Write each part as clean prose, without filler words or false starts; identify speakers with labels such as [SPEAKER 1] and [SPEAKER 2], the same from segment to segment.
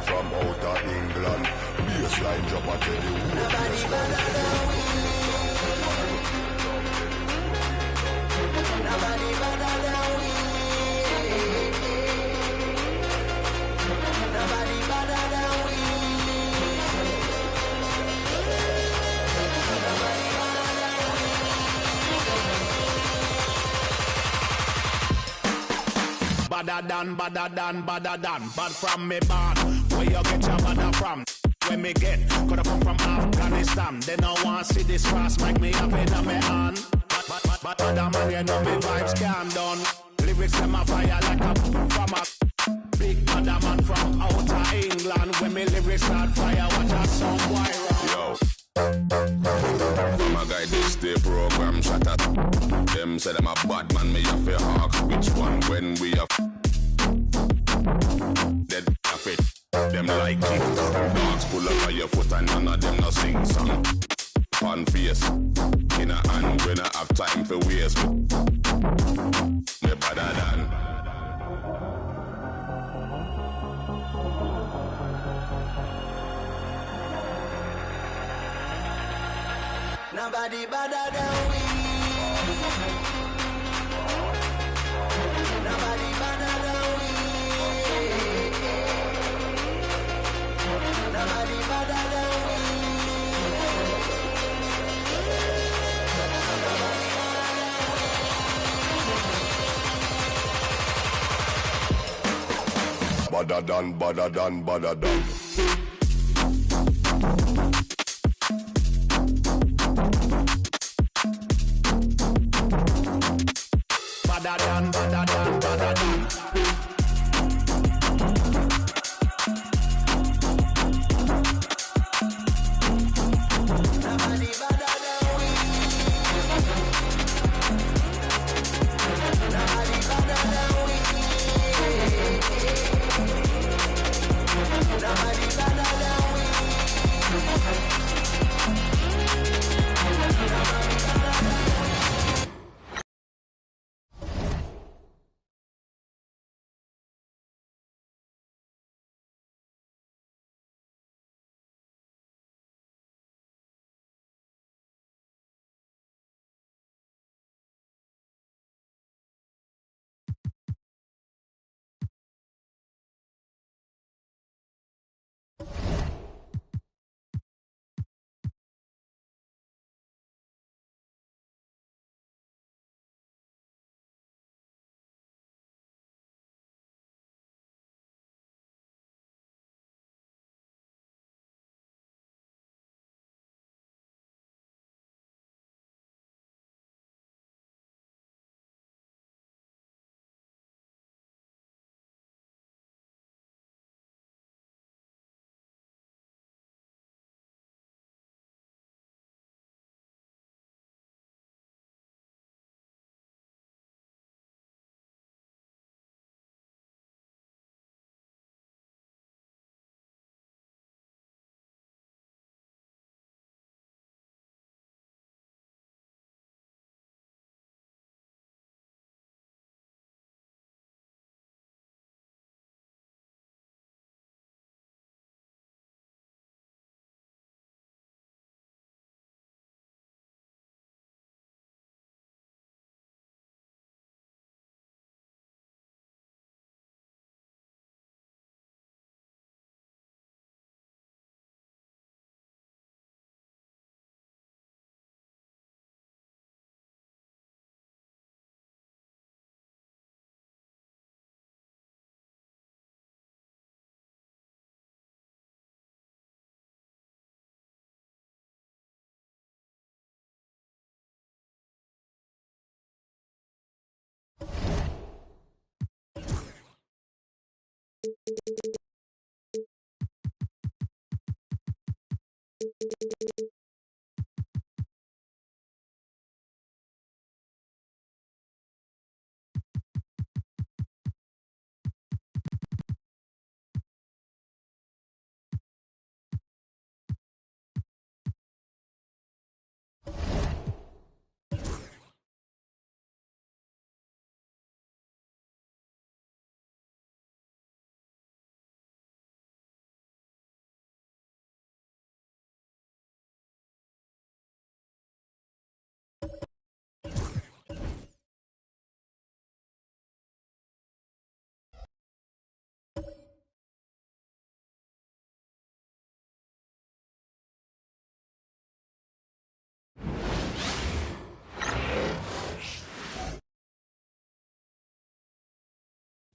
[SPEAKER 1] from outer England. Baseline drop, I tell you who
[SPEAKER 2] Nobody better than we. Nobody better than we.
[SPEAKER 3] Badder than, bad from me bad. Where you get your badder from? Where me get? Coulda come from Afghanistan. They no want see this cross, make me have it on me hand. But other man, you know me vibes can't done. Lyrics them a fire like a from a big badder man from outer England. When me lyrics start fire, watch a song viral.
[SPEAKER 4] Yo. From a guy this day program shut up. Them say them a bad man, me a fi hawk. Which one when we a dead a fit? Them like it. Dogs pull up on your foot and none of them no sing song. Pan face in a hand when I have time for waste. Me better than.
[SPEAKER 2] Nobody better than we. Nobody better than we. Nobody better than we.
[SPEAKER 1] badder than.
[SPEAKER 3] Badder than.
[SPEAKER 2] Nobody better than we. Nobody better than we. Nobody better than we.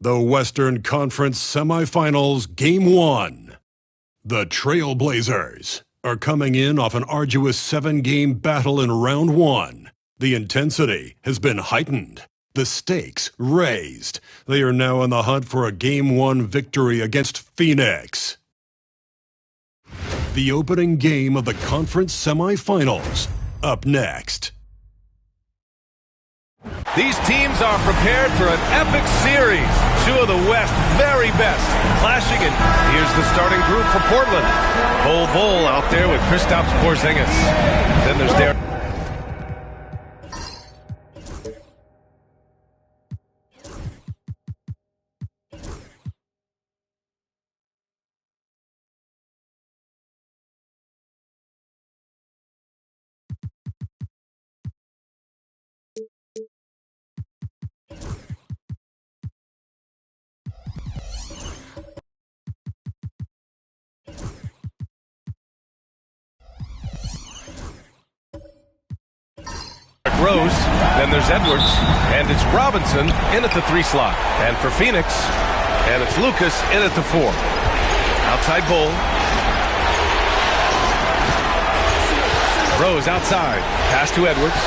[SPEAKER 5] The Western Conference Semifinals Game 1. The Trailblazers are coming in off an arduous 7-game battle in Round 1. The intensity has been heightened. The stakes raised. They are now in the hunt for a Game 1 victory against Phoenix. The opening game of the conference semifinals. Up next.
[SPEAKER 6] These teams are prepared for an epic series. Two of the West's very best clashing, and here's the starting group for Portland. Bol out there with Kristaps Porzingis. Then there's Derek. Rose, then there's Edwards, and it's Robinson in at the 3 slot. And for Phoenix, and it's Lucas in at the 4. Outside Bol. Rose outside. Pass to Edwards.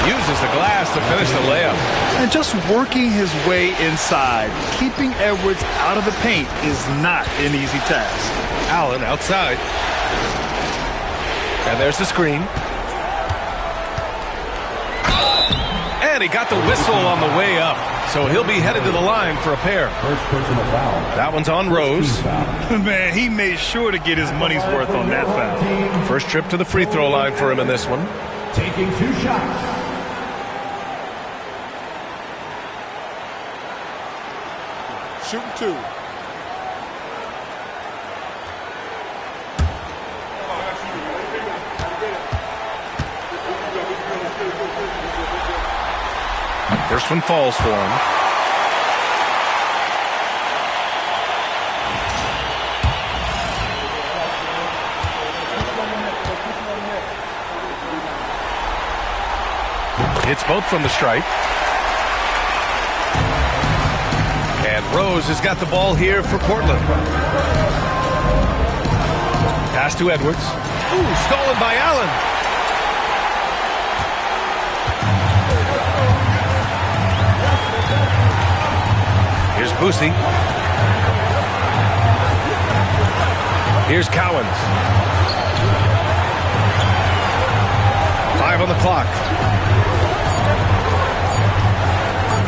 [SPEAKER 6] Uses the glass to finish the layup.
[SPEAKER 7] And just working his way inside, keeping Edwards out of the paint is not an easy task.
[SPEAKER 6] Allen outside. And there's the screen. And he got the whistle on the way up. So he'll be headed to the line for a pair.
[SPEAKER 8] First personal foul.
[SPEAKER 6] That one's on Rose.
[SPEAKER 7] Man, he made sure to get his money's worth on that foul.
[SPEAKER 6] First trip to the free throw line for him in this one.
[SPEAKER 8] Taking 2 shots.
[SPEAKER 1] Shooting 2.
[SPEAKER 6] First one falls for him. Hits both from the stripe. And Rose has got the ball here for Portland. Pass to Edwards. Ooh, stolen by Allen. Here's Boosie. Here's Cowens. 5 on the clock.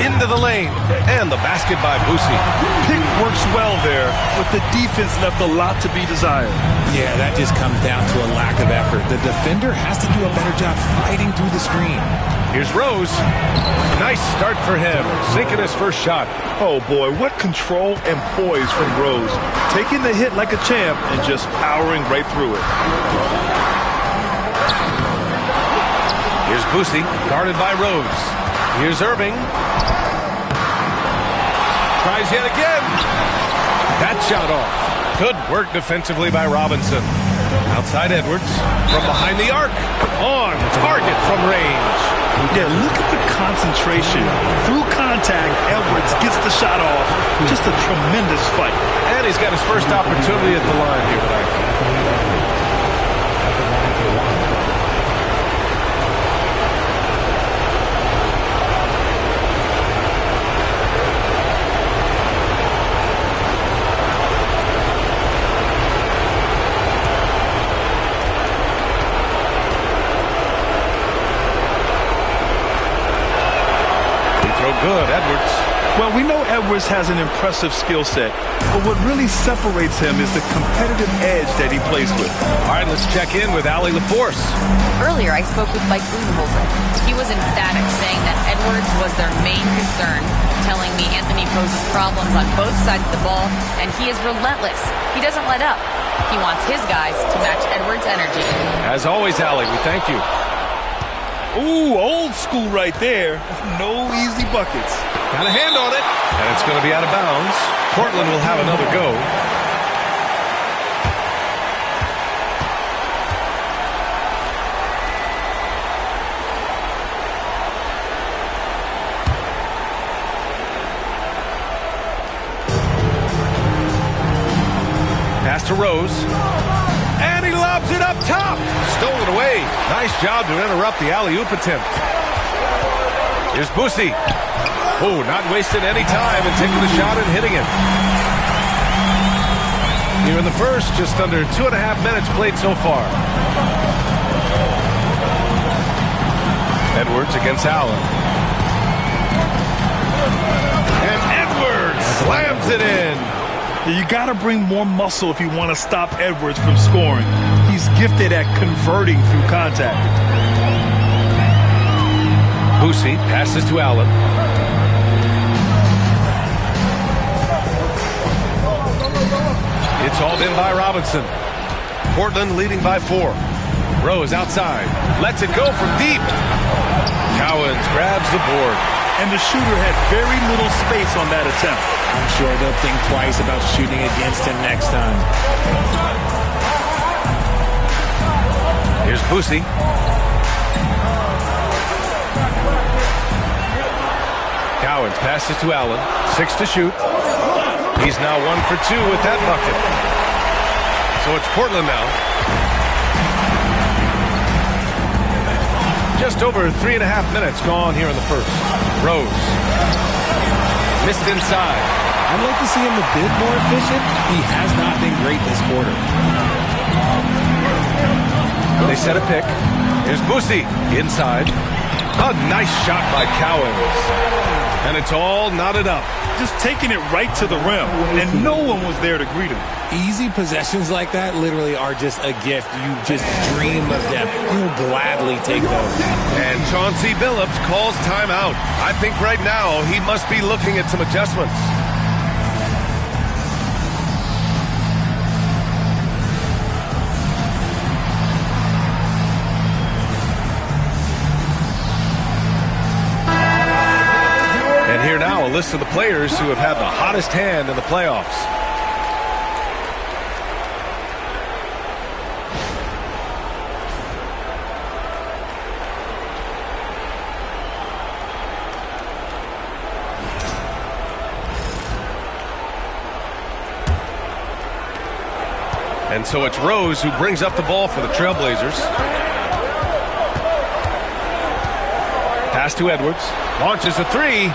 [SPEAKER 6] Into the lane. And the basket by Boosie.
[SPEAKER 7] Pick works well there, but the defense left a lot to be desired.
[SPEAKER 9] Yeah, that just comes down to a lack of effort. The defender has to do a better job fighting through the screen.
[SPEAKER 6] Here's Rose. Nice start for him. Sinking his first shot.
[SPEAKER 7] Oh boy, what control and poise from Rose. Taking the hit like a champ and just powering right through it.
[SPEAKER 6] Here's Boosie, guarded by Rose. Here's Irving. Tries yet again. That shot off. Good work defensively by Robinson. Outside Edwards. From behind the arc. On target from range.
[SPEAKER 7] Yeah, look at the concentration. Through contact, Edwards gets the shot off. Just a tremendous fight.
[SPEAKER 6] And he's got his first opportunity at the line here tonight. Good, Edwards.
[SPEAKER 7] Well, we know Edwards has an impressive skill set, but what really separates him is the competitive edge that he plays with.
[SPEAKER 6] All right, let's check in with Allie LaForce.
[SPEAKER 10] Earlier, I spoke with Mike Budenholzer. He was emphatic, saying that Edwards was their main concern, telling me Anthony poses problems on both sides of the ball, and he is relentless. He doesn't let up. He wants his guys to match Edwards' energy.
[SPEAKER 6] As always, Allie, we thank you.
[SPEAKER 7] Ooh, old school right there. No easy buckets.
[SPEAKER 6] Got a hand on it, and it's going to be out of bounds. Portland will have another go. pass to Rose. And he lobs it up top. Stolen away. Nice job to interrupt the alley-oop attempt. Here's Boosie. Oh, not wasting any time and taking the shot and hitting it. Here in the first, just under 2.5 minutes played so far. Edwards against Allen. And Edwards slams it in.
[SPEAKER 7] You got to bring more muscle if you want to stop Edwards from scoring. He's gifted at converting through contact.
[SPEAKER 6] Boosie passes to Allen. It's hauled in by Robinson. Portland leading by 4. Rose outside. Lets it go from deep. Cowens grabs the board.
[SPEAKER 7] And the shooter had very little space on that attempt.
[SPEAKER 9] I'm sure they'll think twice about shooting against him next time.
[SPEAKER 6] Here's Boosie. Cowens passes to Allen. 6 to shoot. He's now 1 for 2 with that bucket. So it's Portland now. Just over 3.5 minutes gone here in the first. Rose. Missed inside.
[SPEAKER 9] I'd like to see him a bit more efficient. He has not been great this quarter.
[SPEAKER 6] They set a pick. Here's Boosie inside. A nice shot by Cowens. And it's all knotted up.
[SPEAKER 7] Just taking it right to the rim, and no one was there to greet him.
[SPEAKER 9] Easy possessions like that literally are just a gift. You just dream of them. You'll gladly take those.
[SPEAKER 6] And Chauncey Billups calls timeout. I think right now he must be looking at some adjustments. And here now a list of the players who have had the hottest hand in the playoffs. And so it's Rose who brings up the ball for the Trailblazers. Pass to Edwards. Launches a 3.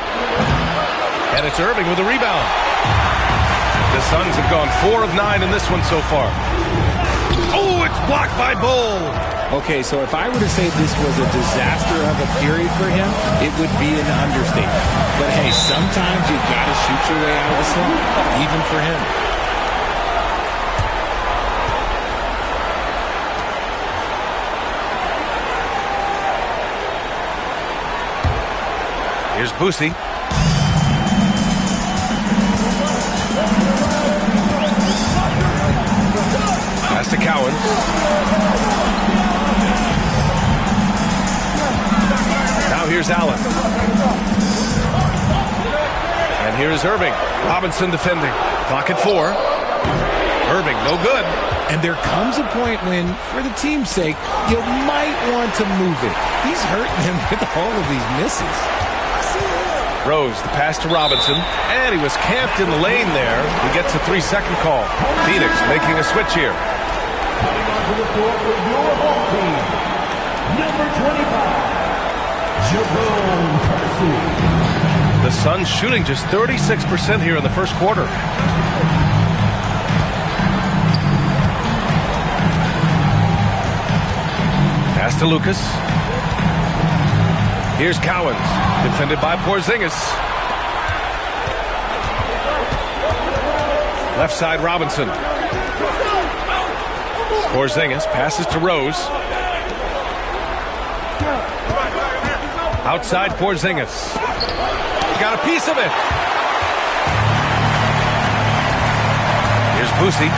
[SPEAKER 6] And it's Irving with a rebound. The Suns have gone 4 of 9 in this one so far. Oh, it's blocked by Bull.
[SPEAKER 9] Okay, so if I were to say this was a disaster of a period for him, it would be an understatement. But hey, sometimes you've got to shoot your way out of a slump, even for him.
[SPEAKER 6] Here's Boosie. Pass to Cowens. Now here's Allen. And here's Irving. Robinson defending. Clock at 4. Irving, no good.
[SPEAKER 9] And there comes a point when, for the team's sake, you might want to move it. He's hurting him with all of these misses.
[SPEAKER 6] Rose, the pass to Robinson, and he was camped in the lane there. He gets a 3-second call. Phoenix making a switch here. The Suns shooting just 36% here in the first quarter. Pass to Lucas. Here's Cowens. Defended by Porzingis. Left side Robinson. Porzingis passes to Rose. Outside Porzingis. Got a piece of it. Here's Boosie.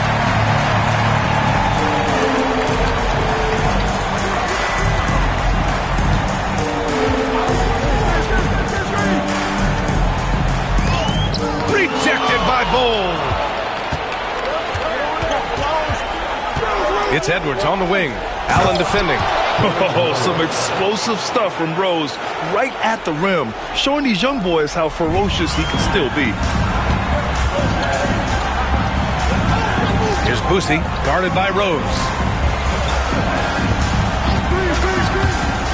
[SPEAKER 6] Rejected by Bull. It's Edwards on the wing. Allen defending.
[SPEAKER 7] Oh, some explosive stuff from Rose right at the rim, showing these young boys how ferocious he can still be.
[SPEAKER 6] Here's Boosie, guarded by Rose.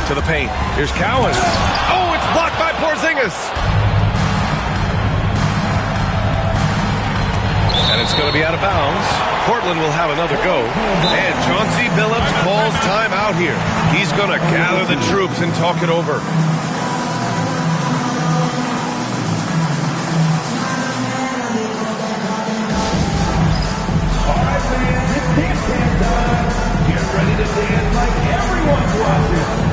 [SPEAKER 6] To the paint. Here's Cowens. Oh, it's blocked by Porzingis. And it's going to be out of bounds. Portland will have another go. And Chauncey Billups calls time out here. He's going to gather the troops and talk it over.
[SPEAKER 8] All right, fans, it's dance time. Get ready to dance like everyone's watching.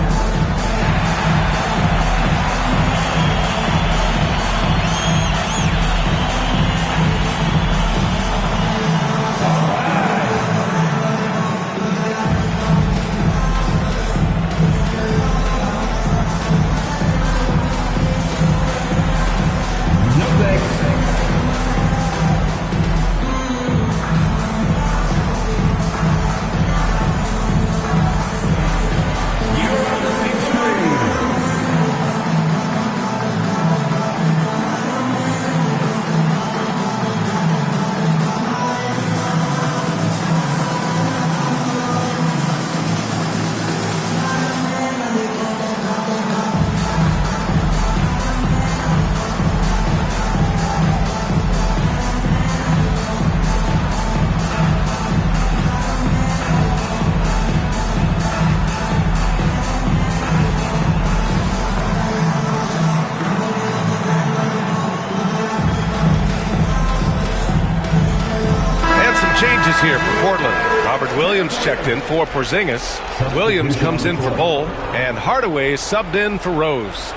[SPEAKER 6] Changes here for Portland. Robert Williams checked in for Porzingis. Williams comes in for Bol, and Hardaway is subbed in for Rose.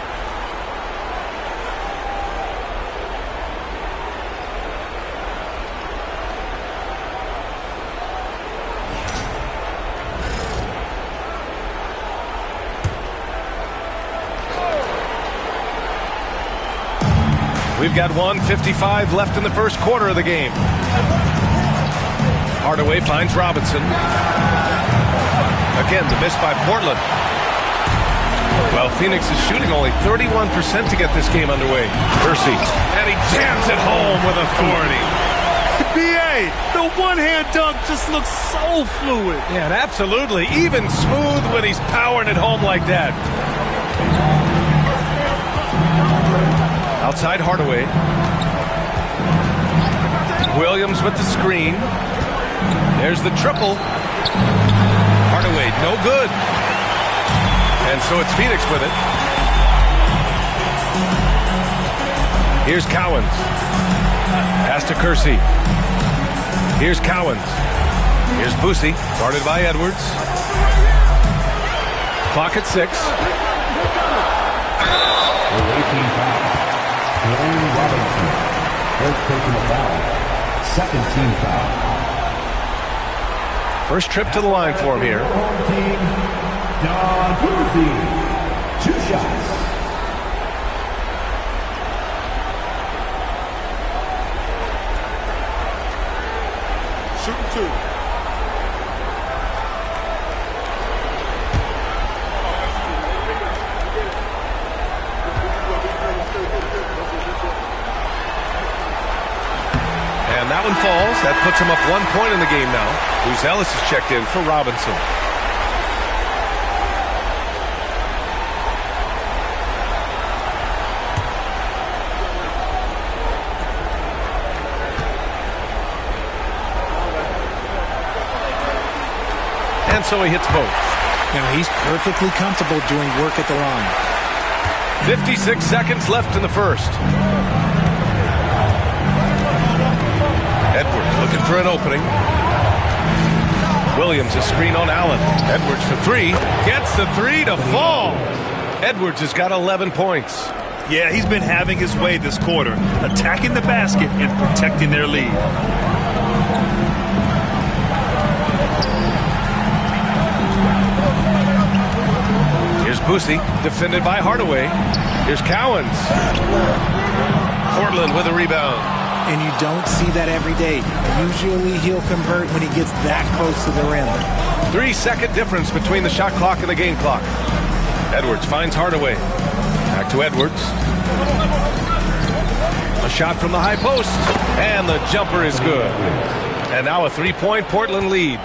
[SPEAKER 6] We've got 1:55 left in the first quarter of the game. Hardaway finds Robinson. Again, the miss by Portland. Well, Phoenix is shooting only 31% to get this game underway. Percy, and he jams it home with authority.
[SPEAKER 7] BA, the one-hand dunk just looks so fluid.
[SPEAKER 6] Yeah, and absolutely. Even smooth when he's powering it home like that. Outside Hardaway. Williams with the screen. There's the triple. Hardaway, no good. And so it's Phoenix with it. Here's Cowens. Pass to Kersey. Here's Cowens. Here's Boosie, guarded by Edwards. Clock at 6.
[SPEAKER 8] Away team foul. Dwayne Robinson. First personal foul. Second team foul.
[SPEAKER 6] First trip to the line for him here.
[SPEAKER 8] Home team, Don Boosie. 2 shots.
[SPEAKER 1] Shooting 2.
[SPEAKER 6] And that one falls. That puts him up 1 point in the game now. Bruce Ellis is checked in for Robinson. And so he hits both.
[SPEAKER 9] Now he's perfectly comfortable doing work at the line.
[SPEAKER 6] 56 seconds left in the first. Edwards looking for an opening. Williams a screen on Allen. Edwards for 3. Gets the 3 to fall. Edwards has got 11 points.
[SPEAKER 7] Yeah, he's been having his way this quarter, attacking the basket and protecting their lead.
[SPEAKER 6] Here's Boosie, defended by Hardaway. Here's Cowens. Portland with a rebound.
[SPEAKER 9] And you don't see that every day. Usually he'll convert when he gets that close to the rim.
[SPEAKER 6] 3-second difference between the shot clock and the game clock. Edwards finds Hardaway. Back to Edwards. A shot from the high post. And the jumper is good. And now a 3-point Portland lead.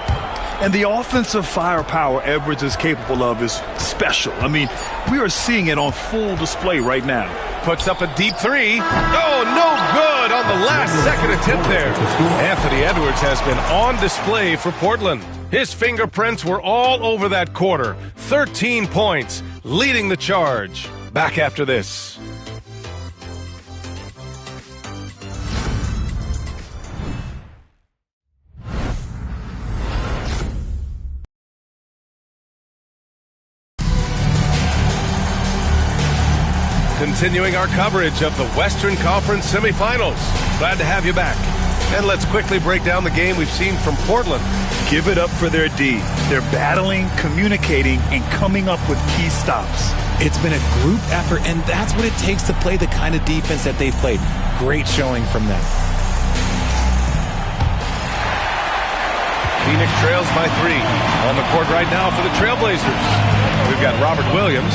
[SPEAKER 7] And the offensive firepower Edwards is capable of is special. I mean, we are seeing it on full display right now.
[SPEAKER 6] Puts up a deep three. Oh, no good on the last second attempt there. Anthony Edwards has been on display for Portland. His fingerprints were all over that quarter. 13 points, leading the charge. Back after this. Continuing our coverage of the Western Conference Semifinals. Glad to have you back. And let's quickly break down the game we've seen from Portland.
[SPEAKER 7] Give it up for their D. They're battling, communicating, and coming up with key stops.
[SPEAKER 9] It's been a group effort, and that's what it takes to play the kind of defense that they've played. Great showing from them.
[SPEAKER 6] Phoenix trails by 3. On the court right now for the Trailblazers. We've got Robert Williams.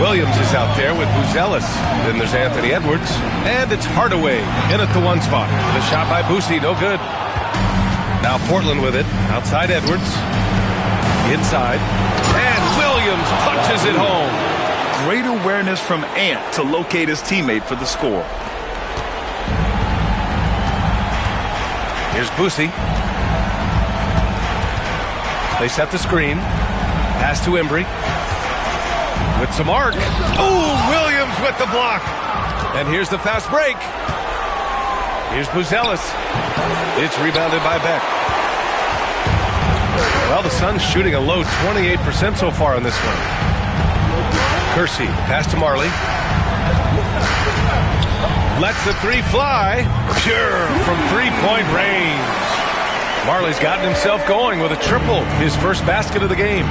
[SPEAKER 6] Williams is out there with Buzelis. Then there's Anthony Edwards. And it's Hardaway in at the 1 spot. The shot by Boosie, no good. Now Portland with it. Outside Edwards. Inside. And Williams punches it home.
[SPEAKER 7] Great awareness from Ant to locate his teammate for the score.
[SPEAKER 6] Here's Boosie. They set the screen. Pass to Embry. With some arc. Oh, Williams with the block. And here's the fast break. Here's Buzelis. It's rebounded by Beck. Well, the Suns shooting a low 28% so far in this one. Kersey, pass to Marley. Lets the 3 fly. Pure from 3-point range. Marley's gotten himself going with a triple, his first basket of the game.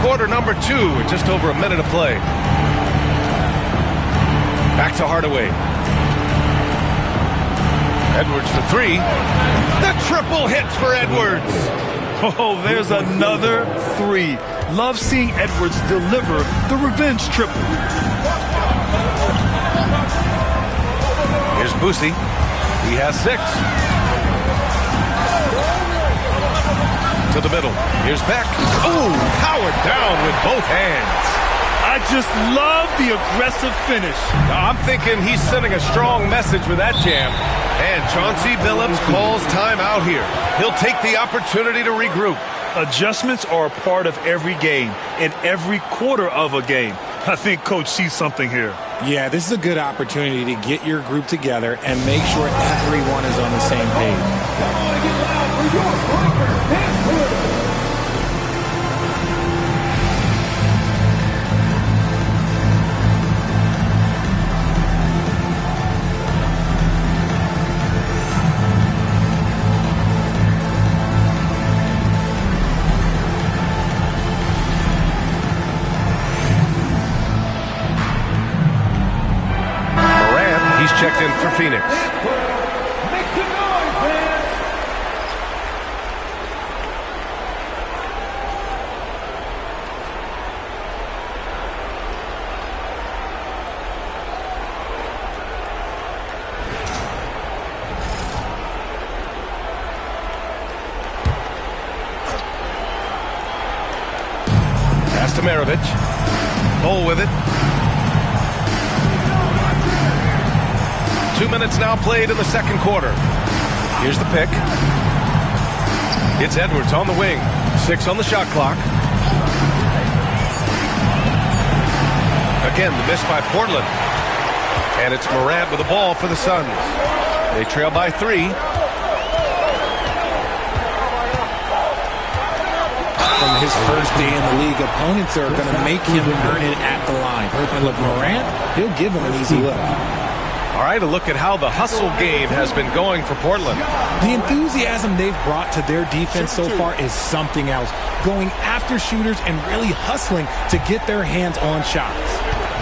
[SPEAKER 6] Quarter number 2, with just over a minute of play. Back to Hardaway. Edwards for 3. The triple hits for Edwards.
[SPEAKER 7] Oh, there's another 3. Love seeing Edwards deliver the revenge triple.
[SPEAKER 6] Here's Boosie. He has 6. To the middle. Here's Beck. Oh, powered down with both hands.
[SPEAKER 7] I just love the aggressive finish.
[SPEAKER 6] I'm thinking he's sending a strong message with that jam. And Chauncey Billups calls time out here. He'll take the opportunity to regroup.
[SPEAKER 7] Adjustments are a part of every game and every quarter of a game. I think Coach sees something here.
[SPEAKER 9] Yeah, this is a good opportunity to get your group together and make sure everyone is on the same page.
[SPEAKER 6] Checked in for Phoenix.
[SPEAKER 8] Make some noise, fans!
[SPEAKER 6] Pass to Maravich. Bull with it. 2 minutes now played in the second quarter. Here's the pick. It's Edwards on the wing. 6 on the shot clock. Again, the miss by Portland. And it's Morant with the ball for the Suns. They trail by 3.
[SPEAKER 9] From his first day in the league, opponents are going to make him earn it at the line. And look, Morant, he'll give him an easy look.
[SPEAKER 6] All right, a look at how the hustle game has been going for Portland.
[SPEAKER 9] The enthusiasm they've brought to their defense so far is something else. Going after shooters and really hustling to get their hands on shots.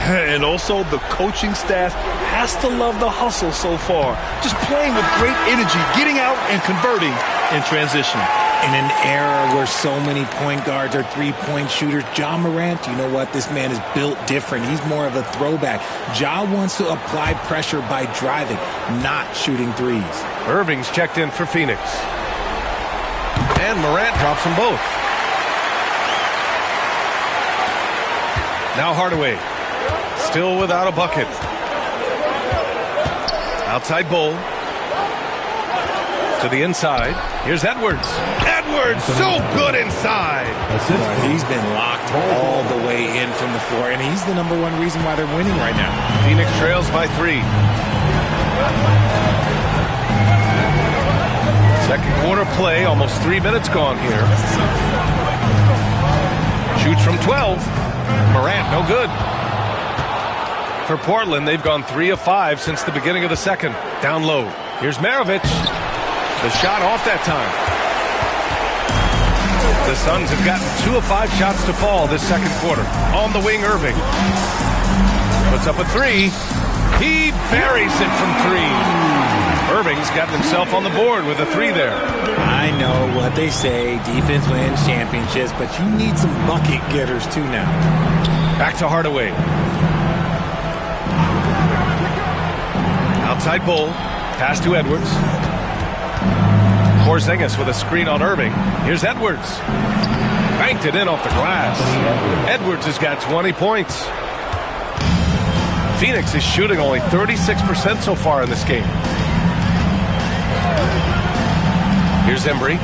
[SPEAKER 7] And also the coaching staff has to love the hustle so far. Just playing with great energy, getting out and converting in transition.
[SPEAKER 9] In an era where so many point guards are three-point shooters, Ja Morant, you know what? This man is built different. He's more of a throwback. Ja wants to apply pressure by driving, not shooting threes.
[SPEAKER 6] Irving's checked in for Phoenix. And Morant drops them both. Now Hardaway. Still without a bucket. Outside Bull. To the inside. Here's Edwards. Edwards, so good inside.
[SPEAKER 9] He's been locked all the way in from the floor, and he's the #1 reason why they're winning right now.
[SPEAKER 6] Phoenix trails by 3. Second quarter play, almost 3 minutes gone here. Shoots from 12. Morant, no good. For Portland, they've gone 3 of 5 since the beginning of the second. Down low. Here's Maravich. The shot off that time. The Suns have gotten 2 of 5 shots to fall this second quarter. On the wing, Irving. Puts up a 3. He buries it from 3. Irving's gotten himself on the board with a 3 there.
[SPEAKER 9] I know what they say, defense wins championships, but you need some bucket getters too now.
[SPEAKER 6] Back to Hardaway. Outside Bull. Pass to Edwards. Porzingis with a screen on Irving. Here's Edwards. Banked it in off the glass. Edwards has got 20 points. Phoenix is shooting only 36% so far in this game. Here's Embry.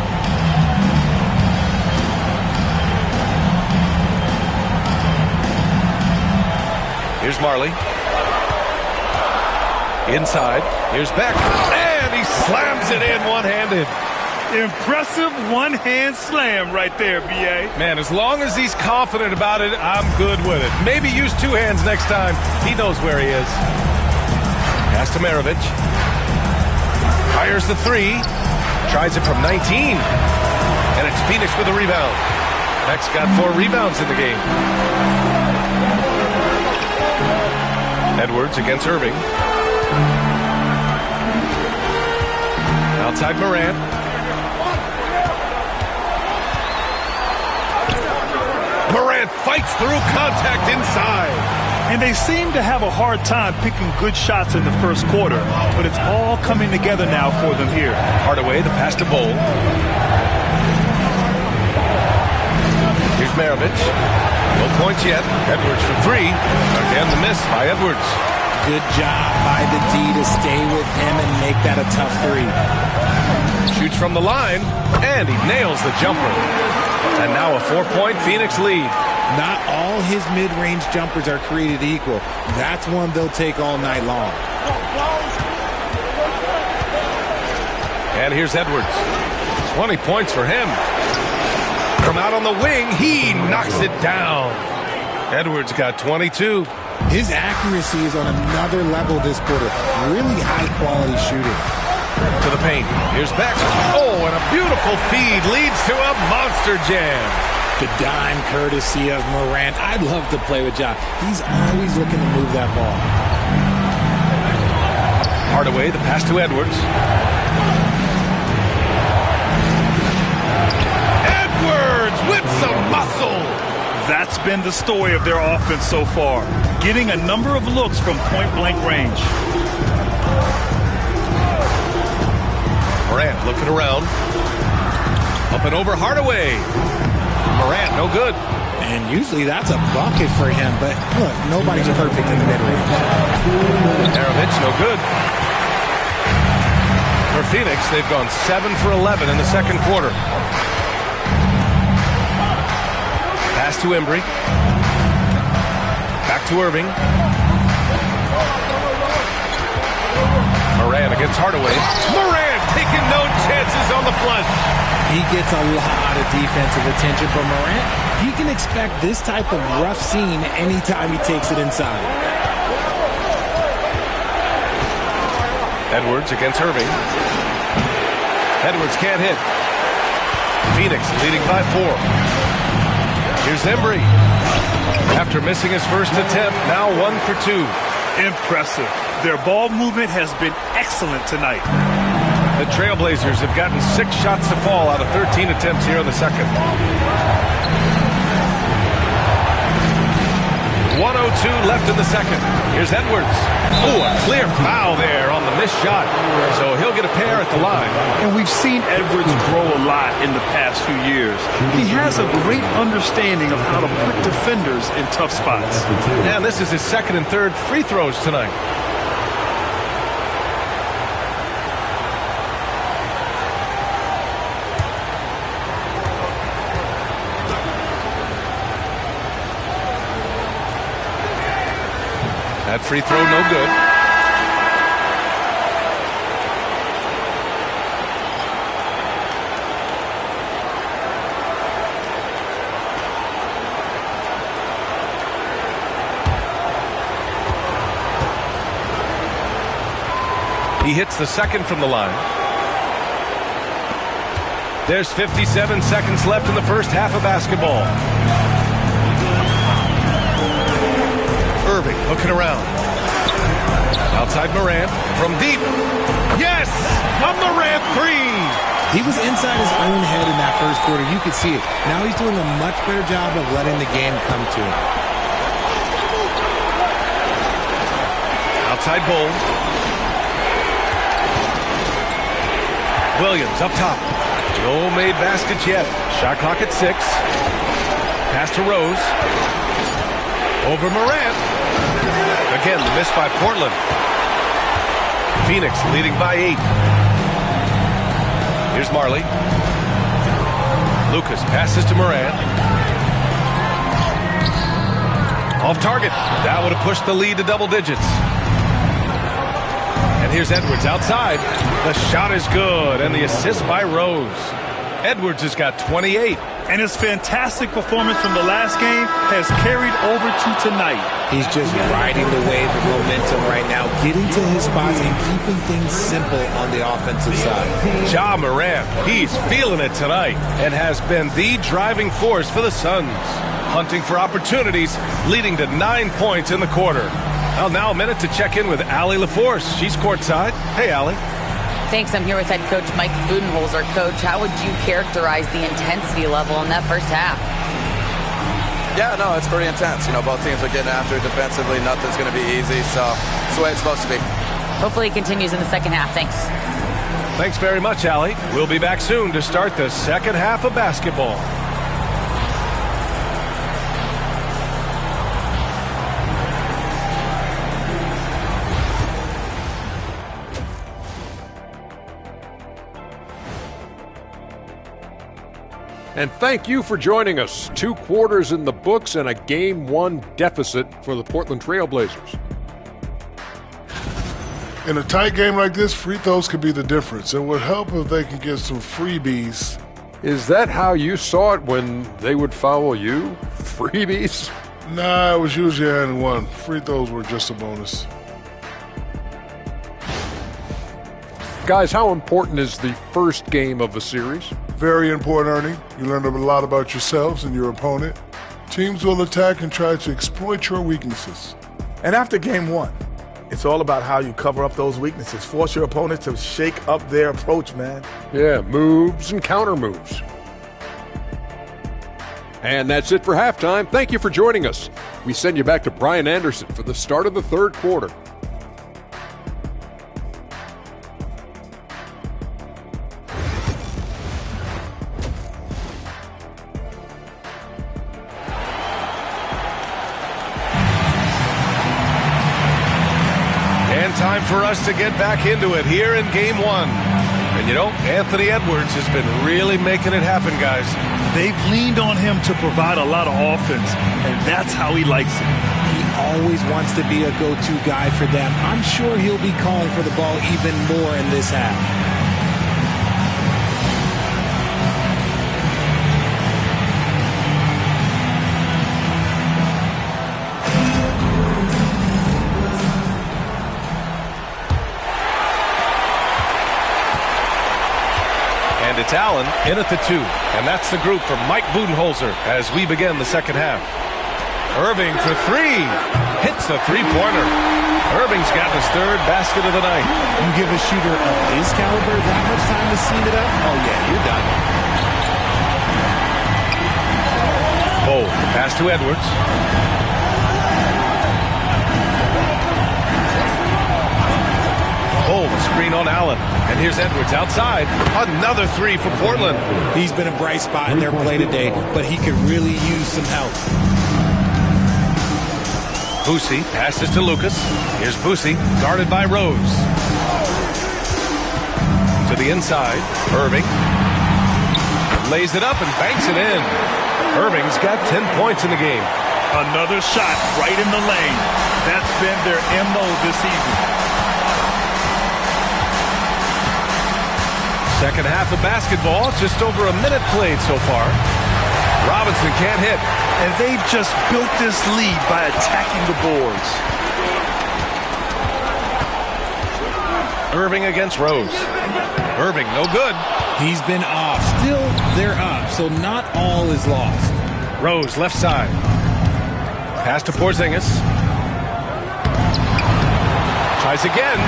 [SPEAKER 6] Here's Marley. Inside. Here's Beck. And he slams it in one-handed.
[SPEAKER 7] Impressive one-hand slam right there, B.A.
[SPEAKER 6] Man, as long as he's confident about it, I'm good with it. Maybe use 2 hands next time. He knows where he is. Pass to Maravich. Fires the 3. Tries it from 19. And it's Phoenix with a rebound. Beck's got 4 rebounds in the game. Edwards against Irving. Outside Morant. Morant fights through contact inside.
[SPEAKER 7] And they seem to have a hard time picking good shots in the first quarter, but it's all coming together now for them here.
[SPEAKER 6] Hardaway, the pass to Bull. Here's Maravich. No points yet. Edwards for 3. Again, the miss by Edwards.
[SPEAKER 9] Good job by the D to stay with him and make that a tough 3.
[SPEAKER 6] Shoots from the line, and he nails the jumper. And now a 4-point Phoenix lead.
[SPEAKER 9] Not all his mid-range jumpers are created equal. That's one they'll take all night long.
[SPEAKER 6] And here's Edwards. 20 points for him. From out on the wing, he knocks it down. Edwards got 22.
[SPEAKER 9] His accuracy is on another level this quarter. Really high-quality shooting.
[SPEAKER 6] To the paint. Here's Beck. Oh, and a beautiful feed leads to a monster jam.
[SPEAKER 9] The dime courtesy of Morant. I'd love to play with Ja. He's always looking to move that ball.
[SPEAKER 6] Hardaway, the pass to Edwards. Edwards with some muscle.
[SPEAKER 7] That's been the story of their offense so far. Getting a number of looks from point-blank range.
[SPEAKER 6] Morant looking around. Up and over Hardaway. Morant, no good.
[SPEAKER 9] And usually that's a bucket for him, but look, nobody's perfect in the mid-range.
[SPEAKER 6] Maravich, no good. For Phoenix, they've gone 7 for 11 in the second quarter. Pass to Embry. Back to Irving. Morant against Hardaway. Morant taking no chances on the flush.
[SPEAKER 9] He gets a lot of defensive attention from Morant. He can expect this type of rough scene anytime he takes it inside.
[SPEAKER 6] Edwards against Irving. Edwards can't hit. Phoenix leading by 4. Here's Embry. After missing his first attempt, now 1 for 2.
[SPEAKER 7] Impressive. Their ball movement has been excellent tonight.
[SPEAKER 6] The Trailblazers have gotten 6 shots to fall out of 13 attempts here in the second. 1:02 left in the second. Here's Edwards. Oh, a clear foul there on the missed shot. So he'll get a pair at the line.
[SPEAKER 7] And we've seen Edwards grow a lot in the past few years. He has a great understanding of how to put defenders in tough spots.
[SPEAKER 6] And this is his second and third free throws tonight. That free throw no good. He hits the second from the line. There's 57 seconds left in the first half of basketball. Irving looking around. Outside Morant from deep. Yes! A Morant three!
[SPEAKER 9] He was inside his own head in that first quarter. You could see it. Now he's doing a much better job of letting the game come to him.
[SPEAKER 6] Outside Bull. Williams up top. No made baskets yet. Shot clock at 6. Pass to Rose. Over Morant. Again, the miss by Portland. Phoenix leading by 8. Here's Marley. Lucas passes to Morant. Off target. That would have pushed the lead to double digits. And here's Edwards outside. The shot is good, and the assist by Rose. Edwards has got 28.
[SPEAKER 7] And his fantastic performance from the last game has carried over to tonight.
[SPEAKER 9] He's just riding the wave of momentum right now, getting to his spots and keeping things simple on the offensive side.
[SPEAKER 6] Ja Morant, he's feeling it tonight and has been the driving force for the Suns. Hunting for opportunities, leading to 9 points in the quarter. Well, now a minute to check in with Allie LaForce. She's courtside. Hey, Allie.
[SPEAKER 10] Thanks. I'm here with head coach Mike Budenholzer. Coach, how would you characterize the intensity level in that first half?
[SPEAKER 11] Yeah, no, it's pretty intense. You know, both teams are getting after it defensively. Nothing's going to be easy, so it's the way it's supposed to be.
[SPEAKER 10] Hopefully it continues in the second half. Thanks.
[SPEAKER 6] Thanks very much, Allie. We'll be back soon to start the second half of basketball.
[SPEAKER 12] And thank you for joining us. 2 quarters in the books and a Game 1 deficit for the Portland Trailblazers.
[SPEAKER 13] In a tight game like this, free throws could be the difference. It would help if they could get some freebies.
[SPEAKER 12] Is that how you saw it when they would foul you? Freebies?
[SPEAKER 13] Nah, it was usually and one. Free throws were just a bonus.
[SPEAKER 12] Guys, how important is the first game of a series?
[SPEAKER 13] Very important, Ernie. You learn a lot about yourselves and your opponent. Teams will attack and try to exploit your weaknesses.
[SPEAKER 14] And after game 1, it's all about how you cover up those weaknesses. Force your opponent to shake up their approach, man.
[SPEAKER 12] Yeah, moves and counter moves. And that's it for halftime. Thank you for joining us. We send you back to Brian Anderson for the start of the third quarter.
[SPEAKER 6] Time for us to get back into it here in Game 1. And you know, Anthony Edwards has been really making it happen, guys.
[SPEAKER 7] They've leaned on him to provide a lot of offense, and that's how he likes it.
[SPEAKER 9] He always wants to be a go-to guy for them. I'm sure he'll be calling for the ball even more in this half.
[SPEAKER 6] It's Allen in at the 2, and that's the group for Mike Budenholzer as we begin the second half. Irving for 3, hits the three-pointer. Irving's got his third basket of the night.
[SPEAKER 9] You give a shooter of his caliber that much time to seam it up, oh yeah, you're done.
[SPEAKER 6] Oh, pass to Edwards. Oh, screen on Allen. And here's Edwards outside. Another three for Portland.
[SPEAKER 9] He's been a bright spot in their play today, but he could really use some help.
[SPEAKER 6] Boosie passes to Lucas. Here's Boosie, guarded by Rose. To the inside, Irving. Lays it up and banks it in. Irving's got 10 points in the game.
[SPEAKER 7] Another shot right in the lane. That's been their MO this season.
[SPEAKER 6] Second half of basketball, just over a minute played so far. Robinson can't hit.
[SPEAKER 7] And they've just built this lead by attacking the boards.
[SPEAKER 6] Irving against Rose. Irving, no good.
[SPEAKER 9] He's been off. Still, they're up, so not all is lost.
[SPEAKER 6] Rose, left side. Pass to Porzingis. Tries again.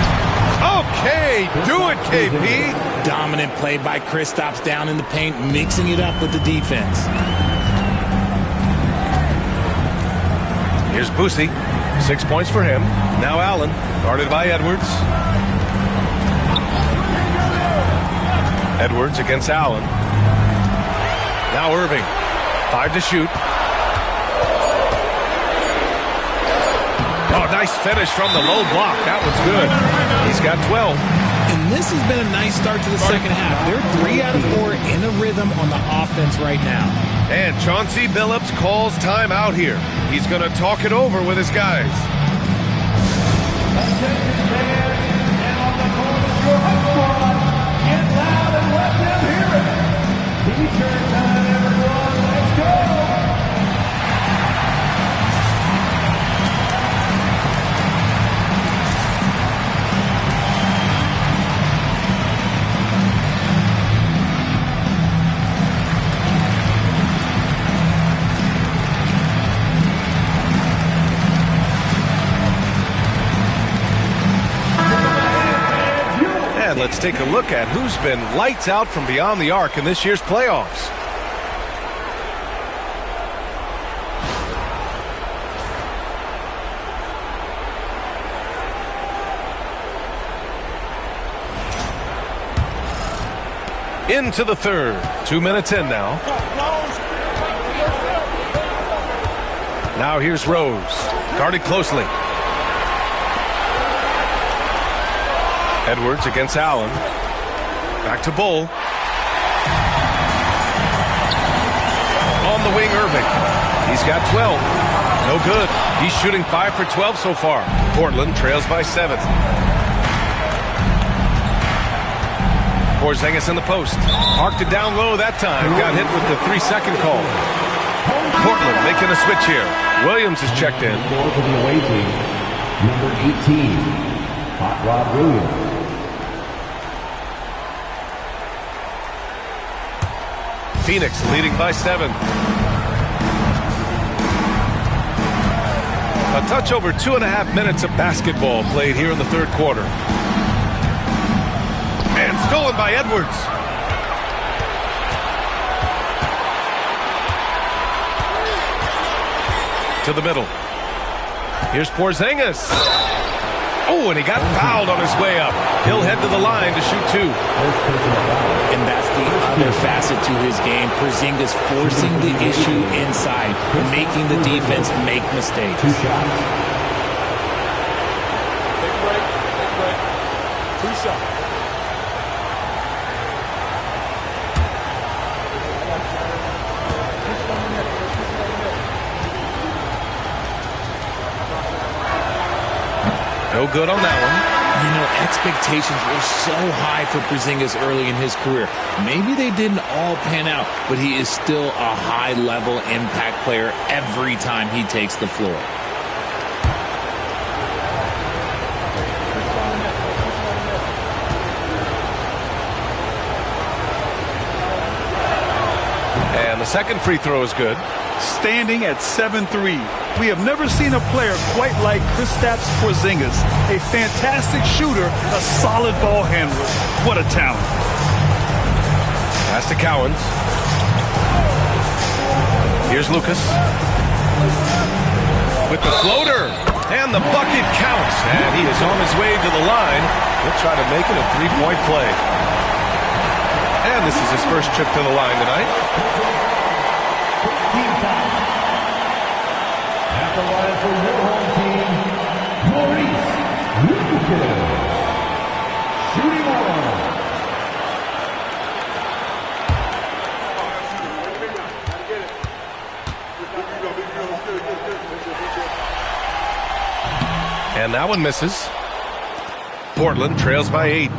[SPEAKER 6] Okay, do it, KP.
[SPEAKER 9] Dominant play by Kristaps down in the paint, mixing it up with the defense.
[SPEAKER 6] Here's Boosie. 6 points for him. Now Allen, guarded by Edwards. Edwards against Allen. Now Irving. 5 to shoot. Oh, nice finish from the low block. That one's good. He's got 12.
[SPEAKER 9] And this has been a nice start to the second half. They're 3 out of 4 in a rhythm on the offense right now.
[SPEAKER 6] And Chauncey Billups calls time out here. He's going to talk it over with his guys.
[SPEAKER 8] Attention fans, and on the court is your home squad. Get loud and let them hear it. T-shirt time, everyone. Let's go.
[SPEAKER 6] And let's take a look at who's been lights out from beyond the arc in this year's playoffs. Into the third. 2 minutes in now. Now here's Rose. Guarded closely. Edwards against Allen. Back to Bull. On the wing, Irving. He's got 12. No good. He's shooting 5 for 12 so far. Portland trails by 7. Porzingis in the post. Marked it down low that time. Got hit with the 3-second call. Portland making a switch here. Williams is checked in.
[SPEAKER 8] For the away team, number 18, Hot Rod Williams.
[SPEAKER 6] Phoenix leading by 7. A touch over 2.5 minutes of basketball played here in the third quarter. And stolen by Edwards. To the middle. Here's Porzingis. Oh, and he got fouled on his way up. He'll head to the line to shoot 2.
[SPEAKER 9] And that's the other facet to his game. Porzingis forcing the issue inside, making the defense make mistakes.
[SPEAKER 8] 2 shots.
[SPEAKER 15] Take a break. Take a break. 2 shots.
[SPEAKER 6] No good on that one.
[SPEAKER 9] You know, expectations were so high for Porzingis early in his career. Maybe they didn't all pan out, but he is still a high-level impact player every time he takes the floor.
[SPEAKER 6] And the second free throw is good.
[SPEAKER 7] Standing at 7-3. We have never seen a player quite like Kristaps Porzingis. A fantastic shooter, a solid ball handler. What a talent.
[SPEAKER 6] Pass to Cowens. Here's Lucas. With the floater. And the bucket counts. And he is on his way to the line. He'll try to make it a three-point play. And this is his first trip to the line tonight.
[SPEAKER 8] At the line for your home team, Maurice Lucas. Shooting one.
[SPEAKER 6] And that one misses. Portland trails by 8.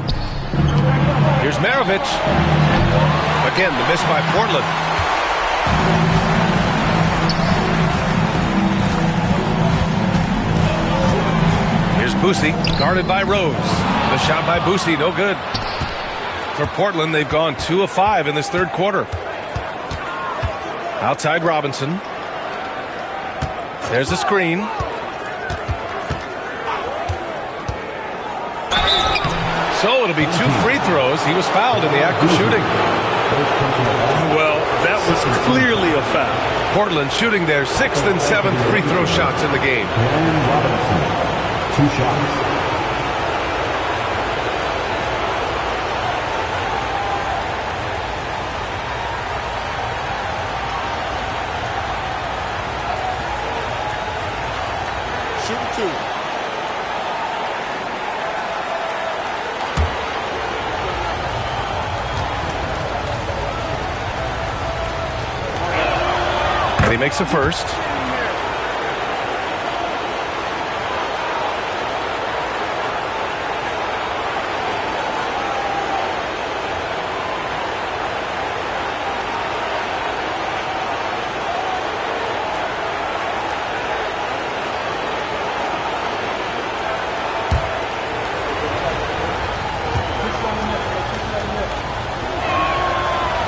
[SPEAKER 6] Here's Maravich. Again, the miss by Portland. Here's Boosie, guarded by Rose. The shot by Boosie, no good. For Portland, they've gone 2 of 5 in this third quarter. Outside Robinson. There's a screen. So it'll be 2 free throws. He was fouled in the act of shooting.
[SPEAKER 7] Well, that was clearly a foul.
[SPEAKER 6] Portland shooting their 6th and 7th free throw shots in the game.
[SPEAKER 8] Robinson, 2 shots.
[SPEAKER 15] Shooting 2.
[SPEAKER 6] He makes a first.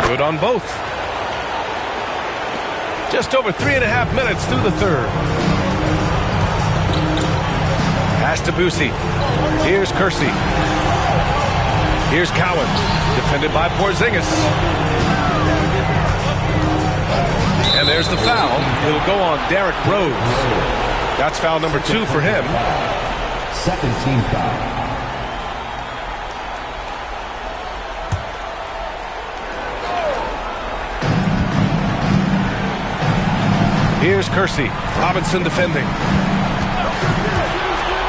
[SPEAKER 6] Good on both. Just over 3.5 minutes through the third. Pass to Boosie. Here's Kersey. Here's Cowens. Defended by Porzingis. And there's the foul. It'll go on Derrick Rose. That's foul number 2 for him.
[SPEAKER 8] Second team foul.
[SPEAKER 6] Here's Kersey. Robinson defending.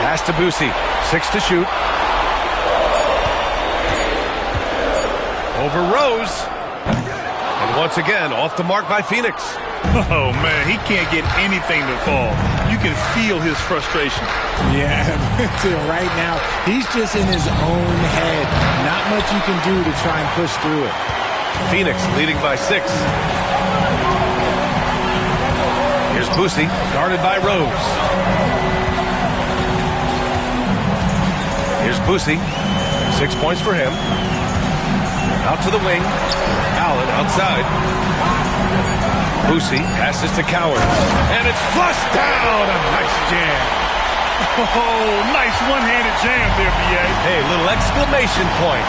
[SPEAKER 6] Pass to Boosie. 6 to shoot. Over Rose. And once again, off the mark by Phoenix.
[SPEAKER 7] Oh, man, he can't get anything to fall. You can feel his frustration.
[SPEAKER 9] Yeah, right now, he's just in his own head. Not much you can do to try and push through it.
[SPEAKER 6] Phoenix leading by 6. Here's Boosie, guarded by Rose. Here's Boosie. 6 points for him. Out to the wing. Allen outside. Boosie passes to Cowens. And it's flushed down. A nice jam.
[SPEAKER 7] Oh, nice one-handed jam there, B.A.
[SPEAKER 6] Hey, little exclamation point.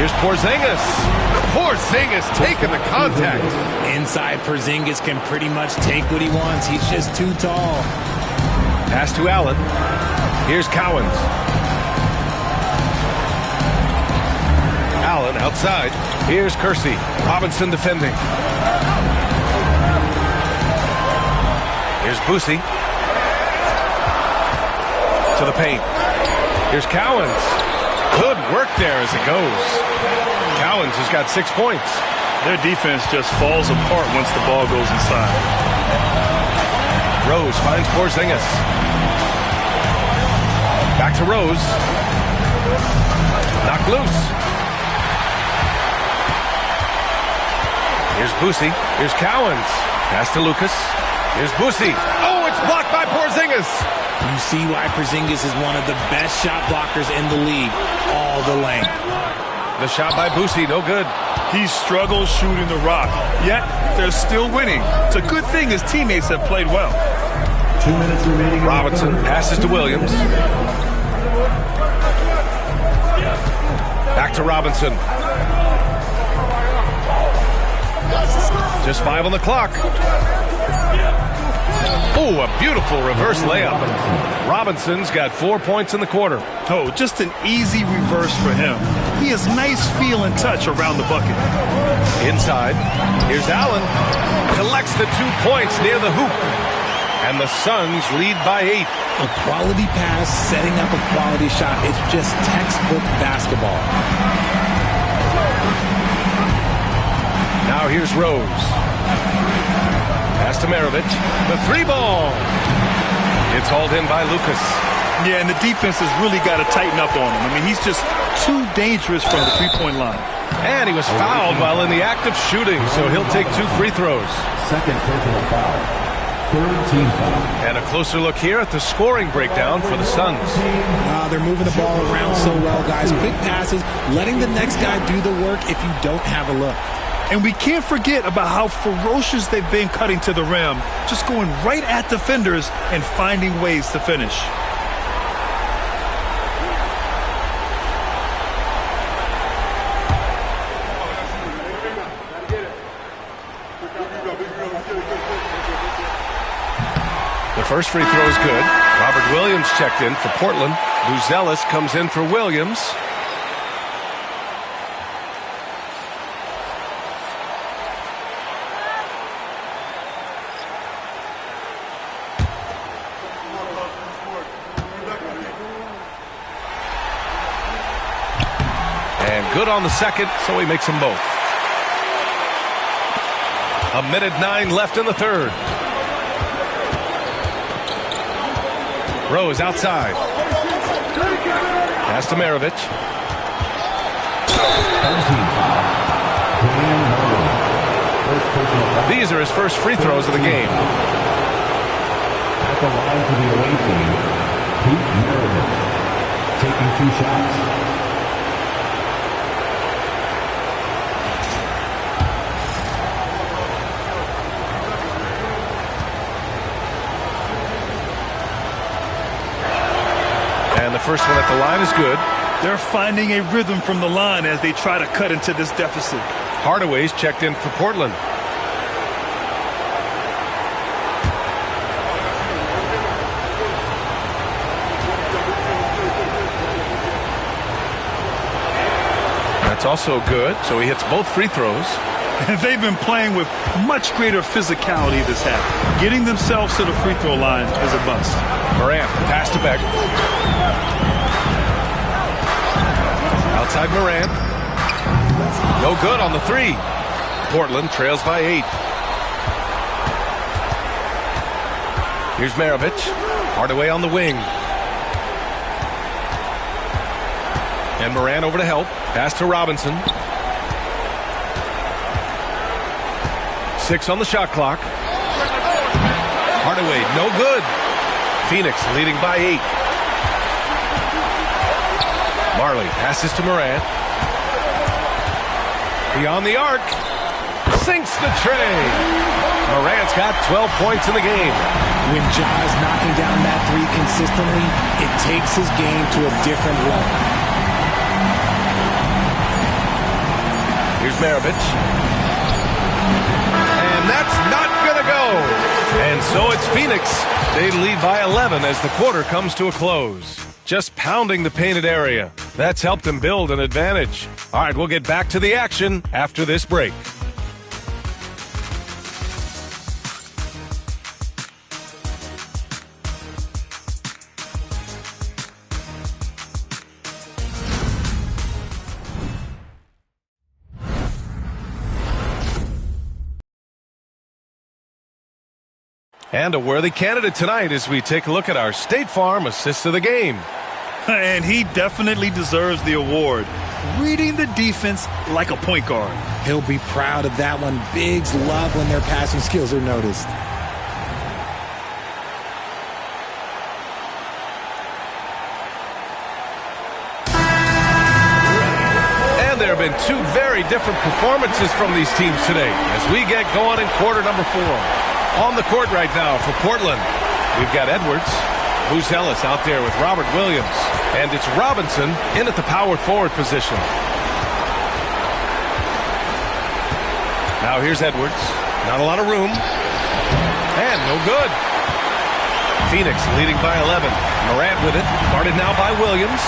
[SPEAKER 6] Here's Porzingis. Porzingis taking the contact.
[SPEAKER 9] Inside Porzingis can pretty much take what he wants. He's just too tall.
[SPEAKER 6] Pass to Allen. Here's Cowens. Allen outside. Here's Kersey. Robinson defending. Here's Boosie. To the paint. Here's Cowens. Good work there as it goes. Cowens has got 6 points.
[SPEAKER 7] Their defense just falls apart once the ball goes inside.
[SPEAKER 6] Rose finds Porzingis. Back to Rose. Knocked loose. Here's Boosie. Here's Cowens. Pass to Lucas. Here's Boosie. Oh, it's blocked by Porzingis.
[SPEAKER 9] You see why Porzingis is one of the best shot blockers in the league. All the length.
[SPEAKER 6] The shot by Boosie, no good.
[SPEAKER 7] He struggles shooting the rock, yet they're still winning. It's a good thing his teammates have played well.
[SPEAKER 8] 2 minutes remaining.
[SPEAKER 6] Robinson passes to Williams. Back to Robinson. Just 5 on the clock. Oh, a beautiful reverse layup. Robinson's got 4 points in the quarter.
[SPEAKER 7] Oh, just an easy reverse for him. He has nice feel and touch around the bucket.
[SPEAKER 6] Inside, here's Allen. Collects the 2 points near the hoop. And the Suns lead by 8.
[SPEAKER 9] A quality pass, setting up a quality shot. It's just textbook basketball.
[SPEAKER 6] Now here's Rose. Pass to Maravich. The 3-ball. It's hauled in by Lucas.
[SPEAKER 7] Yeah, and the defense has really got to tighten up on him. I mean, he's just too dangerous from the three-point line.
[SPEAKER 6] And he was fouled while in the act of shooting, so he'll take 2 free throws.
[SPEAKER 8] Second personal foul. Third team foul.
[SPEAKER 6] And a closer look here at the scoring breakdown for the Suns.
[SPEAKER 9] They're moving the ball around so well, guys. Quick passes, letting the next guy do the work if you don't have a look.
[SPEAKER 7] And we can't forget about how ferocious they've been cutting to the rim, just going right at defenders and finding ways to finish.
[SPEAKER 6] The first free throw is good. Robert Williams checked in for Portland. Buzelis comes in for Williams. And good on the second, so he makes them both. 1:09 left in the third. Rose outside. Pass to Maravich. These are his first free throws of the game.
[SPEAKER 8] At the line for the away team, Pete Maravich, taking 2 shots.
[SPEAKER 6] And the first one at the line is good.
[SPEAKER 7] They're finding a rhythm from the line as they try to cut into this deficit.
[SPEAKER 6] Hardaway's checked in for Portland. That's also good, so he hits both free throws.
[SPEAKER 7] They've been playing with much greater physicality this half. Getting themselves to the free throw line is a bust.
[SPEAKER 6] Morant, pass to Beck. Outside Morant. No good on the 3. Portland trails by 8. Here's Maravich. Hardaway on the wing. And Morant over to help. Pass to Robinson. 6 on the shot clock. Hardaway, no good. Phoenix leading by 8. Marley passes to Morant. Beyond the arc. Sinks the tray. Morant's got 12 points in the game.
[SPEAKER 9] When Ja's knocking down that 3 consistently, it takes his game to a different level.
[SPEAKER 6] Here's Maravich. And that's not going to go. And so it's Phoenix. They lead by 11 as the quarter comes to a close. Just pounding the painted area. That's helped them build an advantage. All right, we'll get back to the action after this break. And a worthy candidate tonight as we take a look at our State Farm Assist of the Game.
[SPEAKER 7] And he definitely deserves the award. Reading the defense like a point guard.
[SPEAKER 9] He'll be proud of that one. Bigs love when their passing skills are noticed.
[SPEAKER 6] there have been two very different performances from these teams today as we get going in quarter number 4. On the court right now for Portland, we've got Edwards. Buzelis out there with Robert Williams. And it's Robinson in at the power forward position. Now here's Edwards. Not a lot of room. And no good. Phoenix leading by 11. Morant with it. Guarded now by Williams.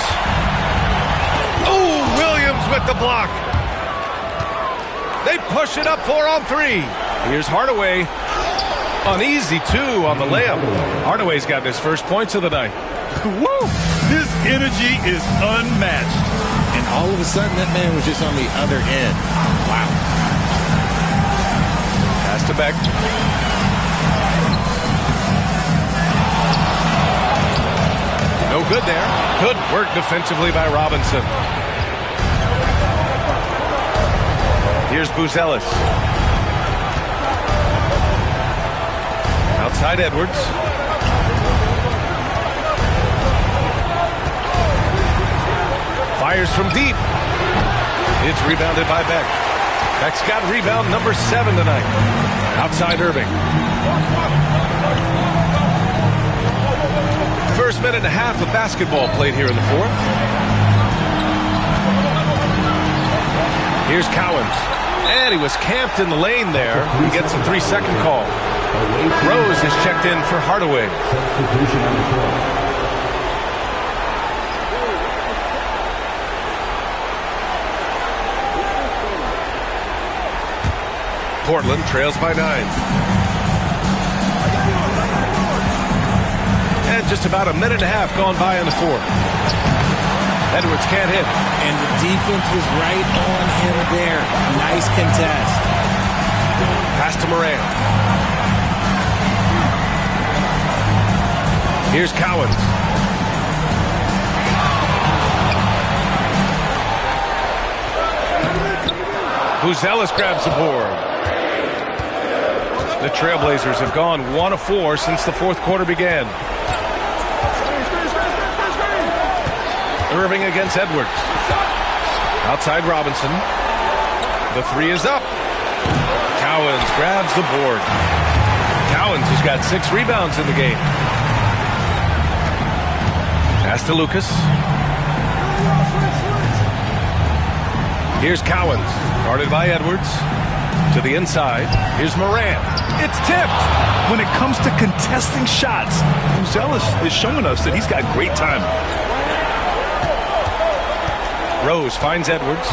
[SPEAKER 6] Oh, Williams with the block. They push it up 4 on 3. Here's Hardaway. Uneasy, too, on the layup. Hardaway's got his first points of the night.
[SPEAKER 7] Woo! His energy is unmatched.
[SPEAKER 9] And all of a sudden, that man was just on the other end. Wow.
[SPEAKER 6] Pass to Beck. No good there. Good work defensively by Robinson. Here's Buzelis. Outside Edwards. Fires from deep. It's rebounded by Beck. Beck's got rebound number 7 tonight. Outside Irving. First minute and a half of basketball played here in the 4th. Here's Cowens. And he was camped in the lane there. He gets a 3-second call. Rose is checked in for Hardaway. Portland trails by 9. And just about a minute and a half gone by in the 4th. Edwards can't hit.
[SPEAKER 9] And the defense was right on him there. Nice contest.
[SPEAKER 6] Pass to Morant. Here's Cowens. Buzelis grabs the board. The Trailblazers have gone 1 of 4 since the 4th quarter began. Irving against Edwards. Outside Robinson. The 3 is up. Cowens grabs the board. Cowens has got 6 rebounds in the game. Pass to Lucas. Here's Cowens. Guarded by Edwards. To the inside. Here's Morant. It's tipped.
[SPEAKER 7] When it comes to contesting shots, Buzelis is showing us that he's got great timing.
[SPEAKER 6] Rose finds Edwards.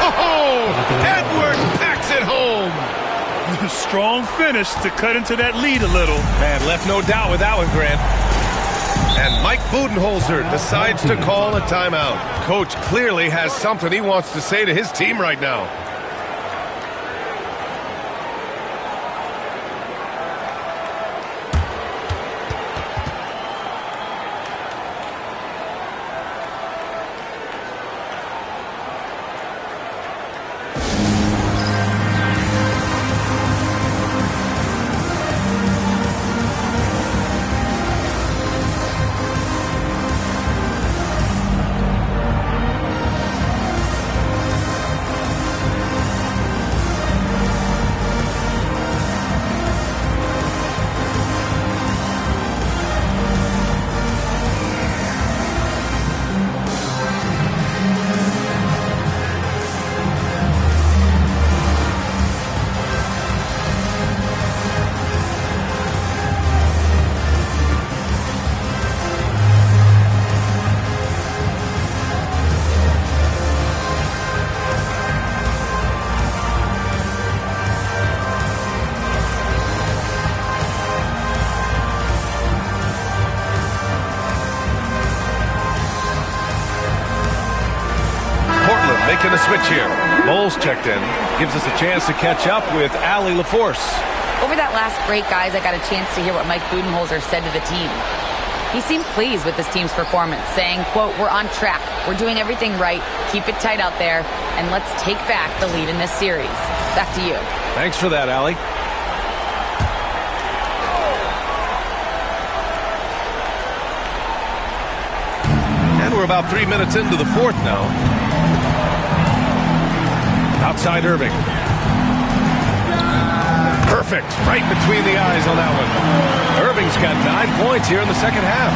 [SPEAKER 6] Oh! Edwards packs it home.
[SPEAKER 7] Strong finish to cut into that lead a little.
[SPEAKER 6] Man, left no doubt with that one, Grant. And Mike Budenholzer decides to call a timeout. Coach clearly has something he wants to say to his team right now. Making a switch here. Bowles checked in. Gives us a chance to catch up with Allie LaForce.
[SPEAKER 10] Over that last break, guys, I got a chance to hear what Mike Budenholzer said to the team. He seemed pleased with his team's performance, saying, quote, "We're on track. We're doing everything right. Keep it tight out there, and let's take back the lead in this series." Back to you.
[SPEAKER 6] Thanks for that, Allie. about 3 minutes into the fourth now. Outside Irving. Perfect. Right between the eyes on that one. Irving's got 9 points here in the second half.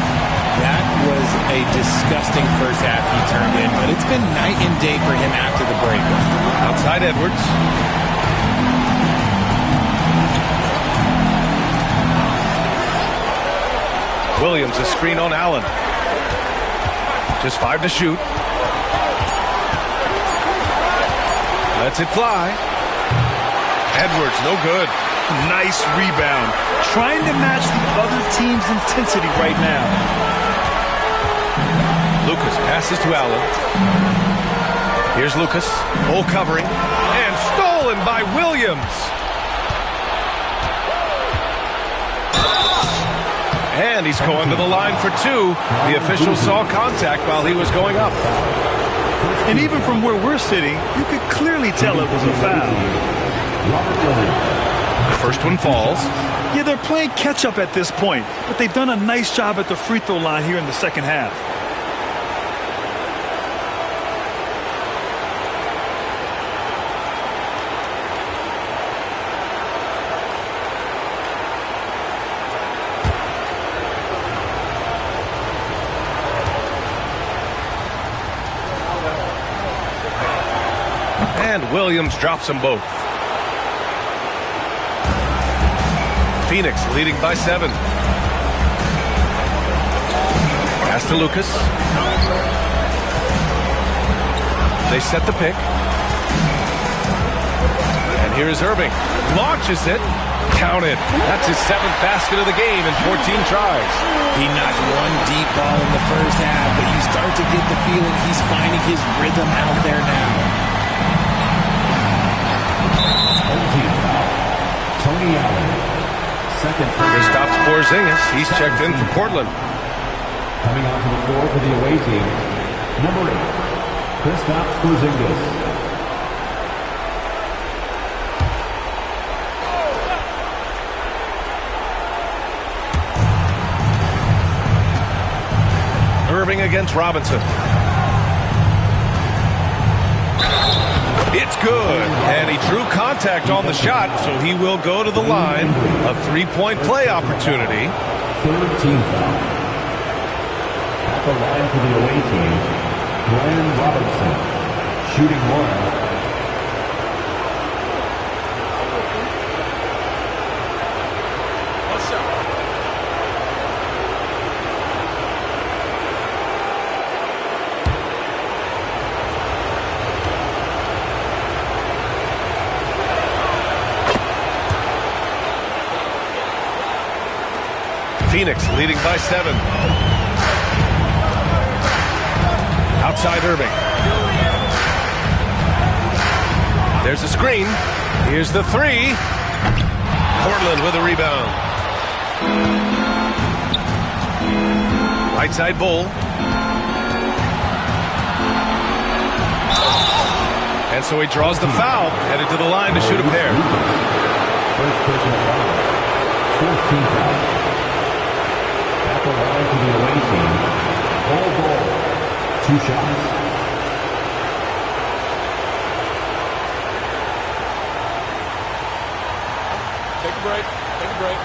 [SPEAKER 9] That was a disgusting first half he turned in, but it's been night and day for him after the break.
[SPEAKER 6] Outside Edwards. Williams, a screen on Allen. Just 5 to shoot. Lets it fly. Edwards, no good.
[SPEAKER 7] Nice rebound. Trying to match the other team's intensity right now.
[SPEAKER 6] Lucas passes to Allen. Here's Lucas. Bull covering. And stolen by Williams. And he's going to the line for 2. The official saw contact while he was going up.
[SPEAKER 7] And even from where we're sitting, you could clearly tell it was a foul.
[SPEAKER 6] First one falls.
[SPEAKER 7] Yeah, they're playing catch-up at this point, but they've done a nice job at the free throw line here in the second half.
[SPEAKER 6] And Williams drops them both. Phoenix leading by 7. Pass to Lucas. They set the pick. And here is Irving. Launches it. Counted. That's his 7th basket of the game in 14 tries.
[SPEAKER 9] He knocked one deep ball in the first half, but you start to get the feeling he's finding his rhythm out there now.
[SPEAKER 8] Tony Allen, second.
[SPEAKER 6] Here stops Porzingis. He's checked in for Portland.
[SPEAKER 8] Coming onto the floor for the away team, number 8, Kristaps Porzingis.
[SPEAKER 6] Irving against Robinson. It's good, and he drew contact on the shot, so he will go to the line. A 3-point play opportunity.
[SPEAKER 8] 3rd team foul. At the line for the away team, Brian Robinson, shooting 1.
[SPEAKER 6] Phoenix leading by 7. Outside Irving. There's a screen. Here's the 3. Portland with a rebound. Right side Bull. And so he draws the foul, headed to the line to shoot a pair.
[SPEAKER 8] First personal foul. 4th team foul. At the line for the away team, Bull. 2 shots.
[SPEAKER 15] Take a break. Take a break.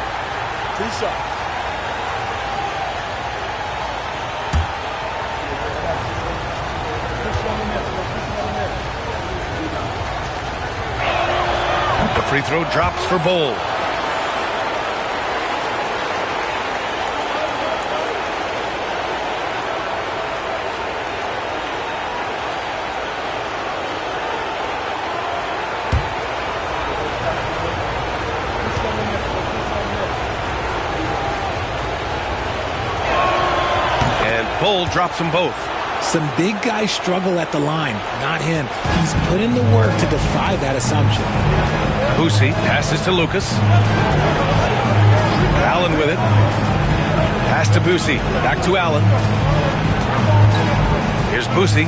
[SPEAKER 15] 2 shots.
[SPEAKER 6] The free throw drops for Bull. Bull drops them both.
[SPEAKER 9] Some big guys struggle at the line, not him. He's put in the work to defy that assumption.
[SPEAKER 6] Boosie passes to Lucas. Allen with it. Pass to Boosie. Back to Allen. Here's Boosie.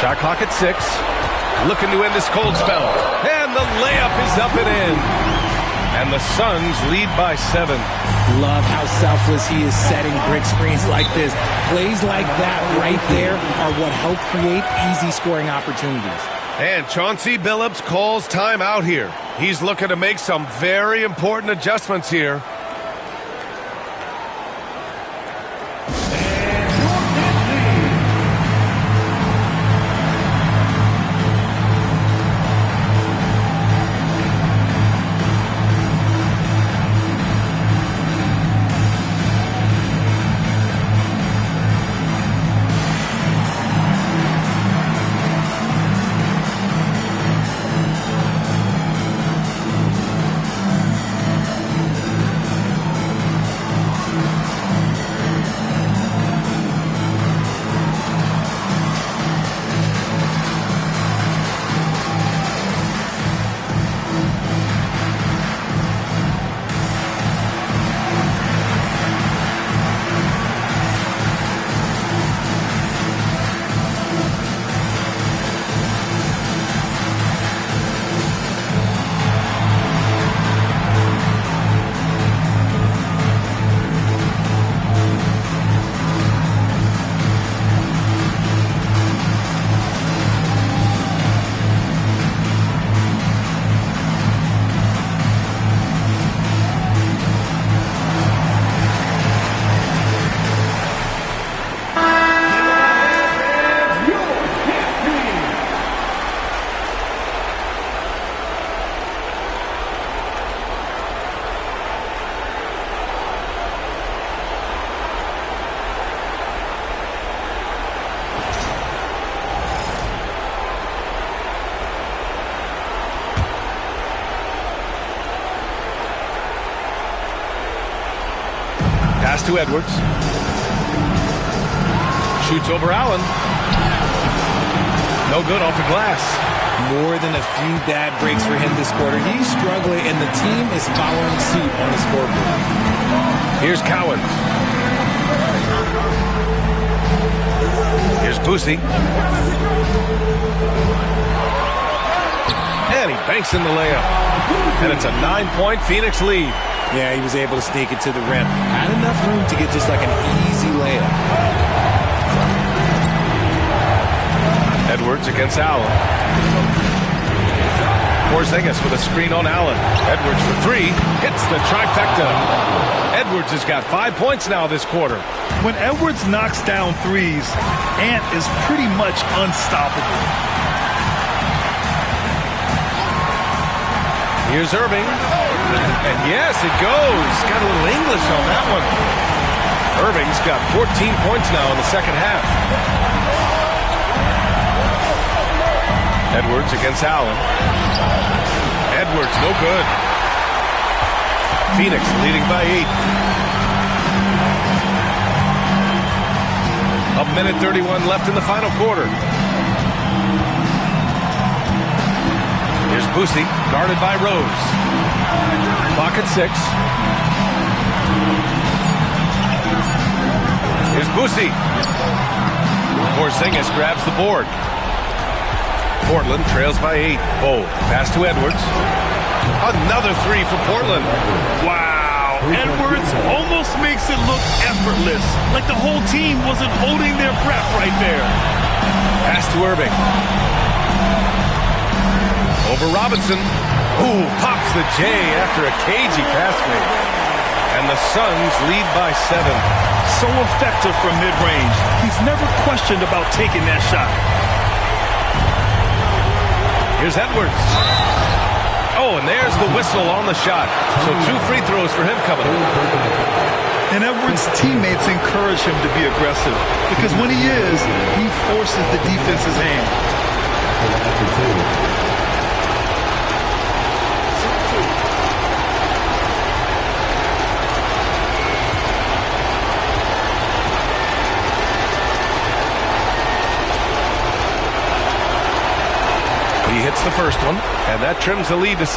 [SPEAKER 6] Shot clock at 6. Looking to end this cold spell. And the layup is up and in. And the Suns lead by 7.
[SPEAKER 9] Love how selfless he is setting brick screens like this. Plays like that right there are what help create easy scoring opportunities.
[SPEAKER 6] And Chauncey Billups calls timeout here. He's looking to make some very important adjustments here. Pass to Edwards. Shoots over Allen. No good off the glass.
[SPEAKER 9] More than a few bad breaks for him this quarter. He's struggling, and the team is following suit on the scoreboard.
[SPEAKER 6] Here's Cowens. Here's Boosie. And he banks in the layup. And it's a 9-point Phoenix lead.
[SPEAKER 9] Yeah, he was able to sneak it to the rim. Had enough room to get just like an easy layup.
[SPEAKER 6] Edwards against Allen. Porzingis with a screen on Allen. Edwards for 3. Hits the trifecta. Edwards has got 5 points now this quarter.
[SPEAKER 7] When Edwards knocks down threes, Ant is pretty much unstoppable.
[SPEAKER 6] Here's Irving. And yes, it goes. Got a little English on that one. Irving's got 14 points now in the second half. Edwards against Allen. Edwards, no good. Phoenix leading by 8. A minute 31 left in the final quarter. Here's Boosie, guarded by Rose. Clock at 6. Here's Boosie. Porzingis grabs the board. Portland trails by 8. Oh, pass to Edwards. Another 3 for Portland.
[SPEAKER 7] Wow. Edwards almost makes it look effortless, like the whole team wasn't holding their breath right there.
[SPEAKER 6] Pass to Irving. Over Robinson. Ooh, pops the J after a cagey pass fake. And the Suns lead by 7.
[SPEAKER 7] So effective from mid-range. He's never questioned about taking that shot.
[SPEAKER 6] Here's Edwards. Oh, and there's the whistle on the shot. So 2 free throws for him coming up.
[SPEAKER 7] And Edwards' teammates encourage him to be aggressive because when he is, he forces the defense's hand.
[SPEAKER 6] He hits the first one, and that trims the lead to 6.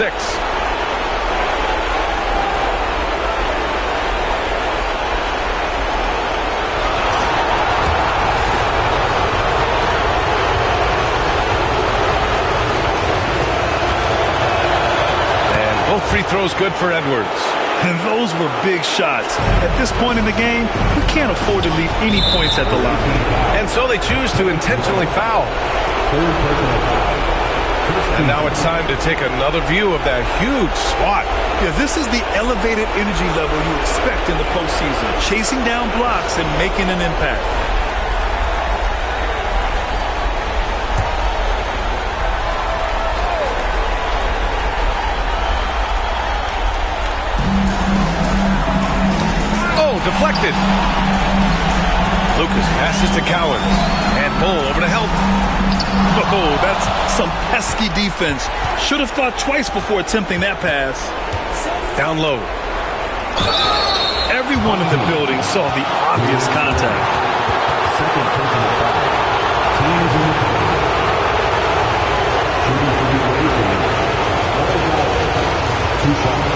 [SPEAKER 6] And both free throws goes good for Edwards.
[SPEAKER 7] And those were big shots. At this point in the game, you can't afford to leave any points at the line.
[SPEAKER 6] And so they choose to intentionally foul. And now it's time to take another view of that huge spot.
[SPEAKER 7] Yeah, this is the elevated energy level you expect in the postseason. Chasing down blocks and making an impact.
[SPEAKER 6] Deflected. Lucas passes to Cowens. And Bull over to help.
[SPEAKER 7] Oh, that's some pesky defense. Should have thought twice before attempting that pass.
[SPEAKER 6] Down low.
[SPEAKER 7] Everyone in the building saw the obvious contact.
[SPEAKER 8] Second personal foul. Teams in the shooting for the away team. 2 shots.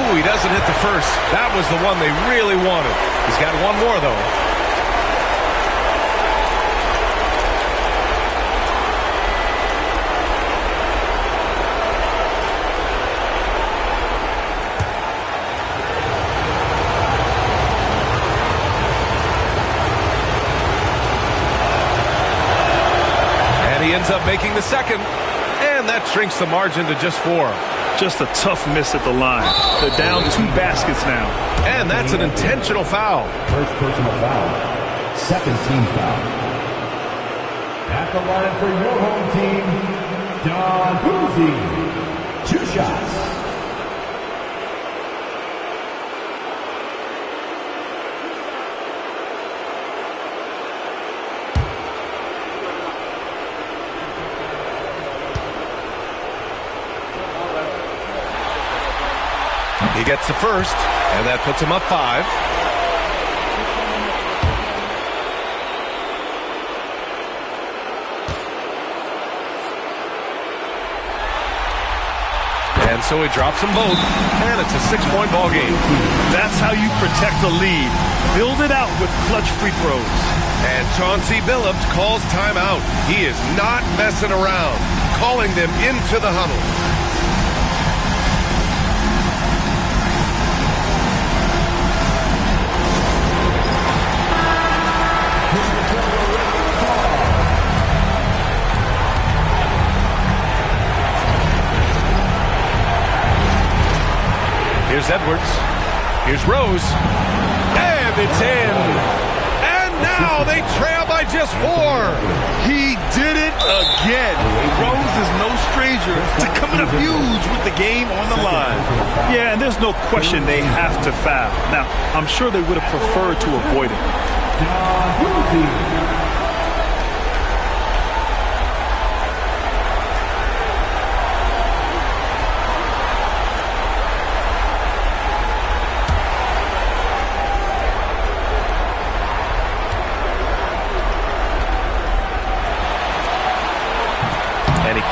[SPEAKER 6] He doesn't hit the first. That was the one they really wanted. He's got one more, though. And he ends up making the second. And that shrinks the margin to just 4.
[SPEAKER 7] Just a tough miss at the line. They're down 2 baskets now.
[SPEAKER 6] And that's an intentional foul.
[SPEAKER 8] First personal foul. Second team foul. At the line for your home team, Don Boozy. 2 shots.
[SPEAKER 6] He gets the first, and that puts him up 5. And so he drops them both, and it's a 6-point ball game.
[SPEAKER 7] That's how you protect a lead. Build it out with clutch free throws.
[SPEAKER 6] And Chauncey Billups calls timeout. He is not messing around, calling them into the huddle. Here's Edwards. Here's Rose. And it's in. And now they trail by just 4.
[SPEAKER 7] He did it again. Rose is no stranger to coming up huge with the game on the line. Yeah, and there's no question they have to foul. Now, I'm sure they would have preferred to avoid it.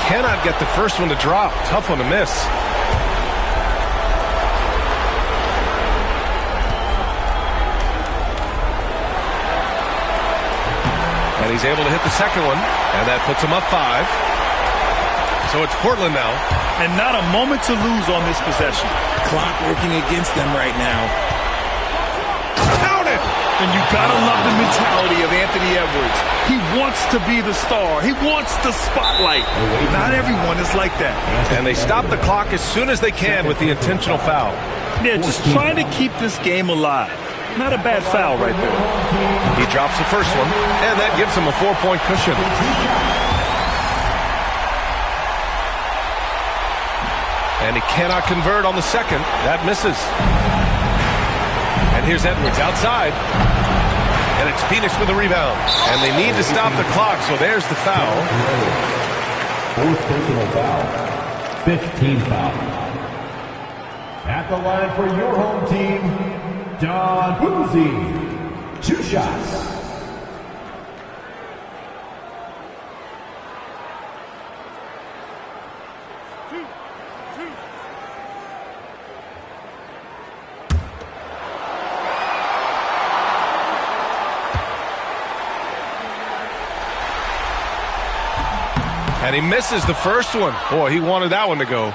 [SPEAKER 6] Cannot get the first one to drop. Tough one to miss. And he's able to hit the second one, and that puts him up 5. So it's Portland now.
[SPEAKER 7] And not a moment to lose on this possession.
[SPEAKER 9] Clock working against them right now.
[SPEAKER 6] Count it!
[SPEAKER 7] And you gotta love the mentality of Anthony Edwards. He wants to be the star. He wants the spotlight. Not everyone is like that.
[SPEAKER 6] And they stop the clock as soon as they can with the intentional foul.
[SPEAKER 7] Yeah, just trying to keep this game alive. Not a bad foul right there.
[SPEAKER 6] He drops the first one, and that gives him a 4-point cushion. And he cannot convert on the second. That misses. And here's Edwards outside. And it's Phoenix with the rebound. And they need to stop the clock, so there's the foul.
[SPEAKER 8] 4th personal foul. 5th team foul. At the line for your home team, Don Boozy. 2 shots.
[SPEAKER 6] And he misses the first one. Boy, he wanted that one to go.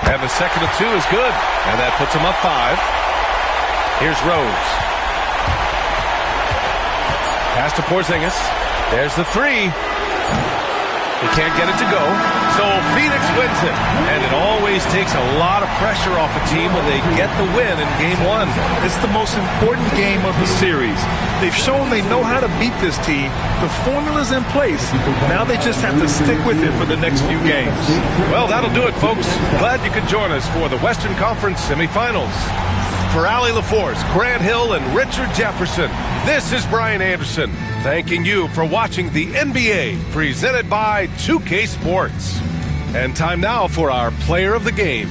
[SPEAKER 6] And the second of two is good. And that puts him up 5. Here's Rose. Pass to Porzingis. There's the 3. He can't get it to go. So Phoenix wins it. And it always takes a lot of pressure off a team when they get the win in Game 1.
[SPEAKER 7] It's the most important game of the series. They've shown they know how to beat this team. The formula's in place. Now they just have to stick with it for the next few games.
[SPEAKER 6] Well, that'll do it, folks. Glad you could join us for the Western Conference Semifinals. For Allie LaForce, Grant Hill, and Richard Jefferson, this is Brian Anderson, thanking you for watching the NBA presented by 2K Sports. And time now for our player of the game.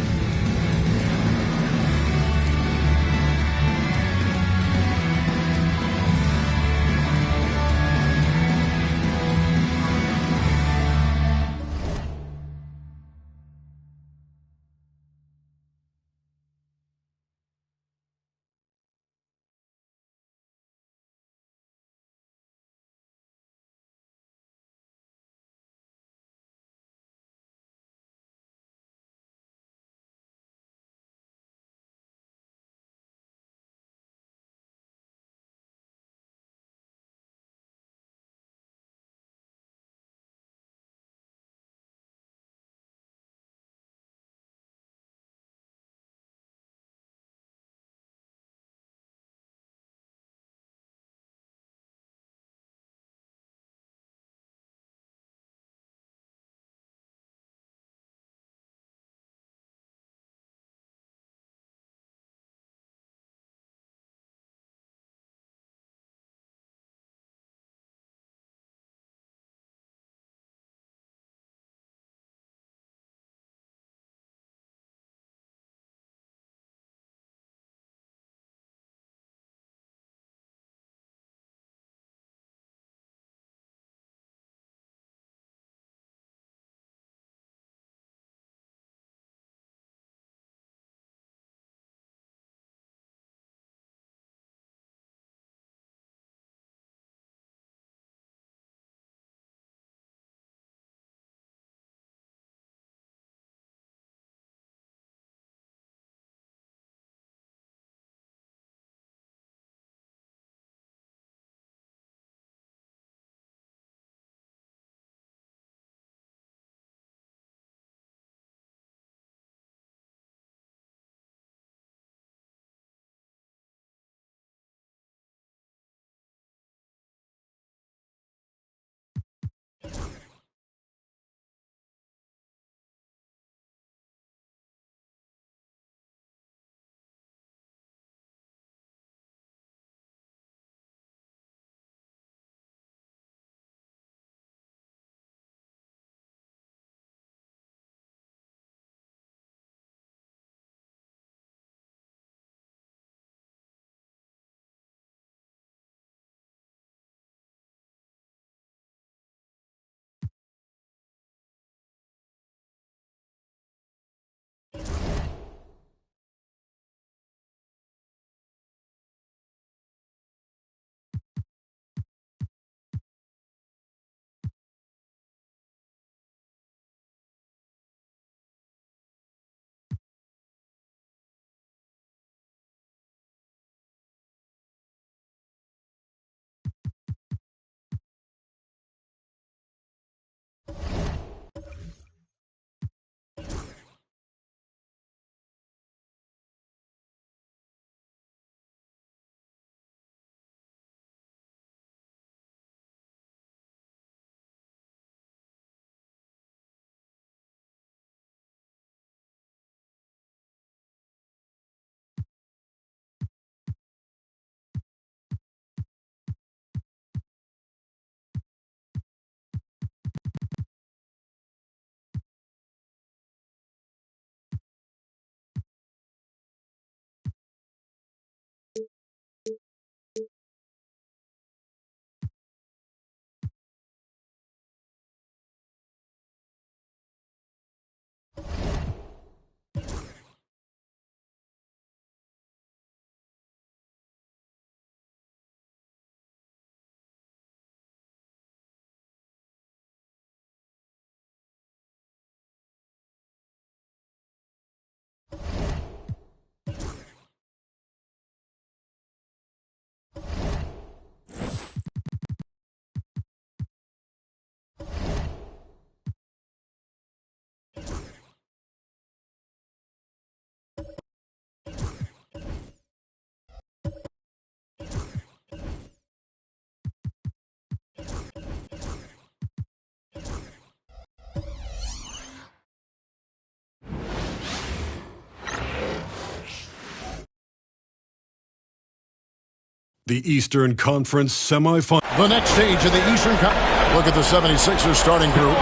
[SPEAKER 5] the Eastern Conference semifinal.
[SPEAKER 16] The next stage of the Eastern Conference. Look at the 76ers starting group.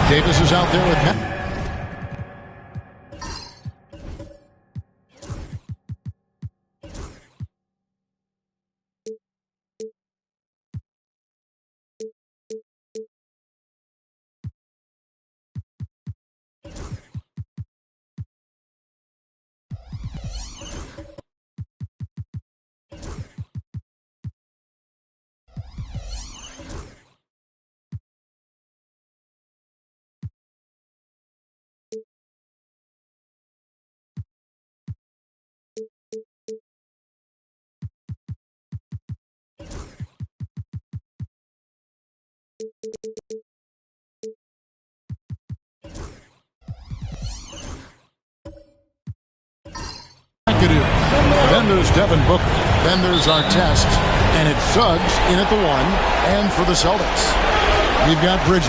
[SPEAKER 16] Davis is out there with Then there's Devin Booker. Then there's Artest. And it's Suggs in at the 1. And for the Celtics, we've got Bridges.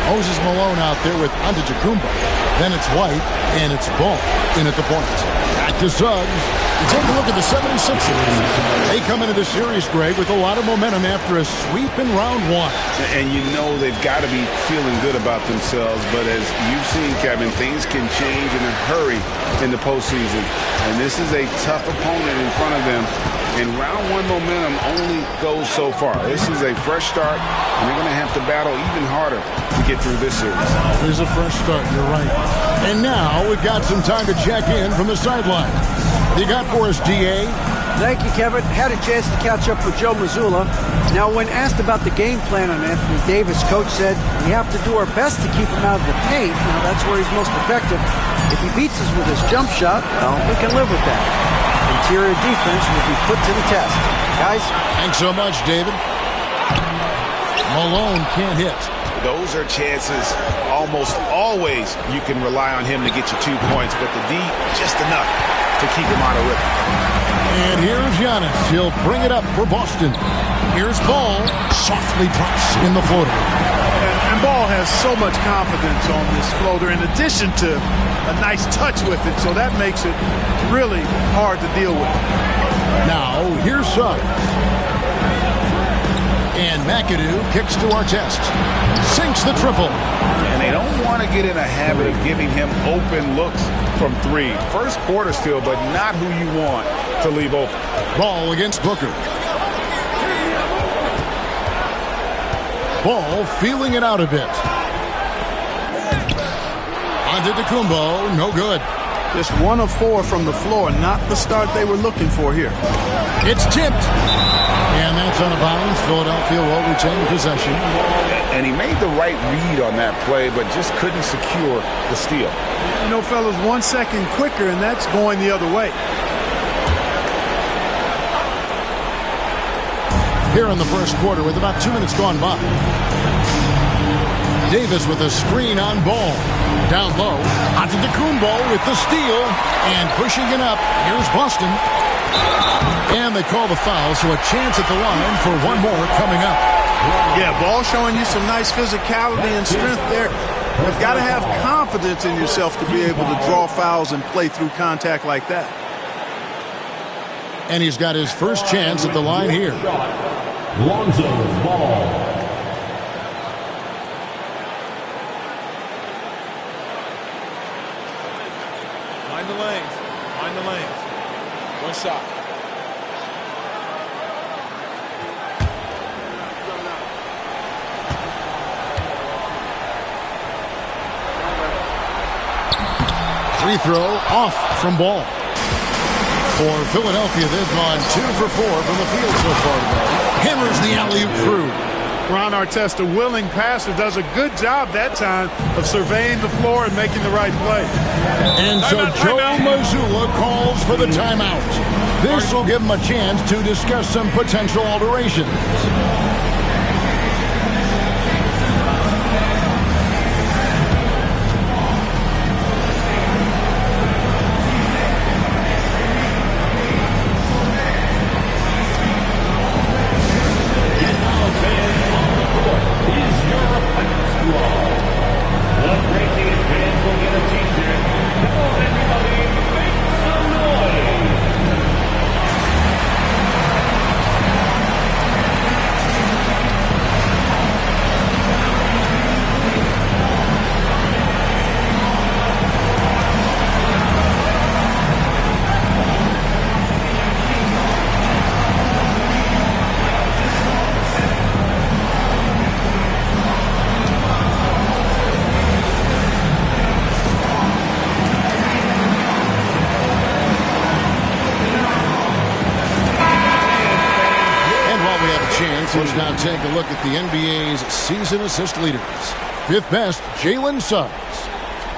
[SPEAKER 16] Moses Malone out there with Antetokounmpo. Then it's White. And it's Ball in at the point. Back to Suggs. You take a look at the 76ers. They come into this series, Greg, with a lot of momentum after a sweep in round 1.
[SPEAKER 17] And you know they've got to be feeling good about themselves. But as you've seen, Kevin, things can change in a hurry in the postseason. And this is a tough opponent in front of them. And round 1 momentum only goes so far. This is a fresh start, and they're going to have to battle even harder to get through this series.
[SPEAKER 16] It is a fresh start, you're right. And now we've got some time to check in from the sideline. You got for us, DA?
[SPEAKER 18] Thank you, Kevin. Had a chance to catch up with Joe Mazzulla. Now, when asked about the game plan on Anthony Davis, Coach said, we have to do our best to keep him out of the paint. Now, that's where he's most effective. If he beats us with his jump shot, well, we can live with that. Interior defense will be put to the test. Guys?
[SPEAKER 16] Thanks so much, David. Malone can't hit.
[SPEAKER 17] Those are chances almost always you can rely on him to get you 2 points, but the D, just enough to keep him out of rhythm.
[SPEAKER 16] And here's Giannis. He'll bring it up for Boston. Here's Ball. Softly drops in the floater.
[SPEAKER 7] And Ball has so much confidence on this floater in addition to a nice touch with it, so that makes it really hard to deal with.
[SPEAKER 16] Now, here's Suggs. And McAdoo kicks to Artest. Sinks the triple.
[SPEAKER 17] And they don't want to get in a habit of giving him open looks from 3. First quarter still, but not who you want to leave open.
[SPEAKER 16] Ball against Booker. Ball feeling it out a bit. Antetokounmpo, no good.
[SPEAKER 7] Just 1 of 4 from the floor, not the start they were looking for here.
[SPEAKER 16] It's tipped. And that's out of bounds. Philadelphia will retain possession.
[SPEAKER 17] And he made the right read on that play, but just couldn't secure the steal.
[SPEAKER 7] You know, fellas, 1 second quicker, and that's going the other way.
[SPEAKER 16] Here in the first quarter with about 2 minutes gone by. Davis with a screen on Ball. Down low. Antetokounmpo with the steal. And pushing it up. Here's Boston. And they call the foul, so a chance at the line for 1 more coming up.
[SPEAKER 7] Yeah, Ball showing you some nice physicality and strength there. You've got to have confidence in yourself to be able to draw fouls and play through contact like that.
[SPEAKER 16] And he's got his first chance at the line here.
[SPEAKER 8] Lonzo Ball.
[SPEAKER 15] Mind the lanes. Mind the lanes. 1 shot.
[SPEAKER 16] Free throw off from Ball. For Philadelphia, they've gone 2 for 4 from the field so far today. Hammers the alley-oop through.
[SPEAKER 7] Ron Artest, a willing passer, does a good job that time of surveying the floor and making the right play.
[SPEAKER 16] And so Joe Mazzulla calls for the timeout. This will give him a chance to discuss some potential alterations. Let's now take a look at the NBA's season assist leaders. Fifth best, Jalen Suggs.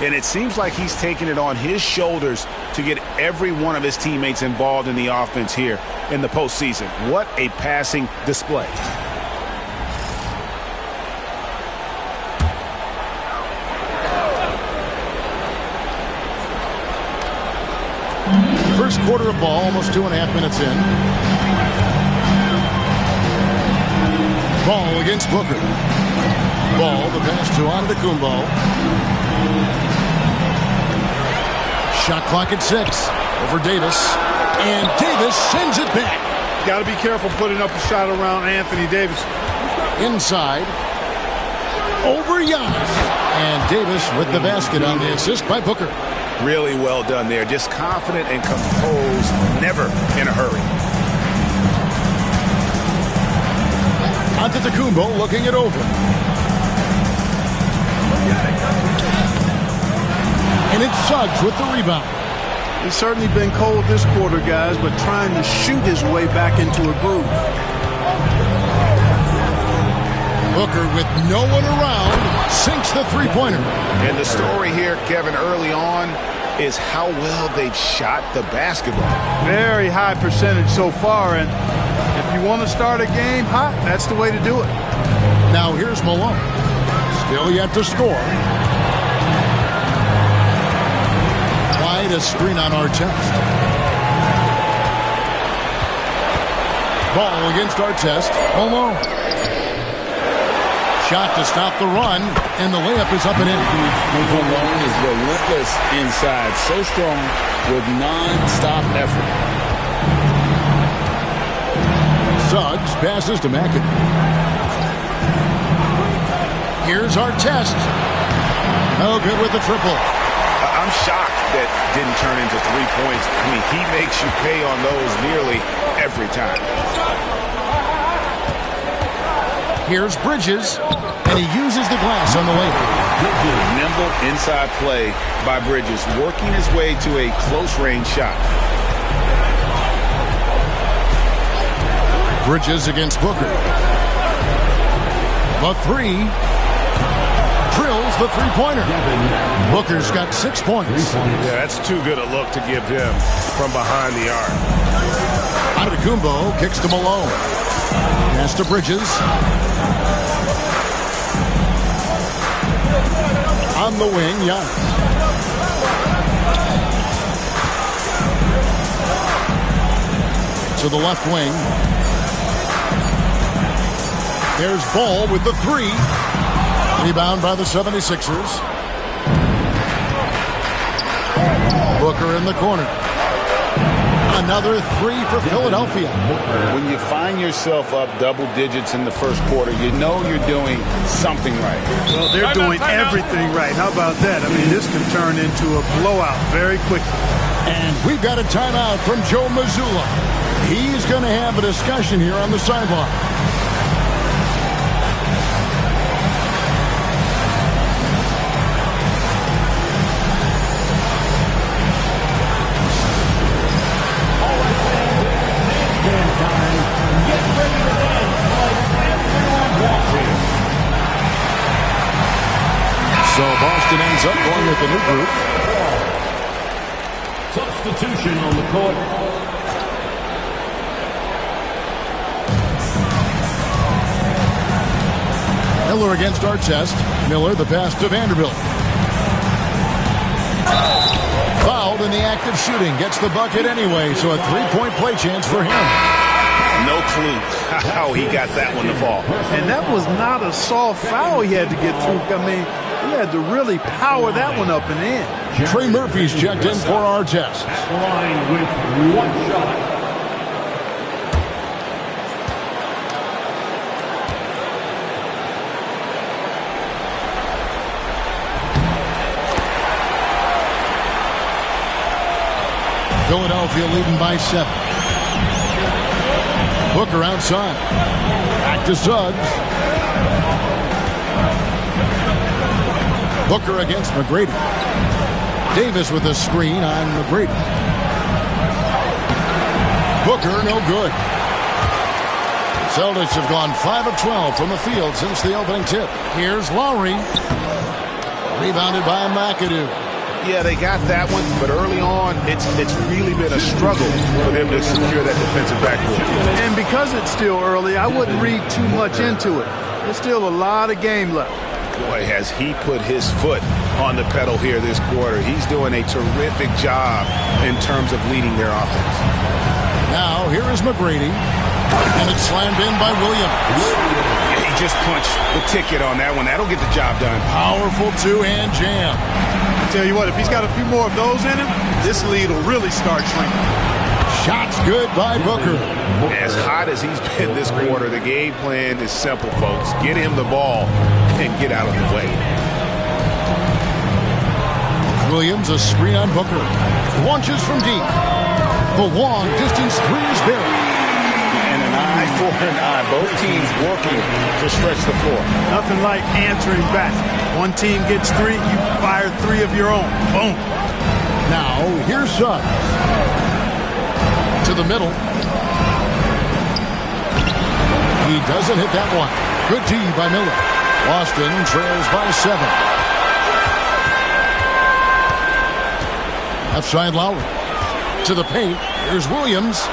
[SPEAKER 17] And it seems like he's taking it on his shoulders to get every one of his teammates involved in the offense here in the postseason. What a passing display.
[SPEAKER 16] First quarter of ball, almost 2.5 minutes in. Ball against Booker. Ball, the pass to Antetokounmpo. Shot clock at 6. Over Davis. And Davis sends it back.
[SPEAKER 7] Got to be careful putting up a shot around Anthony Davis.
[SPEAKER 16] Inside. Over Giannis. And Davis with the basket on the assist by Booker.
[SPEAKER 17] Really well done there. Just confident and composed. Never in a hurry.
[SPEAKER 16] Antetokounmpo looking it over. And it's Suggs with the rebound.
[SPEAKER 7] He's certainly been cold this quarter, guys, but trying to shoot his way back into a groove.
[SPEAKER 16] Booker with no one around sinks the three-pointer.
[SPEAKER 17] And the story here, Kevin, early on is how well they've shot the basketball.
[SPEAKER 7] Very high percentage so far, and if you want to start a game hot, that's the way to do it.
[SPEAKER 16] Now here's Malone. Still yet to score. Wide a screen on Artest. Ball against Artest. Malone. Shot to stop the run, and the layup is up and in.
[SPEAKER 19] Malone is relentless inside, so strong with non-stop effort.
[SPEAKER 16] Suggs passes to McAdoo. Here's Artest. No good with the triple.
[SPEAKER 17] I'm shocked that didn't turn into 3 points. I mean, he makes you pay on those nearly every time.
[SPEAKER 16] Here's Bridges, and he uses the glass on the way.
[SPEAKER 17] Nimble inside play by Bridges, working his way to a close-range shot.
[SPEAKER 16] Bridges against Booker. The three. Drills the three-pointer. Booker's got 6 points.
[SPEAKER 6] Yeah, that's too good a look to give him from behind the arc.
[SPEAKER 16] Antetokounmpo kicks to Malone. Pass to Bridges. On the wing, Giannis. To the left wing. There's Ball with the three. Rebound by the 76ers. Booker in the corner. Another three for Philadelphia.
[SPEAKER 17] When you find yourself up double digits in the first quarter, you know you're doing something right.
[SPEAKER 7] Well, they're doing everything right. How about that? I mean, this can turn into a blowout very quickly.
[SPEAKER 16] And we've got a timeout from Joe Mazzulla. He's going to have a discussion here on the sideline. So Boston ends up going with a new group.
[SPEAKER 8] Substitution on the court.
[SPEAKER 16] Miller against Artest. Miller the pass to Vanderbilt. Fouled in the act of shooting. Gets the bucket anyway, so a three-point play chance for him.
[SPEAKER 17] No clue how he got that one to fall.
[SPEAKER 7] And that was not a soft foul he had to get through. I mean, he had to really power that one up and in.
[SPEAKER 16] Trey Murphy's checked in for Artest.
[SPEAKER 8] Line with one shot.
[SPEAKER 16] Philadelphia leading by 7. Booker outside. Back to Suggs. Booker against McGrady. Davis with a screen on McGrady. Booker no good. Celtics have gone 5 of 12 from the field since the opening tip. Here's Lowry. Rebounded by McAdoo.
[SPEAKER 17] Yeah, they got that one, but early on, it's really been a struggle for them to secure that defensive backboard.
[SPEAKER 7] And because it's still early, I wouldn't read too much into it. There's still a lot of game left.
[SPEAKER 17] Boy, has he put his foot on the pedal here this quarter. He's doing a terrific job in terms of leading their offense.
[SPEAKER 16] Now, here is McGrady. And it's slammed in by Williams.
[SPEAKER 17] Yeah, he just punched the ticket on that one. That'll get the job done.
[SPEAKER 16] Powerful two-hand jam.
[SPEAKER 7] I tell you what, if he's got a few more of those in him, this lead will really start shrinking.
[SPEAKER 16] Shots good by Booker.
[SPEAKER 17] As hot as he's been this quarter, the game plan is simple, folks. Get him the ball and get out of the way.
[SPEAKER 16] Williams, a screen on Booker. Launches from deep. The long distance three is buried.
[SPEAKER 17] And an eye for an eye. Both teams working to stretch the floor.
[SPEAKER 7] Nothing like answering back. One team gets three, you fire three of your own. Boom.
[SPEAKER 16] Now, here's Suggs. To the middle. He doesn't hit that one. Good D by Miller. Boston trails by 7. Left side Lowry. To the paint. Here's Williams.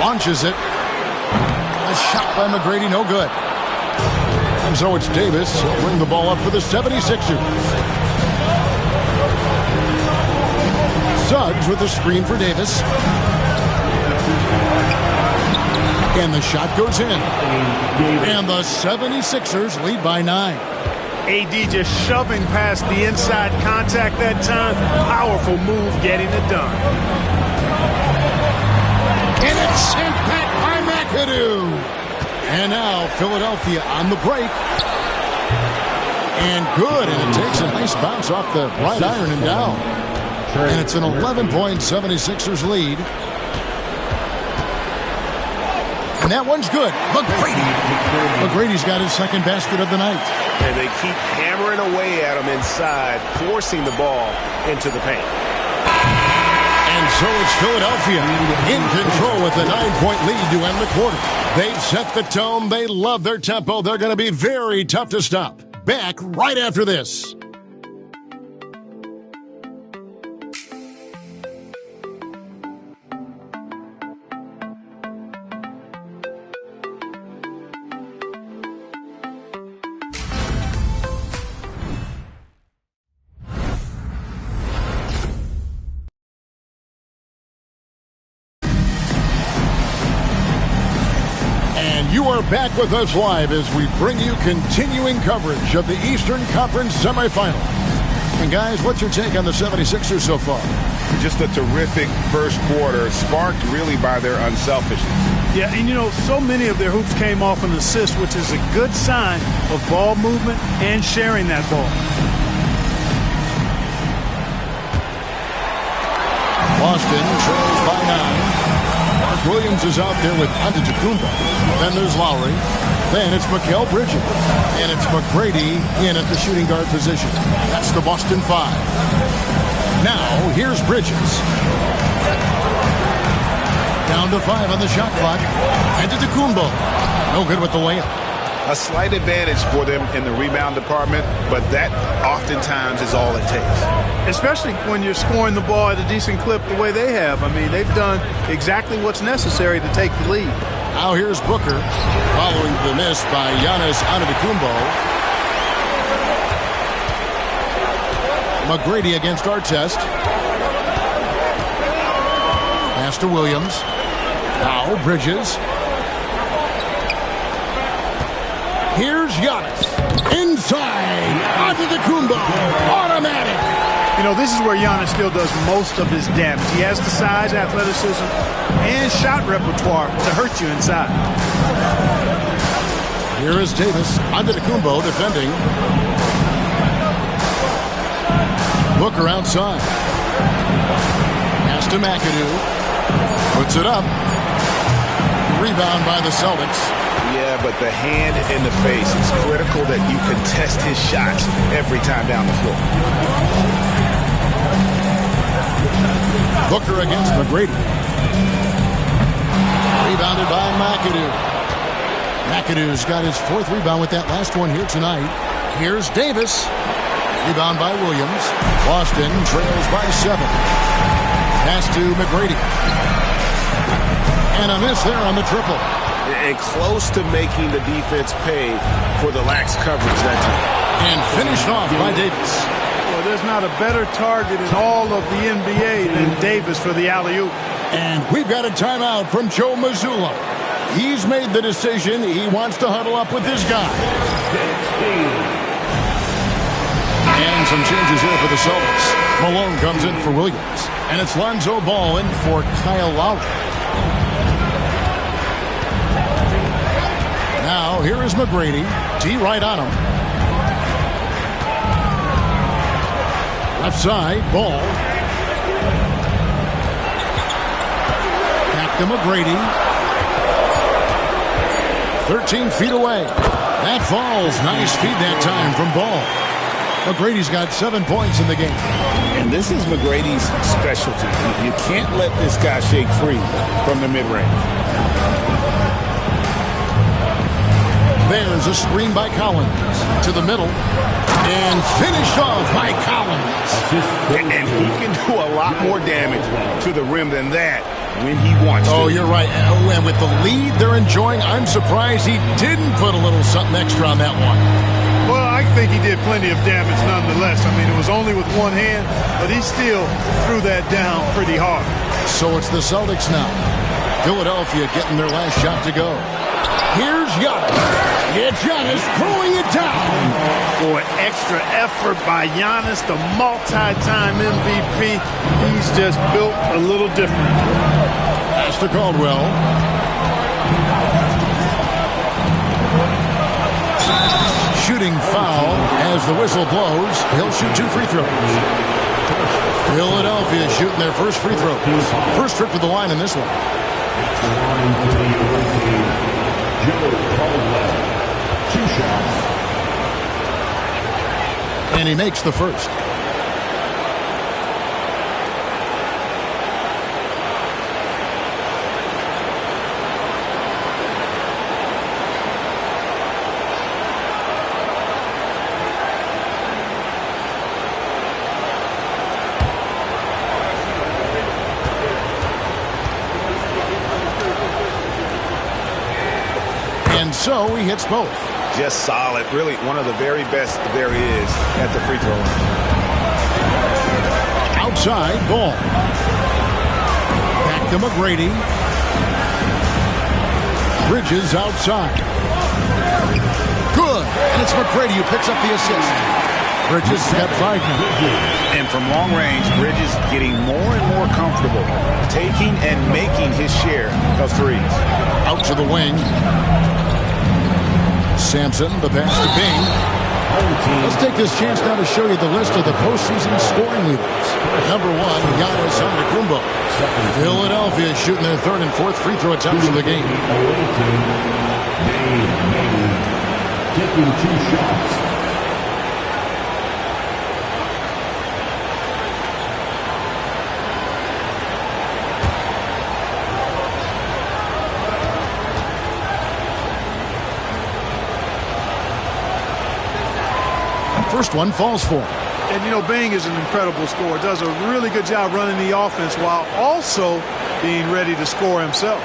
[SPEAKER 16] Launches it. A shot by McGrady, no good. And so it's Davis. He'll bring the ball up for the 76ers. Suggs with the screen for Davis. And the shot goes in. And the 76ers lead by 9.
[SPEAKER 7] AD just shoving past the inside contact that time. Powerful move getting it done.
[SPEAKER 16] And it's sent back by McAdoo. And now Philadelphia on the break. And good. And it takes a nice bounce off the right iron and down. And it's an 11-point 76ers lead. And that one's good. McGrady's got his second basket of the night.
[SPEAKER 17] And they keep hammering away at him inside, forcing the ball into the paint.
[SPEAKER 16] And so it's Philadelphia in control with a 9-point lead to end the quarter. They've set the tone. They love their tempo. They're going to be very tough to stop. Back right after this. You are back with us live as we bring you continuing coverage of the Eastern Conference semifinals. And guys, what's your take on the 76ers so far?
[SPEAKER 17] Just a terrific first quarter, sparked really by their unselfishness.
[SPEAKER 7] Yeah, and you know, so many of their hoops came off an assist, which is a good sign of ball movement and sharing that ball.
[SPEAKER 16] Boston trails by 9. Mark Williams is out there with Antetokounmpo. Then there's Lowry. Then it's Mikal Bridges. And it's McGrady in at the shooting guard position. That's the Boston 5. Now, here's Bridges. Down to 5 on the shot clock. Antetokounmpo. No good with the layup.
[SPEAKER 17] A slight advantage for them in the rebound department, but that oftentimes is all it takes.
[SPEAKER 7] Especially when you're scoring the ball at a decent clip the way they have. I mean, they've done exactly what's necessary to take the lead.
[SPEAKER 16] Now here's Booker, following the miss by Giannis Antetokounmpo. McGrady against Artest. Pass to Williams. Now Bridges. Here's Giannis. Inside. Antetokounmpo. Automatic.
[SPEAKER 7] You know, this is where Giannis still does most of his damage. He has the size, athleticism, and shot repertoire to hurt you inside.
[SPEAKER 16] Here is Davis. Antetokounmpo defending. Booker outside. Pass to McAdoo. Puts it up. Rebound by the Celtics.
[SPEAKER 17] Yeah, but the hand in the face is critical that you contest his shots every time down the floor.
[SPEAKER 16] Booker against McGrady. Rebounded by McAdoo. McAdoo's got his 4th rebound with that last one here tonight. Here's Davis. Rebound by Williams. Boston trails by 7. Pass to McGrady. And a miss there on the triple.
[SPEAKER 17] And close to making the defense pay for the lax coverage that time.
[SPEAKER 16] And finished off by Davis.
[SPEAKER 7] Well, there's not a better target in all of the NBA than Davis for the alley-oop.
[SPEAKER 16] And we've got a timeout from Joe Mazzulla. He's made the decision. He wants to huddle up with this guy. And some changes here for the Celtics. Malone comes in for Williams. And it's Lonzo Ball in for Kyle Lowry. Now, here is McGrady. D right on him. Left side, Ball. Back to McGrady. 13 feet away. That falls. Nice feed that time from Ball. McGrady's got 7 points in the game.
[SPEAKER 19] And this is McGrady's specialty. You can't let this guy shake free from the mid-range.
[SPEAKER 16] There's a screen by Collins to the middle. And finished off by Collins.
[SPEAKER 17] And he can do a lot more damage to the rim than that when he wants to.
[SPEAKER 16] Oh, you're right. And with the lead they're enjoying, I'm surprised he didn't put a little something extra on that one.
[SPEAKER 7] Well, I think he did plenty of damage nonetheless. I mean, it was only with one hand, but he still threw that down pretty hard.
[SPEAKER 16] So it's the Celtics now. Philadelphia getting their last shot to go. Here's Giannis. It's Giannis throwing it down.
[SPEAKER 7] Boy, extra effort by Giannis, the multi-time MVP. He's just built a little different.
[SPEAKER 16] Pass to Caldwell. Shooting foul as the whistle blows. He'll shoot 2 free throws. Philadelphia shooting their first free throws. First trip to the line in this one. And he makes the first. And so he hits both.
[SPEAKER 17] Just solid. Really one of the very best there is at the free throw line.
[SPEAKER 16] Outside, Ball. Back to McGrady. Bridges outside. Good. And it's McGrady who picks up the assist. Bridges got 5 now.
[SPEAKER 17] And from long range, Bridges getting more and more comfortable taking and making his share of threes.
[SPEAKER 16] Out to the wing. Sampson, the pass to Bing. Let's take this chance now to show you the list of the postseason scoring leaders. Number 1, Giannis Antetokounmpo. Philadelphia shooting their 3rd and 4th free throw attempts of the game.
[SPEAKER 8] Taking 2 shots.
[SPEAKER 16] First one falls for him.
[SPEAKER 7] And, you know, Bing is an incredible scorer. Does a really good job running the offense while also being ready to score himself.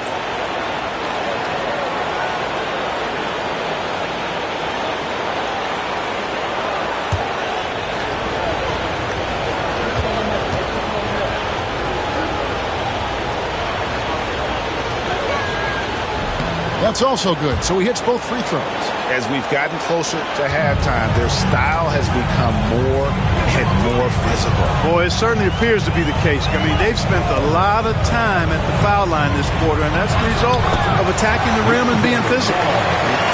[SPEAKER 16] That's also good. So he hits both free throws.
[SPEAKER 17] As we've gotten closer to halftime, their style has become more and more physical.
[SPEAKER 7] Boy, it certainly appears to be the case. I mean, they've spent a lot of time at the foul line this quarter, and that's the result of attacking the rim and being physical.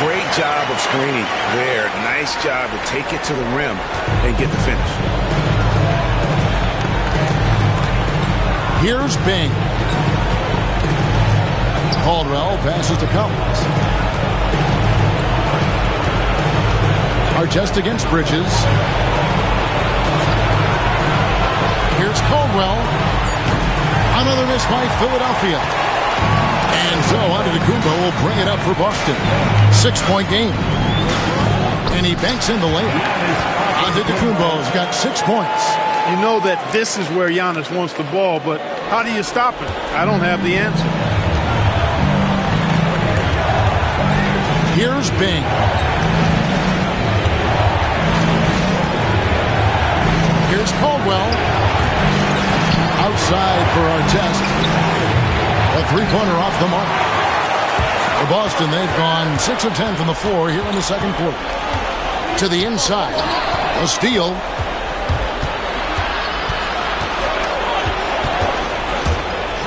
[SPEAKER 17] Great job of screening there. Nice job to take it to the rim and get the finish.
[SPEAKER 16] Here's Bing. Caldwell passes to Collins. Artest against Bridges. Here's Caldwell. Another miss by Philadelphia. And so Antetokounmpo will bring it up for Boston. 6-point game. And he banks in the layup. Antetokounmpo's got 6 points.
[SPEAKER 7] You know that this is where Giannis wants the ball, but how do you stop him? I don't have the answer.
[SPEAKER 16] Here's Bing. Here's Caldwell. Outside for Artest. A three-pointer off the mark. For Boston, they've gone 6 of 10 from the floor here in the second quarter. To the inside. A steal.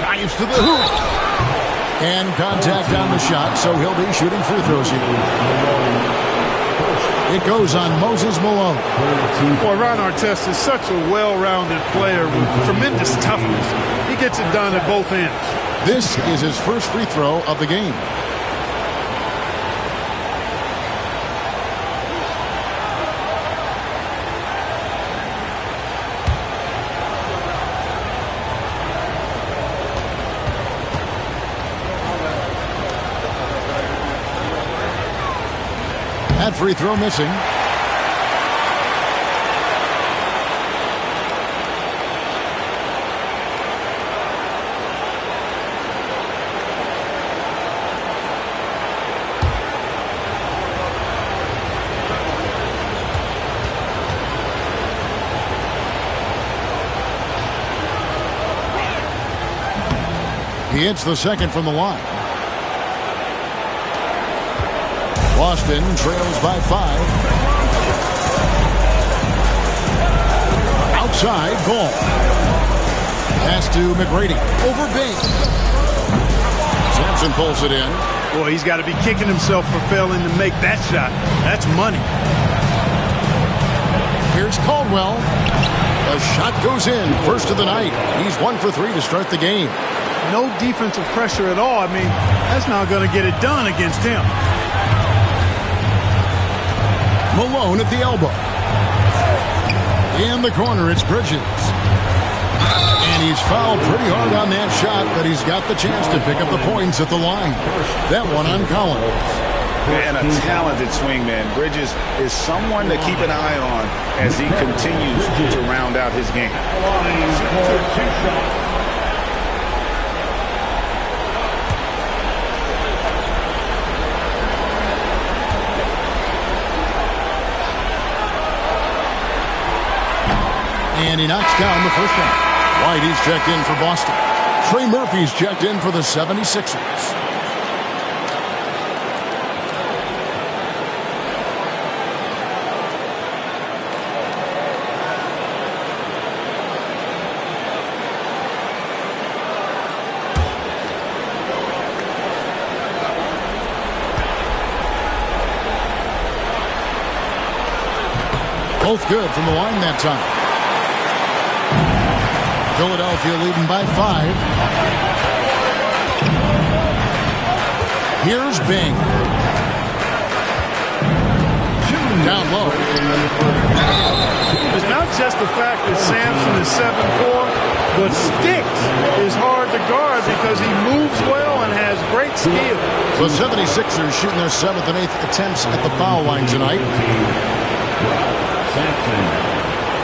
[SPEAKER 16] Drives to the hoop. And contact on the shot, so he'll be shooting free throws here. It goes on Moses Malone.
[SPEAKER 7] Boy, Ron Artest is such a well-rounded player with tremendous toughness. He gets it done at both ends.
[SPEAKER 16] This is his first free throw of the game. That free throw missing. He hits the second from the line. Boston trails by 5. Outside, Ball. Pass to McGrady. Over Bing. Sampson pulls it in.
[SPEAKER 7] Boy, he's got to be kicking himself for failing to make that shot. That's money.
[SPEAKER 16] Here's Caldwell. The shot goes in. First of the night. He's 1 for 3 to start the game.
[SPEAKER 7] No defensive pressure at all. I mean, that's not going to get it done against him.
[SPEAKER 16] Malone at the elbow. In the corner, it's Bridges. And he's fouled pretty hard on that shot, but he's got the chance to pick up the points at the line. That one on Collins.
[SPEAKER 17] And a talented swingman. Bridges is someone to keep an eye on as he continues to round out his game.
[SPEAKER 16] And he knocks down the first one. Whitey's checked in for Boston. Trey Murphy's checked in for the 76ers. Both good from the line that time. Philadelphia leading by 5. Here's Bing. Down low.
[SPEAKER 7] It's not just the fact that Sampson is 7'4", but Sticks is hard to guard because he moves well and has great skill.
[SPEAKER 16] The 76ers shooting their 7th and 8th attempts at the foul line tonight.
[SPEAKER 8] Sampson,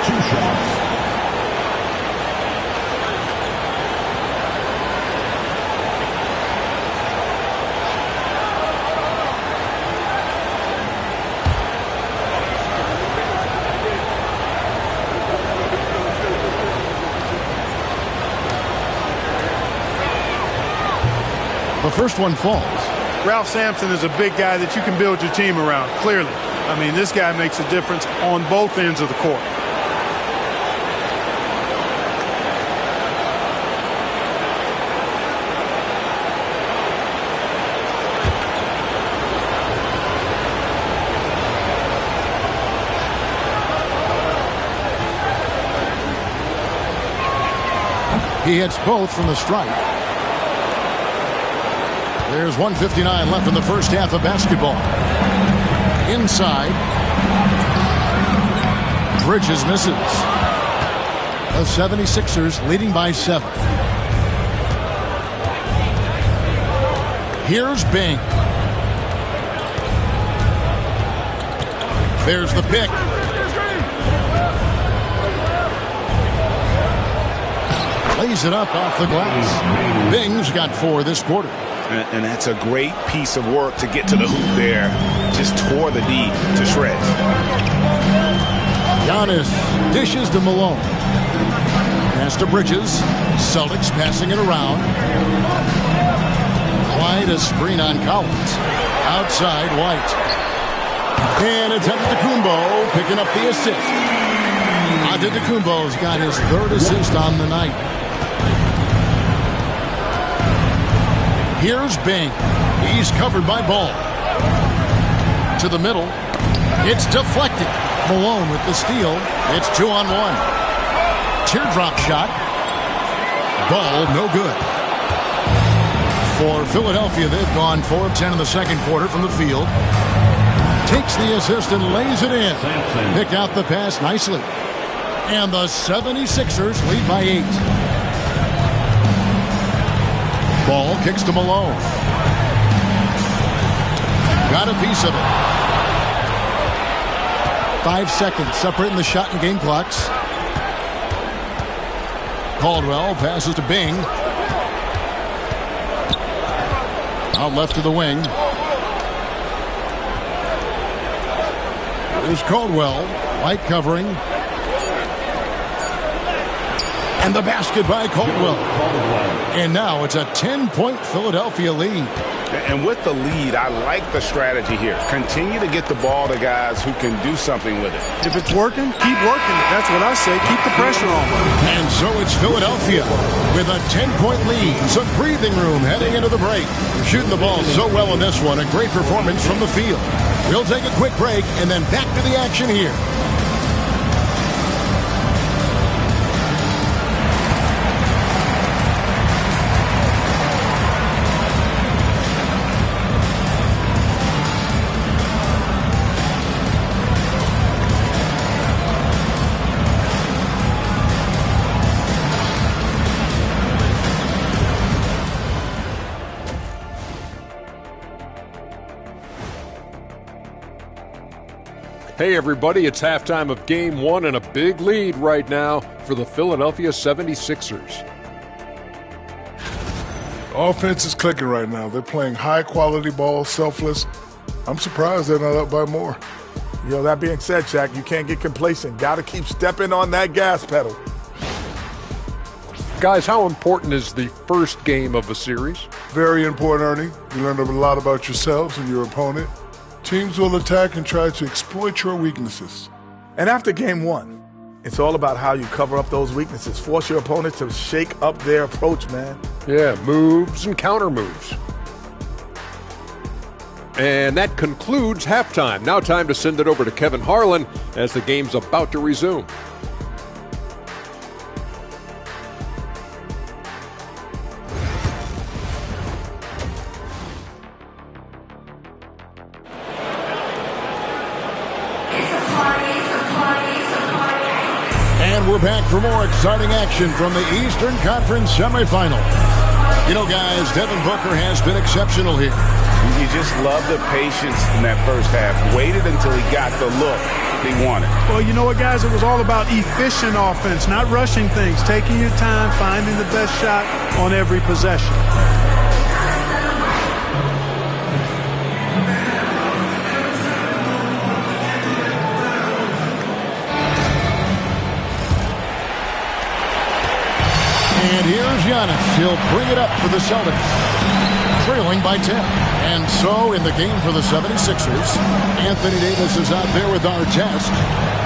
[SPEAKER 8] 2 shots.
[SPEAKER 16] The first one falls.
[SPEAKER 7] Ralph Sampson is a big guy that you can build your team around, clearly. I mean, this guy makes a difference on both ends of the court.
[SPEAKER 16] He hits both from the stripe. There's 1:59 left in the first half of basketball. Inside. Bridges misses. The 76ers leading by 7. Here's Bing. There's the pick. Lays it up off the glass. Bing's got 4 this quarter.
[SPEAKER 17] And that's a great piece of work to get to the hoop there. Just tore the D to shreds.
[SPEAKER 16] Giannis dishes to Malone. Pass to Bridges. Celtics passing it around. White a screen on Collins. Outside White. And it's Antetokounmpo picking up the assist. Antetokounmpo's got his 3rd assist on the night. Here's Bing. He's covered by Ball. To the middle. It's deflected. Malone with the steal. It's 2-on-1. Teardrop shot. Ball no good. For Philadelphia, they've gone 4 of 10 in the second quarter from the field. Takes the assist and lays it in. Pick out the pass nicely. And the 76ers lead by 8. Ball kicks to Malone. Got a piece of it. 5 seconds separating the shot and game clocks. Caldwell passes to Bing. Out left to the wing. There's Caldwell. White covering. And the basket by Caldwell. And now it's a 10-point Philadelphia lead.
[SPEAKER 17] And with the lead, I like the strategy here. Continue to get the ball to guys who can do something with it.
[SPEAKER 18] If it's working, keep working. That's what I say. Keep the pressure on.
[SPEAKER 16] And so it's Philadelphia with a 10-point lead. Some breathing room heading into the break. Shooting the ball so well in this one. A great performance from the field. We'll take a quick break and then back to the action here.
[SPEAKER 12] Hey everybody, it's halftime of Game 1 and a big lead right now for the Philadelphia 76ers.
[SPEAKER 13] Offense is clicking right now. They're playing high-quality ball, selfless. I'm surprised they're not up by more.
[SPEAKER 14] You know, that being said, Shaq, you can't get complacent. Got to keep stepping on that gas pedal.
[SPEAKER 12] Guys, how important is the first game of a series?
[SPEAKER 13] Very important, Ernie. You learn a lot about yourselves and your opponent. Teams will attack and try to exploit your weaknesses.
[SPEAKER 14] And after game 1, it's all about how you cover up those weaknesses. Force your opponent to shake up their approach, man.
[SPEAKER 12] Yeah, moves and counter moves. And that concludes halftime. Now time to send it over to Kevin Harlan as the game's about to resume.
[SPEAKER 16] And we're back for more exciting action from the Eastern Conference semifinals. You know, guys, Devin Booker has been exceptional here.
[SPEAKER 17] You just love the patience in that first half. Waited until he got the look he wanted.
[SPEAKER 7] Well, you know what, guys? It was all about efficient offense, not rushing things, taking your time, finding the best shot on every possession.
[SPEAKER 16] And here's Giannis. He'll bring it up for the Celtics. Trailing by 10. And so in the game for the 76ers, Anthony Davis is out there with Artest.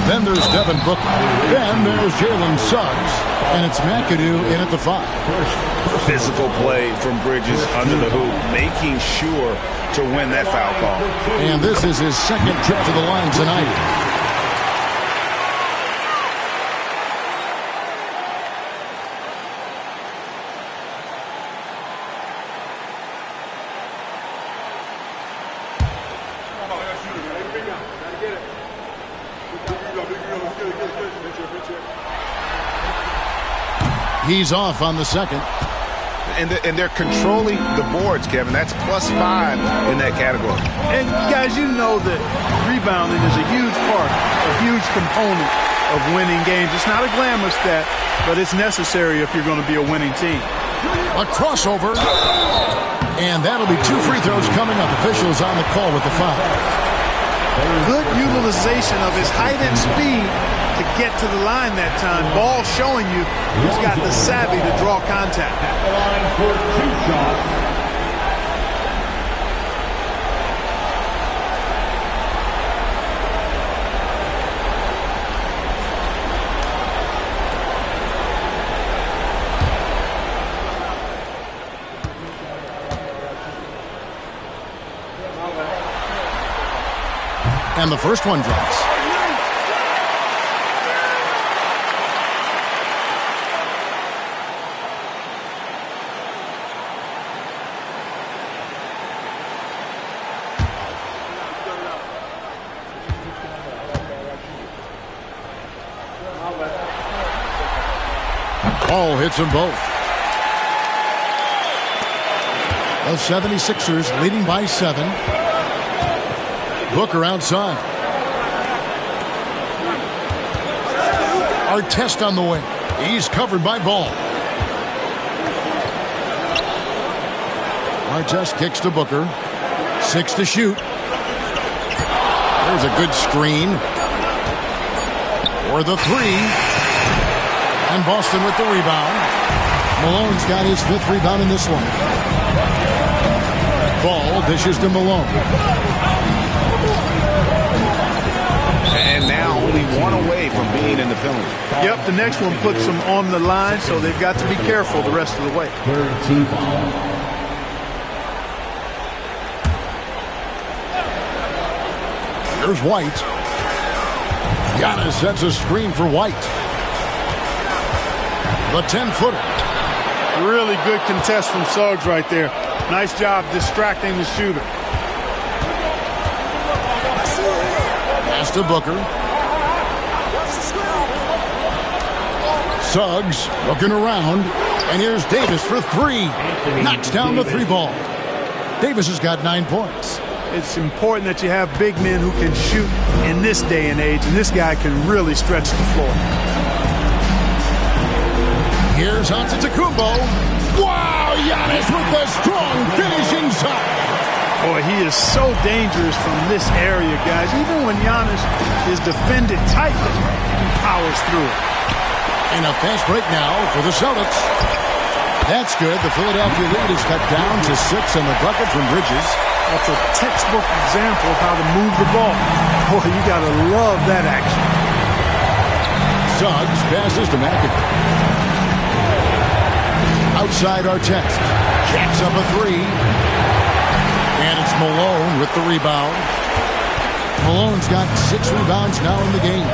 [SPEAKER 16] Then there's Devin Booker. Then there's Jalen Suggs. And it's McAdoo in at the 5.
[SPEAKER 17] Physical play from Bridges under the hoop, making sure to win that foul call.
[SPEAKER 16] And this is his second trip to the line tonight. He's off on the second.
[SPEAKER 17] And they're controlling the boards, Kevin. That's +5 in that category.
[SPEAKER 7] And guys, you know that rebounding is a huge part, a huge component of winning games. It's not a glamour stat, but it's necessary if you're going to be a winning team.
[SPEAKER 16] A crossover, and that'll be 2 free throws coming up. Officials on the call with the foul.
[SPEAKER 7] Good utilization of his height and speed to get to the line that time. Ball showing you he's got the savvy to draw contact.
[SPEAKER 8] At the line for 2 shots.
[SPEAKER 16] And the first one drops. Call hits them both. The 76ers leading by 7. Booker outside. Artest on the wing. He's covered by Ball. Artest kicks to Booker. 6 to shoot. There's a good screen. For the 3. And Boston with the rebound. Malone's got his 5th rebound in this one. Ball dishes to Malone.
[SPEAKER 17] And now only 1 away from being in the penalty.
[SPEAKER 7] Yep, the next one puts them on the line, so they've got to be careful the rest of the way.
[SPEAKER 8] Third team foul.
[SPEAKER 16] Here's White. Giannis sets a screen for White. The 10-footer.
[SPEAKER 7] Really good contest from Suggs right there. Nice job distracting the shooter.
[SPEAKER 16] Pass to Booker. Suggs looking around. And here's Davis for 3. Knocks down the 3 ball. Davis has got 9 points.
[SPEAKER 7] It's important that you have big men who can shoot in this day and age, and this guy can really stretch the floor.
[SPEAKER 16] Here's Antetokounmpo. Wow, Giannis with the strong finishing shot.
[SPEAKER 7] Boy, he is so dangerous from this area, guys. Even when Giannis is defended tightly, he powers through it.
[SPEAKER 16] And a fast break now for the Celtics. That's good. The Philadelphia lead is cut down to 6 on the bucket from Bridges.
[SPEAKER 7] That's a textbook example of how to move the ball. Boy, you got to love that action.
[SPEAKER 16] Suggs passes to McAdoo. Outside Artest. Jacks up a 3. And it's Malone with the rebound. Malone's got 6 rebounds now in the game.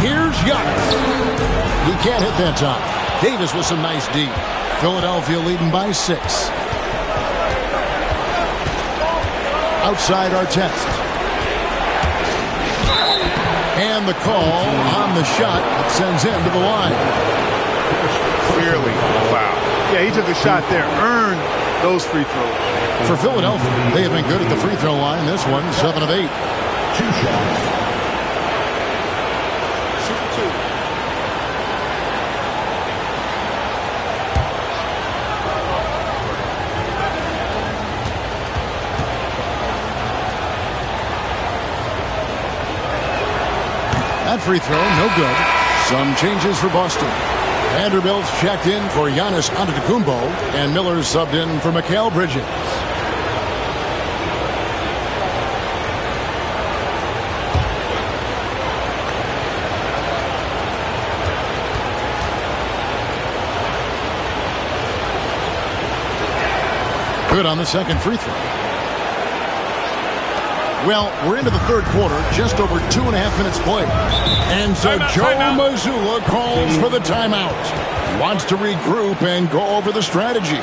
[SPEAKER 16] Here's Giannis. He can't hit that time. Davis with some nice D. Philadelphia leading by 6. Outside Artest. And the call on the shot that sends him to the line.
[SPEAKER 17] Clearly a foul.
[SPEAKER 7] Yeah, he took a shot there. Earned those free throws.
[SPEAKER 16] For Philadelphia, they have been good at the free throw line. This one, 7 of 8.
[SPEAKER 8] 2 shots.
[SPEAKER 16] That free throw, no good. Some changes for Boston. Vanderbilt's checked in for Giannis Antetokounmpo, and Miller's subbed in for Mikal Bridges. Good on the second free throw. Well, we're into the third quarter, just over 2.5 minutes played. And so Joe Mazzulla calls for the timeout. He wants to regroup and go over the strategy.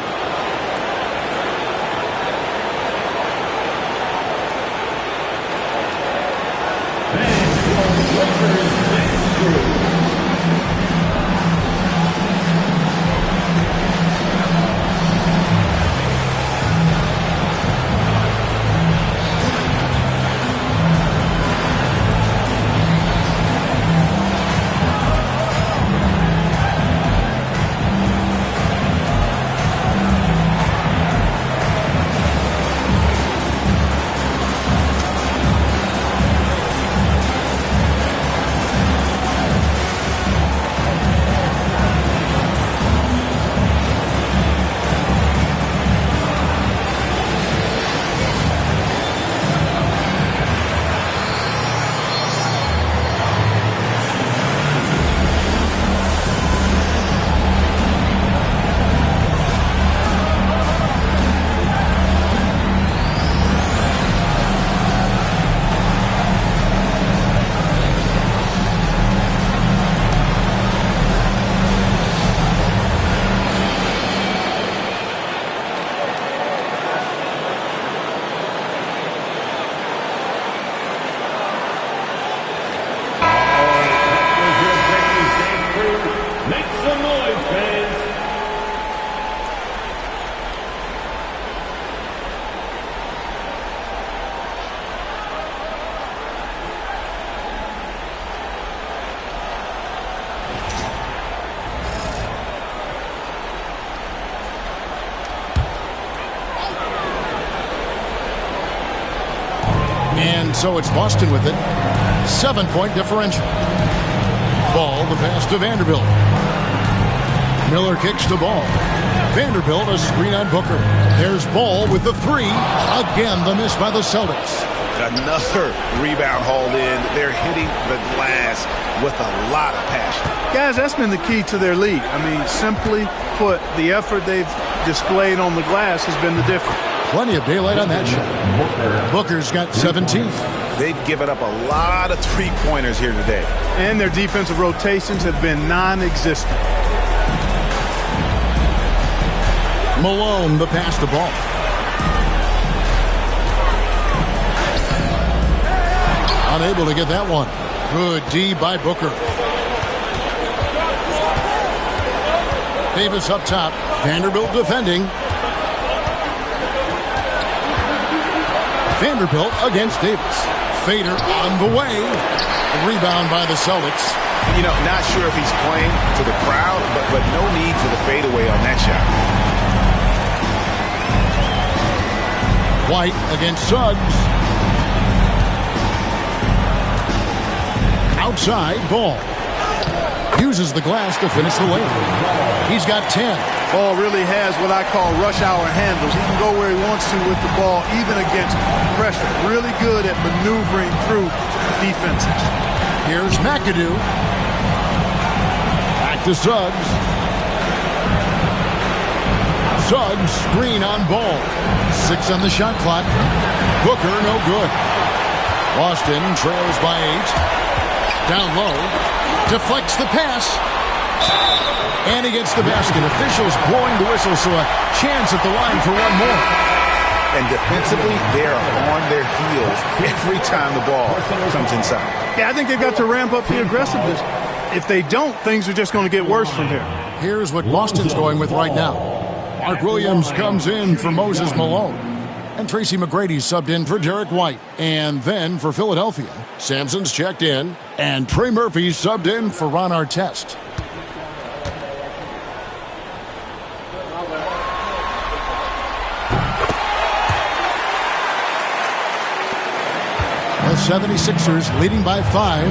[SPEAKER 16] And so it's Boston with it. 7-point differential. Ball, the pass to Vanderbilt. Miller kicks the ball. Vanderbilt, a screen on Booker. There's Ball with the three. Again, the miss by the Celtics.
[SPEAKER 9] Another rebound hauled in. They're hitting the glass with a lot of passion.
[SPEAKER 7] Guys, that's been the key to their lead. I mean, simply put, the effort they've displayed on the glass has been the difference.
[SPEAKER 16] Plenty of daylight on that shot. Booker's got 17.
[SPEAKER 9] They've given up a lot of three-pointers here today.
[SPEAKER 7] And their defensive rotations have been non-existent.
[SPEAKER 16] Malone, the pass to Ball. Unable to get that one. Good D by Booker. Davis up top. Vanderbilt defending. Vanderbilt against Davis. Fader on the way. Rebound by the Celtics.
[SPEAKER 9] You know, not sure if he's playing to the crowd, but no need for the fadeaway on that shot.
[SPEAKER 16] White against Suggs. Outside, Ball. Uses the glass to finish the lane. He's got 10.
[SPEAKER 7] Ball really has what I call rush hour handles. He can go where he wants to with the ball, even against pressure. Really good at maneuvering through defenses.
[SPEAKER 16] Here's McAdoo. Back to Suggs. Suggs, screen on Ball. 6 on the shot clock. Booker, no good. Boston trails by 8. Down low. Deflects the pass. And he gets the basket. Officials blowing the whistle, so a chance at the line for one more.
[SPEAKER 9] And defensively, they're on their heels every time the ball comes inside.
[SPEAKER 7] Yeah, I think they've got to ramp up the aggressiveness. If they don't, things are just going to get worse from here.
[SPEAKER 16] Here's what Boston's going with right now. Mark Williams comes in for Moses Malone. And Tracy McGrady subbed in for Derek White. And then for Philadelphia, Sampson's checked in. And Trey Murphy subbed in for Ron Artest. The 76ers leading by 5.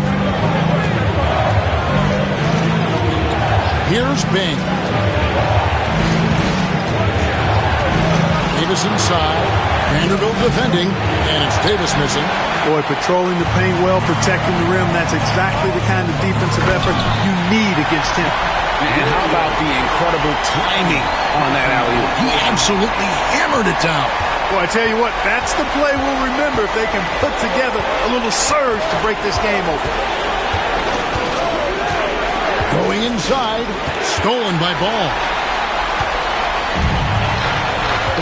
[SPEAKER 16] Here's Bing. Davis inside. Vanderbilt defending. And it's Davis missing.
[SPEAKER 7] Boy, patrolling the paint well, protecting the rim. That's exactly the kind of defensive effort you need against him.
[SPEAKER 9] And how about the incredible timing on that alley-oop?
[SPEAKER 16] He absolutely hammered it down.
[SPEAKER 7] Well, I tell you what, that's the play we'll remember if they can put together a little surge to break this game open.
[SPEAKER 16] Going inside, stolen by Ball.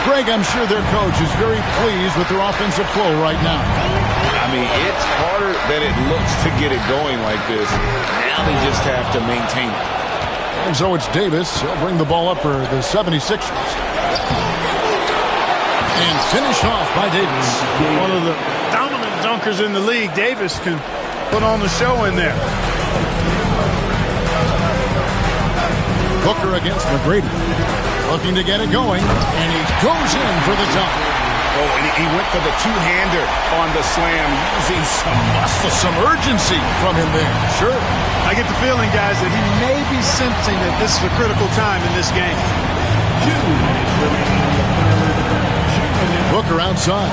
[SPEAKER 16] Greg, I'm sure their coach is very pleased with their offensive flow right now.
[SPEAKER 9] I mean, it's harder than it looks to get it going like this. Now they just have to maintain it.
[SPEAKER 16] And so it's Davis. He'll bring the ball up for the 76ers. And finished off by Davis.
[SPEAKER 7] One of the dominant dunkers in the league. Davis can put on the show in there.
[SPEAKER 16] Booker against McGrady. Looking to get it going. And he goes in for the dunk.
[SPEAKER 9] Oh, and he went for the two-hander on the slam, using some muscle.
[SPEAKER 16] Some urgency from him there. Sure.
[SPEAKER 7] I get the feeling, guys, that he may be sensing that this is a critical time in this game.
[SPEAKER 16] Booker outside.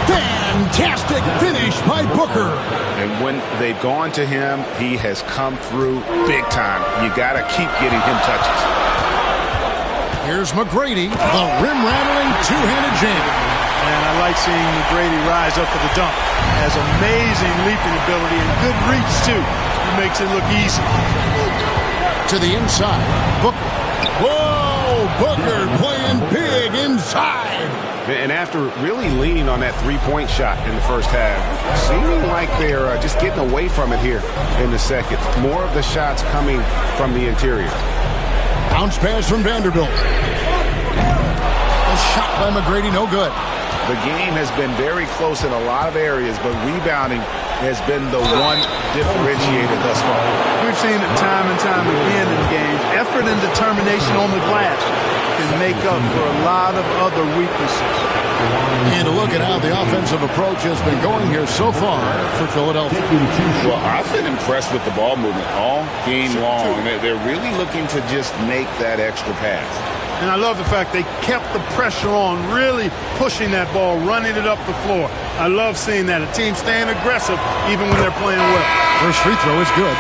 [SPEAKER 16] Fantastic finish by Booker.
[SPEAKER 9] And when they've gone to him, he has come through big time. You got to keep getting him touches.
[SPEAKER 16] Here's McGrady, the rim-rattling two-handed jam.
[SPEAKER 7] And I like seeing McGrady rise up for the dunk. Has amazing leaping ability and good reach, too. He makes it look easy.
[SPEAKER 16] To the inside, Booker. Whoa, Booker playing big inside.
[SPEAKER 9] And after really leaning on that three-point shot in the first half, seeming like they're just getting away from it here in the second. More of the shots coming from the interior.
[SPEAKER 16] Bounce pass from Vanderbilt. A shot by McGrady, no good.
[SPEAKER 9] The game has been very close in a lot of areas, but rebounding has been the one differentiator thus far.
[SPEAKER 7] We've seen it time and time again in games. Effort and determination on the glass can make up for a lot of other weaknesses.
[SPEAKER 16] And a look at how the offensive approach has been going here so far for Philadelphia.
[SPEAKER 17] Well, I've been impressed with the ball movement all game long. They're really looking to just make that extra pass.
[SPEAKER 7] And I love the fact they kept the pressure on, really pushing that ball, running it up the floor. I love seeing that. A team staying aggressive even when they're playing well.
[SPEAKER 16] First free throw is good.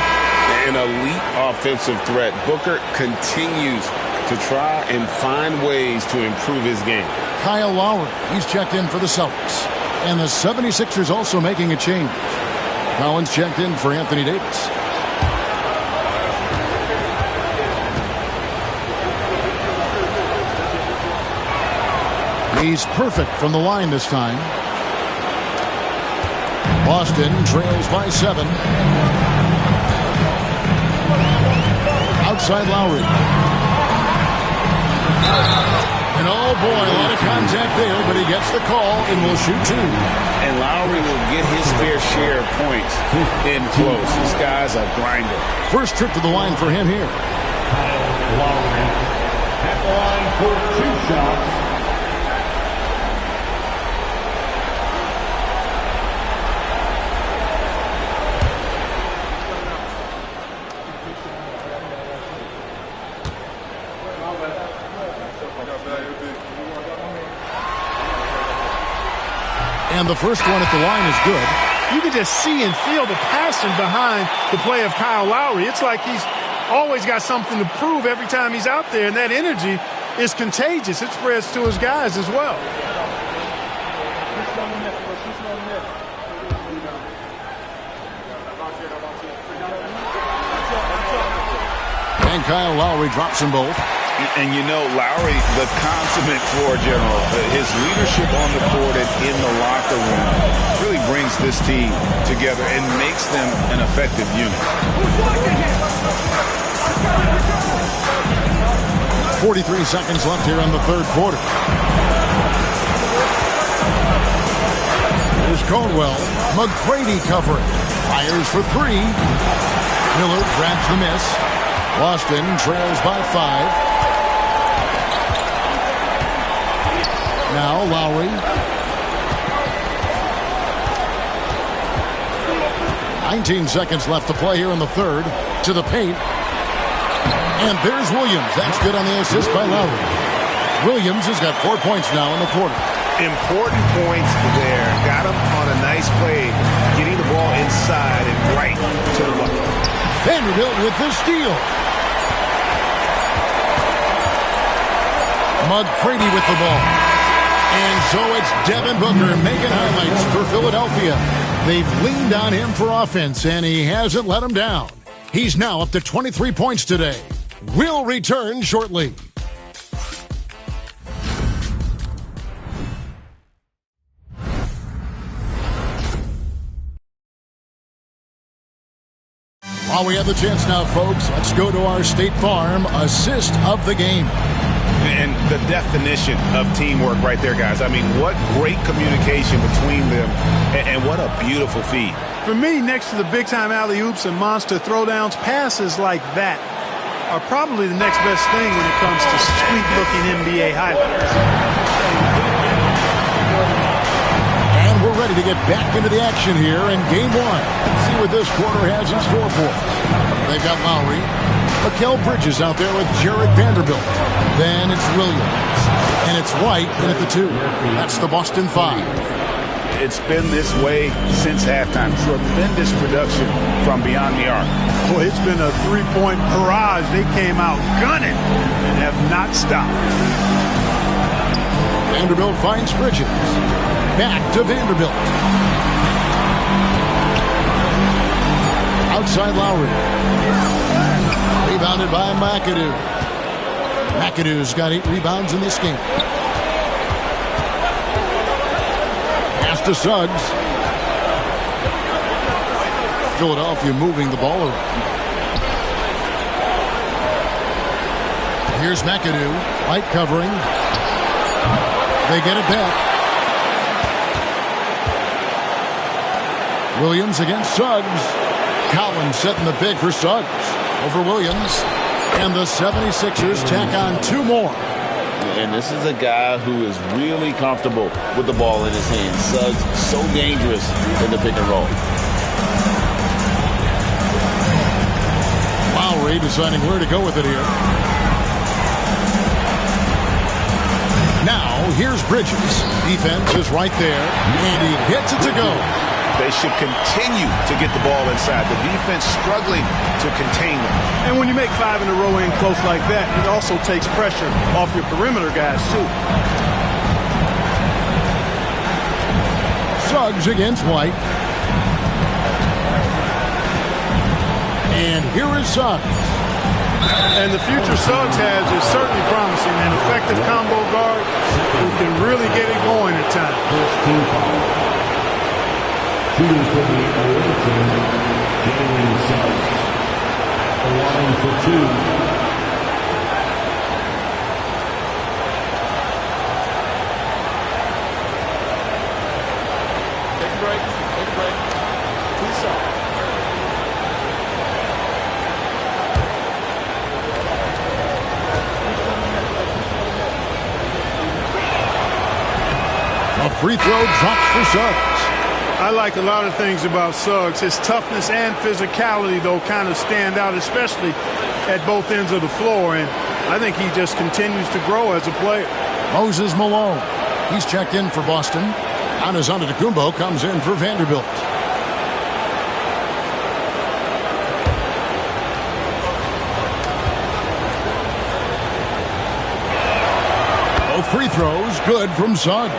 [SPEAKER 17] An elite offensive threat. Booker continues to try and find ways to improve his game.
[SPEAKER 16] Kyle Lowry, he's checked in for the Celtics. And the 76ers also making a change. Collins checked in for Anthony Davis. He's perfect from the line this time. Boston trails by 7. Outside Lowry. And oh boy, a lot of contact there, but he gets the call and will shoot 2.
[SPEAKER 17] And Lowry will get his fair share of points in close. This guy's a grinder.
[SPEAKER 16] First trip to the line for him here.
[SPEAKER 8] Lowry at the line for 2 shots.
[SPEAKER 16] And the first one at the line is good.
[SPEAKER 7] You can just see and feel the passion behind the play of Kyle Lowry. It's like he's always got something to prove every time he's out there, and that energy is contagious. It spreads to his guys as well.
[SPEAKER 16] And Kyle Lowry drops them both.
[SPEAKER 17] And you know, Lowry, the consummate floor general, his leadership on the court and in the locker room really brings this team together and makes them an effective unit.
[SPEAKER 16] 43 seconds left here in the third quarter. Here's Caldwell. McGrady covering. Fires for 3. Miller grabs the miss. Boston trails by 5. Now Lowry. 19 seconds left to play here in the third. To the paint. And there's Williams. That's good on the assist by Lowry. Williams has got 4 points now in the quarter.
[SPEAKER 9] Important points there. Got him on a nice play. Getting the ball inside and right to the bucket.
[SPEAKER 16] Vanderbilt with the steal. McGrady with the ball. And so it's Devin Booker making highlights for Philadelphia. They've leaned on him for offense, and he hasn't let them down. He's now up to 23 points today. We'll return shortly. While we have the chance now, folks, let's go to our State Farm assist of the game.
[SPEAKER 9] And the definition of teamwork right there, guys. I mean, what great communication between them, and what a beautiful feed.
[SPEAKER 7] For me, next to the big-time alley-oops and monster throwdowns, passes like that are probably the next best thing when it comes to sweet-looking NBA highlights.
[SPEAKER 16] And we're ready to get back into the action here in Game 1. Let's see what this quarter has in store for us. They've got Lowry. Mikal Bridges out there with Jared Vanderbilt. Then it's Williams. And it's White in at the 2. That's the Boston 5.
[SPEAKER 17] It's been this way since halftime. Tremendous production from beyond the arc.
[SPEAKER 7] Boy, it's been a three-point barrage. They came out gunning and have not stopped.
[SPEAKER 16] Vanderbilt finds Bridges. Back to Vanderbilt. Outside Lowry. Rebounded by McAdoo. McAdoo's got 8 rebounds in this game. Pass to Suggs. Philadelphia moving the ball around. Here's McAdoo. Light covering. They get it back. Williams against Suggs. Collins setting the big for Suggs. Over Williams. And the 76ers tack on 2 more.
[SPEAKER 19] And this is a guy who is really comfortable with the ball in his hands. Suggs so dangerous in the pick and roll.
[SPEAKER 16] Lowry deciding where to go with it here. Now, here's Bridges. Defense is right there, and he gets it to go.
[SPEAKER 7] They should continue to get the ball inside. The defense struggling to contain them. And when you make 5 in a row in close like that, it also takes pressure off your perimeter guys, too.
[SPEAKER 16] Suggs against White. And here is Suggs.
[SPEAKER 7] And the future Suggs has is certainly promising. An effective combo guard who can really get it going at times.
[SPEAKER 8] Shooting for the away team, Jalen Suggs. At the line for 2.
[SPEAKER 15] Take a break. Take a break. 2 shots.
[SPEAKER 16] A free throw drops for Suggs.
[SPEAKER 7] I like a lot of things about Suggs. His toughness and physicality, though, kind of stand out, especially at both ends of the floor. And I think he just continues to grow as a player.
[SPEAKER 16] Moses Malone. He's checked in for Boston. Giannis Antetokounmpo comes in for Vanderbilt. Both free throws good from Suggs.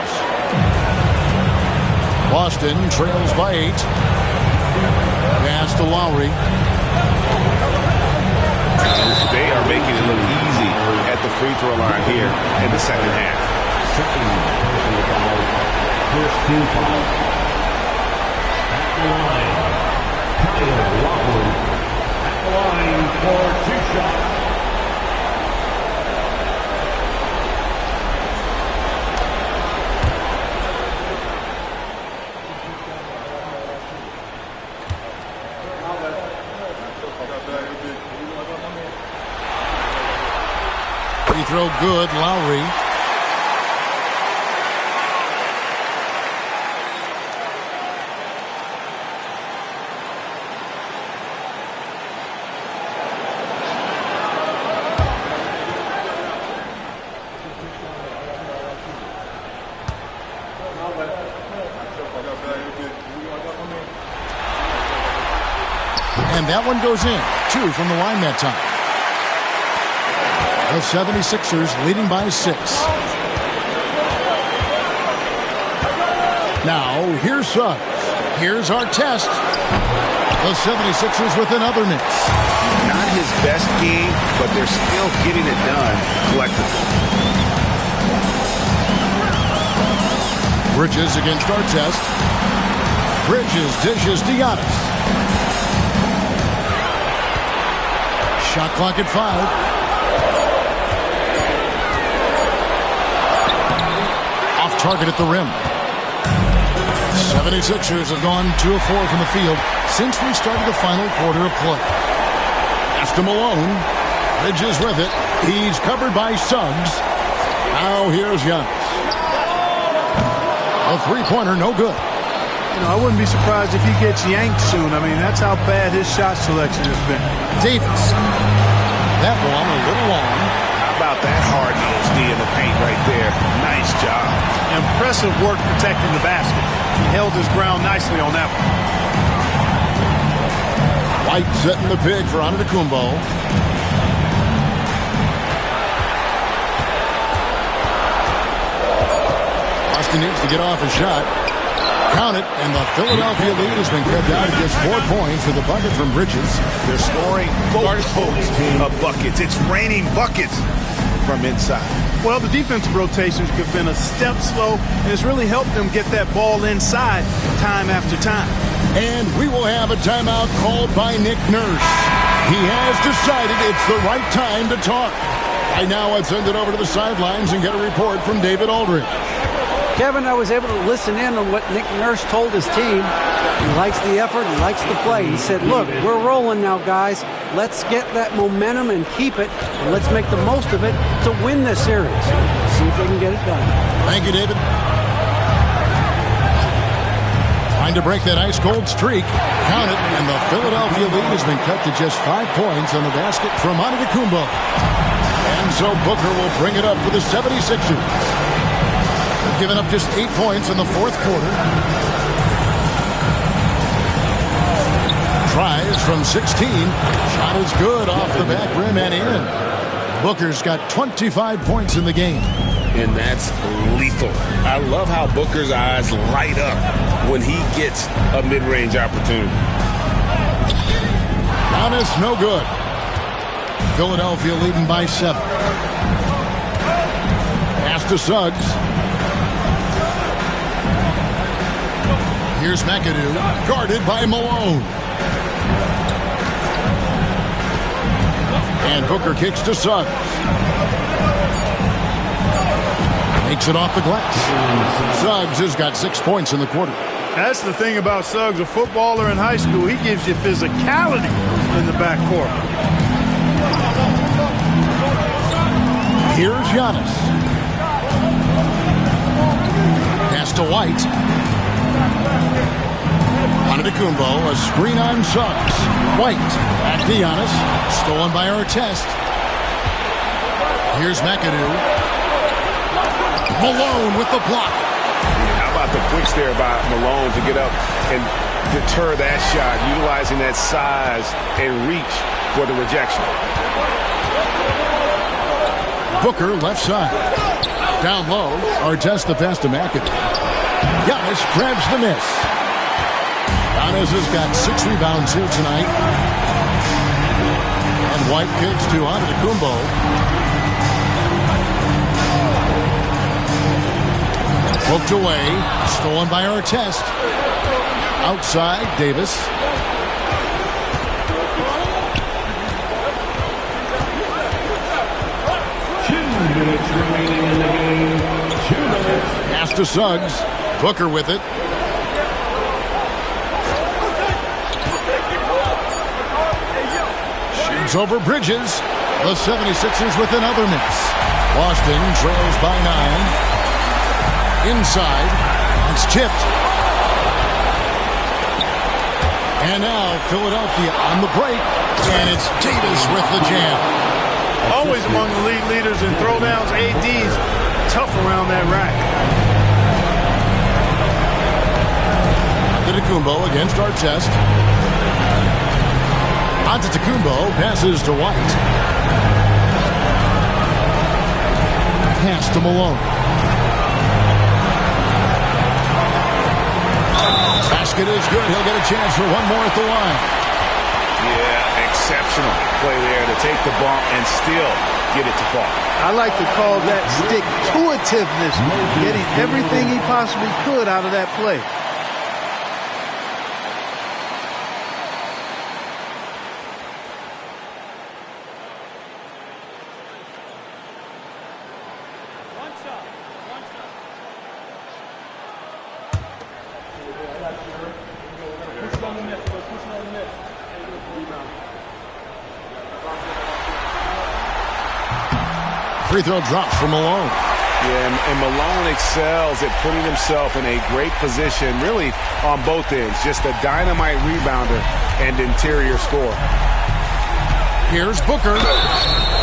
[SPEAKER 16] Boston trails by 8. Pass to Lowry.
[SPEAKER 7] They are making it look easy at the free throw line here in the second half.
[SPEAKER 8] Second personal foul. First team foul. At the line, Kyle Lowry. At the line for 2 shots.
[SPEAKER 16] Free throw good, Lowry. And that one goes in. 2 from the line that time. The 76ers leading by 6. Now, here's Suggs. Here's our test. The 76ers with another miss.
[SPEAKER 7] Not his best game, but they're still getting it done collectively.
[SPEAKER 16] Bridges against our test. Bridges dishes to Giannis. Shot clock at 5. Target at the rim. 76ers have gone 2 of 4 from the field since we started the final quarter of play. Pass to Malone. Bridges with it. He's covered by Suggs. Now here's Giannis. A three-pointer, no good.
[SPEAKER 7] You know, I wouldn't be surprised if he gets yanked soon. I mean, that's how bad his shot selection has been.
[SPEAKER 16] Davis. That one a little long.
[SPEAKER 7] How about that hard-nosed D in the paint right there? Nice job. Impressive work protecting the basket. He held his ground nicely on that one.
[SPEAKER 16] White setting the pick for Antetokounmpo. Boston needs to get off a shot. Count it, and the Philadelphia lead has been cut down to just 4 points with a bucket from Bridges.
[SPEAKER 7] They're scoring boatloads of buckets. It's raining buckets from inside. Well, the defensive rotations have been a step slow, and it's really helped them get that ball inside time after time.
[SPEAKER 16] And we will have a timeout called by Nick Nurse. He has decided it's the right time to talk. Right now, let's send it over to the sidelines and get a report from David Aldridge.
[SPEAKER 18] Kevin, I was able to listen in on what Nick Nurse told his team. He likes the effort, he likes the play. He said, look, we're rolling now, guys. Let's get that momentum and keep it, and let's make the most of it to win this series. See if they can get it done.
[SPEAKER 16] Thank you, David. Trying to break that ice-cold streak. Count it, and the Philadelphia lead has been cut to just 5 points on the basket from Antetokounmpo. And so Booker will bring it up for the 76ers. They've given up just 8 points in the fourth quarter. Tries from 16. Shot is good off the back rim and in. Booker's got 25 points in the game.
[SPEAKER 17] And that's lethal. I love how Booker's eyes light up when he gets a mid-range opportunity.
[SPEAKER 16] Giannis, no good. Philadelphia leading by 7. Pass to Suggs. Here's McAdoo, guarded by Malone. And Booker kicks to Suggs. Makes it off the glass. Suggs has got 6 points in the quarter.
[SPEAKER 7] That's the thing about Suggs, a footballer in high school. He gives you physicality in the backcourt.
[SPEAKER 16] Here's Giannis. Pass to White. Antetokounmpo, a screen on Suggs. White, back to Giannis. Stolen by Artest. Here's McAdoo. Malone with the block.
[SPEAKER 17] How about the quicks there by Malone to get up and deter that shot, utilizing that size and reach for the rejection.
[SPEAKER 16] Booker left side. Down low, Artest the pass to McAdoo. Giannis grabs the miss. Giannis has got 6 rebounds here tonight. And White kicks to Antetokounmpo. Poked away. Stolen by Artest. Outside, Davis.
[SPEAKER 8] Remaining in the game. 2 minutes.
[SPEAKER 16] Pass to Suggs. Booker with it. Shoots over Bridges. The 76ers with another miss. Boston trails by 9. Inside. It's tipped. And now Philadelphia on the break. And it's Davis with the jam.
[SPEAKER 7] Always among the league leaders in throwdowns. AD's tough around that rack.
[SPEAKER 16] Antetokounmpo against Artest. Antetokounmpo passes to White. Pass to Malone. Basket is good. He'll get a chance for one more at the line.
[SPEAKER 17] Yeah, exceptional play there to take the bump and still get it to fall.
[SPEAKER 20] I like to call that stick-to-itiveness, getting everything he possibly could out of that play.
[SPEAKER 16] Free throw drops for Malone.
[SPEAKER 17] Yeah, and Malone excels at putting himself in a great position, really on both ends. Just a dynamite rebounder and interior scorer.
[SPEAKER 16] Here's Booker.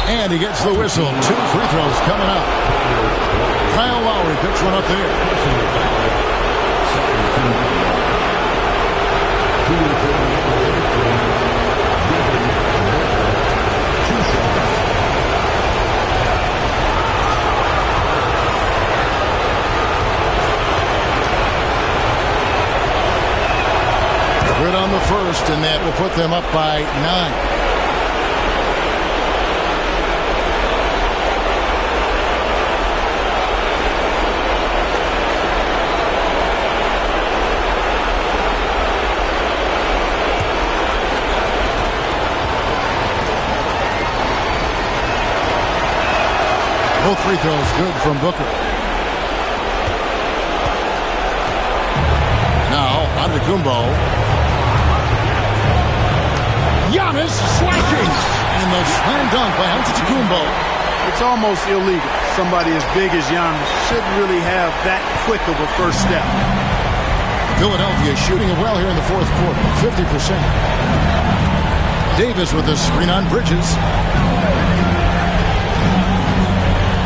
[SPEAKER 16] And he gets the whistle. 2 free throws coming up. Kyle Lowry picks one up there. Good on the first, and that will put them up by 9. Both free throws good from Booker. Antetokounmpo. Giannis slashing. And the slam dunk by Antetokounmpo.
[SPEAKER 20] It's almost illegal. Somebody as big as Giannis shouldn't really have that quick of a first step.
[SPEAKER 16] Philadelphia shooting it well here in the fourth quarter, 50%. Davis with a screen on Bridges.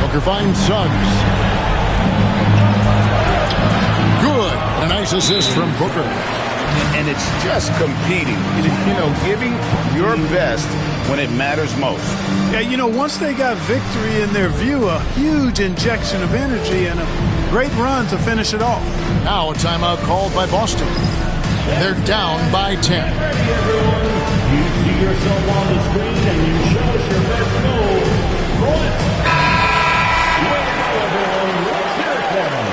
[SPEAKER 16] Booker finds Suggs. Good. A nice assist from Booker.
[SPEAKER 17] And it's just competing. You know, giving your best when it matters most.
[SPEAKER 20] Yeah, you know, once they got victory in their view, a huge injection of energy and a great run to finish it off.
[SPEAKER 16] Now a timeout called by Boston. They're down by 10.
[SPEAKER 8] You see yourself on the screen and you show us your best move. Roll it. Let's hear it for them.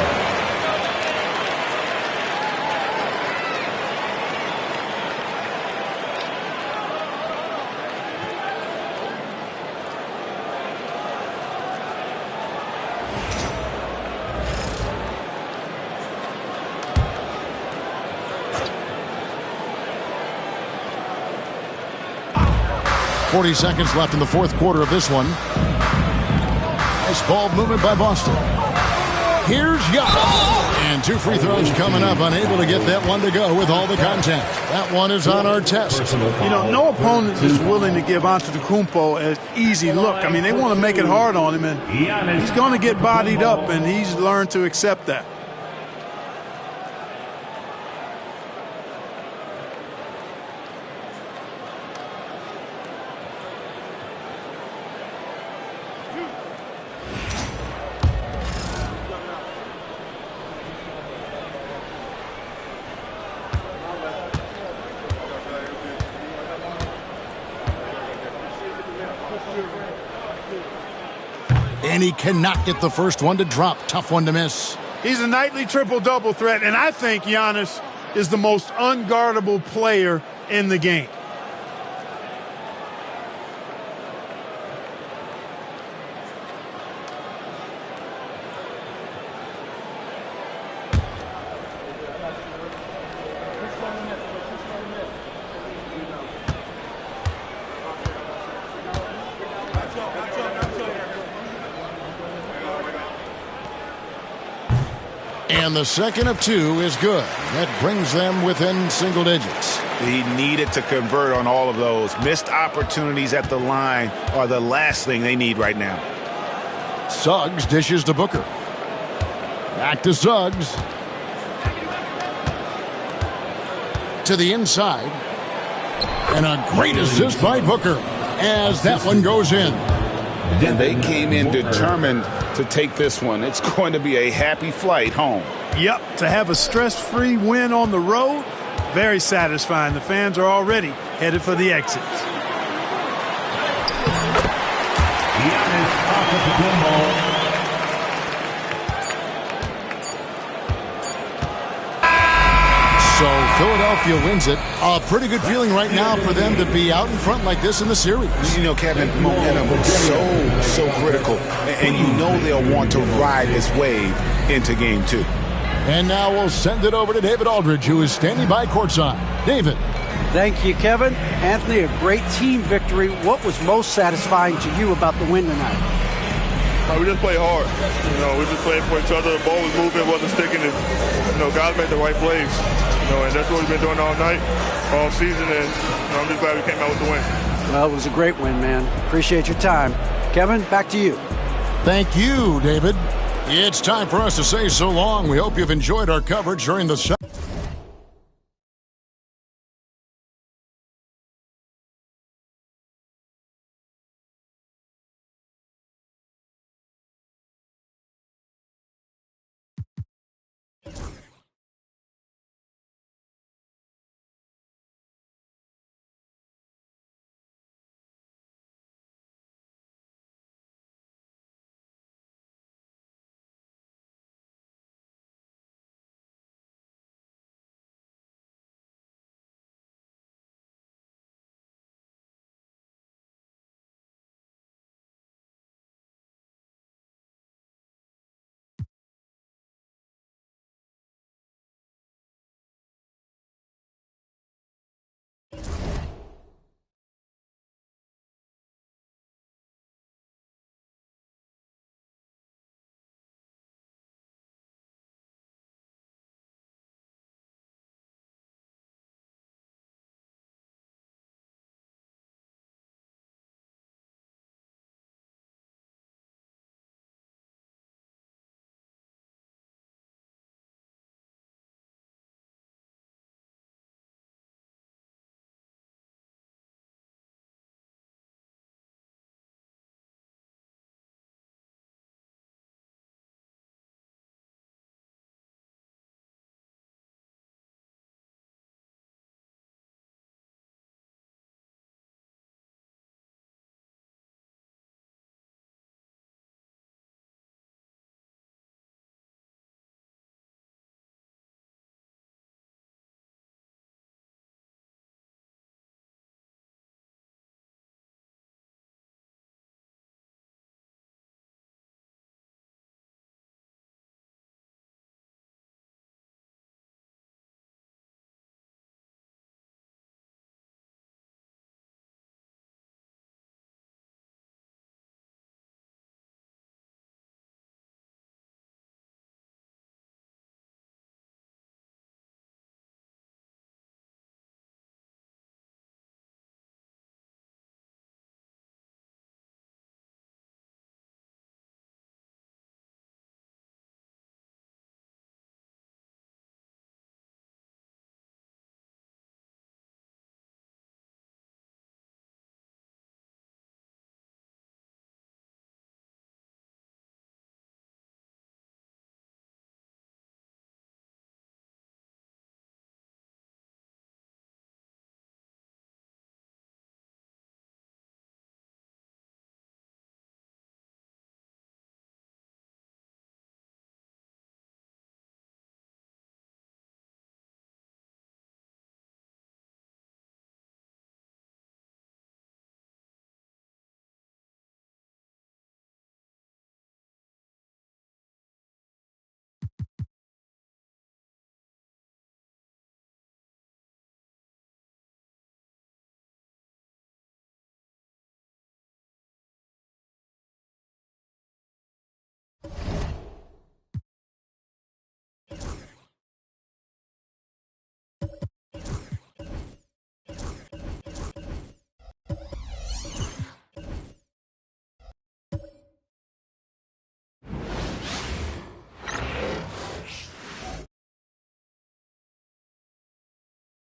[SPEAKER 16] 40 seconds left in the fourth quarter of this one. Nice ball movement by Boston. Here's Giannis. And 2 free throws coming up. Unable to get that one to go with all the contact. That one is on our test.
[SPEAKER 20] You know, no opponent is willing to give Antetokounmpo an easy look. I mean, they want to make it hard on him, and he's going to get bodied up, and he's learned to accept that.
[SPEAKER 16] And he cannot get the first one to drop. Tough one to miss.
[SPEAKER 20] He's a nightly triple-double threat, and I think Giannis is the most unguardable player in the game.
[SPEAKER 16] And the second of 2 is good. That brings them within single digits.
[SPEAKER 17] He needed to convert on all of those. Missed opportunities at the line are the last thing they need right now.
[SPEAKER 16] Suggs dishes to Booker. Back to Suggs. To the inside. And a great assist by Booker as that one goes in.
[SPEAKER 17] And they came in determined to take this one. It's going to be a happy flight home.
[SPEAKER 20] Yep, to have a stress-free win on the road, very satisfying. The fans are already headed for the exits.
[SPEAKER 8] Giannis Antetokounmpo.
[SPEAKER 16] So Philadelphia wins it. A pretty good feeling right now for them to be out in front like this in the series.
[SPEAKER 17] You know, Kevin, momentum is so critical. And you know they'll want to ride this wave into game 2.
[SPEAKER 16] And now we'll send it over to David Aldridge, who is standing by courtside. David.
[SPEAKER 18] Thank you, Kevin. Anthony, a great team victory. What was most satisfying to you about the win tonight?
[SPEAKER 21] We just played hard. You know, we just played for each other. The ball was moving, wasn't sticking. And, you know, guys made the right plays. You know, and that's what we've been doing all night, all season. And you know, I'm just glad we came out with the win.
[SPEAKER 18] Well, it was a great win, man. Appreciate your time. Kevin, back to you.
[SPEAKER 16] Thank you, David. It's time for us to say so long. We hope you've enjoyed our coverage during the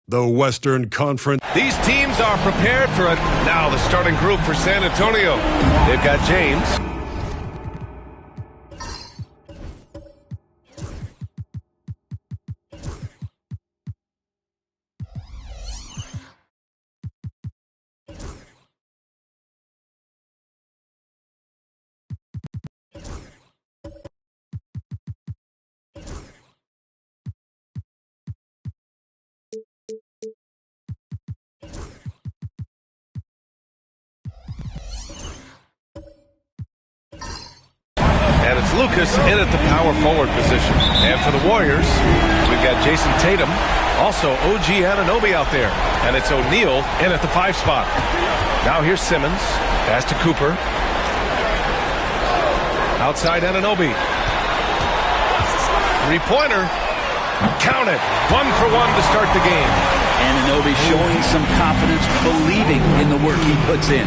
[SPEAKER 5] The Western Conference.
[SPEAKER 6] These teams are prepared for it. Now the starting group for San Antonio. They've got James. And it's Lucas in at the power forward position. And for the Warriors, we've got Jason Tatum. Also, OG Anunoby out there. And it's O'Neal in at the 5 spot. Now here's Simmons. Pass to Cooper. Outside Anunoby. Three-pointer. Count it. 1 for 1 to start the game.
[SPEAKER 4] Anunoby showing some confidence, believing in the work he puts in.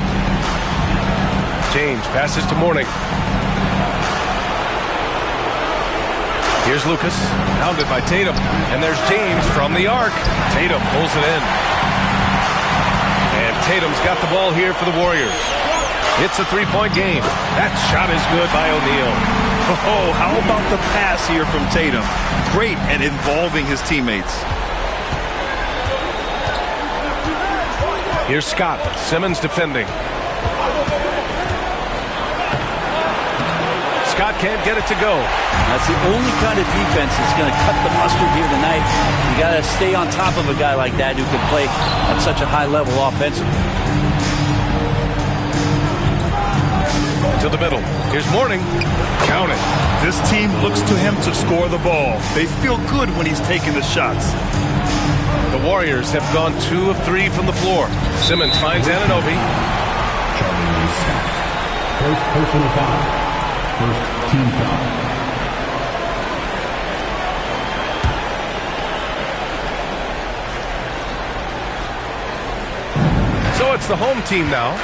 [SPEAKER 6] James passes to Mourning. Here's Lucas, hounded by Tatum. And there's James from the arc. Tatum pulls it in. And Tatum's got the ball here for the Warriors. It's a 3-point game. That shot is good by O'Neal.
[SPEAKER 7] Oh, how about the pass here from Tatum? Great at involving his teammates.
[SPEAKER 6] Here's Scott. Simmons defending. Scott can't get it to go.
[SPEAKER 4] That's the only kind of defense that's going to cut the mustard here tonight. You got to stay on top of a guy like that who can play at such a high level offensively.
[SPEAKER 6] To the middle. Here's Mourning. Count it.
[SPEAKER 7] This team looks to him to score the ball. They feel good when he's taking the shots.
[SPEAKER 6] The Warriors have gone 2 of 3 from the floor. Simmons finds Anunoby.
[SPEAKER 8] First personal foul. First team foul.
[SPEAKER 6] So it's the home team now.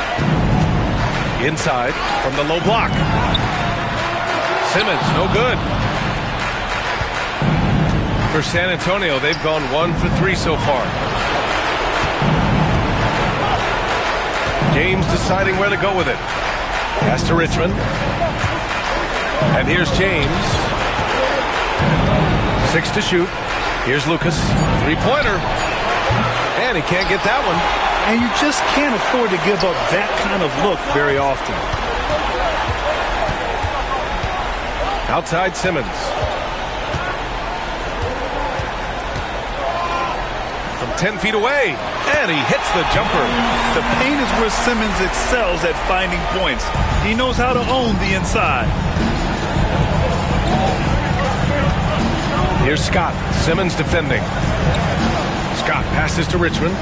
[SPEAKER 6] Inside from the low block. Simmons, no good. For San Antonio, they've gone 1 for 3 so far. James deciding where to go with it. Pass to Richmond. And here's James. 6 to shoot. Here's Lucas. 3-pointer. And he can't get that one.
[SPEAKER 7] And you just can't afford to give up that kind of look very often.
[SPEAKER 6] Outside Simmons. From 10 feet away. And he hits the jumper.
[SPEAKER 7] The paint is where Simmons excels at finding points. He knows how to own the inside.
[SPEAKER 6] Here's Scott. Simmons defending. Scott passes to Richmond.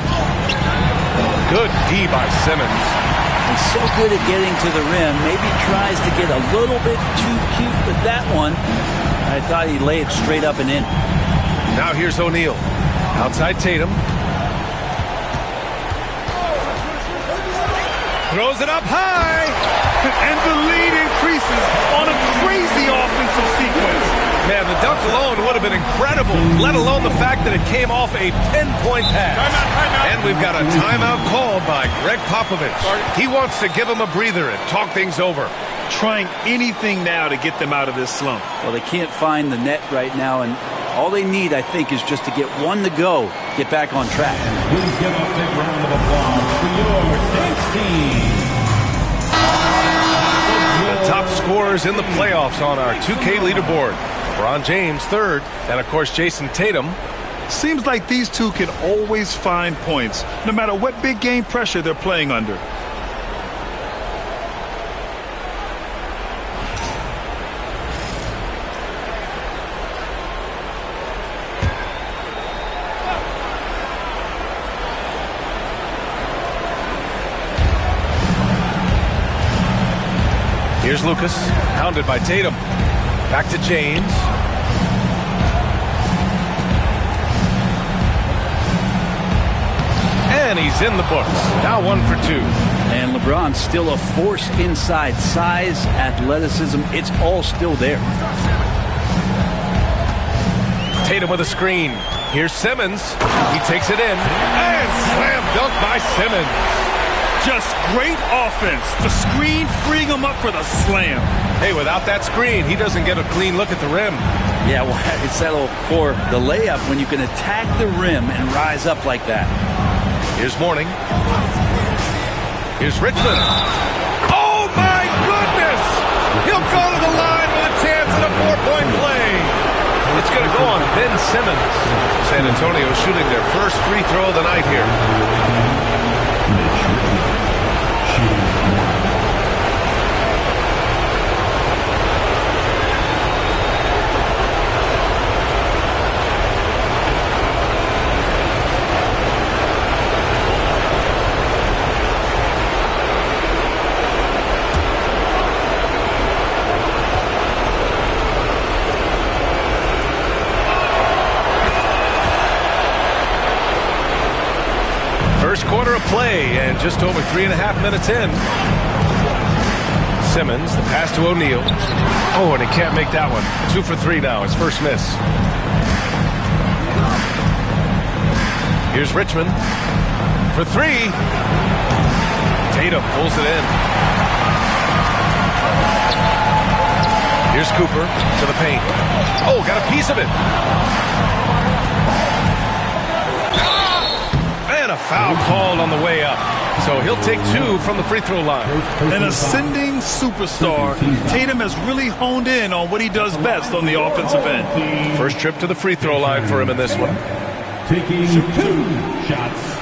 [SPEAKER 6] Good D by Simmons.
[SPEAKER 4] He's so good at getting to the rim. Maybe tries to get a little bit too cute with that one. I thought he'd lay it straight up and in.
[SPEAKER 6] Now here's O'Neal. Outside Tatum. Throws it up high.
[SPEAKER 7] And the lead increases on a crazy offensive sequence.
[SPEAKER 6] Man, the dunk alone would have been incredible, let alone the fact that it came off a pinpoint pass.
[SPEAKER 7] Timeout.
[SPEAKER 6] And we've got a timeout called by Greg Popovich. He wants to give him a breather and talk things over.
[SPEAKER 7] Trying anything now to get them out of this slump.
[SPEAKER 4] Well, they can't find the net right now, and all they need, I think, is just to get one to go, get back on track.
[SPEAKER 8] Please give a big round of applause for your Knicks team.
[SPEAKER 6] The top scorers in the playoffs on our 2K leaderboard. LeBron James, 3rd, and of course Jason Tatum.
[SPEAKER 7] Seems like these two can always find points, no matter what big game pressure they're playing under.
[SPEAKER 6] Here's Lucas, hounded by Tatum. Back to James. And he's in the books. Now 1 for 2.
[SPEAKER 4] And LeBron's still a force inside. Size, athleticism, it's all still there.
[SPEAKER 6] Tatum with a screen. Here's Simmons. He takes it in. And slam dunk by Simmons.
[SPEAKER 7] Just great offense. The screen freeing him up for the slam.
[SPEAKER 6] Hey, without that screen, he doesn't get a clean look at the rim.
[SPEAKER 4] Yeah, well, it's settled for the layup when you can attack the rim and rise up like that.
[SPEAKER 6] Here's Mourning. Here's Richmond. Oh, my goodness! He'll go to the line with a chance at a 4-point play. It's going to go on Ben Simmons. San Antonio shooting their first free throw of the night here. First quarter of play, and just over 3.5 minutes in. Simmons, the pass to O'Neal. Oh, and he can't make that one. 2 for 3 now, his first miss. Here's Richmond for 3. Tatum pulls it in. Here's Cooper to the paint. Oh, got a piece of it. And a foul called on the way up. So he'll take 2 from the free throw line.
[SPEAKER 7] An ascending superstar. Tatum has really honed in on what he does best on the offensive end.
[SPEAKER 6] First trip to the free throw line for him in this one.
[SPEAKER 8] Taking 2 shots.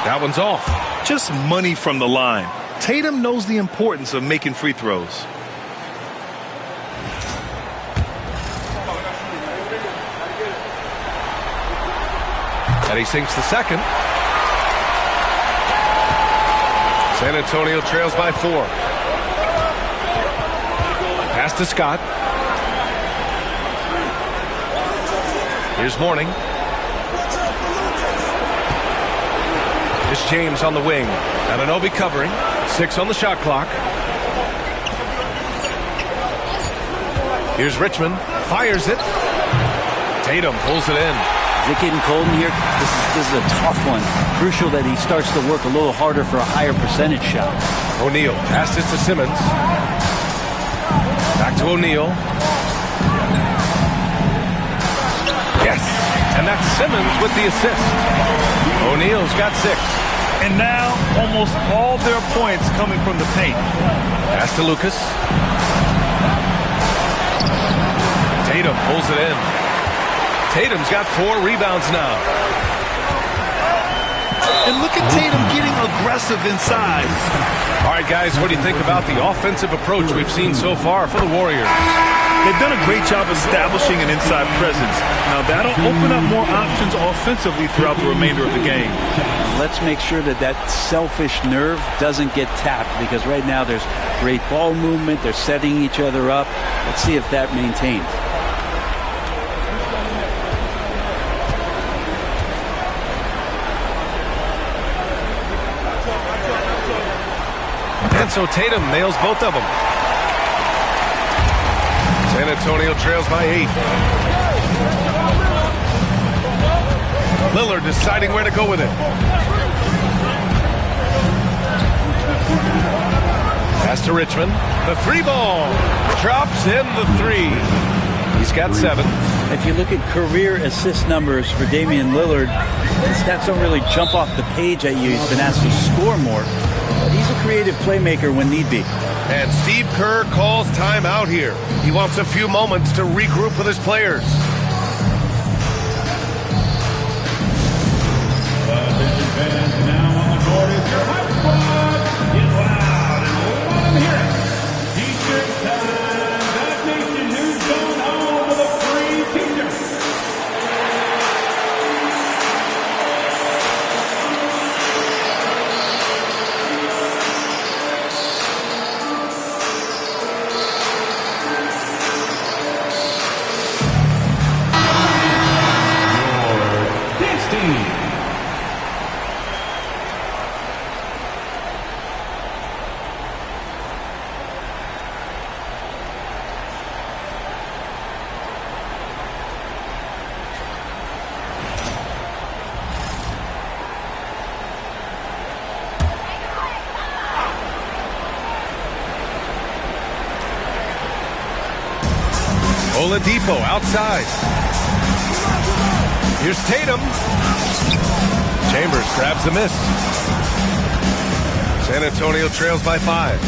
[SPEAKER 6] That one's off.
[SPEAKER 7] Just money from the line. Tatum knows the importance of making free throws.
[SPEAKER 6] And he sinks the second. San Antonio trails by 4. Pass to Scott. Here's Mourning. It's James on the wing. Anunoby covering. 6 on the shot clock. Here's Richmond. Fires it. Tatum pulls it in.
[SPEAKER 4] Is it getting cold in here? This is a tough one. Crucial that he starts to work a little harder for a higher percentage shot.
[SPEAKER 6] O'Neal passes to Simmons. Back to O'Neal. Yes! And that's Simmons with the assist. O'Neal's got 6.
[SPEAKER 7] And now, almost all their points coming from the paint.
[SPEAKER 6] Pass to Lucas. Tatum pulls it in. Tatum's got 4 rebounds now.
[SPEAKER 7] And look at Tatum getting aggressive inside.
[SPEAKER 6] All right, guys, what do you think about the offensive approach we've seen so far for the Warriors?
[SPEAKER 7] They've done a great job establishing an inside presence. Now, that'll open up more options offensively throughout the remainder of the game.
[SPEAKER 4] Let's make sure that that selfish nerve doesn't get tapped, because right now there's great ball movement. They're setting each other up. Let's see if that maintains.
[SPEAKER 6] And so Tatum nails both of them. San Antonio trails by 8. Lillard deciding where to go with it. Pass to Richmond. The 3 ball. Drops in the 3. He's got 7.
[SPEAKER 4] If you look at career assist numbers for Damian Lillard, the stats don't really jump off the page at you. He's been asked to score more. But he's a creative playmaker when need be.
[SPEAKER 6] And Steve Kerr calls timeout here. He wants a few moments to regroup with his players.
[SPEAKER 8] And now on the court is your hot squad. Get loud and let them hear it. T-shirt time. That nation who's going home with a free T-shirt.
[SPEAKER 6] Oladipo outside. Here's Tatum. Chambers grabs the miss. San Antonio trails by 5.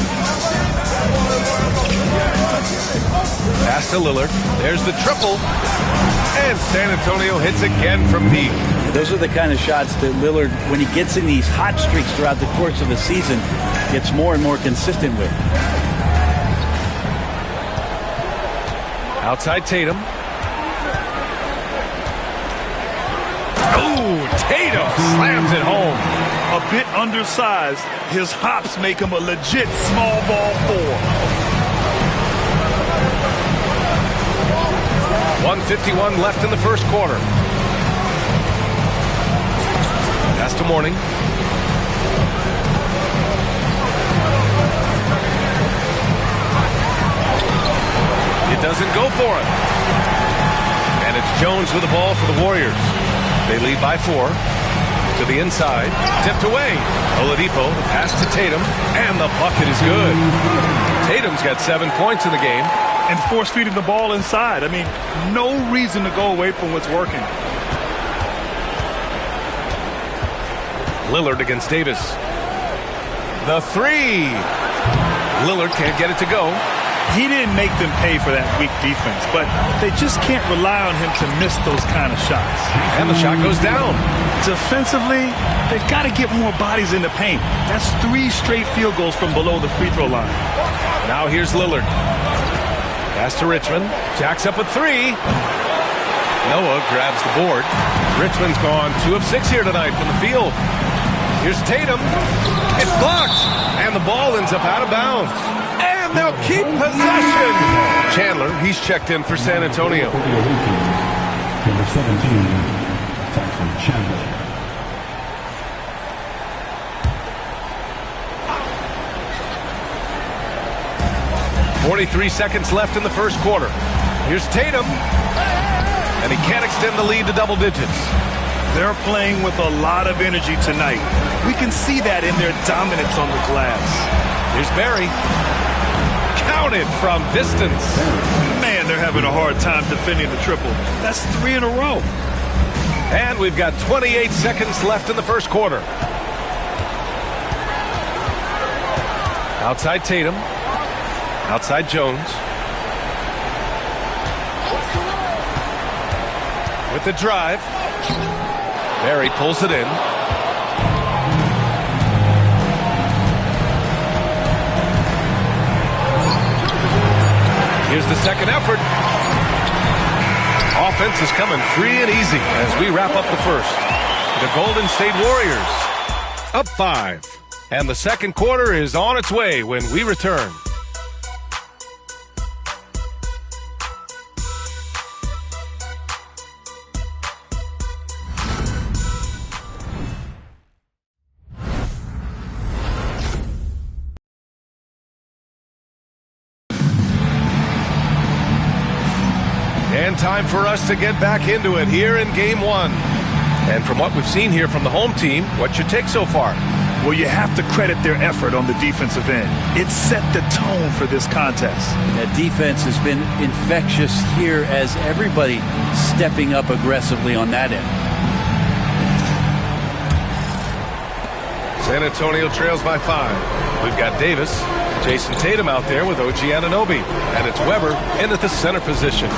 [SPEAKER 6] Pass to Lillard. There's the triple. And San Antonio hits again from deep.
[SPEAKER 4] Those are the kind of shots that Lillard, when he gets in these hot streaks throughout the course of the season, gets more and more consistent with.
[SPEAKER 6] Outside Tatum. Oh, Tatum slams it home.
[SPEAKER 7] A bit undersized. His hops make him a legit small ball 4.
[SPEAKER 6] 1:51 left in the first quarter. Pass to Mourning. It doesn't go for it. And it's Jones with the ball for the Warriors. They lead by 4. To the inside. Tipped away. Oladipo, the pass to Tatum. And the bucket is good. Tatum's got 7 points in the game.
[SPEAKER 7] And force-feeding the ball inside. I mean, no reason to go away from what's working.
[SPEAKER 6] Lillard against Davis. The 3. Lillard can't get it to go.
[SPEAKER 7] He didn't make them pay for that weak defense, but they just can't rely on him to miss those kind of shots.
[SPEAKER 6] And the shot goes down.
[SPEAKER 7] Defensively, they've got to get more bodies in the paint. That's 3 straight field goals from below the free throw line.
[SPEAKER 6] Now here's Lillard. Pass to Richmond. Jacks up a 3. Noah grabs the board. Richmond's gone 2 of 6 here tonight from the field. Here's Tatum. It's blocked. And the ball ends up out of bounds. And they'll keep possession. Chandler, he's checked in for San Antonio.
[SPEAKER 8] Number 17, Tyson Chandler.
[SPEAKER 6] 43 seconds left in the first quarter. Here's Tatum. And he can't extend the lead to double digits.
[SPEAKER 7] They're playing with a lot of energy tonight. We can see that in their dominance on the glass.
[SPEAKER 6] Here's Barry. Counted from distance.
[SPEAKER 7] Man, they're having a hard time defending the triple. That's 3 in a row.
[SPEAKER 6] And we've got 28 seconds left in the first quarter. Outside Tatum. Outside Jones. With the drive. Barry pulls it in. Here's the second effort. Offense is coming free and easy as we wrap up the first. The Golden State Warriors up 5. And the second quarter is on its way when we return. And time for us to get back into it here in Game 1. And from what we've seen here from the home team, what's your take so far?
[SPEAKER 7] Well, you have to credit their effort on the defensive end. It set the tone for this contest.
[SPEAKER 4] That defense has been infectious here as everybody stepping up aggressively on that end.
[SPEAKER 6] San Antonio trails by 5. We've got Davis, Jason Tatum out there with OG Anunoby, and it's Weber in at the center position.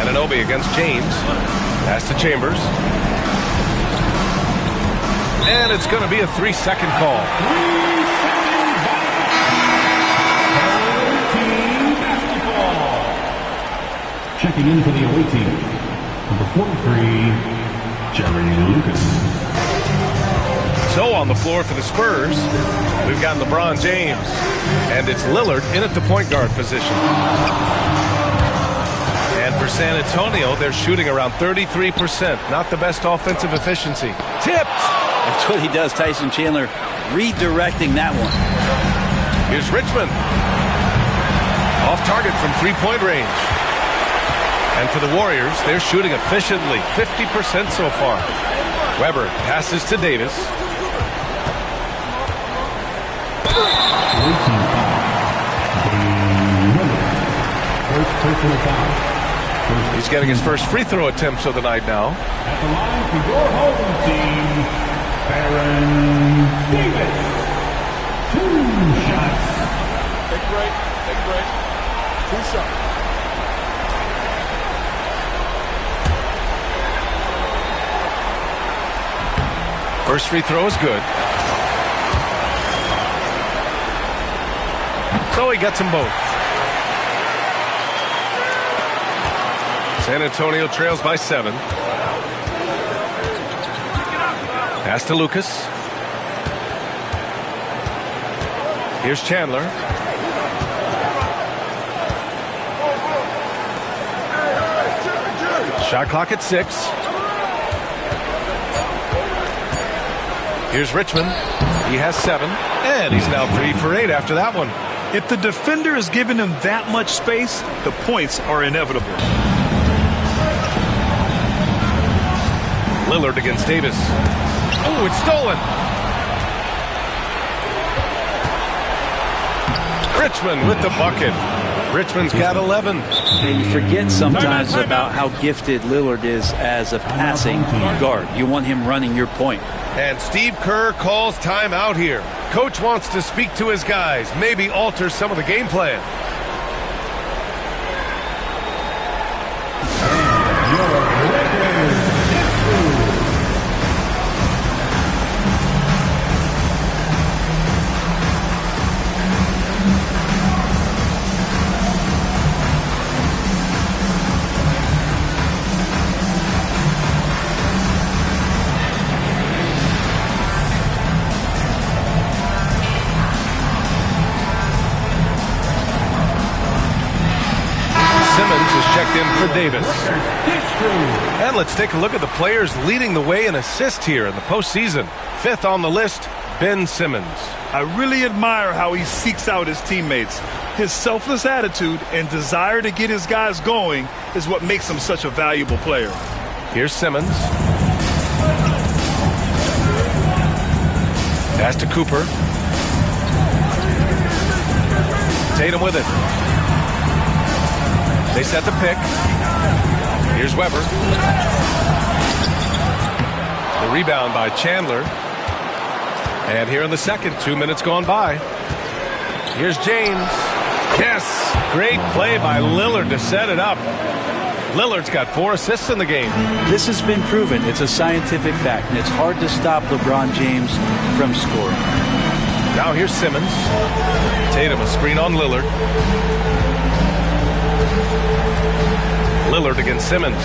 [SPEAKER 6] Anunoby against James. Pass to Chambers. And it's going to be a 3-second call.
[SPEAKER 8] 3-second team basketball. Checking in for the away team, number 43, Jerry Lucas.
[SPEAKER 6] So on the floor for the Spurs, we've got LeBron James. And it's Lillard in at the point guard position. And for San Antonio, they're shooting around 33%. Not the best offensive efficiency. Tipped!
[SPEAKER 4] That's what he does, Tyson Chandler, redirecting that one.
[SPEAKER 6] Here's Richmond. Off target from three-point range. And for the Warriors, they're shooting efficiently, 50% so far. Weber passes to Davis.
[SPEAKER 8] Personal foul.
[SPEAKER 6] He's getting his first free throw attempts of the night now.
[SPEAKER 8] At the line for your home team, Baron Davis. 2 shots.
[SPEAKER 15] Take a break. Take a break. 2 shots.
[SPEAKER 6] First free throw is good. So he gets them both. San Antonio trails by 7. Pass to Lucas. Here's Chandler. Shot clock at 6. Here's Richmond. He has 7. And he's now 3 for 8 after that one.
[SPEAKER 7] If the defender is giving him that much space, the points are inevitable.
[SPEAKER 6] Lillard against Davis. Oh, it's stolen. Richmond with the bucket. Richmond's got 11.
[SPEAKER 4] And you forget sometimes about how gifted Lillard is as a passing guard. You want him running your point.
[SPEAKER 6] And Steve Kerr calls timeout here. Coach wants to speak to his guys, maybe alter some of the game plan. Checked in for Davis. And let's take a look at the players leading the way in assists here in the postseason. 5th on the list, Ben Simmons.
[SPEAKER 7] I really admire how he seeks out his teammates. His selfless attitude and desire to get his guys going is what makes him such a valuable player.
[SPEAKER 6] Here's Simmons. Pass to Cooper. Tatum with it. They set the pick. Here's Weber. The rebound by Chandler. And here in the second, 2 minutes gone by. Here's James. Yes! Great play by Lillard to set it up. Lillard's got 4 assists in the game.
[SPEAKER 4] This has been proven. It's a scientific fact, and it's hard to stop LeBron James from scoring.
[SPEAKER 6] Now here's Simmons. Tatum a screen on Lillard. Lillard against Simmons.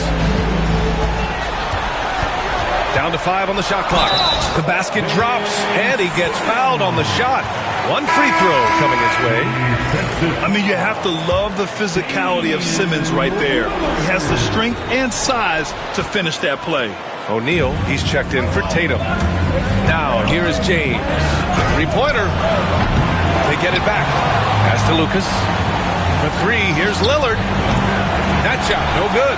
[SPEAKER 6] Down to 5 on the shot clock. The basket drops, and he gets fouled on the shot. 1 free throw coming his way.
[SPEAKER 7] I mean, you have to love the physicality of Simmons right there. He has the strength and size to finish that play.
[SPEAKER 6] O'Neal, he's checked in for Tatum. Now, here is James. 3-pointer. They get it back. Pass to Lucas. For 3, here's Lillard. That shot, no good.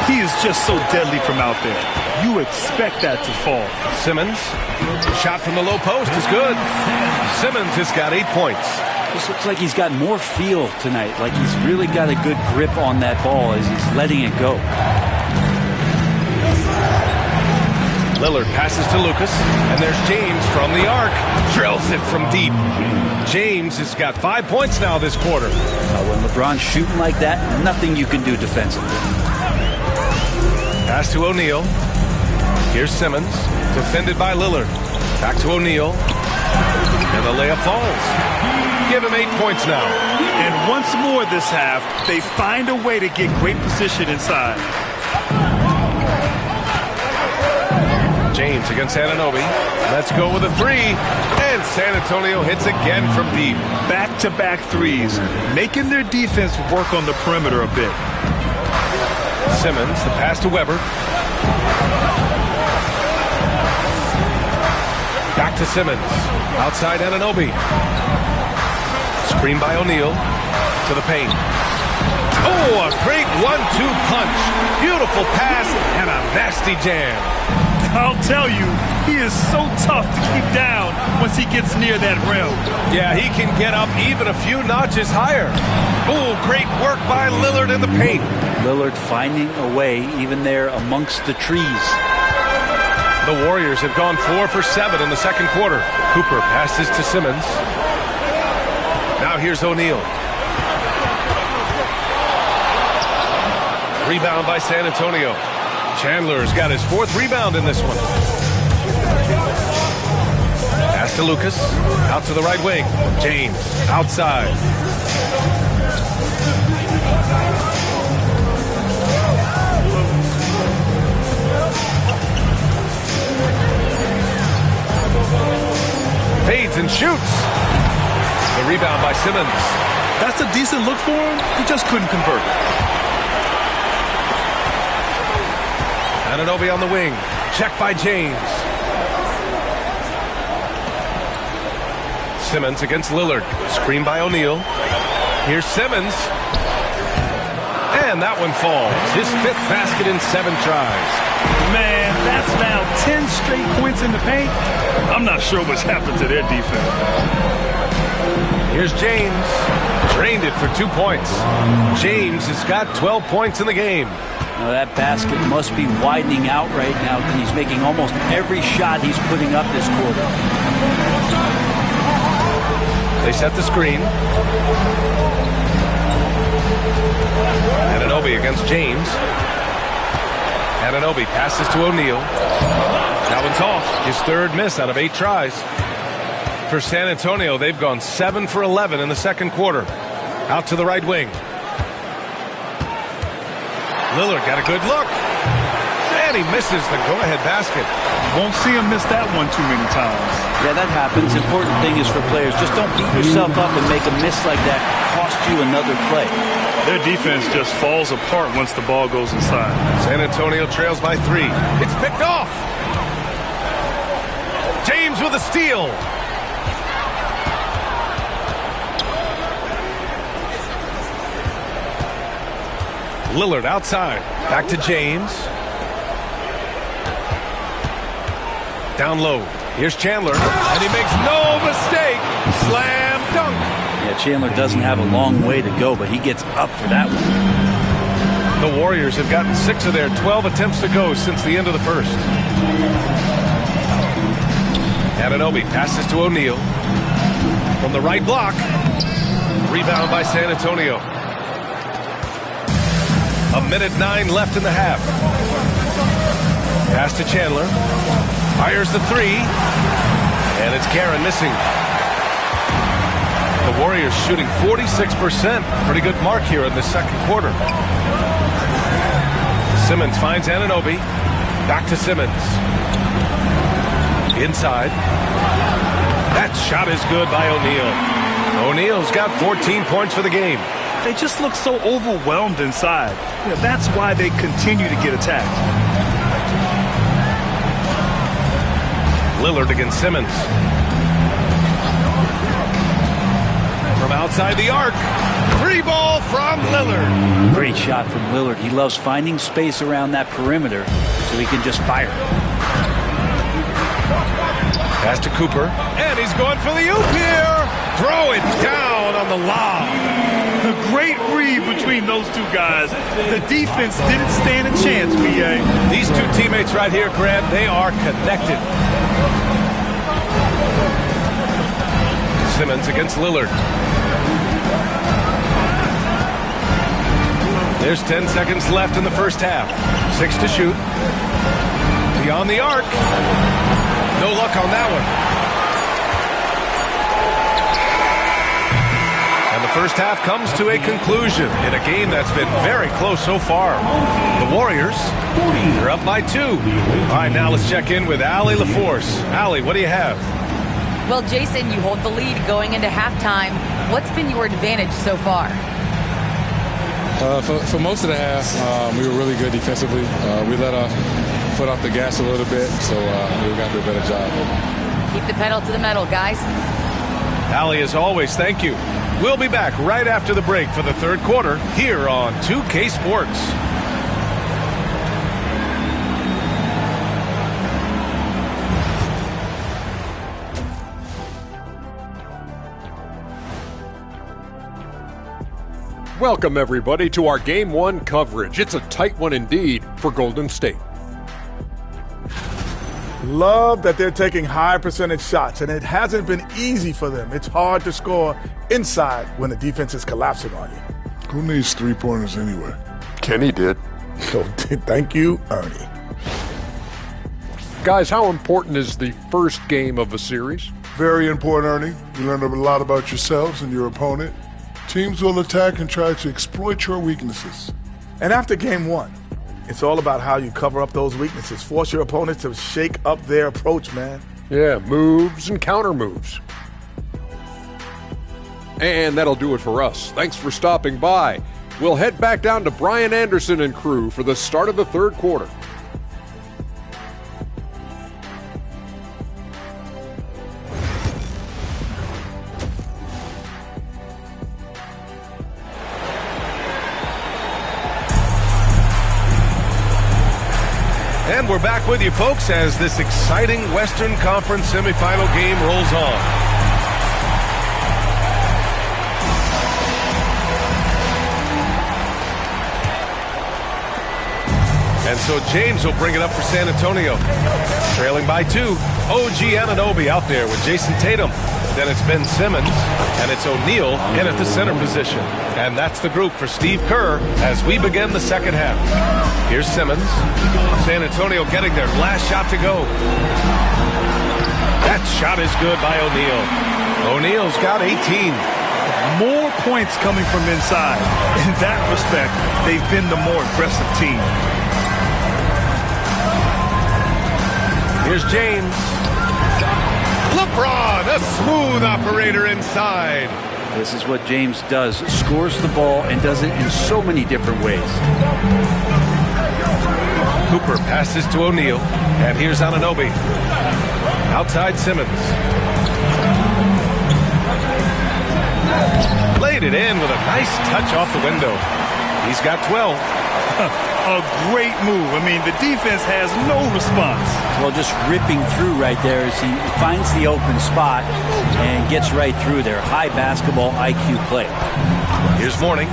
[SPEAKER 7] He is just so deadly from out there. You expect that to fall.
[SPEAKER 6] Simmons, shot from the low post is good. Simmons has got 8 points.
[SPEAKER 4] This looks like he's got more feel tonight, like he's really got a good grip on that ball as he's letting it go.
[SPEAKER 6] Lillard passes to Lucas, and there's James from the arc. Drills it from deep. James has got 5 points now this quarter.
[SPEAKER 4] When LeBron's shooting like that, nothing you can do defensively.
[SPEAKER 6] Pass to O'Neal. Here's Simmons, defended by Lillard. Back to O'Neal. And the layup falls. Give him 8 points now.
[SPEAKER 7] And once more this half, they find a way to get great position inside.
[SPEAKER 6] James against Anunoby. Let's go with a 3. And San Antonio hits again from deep.
[SPEAKER 7] Back-to-back threes, making their defense work on the perimeter a bit.
[SPEAKER 6] Simmons, the pass to Weber. Back to Simmons. Outside Anunoby. Screen by O'Neal. To the paint. Oh, a great 1-2 punch. Beautiful pass and a nasty jam.
[SPEAKER 7] I'll tell you, he is so tough to keep down once he gets near that rim.
[SPEAKER 6] Yeah, he can get up even a few notches higher. Ooh, great work by Lillard in the paint.
[SPEAKER 4] Lillard finding a way even there amongst the trees.
[SPEAKER 6] The Warriors have gone 4 for 7 in the second quarter. Cooper passes to Simmons. Now here's O'Neal. Rebound by San Antonio. Chandler's got his 4th rebound in this one. Pass to Lucas. Out to the right wing. James outside. Fades and shoots. The rebound by Simmons.
[SPEAKER 7] That's a decent look for him. He just couldn't convert.
[SPEAKER 6] Anunoby on the wing. Check by James. Simmons against Lillard. Screen by O'Neal. Here's Simmons. And that one falls. His 5th basket in 7 tries.
[SPEAKER 7] Man, that's now 10 straight points in the paint. I'm not sure what's happened to their defense.
[SPEAKER 6] Here's James. Drained it for 2 points. James has got 12 points in the game.
[SPEAKER 4] Now that basket must be widening out right now. He's making almost every shot he's putting up this quarter.
[SPEAKER 6] They set the screen. Anunoby against James. Anunoby passes to O'Neal. That one's off. His 3rd miss out of 8 tries. For San Antonio, they've gone 7 for 11 in the second quarter. Out to the right wing. Lillard got a good look. And he misses the go-ahead basket.
[SPEAKER 7] Won't see him miss that one too many times.
[SPEAKER 4] Yeah, that happens. Important thing is for players, just don't beat yourself up and make a miss like that cost you another play.
[SPEAKER 7] Their defense just falls apart once the ball goes inside.
[SPEAKER 6] San Antonio trails by 3. It's picked off. James with a steal. Lillard outside. Back to James. Down low. Here's Chandler. And he makes no mistake. Slam dunk.
[SPEAKER 4] Yeah, Chandler doesn't have a long way to go, but he gets up for that one.
[SPEAKER 6] The Warriors have gotten 6 of their 12 attempts to go since the end of the first. Anunoby passes to O'Neal. From the right block. Rebound by San Antonio. 1:09 left in the half. Pass to Chandler. Fires the 3. And it's Karen missing. The Warriors shooting 46%. Pretty good mark here in the second quarter. Simmons finds Anunoby. Back to Simmons. Inside. That shot is good by O'Neal. O'Neal's got 14 points for the game.
[SPEAKER 7] They just look so overwhelmed inside. That's why they continue to get attacked.
[SPEAKER 6] Lillard against Simmons. From outside the arc. 3 ball from Lillard.
[SPEAKER 4] Great shot from Lillard. He loves finding space around that perimeter so he can just fire.
[SPEAKER 6] Pass to Cooper. And he's going for the oop here. Throw it down on the lob.
[SPEAKER 7] A great read between those two guys. The defense didn't stand a chance, B.A.
[SPEAKER 6] These two teammates right here, Grant, they are connected. Simmons against Lillard. There's 10 seconds left in the first half. 6 to shoot. Beyond the arc. No luck on that one. The first half comes to a conclusion in a game that's been very close so far. The Warriors, they're up by 2. All right, now let's check in with Allie LaForce. Allie, what do you have?
[SPEAKER 10] Well, Jason, you hold the lead going into halftime. What's been your advantage so far?
[SPEAKER 3] For most of the half, we were really good defensively. We let our foot off the gas a little bit, so we got to do a better job.
[SPEAKER 10] Keep the pedal to the metal, guys.
[SPEAKER 6] Allie, as always, thank you. We'll be back right after the break for the third quarter here on 2K Sports.
[SPEAKER 12] Welcome, everybody, to our Game 1 coverage. It's a tight one indeed for Golden State.
[SPEAKER 14] Love that they're taking high percentage shots, and it hasn't been easy for them. It's hard to score inside when the defense is collapsing on you.
[SPEAKER 13] Who needs three-pointers anyway?
[SPEAKER 12] Kenny did.
[SPEAKER 14] So, thank you, Ernie.
[SPEAKER 12] Guys, how important is the first game of a series?
[SPEAKER 13] Very important, Ernie. You learn a lot about yourselves and your opponent. Teams will attack and try to exploit your weaknesses.
[SPEAKER 14] And after game 1, it's all about how you cover up those weaknesses. Force your opponent to shake up their approach, man.
[SPEAKER 12] Yeah, moves and counter moves. And that'll do it for us. Thanks for stopping by. We'll head back down to Brian Anderson and crew for the start of the third quarter.
[SPEAKER 6] And we're back with you, folks, as this exciting Western Conference semifinal game rolls on. And so James will bring it up for San Antonio. Trailing by 2. OG Anunoby out there with Jason Tatum. Then it's Ben Simmons, and it's O'Neal in at the center position. And that's the group for Steve Kerr as we begin the second half. Here's Simmons. San Antonio getting their last shot to go. That shot is good by O'Neal. O'Neal's got 18.
[SPEAKER 7] More points coming from inside. In that respect, they've been the more aggressive team.
[SPEAKER 6] Here's James. LeBron, a smooth operator inside.
[SPEAKER 4] This is what James does. Scores the ball and does it in so many different ways.
[SPEAKER 6] Cooper passes to O'Neal. And here's Anunoby. Outside Simmons. Laid it in with a nice touch off the window. He's got 12.
[SPEAKER 7] A great move. I mean, the defense has no response.
[SPEAKER 4] Well, just ripping through right there as he finds the open spot and gets right through there. High basketball IQ play.
[SPEAKER 6] Here's Mourning.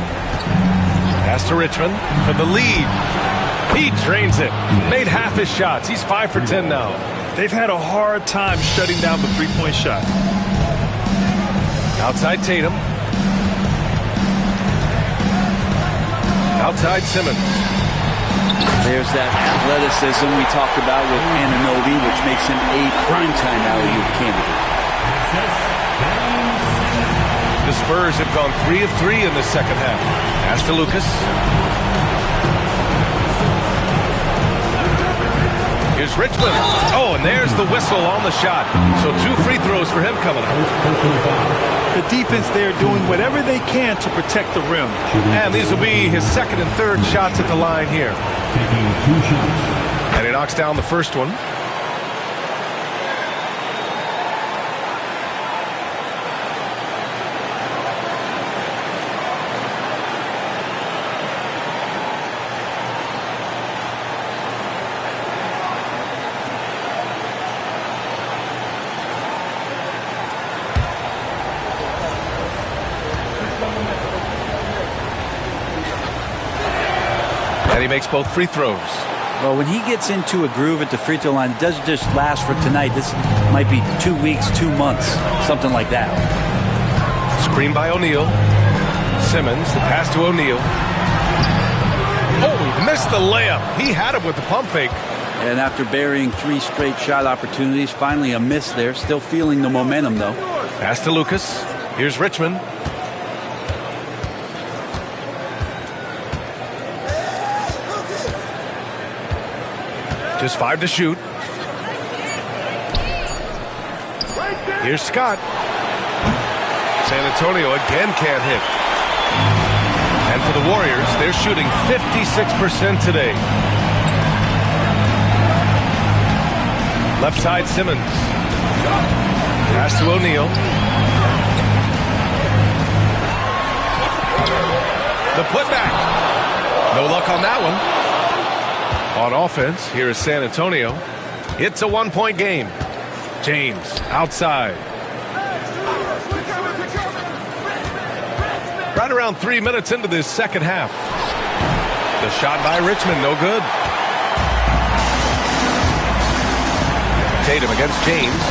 [SPEAKER 6] Pass to Richmond for the lead. He drains it. Made half his shots. He's 5 for 10 now.
[SPEAKER 7] They've had a hard time shutting down the three-point shot.
[SPEAKER 6] Outside Tatum. Outside Simmons.
[SPEAKER 4] There's that athleticism we talked about with Anunoby, which makes him a primetime alley-oop candidate.
[SPEAKER 6] The Spurs have gone 3 of 3 in the second half. Pass to Lucas. Here's Richmond. Oh, and there's the whistle on the shot. So 2 free throws for him coming up.
[SPEAKER 7] The defense there doing whatever they can to protect the rim.
[SPEAKER 6] And these will be his second and third shots at the line here. And he knocks down the first one. And he makes both free throws.
[SPEAKER 4] Well, when he gets into a groove at the free throw line, it doesn't just last for tonight. This might be 2 weeks, 2 months, something like that.
[SPEAKER 6] Screen by O'Neal. Simmons, the pass to O'Neal. Oh, he missed the layup. He had him with the pump fake.
[SPEAKER 4] And after burying 3 straight shot opportunities, finally a miss there. Still feeling the momentum, though.
[SPEAKER 6] Pass to Lucas. Here's Richmond. Just 5 to shoot. Here's Scott. San Antonio again can't hit. And for the Warriors, they're shooting 56% today. Left side Simmons. Pass to O'Neal. The putback. No luck on that one. On offense, here is San Antonio. It's a 1-point game. James outside. Right right around 3 minutes into this second half. The shot by Richmond, no good. Tatum against James.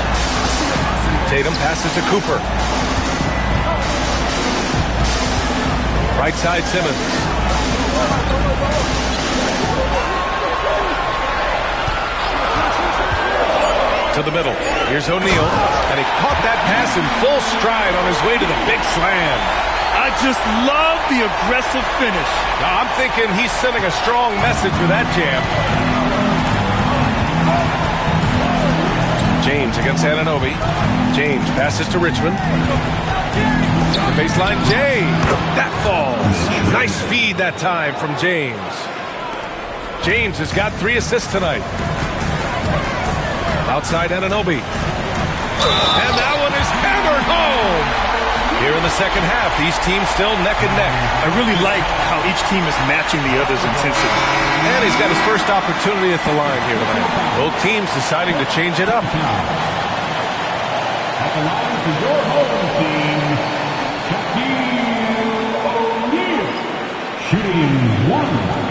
[SPEAKER 6] Tatum passes to Cooper. Right side, Simmons. To the middle. Here's O'Neal, and he caught that pass in full stride on his way to the big slam.
[SPEAKER 7] I just love the aggressive finish.
[SPEAKER 6] Now, I'm thinking he's sending a strong message with that jam. James against Anunoby. James passes to Richmond. The baseline, Jay. That falls. Nice feed that time from James. James has got 3 assists tonight. Outside Anunoby. And that one is hammered home. Here in the second half, these teams still neck and neck.
[SPEAKER 7] I really like how each team is matching the other's intensity.
[SPEAKER 6] And he's got his first opportunity at the line here tonight. Both teams deciding to change it up.
[SPEAKER 8] At the line for your home team, Shaquille O'Neal, shooting 1.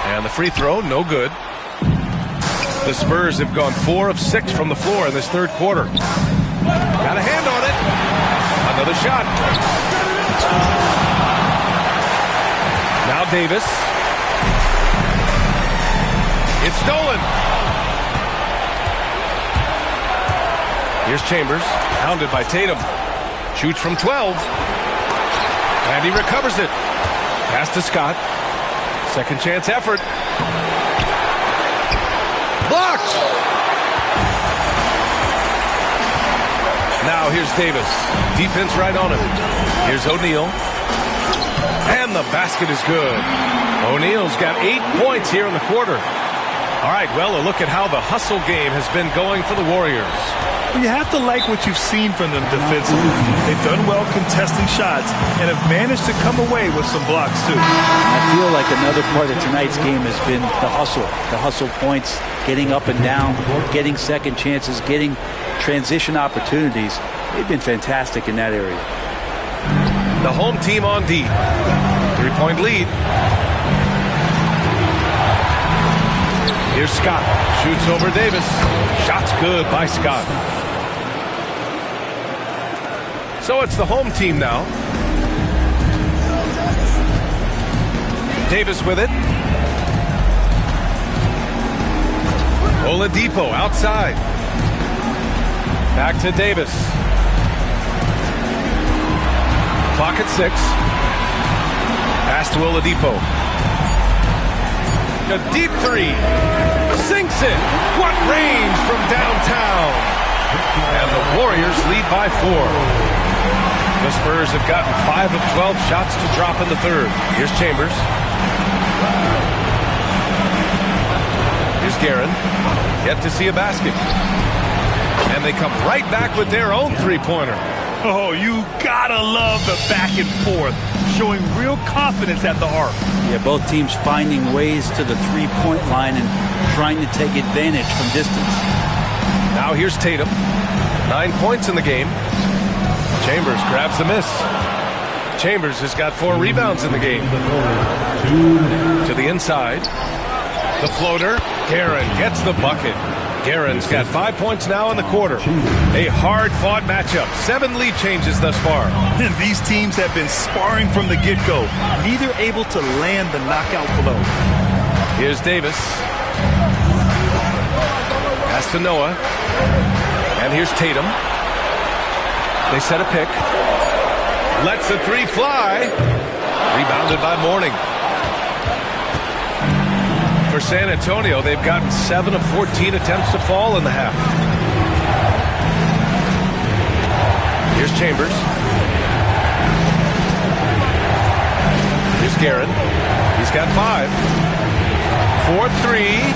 [SPEAKER 6] And the free throw, no good. The Spurs have gone 4 of 6 from the floor in this third quarter. Got a hand on it. Another shot. Now Davis. It's stolen. Here's Chambers, hounded by Tatum. Shoots from 12. And he recovers it. Pass to Scott. Second chance effort. Blocked! Now here's Davis. Defense right on him. Here's O'Neal. And the basket is good. O'Neal's got 8 points here in the quarter. All right, well, a look at how the hustle game has been going for the Warriors.
[SPEAKER 7] You have to like what you've seen from them defensively. They've done well contesting shots and have managed to come away with some blocks, too.
[SPEAKER 4] I feel like another part of tonight's game has been the hustle points, getting up and down, getting second chances, getting transition opportunities. They've been fantastic in that area.
[SPEAKER 6] The home team on D. 3-point lead. Here's Scott. Shoots over Davis. Shot's good by Scott. So it's the home team now. Davis with it. Oladipo outside. Back to Davis. Clock at 6. Pass to Oladipo. A deep 3. Sinks it. What range from downtown. And the Warriors lead by 4. The Spurs have gotten 5 of 12 shots to drop in the third. Here's Chambers. Here's Guerin. Yet to see a basket. And they come right back with their own three-pointer.
[SPEAKER 7] Oh, you gotta love the back and forth, showing real confidence at the arc.
[SPEAKER 4] Yeah, both teams finding ways to the three-point line and trying to take advantage from distance.
[SPEAKER 6] Now here's Tatum. 9 points in the game. Chambers grabs the miss. Chambers has got 4 rebounds in the game. To the inside. The floater. Guerin gets the bucket. Guerin's got 5 points now in the quarter. A hard-fought matchup. 7 lead changes thus far.
[SPEAKER 7] And these teams have been sparring from the get-go. Neither able to land the knockout blow.
[SPEAKER 6] Here's Davis. Pass to Noah. And here's Tatum. They set a pick. Lets the 3 fly. Rebounded by Mourning. For San Antonio, they've gotten 7 of 14 attempts to fall in the half. Here's Chambers. Here's Guerin. He's got 5. 4-3.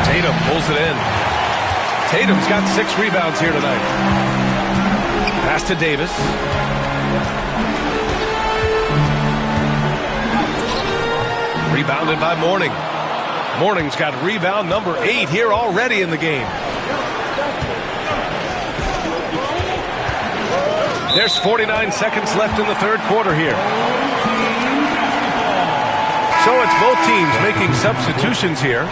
[SPEAKER 6] Tatum pulls it in. Tatum's got 6 rebounds here tonight. Pass to Davis. Rebounded by Mourning. Morning's got rebound number 8 here already in the game. There's 49 seconds left in the third quarter here. So it's both teams making substitutions here.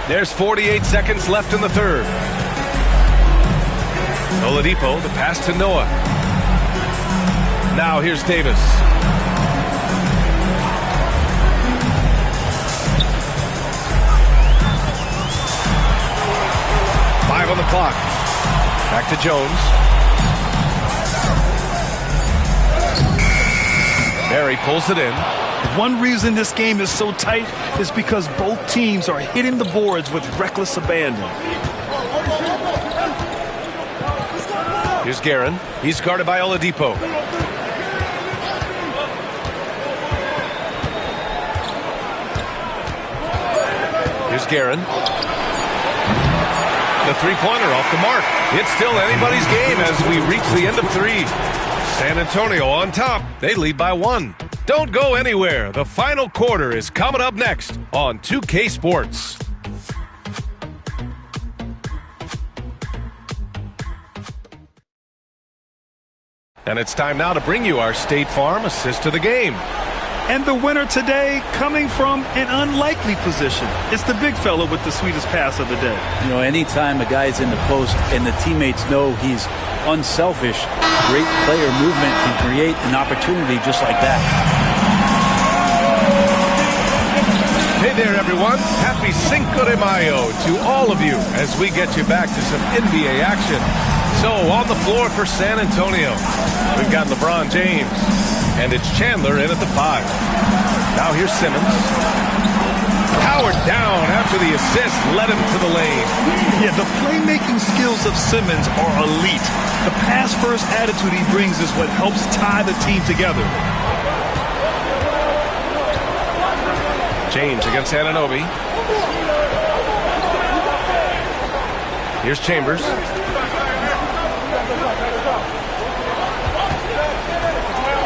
[SPEAKER 6] There's 48 seconds left in the third. Oladipo, the pass to Noah. Now here's Davis. On the clock. Back to Jones. Barry pulls it in.
[SPEAKER 7] One reason this game is so tight is because both teams are hitting the boards with reckless abandon.
[SPEAKER 6] Here's Guerin. He's guarded by Oladipo. Here's Guerin. The three-pointer off the mark. It's still anybody's game as we reach the end of 3. San Antonio on top. They lead by 1. Don't go anywhere. The final quarter is coming up next on 2K Sports. And it's time now to bring you our State Farm assist of the game.
[SPEAKER 7] And the winner today coming from an unlikely position. It's the big fella with the sweetest pass of the day.
[SPEAKER 4] You know, anytime a guy's in the post and the teammates know he's unselfish, great player movement can create an opportunity just like that.
[SPEAKER 6] Hey there, everyone. Happy Cinco de Mayo to all of you as we get you back to some NBA action. So, on the floor for San Antonio, we've got LeBron James. And it's Chandler in at the 5. Now here's Simmons. Powered down after the assist led him to the lane.
[SPEAKER 7] Yeah, the playmaking skills of Simmons are elite. The pass-first attitude he brings is what helps tie the team together.
[SPEAKER 6] James against Anunoby. Here's Chambers.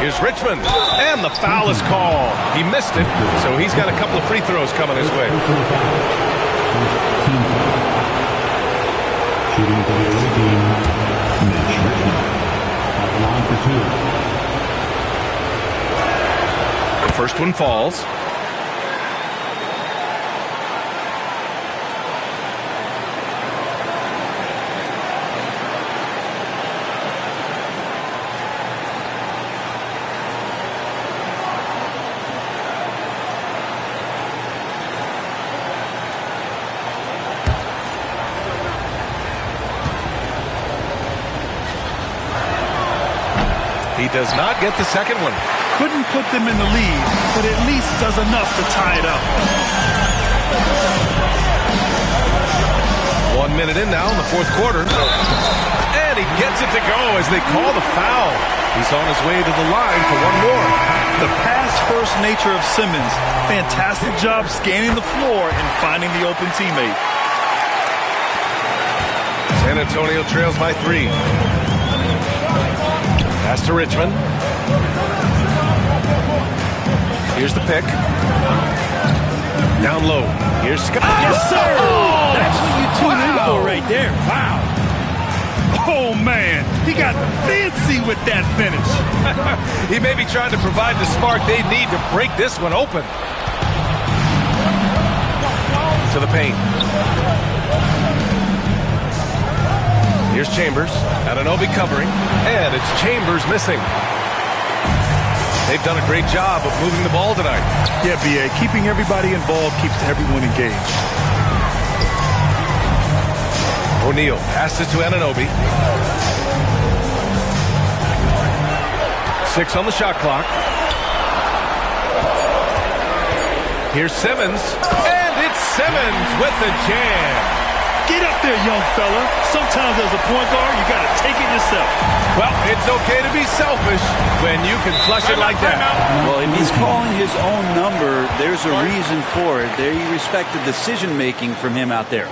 [SPEAKER 6] Here's Richmond, and the foul is called. He missed it, so he's got a couple of free throws coming his way.
[SPEAKER 8] Shooting for the other team, Mitch Richmond. At line for 2.
[SPEAKER 6] The first one falls. He does not get the second one.
[SPEAKER 7] Couldn't put them in the lead, but at least does enough to tie it up.
[SPEAKER 6] 1 minute in now in the fourth quarter. And he gets it to go as they call the foul. He's on his way to the line for one more.
[SPEAKER 7] The pass-first nature of Simmons. Fantastic job scanning the floor and finding the open teammate.
[SPEAKER 6] San Antonio trails by 3. Pass to Richmond. Here's the pick. Down low. Here's Scott.
[SPEAKER 7] Yes, sir!
[SPEAKER 4] Oh, that's what you tune in for right there. Wow.
[SPEAKER 7] Oh, man. He got fancy with that finish.
[SPEAKER 6] He may be trying to provide the spark they need to break this one open. To the paint. Here's Chambers. Anunoby covering. And it's Chambers missing. They've done a great job of moving the ball tonight.
[SPEAKER 7] Yeah, B.A. Keeping everybody involved keeps everyone engaged.
[SPEAKER 6] O'Neal passes to Anunoby. 6 on the shot clock. Here's Simmons. And it's Simmons with the jam.
[SPEAKER 7] Get up there, young fella. Sometimes as a point guard, you got to take it yourself.
[SPEAKER 6] Well, it's okay to be selfish when you can flush it like that.
[SPEAKER 4] Well, if he's calling his own number, there's a reason for it. They respect the decision-making from him out there.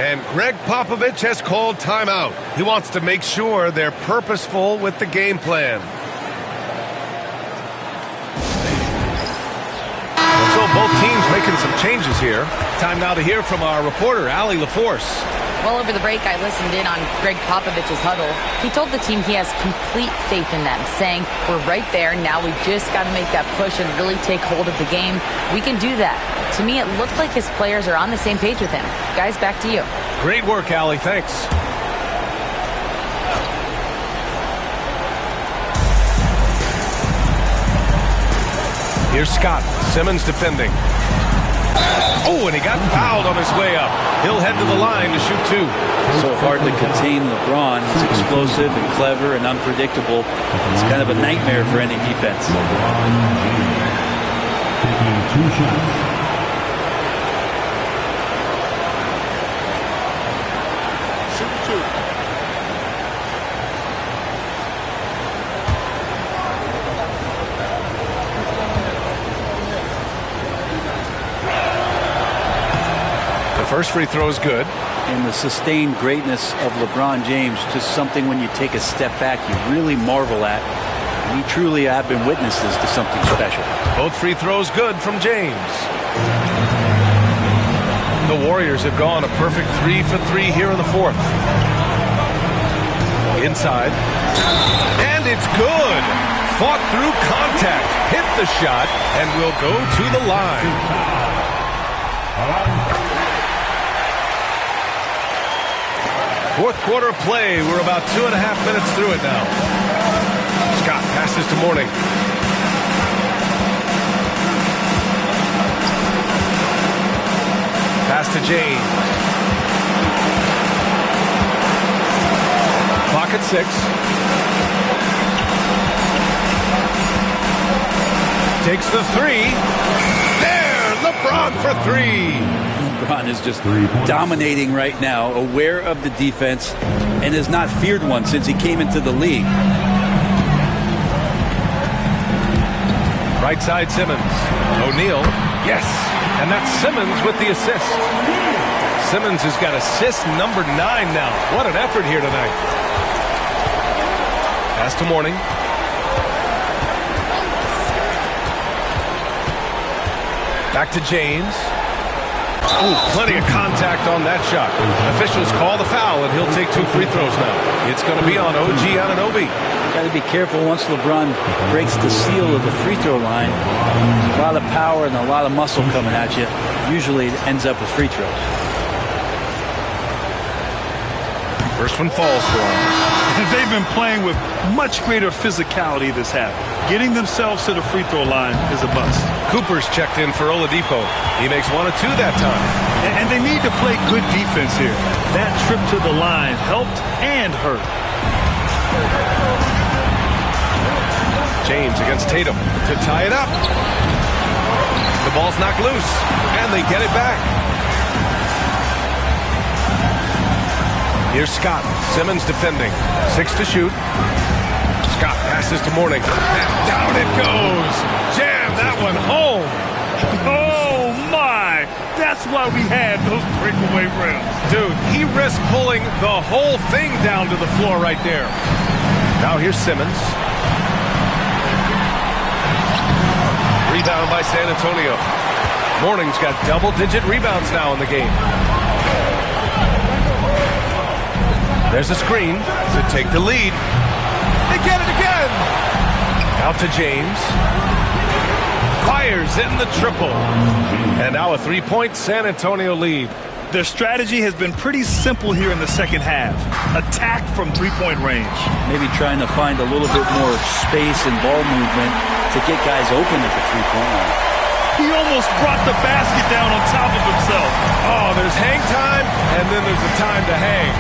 [SPEAKER 6] And Greg Popovich has called timeout. He wants to make sure they're purposeful with the game plan. So both teams making some changes here. Time now to hear from our reporter, Allie LaForce.
[SPEAKER 10] Well, over the break, I listened in on Greg Popovich's huddle. He told the team he has complete faith in them, saying, we're right there. Now we just got to make that push and really take hold of the game. We can do that. To me, it looked like his players are on the same page with him. Guys, back to you.
[SPEAKER 6] Great work, Allie. Thanks. Here's Scott. Simmons defending. Oh, and he got fouled on his way up. He'll head to the line to shoot two.
[SPEAKER 4] So hard to contain LeBron. He's explosive and clever and unpredictable. It's kind of a nightmare for any defense.
[SPEAKER 8] Taking 2 shots.
[SPEAKER 6] First free throw is good.
[SPEAKER 4] And the sustained greatness of LeBron James, just something when you take a step back, you really marvel at. We truly have been witnesses to something special.
[SPEAKER 6] Both free throws good from James. The Warriors have gone a perfect 3 for 3 here in the fourth. Inside. And it's good. Fought through contact. Hit the shot and will go to the line. Fourth quarter play. We're about 2.5 minutes through it now. Scott passes to Mourning. Pass to James. Clock at 6. Takes the 3. There! LeBron for 3.
[SPEAKER 4] LeBron is just dominating right now, aware of the defense, and has not feared one since he came into the league.
[SPEAKER 6] Right side Simmons. O'Neal. Yes. And that's Simmons with the assist. Simmons has got assist number 9 now. What an effort here tonight. Pass to Mourning. Back to James. Oh, plenty of contact on that shot. Officials call the foul, and he'll take 2 free throws now. It's going to be on OG Anunoby.
[SPEAKER 4] Got to be careful once LeBron breaks the seal of the free throw line. There's a lot of power and a lot of muscle coming at you. Usually it ends up with free throws.
[SPEAKER 6] First one falls for him.
[SPEAKER 7] They've been playing with much greater physicality this half. Getting themselves to the free throw line is a bust.
[SPEAKER 6] Cooper's checked in for Oladipo. He makes 1 of 2 that time.
[SPEAKER 7] And they need to play good defense here. That trip to the line helped and hurt.
[SPEAKER 6] James against Tatum to tie it up. The ball's knocked loose, and they get it back. Here's Scott. Simmons defending. 6 to shoot. Scott passes to Mourning. And down it goes. Jam that one home.
[SPEAKER 7] Oh, my. That's why we had those breakaway rims.
[SPEAKER 6] Dude, he risked pulling the whole thing down to the floor right there. Now here's Simmons. Rebound by San Antonio. Mourning's got double-digit rebounds now in the game. There's a screen to take the lead. They get it again. Out to James. Fires in the triple. And now a 3-point San Antonio lead.
[SPEAKER 7] Their strategy has been pretty simple here in the second half. Attack from 3-point range.
[SPEAKER 4] Maybe trying to find a little bit more space and ball movement to get guys open at the 3-point line.
[SPEAKER 7] He almost brought the basket down on top of himself.
[SPEAKER 6] Oh, there's hang time, and then there's a time to hang.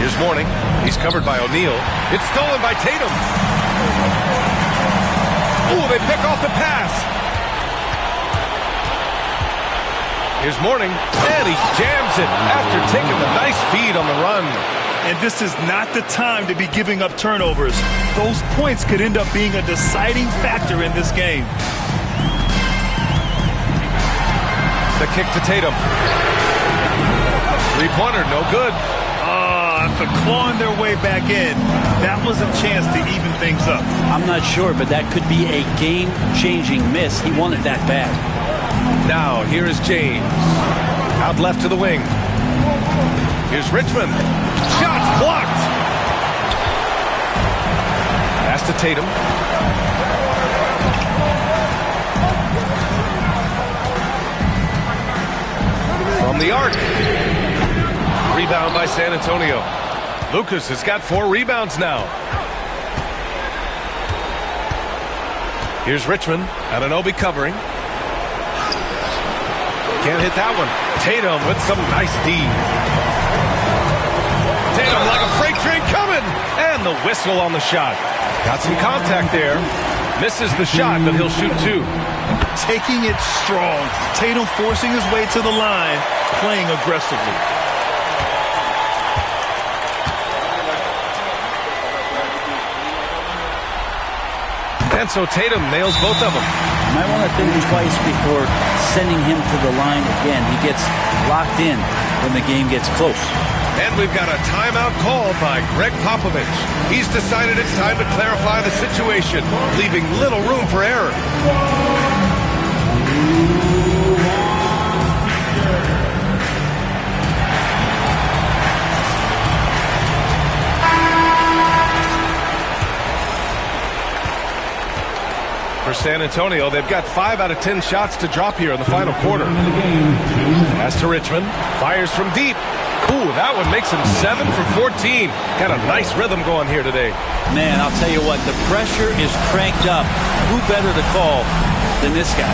[SPEAKER 6] Here's Mourning. He's covered by O'Neal. It's stolen by Tatum. Ooh, they pick off the pass. Here's Mourning, and he jams it after taking the nice feed on the run.
[SPEAKER 7] And this is not the time to be giving up turnovers. Those points could end up being a deciding factor in this game.
[SPEAKER 6] the kick to Tatum. Three-pointer, no good.
[SPEAKER 7] After clawing their way back in, that was a chance to even things up.
[SPEAKER 4] I'm not sure, but that could be a game-changing miss. He wanted that bad.
[SPEAKER 6] Now, here is James. Out left to the wing. Here's Richmond. Shots blocked. Pass to Tatum. From the arc. Rebound by San Antonio. Lucas has got 4 rebounds now. Here's Richmond. Anunoby covering. Can't hit that one. Tatum with some nice D. Tatum like a freight train coming. And the whistle on the shot. Got some contact there. Misses the shot, but he'll shoot 2.
[SPEAKER 7] Taking it strong. Tatum forcing his way to the line, playing aggressively.
[SPEAKER 6] And so Tatum nails both of them.
[SPEAKER 4] You might want to think twice before sending him to the line again. He gets locked in when the game gets close.
[SPEAKER 6] And we've got a timeout called by Greg Popovich. He's decided it's time to clarify the situation, leaving little room for error. For San Antonio, they've got 5 out of 10 shots to drop here in the final quarter. Pass to Richmond. Fires from deep. Ooh, that one makes him 7 for 14. Got a nice rhythm going here today.
[SPEAKER 4] Man, I'll tell you what, the pressure is cranked up. Who better to call than this guy?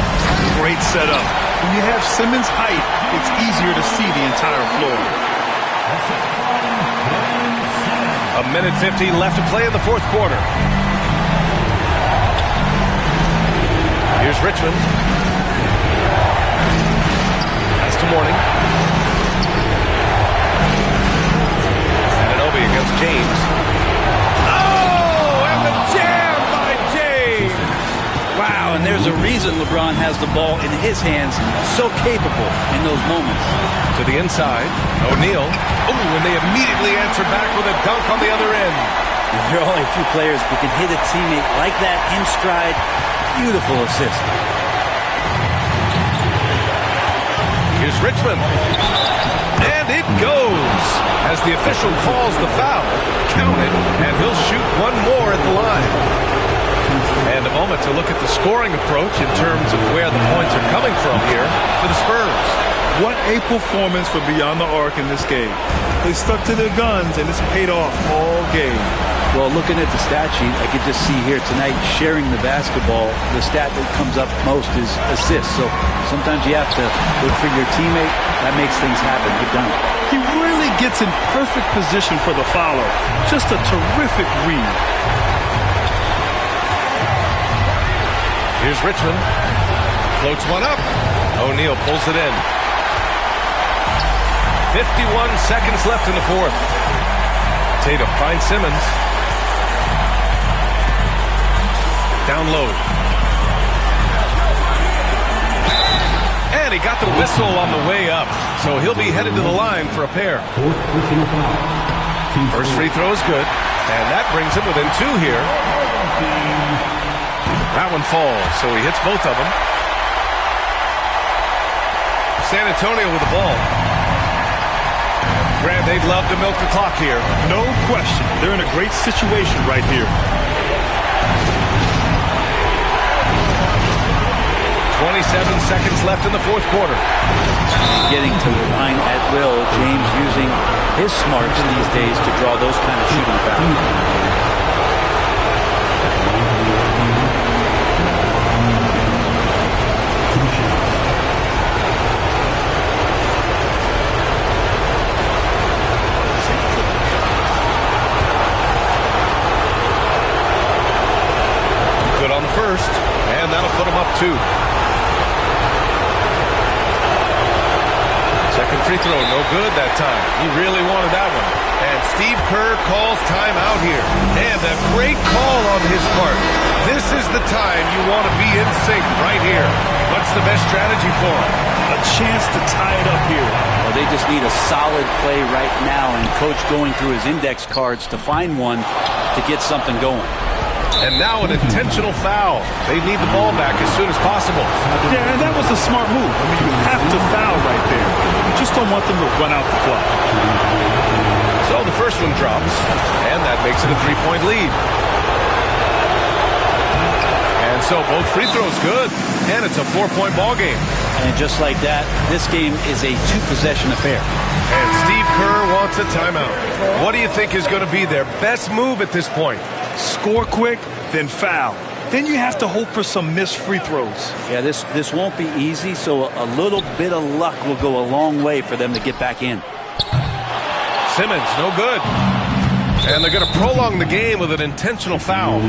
[SPEAKER 7] Great setup. When you have Simmons' height, it's easier to see the entire floor.
[SPEAKER 6] A minute 15 left to play in the fourth quarter. Here's Richmond. Pass to Mourning. Anunoby against James. Oh, and the jam by James.
[SPEAKER 4] Wow, and there's a reason LeBron has the ball in his hands. So capable in those moments.
[SPEAKER 6] To the inside. O'Neal. Ooh, and they immediately answer back with a dunk on the other end.
[SPEAKER 4] There are only a few players who can hit a teammate like that in stride. Beautiful assist.
[SPEAKER 6] Here's Richmond. And it goes. As the official calls the foul, counted, and he'll shoot one more at the line. And a moment to look at the scoring approach in terms of where the points are coming from here for the Spurs.
[SPEAKER 7] What a performance for Beyond the Arc in this game. They stuck to their guns, and it's paid off all game.
[SPEAKER 4] Well, looking at the stat sheet, I could just see here tonight sharing the basketball. The stat that comes up most is assists. So sometimes you have to look for your teammate. That makes things happen. You've done it.
[SPEAKER 7] He really gets in perfect position for the follow. Just a terrific read.
[SPEAKER 6] Here's Richmond. Floats one up. O'Neal pulls it in. 51 seconds left in the fourth. Tatum finds Simmons. Down low. And he got the whistle on the way up. So he'll be headed to the line for a pair. First free throw is good. And that brings him within 2 here. That one falls, so he hits both of them. San Antonio with the ball. Grant, they'd love to milk the clock here.
[SPEAKER 7] No question. They're in a great situation right here.
[SPEAKER 6] 27 seconds left in the fourth quarter.
[SPEAKER 4] Getting to the line at will. James using his smarts these days to draw those kind of shooting fouls.
[SPEAKER 6] Good on the first, and that'll put him up 2. Second free throw, no good that time. He really wanted that one. And Steve Kerr calls timeout here. And a great call on his part. This is the time you want to be in sync right here. What's the best strategy for him?
[SPEAKER 7] a chance to tie it up here.
[SPEAKER 4] Well, they just need a solid play right now, and Coach going through his index cards to find one to get something going.
[SPEAKER 6] And now an intentional foul. They need the ball back as soon as possible.
[SPEAKER 7] Yeah, and that was a smart move. I mean, you have to foul right there. You just don't want them to run out the clock.
[SPEAKER 6] So the first one drops, and that makes it a 3-point lead. And so both free throws good, and it's a 4-point ball game.
[SPEAKER 4] And just like that, this game is a two-possession affair.
[SPEAKER 6] And Steve Kerr wants a timeout. What do you think is going to be their best move at this point?
[SPEAKER 7] Score quick, then foul. Then you have to hope for some missed free throws.
[SPEAKER 4] Yeah, this won't be easy, so a little bit of luck will go a long way for them to get back in.
[SPEAKER 6] Simmons, no good. And they're going to prolong the game with an intentional foul.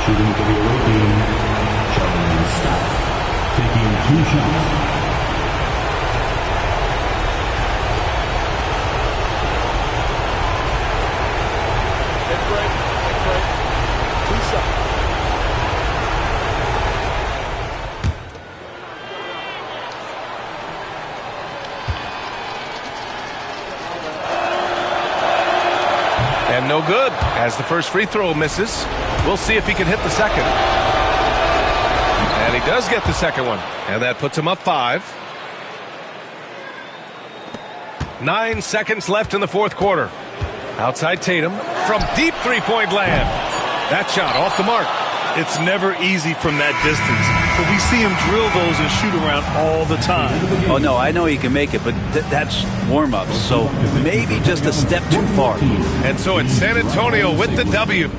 [SPEAKER 8] Shooting for the away team, Charlie Scott, taking 2 shots.
[SPEAKER 6] And no good, as the first free throw misses. We'll see if he can hit the second. And he does get the second one. And that puts him up 5. 9 seconds left in the fourth quarter. Outside Tatum from deep three-point land. That shot off the mark.
[SPEAKER 7] It's never easy from that distance, but we see him drill those and shoot around all the time.
[SPEAKER 4] Oh, no, I know he can make it, but that's warm-ups, so maybe just a step too far.
[SPEAKER 6] And so it's San Antonio with the W.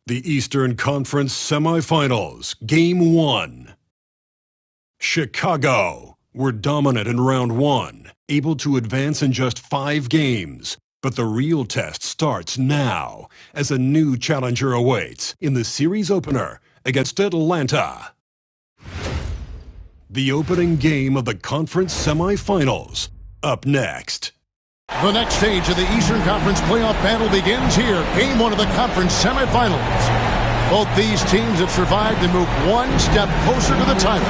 [SPEAKER 5] The Eastern Conference Semifinals, Game 1. Chicago were dominant in round 1, able to advance in just 5 games. But the real test starts now as a new challenger awaits in the series opener against Atlanta. The opening game of the conference semifinals. Up next.
[SPEAKER 16] The next stage of the Eastern Conference playoff battle begins here. Game 1 of the conference semifinals. Both these teams have survived and moved one step closer to the title.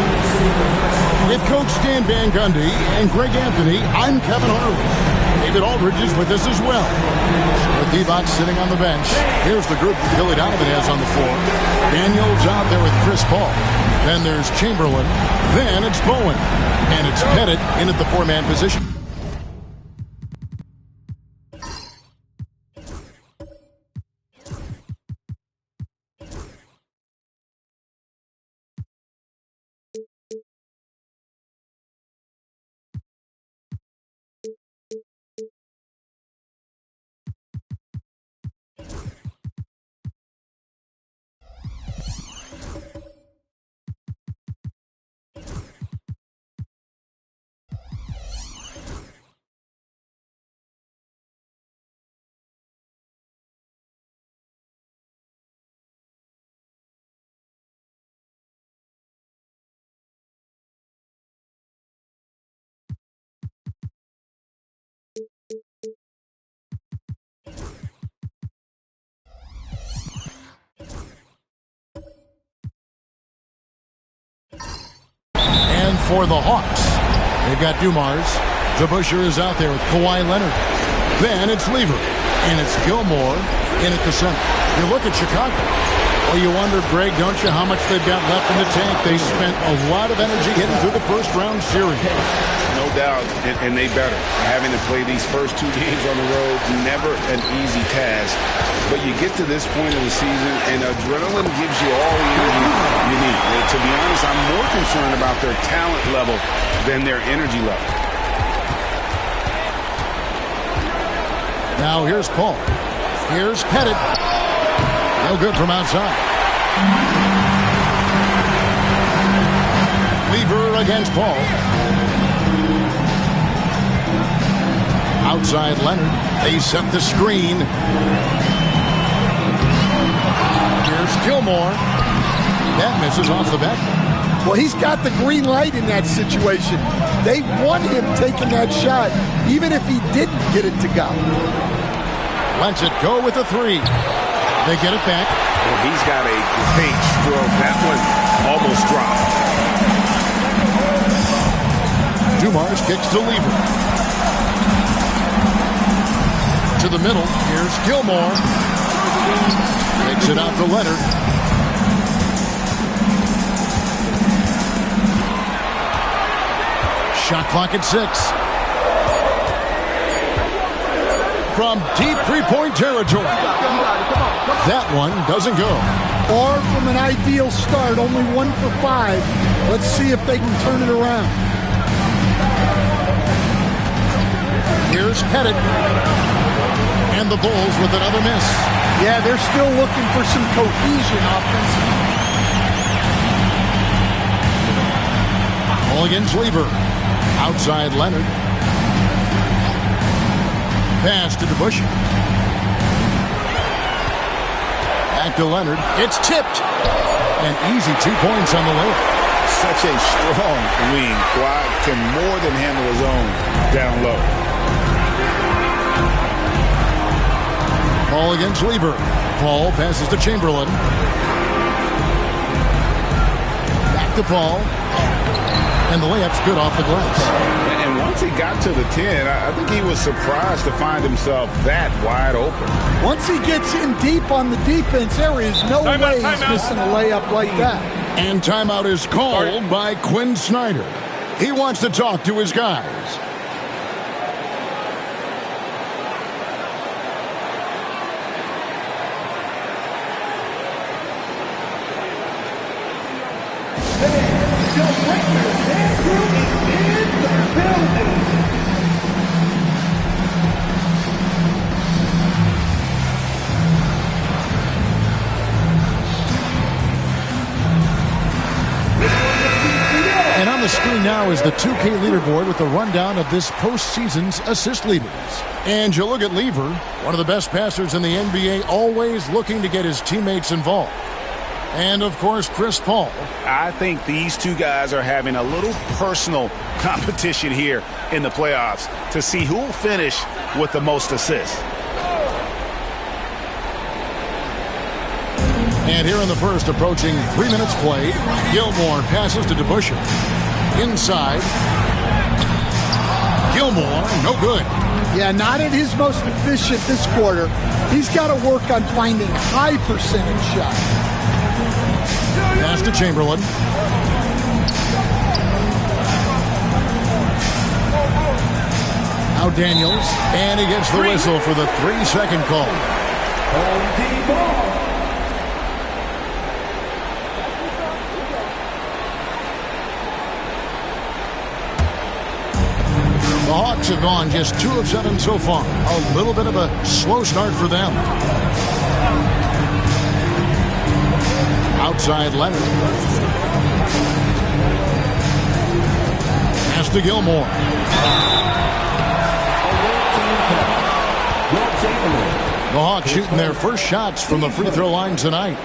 [SPEAKER 16] With Coach Stan Van Gundy and Greg Anthony, I'm Kevin Harlan. David Aldridge is with us as well. With Divac sitting on the bench, here's the group that Billy Donovan has on the floor. Daniels out there with Chris Paul. Then there's Chamberlain. Then it's Bowen. And it's Pettit in at the four-man position. And for the Hawks, they've got Dumars. DeBusschere is out there with Kawhi Leonard. Then it's Lever. And it's Gilmore in at the center. You look at Chicago. Well, you wonder, Greg, don't you, how much they've got left in the tank? They spent a lot of energy getting through the first-round series.
[SPEAKER 17] No doubt, and they better. Having to play these first two games on the road, never an easy task. But you get to this point of the season, and adrenaline gives you all the energy you need. And to be honest, I'm more concerned about their talent level than their energy level.
[SPEAKER 16] Now here's Paul. Here's Pettit. No good from outside. Lever against Paul. Outside Leonard. They set the screen. Here's Gilmore. That misses off the back.
[SPEAKER 2] Well, he's got the green light in that situation. They want him taking that shot, even if he didn't get it to go.
[SPEAKER 16] Lets it go with a three. They get it back.
[SPEAKER 17] Well, he's got a great stroke. That one almost dropped.
[SPEAKER 16] Dumars kicks to Lever. To the middle. Here's Gilmore. Takes it out to Leonard. Shot clock at 6. From deep three-point territory. That one doesn't go.
[SPEAKER 2] Or from an ideal start, only 1 for 5. Let's see if they can turn it around.
[SPEAKER 16] Here's Pettit. And the Bulls with another miss.
[SPEAKER 2] Yeah, they're still looking for some cohesion offensively.
[SPEAKER 16] Ball against Lever. Outside Leonard. Pass to DeBusschere. Back to Leonard. It's tipped. An easy 2 points on the layup.
[SPEAKER 17] Such a strong wing. Kawhi can more than handle his own down low.
[SPEAKER 16] Ball against Lever. Paul passes to Chamberlain. Back to Paul. And the layup's good off the glass.
[SPEAKER 17] And once he got to the 10, I think he was surprised to find himself that wide open.
[SPEAKER 2] Once he gets in deep on the defense, there is no way he's missing a layup like that.
[SPEAKER 16] And timeout is called by Quinn Snyder. He wants to talk to his guys. is the 2K leaderboard with a rundown of this postseason's assist leaders. And you look at Lever, one of the best passers in the NBA, always looking to get his teammates involved. And, of course, Chris Paul.
[SPEAKER 9] I think these two guys are having a little personal competition here in the playoffs to see who will finish with the most assists.
[SPEAKER 16] And here in the first, approaching 3 minutes played, Gilmore passes to DeBusschere. Inside. Gilmore, no good.
[SPEAKER 2] Yeah, not at his most efficient this quarter. He's got to work on finding high percentage shots.
[SPEAKER 16] Pass to Chamberlain. Now Daniels, and he gets the whistle for the 3-second call. The Hawks have gone just 2 of 7 so far. A little bit of a slow start for them. Outside Leonard. Pass to Gilmore. The Hawks shooting their first shots from the free throw line tonight.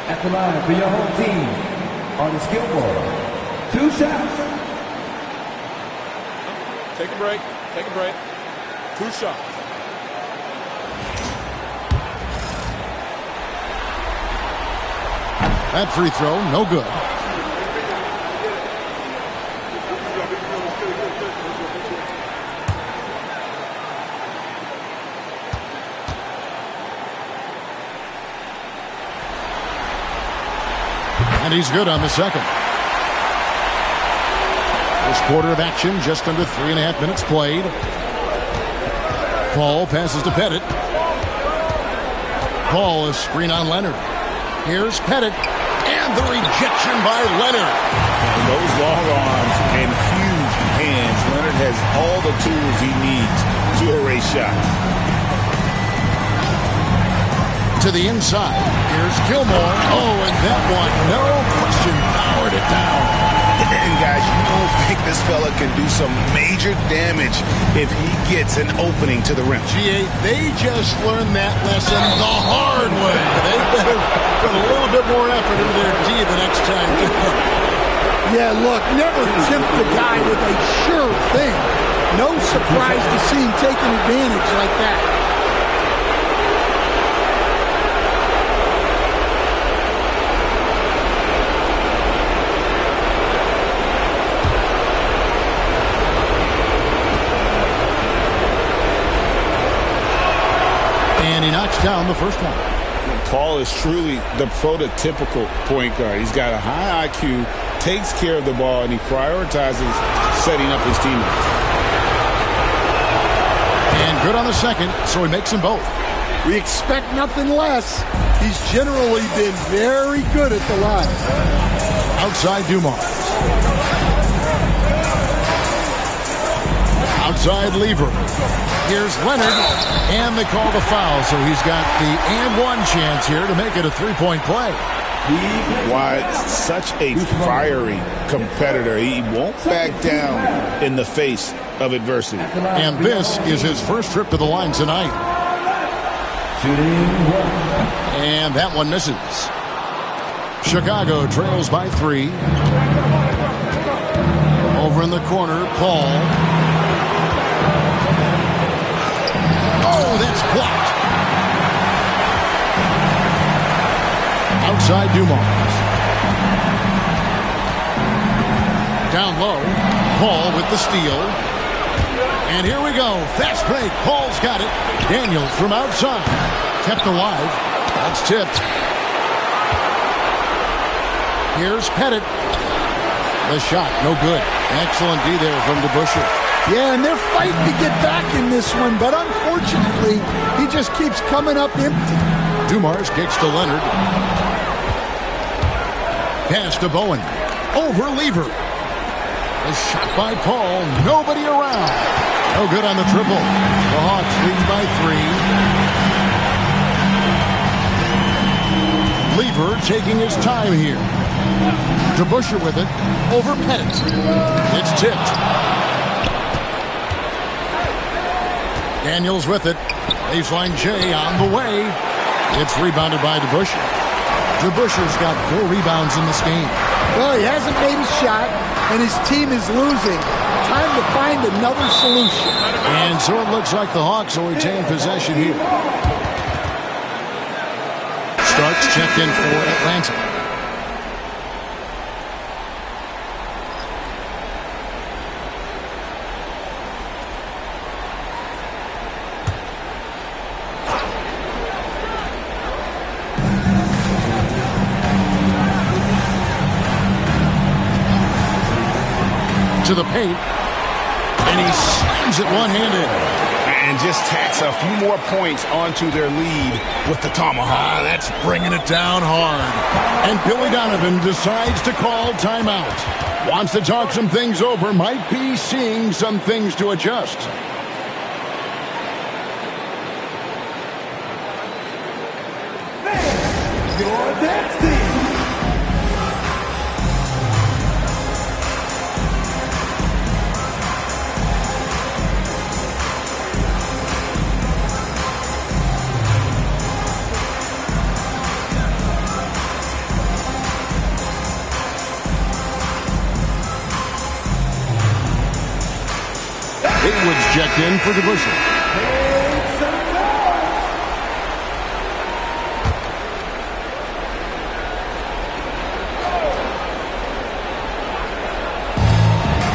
[SPEAKER 8] At the line for your home team, Artis Gilmore. 2 shots.
[SPEAKER 15] Take a break. Take a break. 2 shots.
[SPEAKER 16] That free throw, no good. And he's good on the second. This quarter of action, just under 3.5 minutes played. Paul passes to Pettit. Paul is screen on Leonard. Here's Pettit. And the rejection by Leonard.
[SPEAKER 9] And those long arms and huge hands. Leonard has all the tools he needs to erase shots.
[SPEAKER 16] To the inside. Here's Gilmore. Oh, and that one, no question, powered it down.
[SPEAKER 9] And guys, you don't think this fella can do some major damage if he gets an opening to the rim.
[SPEAKER 16] G8, they just learned that lesson the hard way. They better put a little bit more effort into their D the next time.
[SPEAKER 2] Yeah, look, never tempt the guy with a sure thing. No surprise to see him taking advantage like that.
[SPEAKER 16] And he knocks down the first one.
[SPEAKER 9] Paul is truly the prototypical point guard. He's got a high IQ, takes care of the ball, and he prioritizes setting up his teammates.
[SPEAKER 16] And good on the second, so he makes them both.
[SPEAKER 2] We expect nothing less. He's generally been very good at the line.
[SPEAKER 16] Outside Dumars. Outside Lever. Here's Leonard, and they call the foul, so he's got the and one chance here to make it a three-point play.
[SPEAKER 9] Why, such a fiery competitor. He won't back down in the face of adversity.
[SPEAKER 16] And this is his first trip to the line tonight. And that one misses. Chicago trails by 3. Over in the corner, Paul. Oh, that's blocked. Outside Dumars. Down low, Paul with the steal. And here we go. Fast break. Paul's got it. Daniels from outside. Kept alive. That's tipped. Here's Pettit. The shot, no good. Excellent D there from DeBusschere.
[SPEAKER 2] Yeah, and they're fighting to get back in this one, but unfortunately, he just keeps coming up empty.
[SPEAKER 16] Dumars kicks to Leonard. Pass to Bowen. Over Lever. A shot by Paul. Nobody around. No good on the triple. The Hawks lead by 3. Lever taking his time here. DeBusschere with it. Over Pettit. It's tipped. Daniels with it. Baseline J on the way. It's rebounded by DeBusschere. DeBusschere's got 4 rebounds in this game.
[SPEAKER 2] Well, he hasn't made a shot, and his team is losing. Time to find another solution.
[SPEAKER 16] And so it looks like the Hawks will retain possession here. Starks checked in for Atlanta. To the paint, and he slams it one-handed.
[SPEAKER 9] And just tacks a few more points onto their lead with the tomahawk.
[SPEAKER 16] That's bringing it down hard. And Billy Donovan decides to call timeout. Wants to talk some things over, might be seeing some things to adjust.
[SPEAKER 8] Your dance team.
[SPEAKER 16] Haywood's checked in for DeBusschere.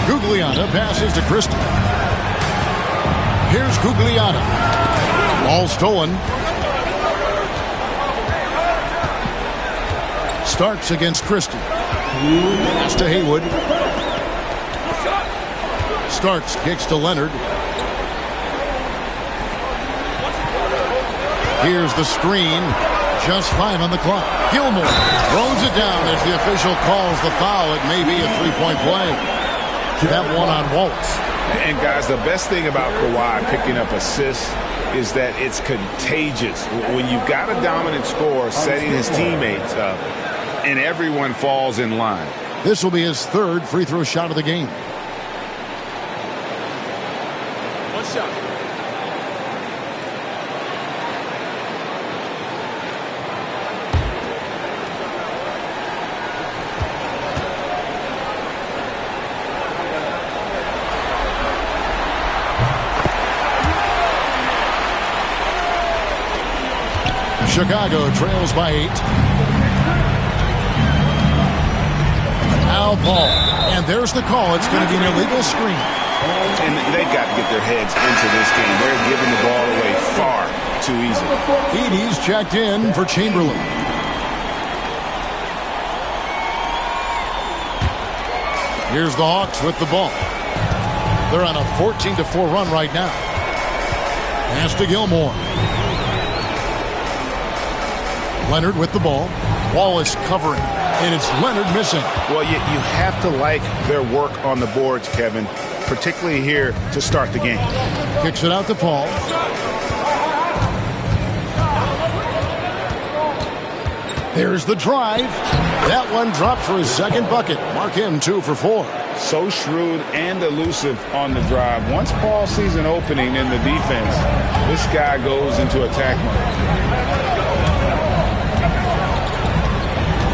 [SPEAKER 16] Gugliotta passes to Christie. Here's Gugliotta. Ball stolen. Starks against Christie. Pass to Haywood. Starks kicks to Leonard. Here's the screen. Just 5 on the clock. Gilmore throws it down as the official calls the foul. It may be a 3-point play. That one on Wallace.
[SPEAKER 17] And guys, the best thing about Kawhi picking up assists is that it's contagious. When you've got a dominant scorer setting his teammates up and everyone falls in line.
[SPEAKER 16] This will be his 3rd free throw shot of the game. Chicago trails by 8. Now Paul. And there's the call. It's going to be an illegal screen.
[SPEAKER 17] And they've got to get their heads into this game. They're giving the ball away far too easy.
[SPEAKER 16] Edey's checked in for Chamberlain. Here's the Hawks with the ball. They're on a 14-4 run right now. Pass to Gilmore. Leonard with the ball. Wallace covering. And it's Leonard missing.
[SPEAKER 17] Well, you have to like their work on the boards, Kevin, particularly here to start the game.
[SPEAKER 16] Kicks it out to Paul. There's the drive. That one dropped for his 2nd bucket. Mark him 2 for 4.
[SPEAKER 17] So shrewd and elusive on the drive. Once Paul sees an opening in the defense, this guy goes into attack mode.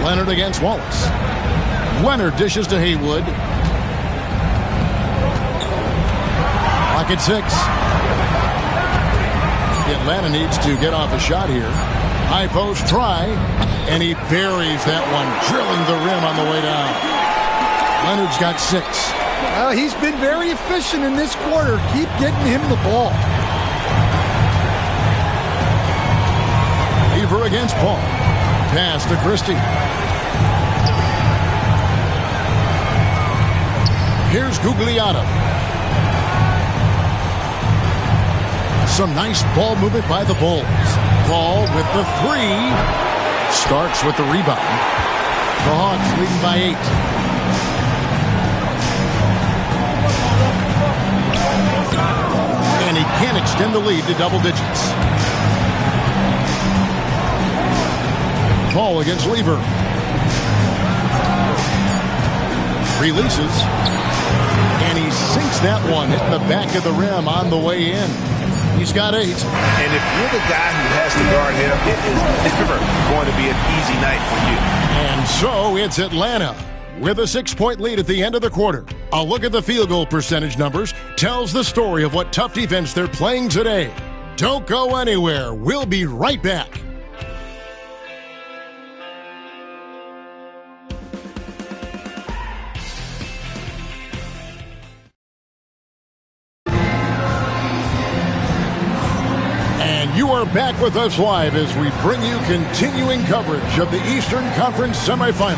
[SPEAKER 16] Leonard against Wallace. Leonard dishes to Haywood. Pocket 6. Atlanta needs to get off a shot here. High post try. And he buries that one, drilling the rim on the way down. Leonard's got 6.
[SPEAKER 2] Well, he's been very efficient in this quarter. Keep getting him the ball.
[SPEAKER 16] Weaver against Paul. Pass to Christie. Here's Gugliotta. Some nice ball movement by the Bulls. Paul with the 3. Starks with the rebound. The Hawks leading by 8. And he can't extend the lead to double digits. Paul against Lever. Releases. And he sinks that one, hitting the back of the rim on the way in. He's got 8.
[SPEAKER 1] And if you're the guy who has to guard him, it is never going to be an easy night for you.
[SPEAKER 16] And so it's Atlanta with a 6-point lead at the end of the quarter. A look at the field goal percentage numbers tells the story of what tough defense they're playing today. Don't go anywhere. We'll be right back. You are back with us live as we bring you continuing coverage of the Eastern Conference semifinals.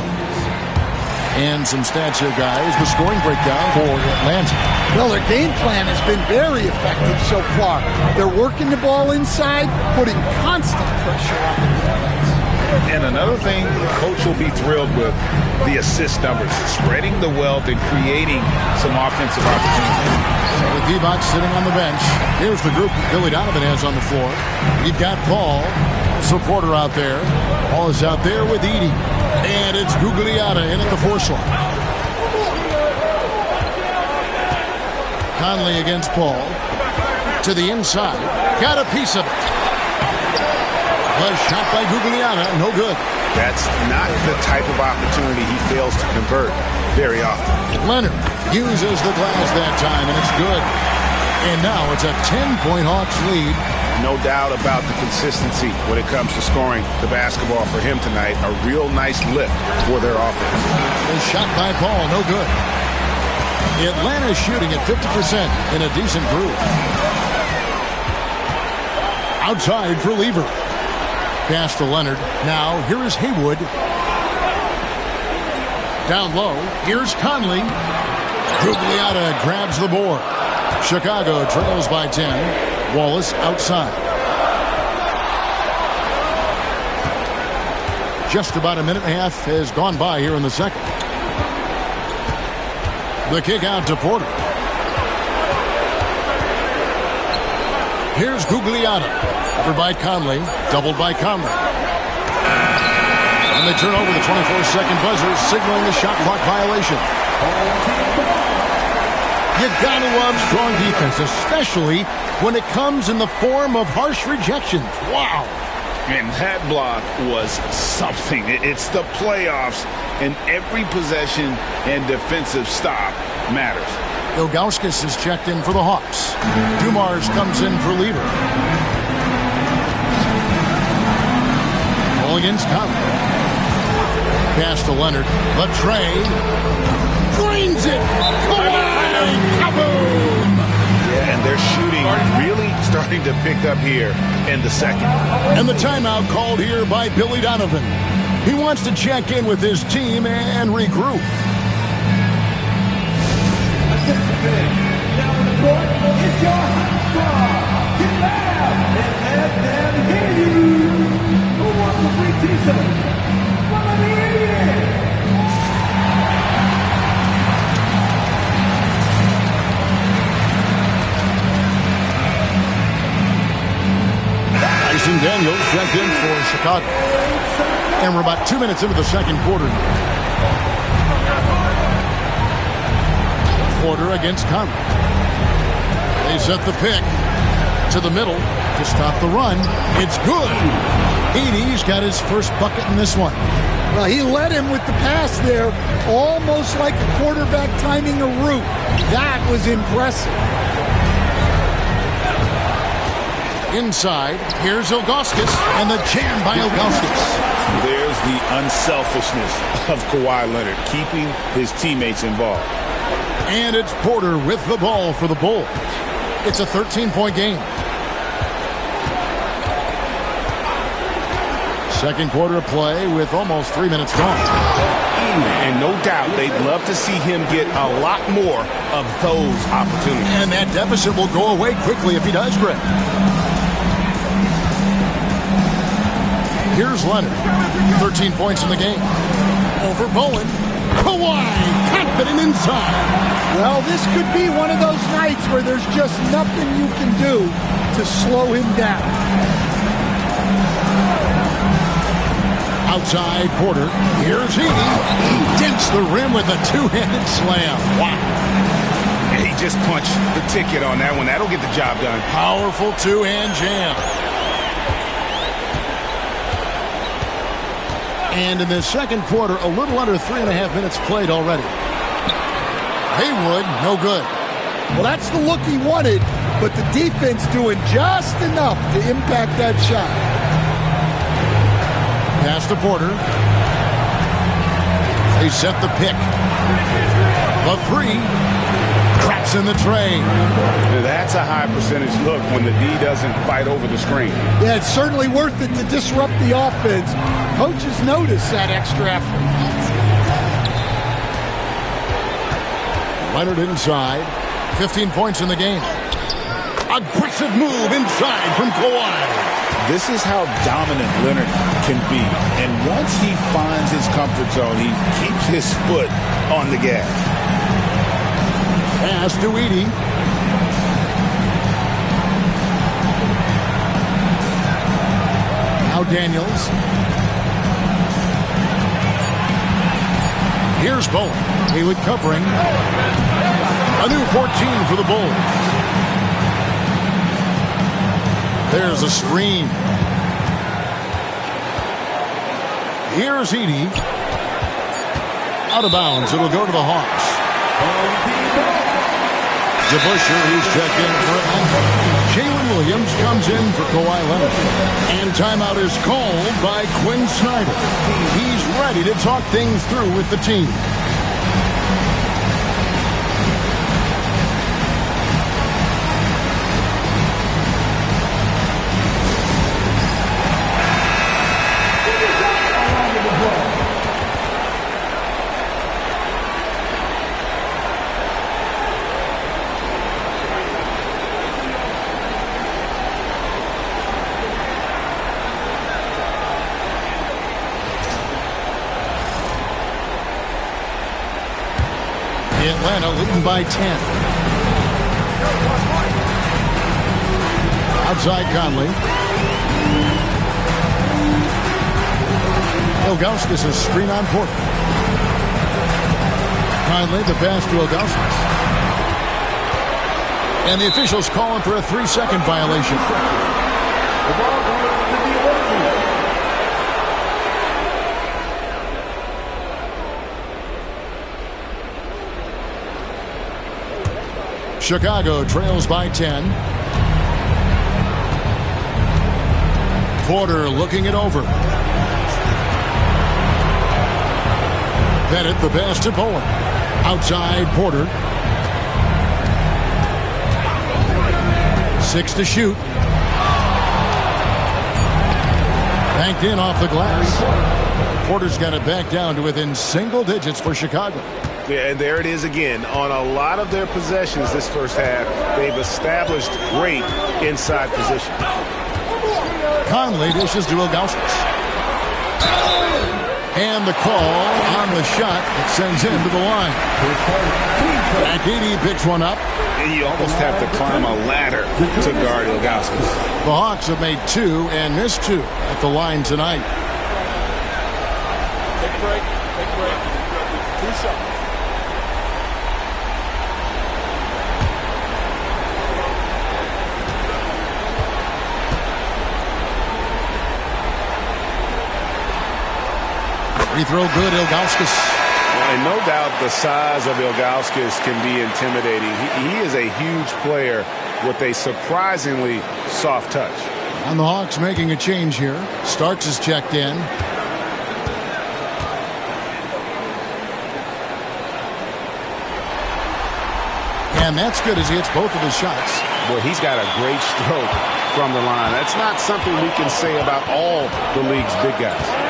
[SPEAKER 16] And some stats here, guys. The scoring breakdown for Atlanta.
[SPEAKER 2] Well, their game plan has been very effective so far. They're working the ball inside, putting constant pressure on the defense.
[SPEAKER 1] And another thing Coach will be thrilled with, the assist numbers, spreading the wealth and creating some offensive opportunities.
[SPEAKER 16] So with Divac sitting on the bench, here's the group that Billy Donovan has on the floor. We've got Paul, supporter out there. Paul is out there with Edie. And it's Gugliotta in at the 4 slot. Conley against Paul. To the inside. Got a piece of it. A shot by Gugliotta, no good.
[SPEAKER 1] That's not the type of opportunity he fails to convert very often.
[SPEAKER 16] Leonard uses the glass that time, and it's good. And now it's a 10-point Hawks lead.
[SPEAKER 1] No doubt about the consistency when it comes to scoring the basketball for him tonight. A real nice lift for their offense.
[SPEAKER 16] A shot by Paul, no good. Atlanta's shooting at 50% in a decent groove. Outside for Lever. Pass to Leonard. Now, here is Haywood. Down low, here's Conley. Gugliotta grabs the board. Chicago trails by 10. Wallace outside. Just about a minute and a half has gone by here in the second. The kick out to Porter. Here's Gugliotta. Over by Conley. Doubled by Conley. And they turn over the 24-second buzzer, signaling the shot clock violation. You gotta love strong defense, especially when it comes in the form of harsh rejections. Wow.
[SPEAKER 1] And that block was something. It's the playoffs, and every possession and defensive stop matters.
[SPEAKER 16] Ilgauskas is checked in for the Hawks. Dumars comes in for Lever. Ball against Conley. Pass to Leonard. Latre drains it. Kaboom!
[SPEAKER 1] Yeah, and they're shooting really starting to pick up here in the second.
[SPEAKER 16] And the timeout called here by Billy Donovan. He wants to check in with his team and regroup.
[SPEAKER 8] Now on the court is your hot squad. Get loud and let them hear you. Who wants a free t-shirt? Well, let me hear you.
[SPEAKER 16] Tyson Daniels checked in for Chicago. And we're about 2 minutes into the second quarter now. Porter against Conley. They set the pick to the middle to stop the run. It's good. Edie's got his first bucket in this one.
[SPEAKER 2] Well, he led him with the pass there, almost like a quarterback timing a route. That was impressive.
[SPEAKER 16] Inside, here's Ilgauskas, and the jam by Ilgauskas.
[SPEAKER 1] There's the unselfishness of Kawhi Leonard, keeping his teammates involved.
[SPEAKER 16] And it's Porter with the ball for the Bulls. It's a 13-point game. Second quarter of play with almost 3 minutes gone.
[SPEAKER 1] And no doubt they'd love to see him get a lot more of those opportunities.
[SPEAKER 16] And that deficit will go away quickly if he does, Greg. Here's Leonard. 13 points in the game. Over Bowen. Kawhi, confident inside.
[SPEAKER 2] Well, this could be one of those nights where there's just nothing you can do to slow him down.
[SPEAKER 16] Outside Porter. Here's Heaney. He dents the rim with a two-handed slam. Wow.
[SPEAKER 1] He just punched the ticket on that one. That'll get the job done.
[SPEAKER 16] Powerful two-hand jam. And in the second quarter, a little under 3.5 minutes played already. Haywood, no good.
[SPEAKER 2] Well, that's the look he wanted, but the defense doing just enough to impact that shot.
[SPEAKER 16] Pass to Porter. They set the pick. The three. Craps in the tray.
[SPEAKER 17] That's a high percentage look when the D doesn't fight over the screen.
[SPEAKER 2] Yeah, it's certainly worth it to disrupt the offense. Coaches notice that extra effort.
[SPEAKER 16] Leonard inside. 15 points in the game. Aggressive move inside from Kawhi.
[SPEAKER 19] This is how dominant Leonard can be. And once he finds his comfort zone, he keeps his foot on the gas.
[SPEAKER 16] Pass to Edey. Now Daniels. Here's Bowen. Haywood covering. A new 14 for the Bulls. There's a screen. Here's Edey. Out of bounds. It'll go to the Hawks. DeBuscher, who's checked in for it. Jalen Williams comes in for Kawhi Leonard. And timeout is called by Quinn Snyder. He's ready to talk things through with the team. Atlanta leading by 10. Outside Conley. Ilgauskas is screen on Porter. Conley, the pass to Ilgauskas. And the officials calling for a 3-second violation.
[SPEAKER 8] The ball goes to the Ortiz.
[SPEAKER 16] Chicago trails by 10. Porter looking it over. Bennett the pass to Bowen. Outside Porter. 6 to shoot. Banked in off the glass. Porter's got it back down to within single digits for Chicago.
[SPEAKER 17] Yeah, and there it is again. On a lot of their possessions this first half, they've established great inside position.
[SPEAKER 16] Conley dishes to Ilgauskas. And the call on the shot that sends him to the line. Edey picks one up.
[SPEAKER 17] And you almost have to climb a ladder to guard Ilgauskas.
[SPEAKER 16] The Hawks have made 2 and missed 2 at the line tonight.
[SPEAKER 15] Take a break. Take a break. 2 shots.
[SPEAKER 16] Free throw good, Ilgauskas.
[SPEAKER 17] And no doubt the size of Ilgauskas can be intimidating. He is a huge player with a surprisingly soft touch.
[SPEAKER 16] And the Hawks making a change here. Starks is checked in. And that's good as he hits both of his shots.
[SPEAKER 17] Boy, he's got a great stroke from the line. That's not something we can say about all the league's big guys.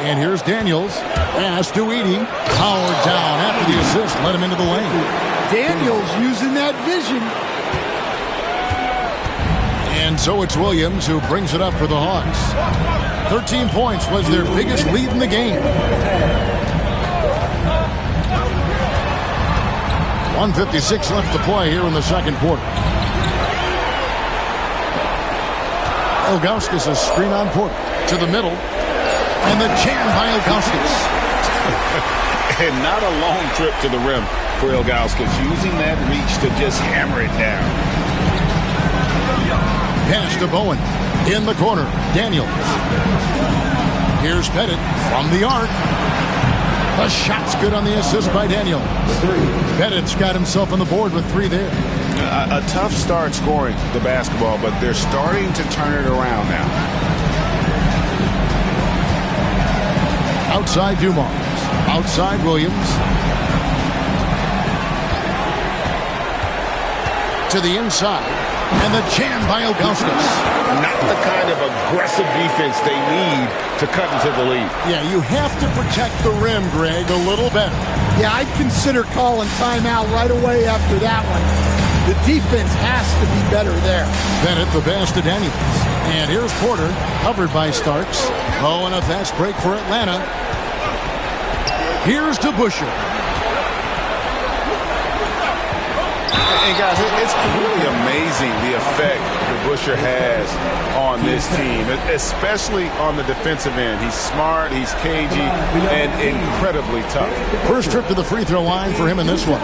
[SPEAKER 16] And here's Daniels. Pass to Edey. Howard down after the assist. Let him into the lane.
[SPEAKER 2] Daniels using that vision.
[SPEAKER 16] And so it's Williams who brings it up for the Hawks. 13 points was their biggest lead in the game. 1:56 left to play here in the second quarter. Ilgauskas a screen on Porter. To the middle. And the jam by Ilgauskas.
[SPEAKER 1] And not a long trip to the rim for Ilgauskas, using that reach to just hammer it down.
[SPEAKER 16] Pass to Bowen. In the corner, Daniels. Here's Pettit from the arc. The shot's good on the assist by Daniels. Pettit's got himself on the board with 3 there.
[SPEAKER 1] A tough start scoring the basketball, but they're starting to turn it around now.
[SPEAKER 16] Outside Dumars. Outside Williams. To the inside. And the jam by Ilgauskas.
[SPEAKER 1] Not the kind of aggressive defense they need to cut into the lead.
[SPEAKER 16] Yeah, you have to protect the rim, Greg, a little better.
[SPEAKER 2] Yeah, I'd consider calling timeout right away after that one. The defense has to be better there.
[SPEAKER 16] Bennett the pass to Daniels. And here's Porter, covered by Starks. Oh, and a fast break for Atlanta. Here's to Busher.
[SPEAKER 1] And guys, it's really amazing the effect that Busher has on this team, especially on the defensive end. He's smart, he's cagey, and incredibly tough.
[SPEAKER 16] First trip to the free throw line for him in this one.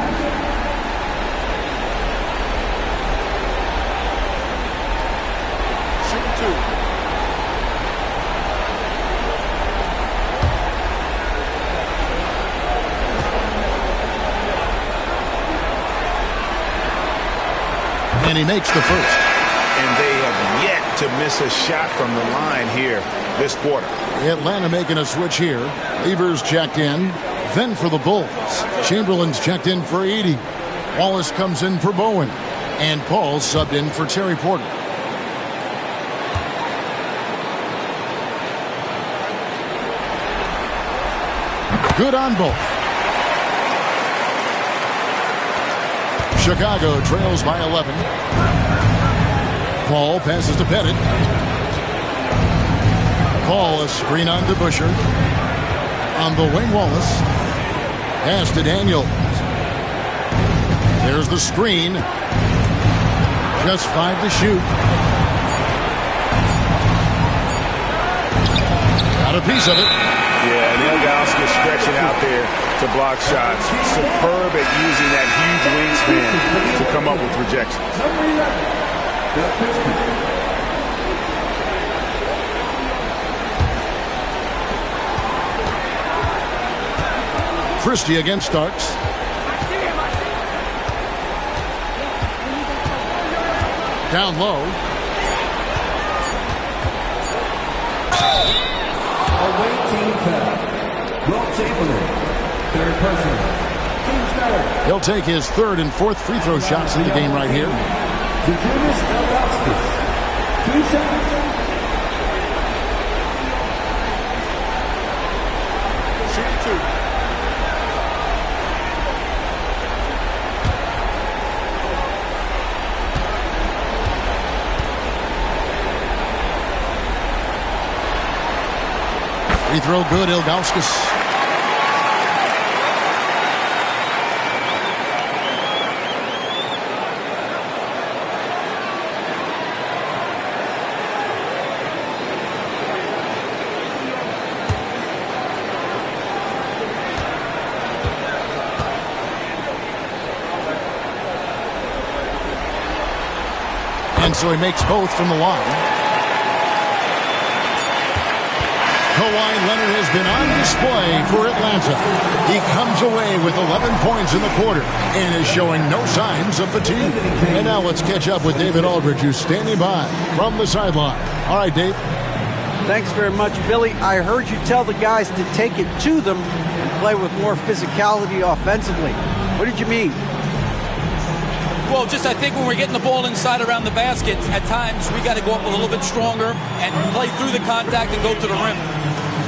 [SPEAKER 16] And he makes the first.
[SPEAKER 1] And they have yet to miss a shot from the line here this quarter.
[SPEAKER 16] Atlanta making a switch here. Evers checked in. Then for the Bulls. Chamberlain's checked in for Edey. Wallace comes in for Bowen. And Paul subbed in for Terry Porter. Good on both. Chicago trails by 11. Paul passes to Pettit. Paul a screen on to Busher. On the wing, Wallace. Pass to Daniels. There's the screen. Just 5 to shoot. Got a piece of it.
[SPEAKER 1] Yeah, and Ilgauskas stretching out there to block shots. Superb at using that huge wingspan to come up with rejections.
[SPEAKER 16] Christie against Starks. Down low.
[SPEAKER 8] Away team foul. Will Chamberlain, third personal. Team foul.
[SPEAKER 16] He'll take his third and fourth free throw shots in the game right here.
[SPEAKER 8] Julius Ilgauskas, 2 shots.
[SPEAKER 13] Shoot 2.
[SPEAKER 16] Free throw good, Ilgauskas. And so he makes both from the line. Kawhi Leonard has been on display for Atlanta. He comes away with 11 points in the quarter and is showing no signs of fatigue. And now let's catch up with David Aldridge, who's standing by from the sideline. All right, Dave.
[SPEAKER 18] Thanks very much, Billy. I heard you tell the guys to take it to them and play with more physicality offensively. What did you mean?
[SPEAKER 11] Well, just I think when we're getting the ball inside around the basket, at times we got to go up a little bit stronger and play through the contact and go to the rim.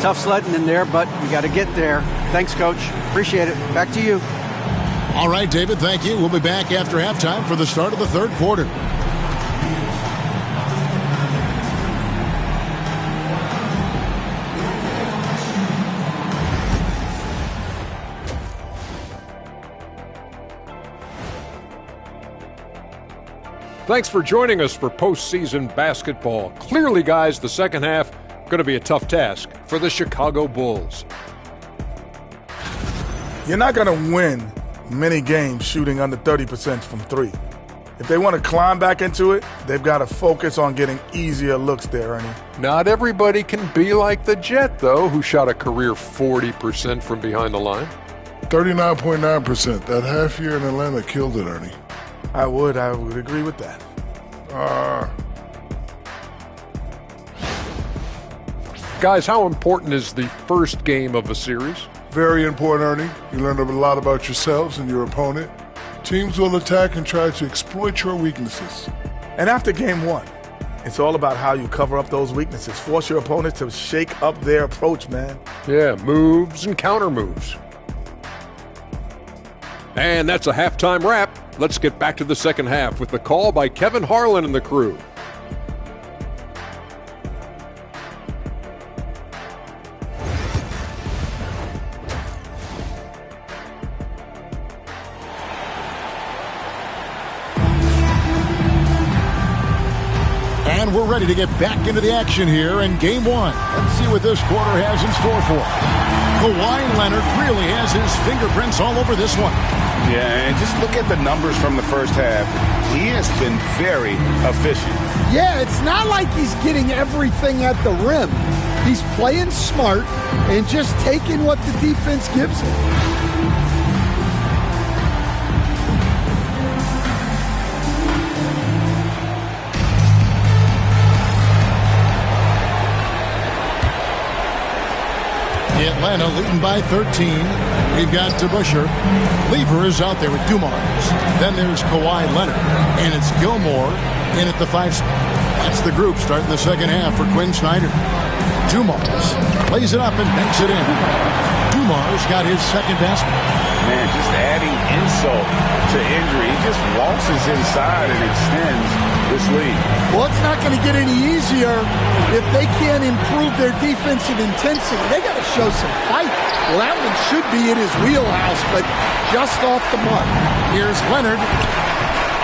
[SPEAKER 18] Tough sledding in there, but we got to get there. Thanks, Coach. Appreciate it. Back to you.
[SPEAKER 16] All right, David, thank you. We'll be back after halftime for the start of the third quarter.
[SPEAKER 12] Thanks for joining us for postseason basketball. Clearly, guys, the second half going to be a tough task for the Chicago Bulls.
[SPEAKER 14] You're not going to win many games shooting under 30% from three. If they want to climb back into it, they've got to focus on getting easier looks there, Ernie.
[SPEAKER 12] Not everybody can be like the Jet, though, who shot a career 40% from behind the line.
[SPEAKER 13] 39.9%. That half year in Atlanta killed it, Ernie.
[SPEAKER 14] I would agree with that.
[SPEAKER 12] Guys, how important is the first game of a series?
[SPEAKER 13] Very important, Ernie. You learn a lot about yourselves and your opponent. Teams will attack and try to exploit your weaknesses.
[SPEAKER 14] And after game one, it's all about how you cover up those weaknesses. Force your opponent to shake up their approach, man.
[SPEAKER 12] Yeah, moves and counter moves. And that's a halftime wrap. Let's get back to the second half with the call by Kevin Harlan and the crew.
[SPEAKER 16] And we're ready to get back into the action here in game one. Let's see what this quarter has in store for him. Kawhi Leonard really has his fingerprints all over this one.
[SPEAKER 17] Yeah, and just look at the numbers from the first half. He has been very efficient.
[SPEAKER 2] Yeah, it's not like he's getting everything at the rim. He's playing smart and just taking what the defense gives him.
[SPEAKER 16] Atlanta leading by 13. We've got DeBusschere. Lever is out there with Dumars. Then there's Kawhi Leonard. And it's Gilmore in at the 5 spot. That's the group starting the second half for Quinn Snyder. Dumars plays it up and banks it in. Dumars got his second basket.
[SPEAKER 17] Man, just adding insult to injury. He just waltzes inside and extends this lead.
[SPEAKER 2] Well, it's not going to get any easier if they can't improve their defensive intensity. They got to show some fight. Well, that one should be in his wheelhouse, but just off the mark.
[SPEAKER 16] Here's Leonard.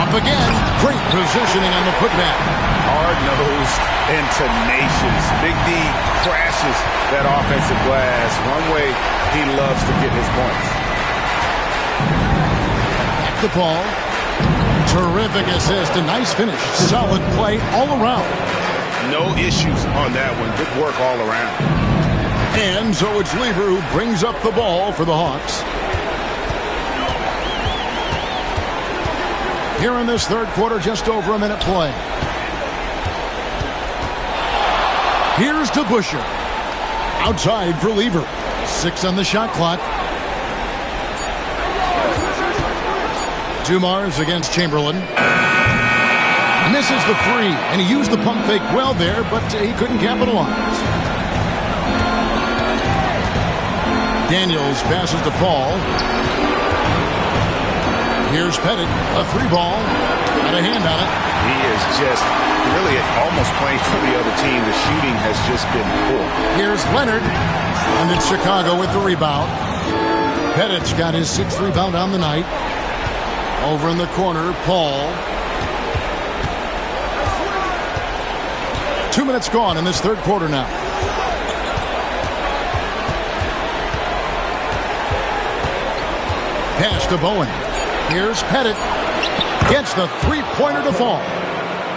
[SPEAKER 16] Up again. Great positioning on the putback.
[SPEAKER 17] Hard-nosed and tenacious. Big D crashes that offensive glass. One way he loves to get his points.
[SPEAKER 16] At the ball. Terrific assist. A nice finish. Solid play all around.
[SPEAKER 17] No issues on that one. Good work all around.
[SPEAKER 16] And so it's Lever who brings up the ball for the Hawks. Here in this third quarter, just over a minute play. Here's DeBusschere. Outside for Lever. 6 on the shot clock. Dumars against Chamberlain. Misses the 3, and he used the pump fake well there, but he couldn't capitalize. Daniels passes to Paul. Here's Pettit, a 3-ball. Got a hand on it.
[SPEAKER 17] He is just really almost playing for the other team. The shooting has just been poor.
[SPEAKER 16] Here's Leonard, and it's Chicago with the rebound. Pettit's got his 6th rebound on the night. Over in the corner, Paul. 2 minutes gone in this third quarter now. Pass to Bowen. Here's Pettit. Gets the 3-pointer to fall.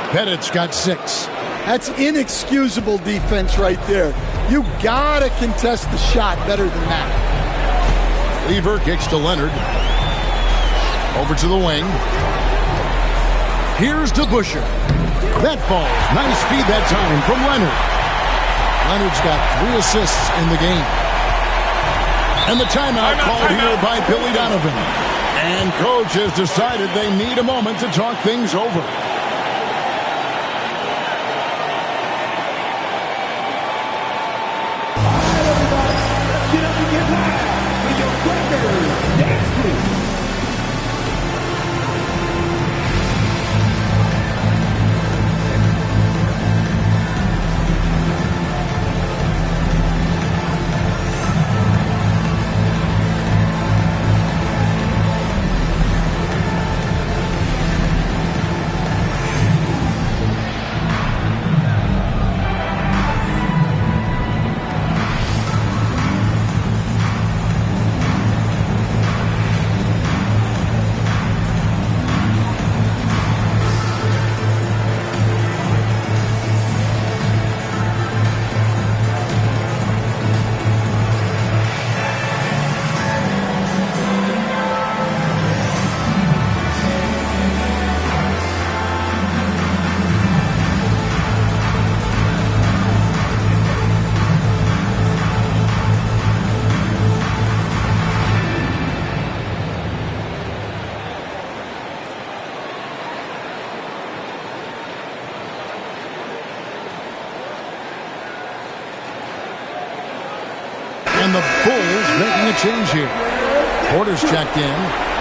[SPEAKER 16] Pettit's got 6.
[SPEAKER 2] That's inexcusable defense right there. You gotta contest the shot better than that.
[SPEAKER 16] Lever kicks to Leonard. Over to the wing. Here's DeBusschere. That ball. Nice feed that time from Leonard. Leonard's got 3 assists in the game. And the timeout called here by Billy Donovan. And coach has decided they need a moment to talk things over.
[SPEAKER 8] Get up and get live with your crackers. Dance crew.
[SPEAKER 16] And the Bulls making a change here. Porter's checked in.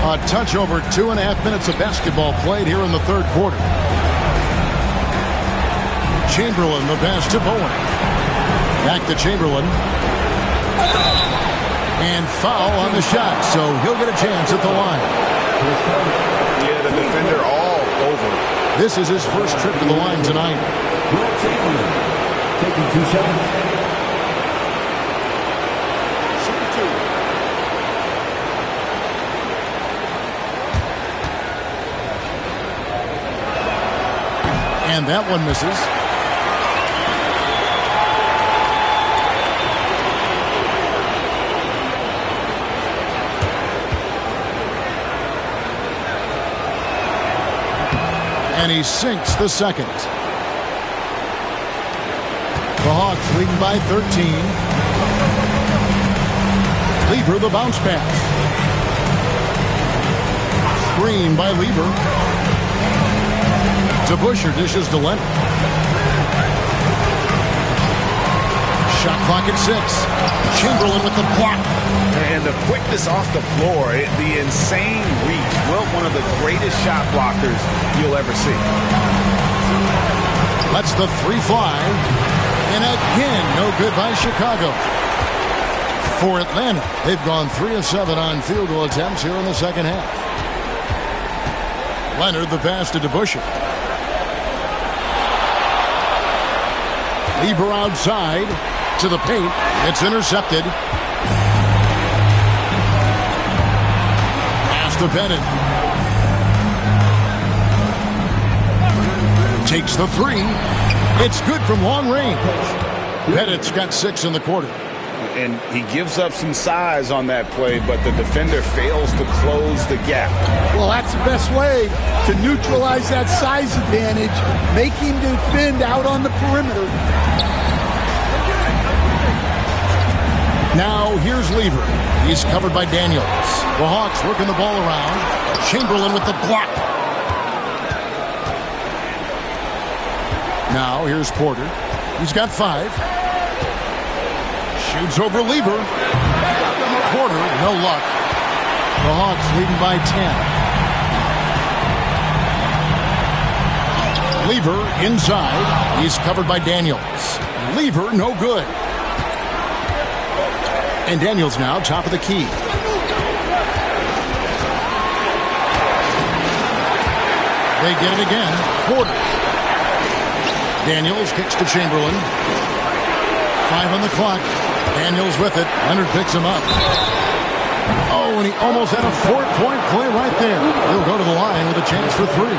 [SPEAKER 16] A touch over 2.5 minutes of basketball played here in the third quarter. Chamberlain, the pass to Bowen. Back to Chamberlain. And foul on the shot, so he'll get a chance at the line.
[SPEAKER 17] Yeah, the defender all over.
[SPEAKER 16] This is his first trip to the line tonight.
[SPEAKER 8] Chamberlain taking 2 shots.
[SPEAKER 16] And that one misses. And he sinks the second. The Hawks leading by 13. Lever the bounce pass. Screen by Lever. To Busher, dishes to Leonard. Shot clock at 6. Chamberlain with the block.
[SPEAKER 17] And the quickness off the floor, the insane reach. Well, one of the greatest shot blockers you'll ever see.
[SPEAKER 16] Lets the 3 fly. And again, no good by Chicago. For Atlanta, they've gone 3 of 7 on field goal attempts here in the second half. Leonard, the pass to DeBusschere. Lever outside to the paint. It's intercepted. Pass to Bennett. Takes the 3. It's good from long range. Bennett's got 6 in the quarter.
[SPEAKER 17] And he gives up some size on that play, but the defender fails to close the gap.
[SPEAKER 2] Well, that's the best way to neutralize that size advantage. Make him defend out on the perimeter.
[SPEAKER 16] Now here's Lever. He's covered by Daniels. The Hawks working the ball around. Chamberlain with the block. Now here's Porter. He's got 5. Shoots over Lever. Porter, no luck. The Hawks leading by 10. Lever inside. He's covered by Daniels. Lever, no good. And Daniels now top of the key. They get it again. Porter. Daniels kicks to Chamberlain. 5 on the clock. Daniels with it. Leonard picks him up. Oh, and he almost had a 4-point play right there. He'll go to the line with a chance for 3.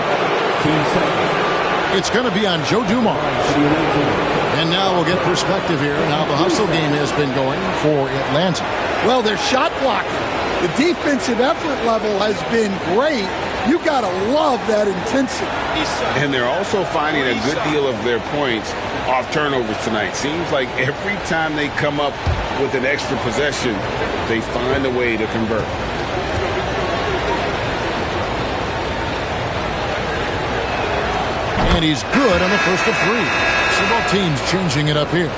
[SPEAKER 16] It's going to be on Joe Dumars. And now we'll get perspective here on how the hustle game has been going for Atlanta.
[SPEAKER 2] Well, their shot blocking. The defensive effort level has been great. You got to love that intensity.
[SPEAKER 17] And they're also finding a good deal of their points off turnovers tonight. Seems like every time they come up with an extra possession, they find a way to convert.
[SPEAKER 16] And he's good on the first of 3. So both teams changing it up here.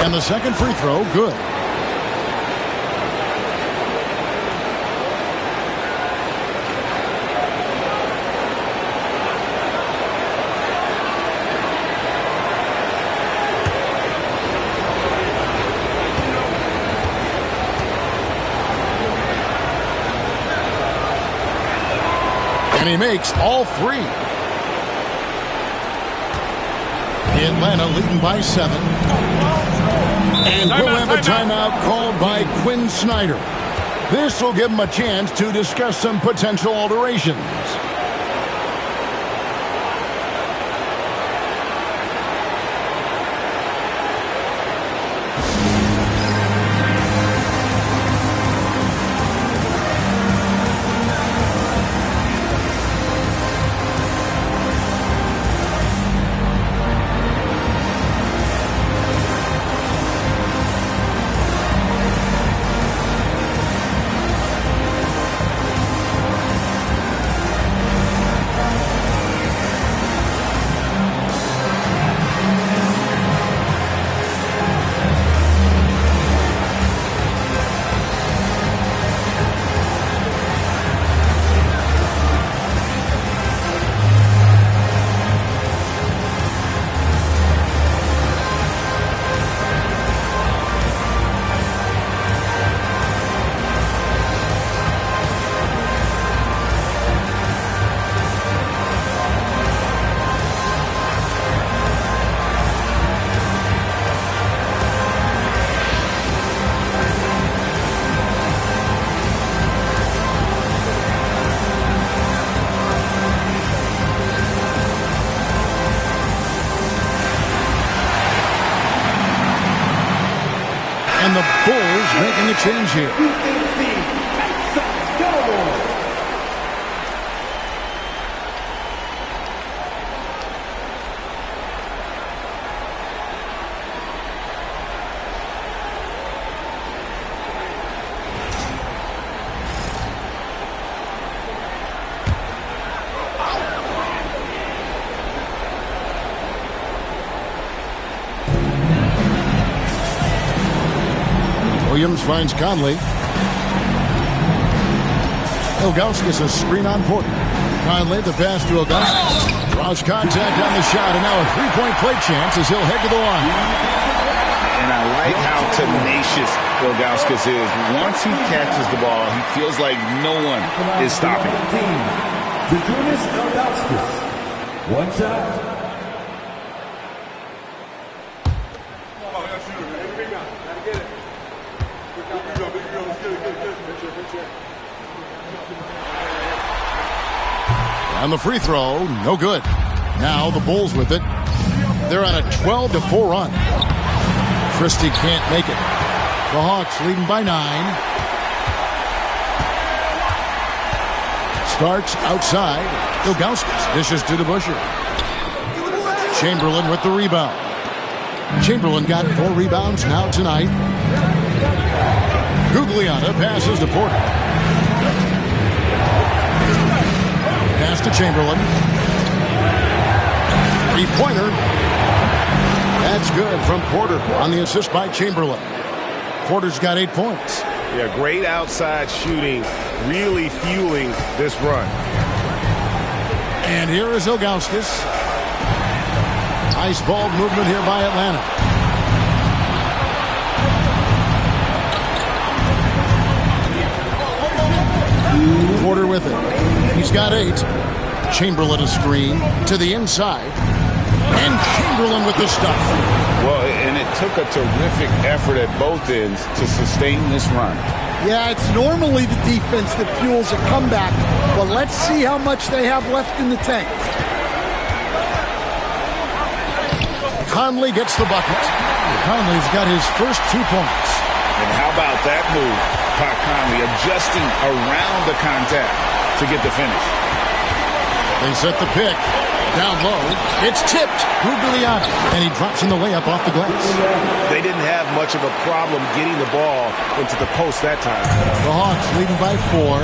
[SPEAKER 16] And the second free throw, good. And he makes all 3. Atlanta leading by 7. And we'll have a timeout called by Quinn Snyder. This will give him a chance to discuss some potential alterations. And the Bulls making a change here. Williams finds Conley. Ilgauskas a screen on Porter. Conley the pass to Ilgauskas. Draws contact on the shot, and now a three-point play chance as he'll head to the line.
[SPEAKER 17] And I like how tenacious Ilgauskas is. Once he catches the ball, he feels like no one is stopping.
[SPEAKER 8] One shot.
[SPEAKER 16] And the free throw, no good. Now the Bulls with it. They're on a 12-4 run. Christie can't make it. The Hawks leading by 9. Starks outside. Ilgauskas dishes to the Busher. Chamberlain with the rebound. Chamberlain got 4 rebounds now tonight. Gugliotta passes to Porter. Pass to Chamberlain. Three-pointer. That's good from Porter on the assist by Chamberlain. Porter's got 8 points.
[SPEAKER 17] Yeah, great outside shooting, really fueling this run.
[SPEAKER 16] And here is Ilgauskas. Nice ball movement here by Atlanta. Porter with it. He's got 8. Chamberlain a screen to the inside. And Chamberlain with the stuff.
[SPEAKER 17] Well, and it took a terrific effort at both ends to sustain this run.
[SPEAKER 2] Yeah, it's normally the defense that fuels a comeback, but let's see how much they have left in the tank.
[SPEAKER 16] Conley gets the bucket. Conley's got his first 2 points.
[SPEAKER 17] And how about that move? Pat Conley adjusting around the contact to get the finish.
[SPEAKER 16] They set the pick. Down low. It's tipped. Gugliotta. And he drops in the layup off the glass.
[SPEAKER 17] They didn't have much of a problem getting the ball into the post that time.
[SPEAKER 16] The Hawks leading by 4.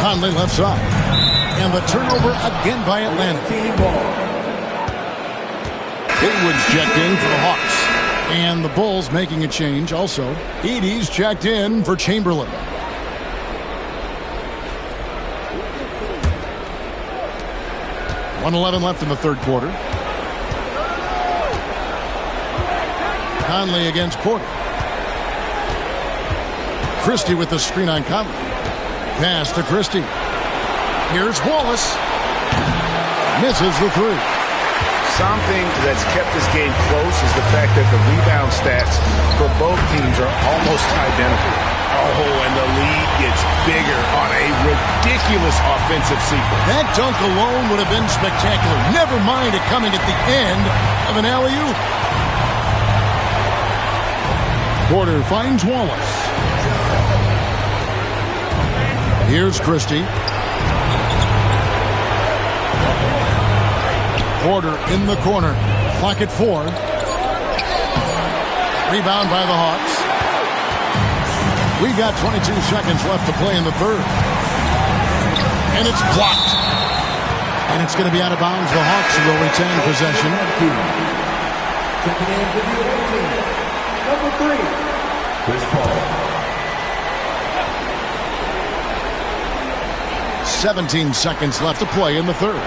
[SPEAKER 16] Conley left side. And the turnover again by Atlanta. Haywood's checked in for the Hawks. And the Bulls making a change also. Edey's checked in for Chamberlain. .11 left in the third quarter. Conley against Porter. Christie with the screen on Conley. Pass to Christie. Here's Wallace. Misses the 3.
[SPEAKER 17] Something that's kept this game close is the fact that the rebound stats for both teams are almost identical. Oh, and the lead gets bigger on a ridiculous offensive sequence.
[SPEAKER 16] That dunk alone would have been spectacular. Never mind it coming at the end of an alley-oop. Porter finds Wallace. Here's Christie. Porter in the corner. Clock at 4. Rebound by the Hawks. We've got 22 seconds left to play in the third. And it's blocked. And it's going to be out of bounds. The Hawks will retain possession.
[SPEAKER 8] Number 3, Chris Paul.
[SPEAKER 16] 17 seconds left to play in the third.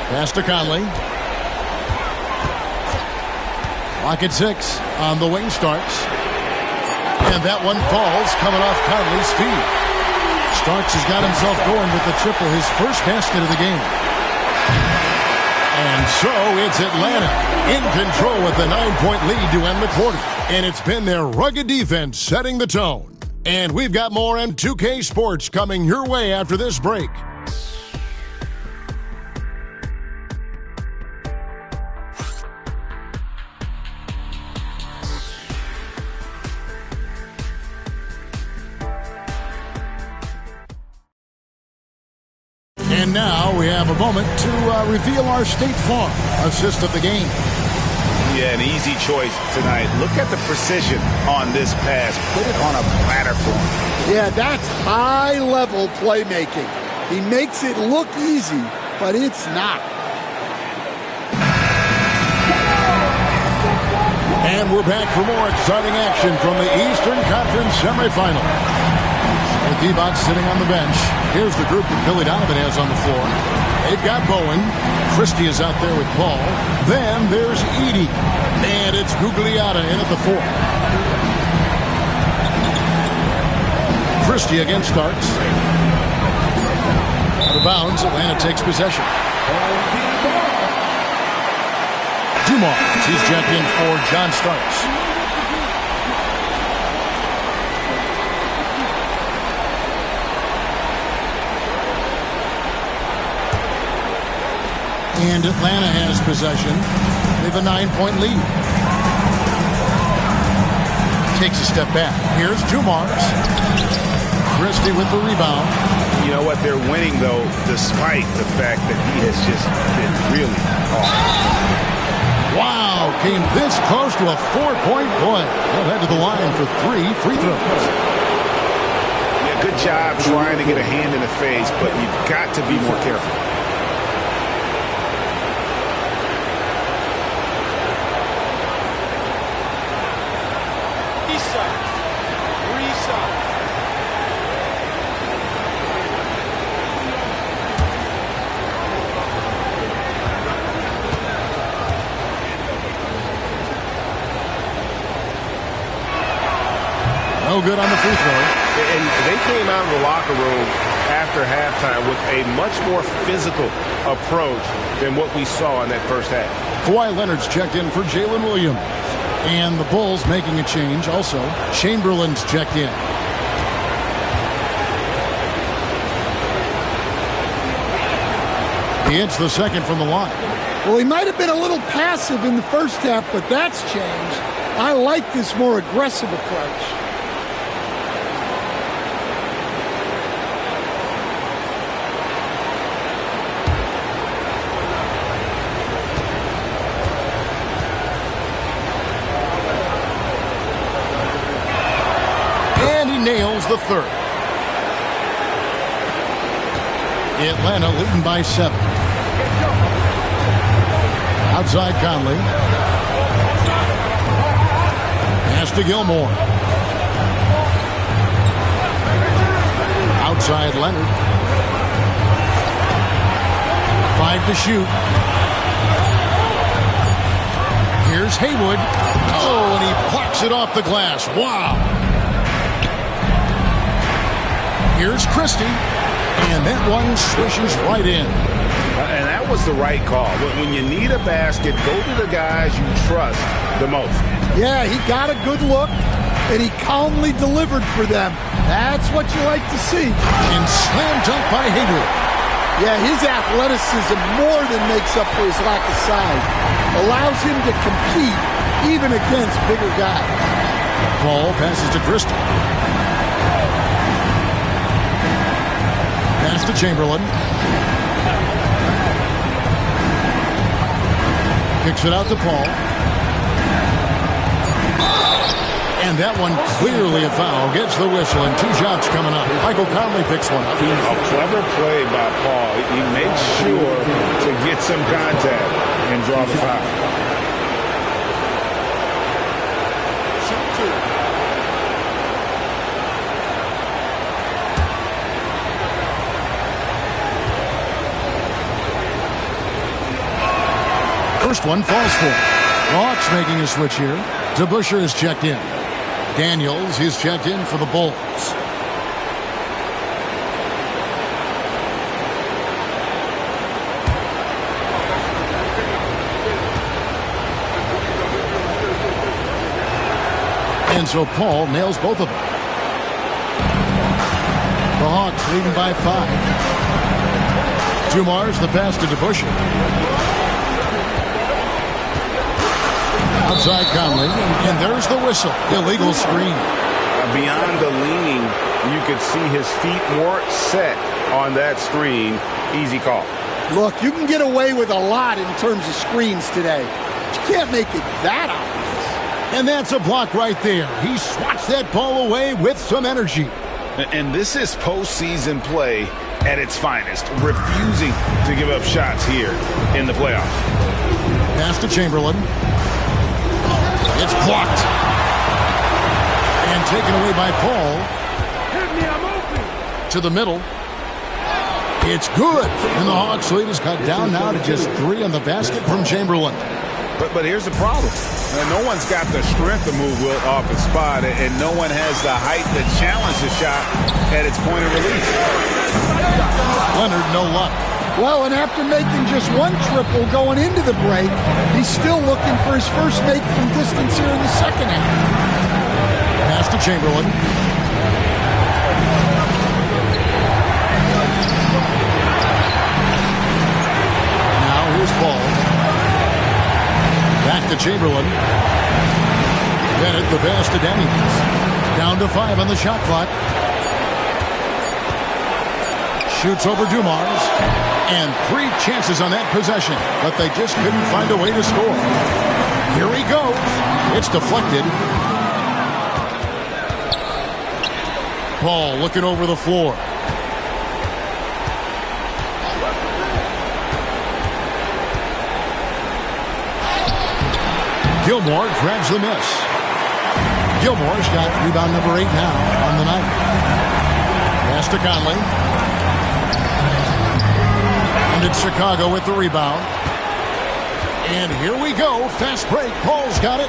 [SPEAKER 16] Pass to Conley. Clock at 6 on the wing starts. And that one falls coming off Conley's feet. Starks has got himself going with the triple, his first basket of the game. And so it's Atlanta in control with the 9-point lead to end the quarter. And it's been their rugged defense setting the tone. And we've got more M2K Sports coming your way after this break. And now we have a moment to reveal our State Farm assist of the game.
[SPEAKER 17] Yeah, an easy choice tonight. Look at the precision on this pass. Put it on a platter for him.
[SPEAKER 2] Yeah, that's high-level playmaking. He makes it look easy, but it's not.
[SPEAKER 16] And we're back for more exciting action from the Eastern Conference semifinal. With D-Bot sitting on the bench. Here's the group that Billy Donovan has on the floor. They've got Bowen. Christie is out there with Paul. Then there's Edie. And it's Gugliotta in at the 4. Christie against Starks. Out of bounds, Atlanta takes possession. Dumars, he's checked in for John Starks. And Atlanta has possession. They have a 9-point lead. Takes a step back. Here's Dumars. Christie with the rebound.
[SPEAKER 17] You know what? They're winning, though, despite the fact that he has just been really awesome.
[SPEAKER 16] Wow, came this close to a 4-point play. They'll head to the line for 3 free throws.
[SPEAKER 17] Yeah, good job trying to get a hand in the face, but you've got to be more careful.
[SPEAKER 16] No good on the free throw.
[SPEAKER 1] And they came out of the locker room after halftime with a much more physical approach than what we saw in that first half.
[SPEAKER 16] Kawhi Leonard's checked in for Jalen Williams. And the Bulls making a change also. Chamberlain's checked in. He hits the second from the line.
[SPEAKER 2] Well, he might have been a little passive in the first half, but that's changed. I like this more aggressive approach.
[SPEAKER 16] Nails the third. Atlanta leading by 7. Outside Conley. Pass to Gilmore. Outside Leonard. 5 to shoot. Here's Haywood. Oh, and he blocks it off the glass. Wow. Here's Christie, and that one swishes right in.
[SPEAKER 17] And that was the right call. When you need a basket, go to the guys you trust the most.
[SPEAKER 2] Yeah, he got a good look, and he calmly delivered for them. That's what you like to see.
[SPEAKER 16] And slam dunk by Hayward.
[SPEAKER 2] Yeah, his athleticism more than makes up for his lack of size. Allows him to compete even against bigger guys.
[SPEAKER 16] Paul passes to Crystal. Pass to Chamberlain. Kicks it out to Paul. And that one clearly a foul. Gets the whistle and 2 shots coming up. Michael Conley picks one up.
[SPEAKER 17] A clever play by Paul. He makes sure to get some contact and draw the foul.
[SPEAKER 16] First one falls for him. Hawks making a switch here. DeBusschere is checked in. Daniels is checked in for the Bulls. And so Paul nails both of them. The Hawks leading by 5. Dumars the pass to DeBusschere. Outside Conley, and there's the whistle. Illegal screen.
[SPEAKER 17] Beyond the leaning, you could see his feet more set on that screen. Easy call.
[SPEAKER 2] Look, you can get away with a lot in terms of screens today. But you can't make it that obvious.
[SPEAKER 16] And that's a block right there. He swats that ball away with some energy.
[SPEAKER 17] And this is postseason play at its finest, refusing to give up shots here in the playoffs.
[SPEAKER 16] Pass to Chamberlain. It's blocked. And taken away by Paul.
[SPEAKER 8] Hit me, I'm open.
[SPEAKER 16] To the middle. It's good. And the Hawks lead is cut down now to just 3 on the basket from Chamberlain.
[SPEAKER 17] But here's the problem. No one's got the strength to move Wilt off his spot, and no one has the height to challenge the shot at its point of release.
[SPEAKER 16] Leonard, no luck.
[SPEAKER 2] Well, and after making just 1 triple going into the break, he's still looking for his first make from distance here in the second half.
[SPEAKER 16] Pass to Chamberlain. Now here's Paul. Back to Chamberlain. Bennett the pass to Daniels. Down to 5 on the shot clock. Shoots over Dumars. And 3 chances on that possession, but they just couldn't find a way to score. Here he goes. It's deflected. Paul looking over the floor. Gilmore grabs the miss. Gilmore's got rebound number 8 now on the night. Pass to Conley. And it's Chicago with the rebound. And here we go. Fast break. Paul's got it.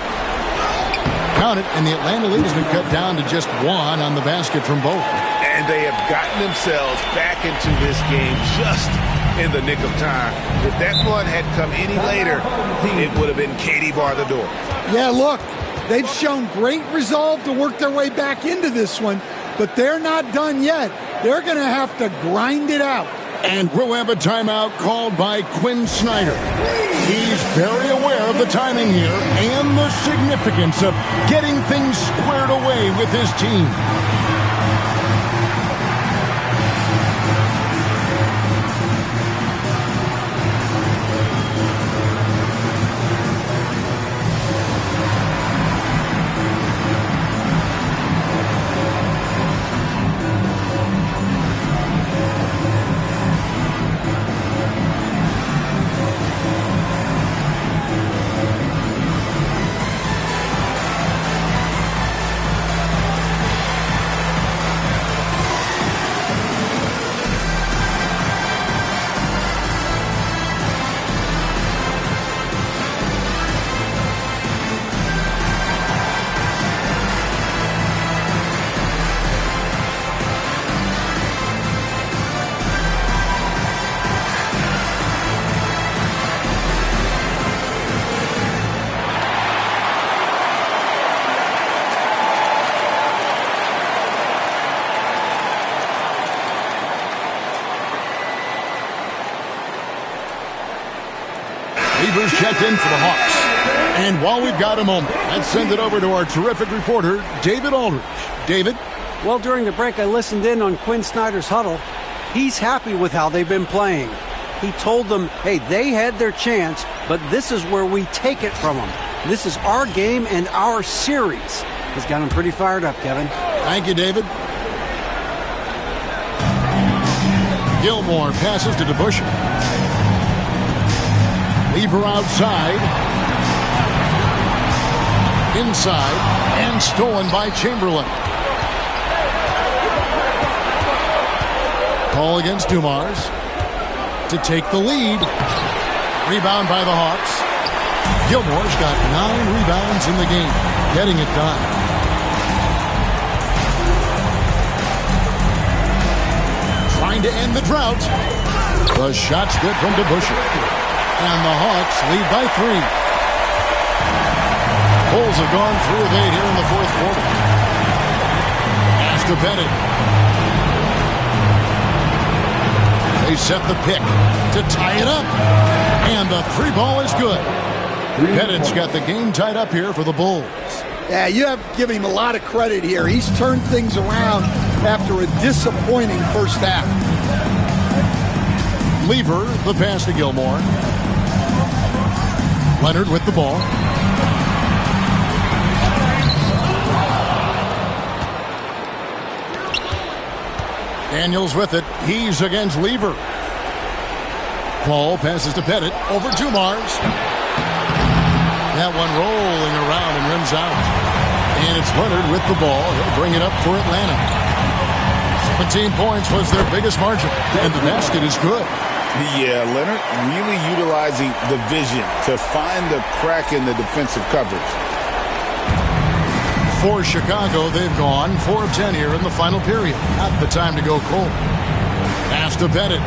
[SPEAKER 16] Count it. And the Atlanta lead has been cut down to just 1 on the basket from both.
[SPEAKER 17] And they have gotten themselves back into this game just in the nick of time. If that one had come any later, it would have been Katie bar the door.
[SPEAKER 2] Yeah, look, they've shown great resolve to work their way back into this one, but they're not done yet. They're going to have to grind it out.
[SPEAKER 16] And we'll have a timeout called by Quinn Snyder. He's very aware of the timing here and the significance of getting things squared away with his team. Weaver's checked in for the Hawks. And while we've got a moment, let's send it over to our terrific reporter, David Aldridge. David?
[SPEAKER 18] Well, during the break, I listened in on Quinn Snyder's huddle. He's happy with how they've been playing. He told them, hey, they had their chance, but this is where we take it from them. This is our game and our series. He's got him pretty fired up, Kevin.
[SPEAKER 16] Thank you, David. Gilmore passes to DeBusschere. Weaver outside. Inside. And stolen by Chamberlain. Call against Dumars to take the lead. Rebound by the Hawks. Gilmore's got 9 rebounds in the game, getting it done. Trying to end the drought. The shot's good from DeBusschere. And the Hawks lead by 3. Bulls have gone 3 of 8 here in the fourth quarter. Pass to Bennett. They set the pick to tie it up. And the 3 ball is good. Bennett's got the game tied up here for the Bulls.
[SPEAKER 2] Yeah, you have to give him a lot of credit here. He's turned things around after a disappointing first half.
[SPEAKER 16] Lever, the pass to Gilmore. Leonard with the ball. Daniels with it. He's against Lever. Paul passes to Pettit. Over Dumars. That one rolling around and rims out. And it's Leonard with the ball. He'll bring it up for Atlanta. 17 points was their biggest margin. And the basket is good.
[SPEAKER 19] Yeah, Leonard really utilizing the vision to find the crack in the defensive coverage.
[SPEAKER 16] For Chicago, they've gone 4 of 10 here in the final period. Not the time to go cold. Pass to Bennett.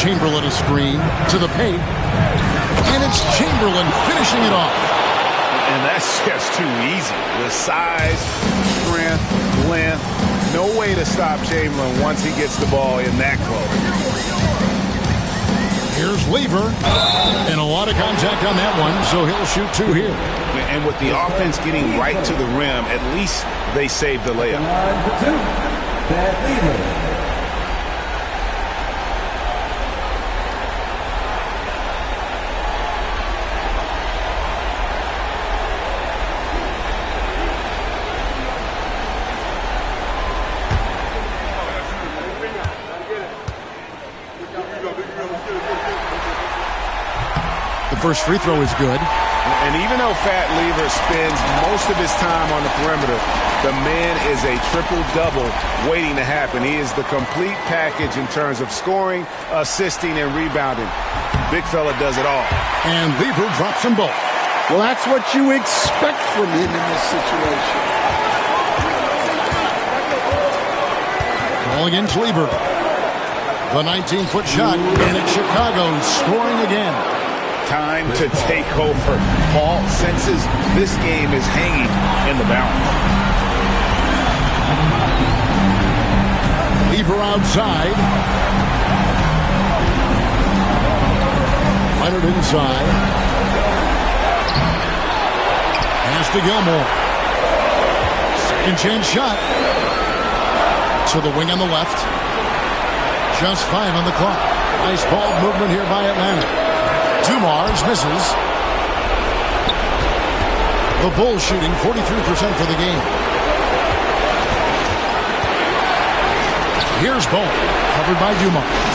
[SPEAKER 16] Chamberlain a screen to the paint. And it's Chamberlain finishing it off.
[SPEAKER 17] And that's just too easy. The size, strength, length. No way to stop Chamberlain once he gets the ball in that close.
[SPEAKER 16] Here's Lever. And a lot of contact on that one, so he'll shoot 2 here.
[SPEAKER 17] And with the offense getting right to the rim, at least they saved the layup.
[SPEAKER 16] The first free throw is good.
[SPEAKER 17] And even though Fat Lever spends most of his time on the perimeter, the man is a triple-double waiting to happen. He is the complete package in terms of scoring, assisting, and rebounding. Big fella does it all.
[SPEAKER 16] And Lever drops them both.
[SPEAKER 2] Well, that's what you expect from him in this situation.
[SPEAKER 16] Ball against Lever. The 19-foot shot, and it's Chicago scoring again.
[SPEAKER 17] Time to take over. Paul senses this game is hanging in the balance.
[SPEAKER 16] Lever outside. Leonard inside. Pass to Gilmore. Second chance shot. To the wing on the left. Just 5 on the clock. Nice ball movement here by Atlanta. Dumars misses. The Bulls shooting 43% for the game. Here's Bone, covered by Dumars.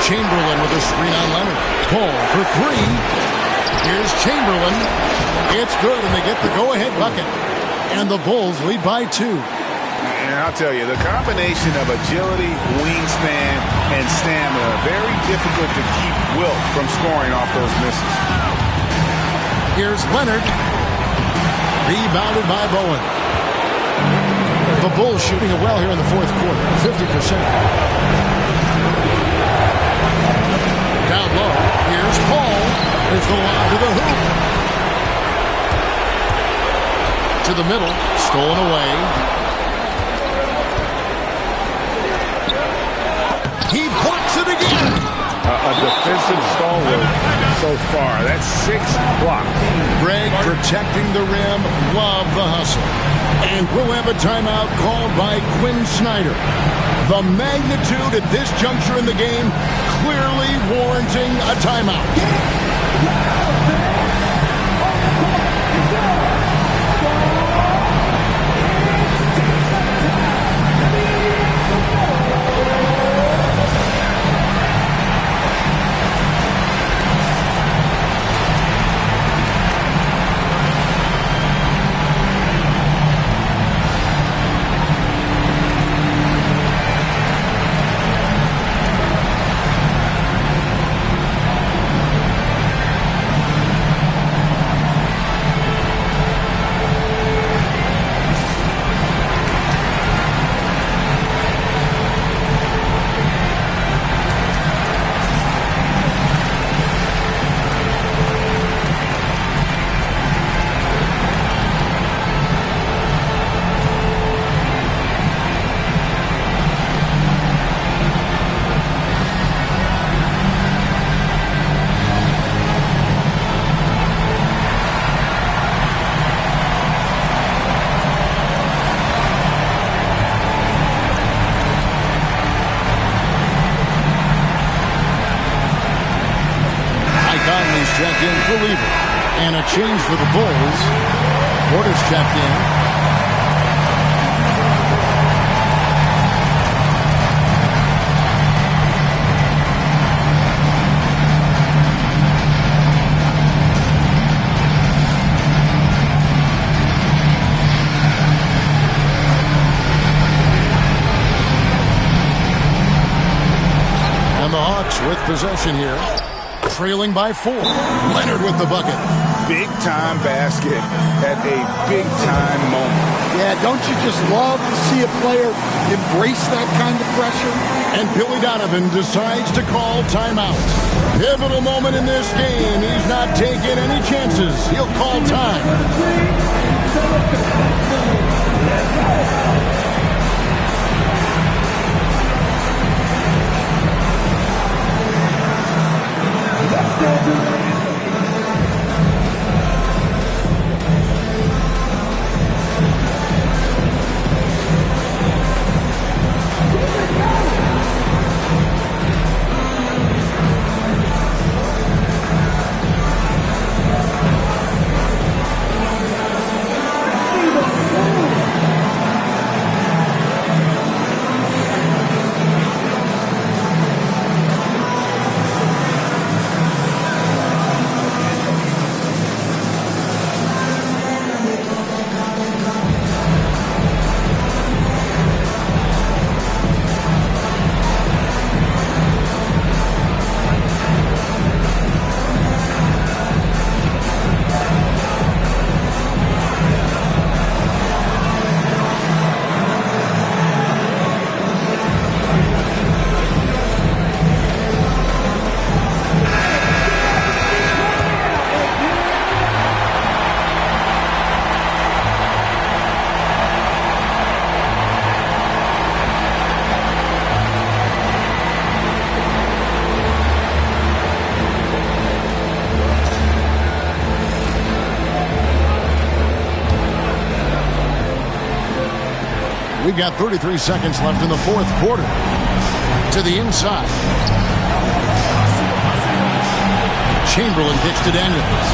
[SPEAKER 16] Chamberlain with a screen on Leonard. Paul for 3. Here's Chamberlain. It's good, and they get the go-ahead bucket. And the Bulls lead by 2.
[SPEAKER 17] And I'll tell you, the combination of agility, wingspan, and stamina, very difficult to keep Wilt from scoring off those misses.
[SPEAKER 16] Here's Leonard. Rebounded by Bowen. The Bulls shooting it well here in the fourth quarter, 50%. Down low. Here's Paul. There's the lob to the hoop. To the middle. Stolen away. He
[SPEAKER 17] far. That's 6 blocks.
[SPEAKER 16] Greg protecting the rim. Love the hustle. And we'll have a timeout called by Quinn Snyder. The magnitude at this juncture in the game clearly warranting a timeout. Checked in for Weaver. And a change for the Bulls. Porter's checked in. And the Hawks with possession here. Trailing by 4. Leonard with the bucket.
[SPEAKER 17] Big-time basket at a big-time moment.
[SPEAKER 2] Yeah, don't you just love to see a player embrace that kind of pressure?
[SPEAKER 16] And Billy Donovan decides to call timeout. Pivotal moment in this game. He's not taking any chances. He'll call time. We've got 33 seconds left in the fourth quarter. To the inside. Chamberlain kicks to Daniels.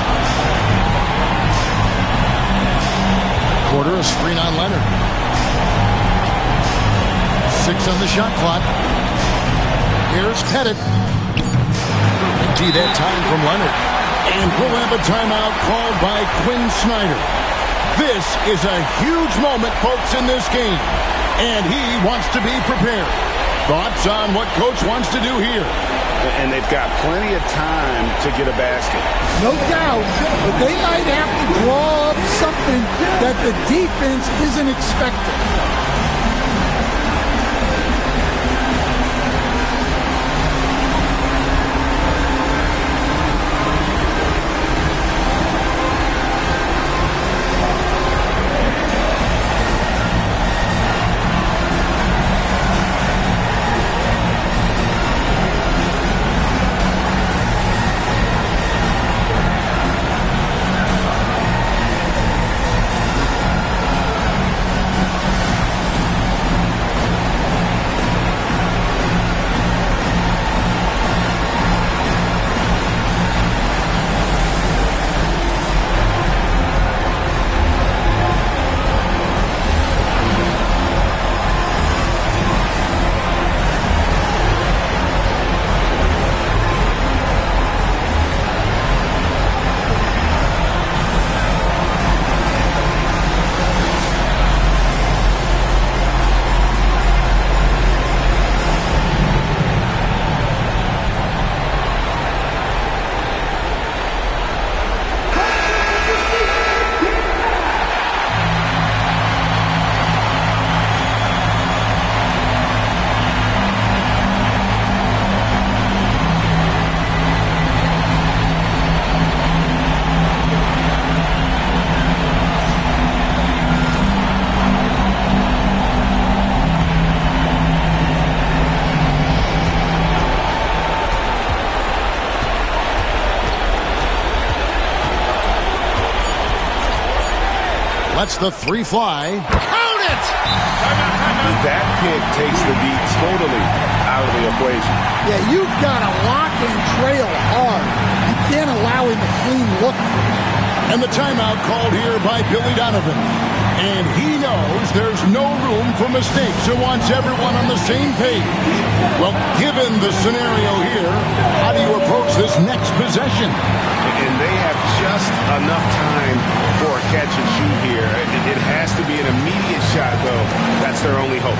[SPEAKER 16] Porter a screen on Leonard. 6 on the shot clock. Here's Pettit. Empty that time from Leonard. And we'll have a timeout called by Quinn Snyder. This is a huge moment, folks, in this game. And he wants to be prepared. Thoughts on what Coach wants to do here?
[SPEAKER 17] And they've got plenty of time to get a basket.
[SPEAKER 2] No doubt, but they might have to draw up something that the defense isn't expecting.
[SPEAKER 16] lets the three fly. Count it!
[SPEAKER 17] That pick takes the beat totally out of the equation.
[SPEAKER 2] Yeah, you've got to lock and trail hard. You can't allow him a clean look.
[SPEAKER 16] And the timeout called here by Billy Donovan. And he knows there's no room for mistakes and wants everyone on the same page. Well, given the scenario here, how do you approach this next possession?
[SPEAKER 17] And they have just enough time for a catch and shoot here. It has to be an immediate shot, though. That's their only hope.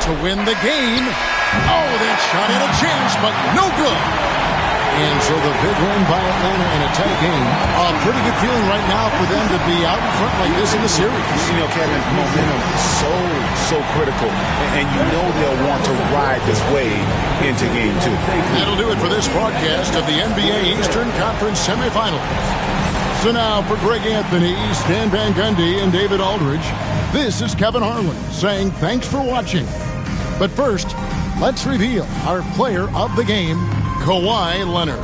[SPEAKER 16] To win the game. Oh, that shot had a chance, but no good. And so the big win by Atlanta in a tight game. A pretty good feeling right now for them to be out in front like this in the series.
[SPEAKER 17] You know, Kevin, momentum so critical. And you know they'll want to ride this wave into game two.
[SPEAKER 16] That'll do it for this broadcast of the NBA Eastern Conference Semifinals. So now for Greg Anthony, Stan Van Gundy, and David Aldridge, this is Kevin Harlan saying thanks for watching. But first, let's reveal our player of the game, Kawhi Leonard.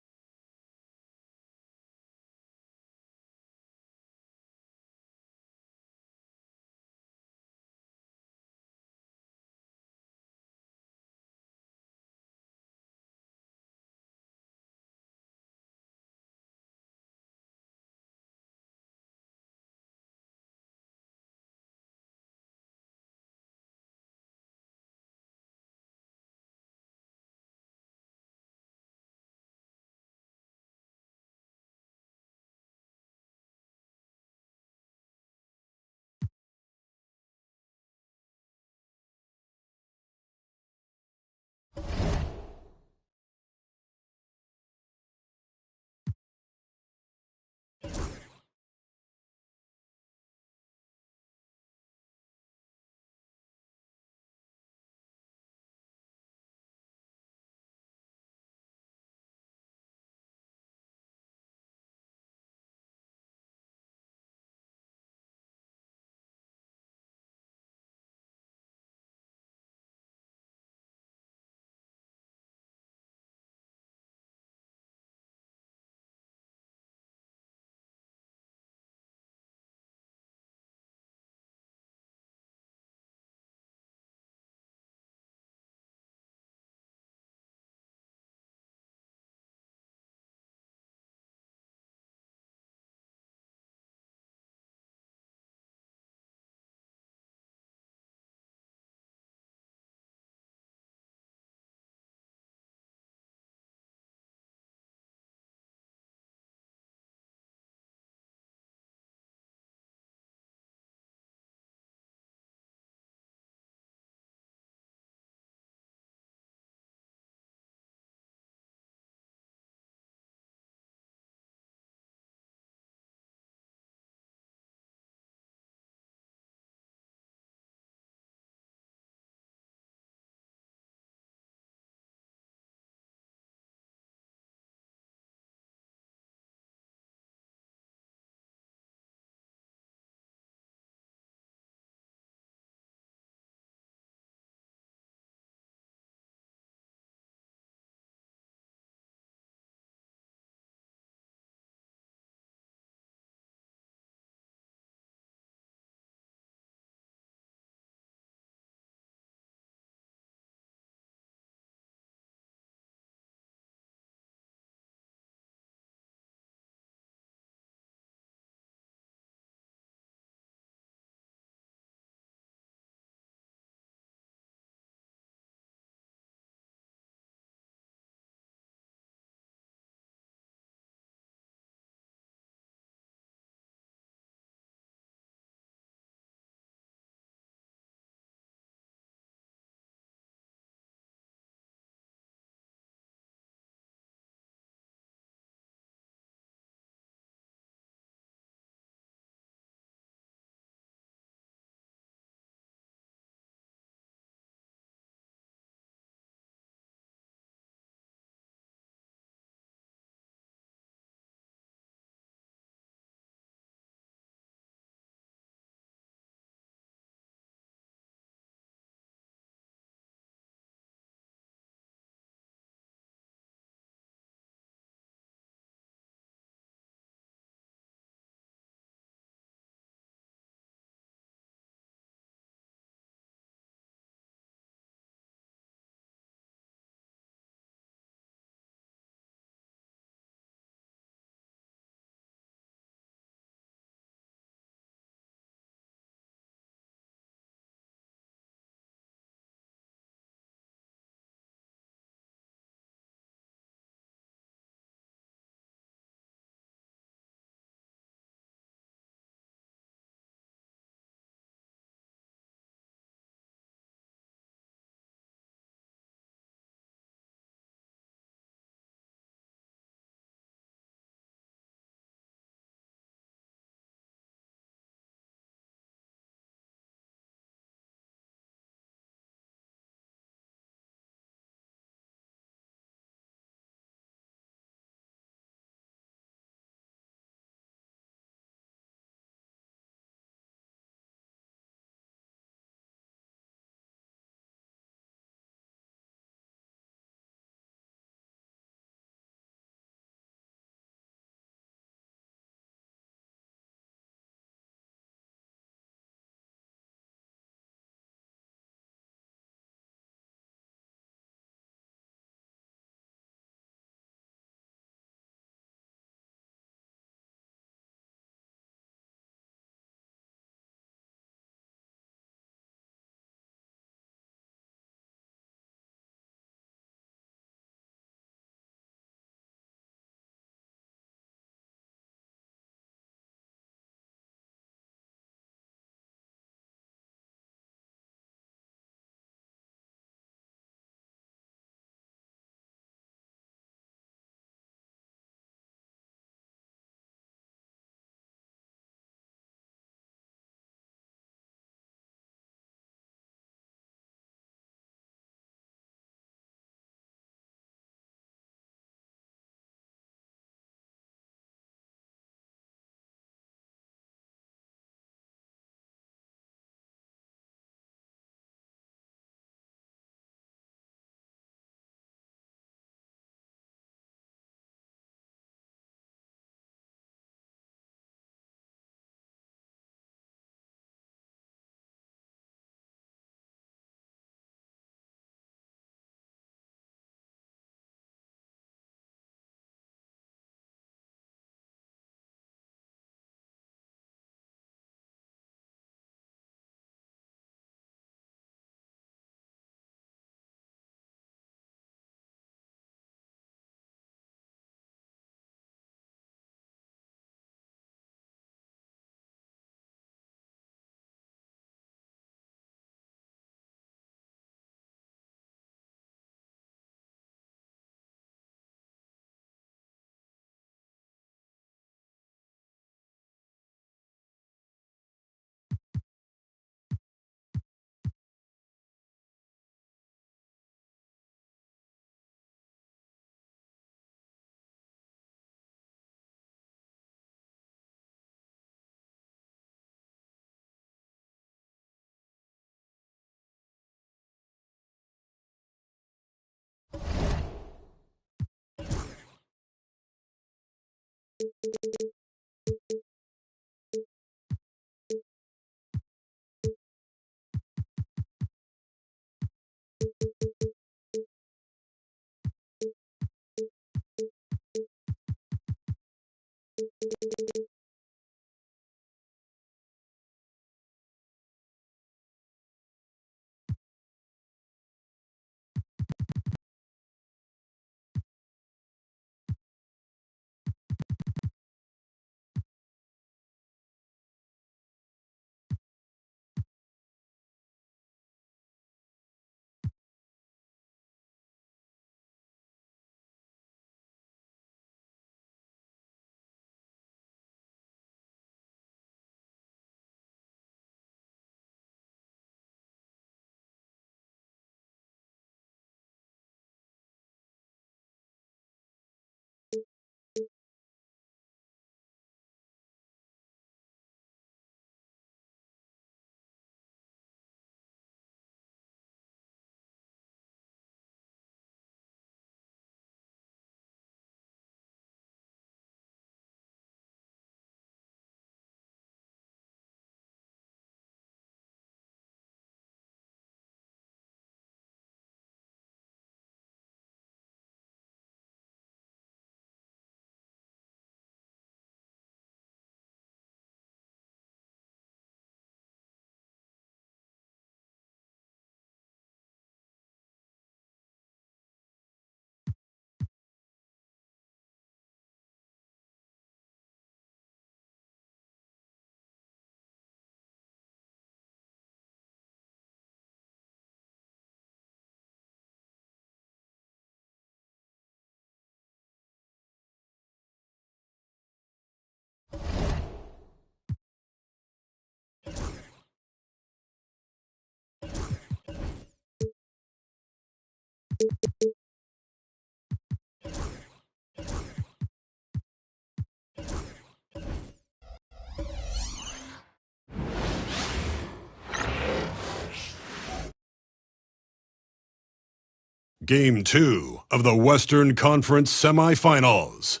[SPEAKER 5] Game 2 of the Western Conference Semifinals.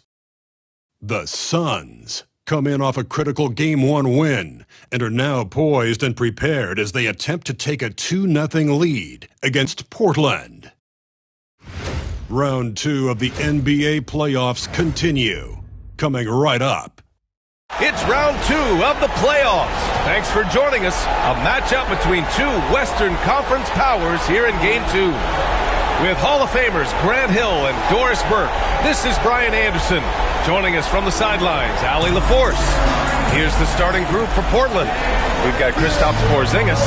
[SPEAKER 5] The Suns come in off a critical Game 1 win and are now poised and prepared as they attempt to take a 2-0 lead against Portland. Round 2 of the NBA playoffs continue, coming right up.
[SPEAKER 6] It's round 2 of the playoffs. Thanks for joining us. A matchup between two Western Conference powers here in Game 2. With Hall of Famers Grant Hill and Doris Burke, this is Brian Anderson. Joining us from the sidelines, Allie LaForce. Here's the starting group for Portland. We've got Kristaps Porzingis,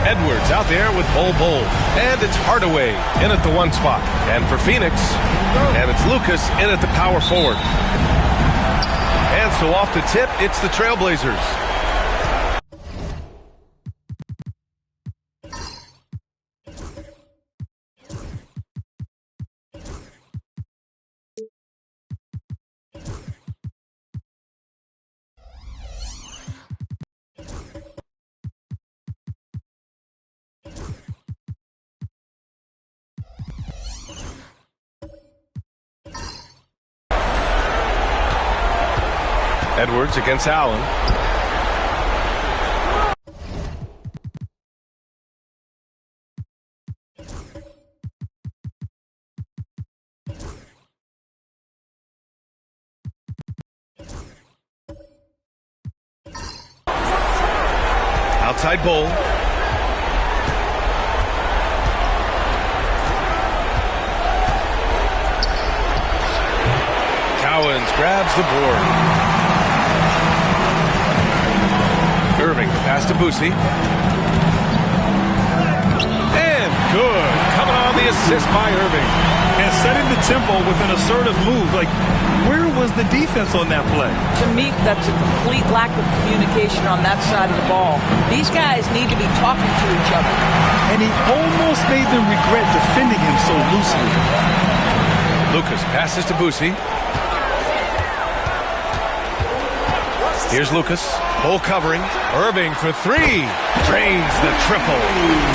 [SPEAKER 6] Edwards out there with Bol Bol, and it's Hardaway in at the 1 spot. And for Phoenix, and it's Lucas in at the power forward. And so off the tip, it's the Trailblazers. Edwards against Allen. Outside Bol. Cowens grabs the board. Irving, pass to Boosie. And good. Coming on the assist by Irving.
[SPEAKER 7] And setting the tempo with an assertive move. Like, where was the defense on that play?
[SPEAKER 20] To me, that's a complete lack of communication on that side of the ball. These guys need to be talking to each other.
[SPEAKER 7] And he almost made them regret defending him so loosely.
[SPEAKER 6] Lucas passes to Boosie. Here's Lucas. Bol covering. Irving for 3. Drains the triple.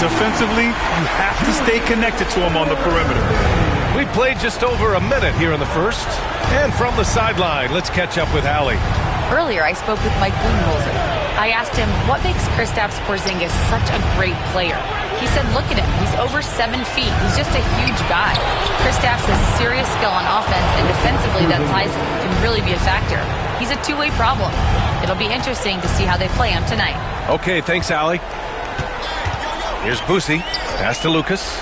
[SPEAKER 7] Defensively, you have to stay connected to him on the perimeter.
[SPEAKER 6] We played just over a minute here in the first. And from the sideline, let's catch up with Allie.
[SPEAKER 10] Earlier, I spoke with Mike Budenholzer. I asked him, what makes Kristaps Porzingis such a great player? He said, look at him. He's over 7 feet. He's just a huge guy. Kristaps has serious skill on offense, and defensively, that size can really be a factor. He's a two-way problem. It'll be interesting to see how they play him tonight.
[SPEAKER 6] Okay, thanks, Allie. Here's Boosie. Pass to Lucas.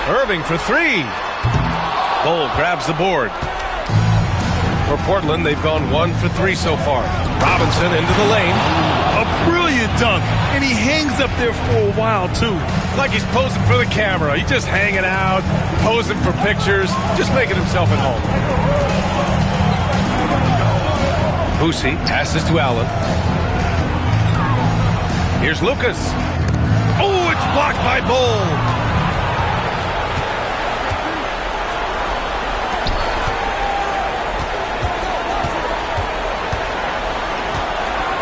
[SPEAKER 6] Irving for three. Bull grabs the board. For Portland, they've gone 1 for 3 so far. Robinson into the lane.
[SPEAKER 7] A brilliant dunk, and he hangs up there for a while, too.
[SPEAKER 6] Like he's posing for the camera. He's just hanging out, posing for pictures, just making himself at home. Boosie passes to Allen. Here's Lucas. Oh, it's blocked by Bull.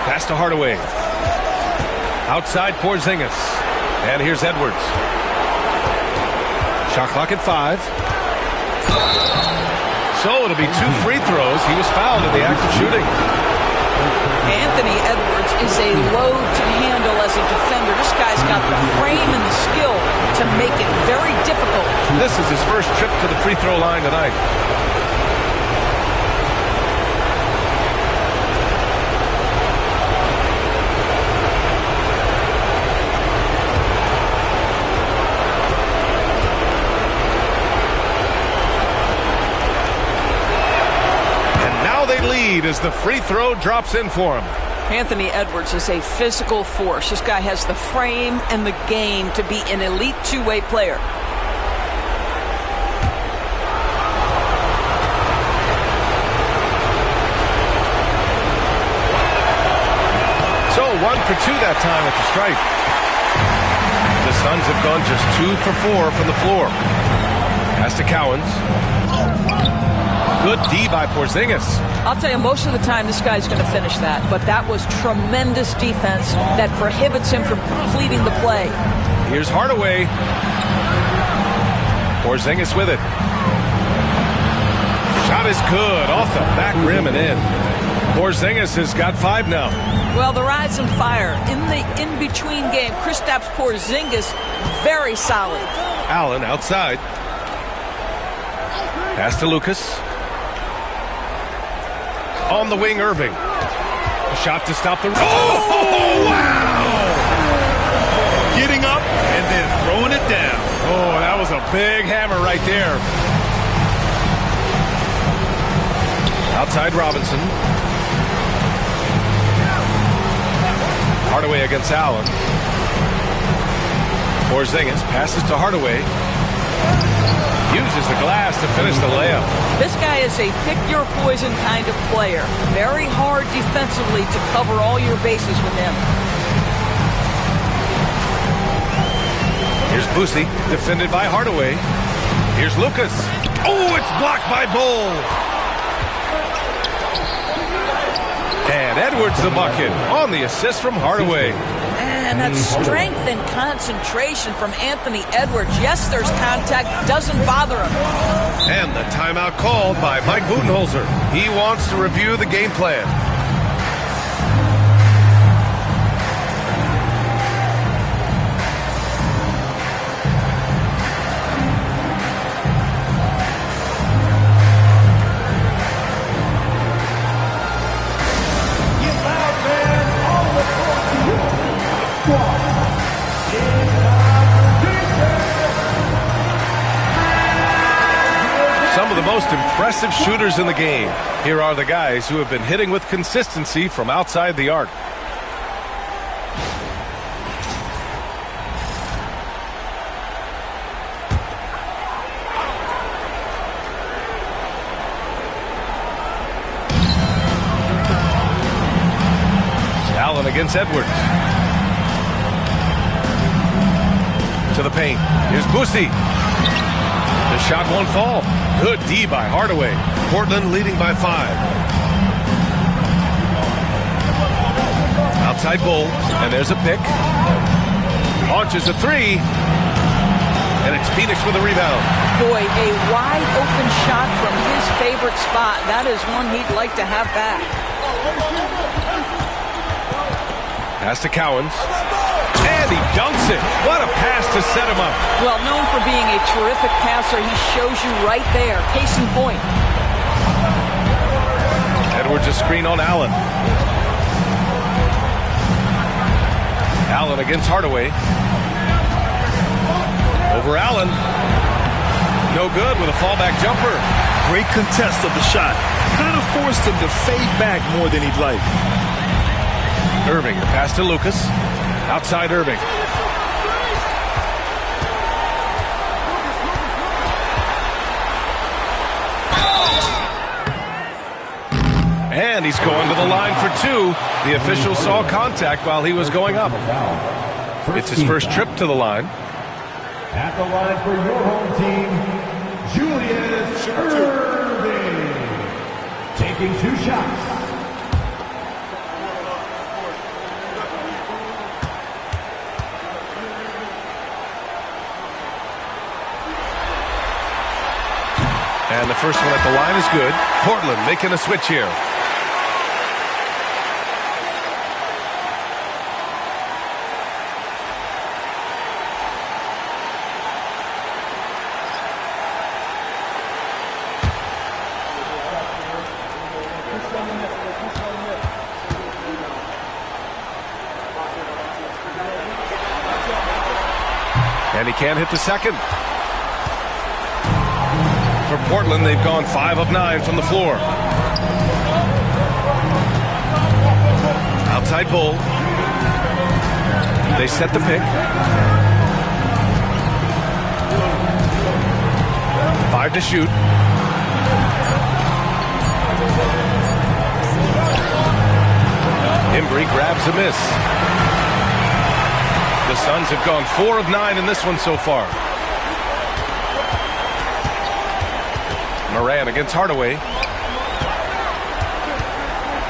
[SPEAKER 6] Pass to Hardaway. Outside Porzingis. And here's Edwards. Shot clock at 5. So it'll be 2 free throws. He was fouled in the act of shooting.
[SPEAKER 20] Anthony Edwards is a load to handle as a defender. This guy's got the frame and the skill to make it very difficult.
[SPEAKER 6] This is his first trip to the free throw line tonight. As the free throw drops in for him.
[SPEAKER 20] Anthony Edwards is a physical force. This guy has the frame and the game to be an elite two-way player.
[SPEAKER 6] So 1 for 2 that time at the stripe. The Suns have gone just 2 for 4 from the floor. Pass to Cowens. Good D by Porzingis.
[SPEAKER 20] I'll tell you, most of the time this guy's going to finish that, but that was tremendous defense that prohibits him from completing the play.
[SPEAKER 6] Here's Hardaway. Porzingis with it. Shot is good, off the back rim and in. Porzingis has got 5 now.
[SPEAKER 20] Well, the rise and fire in the in-between game. Kristaps Porzingis, very solid.
[SPEAKER 6] Allen outside. Pass to Lucas. On the wing, Irving. A shot to stop the...
[SPEAKER 7] Oh, wow! Getting up and then throwing it down.
[SPEAKER 6] Oh, that was a big hammer right there. Outside Robinson. Hardaway against Allen. Porzingis passes to Hardaway. Uses the glass to finish the layup.
[SPEAKER 20] This guy is a pick-your-poison kind of player. Very hard defensively to cover all your bases with him.
[SPEAKER 6] Here's Boosie, defended by Hardaway. Here's Lucas. Oh, it's blocked by Bull. And Edwards the bucket on the assist from Hardaway.
[SPEAKER 20] And that strength and concentration from Anthony Edwards. Yes, there's contact. Doesn't bother him.
[SPEAKER 6] And the timeout called by Mike Budenholzer. He wants to review the game plan. Some of the most impressive shooters in the game. Here are the guys who have been hitting with consistency from outside the arc. Allen against Edwards. To the paint. Here's Boosie. The shot won't fall. Good D by Hardaway. Portland leading by 5. Outside Bull, and there's a pick. Launches a 3, and it's Phoenix with a rebound.
[SPEAKER 20] Boy, a wide open shot from his favorite spot. That is one he'd like to have back.
[SPEAKER 6] Pass to Cowens. And he dunks it. What a pass to set him up.
[SPEAKER 20] Well, known for being a terrific passer, he shows you right there. Case in point.
[SPEAKER 6] Edwards a screen on Allen. Allen against Hardaway. Over Allen. No good with a fallback jumper.
[SPEAKER 7] Great contest of the shot. Kind of forced him to fade back more than he'd like.
[SPEAKER 6] Irving, the pass to Lucas. Outside Irving. And he's going to the line for two. The official saw contact while he was going up. It's his first trip to the line.
[SPEAKER 8] At the line for your home team, Julius Irving. Taking 2 shots.
[SPEAKER 6] And the first one at the line is good. Portland making a switch here. And he can't hit the second. For Portland, they've gone 5 of 9 from the floor. Outside Bull. They set the pick. 5 to shoot. Embry grabs a miss. The Suns have gone 4 of 9 in this one so far. Moran against Hardaway.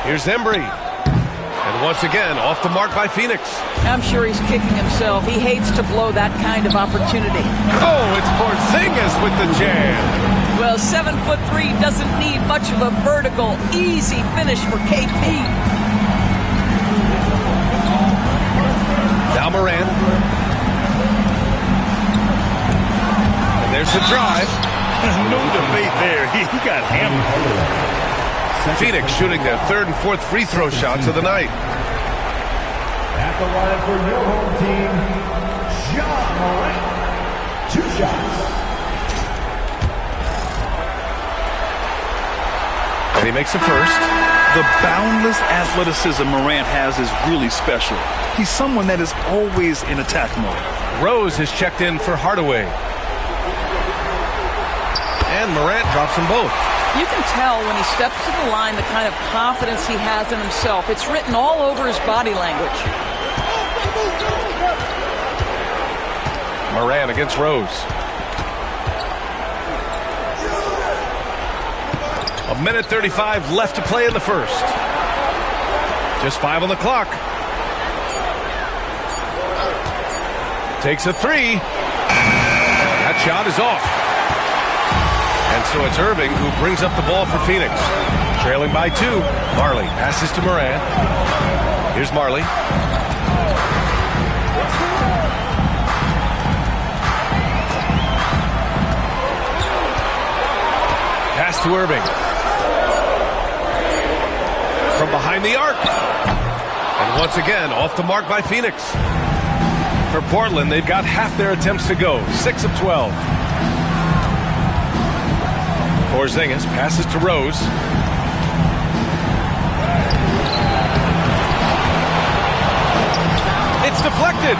[SPEAKER 6] Here's Embry. And once again, off the mark by Phoenix.
[SPEAKER 20] I'm sure he's kicking himself. He hates to blow that kind of opportunity.
[SPEAKER 6] Oh, it's Porzingis with the jam.
[SPEAKER 20] Well, 7'3" doesn't need much of a vertical, easy finish for KP.
[SPEAKER 6] Now Moran. And there's the drive.
[SPEAKER 7] No debate there. He got hammered.
[SPEAKER 6] Phoenix shooting their 3rd and 4th free throw shots of the night.
[SPEAKER 8] At the line for your home team, John Morant. 2 shots.
[SPEAKER 6] And he makes the first.
[SPEAKER 7] The boundless athleticism Morant has is really special. He's someone that is always in attack mode.
[SPEAKER 6] Rose has checked in for Hardaway. And Morant drops them both.
[SPEAKER 20] You can tell when he steps to the line the kind of confidence he has in himself. It's written all over his body language.
[SPEAKER 6] Moran against Rose. A minute 35 left to play in the first. Just 5 on the clock. Takes a 3. That shot is off. And so it's Irving who brings up the ball for Phoenix. Trailing by 2. Marley passes to Moran. Here's Marley. Pass to Irving. From behind the arc. And once again, off the mark by Phoenix. For Portland, they've got half their attempts to go. 6 of 12. Porzingis passes to Rose. It's deflected.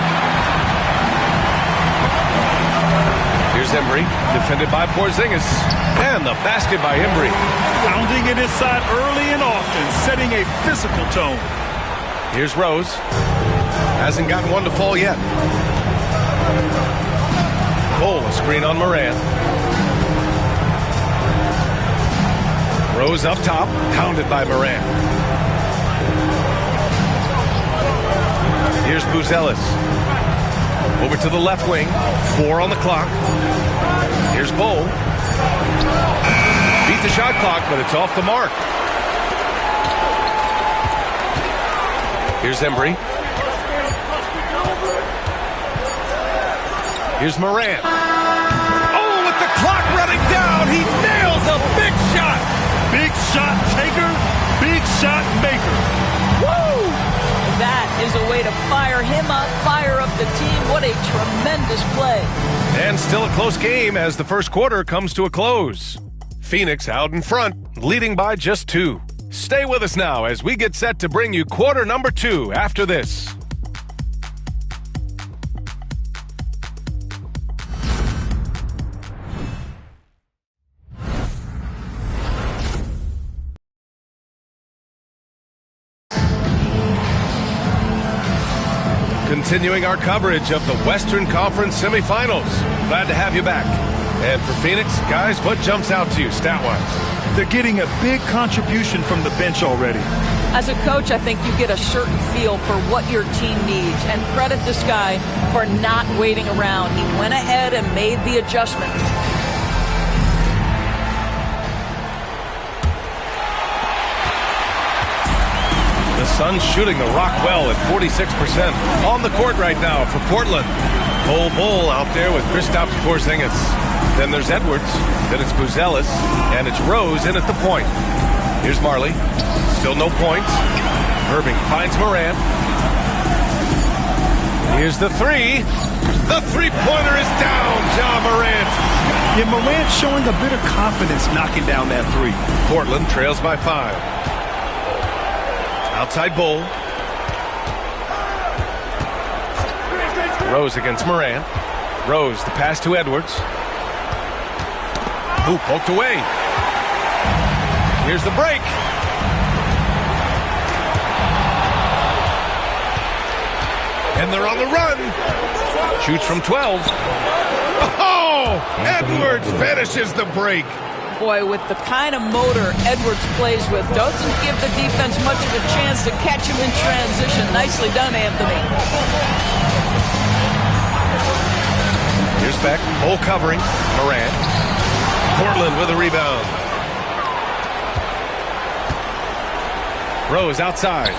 [SPEAKER 6] Here's Embry, defended by Porzingis. And the basket by Embry.
[SPEAKER 7] Pounding it inside early and often, setting a physical tone.
[SPEAKER 6] Here's Rose. Hasn't gotten one to fall yet. Cole, a screen on Moran. Rose up top, pounded by Moran. Here's Buzelis. Over to the left wing. 4 on the clock. Here's Bull. Beat the shot clock, but it's off the mark. Here's Embry. Here's Moran. Oh, with the clock running down, he nails a big shot.
[SPEAKER 7] Big shot taker,
[SPEAKER 20] is a way to fire him up, fire up the team. What a tremendous play.
[SPEAKER 6] And still a close game as the first quarter comes to a close. Phoenix out in front, leading by just 2. Stay with us now as we get set to bring you quarter number 2 after this. Continuing our coverage of the Western Conference Semifinals. Glad to have you back. And for Phoenix, guys, what jumps out to you stat-wise?
[SPEAKER 7] They're getting a big contribution from the bench already.
[SPEAKER 20] As a coach, I think you get a certain feel for what your team needs. And credit this guy for not waiting around. He went ahead and made the adjustment.
[SPEAKER 6] The Suns shooting the rock well at 46% on the court right now for Portland. Bull out there with Kristaps Porzingis. Then there's Edwards. Then it's Buzelis. And it's Rose in at the point. Here's Marley. Still no points. Irving finds Morant. Here's the 3. The three-pointer is down. Ja Morant.
[SPEAKER 7] Yeah, Morant showing a bit of confidence knocking down that 3.
[SPEAKER 6] Portland trails by 5. Outside Bull. Rose against Morant. Rose, the pass to Edwards. Ooh, poked away. Here's the break. And they're on the run. Shoots from 12. Oh! Edwards finishes the break.
[SPEAKER 20] Boy, with the kind of motor Edwards plays with, doesn't give the defense much of a chance to catch him in transition. Nicely done, Anthony.
[SPEAKER 6] Here's Beck, Bull covering, Morant. Portland with a rebound. Rose outside.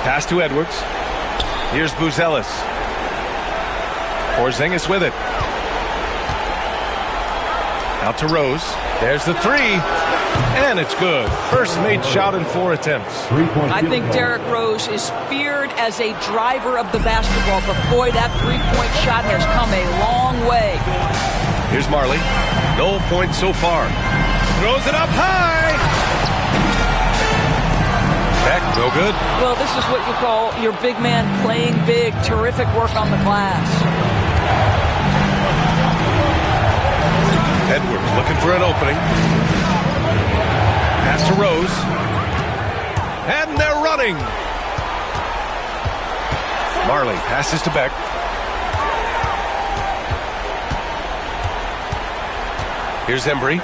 [SPEAKER 6] Pass to Edwards. Here's Buzelis. Porzingis with it. Out to Rose. There's the 3. And it's good. First made shot in 4 attempts.
[SPEAKER 20] I think Derrick Rose is feared as a driver of the basketball, but boy, that three-point shot has come a long way.
[SPEAKER 6] Here's Marley. No points so far. Throws it up high. Beck, no good.
[SPEAKER 20] Well, this is what you call your big man playing big. Terrific work on the glass.
[SPEAKER 6] Edwards looking for an opening. Pass to Rose. And they're running. Marley passes to Beck. Here's Embry.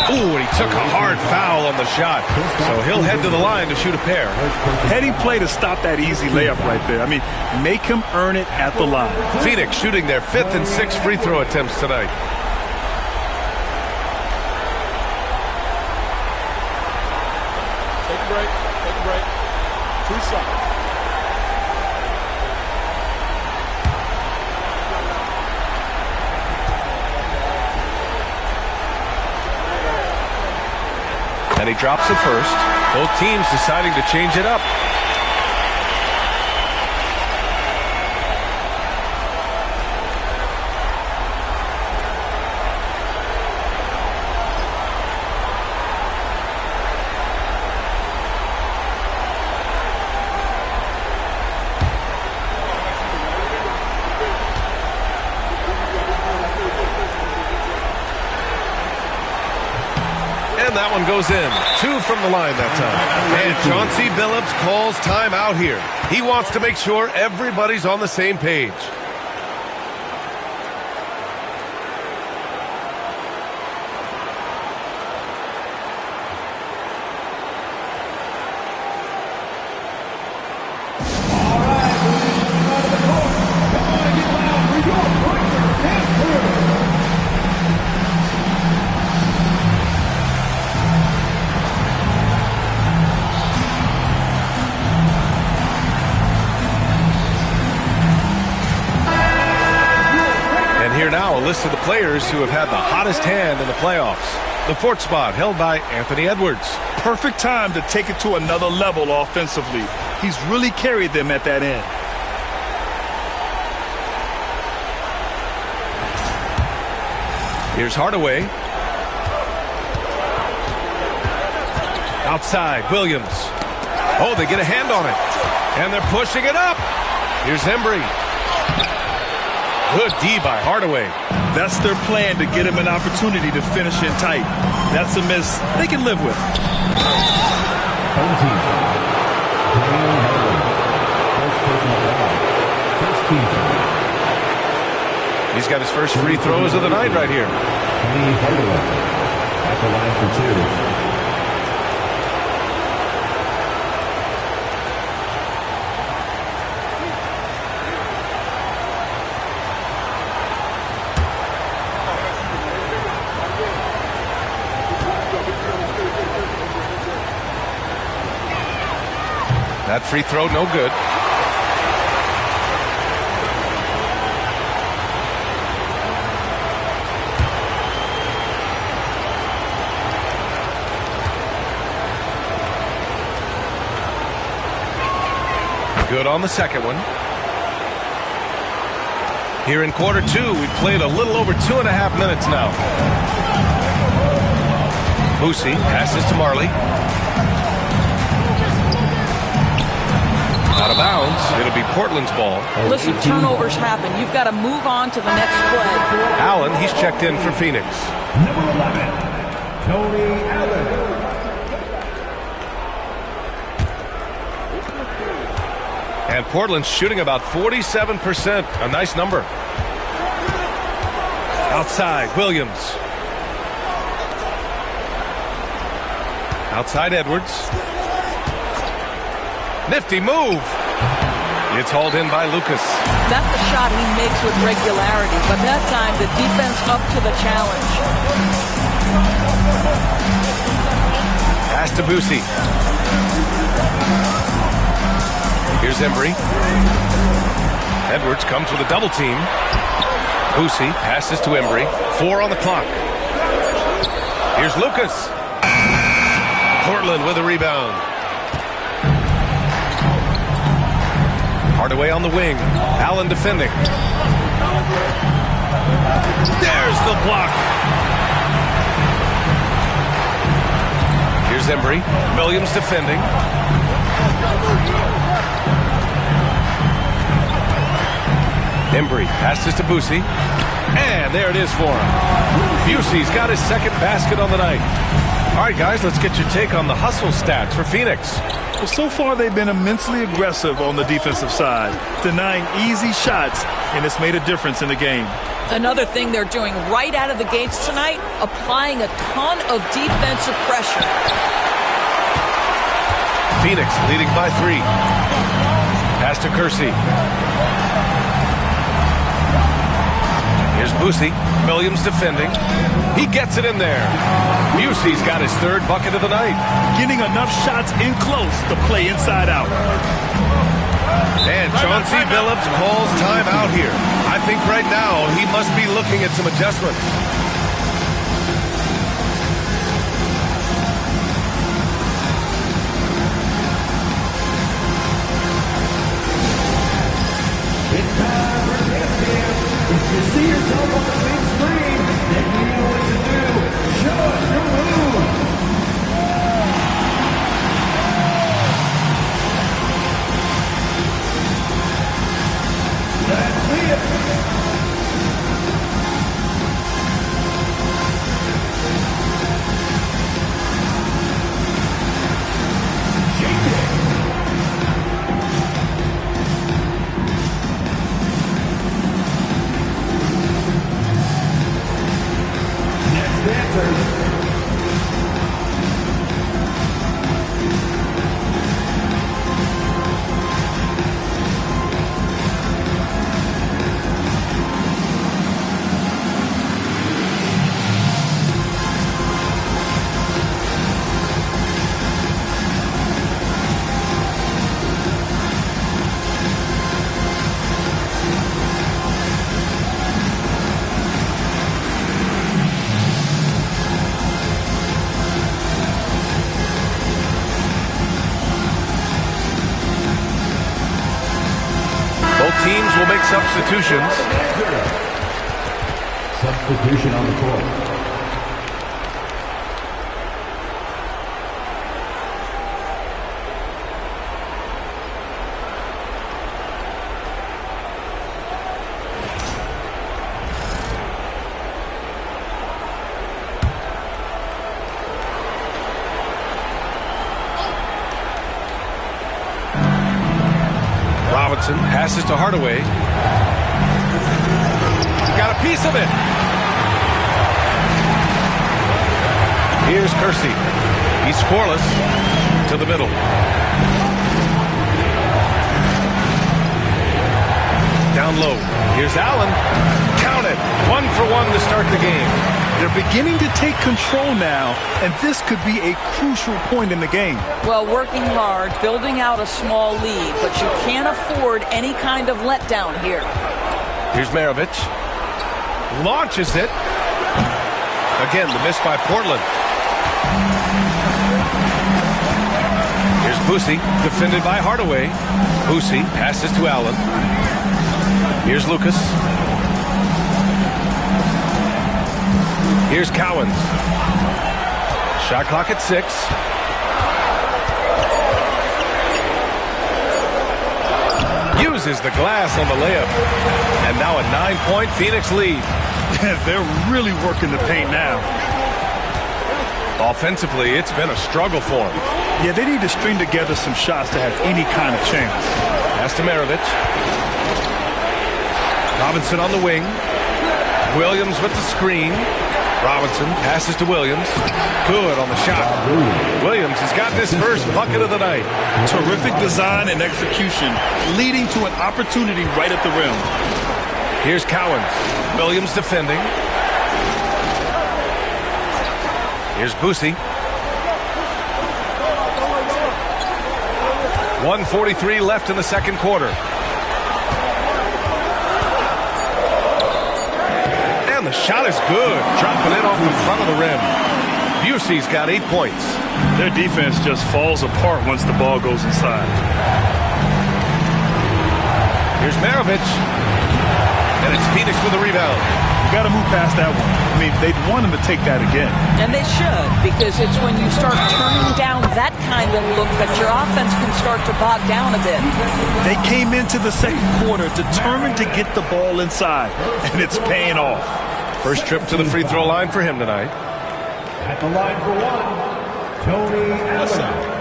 [SPEAKER 6] Ooh, and he took a hard foul on the shot. So he'll head to the line to shoot a pair.
[SPEAKER 7] Heading play to stop that easy layup right there. I mean, make him earn it at the line.
[SPEAKER 6] Phoenix shooting their 5th and 6th free throw attempts tonight.
[SPEAKER 15] Take a break. Take a break. 2 seconds.
[SPEAKER 6] And he drops it first. Both teams deciding to change it up. And that one goes in. 2 from the line that time. And Chauncey Billups calls time out here. He wants to make sure everybody's on the same page. Here now, a list of the players who have had the hottest hand in the playoffs. The fourth spot held by Anthony Edwards.
[SPEAKER 7] Perfect time to take it to another level offensively. He's really carried them at that end.
[SPEAKER 6] Here's Hardaway. Outside, Williams. Oh, they get a hand on it. And they're pushing it up. Here's Embry. Good D by Hardaway.
[SPEAKER 7] That's their plan, to get him an opportunity to finish in tight. That's a miss they can live with.
[SPEAKER 6] He's got his first free throws of the night right here.
[SPEAKER 8] At the line for two.
[SPEAKER 6] That free throw, no good. Good on the second one. Here in quarter two, we've played a little over 2.5 minutes now. Boosie passes to Marley. Out of bounds. It'll be Portland's ball.
[SPEAKER 20] Listen, turnovers happen. You've got to move on to the next play.
[SPEAKER 6] Allen, he's checked in for Phoenix.
[SPEAKER 8] Number 11, Tony Allen.
[SPEAKER 6] And Portland's shooting about 47%. A nice number. Outside, Williams. Outside, Edwards. Nifty move. It's hauled in by Lucas.
[SPEAKER 20] That's a shot he makes with regularity, but that time the defense up to the challenge.
[SPEAKER 6] Pass to Boosie. Here's Embry. Edwards comes with a double team. Boosie passes to Embry. 4 on the clock. Here's Lucas. Portland with a rebound. Hardaway on the wing. Allen defending. There's the block. Here's Embry. Williams defending. Embry passes to Boosie. And there it is for him. Busey's got his second basket on the night. All right, guys, let's get your take on the hustle stats for Phoenix.
[SPEAKER 7] Well, so far they've been immensely aggressive on the defensive side, denying easy shots, and it's made a difference in the game.
[SPEAKER 20] Another thing they're doing right out of the gates tonight, applying a ton of defensive pressure.
[SPEAKER 6] Phoenix leading by 3. Pass to Kersey. Here's Boosie. Williams defending. He gets it in there. Busey's got his third bucket of the night.
[SPEAKER 7] Getting enough shots in close to play inside out.
[SPEAKER 6] And Chauncey Billups calls time out here. I think right now he must be looking at some adjustments.
[SPEAKER 8] It's time for champion. If you see yourself on the big screen, then you know what to do. Show us your move. Let's see it. Shake it.
[SPEAKER 6] substitutions.
[SPEAKER 8] Substitution on the court.
[SPEAKER 6] Robinson passes to Hardaway. Got a piece of it. Here's Kersey. He's scoreless to the middle. Down low. Here's Allen. Count it. 1 for 1 to start the game.
[SPEAKER 7] They're beginning to take control now, and this could be a crucial point in the game.
[SPEAKER 20] Well, working hard, building out a small lead, but you can't afford any kind of letdown here.
[SPEAKER 6] Here's Maravich. Launches it. Again, the miss by Portland. Here's Boosie, defended by Hardaway. Boosie passes to Allen. Here's Lucas. Here's Cowens. Shot clock at 6. Uses the glass on the layup. And now a 9-point Phoenix lead.
[SPEAKER 7] They're really working the paint now.
[SPEAKER 6] Offensively, it's been a struggle for them.
[SPEAKER 7] Yeah, they need to string together some shots to have any kind of chance.
[SPEAKER 6] Pass to Maravich. Robinson on the wing. Williams with the screen. Robinson passes to Williams. Good on the shot. Williams has got his first bucket of the night.
[SPEAKER 7] Terrific design and execution, leading to an opportunity right at the rim.
[SPEAKER 6] Here's Cowens. Williams defending. Here's Boosie. 1:43 left in the second quarter. The shot is good. Dropping it off the front of the rim. Busey's got 8 points.
[SPEAKER 7] Their defense just falls apart once the ball goes inside.
[SPEAKER 6] Here's Maravich. And it's Phoenix with a rebound.
[SPEAKER 7] You got to move past that one. I mean, they'd want him to take that again.
[SPEAKER 20] And they should, because it's when you start turning down that kind of look that your offense can start to bog down a bit.
[SPEAKER 7] They came into the second quarter determined to get the ball inside, and it's paying off.
[SPEAKER 6] First trip to the free throw line for him tonight.
[SPEAKER 8] At the line for one, Tony Allen.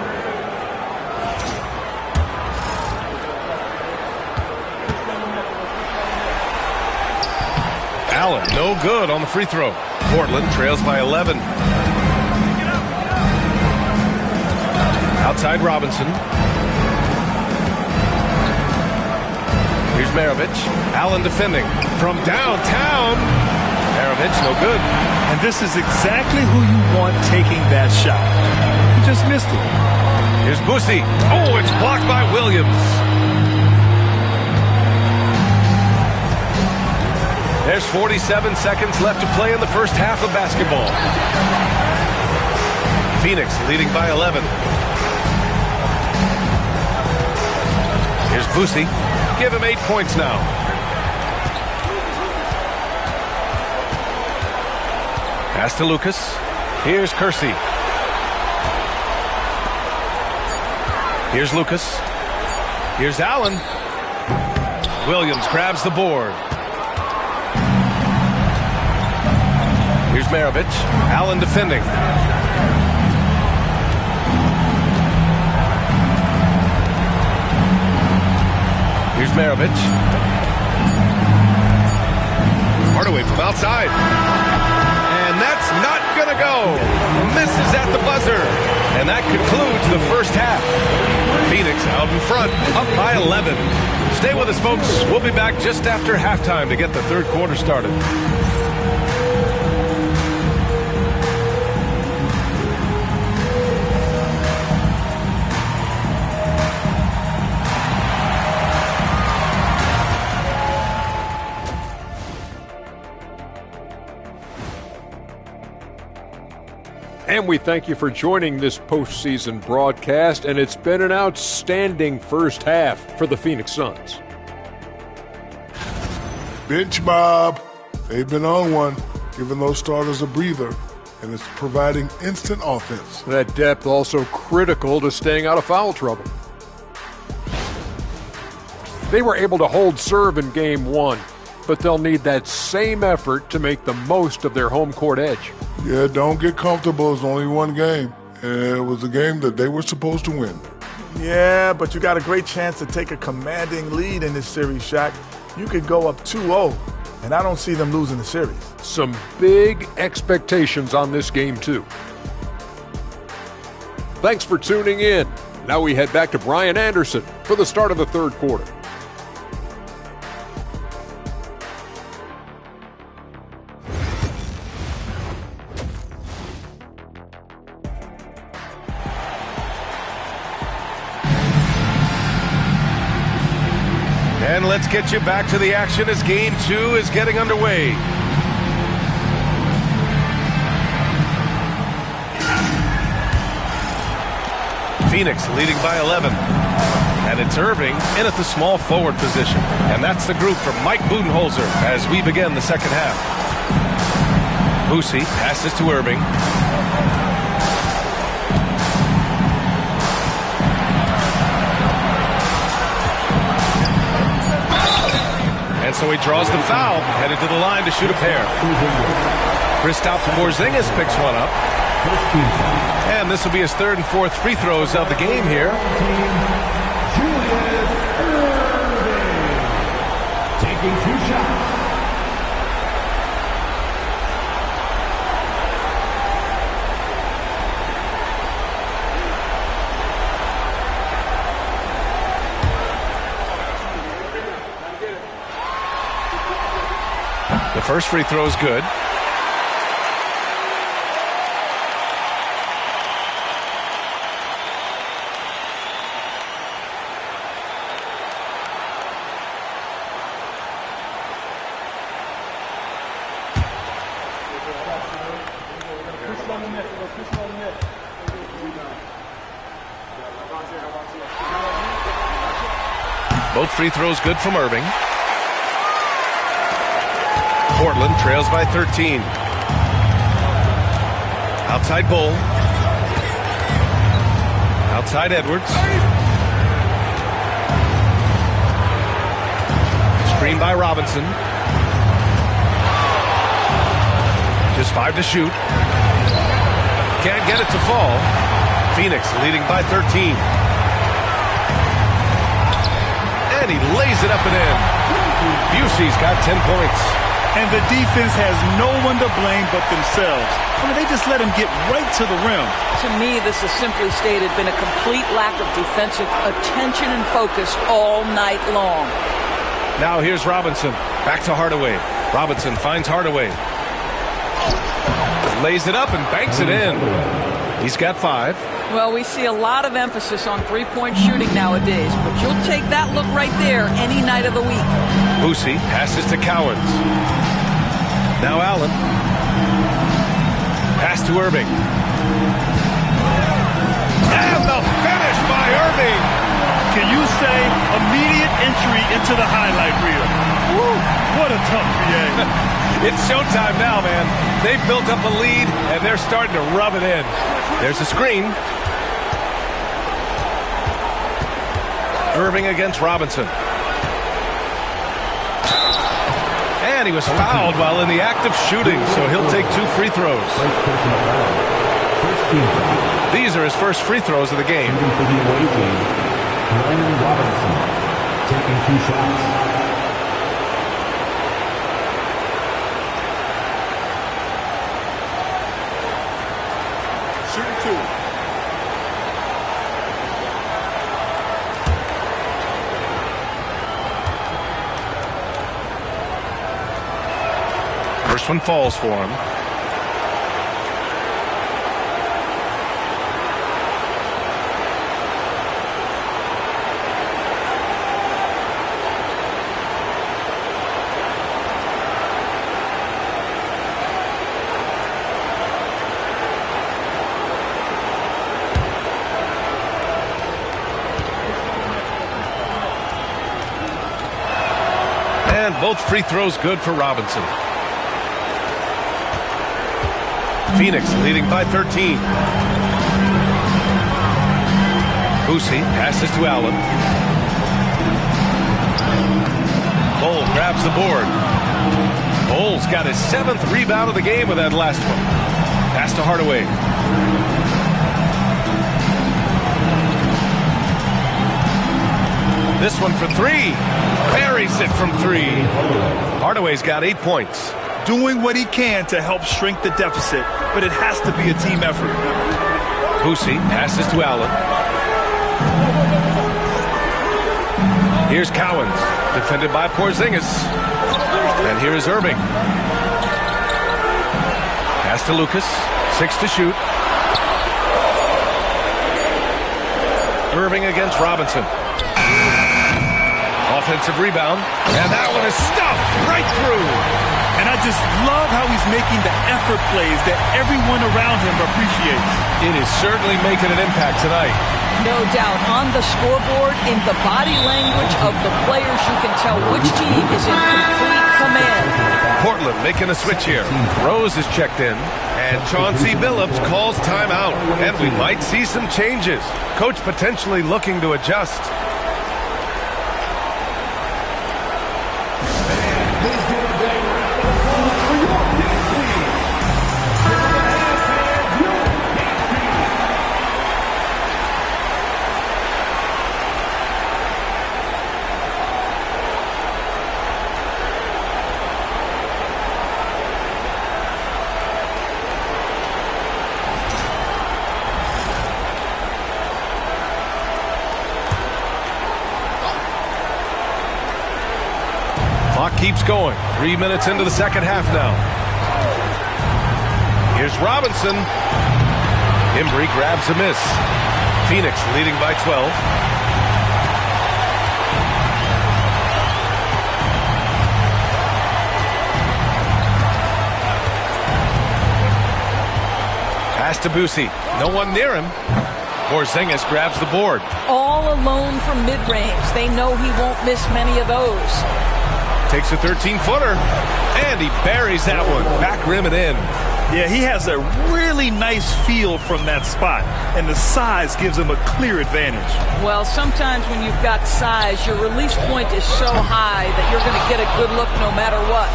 [SPEAKER 6] Allen, no good on the free throw. Portland trails by 11. Outside Robinson. Here's Maravich. Allen defending from downtown. Maravich, no good.
[SPEAKER 7] And this is exactly who you want taking that shot. He just missed it.
[SPEAKER 6] Here's Boosie. Oh, it's blocked by Williams. There's 47 seconds left to play in the first half of basketball. Phoenix leading by 11. Here's Boosie. Give him 8 points now. Pass to Lucas. Here's Kersey. Here's Lucas. Here's Allen. Williams grabs the board. Here's Maravich. Allen defending. Here's Maravich. Hardaway from outside. And that's not going to go. Misses at the buzzer. And that concludes the first half. Phoenix out in front, up by 11. Stay with us, folks. We'll be back just after halftime to get the third quarter started.
[SPEAKER 12] And we thank you for joining this postseason broadcast, and it's been an outstanding first half for the Phoenix Suns.
[SPEAKER 13] Bench mob. They've been on one, giving those starters a breather, and it's providing instant offense.
[SPEAKER 12] That depth also critical to staying out of foul trouble. They were able to hold serve in Game 1, but they'll need that same effort to make the most of their home court edge.
[SPEAKER 13] Yeah, don't get comfortable. It's only one game. And it was a game that they were supposed to win.
[SPEAKER 14] Yeah, but you got a great chance to take a commanding lead in this series, Shaq. You could go up 2-0, and I don't see them losing the series.
[SPEAKER 12] Some big expectations on this game, too. Thanks for tuning in. Now we head back to Brian Anderson for the start of the third quarter.
[SPEAKER 6] And let's get you back to the action as Game 2 is getting underway. Phoenix leading by 11. And it's Irving in at the small forward position. And that's the group for Mike Budenholzer as we begin the second half. Boosie passes to Irving. And so he draws the foul, headed to the line to shoot a pair. Kristaps Porzingis picks one up. And this will be his third and fourth free throws of the game here.
[SPEAKER 8] Taking 2 shots.
[SPEAKER 6] The first free throw is good. Both free throws good from Irving. Portland trails by 13. Outside Bull. Outside Edwards. Screen by Robinson. Just 5 to shoot. Can't get it to fall. Phoenix leading by 13. And he lays it up and in. Busey's got 10 points.
[SPEAKER 7] And the defense has no one to blame but themselves. I mean, they just let him get right to the rim.
[SPEAKER 20] To me, this has simply stated been a complete lack of defensive attention and focus all night long.
[SPEAKER 6] Now here's Robinson. Back to Hardaway. Robinson finds Hardaway. Lays it up and banks it in. He's got 5.
[SPEAKER 20] Well, we see a lot of emphasis on three-point shooting nowadays, but you'll take that look right there any night of the week.
[SPEAKER 6] Boosie passes to Cowens. Now Allen. Pass to Irving. And the finish by Irving.
[SPEAKER 7] Can you say immediate entry into the highlight reel? Woo, what a tough create.
[SPEAKER 6] It's showtime now, man. They've built up a lead, and they're starting to rub it in. There's a screen. Irving against Robinson. And he was fouled while in the act of shooting, so he'll take 2 free throws. These are his first free throws of the game.
[SPEAKER 8] Robinson taking 2 shots.
[SPEAKER 13] Shooting 2.
[SPEAKER 6] First one falls for him. And both free throws good for Robinson. Phoenix leading by 13. Boosie passes to Allen. Bol grabs the board. Bol's got his 7th rebound of the game with that last one. Pass to Hardaway. This one for 3. Buries it from 3. Hardaway's got 8 points.
[SPEAKER 7] Doing what he can to help shrink the deficit, but it has to be a team effort.
[SPEAKER 6] Boosie passes to Allen. Here's Cowens, defended by Porzingis. And here is Irving. Pass to Lucas. 6 to shoot. Irving against Robinson. Offensive rebound. And that one is stuffed right through.
[SPEAKER 7] And I just love how he's making the effort plays that everyone around him appreciates.
[SPEAKER 6] It is certainly making an impact tonight.
[SPEAKER 20] No doubt. On the scoreboard, in the body language of the players, you can tell which team is in complete command.
[SPEAKER 6] Portland making a switch here. Rose is checked in. And Chauncey Billups calls timeout. And we might see some changes. Coach potentially looking to adjust. Clock keeps going. 3 minutes into the second half now. Here's Robinson. Embry grabs a miss. Phoenix leading by 12. Pass to Boosie. No one near him. Porzingis grabs the board.
[SPEAKER 20] All alone from mid-range. They know he won't miss many of those.
[SPEAKER 6] Takes a 13-footer, and he buries that one. Back rim and in.
[SPEAKER 7] Yeah, he has a really nice feel from that spot, and the size gives him a clear advantage.
[SPEAKER 20] Well, sometimes when you've got size, your release point is so high that you're going to get a good look no matter what.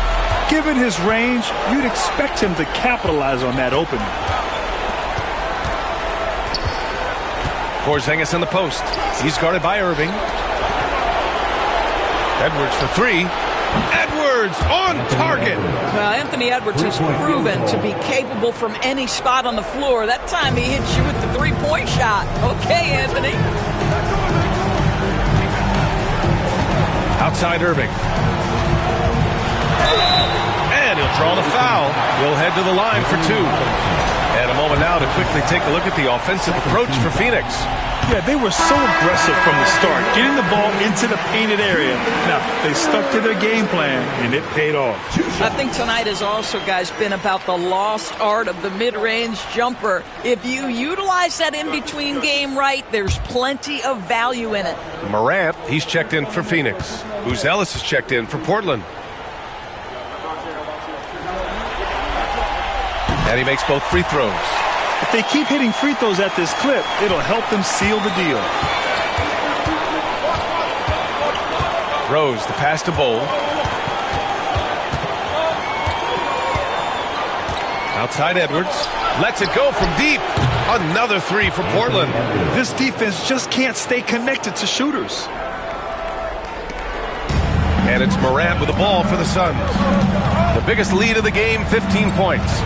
[SPEAKER 7] Given his range, you'd expect him to capitalize on that opening.
[SPEAKER 6] Porzingis in the post. He's guarded by Irving. Edwards for 3. Edwards on target.
[SPEAKER 20] Well, Anthony Edwards has proven to be capable from any spot on the floor. That time he hits you with the three-point shot. Okay, Anthony.
[SPEAKER 6] Outside Irving. And he'll draw the foul. He'll head to the line for 2. And a moment now to quickly take a look at the offensive approach for Phoenix.
[SPEAKER 7] Yeah, they were so aggressive from the start, getting the ball into the painted area. Now, they stuck to their game plan, and it paid off.
[SPEAKER 20] I think tonight has also, guys, been about the lost art of the mid-range jumper. If you utilize that in-between game right, there's plenty of value in it.
[SPEAKER 6] Morant, he's checked in for Phoenix. Ellis is checked in for Portland. And he makes both free throws.
[SPEAKER 7] If they keep hitting free throws at this clip, it'll help them seal the deal.
[SPEAKER 6] Rose, the pass to Bol. Outside Edwards. Lets it go from deep. Another 3 for Portland.
[SPEAKER 7] This defense just can't stay connected to shooters.
[SPEAKER 6] And it's Morant with the ball for the Suns. The biggest lead of the game, 15 points.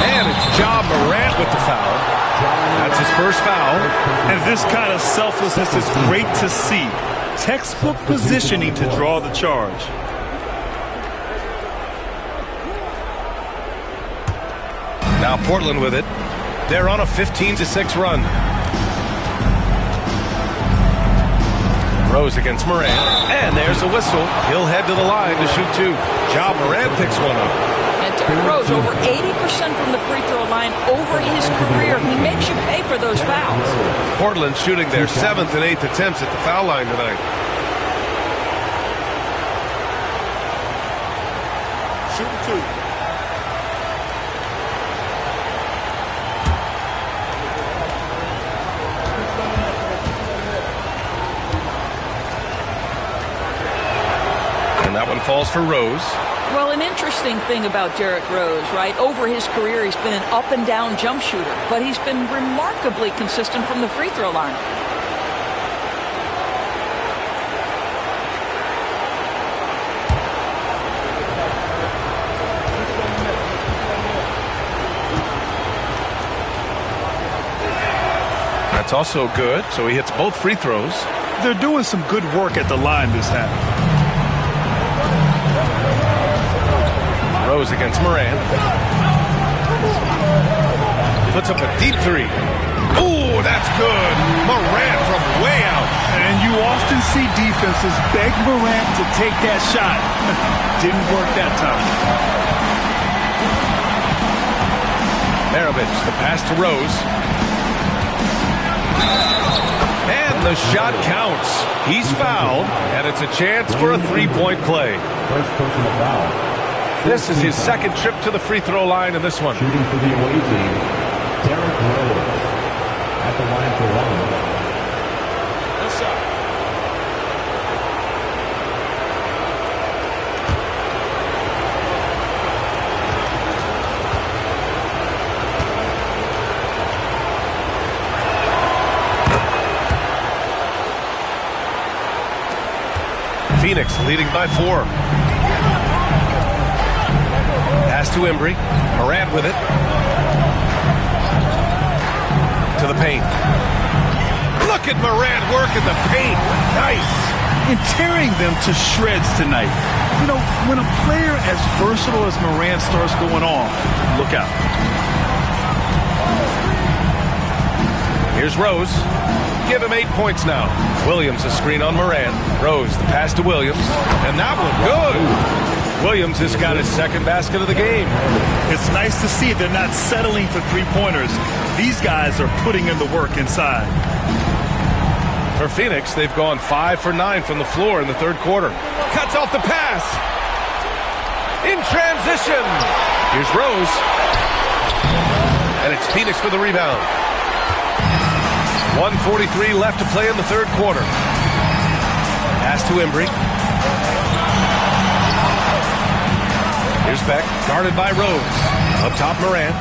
[SPEAKER 6] And it's Ja Morant with the foul. That's his first foul.
[SPEAKER 7] And this kind of selflessness is great to see. Textbook positioning to draw the charge.
[SPEAKER 6] Now Portland with it. They're on a 15-6 run. Rose against Morant. And there's a whistle. He'll head to the line to shoot 2. Ja Morant picks one up.
[SPEAKER 20] And Derrick Rose, over 80% from the free throw line over his career. He makes you pay for those fouls.
[SPEAKER 6] Portland shooting their 7th and 8th attempts at the foul line tonight.
[SPEAKER 13] Shooting 2.
[SPEAKER 6] And that one falls for Rose.
[SPEAKER 20] Well, an interesting thing about Derrick Rose, right? Over his career, he's been an up-and-down jump shooter, but he's been remarkably consistent from the free throw line.
[SPEAKER 6] That's also good, so he hits both free throws.
[SPEAKER 7] They're doing some good work at the line this half.
[SPEAKER 6] Rose against Moran. Puts up a deep 3. Ooh, that's good. Moran from way out.
[SPEAKER 7] And you often see defenses beg Moran to take that shot. Didn't work that time.
[SPEAKER 6] Maravich, the pass to Rose. And the shot counts. He's fouled, and it's a chance for a three-point play.
[SPEAKER 8] First personal foul.
[SPEAKER 6] This is his second trip to the free throw line in this one.
[SPEAKER 8] Shooting for the away team, Derrick Rose at the line for one.
[SPEAKER 15] One shot.
[SPEAKER 6] Phoenix leading by 4. Pass to Embry. Morant with it. To the paint. Look at Morant work in the paint. Nice.
[SPEAKER 7] And tearing them to shreds tonight. You know, when a player as versatile as Morant starts going on, look out.
[SPEAKER 6] Here's Rose. Give him 8 points now. Williams a screen on Moran. Rose the pass to Williams. And that one good. Williams has got his second basket of the game.
[SPEAKER 7] It's nice to see they're not settling for three-pointers. These guys are putting in the work inside.
[SPEAKER 6] For Phoenix, they've gone 5 for 9 from the floor in the third quarter. Cuts off the pass. In transition. Here's Rose. And it's Phoenix for the rebound. 1:43 left to play in the third quarter. Pass to Embry. Here's Beck, guarded by Rose. Up top, Moran.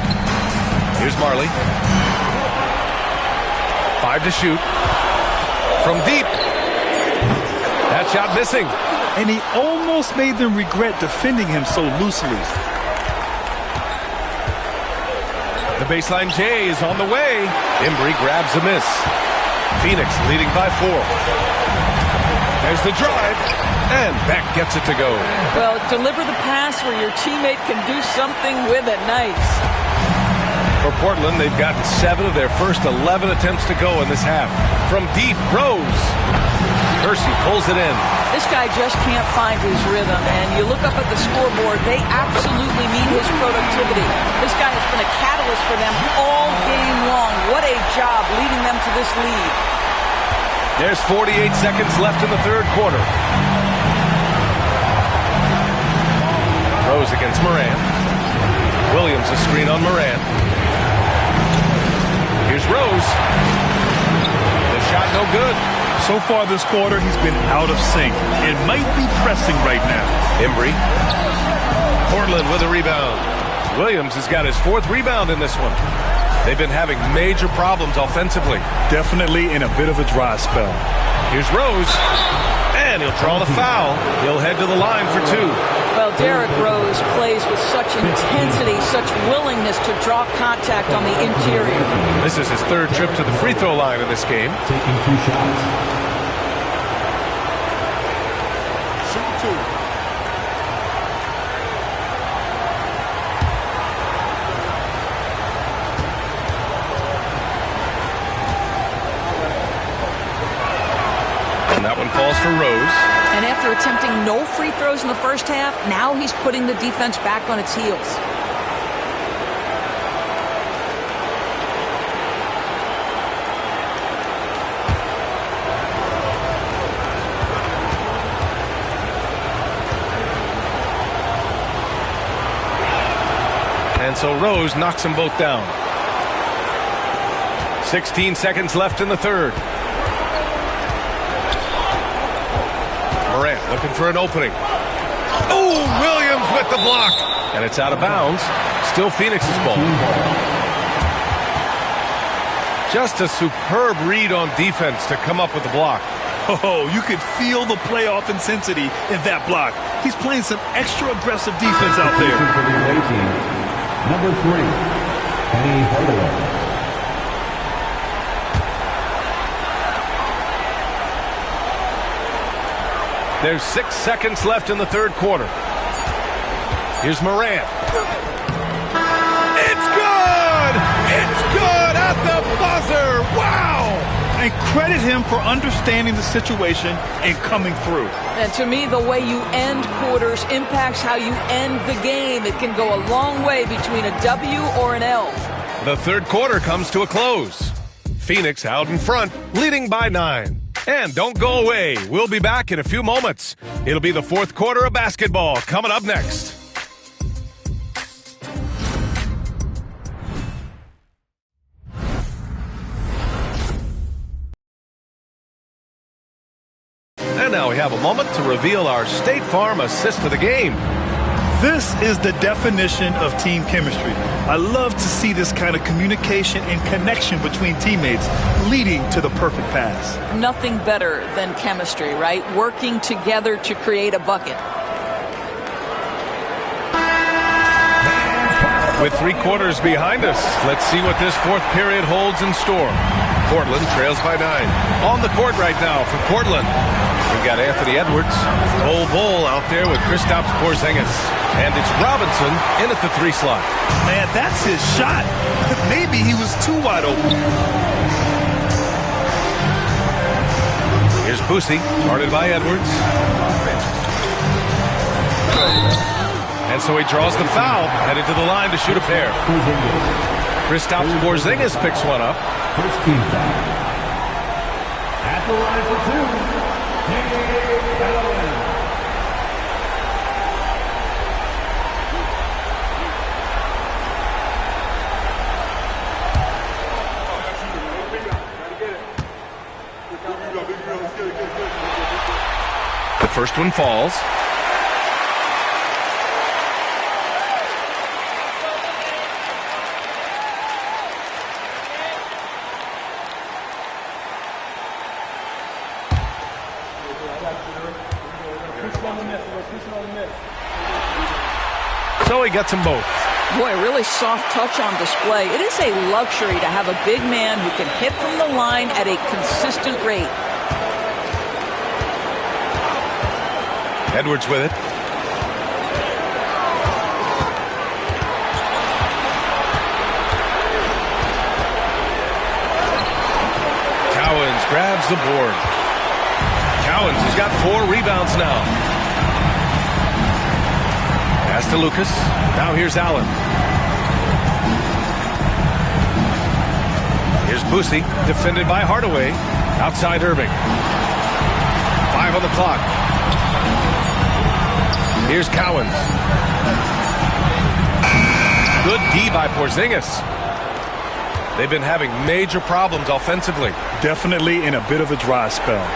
[SPEAKER 6] Here's Marley. 5 to shoot. From deep. That shot missing.
[SPEAKER 7] And he almost made them regret defending him so loosely.
[SPEAKER 6] The baseline J is on the way. Embry grabs a miss. Phoenix leading by 4. There's the drive. And Beck gets it to go.
[SPEAKER 20] Well, deliver the pass where your teammate can do something with it. Nice.
[SPEAKER 6] For Portland, they've gotten 7 of their first 11 attempts to go in this half. From deep, Rose. Kersey pulls it in.
[SPEAKER 20] This guy just can't find his rhythm, and you look up at the scoreboard, they absolutely need his productivity. This guy has been a catalyst for them all game long. What a job leading them to this lead.
[SPEAKER 6] There's 48 seconds left in the third quarter. Rose against Moran. Williams a screen on Moran. Here's Rose. The shot no good.
[SPEAKER 7] So far this quarter, he's been out of sync and might be pressing right now.
[SPEAKER 6] Embry. Portland with a rebound. Williams has got his 4th rebound in this one. They've been having major problems offensively.
[SPEAKER 7] Definitely in a bit of a dry spell.
[SPEAKER 6] Here's Rose. And he'll draw the foul. He'll head to the line for 2.
[SPEAKER 20] Well, Derrick Rose plays with such intensity, such willingness to draw contact on the interior.
[SPEAKER 6] This is his 3rd trip to the free throw line in this game.
[SPEAKER 8] Taking 2 shots.
[SPEAKER 13] Shoot 2.
[SPEAKER 6] And that one falls for Rose.
[SPEAKER 20] And after attempting no free throws in the first half, now he's putting the defense back on its heels.
[SPEAKER 6] And so Rose knocks them both down. 16 seconds left in the third. Morant looking for an opening. Oh, Williams with the block. And it's out of bounds. Still Phoenix's ball. Just a superb read on defense to come up with the block.
[SPEAKER 7] Oh, you could feel the playoff intensity in that block. He's playing some extra aggressive defense out there.
[SPEAKER 8] Number 3, Penny Hardaway.
[SPEAKER 6] There's 6 seconds left in the third quarter. Here's Morant. It's good! It's good at the buzzer! Wow!
[SPEAKER 7] And credit him for understanding the situation and coming through.
[SPEAKER 20] And to me, the way you end quarters impacts how you end the game. It can go a long way between a W or an L.
[SPEAKER 6] The third quarter comes to a close. Phoenix out in front, leading by 9. And don't go away. We'll be back in a few moments. It'll be the fourth quarter of basketball coming up next. And now we have a moment to reveal our State Farm assist of the game.
[SPEAKER 7] This is the definition of team chemistry. I love to see this kind of communication and connection between teammates leading to the perfect pass.
[SPEAKER 20] Nothing better than chemistry, right? Working together to create a bucket.
[SPEAKER 6] With 3 quarters behind us, let's see what this fourth period holds in store. Portland trails by 9. On the court right now for Portland, we've got Anthony Edwards. Bull out there with Kristaps Porzingis. And it's Robinson in at the 3 slot.
[SPEAKER 7] Man, that's his shot. Maybe he was too wide open.
[SPEAKER 6] Here's Boosie, guarded by Edwards. And so he draws the foul, headed to the line to shoot a pair. Kristaps Porzingis picks one up.
[SPEAKER 8] First team foul. At the line for 2, Dave Allen.
[SPEAKER 6] The first one falls. So he gets them both.
[SPEAKER 20] Boy, a really soft touch on display. It is a luxury to have a big man who can hit from the line at a consistent rate.
[SPEAKER 6] Edwards with it. Cowens grabs the board. Cowens has got 4 rebounds now. Pass to Lucas. Now here's Allen. Here's Boosie, defended by Hardaway. Outside Irving. 5 on the clock. Here's Cowens. Good D by Porzingis. They've been having major problems offensively.
[SPEAKER 7] Definitely in a bit of a dry spell.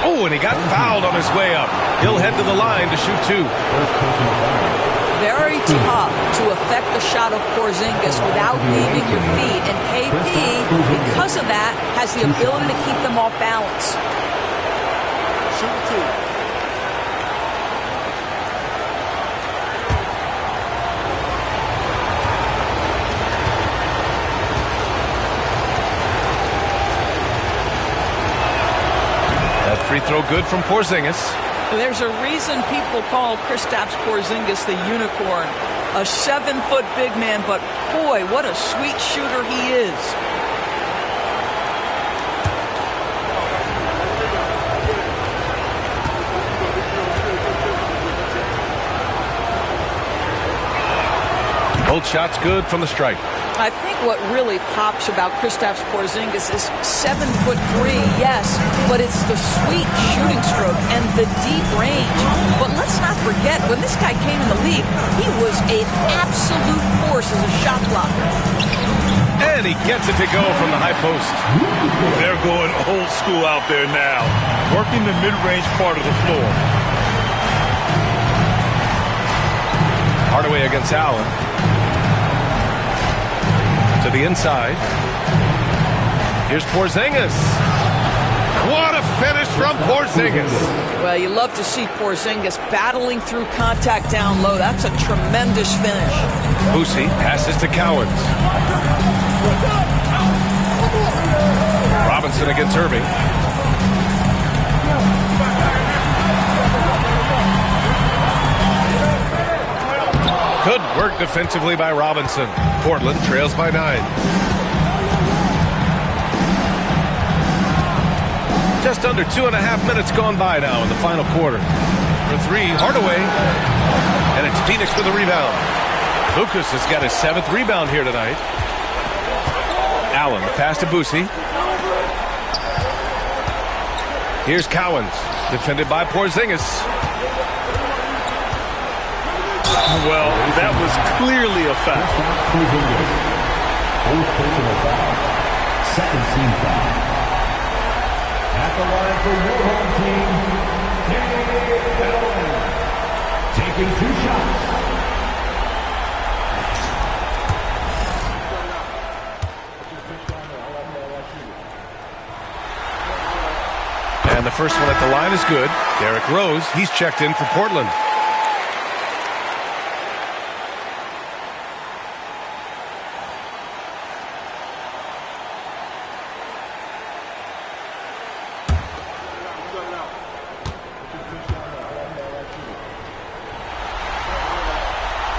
[SPEAKER 6] Oh, and he got fouled on his way up. He'll head to the line to shoot 2.
[SPEAKER 20] Very tough to affect the shot of Porzingis without leaving your feet. And KP, because of that, has the ability to keep them off balance.
[SPEAKER 2] Shoot 2.
[SPEAKER 6] Free throw good from Porzingis.
[SPEAKER 20] There's a reason people call Kristaps Porzingis the unicorn. A 7-foot big man, but boy, what a sweet shooter he is.
[SPEAKER 6] Both shots good from the stripe.
[SPEAKER 20] I think what really pops about Kristaps Porzingis is 7'3", yes, but it's the sweet shooting stroke and the deep range. But let's not forget, when this guy came in the league, he was an absolute force as a shot blocker.
[SPEAKER 6] And he gets it to go from the high post.
[SPEAKER 7] They're going old school out there now, working the mid-range part of the floor.
[SPEAKER 6] Hardaway against Allen. To the inside. Here's Porzingis. What a finish from Porzingis.
[SPEAKER 20] Well, you love to see Porzingis battling through contact down low. That's a tremendous finish.
[SPEAKER 6] Boosie passes to Cowens. Robinson against Irving. Good work defensively by Robinson. Portland trails by 9. Just under 2.5 minutes gone by now in the final quarter. For 3, Hardaway. And it's Phoenix with a rebound. Lucas has got his 7th rebound here tonight. Allen, the pass to Boosie. Here's Cowens, defended by Porzingis.
[SPEAKER 7] Well, that was clearly a foul.
[SPEAKER 8] Fourth personal foul. Second team foul. At the line for your home team, Allen, taking 2 shots.
[SPEAKER 6] And the first one at the line is good. Derrick Rose, he's checked in for Portland.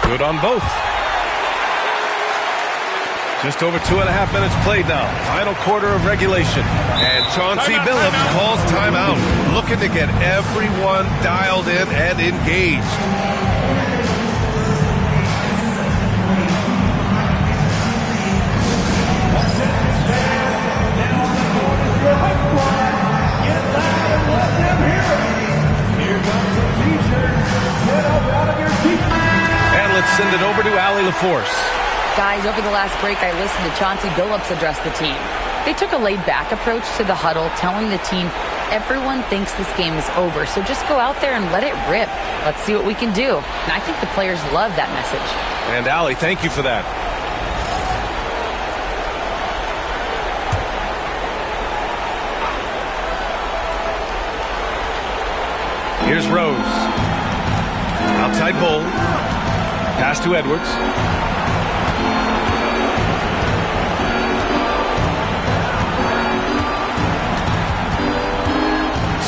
[SPEAKER 6] Good on both. Just over 2.5 minutes played now. Final quarter of regulation. And Chauncey Billups calls timeout. Looking to get everyone dialed in and engaged. And let's send it over to Allie LaForce.
[SPEAKER 10] Guys, over the last break, I listened to Chauncey Billups address the team. They took a laid-back approach to the huddle, telling the team, everyone thinks this game is over, so just go out there and let it rip. Let's see what we can do. And I think the players love that message.
[SPEAKER 6] And Allie, thank you for that. Here's Rose. Outside Bull. Pass to Edwards.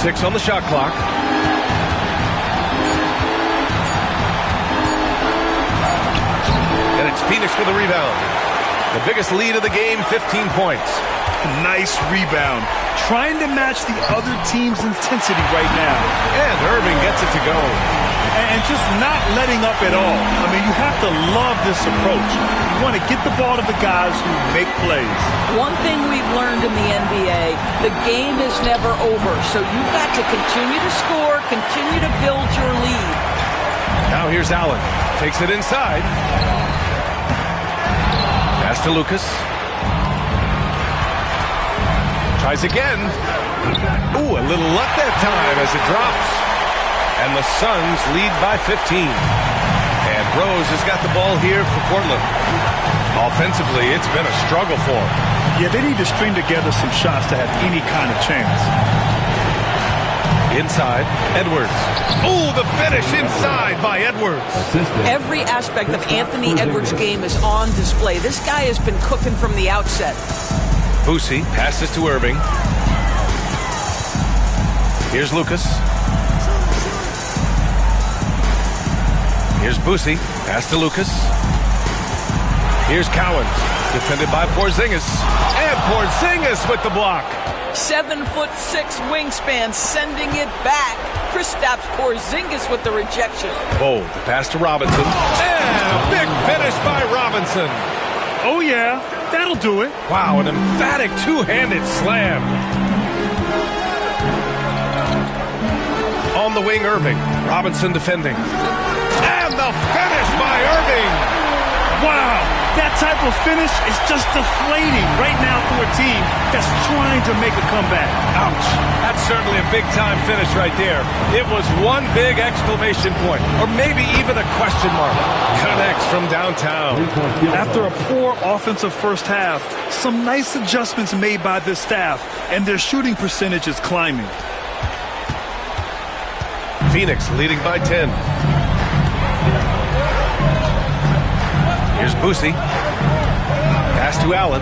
[SPEAKER 6] Six on the shot clock. And it's Phoenix with a rebound. The biggest lead of the game, 15 points.
[SPEAKER 7] Nice rebound. Trying to match the other team's intensity right now.
[SPEAKER 6] And Irving gets it to go.
[SPEAKER 7] And just not letting up at all. I mean, you have to love this approach. You want to get the ball to the guys who make plays.
[SPEAKER 20] One thing we've learned in the NBA, the game is never over. So you've got to continue to score, continue to build your lead.
[SPEAKER 6] Now here's Allen. Takes it inside. Pass to Lucas. Tries again. Ooh, a little luck that time as it drops. And the Suns lead by 15. And Rose has got the ball here for Portland. Offensively, it's been a struggle for them.
[SPEAKER 7] Yeah, they need to string together some shots to have any kind of chance.
[SPEAKER 6] Inside, Edwards. Ooh, the finish inside by Edwards.
[SPEAKER 20] Every aspect of Anthony Edwards' game is on display. This guy has been cooking from the outset.
[SPEAKER 6] Boosie passes to Irving. Here's Lucas. Here's Boosie. Pass to Lucas. Here's Cowens. Defended by Porzingis. And Porzingis with the block.
[SPEAKER 20] 7'6" wingspan, sending it back. Kristaps Porzingis with the rejection.
[SPEAKER 6] Oh, the pass to Robinson. And a big finish by Robinson.
[SPEAKER 7] Oh, yeah. That'll do it.
[SPEAKER 6] Wow, an emphatic two-handed slam. On the wing, Irving. Robinson defending. And the finish by Irving.
[SPEAKER 7] Wow, that type of finish is just deflating right now for a team that's trying to make a comeback.
[SPEAKER 6] Ouch. That's certainly a big-time finish right there. It was one big exclamation point, or maybe even a question mark. Connects from downtown.
[SPEAKER 7] After a poor offensive first half, some nice adjustments made by this staff, and their shooting percentage is climbing.
[SPEAKER 6] Phoenix leading by 10. Here's Boosie. Pass to Allen.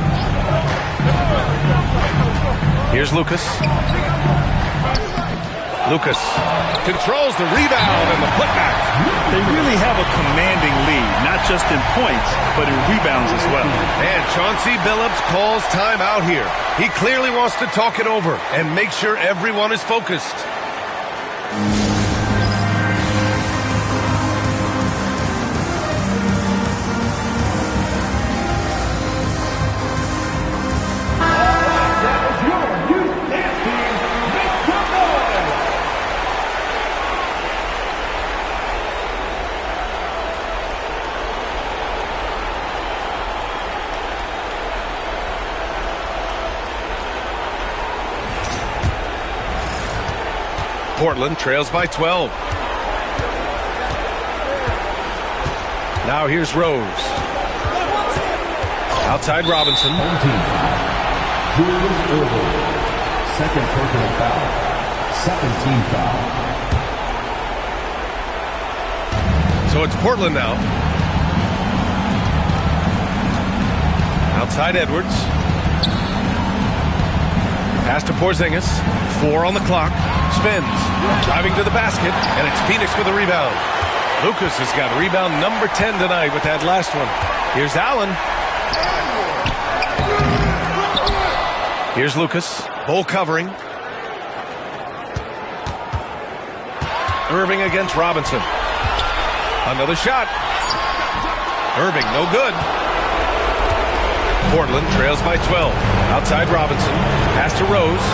[SPEAKER 6] Here's Lucas. Lucas controls the rebound and the putback.
[SPEAKER 7] They really have a commanding lead, not just in points, but in rebounds as well.
[SPEAKER 6] And Chauncey Billups calls timeout here. He clearly wants to talk it over and make sure everyone is focused. Portland trails by 12. Now here's Rose. Outside Robinson.
[SPEAKER 8] Second personal foul. Second team foul.
[SPEAKER 6] So it's Portland now. Outside Edwards. Pass to Porzingis. 4 on the clock. Spins. Driving to the basket. And it's Phoenix with a rebound. Lucas has got rebound number 10 tonight with that last one. Here's Allen. Here's Lucas. Bull covering. Irving against Robinson. Another shot. Irving, no good. Portland trails by 12. Outside Robinson. Pass to Rose.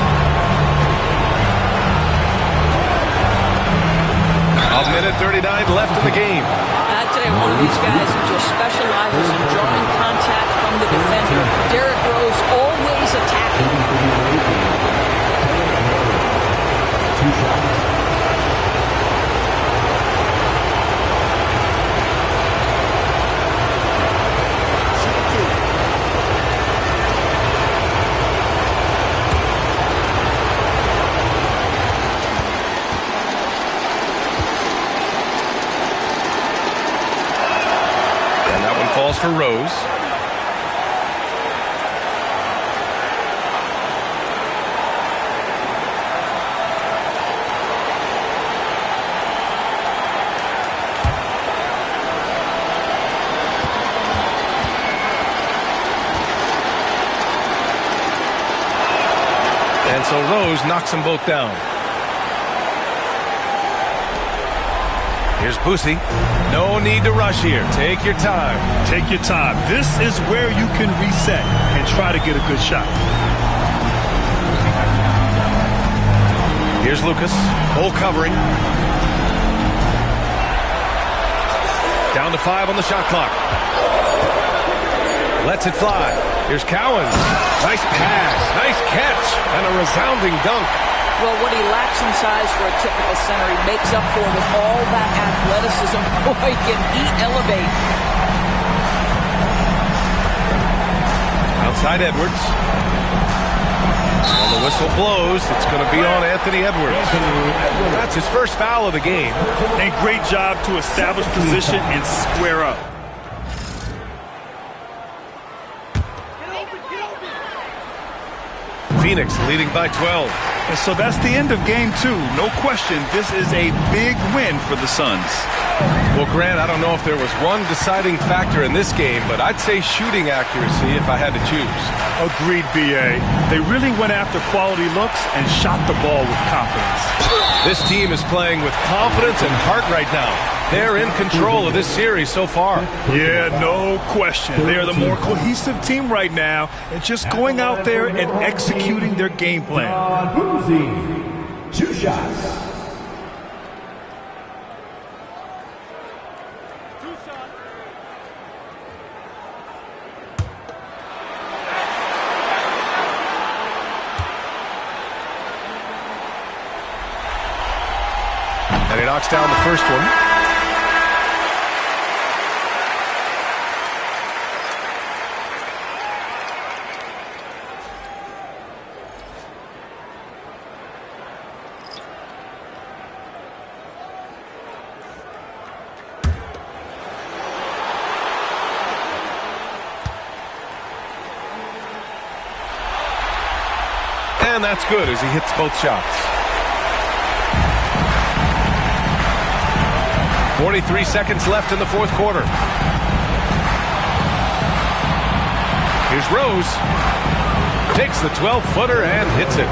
[SPEAKER 6] A minute 39 left in the game.
[SPEAKER 20] I'd say one of these guys who just specializes in drawing contact from the defender. Derrick Rose always attacking.
[SPEAKER 8] 2 shots.
[SPEAKER 6] Falls for Rose. And so Rose knocks them both down. Here's Boosie. No need to rush here. Take your time.
[SPEAKER 7] Take your time. This is where you can reset and try to get a good shot.
[SPEAKER 6] Here's Lucas. Bull covering. Down to 5 on the shot clock. Lets it fly. Here's Cowens. Nice pass. Nice catch. And a resounding dunk.
[SPEAKER 20] Well, what he lacks in size for a typical center, he makes up for with all that athleticism. Boy, can he elevate.
[SPEAKER 6] Outside Edwards. Well, the whistle blows. It's going to be on Anthony Edwards. That's his first foul of the game.
[SPEAKER 7] And great job to establish position and square up.
[SPEAKER 6] Phoenix leading by 12.
[SPEAKER 7] And so that's the end of game 2. No question, this is a big win for the Suns.
[SPEAKER 6] Well, Grant, I don't know if there was one deciding factor in this game, but I'd say shooting accuracy if I had to choose.
[SPEAKER 7] Agreed, B.A. They really went after quality looks and shot the ball with confidence.
[SPEAKER 6] This team is playing with confidence and heart right now. They're in control of this series so far.
[SPEAKER 7] Yeah, no question. They are the more cohesive team right now and just going out there and executing their game plan.
[SPEAKER 8] Boozy, 2 shots.
[SPEAKER 6] And he knocks down the first one. And that's good as he hits both shots. 43 seconds left in the fourth quarter. Here's Rose. Takes the 12-footer and hits it.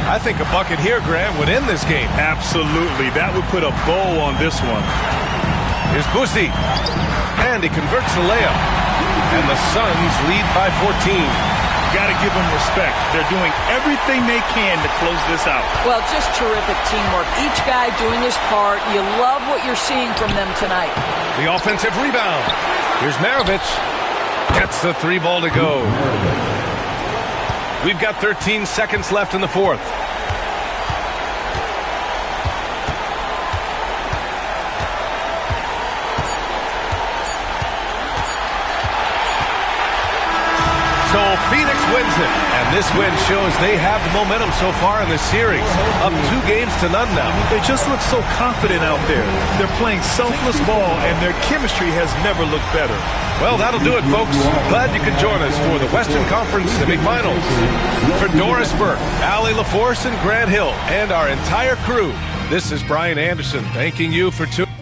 [SPEAKER 6] I think a bucket here, Grant, would end this game.
[SPEAKER 7] Absolutely. That would put a bow on this one.
[SPEAKER 6] Here's Boozy. And he converts the layup. And the Suns lead by 14.
[SPEAKER 7] Got to give them respect. They're doing everything they can to close this out.
[SPEAKER 20] Well, just terrific teamwork. Each guy doing his part. You love what you're seeing from them tonight.
[SPEAKER 6] The offensive rebound. Here's Maravich. Gets the 3 ball to go. We've got 13 seconds left in the fourth. So Phoenix wins it, and this win shows they have the momentum so far in this series. Up 2-0 now.
[SPEAKER 7] They just look so confident out there. They're playing selfless ball, and their chemistry has never looked better.
[SPEAKER 6] Well, that'll do it, folks. Glad you could join us for the Western Conference Semifinals. For Doris Burke, Allie LaForce, and Grant Hill, and our entire crew, this is Brian Anderson thanking you for tuning in.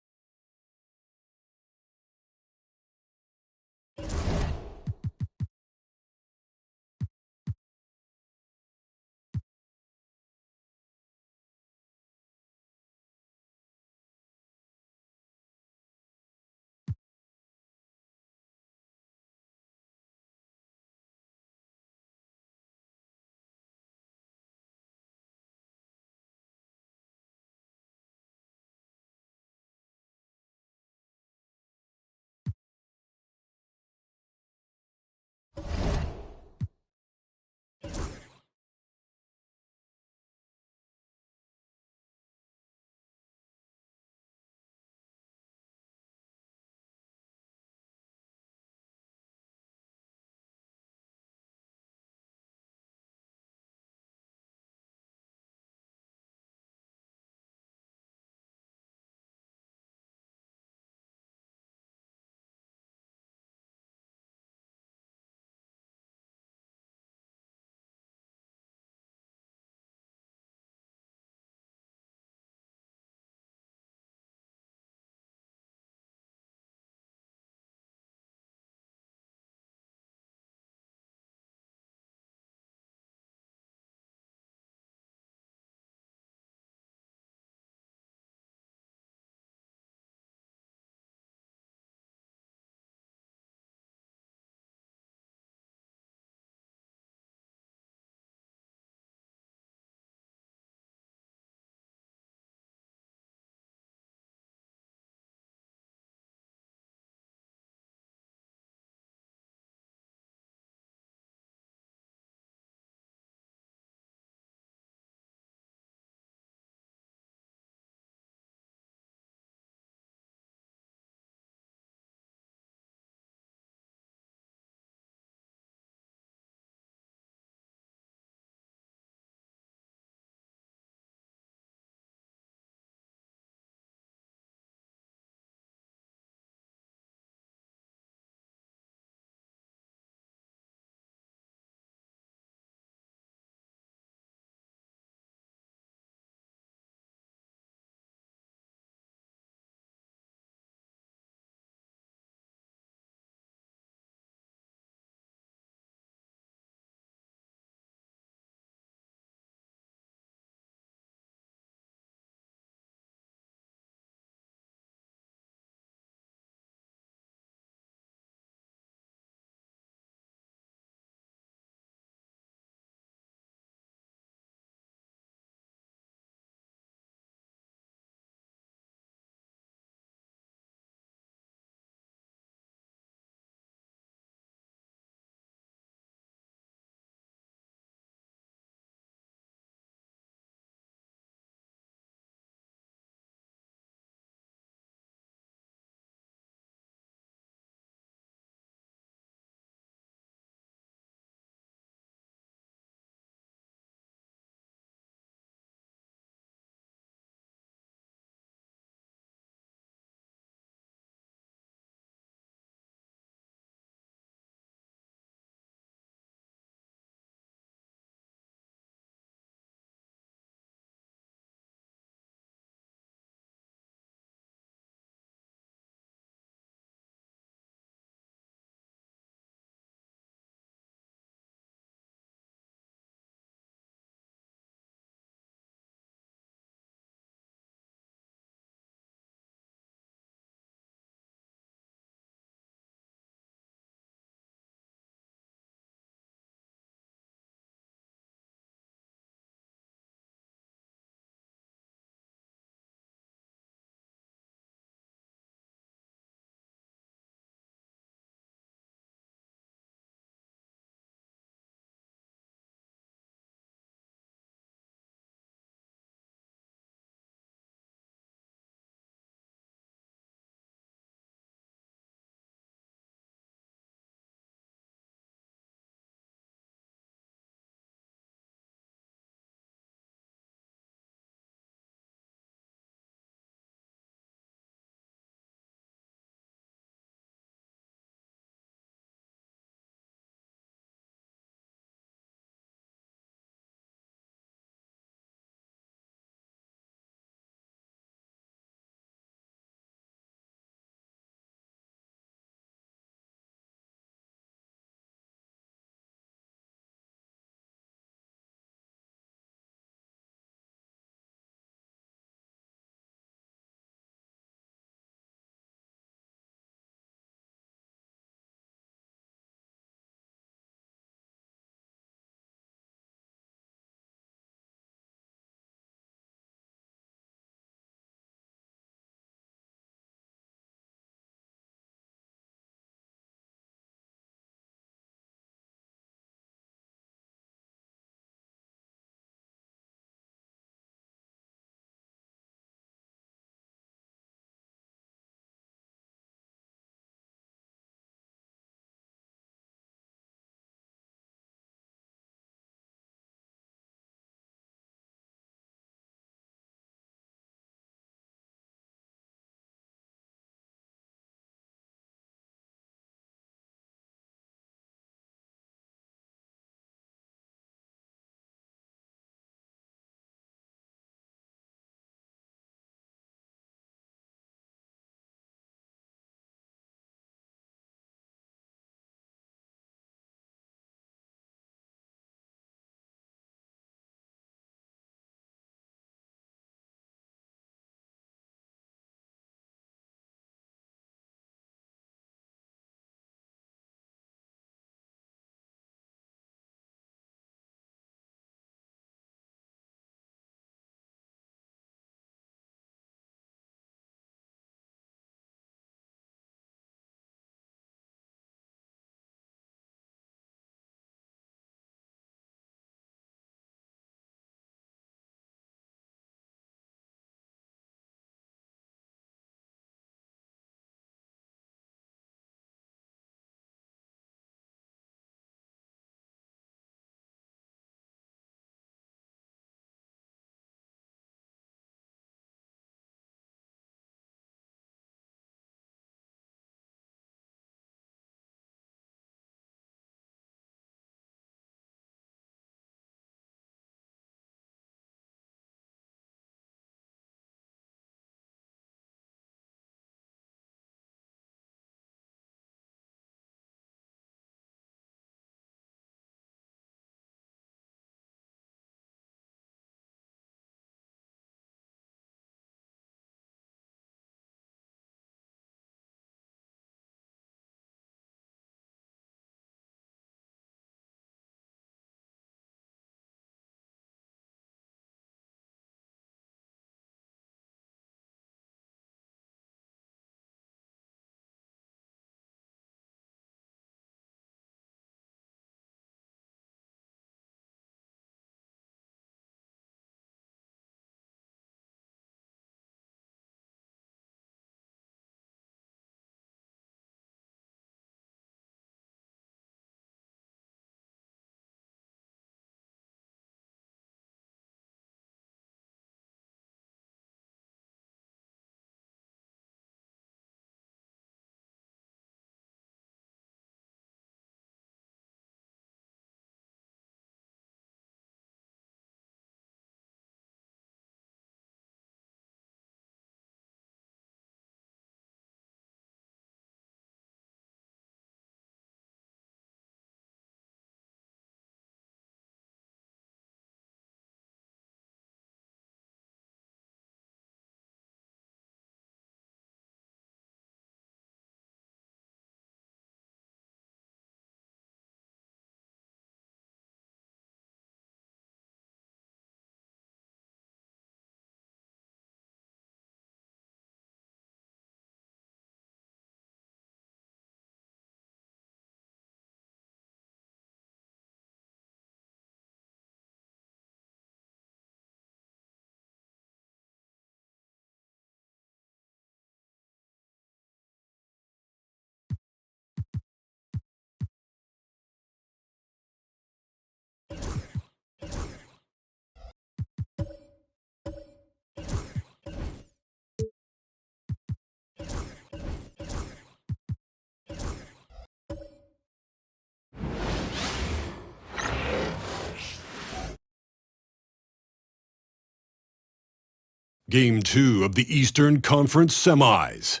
[SPEAKER 5] Game 2 of the Eastern Conference Semis.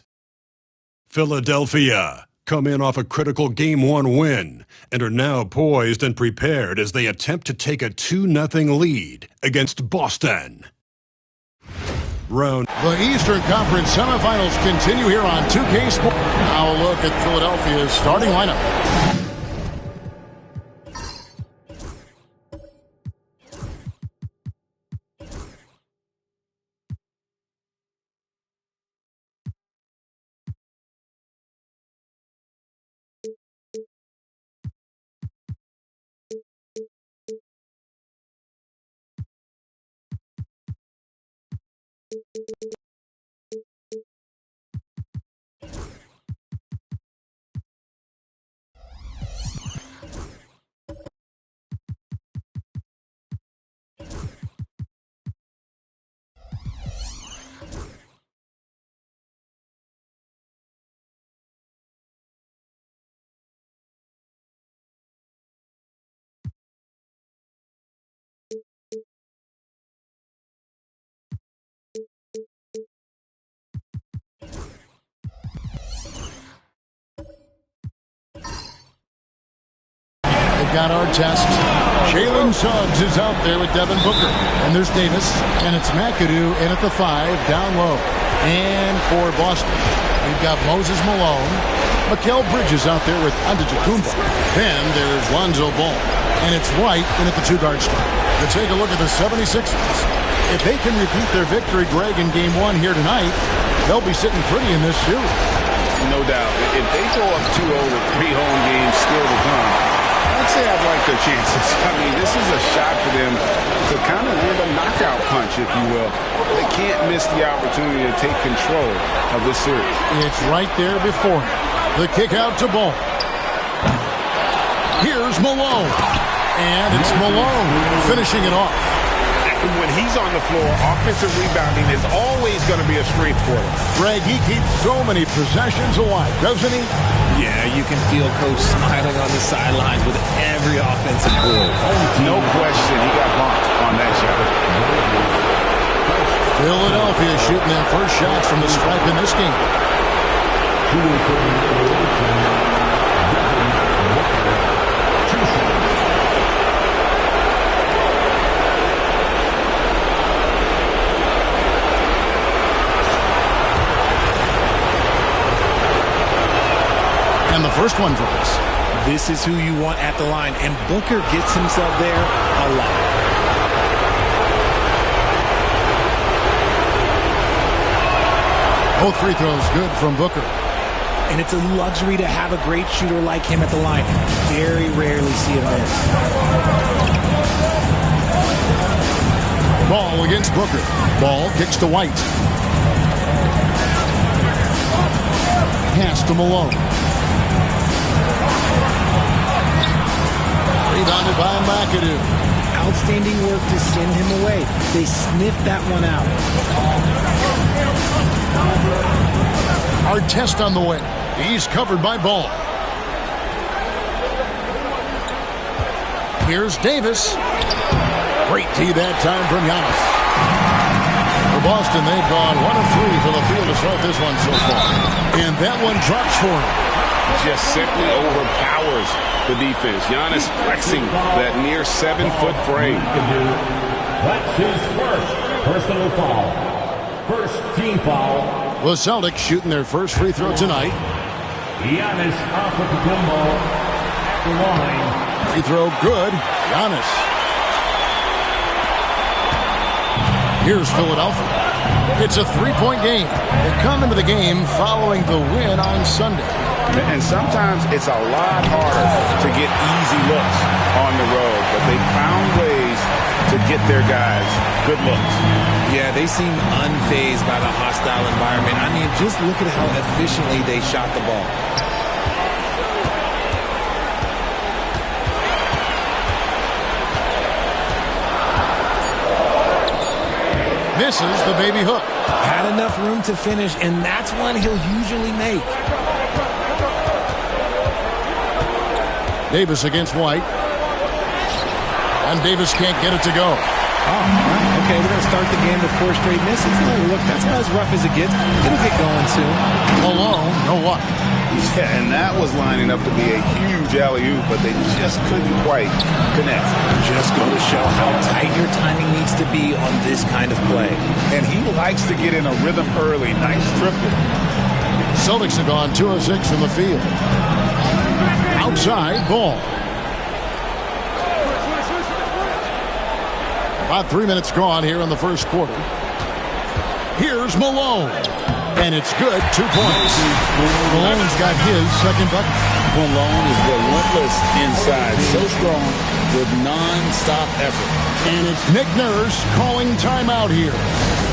[SPEAKER 5] Philadelphia come in off a critical Game 1 win and are now poised and prepared as they attempt to take a 2-0 lead against Boston.
[SPEAKER 16] The Eastern Conference Semifinals continue here on 2K Sports. Now a look at Philadelphia's starting lineup. They've got our test. Jalen Suggs is out there with Devin Booker. And there's Davis. And it's McAdoo in at the 5, down low. And for Boston, we've got Moses Malone. Mikal Bridges out there with Antetokounmpo. Then there's Lonzo Ball. And it's White in at the 2-guard spot. To take a look at the 76ers. If they can repeat their victory, Greg, in Game 1 here tonight, they'll be sitting pretty in this series.
[SPEAKER 17] No doubt. If they go up 2-0 with 3 home games still to come, I'd say I'd like their chances. I mean, this is a shot for them to kind of land a knockout punch, if you will. They can't miss the opportunity to take control of this series.
[SPEAKER 16] It's right there before him. The kick out to Ball. Here's Malone. And it's Malone finishing it off.
[SPEAKER 17] When he's on the floor, offensive rebounding is always going to be a strength for him.
[SPEAKER 16] Greg, he keeps so many possessions alive, doesn't he?
[SPEAKER 9] Yeah, you can feel Coach smiling on the sidelines with every offensive board.
[SPEAKER 17] No question, he got bumped on that shot.
[SPEAKER 16] Philadelphia shooting their first shots from the stripe in this game. And the first one drops.
[SPEAKER 9] This is who you want at the line, and Booker gets himself there a lot.
[SPEAKER 16] Both free throws good from Booker.
[SPEAKER 9] And it's a luxury to have a great shooter like him at the line. Very rarely see him miss.
[SPEAKER 16] Ball against Booker. Ball kicks to White. Pass to Malone. Rebounded by McAdoo.
[SPEAKER 9] Outstanding work to send him away. They sniffed that one out.
[SPEAKER 16] Our test on the way. He's covered by Ball. Here's Davis. Great tee that time from Giannis. For Boston, they've gone 1 of 3 for the field to start this one so far. And that one drops for him.
[SPEAKER 17] Just simply overpowers the defense. Giannis flexing that near 7-foot frame.
[SPEAKER 8] That's his first personal foul. First team foul.
[SPEAKER 16] The Celtics shooting their first free throw tonight.
[SPEAKER 8] Giannis Antetokounmpo at the line.
[SPEAKER 16] Free throw good. Giannis. Here's Philadelphia. It's a 3-point game. They come into the game following the win on Sunday.
[SPEAKER 17] And sometimes it's a lot harder to get easy looks on the road, but they found ways to get their guys good looks.
[SPEAKER 9] Yeah, they seem unfazed by the hostile environment. I mean, just look at how efficiently they shot the ball.
[SPEAKER 16] Misses the baby hook.
[SPEAKER 9] Had enough room to finish, and that's one he'll usually make.
[SPEAKER 16] Davis against White. And Davis can't get it to go.
[SPEAKER 9] Oh, okay, we're going to start the game with 4 straight misses. No, look, that's about as rough as it gets. It'll get going soon.
[SPEAKER 16] Malone, no luck.
[SPEAKER 17] Yeah, and that was lining up to be a huge alley-oop, but they just couldn't quite connect.
[SPEAKER 9] Just go to show how tight your timing needs to be on this kind of play.
[SPEAKER 17] And he likes to get in a rhythm early. Nice triple.
[SPEAKER 16] Celtics have gone 2 of 6 from the field. Outside ball. About 3 minutes gone here in the first quarter. Here's Malone. And it's good, 2 points. Malone's got his second bucket.
[SPEAKER 19] Malone is relentless inside, so strong with non-stop effort.
[SPEAKER 16] And it's Nick Nurse calling timeout here.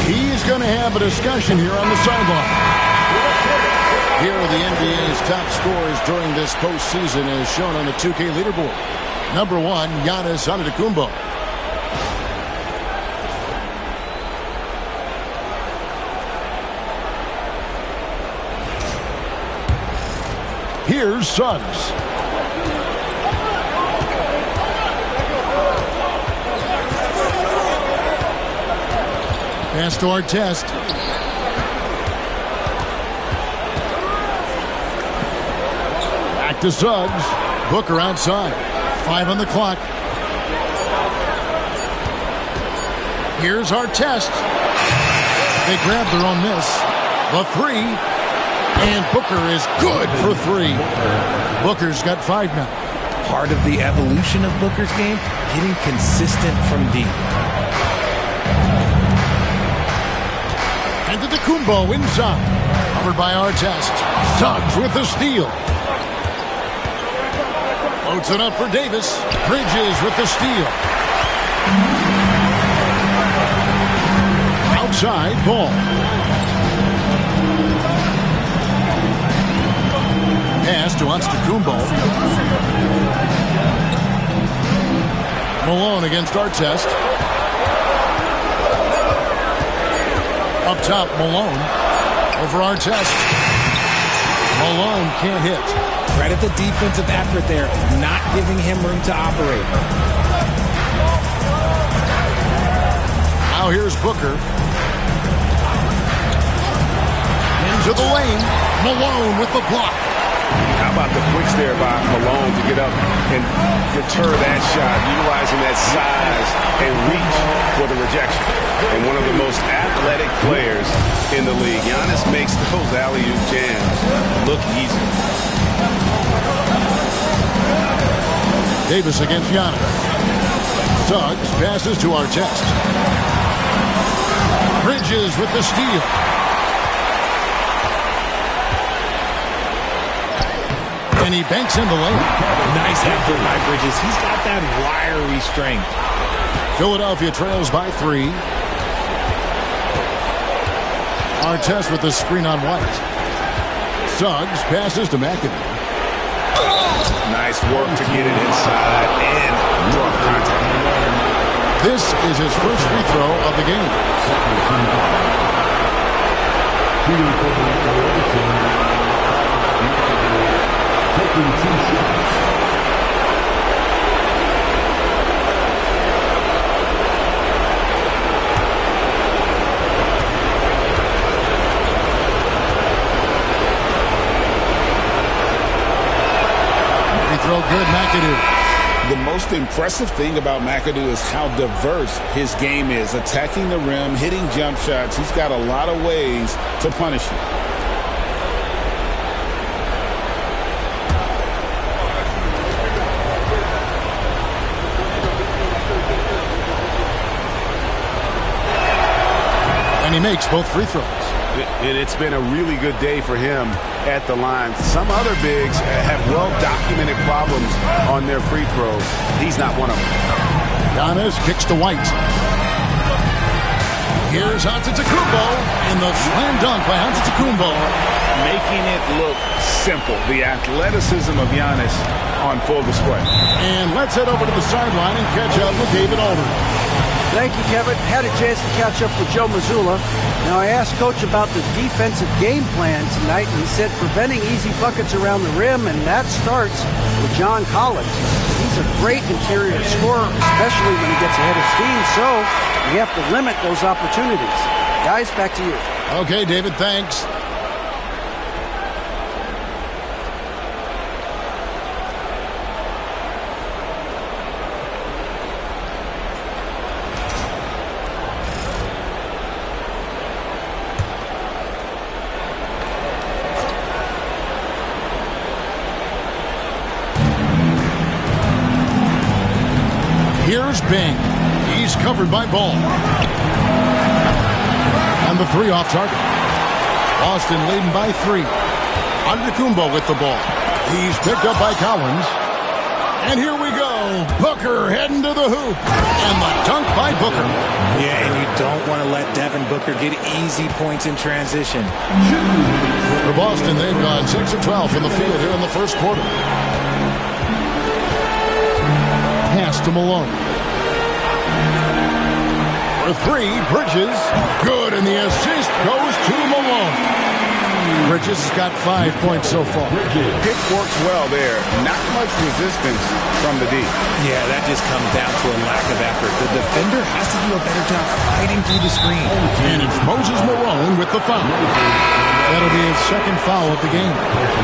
[SPEAKER 16] He's going to have a discussion here on the sideline. Here are the NBA's top scorers during this postseason as shown on the 2K leaderboard. Number 1, Giannis Antetokounmpo. Here's Suggs. Pass to Artest. Back to Suggs. Booker outside. 5 on the clock. Here's Artest. They grab their own miss. The 3. And Booker is good for 3. Booker's got 5 now.
[SPEAKER 9] Part of the evolution of Booker's game, getting consistent from deep.
[SPEAKER 16] And to Antetokounmpo inside. Covered by Artest. Suggs with the steal. Floats it up for Davis. Bridges with the steal. Outside ball. Pass to Antetokounmpo. Malone against Artest. Up top, Malone. Over Artest. Malone can't hit.
[SPEAKER 9] Credit the defensive effort there, not giving him room to operate.
[SPEAKER 16] Now here's Booker. Into the lane. Malone with the block.
[SPEAKER 17] How about the quicks there by Malone to get up and deter that shot, utilizing that size and reach for the rejection. And one of the most athletic players in the league. Giannis makes those alley-oop jams look easy.
[SPEAKER 16] Davis against Giannis. Suggs passes to Artest. Bridges with the steal. And he banks in the lane.
[SPEAKER 9] Nice effort by Bridges. He's got that wiry strength.
[SPEAKER 16] Philadelphia trails by 3. Artest with the screen on White. Suggs passes to McAdoo.
[SPEAKER 17] Nice work to get it inside and draw contact.
[SPEAKER 16] This is his first free throw of the game. Free throw good, McAdoo.
[SPEAKER 17] The most impressive thing about McAdoo is how diverse his game is. Attacking the rim, hitting jump shots. He's got a lot of ways to punish you.
[SPEAKER 16] And he makes both free throws.
[SPEAKER 17] It's been a really good day for him at the line. Some other bigs have well-documented problems on their free throws. He's not one of them.
[SPEAKER 16] Giannis kicks to White. Here's Antetokounmpo, and the slam dunk by Antetokounmpo.
[SPEAKER 17] Making it look simple. The athleticism of Giannis on full display.
[SPEAKER 16] And let's head over to the sideline and catch up with David Aldridge.
[SPEAKER 18] Thank you, Kevin. Had a chance to catch up with Joe Mazzulla. Now, I asked Coach about the defensive game plan tonight, and he said preventing easy buckets around the rim, and that starts with John Collins. He's a great interior scorer, especially when he gets ahead of steam, so we have to limit those opportunities. Guys, back to you.
[SPEAKER 16] Okay, David, thanks. Here's Bing. He's covered by Ball. And the 3 off target. Boston leading by 3. Antetokounmpo with the ball. He's picked up by Collins. And here we go. Booker heading to the hoop. And the dunk by Booker.
[SPEAKER 9] Yeah, and you don't want to let Devin Booker get easy points in transition.
[SPEAKER 16] For Boston, they've gone 6 of 12 from the field here in the first quarter. Pass to Malone. For 3, Bridges. Good, and the assist goes to Malone. Bridges has got 5 points so far.
[SPEAKER 17] Pick works well there. Not much resistance from the D.
[SPEAKER 9] Yeah, that just comes down to a lack of effort. The defender has to do a better job fighting through the screen.
[SPEAKER 16] And it's Moses Malone with the foul. That'll be his second foul of the game.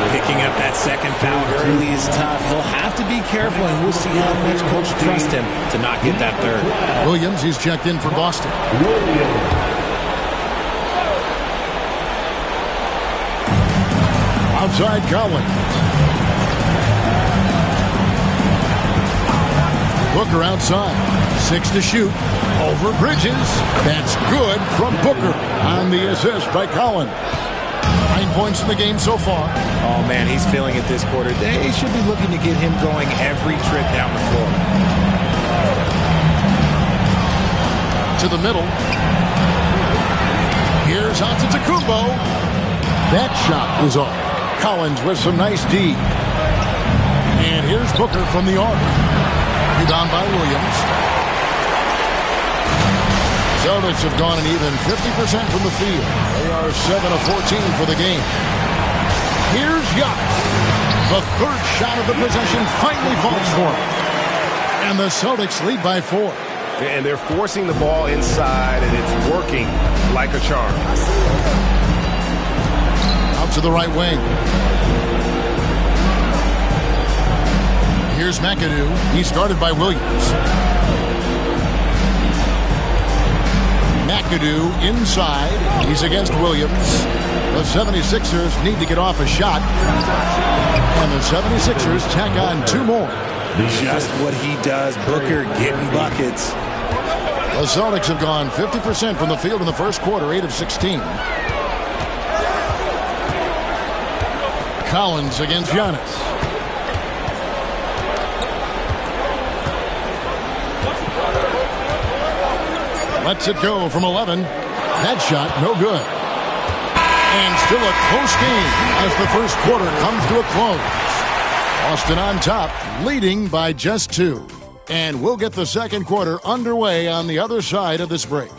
[SPEAKER 9] Picking up that second foul early is tough. He'll have to be careful, and we'll see how much coach trusts him to not get that third.
[SPEAKER 16] Williams, he's checked in for Boston. Outside Collins. Booker outside. 6 to shoot. Over Bridges. That's good from Booker on the assist by Collins. 9 points in the game so far.
[SPEAKER 9] Oh, man, he's feeling it this quarter. They should be looking to get him going every trip down the floor.
[SPEAKER 16] To the middle. Here's Antetokounmpo. That shot was off. Collins with some nice D. And here's Booker from the arc. Rebound by Williams. Celtics have gone an even 50% from the field. They are 7 of 14 for the game. Here's Giannis. The third shot of the possession finally falls for him. And the Celtics lead by 4.
[SPEAKER 6] And they're forcing the ball inside, and it's working like a charm.
[SPEAKER 16] Out to the right wing. Here's McAdoo. He's guarded by Williams. McAdoo inside. He's against Williams. The 76ers need to get off a shot. And the 76ers tack on 2 more.
[SPEAKER 9] Just what he does. Booker getting buckets.
[SPEAKER 16] The Celtics have gone 50% from the field in the first quarter, 8 of 16. Collins against Giannis. Lets it go from 11. That shot, no good. And still a close game as the first quarter comes to a close. Boston on top, leading by just 2. And we'll get the second quarter underway on the other side of this break.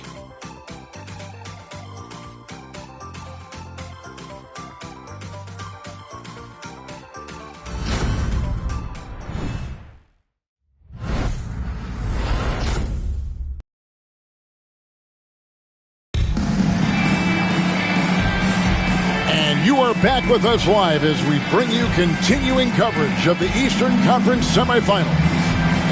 [SPEAKER 16] Back with us live as we bring you continuing coverage of the Eastern Conference Semifinals.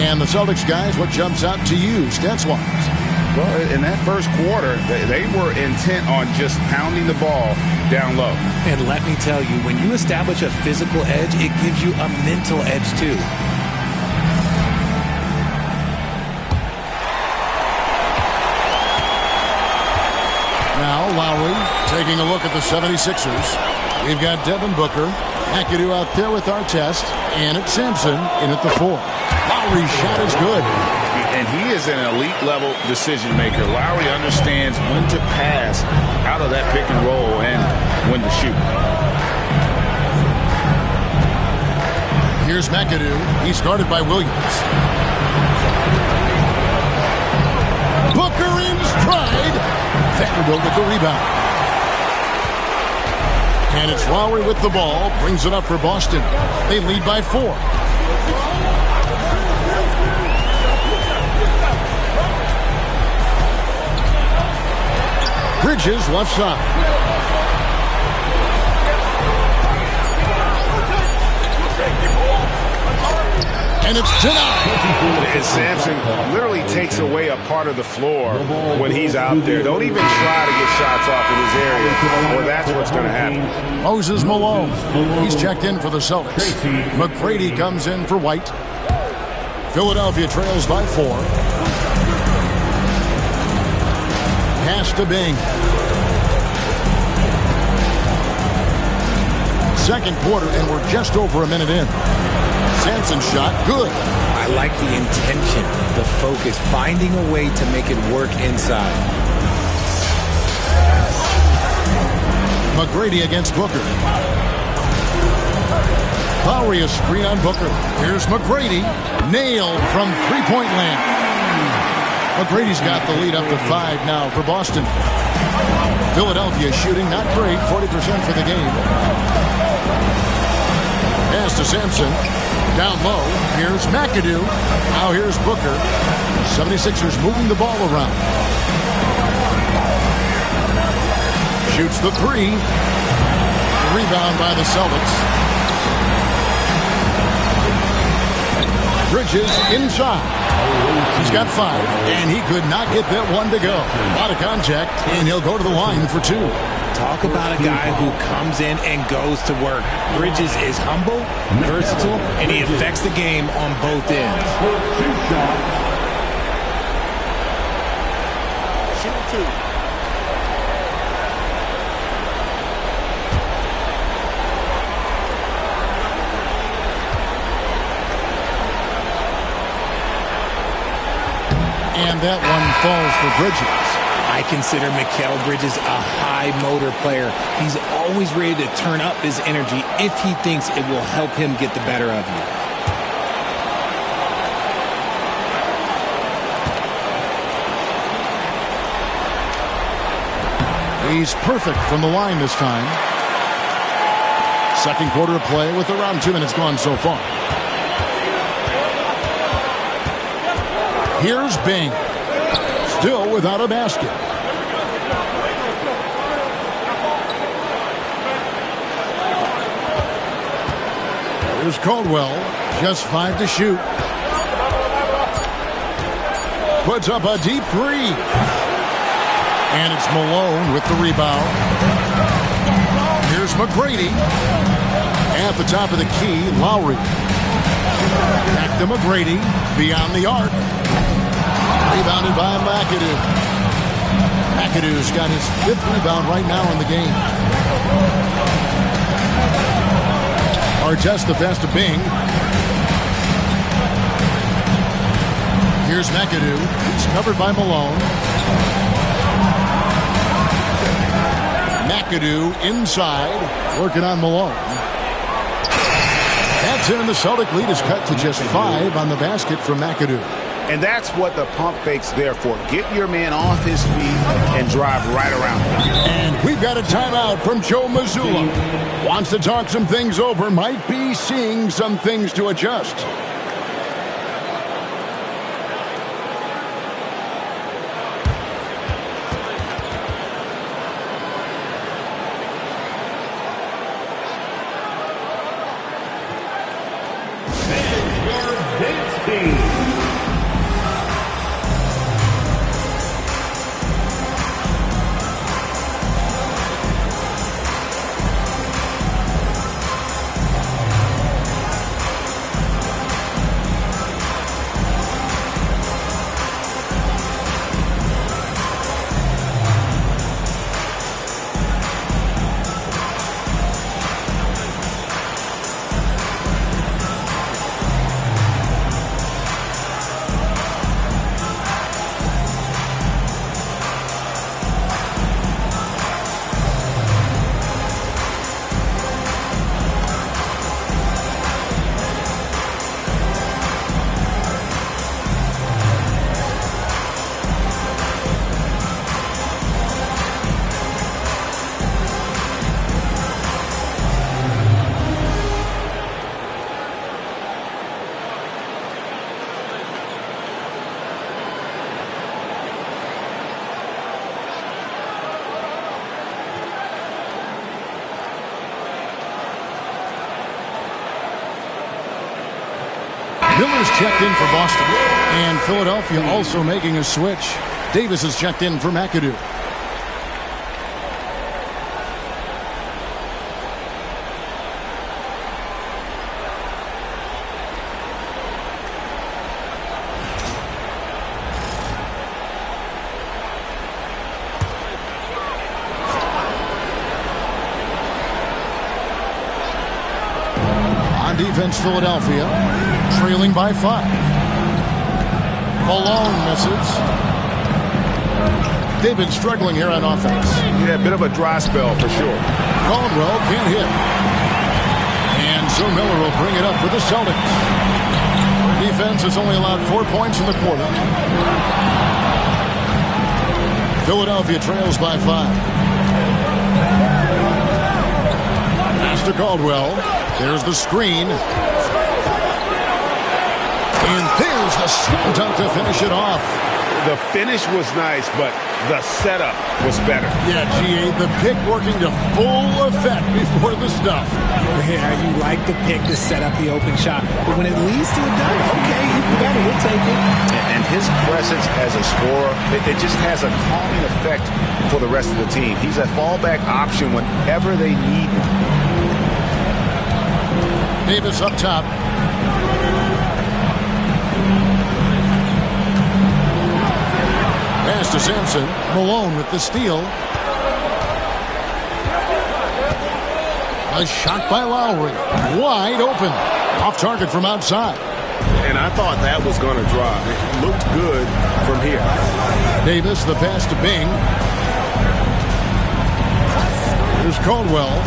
[SPEAKER 16] And the Celtics guys, what jumps out to you stats-wise?
[SPEAKER 17] Well, in that first quarter, they were intent on just pounding the ball down low.
[SPEAKER 9] And let me tell you, when you establish a physical edge, it gives you a mental edge too.
[SPEAKER 16] Now Lowry taking a look at the 76ers. We've got Devin Booker, McAdoo out there with Artest, and it's Sampson in at the 4. Lowry's shot is good.
[SPEAKER 17] And he is an elite-level decision maker. Lowry understands when to pass out of that pick and roll and when to shoot.
[SPEAKER 16] Here's McAdoo. He's guarded by Williams. Booker in stride. Vanderbilt with the rebound. And it's Lowry with the ball. Brings it up for Boston. They lead by 4. Bridges left side. And it's denied.
[SPEAKER 17] And Sampson literally takes away a part of the floor when he's out there. Don't even try to get shots off in his area, or that's what's going to happen.
[SPEAKER 16] Moses Malone. He's checked in for the Celtics. McGrady comes in for White. Philadelphia trails by 4. Pass to Bing. Second quarter, and we're just over a minute in. Sampson shot, good.
[SPEAKER 9] I like the intention, the focus, finding a way to make it work inside.
[SPEAKER 16] McGrady against Booker. Lowry a screen on Booker. Here's McGrady. Nailed from three-point land. McGrady's got the lead up to 5 now for Boston. Philadelphia shooting not great, 40% for the game. Pass to Sampson. Down low, here's McAdoo. Now here's Booker. 76ers moving the ball around. Shoots the 3. Rebound by the Celtics. Bridges inside. He's got 5, and he could not get that one to go. A lot of contact, and he'll go to the line for 2.
[SPEAKER 9] Talk about a guy who comes in and goes to work. Bridges is humble, versatile, and he affects the game on both ends.
[SPEAKER 15] Shoot 2.
[SPEAKER 16] And that one falls for Bridges.
[SPEAKER 9] I consider Mikal Bridges a high motor player. He's always ready to turn up his energy if he thinks it will help him get the better of you.
[SPEAKER 16] He's perfect from the line this time. Second quarter of play with around 2 minutes gone so far. Here's Bing. Still without a basket. Here's Caldwell. Just 5 to shoot. Puts up a deep 3. And it's Malone with the rebound. Here's McGrady. At the top of the key, Lowry. Back to McGrady. Beyond the arc. Rebounded by McAdoo. McAdoo's got his 5th rebound right now in the game. Artest the pass to Bing. Here's McAdoo. He's covered by Malone. McAdoo inside, working on Malone. That's in. The Celtic lead is cut to just 5 on the basket from McAdoo.
[SPEAKER 17] And that's what the pump fake's there for. Get your man off his feet and drive right around him.
[SPEAKER 16] And we've got a timeout from Joe Mazzulla. Wants to talk some things over. Might be seeing some things to adjust. Miller's checked in for Boston. And Philadelphia also making a switch. Davis is checked in for McAdoo. Defense, Philadelphia trailing by 5. Malone misses. They've been struggling here on offense.
[SPEAKER 1] Yeah, a bit of a dry spell for sure.
[SPEAKER 16] Caldwell can't hit. And so Miller will bring it up for the Celtics. Their defense has only allowed 4 points in the quarter. Philadelphia trails by 5. Pass to Caldwell. There's the screen. And there's the slam dunk to finish it off.
[SPEAKER 17] The finish was nice, but the setup was better.
[SPEAKER 16] Yeah, G.A., the pick working to full effect before the stuff.
[SPEAKER 9] Yeah, you like the pick to set up the open shot. But when it leads to a dunk, okay, even better, we'll take it.
[SPEAKER 17] And his presence as a scorer, it just has a calming effect for the rest of the team. He's a fallback option whenever they need him.
[SPEAKER 16] Davis up top. Pass to Sampson. Malone with the steal. A shot by Lowry. Wide open. Off target from outside.
[SPEAKER 17] And I thought that was going to drive. It looked good from here.
[SPEAKER 16] Davis, the pass to Bing. Here's Caldwell.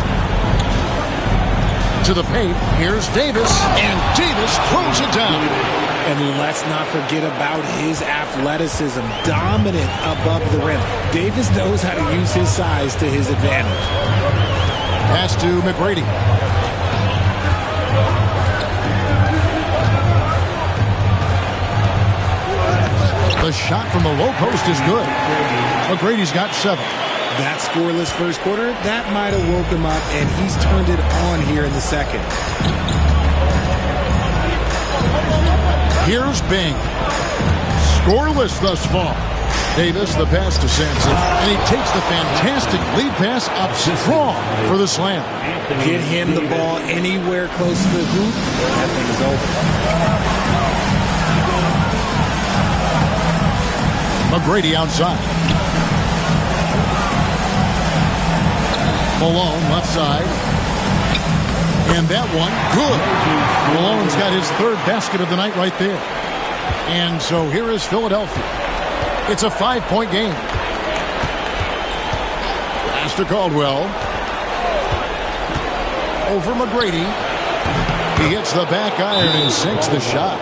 [SPEAKER 16] To the paint. Here's Davis. And Davis throws it down.
[SPEAKER 9] And let's not forget about his athleticism. Dominant above the rim. Davis knows how to use his size to his advantage.
[SPEAKER 16] Pass to McGrady. The shot from the low post is good. McGrady's got 7.
[SPEAKER 9] That scoreless first quarter, that might have woke him up, and he's turned it on here in the second.
[SPEAKER 16] Here's Bing. Scoreless thus far. Davis, the pass to Sampson, and he takes the fantastic lead pass up strong for the slam.
[SPEAKER 9] Get him the ball anywhere close to the hoop, that thing is over.
[SPEAKER 16] McGrady outside. Malone left side. And that one, good. Malone's got his 3rd basket of the night right there. And so here is Philadelphia. It's a 5-point game. Pass to Caldwell. Over McGrady. He hits the back iron and sinks the shot.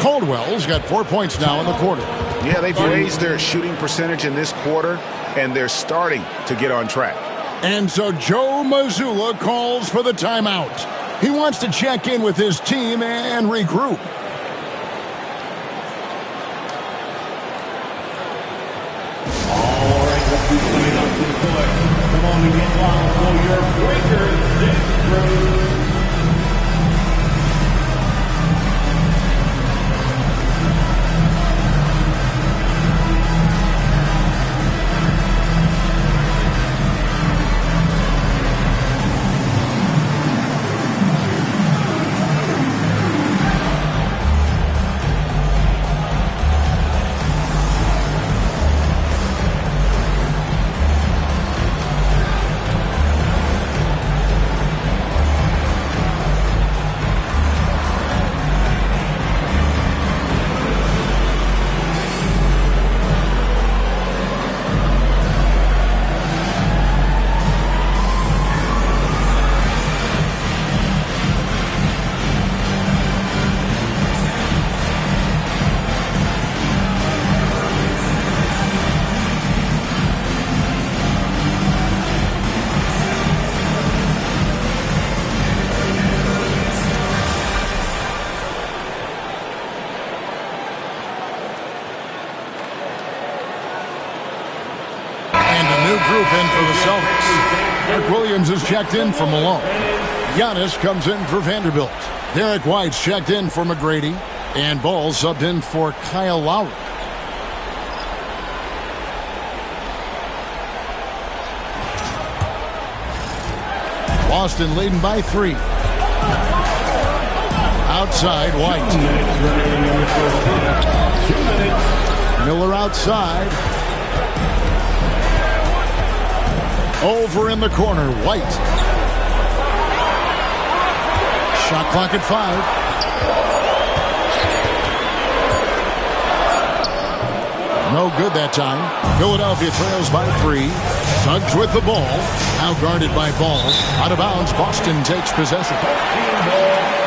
[SPEAKER 16] Caldwell's got 4 points now in the quarter.
[SPEAKER 17] Yeah, they've raised their shooting percentage in this quarter, and they're starting to get on track.
[SPEAKER 16] And so Joe Mazzulla calls for the timeout. He wants to check in with his team and regroup.
[SPEAKER 8] All right, let's keep playing up to the court. Come on and get locked for your Breakers this room.
[SPEAKER 16] Group in for the Celtics. Mark Williams is checked in for Malone. Giannis comes in for Vanderbilt. Derek White's checked in for McGrady. And Ball subbed in for Kyle Lowry. Boston leading by 3. Outside, White. Miller outside. Over in the corner, White. Shot clock at 5. No good that time. Philadelphia trails by 3. Suggs with the ball. Now guarded by Ball. Out of bounds, Boston takes possession.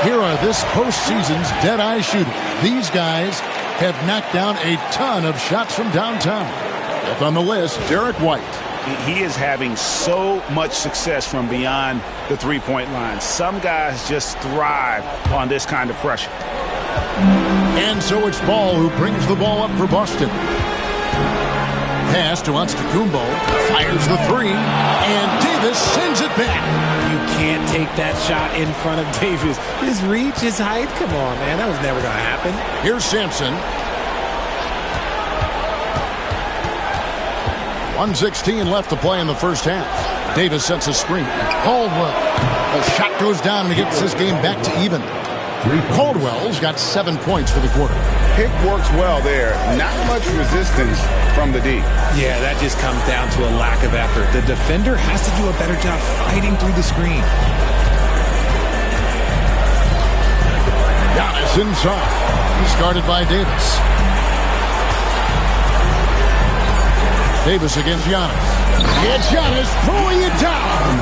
[SPEAKER 16] Here are this postseason's dead-eye shooters. These guys have knocked down a ton of shots from downtown. Fifth on the list, Derek White.
[SPEAKER 17] He is having so much success from beyond the three-point line. Some guys just thrive on this kind of pressure.
[SPEAKER 16] And so it's Ball who brings the ball up for Boston. Pass to Antetokounmpo, fires the 3, and Davis sends it back.
[SPEAKER 9] You can't take that shot in front of Davis. His reach, his height, come on, man. That was never going to happen.
[SPEAKER 16] Here's Sampson. 1:16 left to play in the first half. Davis sets a screen. Caldwell. The shot goes down and he gets this game back to even. Caldwell's got 7 points for the quarter.
[SPEAKER 17] Pick works well there. Not much resistance from the D.
[SPEAKER 9] Yeah, that just comes down to a lack of effort. The defender has to do a better job fighting through the screen.
[SPEAKER 16] Giannis inside. He's guarded by Davis. Davis against Giannis. It's Giannis throwing it down.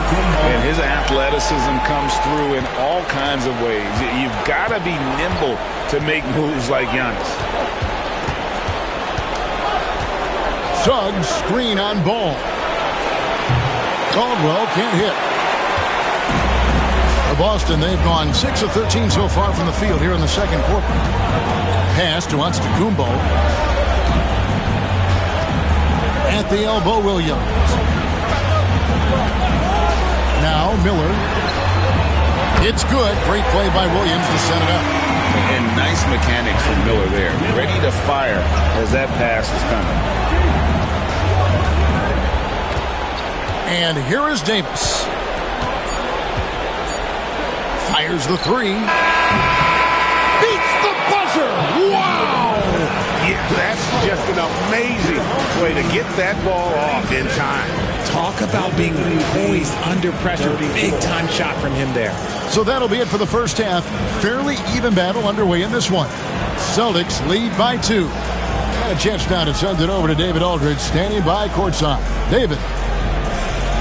[SPEAKER 17] And his athleticism comes through in all kinds of ways. You've got to be nimble to make moves like Giannis.
[SPEAKER 16] Suggs screen on Ball. Caldwell can't hit. For Boston, they've gone 6 of 13 so far from the field here in the second quarter. Pass to Antetokounmpo. At the elbow, Williams. Now Miller. It's good. Great play by Williams to set it up.
[SPEAKER 17] And nice mechanics from Miller there. Ready to fire as that pass is coming.
[SPEAKER 16] And here is Davis. Fires the 3. Beats the buzzer. Wow!
[SPEAKER 17] Yeah, that's just an amazing way to get that ball off in time.
[SPEAKER 9] Talk about being poised under pressure. Big time shot from him there.
[SPEAKER 16] So that'll be it for the first half. Fairly even battle underway in this one. Celtics lead by 2. And a chance now to send it over to David Aldridge, standing by courtside. David.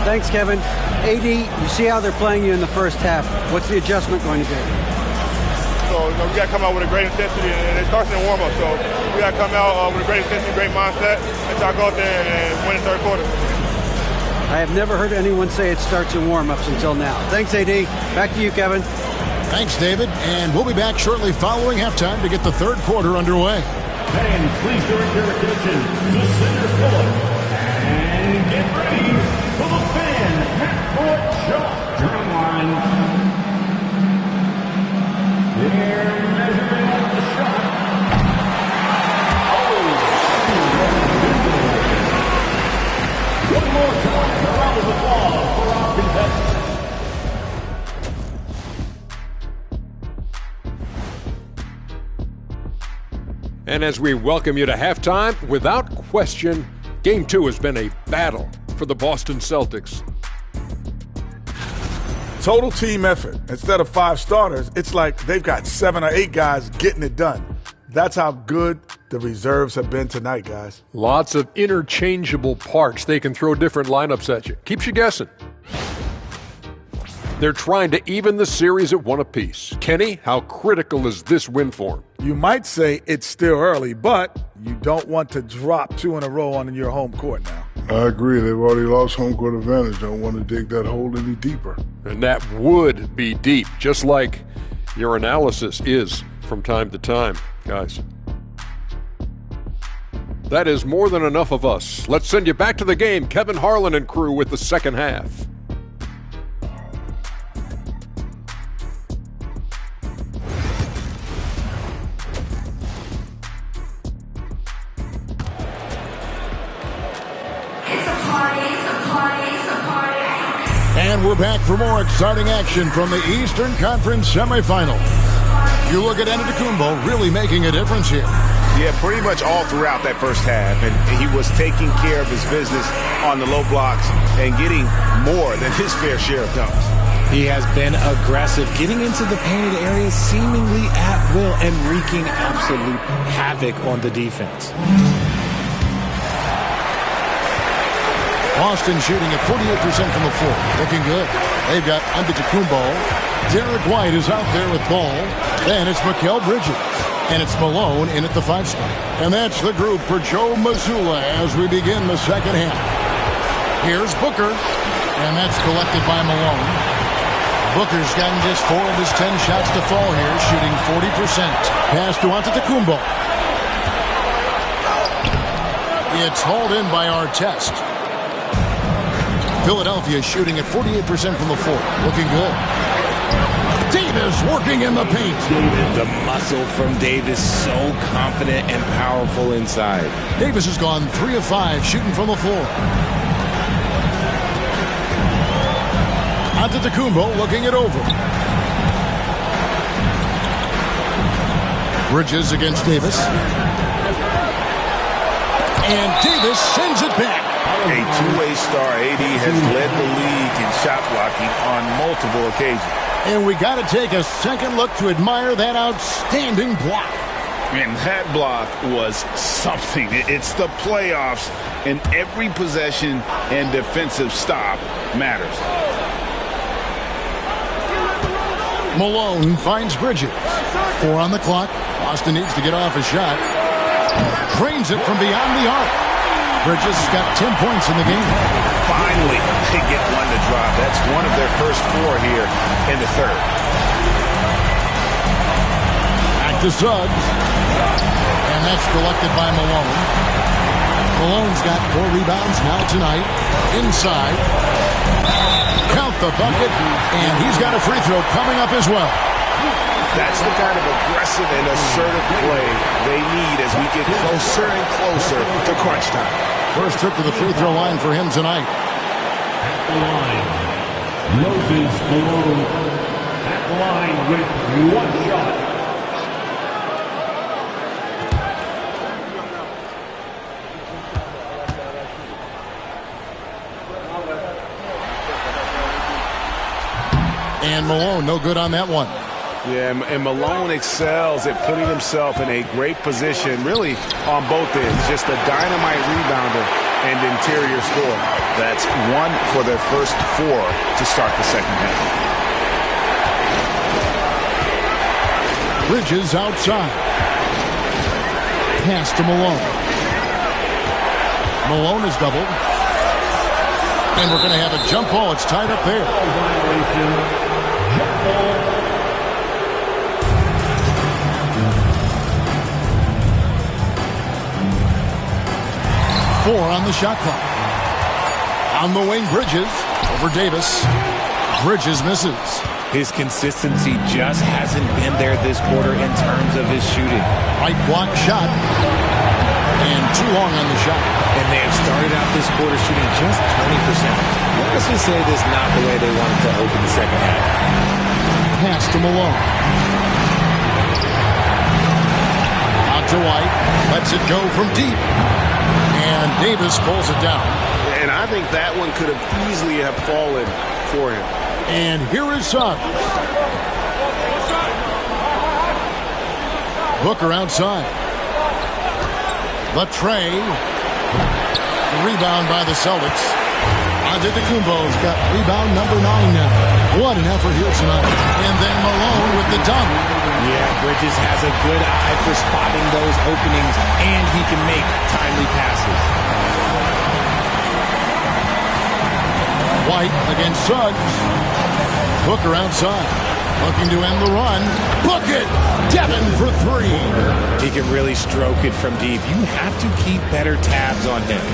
[SPEAKER 18] Thanks, Kevin. AD, you see how they're playing you in the first half. What's the adjustment going to be?
[SPEAKER 21] So, we got to come out with a great intensity, and it starts in the warm-up. So, we got to come out with a great intensity, great mindset, and try to go out there and win the third quarter.
[SPEAKER 18] I have never heard anyone say it starts in warm-ups until now. Thanks, AD. Back to you, Kevin.
[SPEAKER 16] Thanks, David. And we'll be back shortly following halftime to get the third quarter underway.
[SPEAKER 8] And please direct your attention to center court. And get ready for the fan half-court shot drum line. Their measurement of the shot. One more time, a round of applause for our contestants.
[SPEAKER 12] And as we welcome you to halftime, without question, Game 2 has been a battle for the Boston Celtics.
[SPEAKER 14] Total team effort. Instead of 5 starters, it's like they've got 7 or 8 guys getting it done. That's how good the reserves have been tonight, guys.
[SPEAKER 12] Lots of interchangeable parts. They can throw different lineups at you. Keeps you guessing. They're trying to even the series at 1 apiece. Kenny, how critical is this win for them?
[SPEAKER 14] You might say it's still early, but you don't want to drop 2 in a row on your home court now.
[SPEAKER 13] I agree. They've already lost home court advantage. Don't want to dig that hole any deeper.
[SPEAKER 12] And that would be deep, just like your analysis is from time to time, guys. That is more than enough of us. Let's send you back to the game. Kevin Harlan and crew with the second half.
[SPEAKER 16] And we're back for more exciting action from the Eastern Conference semifinals. You look at Antetokounmpo really making a difference here.
[SPEAKER 1] Yeah, pretty much all throughout that first half. And he was taking care of his business on the low blocks and getting more than his fair share of dunks.
[SPEAKER 9] He has been aggressive, getting into the painted areas seemingly at will and wreaking absolute havoc on the defense.
[SPEAKER 16] Boston shooting at 48% from the floor. Looking good. They've got Antetokounmpo. Derek White is out there with ball. Then it's Mikal Bridges. And it's Malone in at the 5 spot. And that's the group for Joe Mazzulla as we begin the second half. Here's Booker. And that's collected by Malone. Booker's gotten just 4 of his 10 shots to fall here, shooting 40%. Pass to Antetokounmpo. It's hauled in by Artest. Philadelphia shooting at 48% from the floor. Looking good. Davis working in the paint.
[SPEAKER 9] The muscle from Davis, so confident and powerful inside.
[SPEAKER 16] Davis has gone 3 of 5 shooting from the floor. Antetokounmpo looking it over. Bridges against Davis. And Davis sends it back.
[SPEAKER 1] A two-way star, AD has led the league in shot blocking on multiple occasions.
[SPEAKER 16] And we got to take a second look to admire that outstanding block.
[SPEAKER 1] And that block was something. It's the playoffs, and every possession and defensive stop matters.
[SPEAKER 16] Malone finds Bridges. 4 on the clock. Boston needs to get off a shot. Drains it from beyond the arc. Bridges has got 10 points in the game.
[SPEAKER 1] Finally, they get one to drop. That's one of their first 4 here in the third.
[SPEAKER 16] Back to Suggs. And that's collected by Malone. Malone's got 4 rebounds now tonight. Inside. Count the bucket. And he's got a free throw coming up as well.
[SPEAKER 1] That's the kind of aggressive and assertive play they need as we get closer and closer to crunch time.
[SPEAKER 16] First trip to the free throw line for him tonight.
[SPEAKER 8] At the line, Moses Malone. At the line with 1 shot.
[SPEAKER 16] And Malone, no good on that one.
[SPEAKER 1] Yeah, and Malone excels at putting himself in a great position, really on both ends. Just a dynamite rebounder and interior scorer. That's 1 for their first 4 to start the second half.
[SPEAKER 16] Bridges outside. Pass to Malone. Malone is doubled. And we're going to have a jump ball. It's tied up there.
[SPEAKER 8] Jump ball.
[SPEAKER 16] Four on the shot clock. On the wing, Bridges over Davis. Bridges misses.
[SPEAKER 9] His consistency just hasn't been there this quarter in terms of his shooting.
[SPEAKER 16] Right block shot. And too long on the shot.
[SPEAKER 9] And they have started out this quarter shooting just 20%. Let's just say this is not the way they wanted to open the second half.
[SPEAKER 16] Pass to Malone. Out to White. Lets it go from deep. And Davis pulls it down.
[SPEAKER 1] And I think that one could have easily have fallen for him.
[SPEAKER 16] And here is Suggs. Booker outside. Latrey. The rebound by the Celtics. Antetokounmpo's got rebound number 9 now. What an effort here tonight. And then Malone with the dunk.
[SPEAKER 9] Yeah, Bridges has a good eye for spotting those openings, and he can make timely passes.
[SPEAKER 16] White against Suggs. Booker outside. Looking to end the run. Book it! Devin for 3.
[SPEAKER 9] He can really stroke it from deep. You have to keep better tabs on him.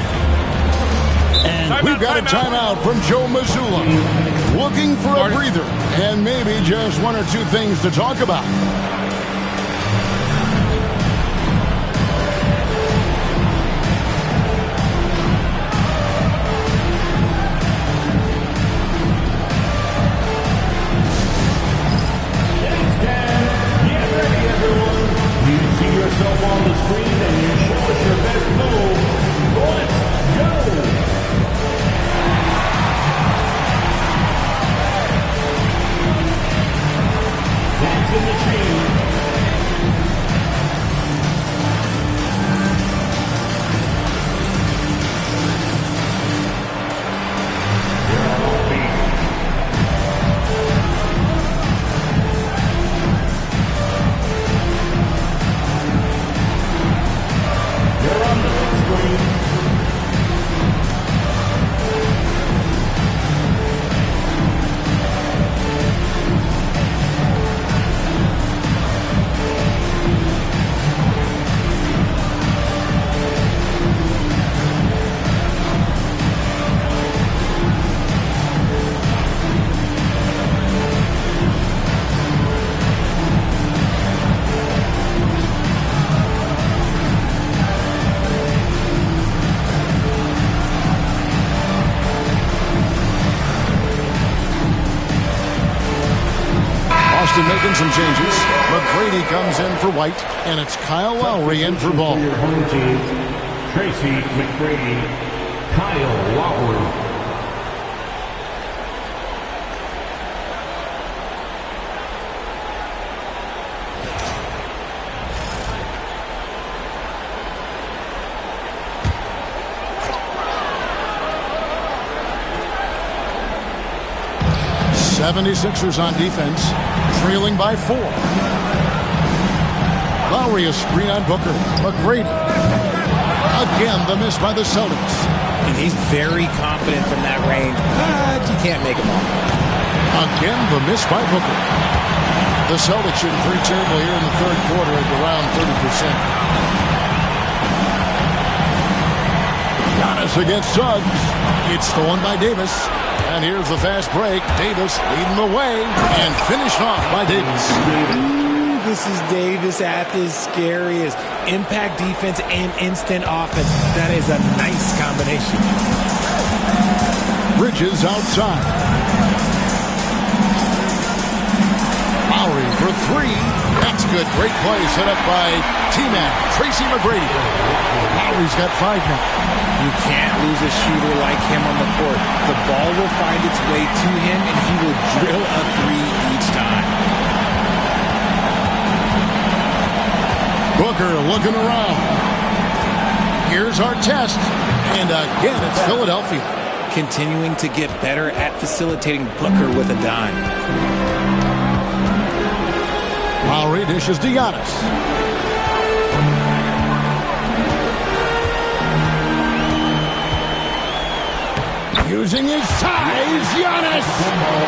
[SPEAKER 16] And we've got a timeout from Joe Mazzulla. Looking for a breather and maybe just 1 or 2 things to talk about. Boston making some changes. McGrady comes in for White, and it's Kyle Lowry in for Ball.
[SPEAKER 8] Your home team, Tracy McGrady, Kyle Lowry.
[SPEAKER 16] '76ers on defense, trailing by 4. Lowry a screen on Booker. McGrady. Again, the miss by the Celtics.
[SPEAKER 9] And he's very confident from that range, but you can't make him all.
[SPEAKER 16] Again, the miss by Booker. The Celtics shooting pretty terrible here in the third quarter at around 30%. Giannis against Suggs. It's stolen by Davis. And here's the fast break. Davis leading the way and finished off by Davis.
[SPEAKER 9] Ooh, this is Davis at his scariest. Impact defense and instant offense. That is a nice combination.
[SPEAKER 16] Bridges outside. Lowry for 3. That's good. Great play set up by T-Man, Tracy McGrady. Lowry's got 5 now.
[SPEAKER 9] You can't lose a shooter like him on the court. The ball will find its way to him, and he will drill a 3 each time.
[SPEAKER 16] Booker looking around. Here's our test. And again, it's Philadelphia.
[SPEAKER 9] Continuing to get better at facilitating Booker with a dime.
[SPEAKER 16] Lowry dishes to Giannis. Using his size, Giannis!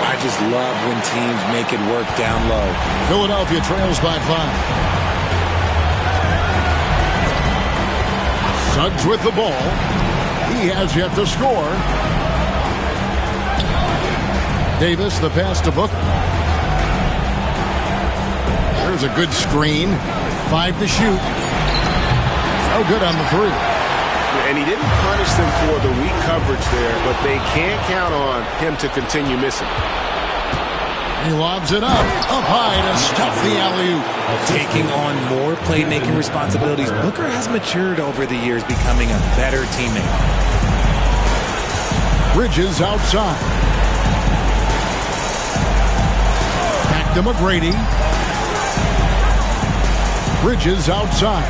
[SPEAKER 9] I just love when teams make it work down low.
[SPEAKER 16] Philadelphia trails by 5. Suggs with the ball. He has yet to score. Davis, the pass to Booker. There's a good screen. 5 to shoot. No good on the 3.
[SPEAKER 17] And he didn't punish them for the weak coverage there, but they can't count on him to continue missing.
[SPEAKER 16] He lobs it up high to stuff the alley-oop.
[SPEAKER 9] Taking on more playmaking responsibilities, Booker has matured over the years, becoming a better teammate.
[SPEAKER 16] Bridges outside. Back to McGrady. Bridges outside.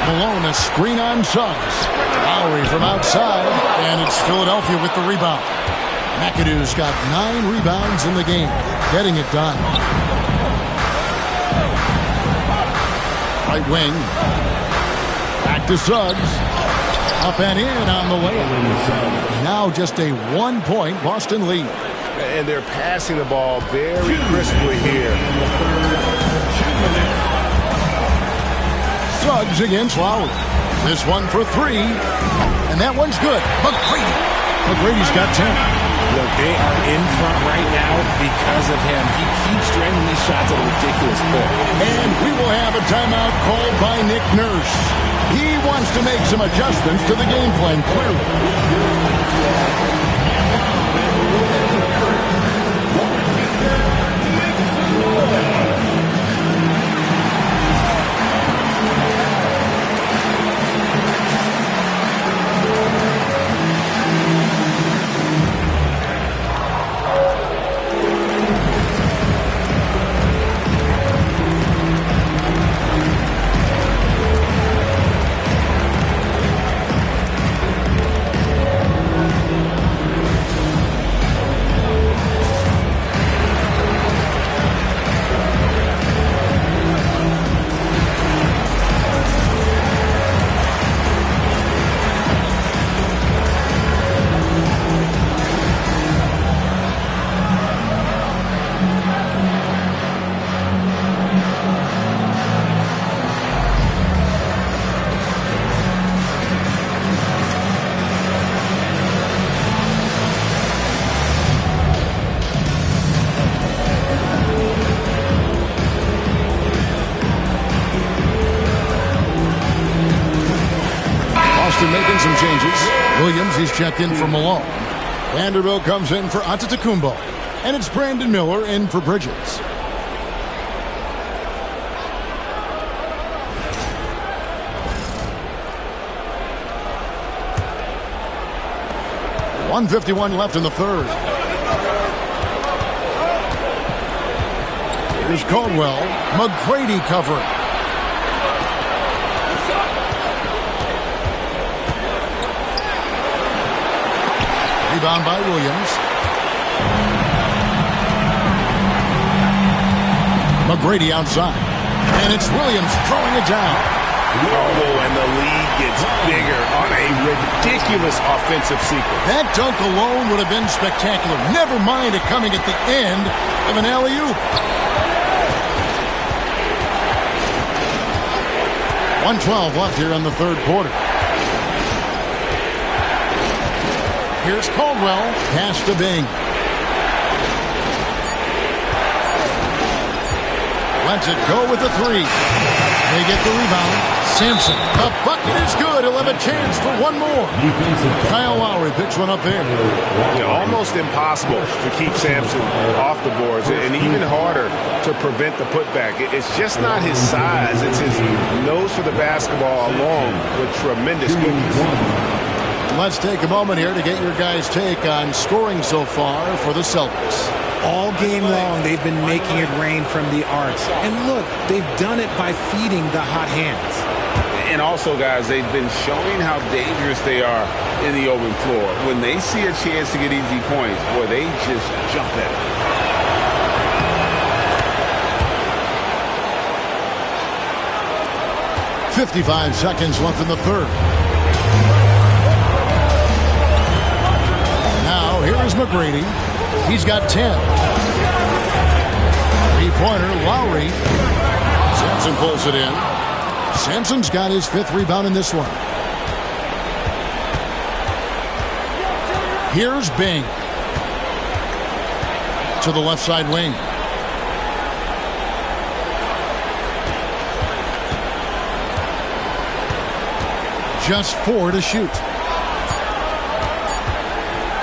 [SPEAKER 16] Malone, a screen on Suggs. Lowry from outside, and it's Philadelphia with the rebound. McAdoo's got 9 rebounds in the game, getting it done. Right wing. Back to Suggs. Up and in on the way. Now just a 1-point Boston lead.
[SPEAKER 17] And they're passing the ball very crisply here.
[SPEAKER 16] Suggs against Lowry. This one for 3. And that one's good. McGrady's got 10.
[SPEAKER 9] Look, they are in front right now because of him. He keeps draining these shots at a ridiculous clip.
[SPEAKER 16] And we will have a timeout called by Nick Nurse. He wants to make some adjustments to the game plan, clearly. Making some changes. Williams, he's checked in for Malone. Vanderbilt comes in for Antetokounmpo. And it's Brandon Miller in for Bridges. .151 left in the third. Here's Caldwell. McGrady covering. Rebound by Williams. McGrady outside. And it's Williams throwing it down.
[SPEAKER 17] Oh, and the lead gets bigger on a ridiculous offensive sequence.
[SPEAKER 16] That dunk alone would have been spectacular. Never mind it coming at the end of an alley-oop. 1:12 left here in the third quarter. Here's Caldwell. Pass to Bing. Lets it go with the three. They get the rebound. Sampson. The bucket is good. He'll have a chance for one more. Kyle Lowry picks one up there.
[SPEAKER 17] Almost impossible to keep Sampson off the boards, and even harder to prevent the putback. It's just not his size. It's his nose for the basketball along with tremendous quickness.
[SPEAKER 16] Let's take a moment here to get your guys' take on scoring so far for the Celtics.
[SPEAKER 9] All game long, they've been making it rain from the arcs. And look, they've done it by feeding the hot hands.
[SPEAKER 17] And also, guys, they've been showing how dangerous they are in the open floor. When they see a chance to get easy points, boy, they just jump at
[SPEAKER 16] it. 55 seconds left in the third. Now, here is McGrady. He's got 10. Three-pointer, Lowry. Sampson pulls it in. Sampson's got his 5th rebound in this one. Here's Bing. To the left side wing. Just 4 to shoot.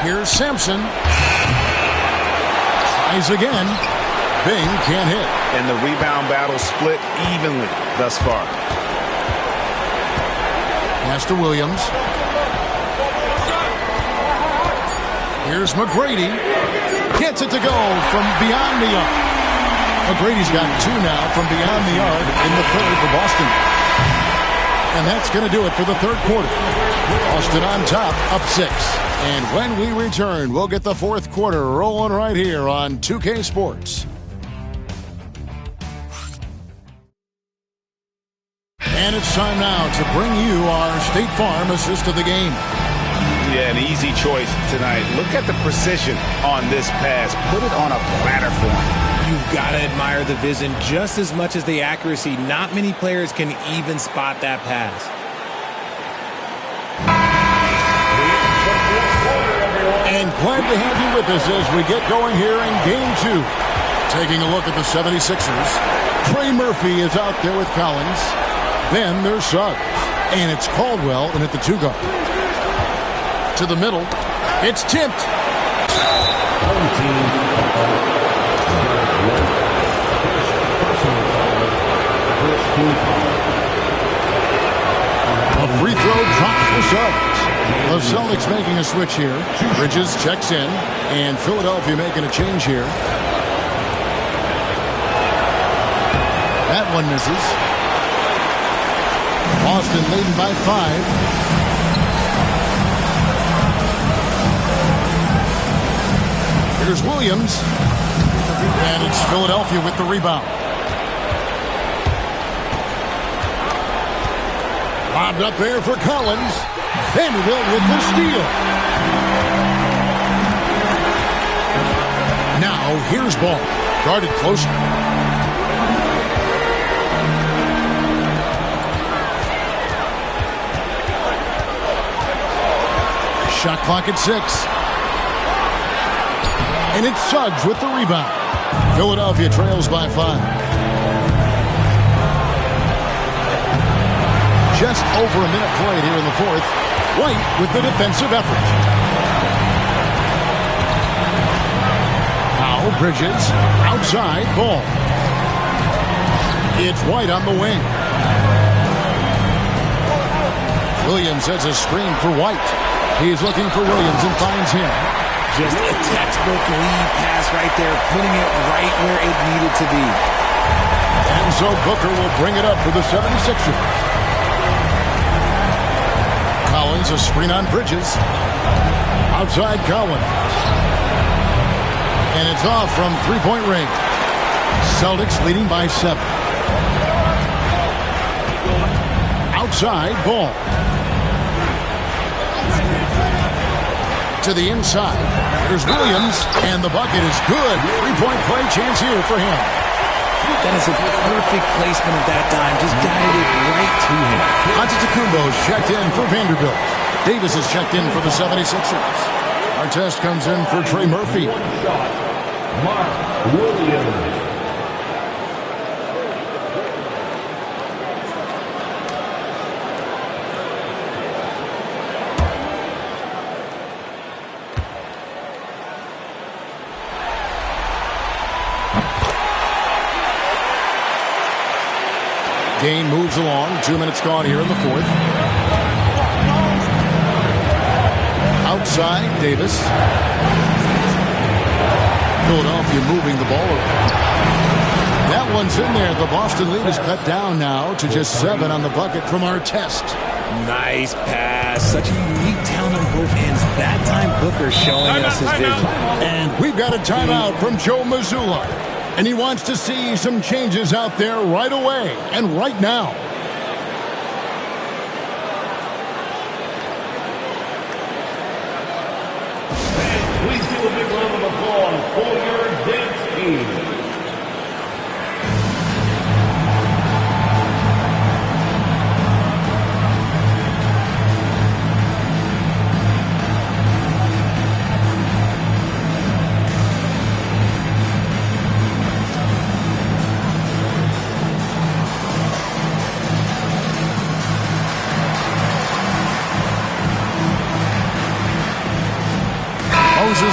[SPEAKER 16] Here's Sampson. Tries again. Bing can't hit.
[SPEAKER 17] And the rebound battle split evenly thus far.
[SPEAKER 16] Pass to Williams. Here's McGrady. Gets it to go from beyond the arc. McGrady's got 2 now from beyond the arc in the third for Boston. And that's going to do it for the third quarter. Boston on top, up 6. And when we return, we'll get the fourth quarter rolling right here on 2K Sports. And it's time now to bring you our State Farm assist of the game.
[SPEAKER 17] Yeah, an easy choice tonight. Look at the precision on this pass. Put it on a platter form.
[SPEAKER 9] You've got to admire the vision just as much as the accuracy. Not many players can even spot that pass.
[SPEAKER 16] And glad to have you with us as we get going here in Game 2. Taking a look at the 76ers. Trey Murphy is out there with Collins. Then there's Suggs. And it's Caldwell in at the 2 guard. To the middle. It's tipped. A free throw drops for Suggs. The Celtics making a switch here. Bridges checks in. And Philadelphia making a change here. That one misses. Boston leading by 5. Here's Williams. And it's Philadelphia with the rebound. Lobbed up there for Collins. Vanderbilt with the steal. Now here's Ball. Guarded closer. Shot clock at 6. And it's Suggs with the rebound. Philadelphia trails by 5. Just over a minute played here in the fourth. White with the defensive effort. Now Bridges. Outside, ball. It's White on the wing. Williams has a screen for White. He's looking for Williams and finds him.
[SPEAKER 9] Just a textbook lead pass right there, putting it right where it needed to be.
[SPEAKER 16] And so Booker will bring it up for the 76ers. Collins, a screen on Bridges. Outside Collins. And it's off from three-point range. Celtics leading by 7. Outside, ball. To the inside. Here's Williams, and the bucket is good. Three-point play chance here for him.
[SPEAKER 9] That is a perfect placement of that dime. Just guided it right to him.
[SPEAKER 16] Antetokounmpo's checked in for Vanderbilt. Davis is checked in for the 76ers. Our test comes in for Trey Murphy.
[SPEAKER 8] Mark Williams.
[SPEAKER 16] Game moves along. 2 minutes gone here in the fourth. Outside, Davis. Philadelphia moving the ball around. That one's in there. The Boston lead is cut down now to just 7 on the bucket from our test.
[SPEAKER 9] Nice pass. Such a unique talent on both ends. That time, Booker showing us his vision.
[SPEAKER 16] And we've got a timeout from Joe Mazzulla. And he wants to see some changes out there right away and right now.
[SPEAKER 8] And please do a big round of applause for your dance team.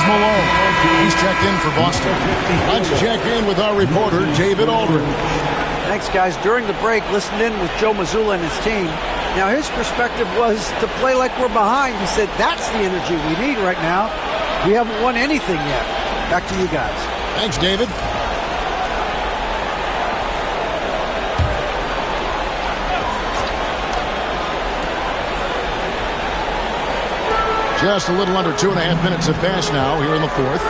[SPEAKER 16] Malone. He's checked in for Boston. Let's check in with our reporter, David Aldridge.
[SPEAKER 18] Thanks, guys. During the break, listened in with Joe Mazzulla and his team. Now, his perspective was to play like we're behind. He said, that's the energy we need right now. We haven't won anything yet. Back to you guys.
[SPEAKER 16] Thanks, David. Just a little under 2.5 minutes have passed now here in the fourth.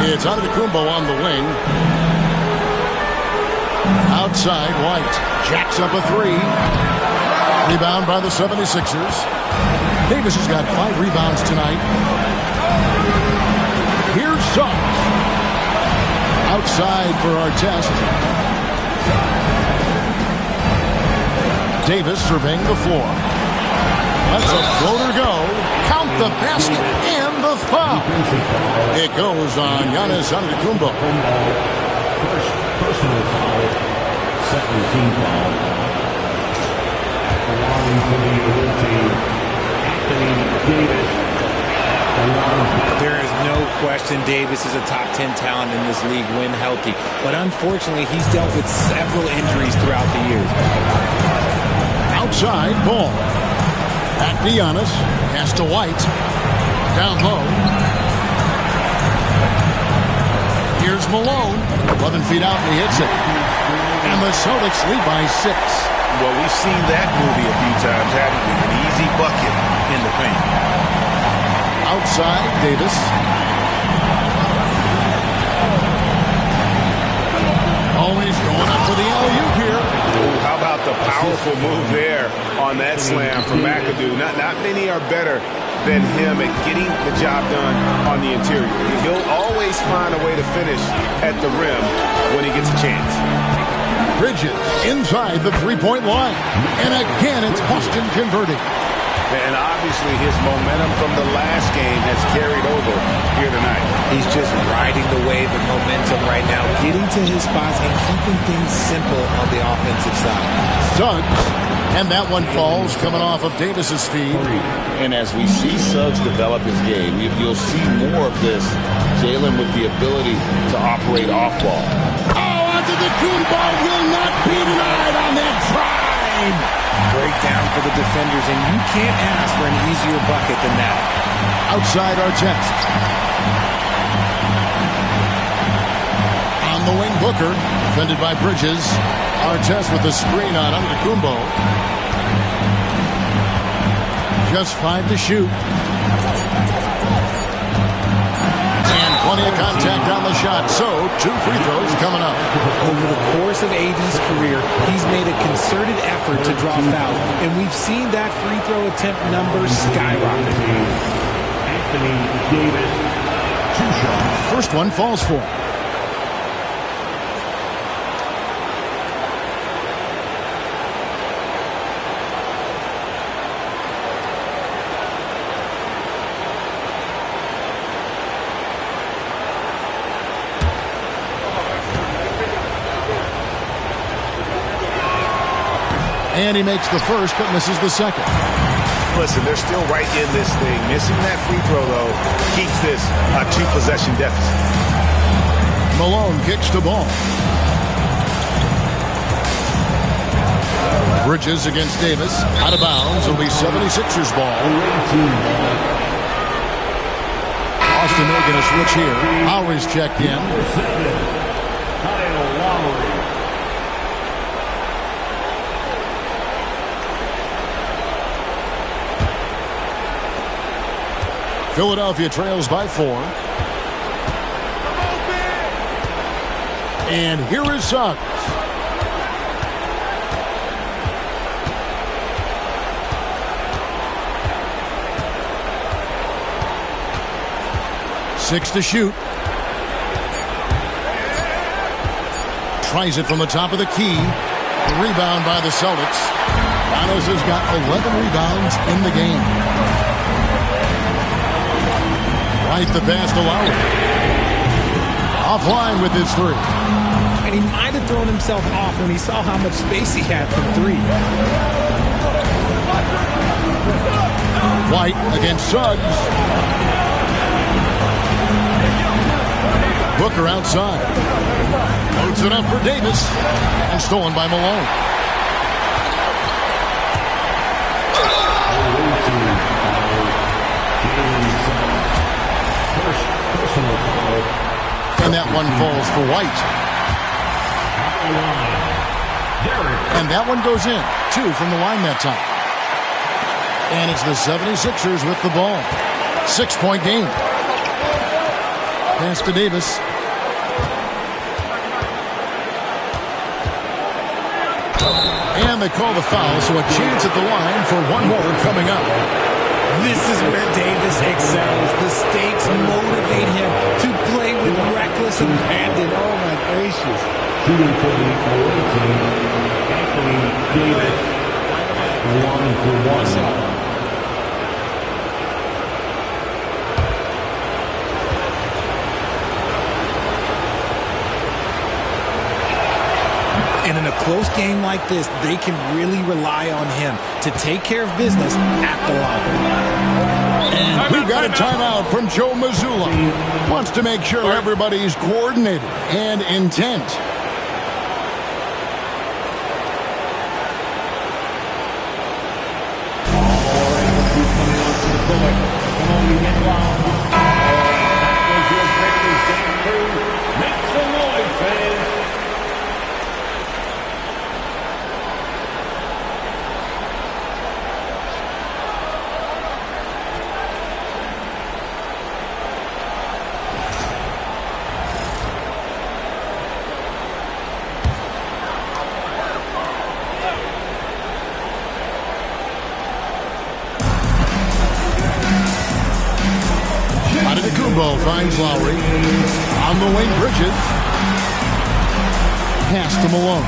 [SPEAKER 16] It's Antetokounmpo on the wing. Outside, White jacks up a 3. Rebound by the 76ers. Davis has got 5 rebounds tonight. Here's Suggs. Outside for our test. Davis surveying the floor. Let's a floater go. Count the basket and the foul. It goes on Giannis Antetokounmpo.
[SPEAKER 8] First personal foul. Second team foul. Allowing for the other team, Anthony Davis.
[SPEAKER 9] There is no question Davis is a top 10 talent in this league when healthy. But unfortunately, he's dealt with several injuries throughout the years.
[SPEAKER 16] Outside, ball. Back to Giannis. Pass to White. Down low. Here's Malone. 11 feet out and he hits it. And the Celtics lead by 6.
[SPEAKER 19] Well, we've seen that movie a few times, haven't we? An easy bucket in the paint.
[SPEAKER 16] Outside, Davis. Always going up for the alley-oop here.
[SPEAKER 17] Ooh, how about the powerful move there on that slam from McAdoo? Not many are better than him at getting the job done on the interior. He'll always find a way to finish at the rim when he gets a chance.
[SPEAKER 16] Bridges inside the three-point line. And again, it's Boston converting.
[SPEAKER 17] And obviously his momentum from the last game has carried over here tonight.
[SPEAKER 9] He's just riding the wave of momentum right now, getting to his spots and keeping things simple on the offensive side.
[SPEAKER 16] Suggs, and that one falls coming off of Davis's feed.
[SPEAKER 17] And as we see Suggs develop his game, you'll see more of this. Jalen with the ability to operate off ball.
[SPEAKER 16] Oh, onto the Kumbo, will not be denied on that drive.
[SPEAKER 9] Breakdown for the defenders, and you can't ask for an easier bucket than that.
[SPEAKER 16] Outside Artest. On the wing, Booker, defended by Bridges. Artest with the screen on Antetokounmpo. Just 5 to shoot. And plenty of contact on the shot. So, 2 free throws coming up.
[SPEAKER 9] Over the course of AD's career, he's made a concerted effort to draw fouls, and we've seen that free throw attempt number skyrocket.
[SPEAKER 8] Anthony Davis, 2 shots.
[SPEAKER 16] First one falls for him. And he makes the first, but misses the second.
[SPEAKER 1] Listen, they're still right in this thing. Missing that free throw, though, keeps this a 2-possession deficit.
[SPEAKER 16] Malone kicks the ball. Bridges against Davis. Out of bounds. It'll be 76ers ball. Austin making a switch here. Lowry's checked in. Philadelphia trails by 4. And here is Suggs. Six to shoot. Tries it from the top of the key. The rebound by the Celtics. Giannis has got 11 rebounds in the game. Right the pass to Lowry. Offline with his 3.
[SPEAKER 9] And he might have thrown himself off when he saw how much space he had from 3.
[SPEAKER 16] White against Suggs. Booker outside. Loads it up for Davis. And stolen by Malone. And that one falls for White. And that one goes in. 2 from the line that time. And it's the 76ers with the ball. 6-point game. Pass to Davis. And they call the foul, so a chance at the line for one more coming up.
[SPEAKER 9] This is where Davis excels. The stakes motivate him to play with reckless abandon. Oh, my gracious.
[SPEAKER 8] Shooting for the away team, Anthony Davis, 1 for 1.
[SPEAKER 9] And in a close game like this, they can really rely on him to take care of business at the line.
[SPEAKER 16] And we've got a timeout from Joe Mazzulla. Wants to make sure everybody's coordinated and intent. Antetokounmpo finds Lowry. On the wing, Bridges. Pass to Malone.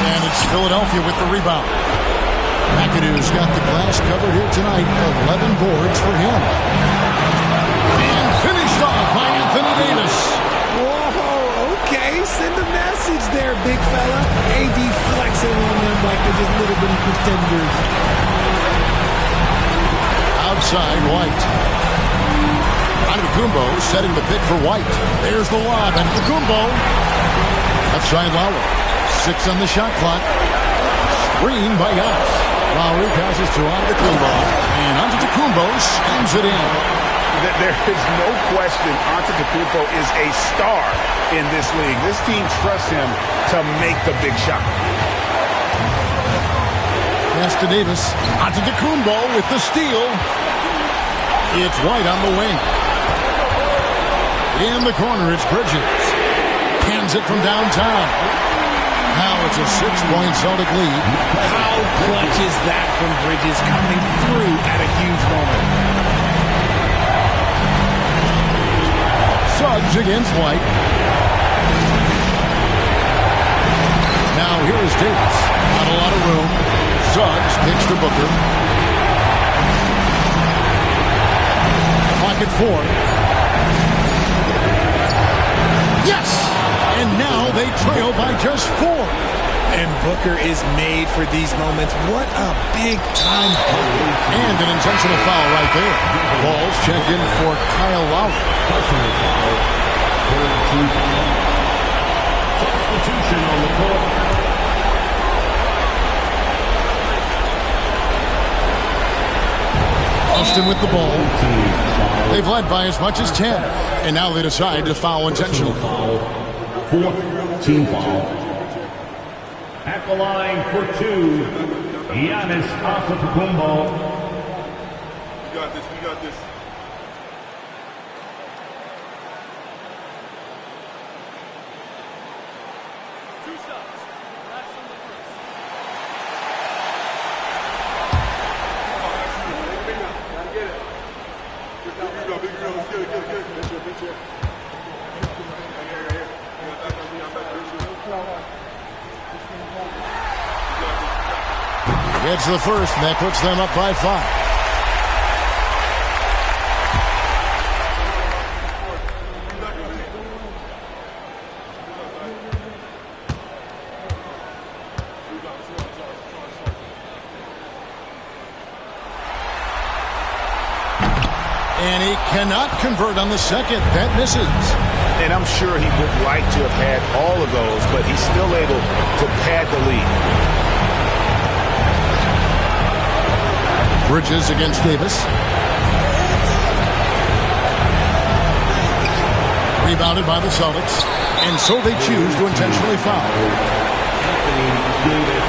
[SPEAKER 16] And it's Philadelphia with the rebound. McAdoo's got the glass covered here tonight. 11 boards for him. And finished off by Anthony Davis.
[SPEAKER 9] Whoa, okay. Send a message there, big fella. AD flexing on them like they're just little bitty pretenders.
[SPEAKER 16] Outside, White. Antetokounmpo setting the pick for White. There's the lob. Antetokounmpo. Left side, Lowry. 6 on the shot clock. Screen by Giannis. Lowry passes to Antetokounmpo. And Antetokounmpo slams it in.
[SPEAKER 17] There is no question Antetokounmpo is a star in this league. This team trusts him to make the big shot.
[SPEAKER 16] Pass to Davis. Antetokounmpo with the steal. It's White on the wing. In the corner, it's Bridges. Hands it from downtown. Now it's a 6-point Celtic lead.
[SPEAKER 9] How clutch is that from Bridges coming through at a huge moment?
[SPEAKER 16] Suggs against White. Now here is Davis. Not a lot of room. Suggs kicks to Booker. Pocket 4. Yes! And now they trail by just 4.
[SPEAKER 9] And Booker is made for these moments. What a big time play.
[SPEAKER 16] And an intentional foul right there. Balls check in for Kyle Lowry.
[SPEAKER 8] Substitution on the court.
[SPEAKER 16] Austin with the ball. They've led by as much as 10. And now they decide to foul intentionally.
[SPEAKER 8] 4th team foul. At the line for 2, Giannis Antetokounmpo.
[SPEAKER 21] We got this. We got this.
[SPEAKER 16] Gets the first, and that puts them up by 5. And he cannot convert on the second. That misses.
[SPEAKER 17] And I'm sure he would like to have had all of those, but he's still able to pad the lead.
[SPEAKER 16] Bridges against Davis. Rebounded by the Celtics. And so they choose to intentionally foul.
[SPEAKER 8] Anthony Davis,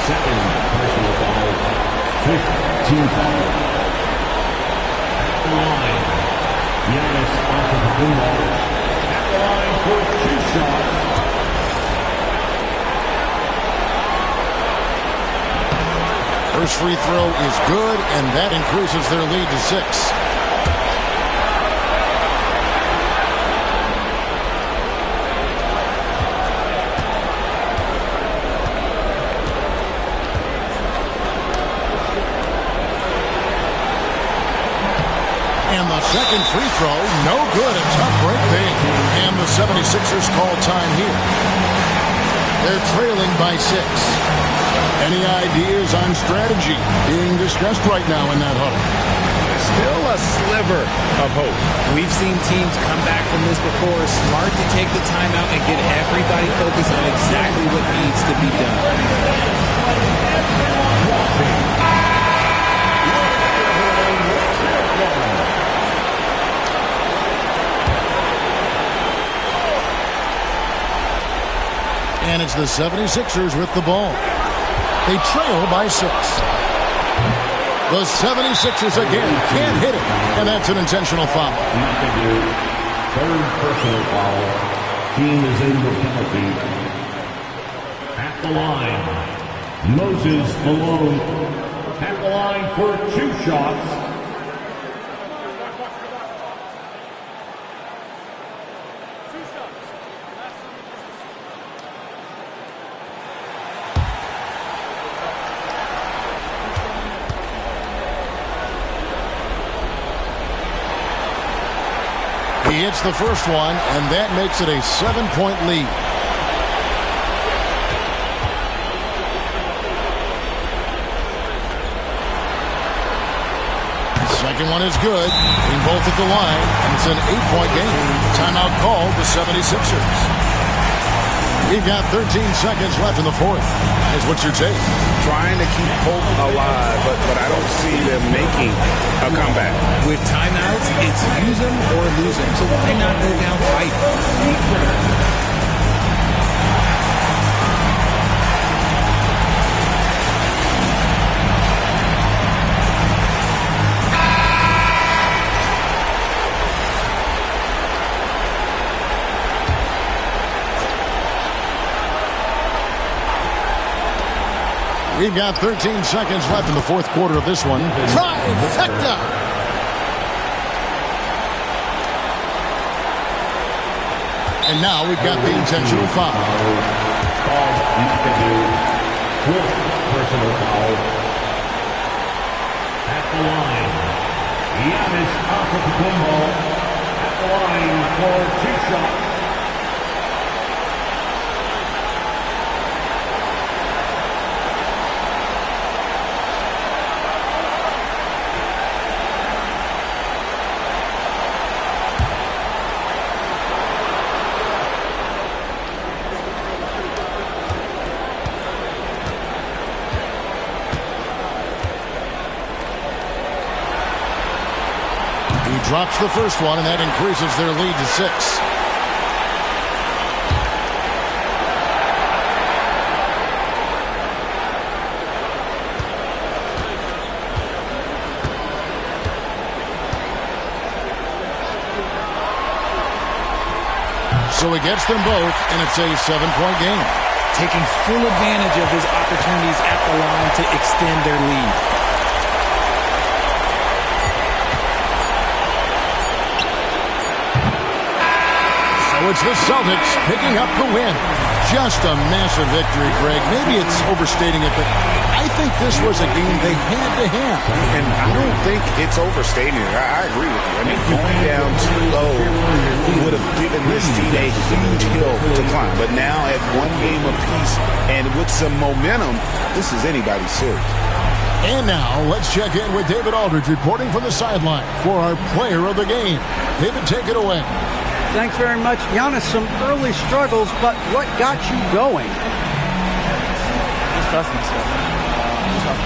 [SPEAKER 8] 2nd personal foul, 5th team foul. At the line, Giannis Antetokounmpo. At the line for 2 shots.
[SPEAKER 16] First free throw is good, and that increases their lead to 6. And the second free throw, no good. A tough break there. And the 76ers call time here. They're trailing by 6. Any ideas on strategy being discussed right now in that huddle?
[SPEAKER 17] Still a sliver of hope.
[SPEAKER 9] We've seen teams come back from this before. Smart to take the timeout and get everybody focused on exactly what needs to be done.
[SPEAKER 16] And it's the 76ers with the ball. They trail by 6. The 76ers again can't hit it, and that's an intentional foul.
[SPEAKER 8] 3rd personal foul. Team is in the penalty. At the line, Moses Malone. At the line for 2 shots.
[SPEAKER 16] He hits the first one, and that makes it a 7-point lead. Second one is good. They both at the line, and it's an 8-point game. Timeout called the 76ers. We've got 13 seconds left in the fourth. Guys, what's your take?
[SPEAKER 17] Trying to keep hope alive, but I don't see them making a comeback.
[SPEAKER 9] With timeouts, it's use them or lose them. So why not go down fighting?
[SPEAKER 16] We've got 13 seconds left in the fourth quarter of this one. Trifecta! And now we've got the intentional foul.
[SPEAKER 8] Fourth personal foul. At the line, Giannis Antetokounmpo at the line for 2 shots.
[SPEAKER 16] Drops the first one, and that increases their lead to 6. So he gets them both, and it's a 7-point game.
[SPEAKER 9] Taking full advantage of his opportunities at the line to extend their lead.
[SPEAKER 16] It's the Celtics picking up the win. Just a massive victory, Greg. Maybe it's overstating it, but I think this was a game they had to have.
[SPEAKER 17] And I don't think it's overstating it. I agree with you. I mean, going down 2-0 would have given this team a huge hill to climb. But now at 1 game apiece and with some momentum, this is anybody's series.
[SPEAKER 16] And now let's check in with David Aldridge reporting from the sideline for our player of the game. David, take it away.
[SPEAKER 18] Thanks very much. Giannis, some early struggles, but what got you going?
[SPEAKER 3] Just trust myself.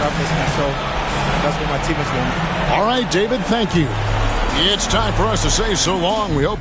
[SPEAKER 3] Trust myself. That's what my team is doing.
[SPEAKER 16] All right, David, thank you. It's time for us to say so long. We hope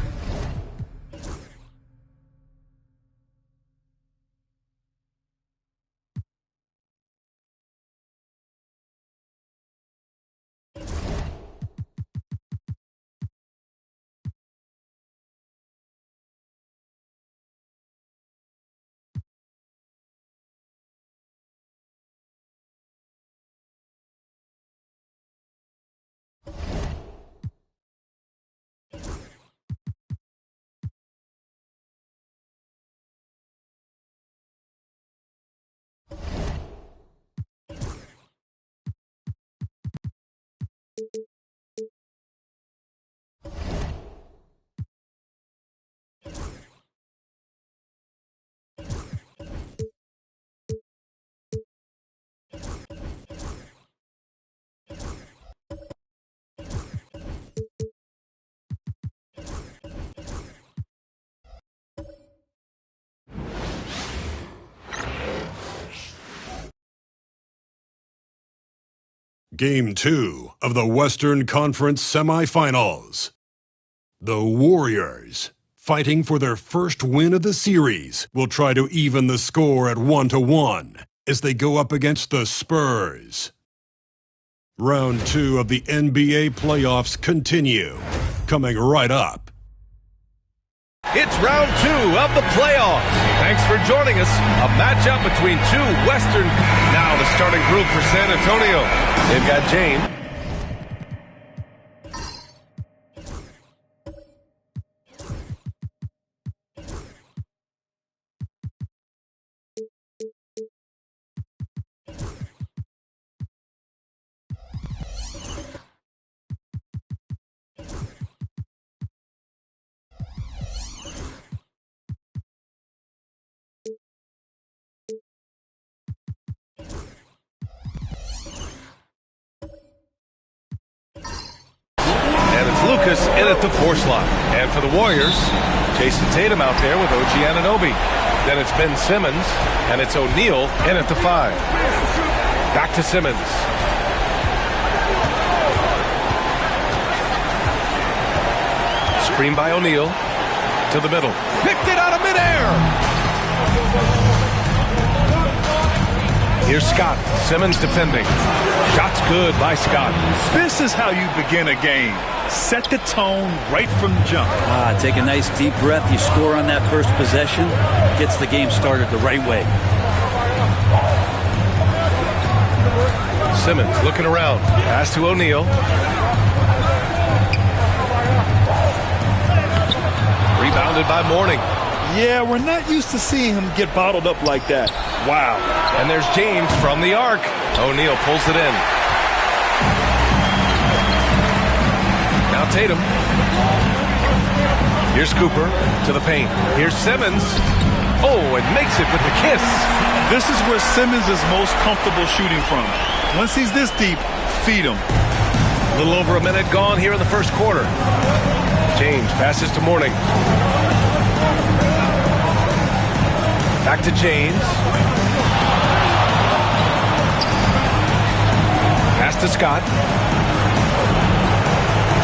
[SPEAKER 16] Game 2 of the Western Conference Semifinals. The Warriors, fighting for their first win of the series, will try to even the score at 1-1 as they go up against the Spurs. Round 2 of the NBA playoffs continue, coming right up.
[SPEAKER 6] It's round 2 of the playoffs. Thanks for joining us. A matchup between 2 Western. Now the starting group for San Antonio. They've got James. Lucas in at the 4 slot. And for the Warriors, Jason Tatum out there with OG Anunoby. Then it's Ben Simmons, and it's O'Neal in at the 5. Back to Simmons. Screen by O'Neal. To the middle. Picked it out of midair. Here's Scott. Simmons defending. Shot's good by Scott.
[SPEAKER 7] This is how you begin a game. Set the tone right from the jump.
[SPEAKER 11] Take a nice deep breath. You score on that first possession. Gets the game started the right way.
[SPEAKER 6] Simmons looking around. Pass to O'Neal. Rebounded by Mourning.
[SPEAKER 7] Yeah, we're not used to seeing him get bottled up like that. Wow.
[SPEAKER 6] And there's James from the arc. O'Neal pulls it in. Now Tatum. Here's Cooper to the paint. Here's Simmons. Oh, and makes it with the kiss.
[SPEAKER 7] This is where Simmons is most comfortable shooting from. Once he's this deep, feed him.
[SPEAKER 6] A little over a minute gone here in the first quarter. James passes to Mourning. Back to James. Pass to Scott.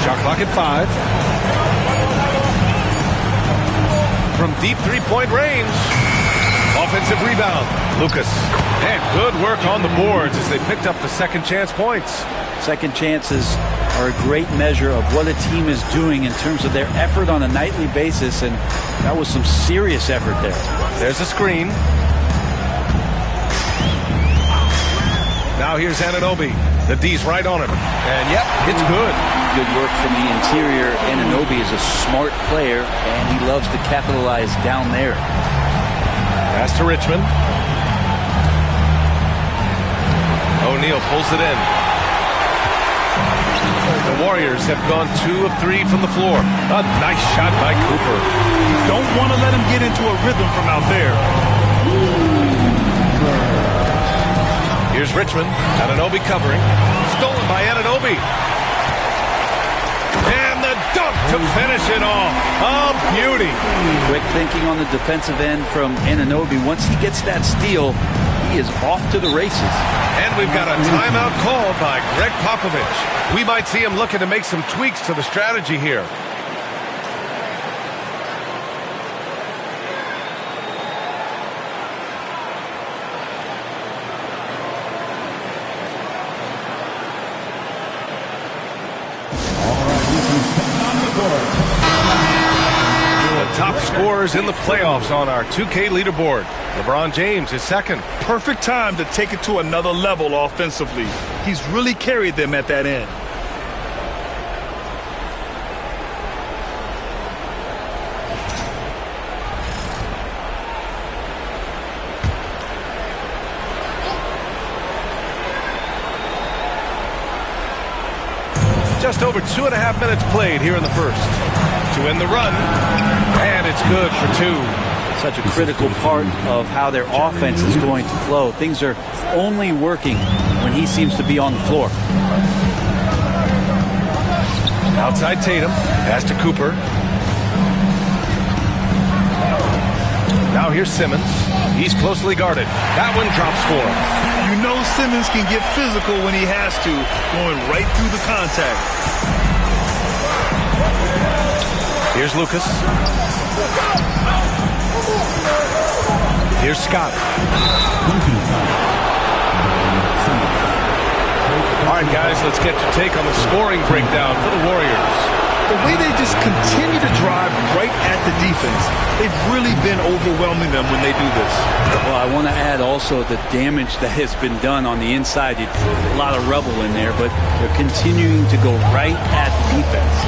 [SPEAKER 6] Shot clock at 5. From deep three-point range. Offensive rebound. Lucas. And good work on the boards as they picked up the second chance points.
[SPEAKER 11] Second chances are a great measure of what a team is doing in terms of their effort on a nightly basis, and that was some serious effort there.
[SPEAKER 6] There's a screen. Now here's Anunoby. The D's right on him. And yep, it's good.
[SPEAKER 11] Good work from the interior. Anunoby is a smart player, and he loves to capitalize down there.
[SPEAKER 6] Pass to Richmond. O'Neal pulls it in. The Warriors have gone 2 of 3 from the floor. A nice shot by Cooper.
[SPEAKER 7] Don't want to let him get into a rhythm from out there.
[SPEAKER 6] Here's Richmond. Anunoby covering. Stolen by Anunoby. And the dunk to finish it off. A beauty.
[SPEAKER 11] Quick thinking on the defensive end from Anunoby. Once he gets that steal, he is off to the races.
[SPEAKER 6] And we've got a timeout called by Greg Popovich. We might see him looking to make some tweaks to the strategy here. Top scorers in the playoffs on our 2K leaderboard. LeBron James is second.
[SPEAKER 7] Perfect time to take it to another level offensively. He's really carried them at that end.
[SPEAKER 6] Just over 2.5 minutes played here in the first. To end the run, and it's good for 2.
[SPEAKER 11] Such a critical part of how their offense is going to flow. Things are only working when he seems to be on the floor.
[SPEAKER 6] Outside Tatum, pass to Cooper. Now here's Simmons. He's closely guarded. That one drops for him.
[SPEAKER 7] You know Simmons can get physical when he has to, going right through the contact.
[SPEAKER 6] Here's Lucas. Here's Scott. All right, guys, let's get your take on the scoring breakdown for the Warriors.
[SPEAKER 7] The way they just continue to drive right at the defense, they've really been overwhelming them when they do this.
[SPEAKER 11] Well, I want to add also the damage that has been done on the inside. A lot of rubble in there, but they're continuing to go right at the defense.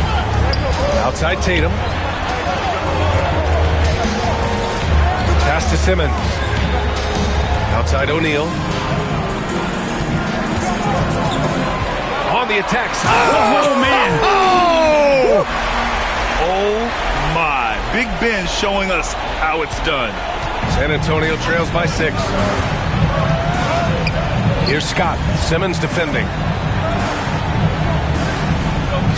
[SPEAKER 6] Outside Tatum. Pass to Simmons. Outside O'Neal. On the attacks.
[SPEAKER 7] Oh, man.
[SPEAKER 6] Oh!
[SPEAKER 7] Oh, my. Big Ben showing us how it's done.
[SPEAKER 6] San Antonio trails by 6. Here's Scott. Simmons defending.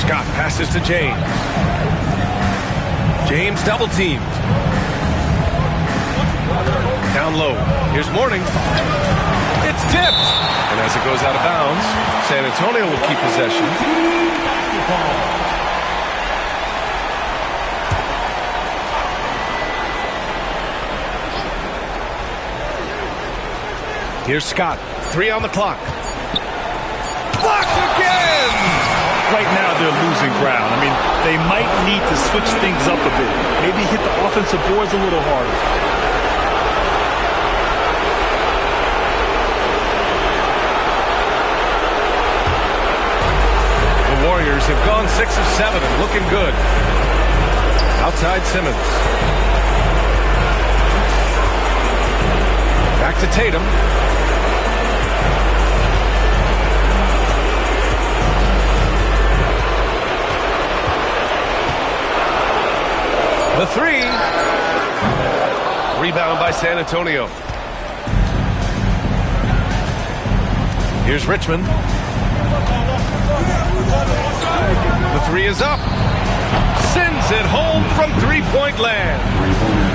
[SPEAKER 6] Scott passes to James. James double teamed. Down low. Here's Mourning. It's tipped. And as it goes out of bounds, San Antonio will keep possession. Here's Scott. 3 on the clock. Blocked again!
[SPEAKER 7] Right now, they're losing ground. I mean, they might need to switch things up a bit. Maybe hit the offensive boards a little harder.
[SPEAKER 6] The Warriors have gone 6 of 7 and looking good. Outside Simmons. Back to Tatum. The 3. Rebound by San Antonio. Here's Richmond. The 3 is up. Sends it home from three-point land.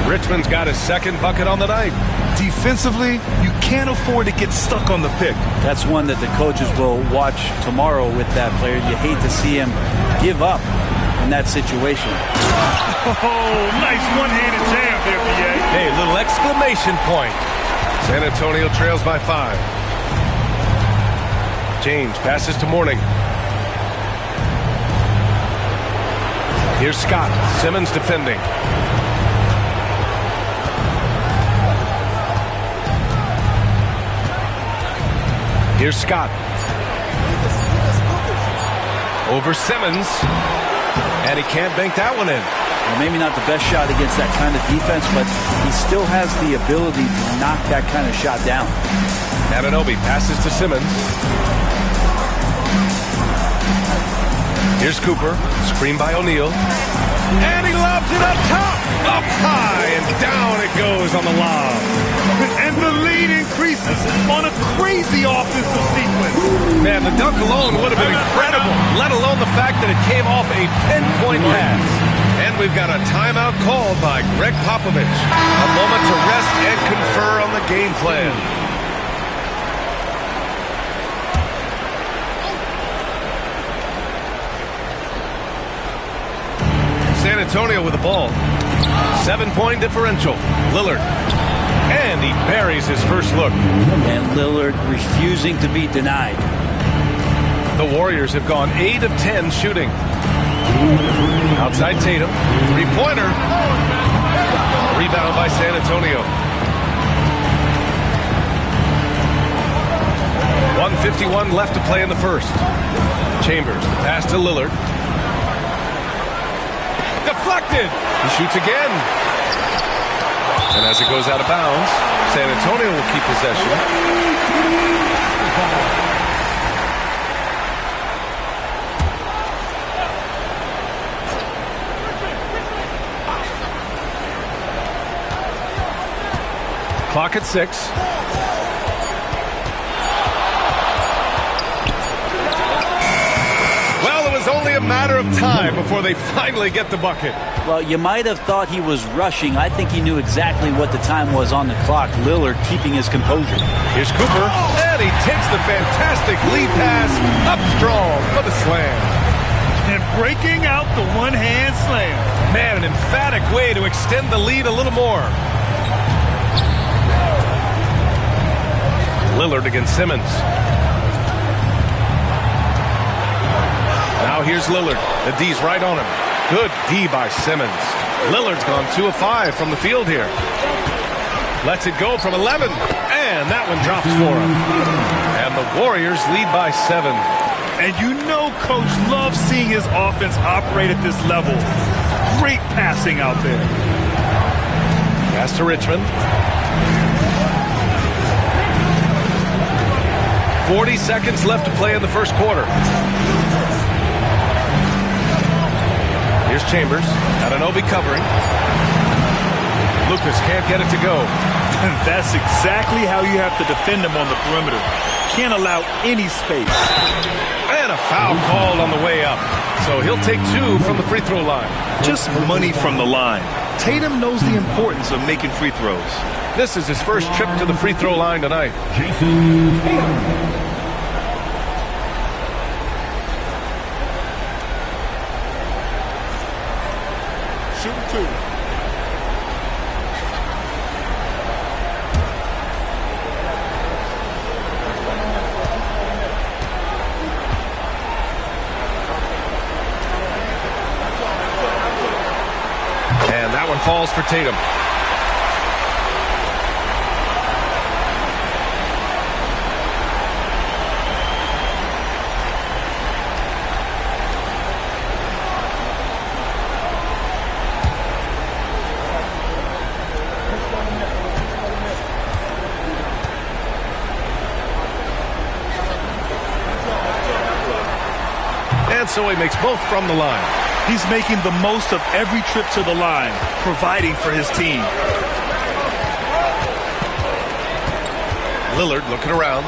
[SPEAKER 6] Richmond's got his second bucket on the night.
[SPEAKER 7] Defensively, you can't afford to get stuck on the pick.
[SPEAKER 4] That's one that the coaches will watch tomorrow with that player. You hate to see him give up in that situation.
[SPEAKER 7] Oh, nice one-handed jam there, B.A.
[SPEAKER 6] Hey, little exclamation point. San Antonio trails by 5. James passes to Mourning. Here's Scott. Simmons defending. Here's Scott. Over Simmons. And he can't bank that one in.
[SPEAKER 4] Well, maybe not the best shot against that kind of defense, but he still has the ability to knock that kind of shot down.
[SPEAKER 6] Anunoby passes to Simmons. Here's Cooper. Screen by O'Neal. And he lobs it up top. Up high and down it goes on the lob.
[SPEAKER 7] And the lead increases on a crazy offensive sequence.
[SPEAKER 6] Man, the dunk alone would have been incredible, let alone the fact that it came off a pinpoint pass. And we've got a timeout called by Greg Popovich. A moment to rest and confer on the game plan. San Antonio with the ball. 7-point differential. Lillard. And he buries his first look.
[SPEAKER 4] And Lillard refusing to be denied.
[SPEAKER 6] The Warriors have gone 8 of 10 shooting. Outside Tatum. Three-pointer. Rebound by San Antonio. 1:51 left to play in the first. Chambers. The pass to Lillard. Deflected. He shoots again. And as it goes out of bounds, San Antonio will keep possession. Clock at 6. Only a matter of time before they finally get the bucket.
[SPEAKER 4] Well, you might have thought he was rushing. I think he knew exactly what the time was on the clock. Lillard keeping his composure.
[SPEAKER 6] Here's Cooper, and he takes the fantastic lead pass up strong for the slam.
[SPEAKER 7] And breaking out the one-hand slam.
[SPEAKER 6] Man, an emphatic way to extend the lead a little more. Lillard against Simmons. Now here's Lillard. The D's right on him. Good D by Simmons. Lillard's gone 2 of 5 from the field here. Lets it go from 11. And that one drops for him. And the Warriors lead by 7.
[SPEAKER 7] And you know Coach loves seeing his offense operate at this level. Great passing out there.
[SPEAKER 6] Pass to Richmond. 40 seconds left to play in the first quarter. Here's Chambers. Anunoby covering. Lucas can't get it to go.
[SPEAKER 7] And that's exactly how you have to defend him on the perimeter. Can't allow any space.
[SPEAKER 6] And a foul called on the way up. so he'll take 2 from the free throw line.
[SPEAKER 7] Just money from the line. Tatum knows the importance of making free throws.
[SPEAKER 6] This is his first trip to the free throw line tonight.
[SPEAKER 8] Jason Tatum.
[SPEAKER 13] Shoot 2.
[SPEAKER 6] And that one falls for Tatum. And so he makes both from the line.
[SPEAKER 7] He's making the most of every trip to the line, providing for his team.
[SPEAKER 6] Lillard looking around.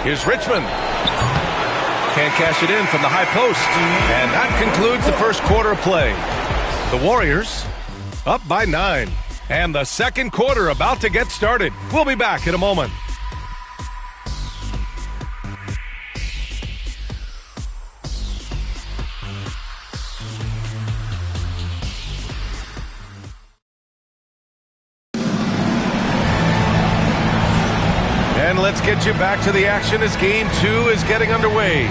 [SPEAKER 6] Here's Richmond. Can't cash it in from the high post. And that concludes the first quarter of play. The Warriors up by 9. And the second quarter about to get started. We'll be back in a moment. And let's get you back to the action as Game 2 is getting underway.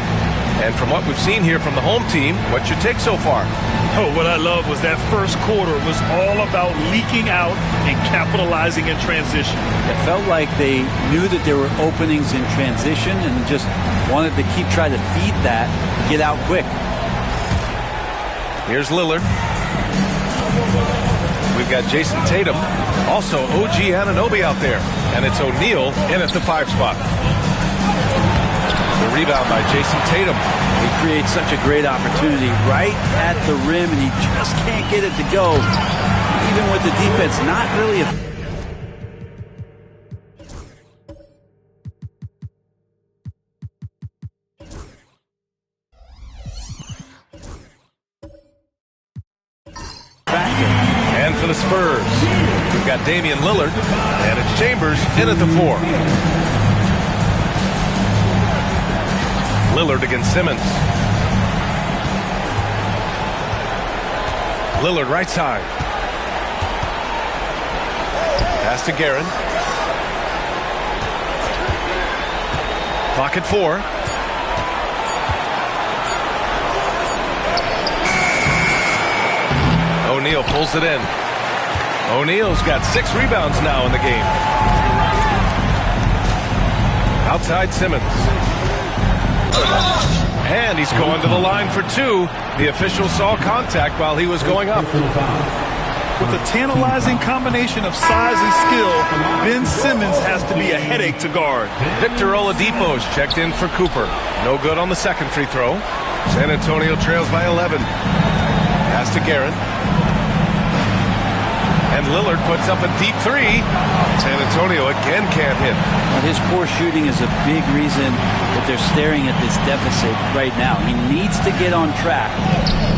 [SPEAKER 6] And from what we've seen here from the home team, what's your take so far?
[SPEAKER 7] Oh, what I love was that first quarter was all about leaking out and capitalizing in transition.
[SPEAKER 4] It felt like they knew that there were openings in transition and just wanted to keep trying to feed that, get out quick.
[SPEAKER 6] Here's Lillard. We've got Jason Tatum. Also OG Anunoby out there. And it's O'Neal in at the 5 spot. The rebound by Jason Tatum.
[SPEAKER 4] He creates such a great opportunity right at the rim, and he just can't get it to go. Even with the defense, not really
[SPEAKER 6] And for the Spurs, we've got Damian Lillard, and it's Chambers in at the 4. Lillard against Simmons. Lillard right side. Pass to Guerin. Clock at 4. O'Neal pulls it in. O'Neal's got 6 rebounds now in the game. Outside Simmons. And he's going to the line for 2. The official saw contact while he was going up.
[SPEAKER 7] With a tantalizing combination of size and skill, Ben Simmons has to be a headache to guard.
[SPEAKER 6] Victor Oladipo's checked in for Cooper. No good on the second free throw. San Antonio trails by 11. Pass to Guerin. And Lillard puts up a deep 3. San Antonio again can't hit.
[SPEAKER 4] Well, his poor shooting is a big reason that they're staring at this deficit right now. He needs to get on track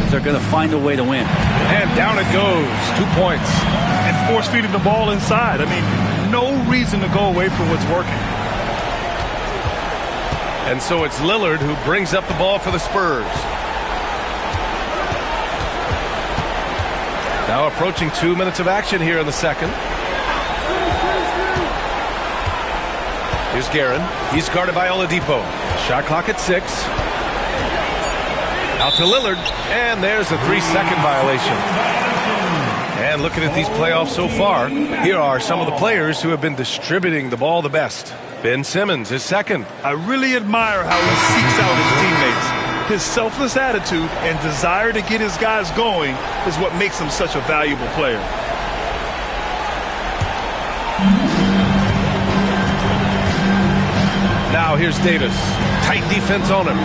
[SPEAKER 4] if they're going to find a way to win.
[SPEAKER 6] And down it goes. 2 points.
[SPEAKER 7] And force feeding the ball inside. I mean, no reason to go away from what's working.
[SPEAKER 6] And so it's Lillard who brings up the ball for the Spurs. Now approaching 2 minutes of action here in the second. Here's Guerin. He's guarded by Oladipo. Shot clock at 6. Out to Lillard. And there's a 3-second violation. And looking at these playoffs so far, here are some of the players who have been distributing the ball the best. Ben Simmons is second.
[SPEAKER 7] I really admire how he seeks out his teammates. His selfless attitude and desire to get his guys going is what makes him such a valuable player.
[SPEAKER 6] Now here's Davis. Tight defense on him.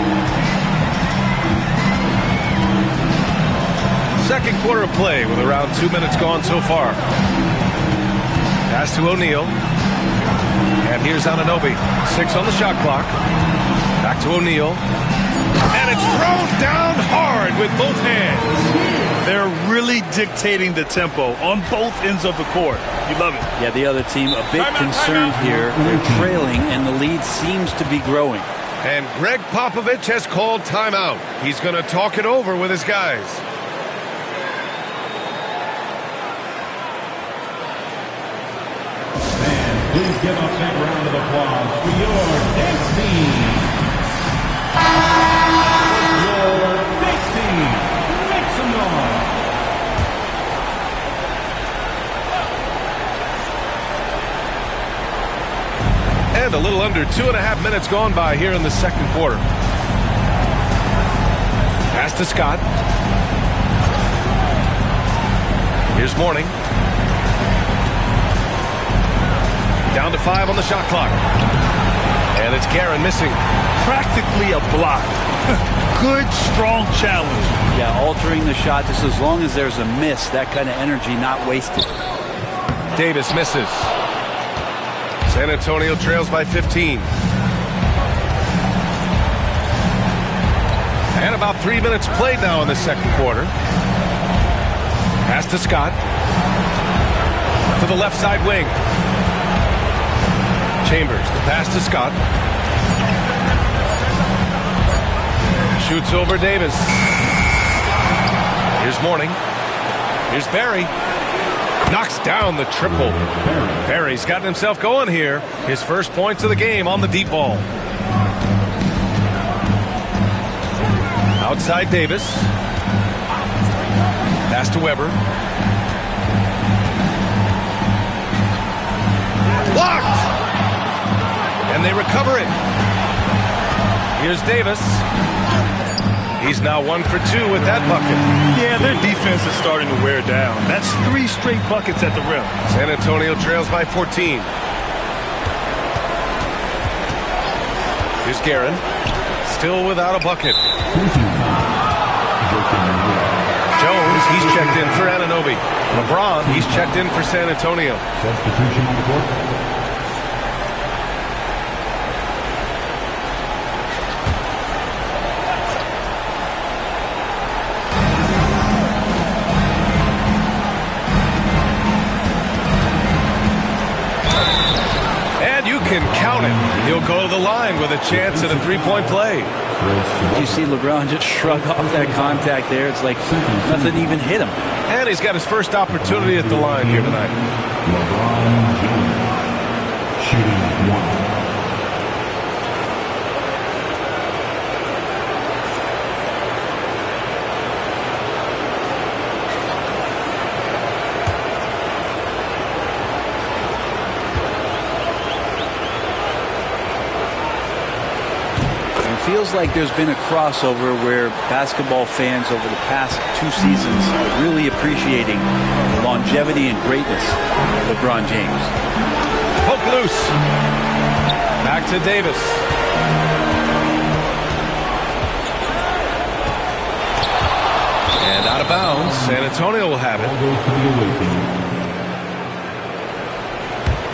[SPEAKER 6] Second quarter of play with around 2 minutes gone so far. Pass to O'Neal. And here's Anunoby. 6 on the shot clock. Back to O'Neal. And it's thrown down hard with both hands.
[SPEAKER 7] They're really dictating the tempo on both ends of the court. You love it.
[SPEAKER 4] Yeah, the other team a bit concerned here. They're trailing, and the lead seems to be growing.
[SPEAKER 6] And Greg Popovich has called timeout. He's going to talk it over with his guys.
[SPEAKER 8] And please give a big round of applause for your next team. Your next team. Make some noise.
[SPEAKER 6] And a little under 2.5 minutes gone by here in the second quarter. Pass to Scott. Here's Mourning. Down to 5 on the shot clock. And it's Guerin missing.
[SPEAKER 7] Practically a block. Good, strong challenge.
[SPEAKER 4] Yeah, altering the shot just as long as there's a miss, that kind of energy not wasted.
[SPEAKER 6] Davis misses. San Antonio trails by 15. And about 3 minutes played now in the second quarter. Pass to Scott. To the left side wing. Chambers, the pass to Scott. Shoots over Davis. Here's Mourning. Here's Barry. Knocks down the triple. Barry's gotten himself going here. His first points of the game on the deep ball. Outside Davis. Pass to Weber. Blocked! And they recover it. Here's Davis. He's now 1 for 2 with that bucket.
[SPEAKER 7] Yeah, their defense is starting to wear down. That's 3 straight buckets at the rim.
[SPEAKER 6] San Antonio trails by 14. Here's Guerin. Still without a bucket. Jones, he's checked in for Anunoby. LeBron, he's checked in for San Antonio.
[SPEAKER 8] Substitution on the court.
[SPEAKER 6] Can count it. He'll go to the line with a chance at a three-point play.
[SPEAKER 4] You see LeBron just shrug off that contact there. It's like nothing even hit him.
[SPEAKER 6] And he's got his first opportunity at the line here tonight.
[SPEAKER 8] LeBron James shooting 1.
[SPEAKER 4] Feels like there's been a crossover where basketball fans over the past 2 seasons are really appreciating the longevity and greatness of LeBron James.
[SPEAKER 6] Poke loose. Back to Davis. And out of bounds. San Antonio will have it.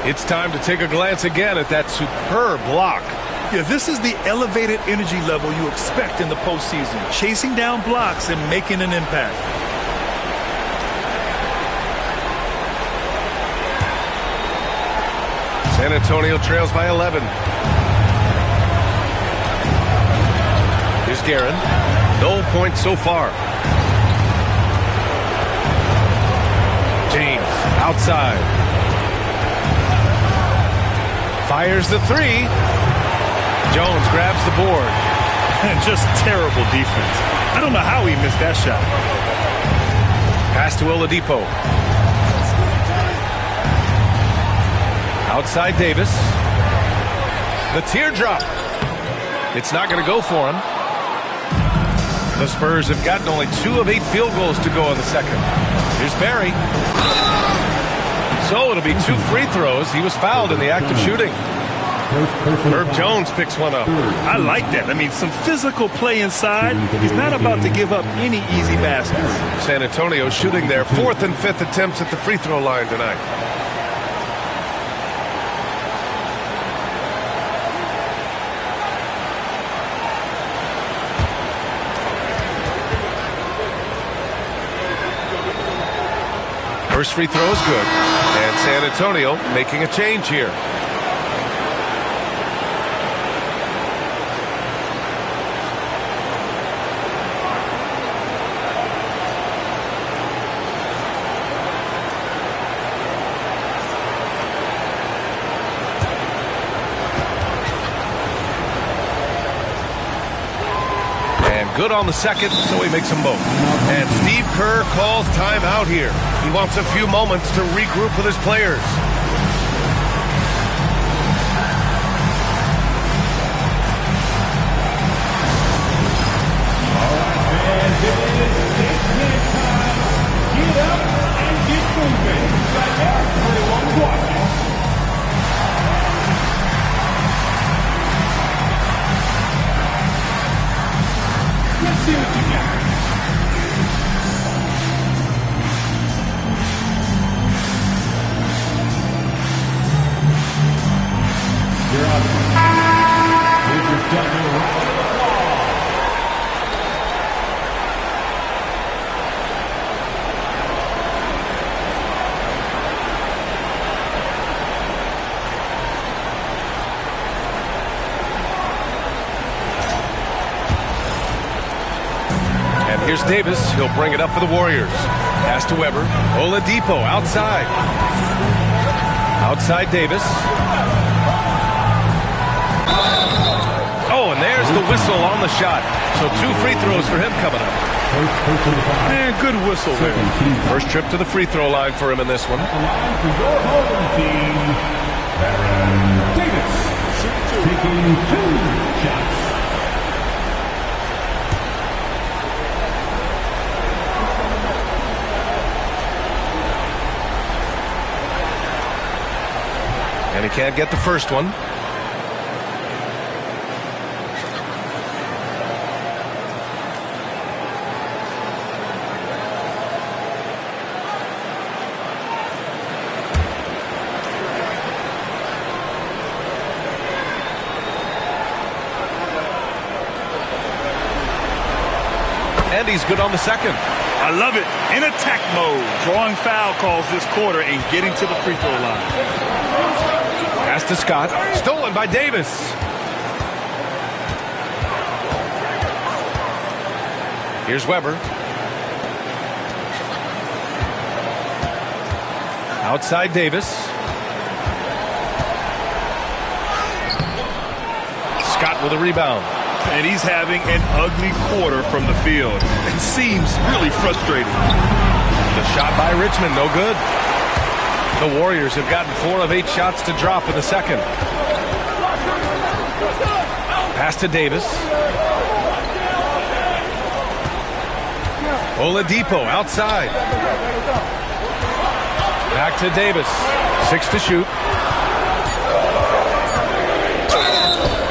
[SPEAKER 6] It's time to take a glance again at that superb block.
[SPEAKER 7] Yeah, this is the elevated energy level you expect in the postseason. Chasing down blocks and making an impact.
[SPEAKER 6] San Antonio trails by 11. Here's Guerin. No points so far. James outside. Fires the 3. Jones grabs the board.
[SPEAKER 7] Just terrible defense. I don't know how he missed that shot.
[SPEAKER 6] Pass to Oladipo. Outside Davis. The teardrop. It's not going to go for him. The Spurs have gotten only 2 of 8 field goals to go in the second. Here's Barry. So it'll be 2 free throws. He was fouled in the act of shooting. Herb Jones picks one up.
[SPEAKER 7] I like that. I mean, some physical play inside. He's not about to give up any easy baskets.
[SPEAKER 6] San Antonio shooting their 4th and 5th attempts at the free throw line tonight. First free throw is good. And San Antonio making a change here. Good on the second, so he makes them both. And Steve Kerr calls timeout here. He wants a few moments to regroup with his players.
[SPEAKER 8] All right, fans, it is 6-minute time. Get up and get moving. Like everyone's watching. Let's see what you got. You're up. Here's your double round of applause.
[SPEAKER 6] Here's Davis. He'll bring it up for the Warriors. Pass to Weber. Oladipo outside. Outside Davis. Oh, and there's the whistle on the shot. So 2 free throws for him coming up.
[SPEAKER 7] Man, good whistle there.
[SPEAKER 6] First trip to the free throw line for him in this one.
[SPEAKER 8] For your home team, Davis taking 2 shots.
[SPEAKER 6] And he can't get the first one. And he's good on the second.
[SPEAKER 7] I love it. In attack mode. Drawing foul calls this quarter and getting to the free throw line.
[SPEAKER 6] Pass to Scott. Stolen by Davis. Here's Weber. Outside Davis. Scott with a rebound.
[SPEAKER 7] And he's having an ugly quarter from the field. It seems really frustrating.
[SPEAKER 6] The shot by Richmond, no good. The Warriors have gotten 4 of 8 shots to drop in the second. Pass to Davis. Oladipo outside. Back to Davis. 6 to shoot.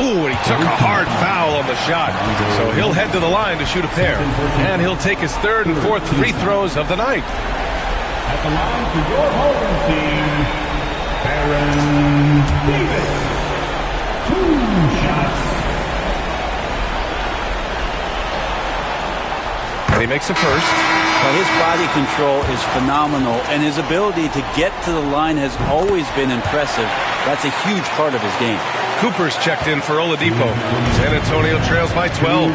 [SPEAKER 6] Ooh, and he took a hard foul on the shot. So he'll head to the line to shoot a pair. And he'll take his 3rd and 4th free throws of the night.
[SPEAKER 8] At the line for your home team, Aaron Davis. 2 shots.
[SPEAKER 6] And he makes a first.
[SPEAKER 4] Well, his body control is phenomenal, and his ability to get to the line has always been impressive. That's a huge part of his game.
[SPEAKER 6] Cooper's checked in for Oladipo. San Antonio trails by 12.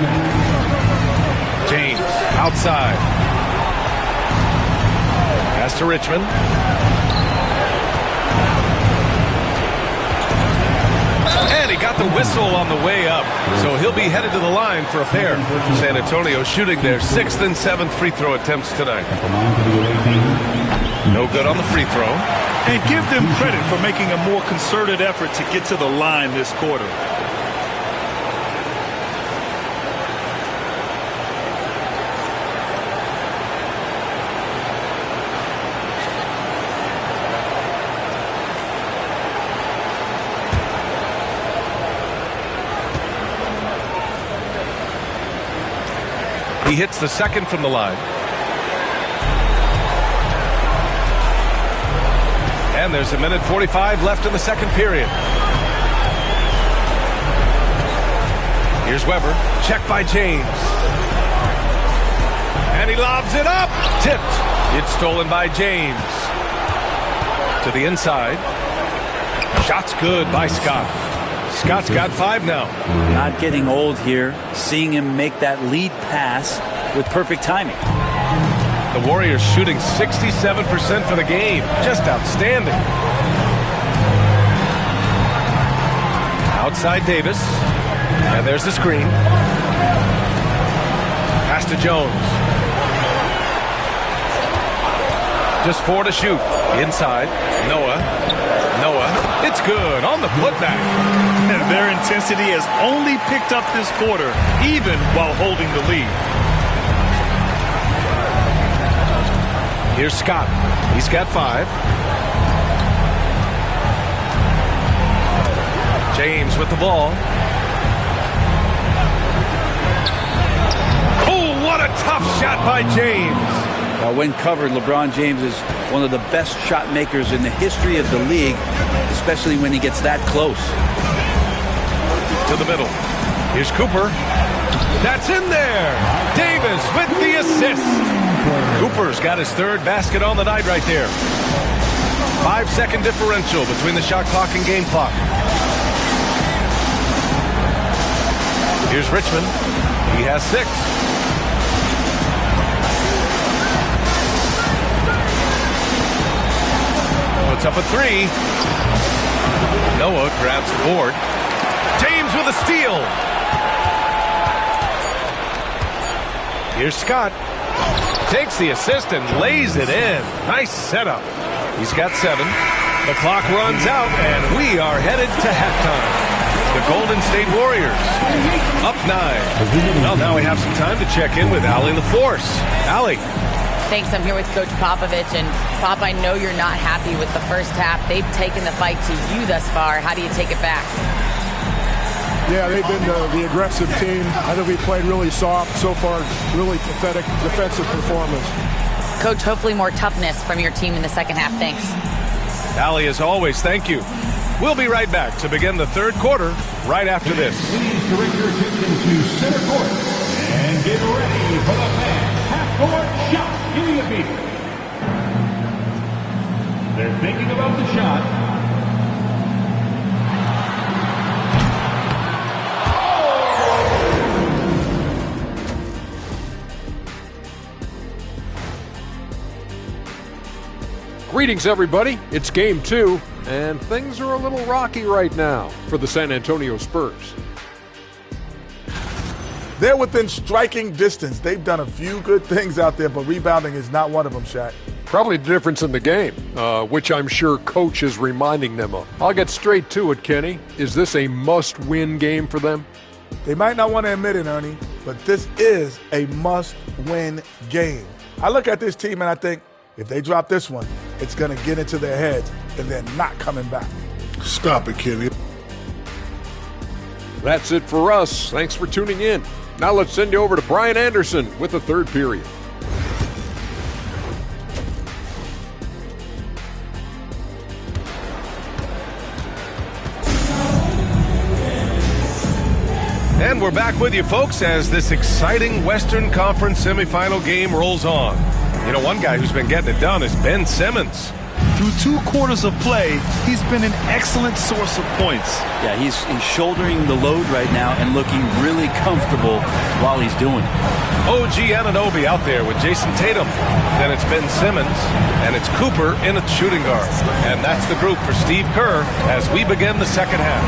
[SPEAKER 6] James outside. Pass to Richmond. And he got the whistle on the way up. So he'll be headed to the line for a pair. San Antonio shooting their 6th and 7th free throw attempts tonight. No good on the free throw.
[SPEAKER 7] And give them credit for making a more concerted effort to get to the line this quarter.
[SPEAKER 6] He hits the second from the line. And there's a minute 45 left in the second period. Here's Weber. Check by James. And he lobs it up. Tipped. It's stolen by James. To the inside. Shot's good by Scott. Scott's got 5 now.
[SPEAKER 4] Not getting old here. Seeing him make that lead pass with perfect timing.
[SPEAKER 6] The Warriors shooting 67% for the game. Just outstanding. Outside Davis. And there's the screen. Pass to Jones. Just 4 to shoot. Inside. Noah. It's good on the putback.
[SPEAKER 7] And their intensity has only picked up this quarter, even while holding the lead.
[SPEAKER 6] Here's Scott. He's got 5. James with the ball. Oh, what a tough shot by James.
[SPEAKER 4] When covered, LeBron James is one of the best shot makers in the history of the league, especially when he gets that close.
[SPEAKER 6] To the middle. Here's Cooper. That's in there. Davis with the assist. Cooper's got his 3rd basket on the night right there. 5-second differential between the shot clock and game clock. Here's Richmond. He has 6. Puts up a 3. Noah grabs the board. James with a steal. Here's Scott. Takes the assist and lays it in. Nice setup. He's got 7. The clock runs out, and we are headed to halftime. The Golden State Warriors up 9. Well, now we have some time to check in with Allie LaForce. Allie.
[SPEAKER 10] Thanks. I'm here with Coach Popovich. And, Pop, I know you're not happy with the first half. They've taken the fight to you thus far. How do you take it back?
[SPEAKER 2] Yeah, they've been the aggressive team. I think we played really soft so far. Really pathetic defensive performance.
[SPEAKER 10] Coach, hopefully more toughness from your team in the second half. Thanks.
[SPEAKER 6] Allie, as always, thank you. We'll be right back to begin the third quarter right after this.
[SPEAKER 8] Please direct your attention to center court and get ready for the half-court shot. Give me a beat. They're thinking about the shot.
[SPEAKER 12] Greetings, everybody. It's Game 2, and things are a little rocky right now for the San Antonio Spurs.
[SPEAKER 14] They're within striking distance. They've done a few good things out there, but rebounding is not one of them, Shaq.
[SPEAKER 12] Probably the difference in the game, which I'm sure Coach is reminding them of. I'll get straight to it, Kenny. Is this a must-win game for them?
[SPEAKER 14] They might not want to admit it, Ernie, but this is a must-win game. I look at this team and I think, if they drop this one, it's going to get into their heads and they're not coming back.
[SPEAKER 13] Stop it, Kenny.
[SPEAKER 12] That's it for us. Thanks for tuning in. Now let's send you over to Brian Anderson with the third period.
[SPEAKER 6] And we're back with you, folks, as this exciting Western Conference semifinal game rolls on. You know, one guy who's been getting it done is Ben Simmons.
[SPEAKER 7] Through 2 quarters of play, he's been an excellent source of points.
[SPEAKER 4] Yeah, he's shouldering the load right now and looking really comfortable while he's doing it.
[SPEAKER 6] OG Anunoby out there with Jason Tatum. Then it's Ben Simmons, and it's Cooper in at shooting guard. And that's the group for Steve Kerr as we begin the second half.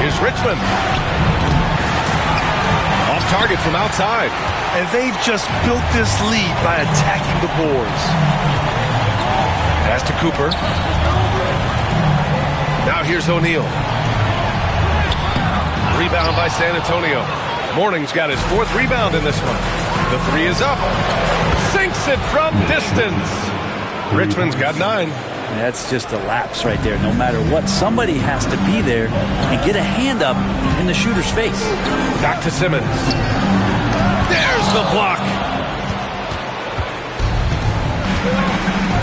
[SPEAKER 6] Here's Richmond. Off target from outside.
[SPEAKER 7] And they've just built this lead by attacking the boards.
[SPEAKER 6] Pass to Cooper. Now here's O'Neal. Rebound by San Antonio. Morning's got his 4th rebound in this one. The 3 is up. Sinks it from distance. Richmond's got 9.
[SPEAKER 4] That's just a lapse right there. No matter what, somebody has to be there and get a hand up in the shooter's face.
[SPEAKER 6] Back to Simmons. There's the block.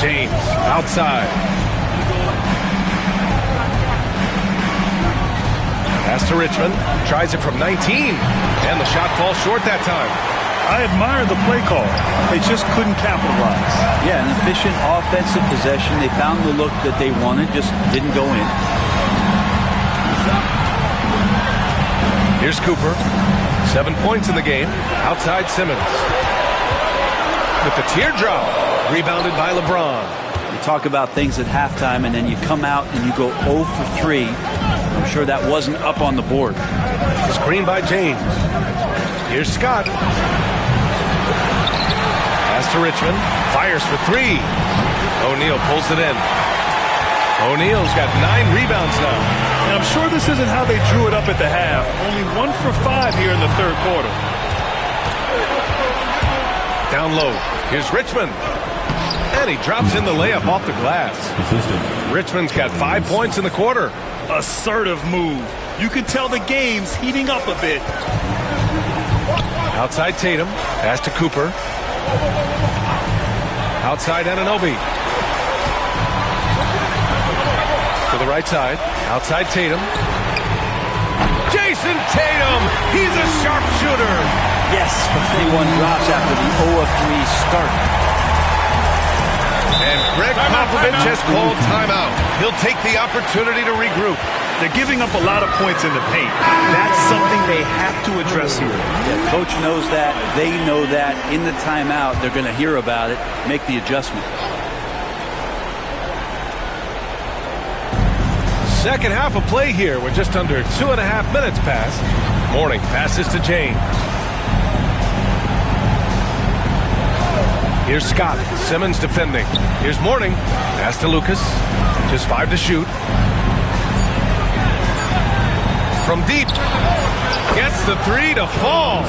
[SPEAKER 6] James outside. Pass to Richmond. Tries it from 19. And the shot falls short that time.
[SPEAKER 7] I admire the play call. They just couldn't capitalize.
[SPEAKER 4] Yeah, an efficient offensive possession. They found the look that they wanted, just didn't go in.
[SPEAKER 6] Here's Cooper. 7 points in the game. Outside Simmons. With the teardrop. Rebounded by LeBron.
[SPEAKER 4] You talk about things at halftime, and then you come out and you go 0 for 3. I'm sure that wasn't up on the board.
[SPEAKER 6] Screen by James. Here's Scott. Pass to Richmond. Fires for 3. O'Neal pulls it in. O'Neal's got 9 rebounds now.
[SPEAKER 7] And I'm sure this isn't how they drew it up at the half. Only 1 for 5 here in the third quarter.
[SPEAKER 6] Down low. Here's Richmond. And he drops in the layup off the glass. Richmond's got 5 points in the quarter.
[SPEAKER 7] Assertive move. You can tell the game's heating up a bit.
[SPEAKER 6] Outside Tatum. Pass to Cooper. Outside Anunoby. To the right side. Outside Tatum. Jason Tatum! He's a sharpshooter!
[SPEAKER 4] Yes, but 31 drops after the 0 of 3 start.
[SPEAKER 6] And Greg Popovich has called timeout. He'll take the opportunity to regroup.
[SPEAKER 7] They're giving up a lot of points in the paint. That's something they have to address here.
[SPEAKER 4] Yeah, coach knows that. They know that. In the timeout, they're going to hear about it, make the adjustment.
[SPEAKER 6] Second half of play here. We're just under 2.5 minutes past. Mourning passes to James. Here's Scott. Simmons defending. Here's Mourning. Pass to Lucas. Just 5 to shoot. From deep. Gets the 3 to fall.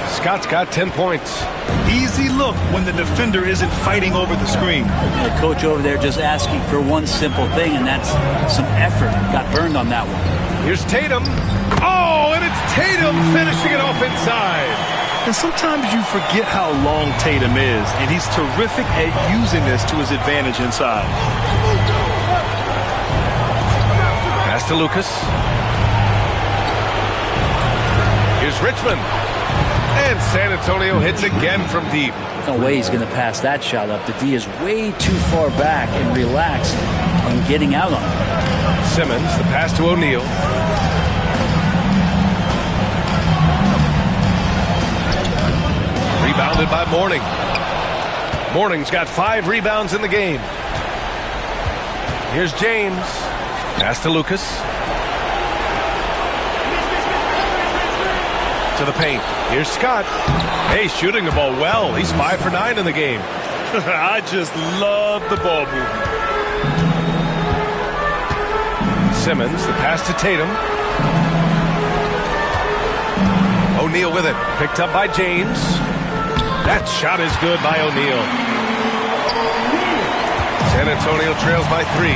[SPEAKER 6] Scott's got 10 points.
[SPEAKER 7] Easy look when the defender isn't fighting over the screen.
[SPEAKER 4] The coach over there just asking for one simple thing, and that's some effort. Got burned on that one.
[SPEAKER 6] Here's Tatum. Oh, and it's Tatum finishing it off inside.
[SPEAKER 7] And sometimes you forget how long Tatum is, and he's terrific at using this to his advantage inside.
[SPEAKER 6] Pass to Lucas. Here's Richmond. And San Antonio hits again from deep.
[SPEAKER 4] No way he's going to pass that shot up. The D is way too far back and relaxed and getting out on it.
[SPEAKER 6] Simmons, the pass to O'Neal. Rebounded by Mourning. Mourning's got 5 rebounds in the game. Here's James. Pass to Lucas. To the paint. Here's Scott. Hey, shooting the ball well. He's 5 for 9 in the game.
[SPEAKER 7] I just love the ball movement.
[SPEAKER 6] Simmons, the pass to Tatum. O'Neal with it. Picked up by James. That shot is good by O'Neal. San Antonio trails by 3.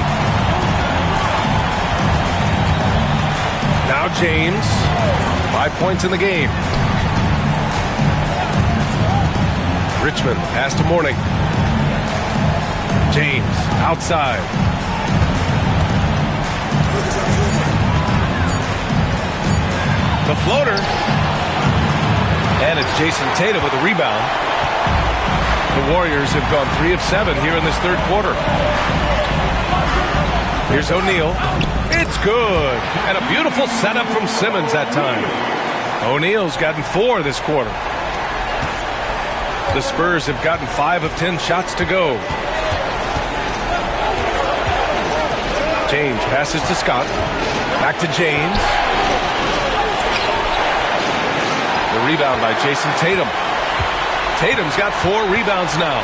[SPEAKER 6] Now James. 5 points in the game. Richmond, pass to Mourning. James, outside. The floater. And it's Jason Tatum with a rebound. The Warriors have gone 3 of 7 here in this third quarter. Here's O'Neal. It's good. And a beautiful setup from Simmons that time. O'Neal's gotten 4 this quarter. The Spurs have gotten 5 of 10 shots to go. James passes to Scott. Back to James. The rebound by Jason Tatum. Tatum's got 4 rebounds now.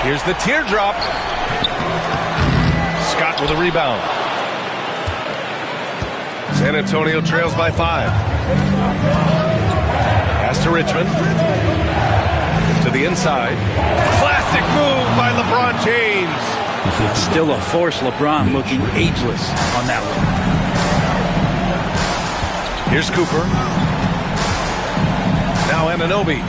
[SPEAKER 6] Here's the teardrop. Scott with a rebound. San Antonio trails by 5. Pass to Richmond. To the inside. Classic move by LeBron James.
[SPEAKER 4] Still a force. LeBron looking ageless on that one.
[SPEAKER 6] Here's Cooper. Anunoby.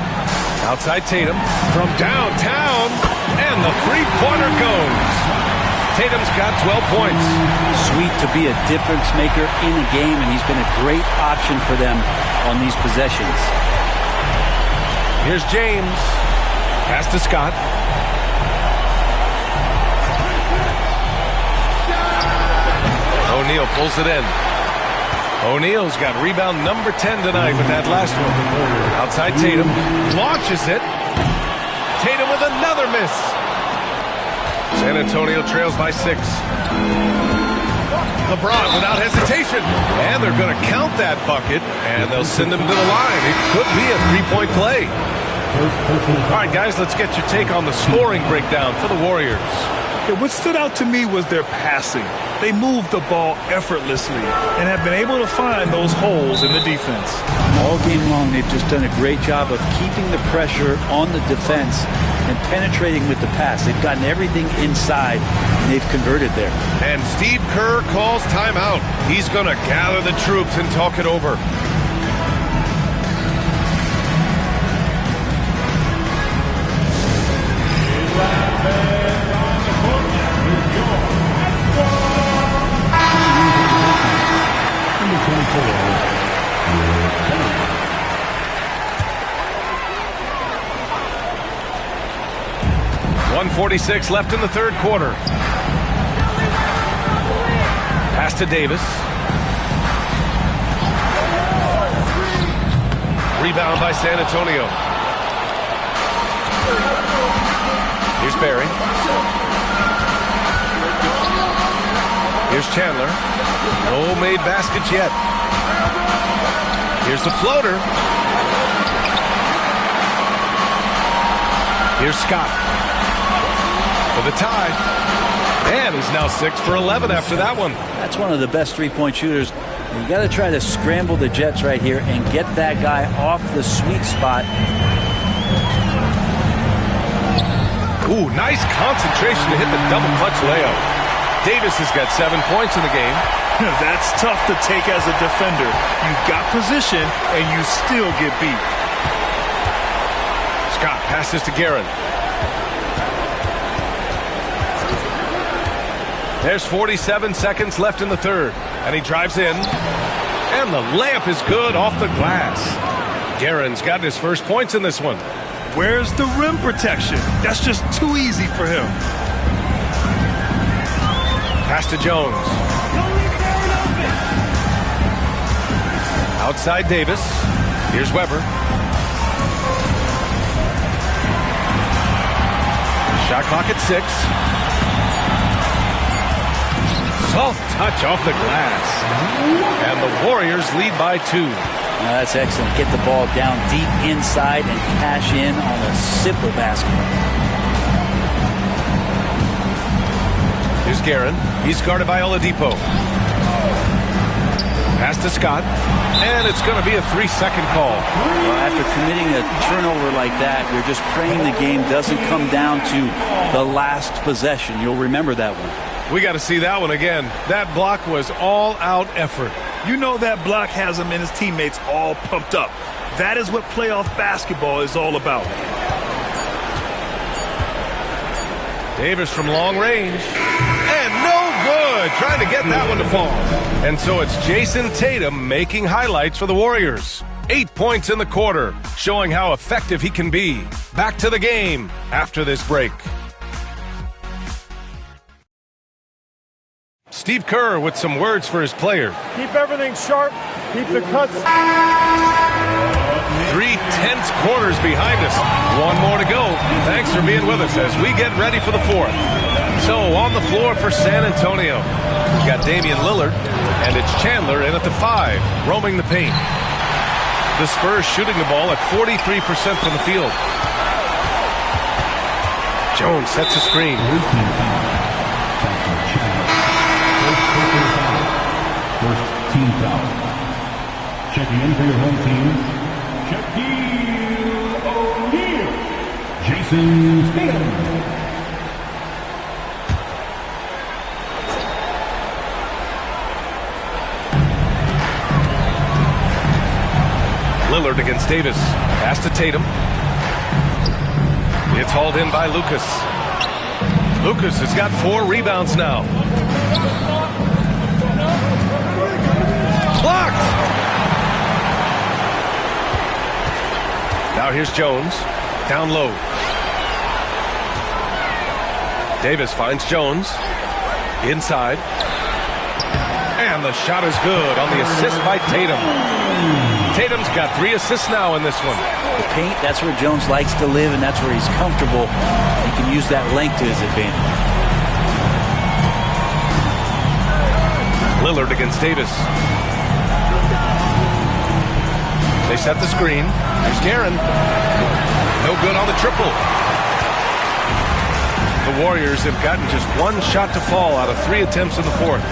[SPEAKER 6] Outside Tatum from downtown, and the three-pointer goes. Tatum's got 12 points.
[SPEAKER 4] Sweet to be a difference maker in a game, and he's been a great option for them on these possessions.
[SPEAKER 6] Here's James. Pass to Scott. O'Neal pulls it in. O'Neal's got rebound number 10 tonight with that last one. Outside Tatum. Launches it. Tatum with another miss. San Antonio trails by 6. LeBron without hesitation. And they're going to count that bucket, and they'll send him to the line. It could be a three-point play. All right, guys, let's get your take on the scoring breakdown for the Warriors.
[SPEAKER 7] Yeah, what stood out to me was their passing. They moved the ball effortlessly and have been able to find those holes in the defense.
[SPEAKER 4] All game long, they've just done a great job of keeping the pressure on the defense and penetrating with the pass. They've gotten everything inside, and they've converted there.
[SPEAKER 6] And Steve Kerr calls timeout. He's going to gather the troops and talk it over. .146 left in the third quarter. Pass to Davis. Rebound by San Antonio. Here's Barry. Here's Chandler. No made baskets yet. Here's the floater. Here's Scott for the tie. And he's now 6 for 11 after that one.
[SPEAKER 4] That's one of the best three-point shooters. You got to try to scramble the Jets right here and get that guy off the sweet spot.
[SPEAKER 6] Ooh, nice concentration to hit the double clutch layup. Davis has got 7 points in the game.
[SPEAKER 7] That's tough to take as a defender. You've got position, and you still get beat.
[SPEAKER 6] Scott passes to Guerin. There's 47 seconds left in the third, and he drives in. And the layup is good off the glass. Guerin's got his first points in this one.
[SPEAKER 7] Where's the rim protection? That's just too easy for him.
[SPEAKER 6] Pass to Jones. Outside Davis. Here's Weber. Shot clock at 6. Soft touch off the glass. And the Warriors lead by 2.
[SPEAKER 4] That's excellent. Get the ball down deep inside and cash in on a simple basket.
[SPEAKER 6] Here's Guerin. He's guarded by Oladipo. Pass to Scott. And it's going to be a 3-second call.
[SPEAKER 4] Well, after committing a turnover like that, you're just praying the game doesn't come down to the last possession. You'll remember that one.
[SPEAKER 6] We got to see that one again. That block was all-out effort.
[SPEAKER 7] You know that block has him and his teammates all pumped up. That is what playoff basketball is all about.
[SPEAKER 6] Davis from long range. And no good. Trying to get that one to fall. And so it's Jason Tatum making highlights for the Warriors. 8 points in the quarter, showing how effective he can be. Back to the game after this break. Steve Kerr with some words for his players.
[SPEAKER 2] Keep everything sharp. Keep the cuts.
[SPEAKER 6] 3 tense quarters behind us. One more to go. Thanks for being with us as we get ready for the fourth. So on the floor for San Antonio, we've got Damian Lillard, and it's Chandler in at the 5, roaming the paint. The Spurs shooting the ball at 43% from the field. Jones sets a screen.
[SPEAKER 8] First team foul. Checking in for your home team, Shaquille O'Neal. Jason Tatum.
[SPEAKER 6] Lillard against Davis. Pass to Tatum. It's hauled in by Lucas. Lucas has got 4 rebounds now. Blocked! Now here's Jones. Down low. Davis finds Jones. Inside. And the shot is good on the assist by Tatum. Tatum's got 3 assists now in this one.
[SPEAKER 4] The paint, that's where Jones likes to live, and that's where he's comfortable. He can use that length to his advantage.
[SPEAKER 6] Lillard against Davis. They set the screen. There's Guerin. No good on the triple. The Warriors have gotten just 1 shot to fall out of 3 attempts in the 4th.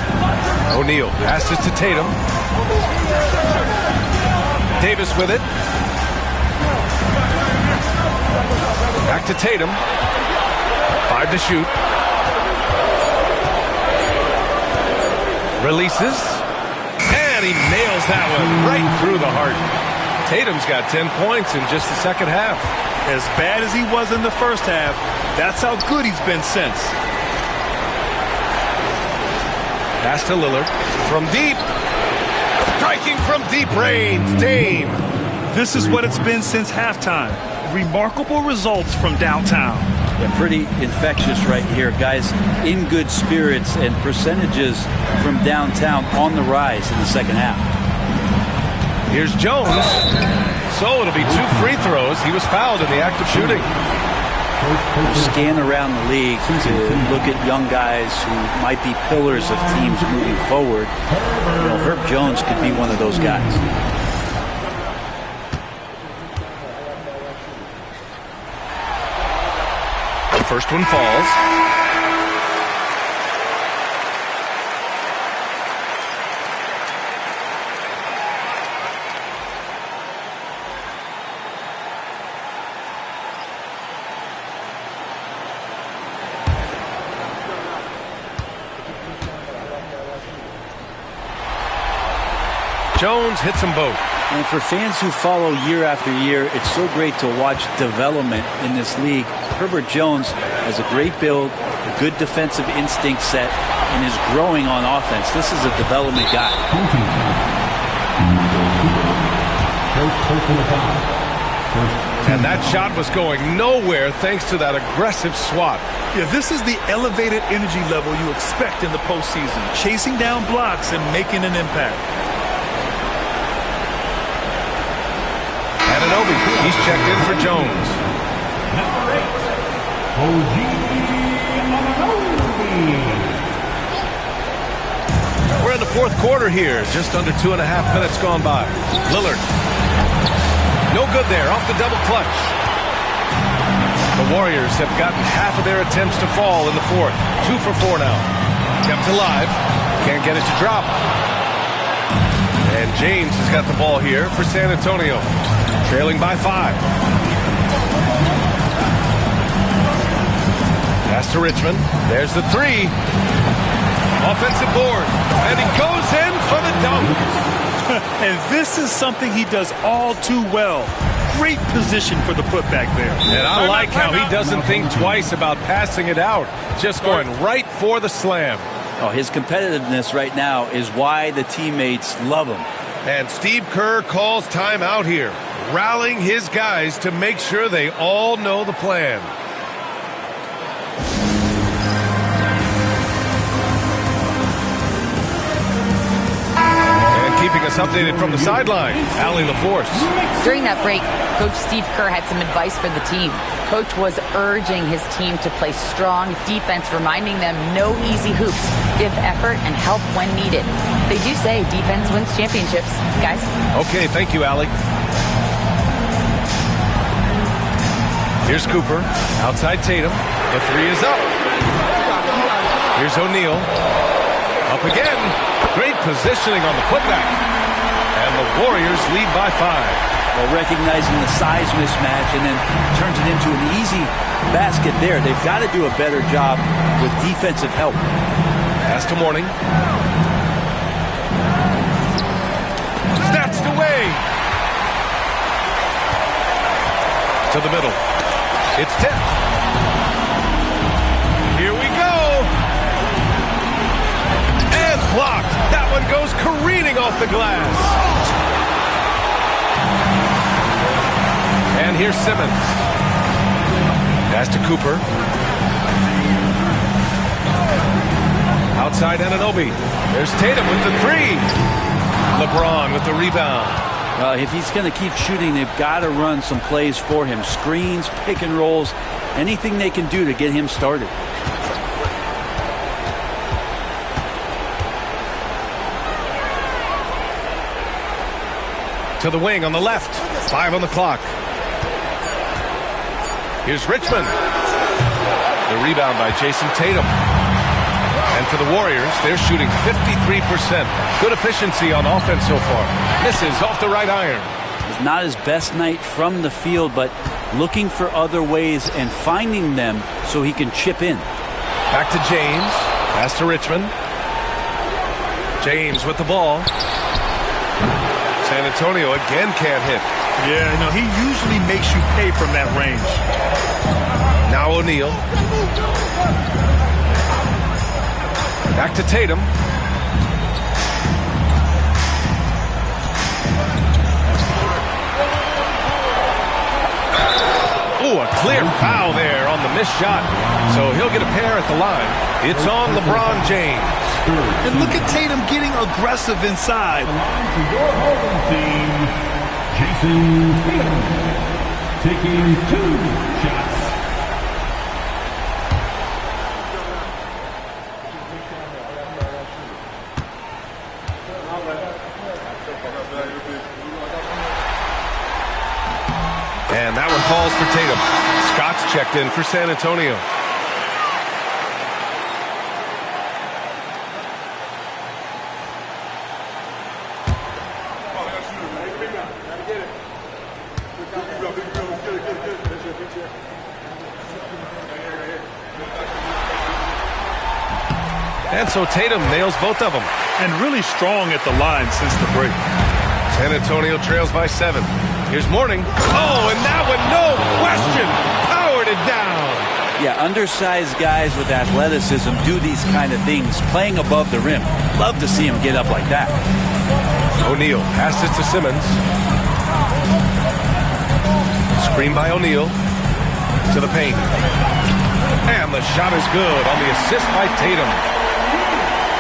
[SPEAKER 6] O'Neal passes to Tatum. Davis with it. Back to Tatum. 5 to shoot. Releases. And he nails that one right through the heart. Tatum's got 10 points in just the second half.
[SPEAKER 7] As bad as he was in the first half, that's how good he's been since.
[SPEAKER 6] Pass to Lillard. From deep. Striking from deep range. Dame.
[SPEAKER 7] This is what it's been since halftime. Remarkable results from downtown.
[SPEAKER 4] Yeah, pretty infectious right here. Guys in good spirits, and percentages from downtown on the rise in the second half.
[SPEAKER 6] Here's Jones. So it'll be 2 free throws. He was fouled in the act of shooting.
[SPEAKER 4] Scan around the league to look at young guys who might be pillars of teams moving forward. You know, Herb Jones could be one of those guys.
[SPEAKER 6] The first one falls. Jones hits them both.
[SPEAKER 4] And for fans who follow year after year, it's so great to watch development in this league. Herbert Jones has a great build, a good defensive instinct set, and is growing on offense. This is a development guy.
[SPEAKER 6] And that shot was going nowhere thanks to that aggressive swat.
[SPEAKER 7] Yeah, this is the elevated energy level you expect in the postseason. Chasing down blocks and making an impact.
[SPEAKER 6] Ananobi, he's checked in for Jones. We're in the 4th quarter here. Just under 2.5 minutes gone by. Lillard. No good there. Off the double clutch. The Warriors have gotten half of their attempts to fall in the 4th. 2 for 4 now. Kept alive. Can't get it to drop. And James has got the ball here for San Antonio. Trailing by 5. Pass to Richmond. There's the 3. Offensive board. And he goes in for the dunk.
[SPEAKER 7] And this is something he does all too well. Great position for the putback there.
[SPEAKER 6] And I like how he doesn't think twice about passing it out. Just going right for the slam.
[SPEAKER 4] Oh, his competitiveness right now is why the teammates love him.
[SPEAKER 6] And Steve Kerr calls timeout here, rallying his guys to make sure they all know the plan. And keeping us updated from the sideline, Allie LaForce.
[SPEAKER 10] During that break, Coach Steve Kerr had some advice for the team. Coach was urging his team to play strong defense, reminding them no easy hoops, give effort, and help when needed. They do say defense wins championships, guys.
[SPEAKER 6] Okay, thank you, Allie. Here's Cooper, outside Tatum. The 3 is up. Here's O'Neal. Up again. Great positioning on the putback. And the Warriors lead by 5.
[SPEAKER 4] Well, recognizing the size mismatch and then turns it into an easy basket there. They've got to do a better job with defensive help.
[SPEAKER 6] Pass to Mourning. Snatched away. To the middle. It's tipped. Here we go. And blocked. That one goes careening off the glass. And here's Simmons. Pass to Cooper. Outside Anunoby. There's Tatum with the three. LeBron with the rebound.
[SPEAKER 4] If he's going to keep shooting, they've got to run some plays for him. Screens, pick and rolls, anything they can do to get him started.
[SPEAKER 6] To the wing on the left. 5 on the clock. Here's Richmond. The rebound by Jason Tatum. And for the Warriors, they're shooting 53%. Good efficiency on offense so far. Misses off the right iron.
[SPEAKER 4] It's not his best night from the field, but looking for other ways and finding them so he can chip in.
[SPEAKER 6] Back to James. Pass to Richmond. James with the ball. San Antonio again can't hit.
[SPEAKER 7] Yeah, no, he usually makes you pay from that range.
[SPEAKER 6] Now O'Neal. Back to Tatum. Ooh, a clear foul there on the missed shot. So he'll get a pair at the line. It's on LeBron James.
[SPEAKER 7] And look at Tatum getting aggressive inside.
[SPEAKER 8] For your home team, Jason Tatum taking 2 shots.
[SPEAKER 6] And that one falls for Tatum. Scott's checked in for San Antonio. And so Tatum nails both of them.
[SPEAKER 7] And really strong at the line since the break.
[SPEAKER 6] San Antonio trails by 7. Here's Mourning. Oh, and that one, no question, powered it down.
[SPEAKER 4] Yeah, undersized guys with athleticism do these kind of things, playing above the rim. Love to see him get up like that.
[SPEAKER 6] O'Neal passes to Simmons. Screen by O'Neal. To the paint. And the shot is good on the assist by Tatum.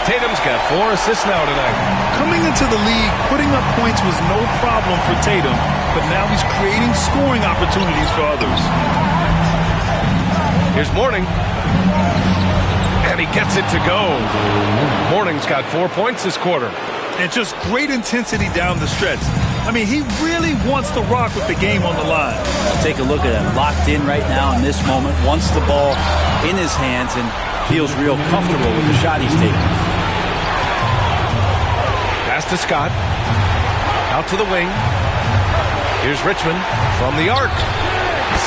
[SPEAKER 6] Tatum's got 4 assists now tonight.
[SPEAKER 7] Coming into the league, putting up points was no problem for Tatum, but now he's creating scoring opportunities for others.
[SPEAKER 6] Here's Mourning. And he gets it to go. Mourning's got 4 points this quarter.
[SPEAKER 7] And just great intensity down the stretch. I mean, he really wants to rock with the game on the line.
[SPEAKER 4] Take a look at him, locked in right now in this moment, wants the ball in his hands and feels real comfortable with the shot he's taking.
[SPEAKER 6] Pass to Scott. Out to the wing. Here's Richmond from the arc.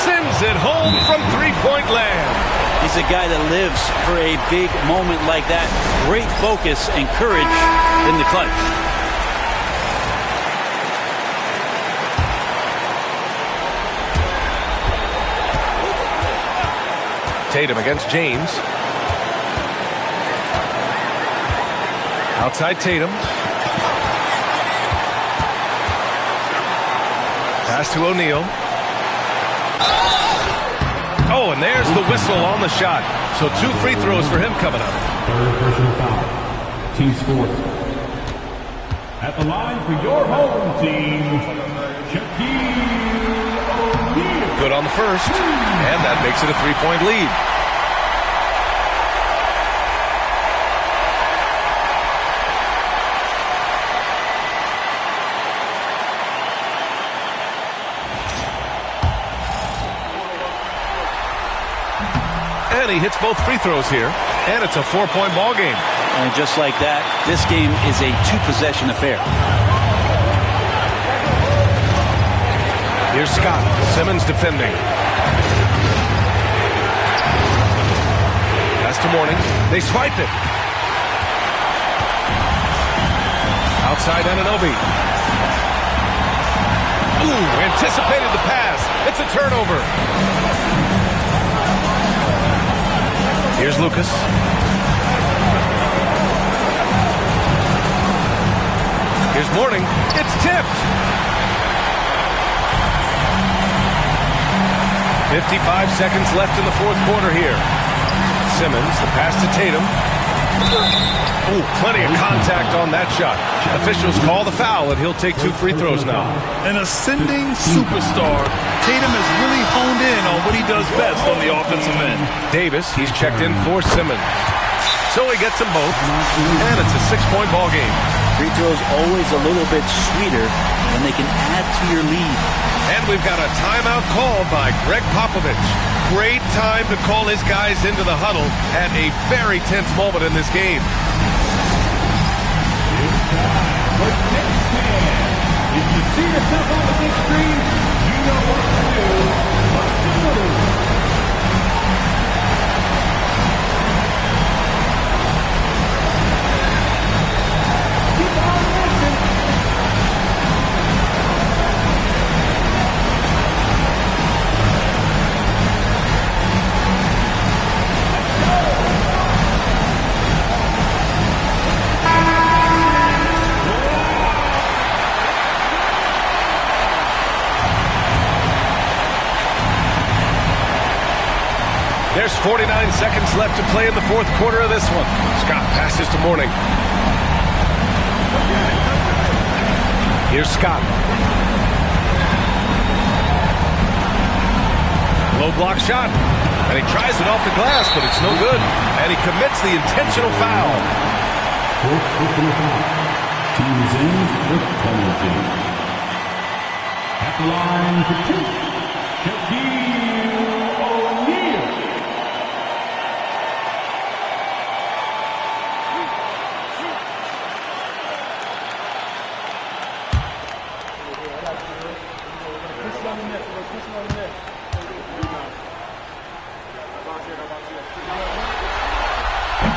[SPEAKER 6] Sends it home from three-point land.
[SPEAKER 4] He's a guy that lives for a big moment like that. Great focus and courage in the clutch.
[SPEAKER 6] Tatum against James. Outside Tatum. Pass to O'Neal. Oh, and there's the whistle on the shot. So 2 free throws for him coming up.
[SPEAKER 8] Third personal foul. Team scores. At the line for your home team, Shaquille O'Neal.
[SPEAKER 6] Good on the first. And that makes it a 3-point lead. And he hits both free throws here. And it's a 4-point ball game.
[SPEAKER 4] And just like that, this game is a 2-possession affair.
[SPEAKER 6] Here's Scott. Simmons defending. Pass to Mourning. They swipe it. Outside Anunoby. Ooh, anticipated the pass. It's a turnover. Here's Lucas. Here's Mourning. It's tipped. 55 seconds left in the fourth quarter here. Simmons, the pass to Tatum. Ooh, plenty of contact on that shot. Officials call the foul, and he'll take 2 free throws now.
[SPEAKER 7] An ascending superstar, Tatum has really honed in on what he does best on the offensive end.
[SPEAKER 6] Davis, he's checked in for Simmons. So he gets them both, and it's a 6-point ball game.
[SPEAKER 4] Free throws always a little bit sweeter when they can add to your lead.
[SPEAKER 6] And we've got a timeout called by Greg Popovich. Great time to call his guys into the huddle at a very tense moment in this game.
[SPEAKER 8] If you see yourself on the big screen, you know what to do. What's the move?
[SPEAKER 6] There's 49 seconds left to play in the fourth quarter of this one. Scott passes to Mourning. Here's Scott. Low block shot. And he tries it off the glass, but it's no good. And he commits the intentional foul.
[SPEAKER 8] Fourth personal foul. Teams in with penalty. At the line for 2. Shaquille O'Neal.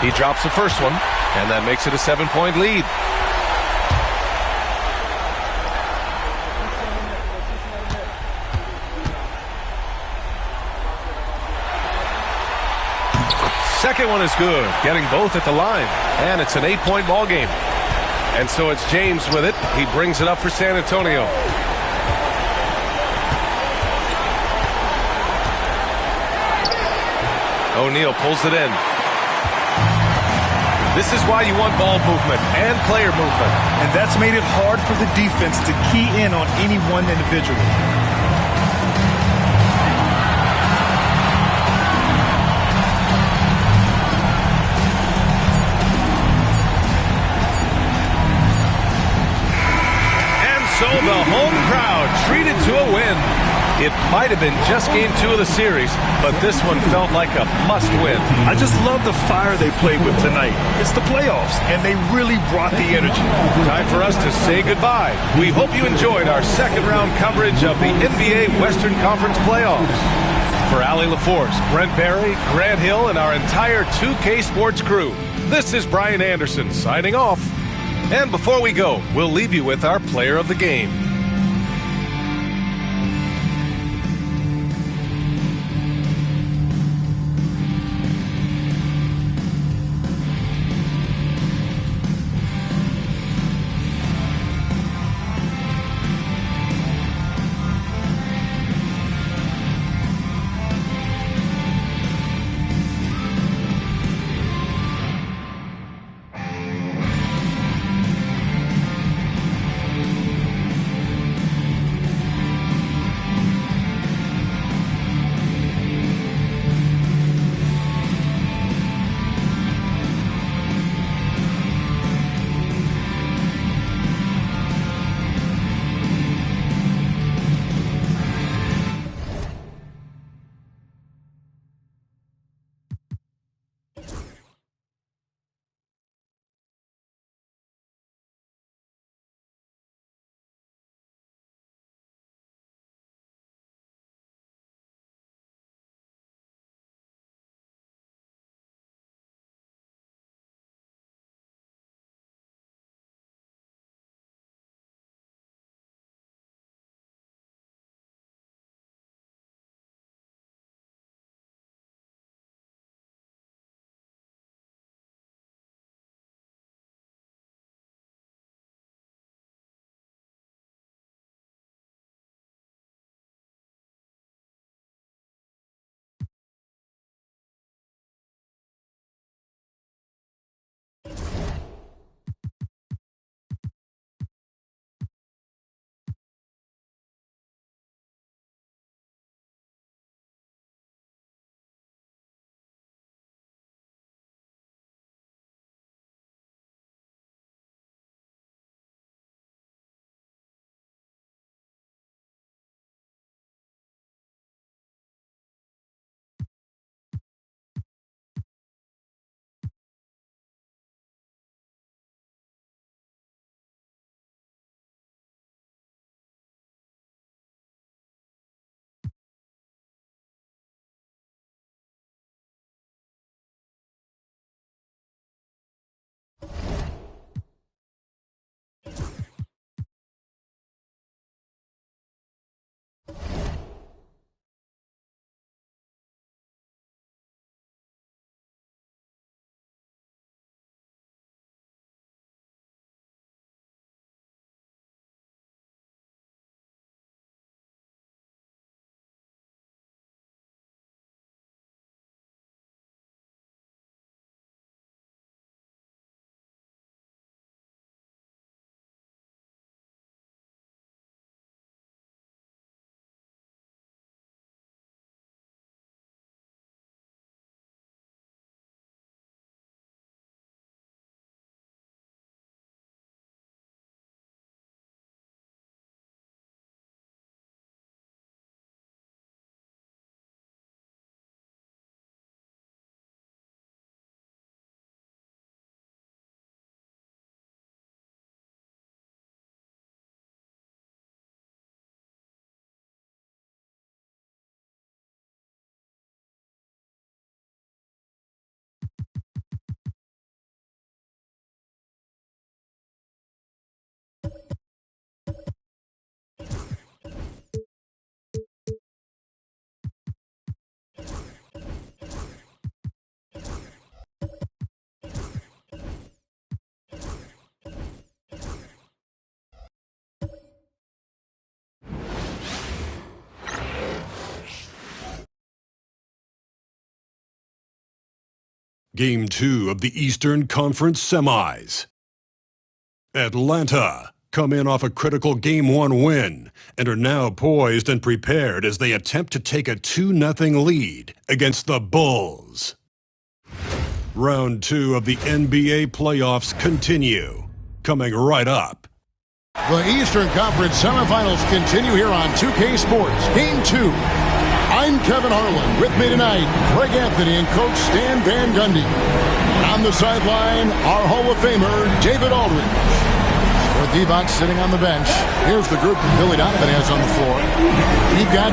[SPEAKER 6] He drops the first one, and that makes it a 7-point lead. Second one is good, getting both at the line, and it's an 8-point ball game. And so it's James with it. He brings it up for San Antonio. O'Neal pulls it in. This is why you want ball movement and player movement.
[SPEAKER 7] And that's made it hard for the defense to key in on any one individual.
[SPEAKER 6] And so the home crowd treated to a win. It might have been just game 2 of the series, but this one felt like a must-win.
[SPEAKER 7] I just love the fire they played with tonight. It's the playoffs, and they really brought the energy.
[SPEAKER 6] Time for us to say goodbye. We hope you enjoyed our second-round coverage of the NBA Western Conference playoffs. For Allie LaForce, Brent Barry, Grant Hill, and our entire 2K Sports crew, this is Brian Anderson signing off. And before we go, we'll leave you with our player of the game.
[SPEAKER 5] Game 2 of the Eastern Conference Semis. Atlanta come in off a critical Game 1 win and are now poised and prepared as they attempt to take a 2-0 lead against the Bulls. Round 2 of the NBA playoffs continue, coming right up.
[SPEAKER 16] The Eastern Conference Semifinals continue here on 2K Sports. Game 2. I'm Kevin Harlan. With me tonight, Greg Anthony and Coach Stan Van Gundy. And on the sideline, our Hall of Famer, David Aldridge. With Divac sitting on the bench, here's the group that Billy Donovan has on the floor. We've got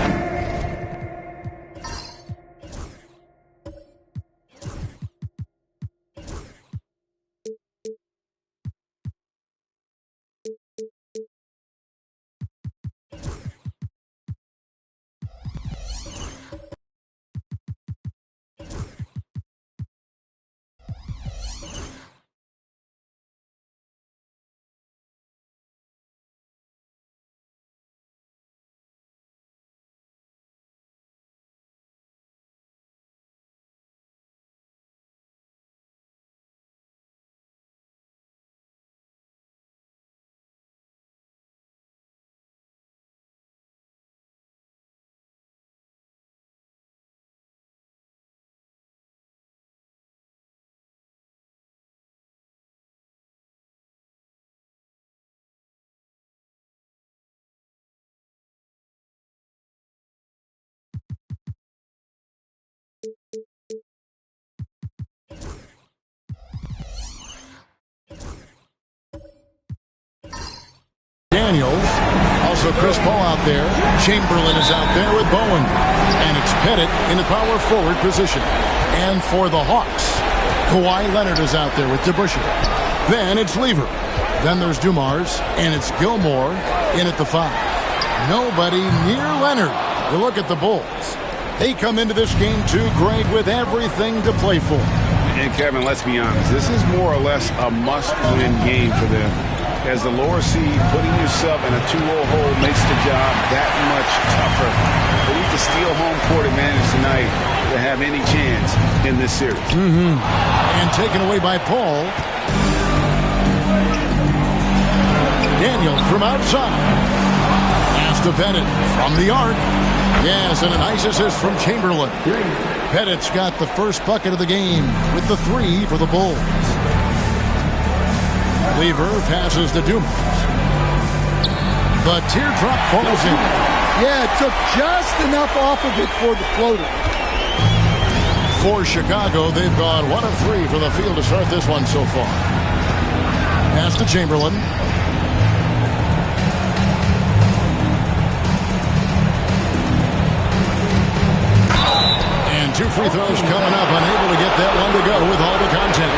[SPEAKER 16] Daniels, also Chris Paul out there. Chamberlain is out there with Bowen. And it's Pettit in the power forward position. And for the Hawks, Kawhi Leonard is out there with DeBusschere. Then it's Lever. Then there's Dumars, and it's Gilmore in at the 5. Nobody near Leonard. You look at the Bulls. They come into this game too, Greg, with everything to play for.
[SPEAKER 17] And Kevin, let's be honest, this is more or less a must-win game for them. As the lower seed, putting yourself in a 2-0 hole makes the job that much tougher. They need to steal home court advantage tonight to have any chance in this series.
[SPEAKER 16] And taken away by Paul. Daniel from outside. Pass to Pettit from the arc. Yes, and a nice assist from Chamberlain. Pettit's got the first bucket of the game with the 3 for the Bulls. Lever passes to Dumas. The teardrop falls in.
[SPEAKER 20] Yeah, it took just enough off of it for the floater.
[SPEAKER 16] For Chicago, they've gone 1 of 3 for the field to start this one so far. Pass to Chamberlain. And 2 free throws coming up, unable to get that one to go with all the content.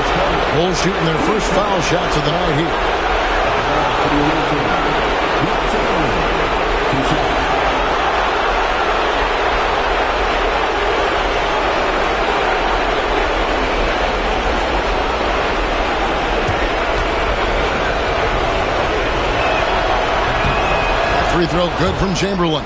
[SPEAKER 16] Bulls shooting their first foul shots of the night here. That free throw good from Chamberlain.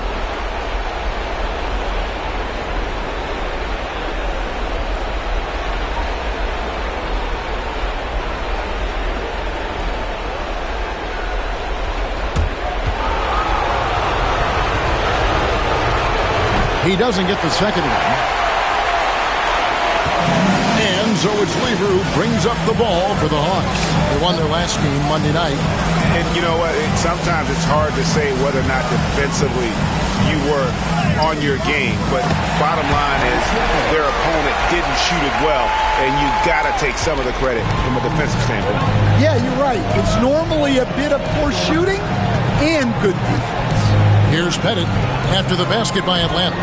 [SPEAKER 16] He doesn't get the second one. And so it's Lever who brings up the ball for the Hawks. They won their last game Monday night.
[SPEAKER 17] And you know what? Sometimes it's hard to say whether or not defensively you were on your game. But bottom line is their opponent didn't shoot it well. And you got to take some of the credit from a defensive standpoint.
[SPEAKER 20] Yeah, you're right. It's normally a bit of poor shooting and good defense.
[SPEAKER 16] Here's Pettit after the basket by Atlanta.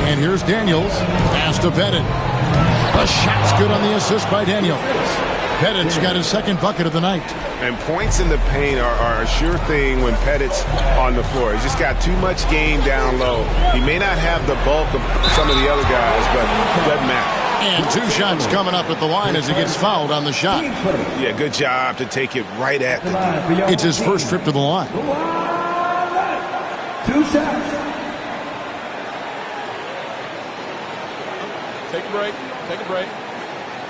[SPEAKER 16] And here's Daniels. Pass to Pettit. The shot's good on the assist by Daniels. Pettit's got his second bucket of the night.
[SPEAKER 17] And points in the paint are a sure thing when Pettit's on the floor. He's just got too much game down low. He may not have the bulk of some of the other guys, but it doesn't matter.
[SPEAKER 16] And 2 shots coming up at the line as he gets fouled on the shot.
[SPEAKER 17] Yeah, good job to take it right at the D.
[SPEAKER 16] It's his first trip to the line.
[SPEAKER 8] 2 shots.
[SPEAKER 2] Take a break. Take a break.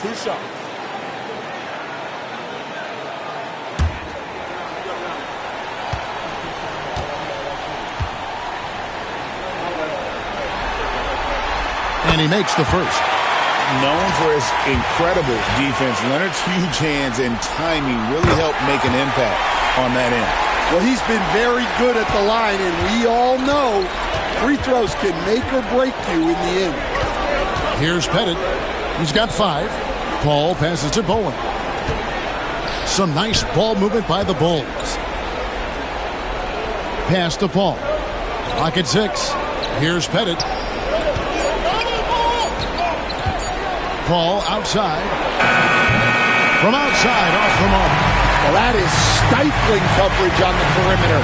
[SPEAKER 2] 2 shots.
[SPEAKER 16] And he makes the first.
[SPEAKER 19] Known for his incredible defense, Leonard's huge hands and timing really helped make an impact on that end.
[SPEAKER 20] Well, he's been very good at the line, and we all know free throws can make or break you in the end.
[SPEAKER 16] Here's Pettit. He's got 5. Paul passes to Bowen. Some nice ball movement by the Bulls. Pass to Paul. Clock at 6. Here's Pettit. Paul outside. From outside, off the mark.
[SPEAKER 20] Well, that is stifling coverage on the perimeter.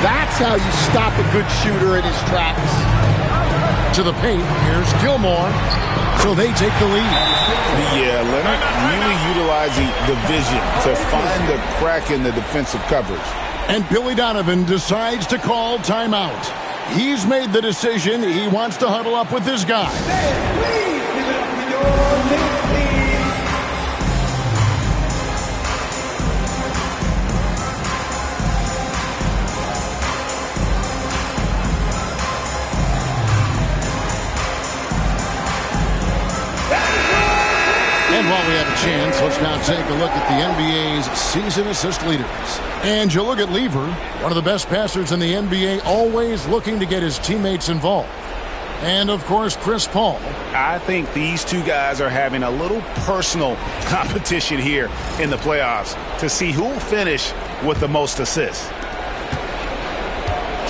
[SPEAKER 20] That's how you stop a good shooter in his tracks.
[SPEAKER 16] To the paint, here's Gilmore. So they take the lead.
[SPEAKER 19] Yeah, Leonard really utilizing the vision to find the crack in the defensive coverage.
[SPEAKER 16] And Billy Donovan decides to call timeout. He's made the decision. He wants to huddle up with this guy. And while we have a chance, let's now take a look at the NBA's season assist leaders. And you look at Lever, one of the best passers in the NBA, always looking to get his teammates involved. And, of course, Chris Paul.
[SPEAKER 17] I think these two guys are having a little personal competition here in the playoffs to see who will finish with the most assists.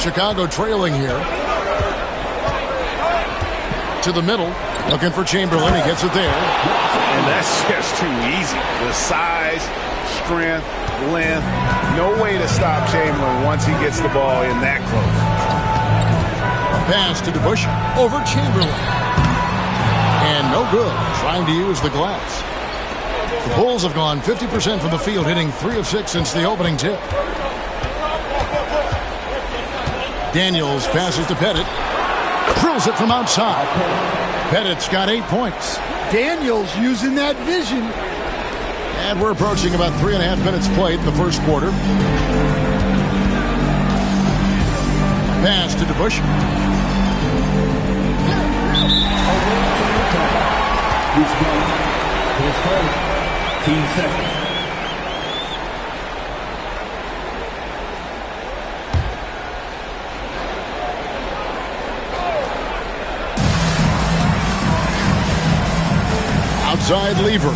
[SPEAKER 16] Chicago trailing here. To the middle. Looking for Chamberlain. He gets it there.
[SPEAKER 17] And that's just too easy. The size, strength, length. No way to stop Chamberlain once he gets the ball in that close.
[SPEAKER 16] Pass to DeBush over Chamberlain. And no good. Trying to use the glass. The Bulls have gone 50% from the field, hitting 3 of 6 since the opening tip. Daniels passes to Pettit. Drills it from outside. Pettit's got 8 points.
[SPEAKER 20] Daniels using that vision.
[SPEAKER 16] And we're approaching about 3.5 minutes played in the first quarter. Pass to DeBush.
[SPEAKER 8] Team second.
[SPEAKER 16] Outside Lever.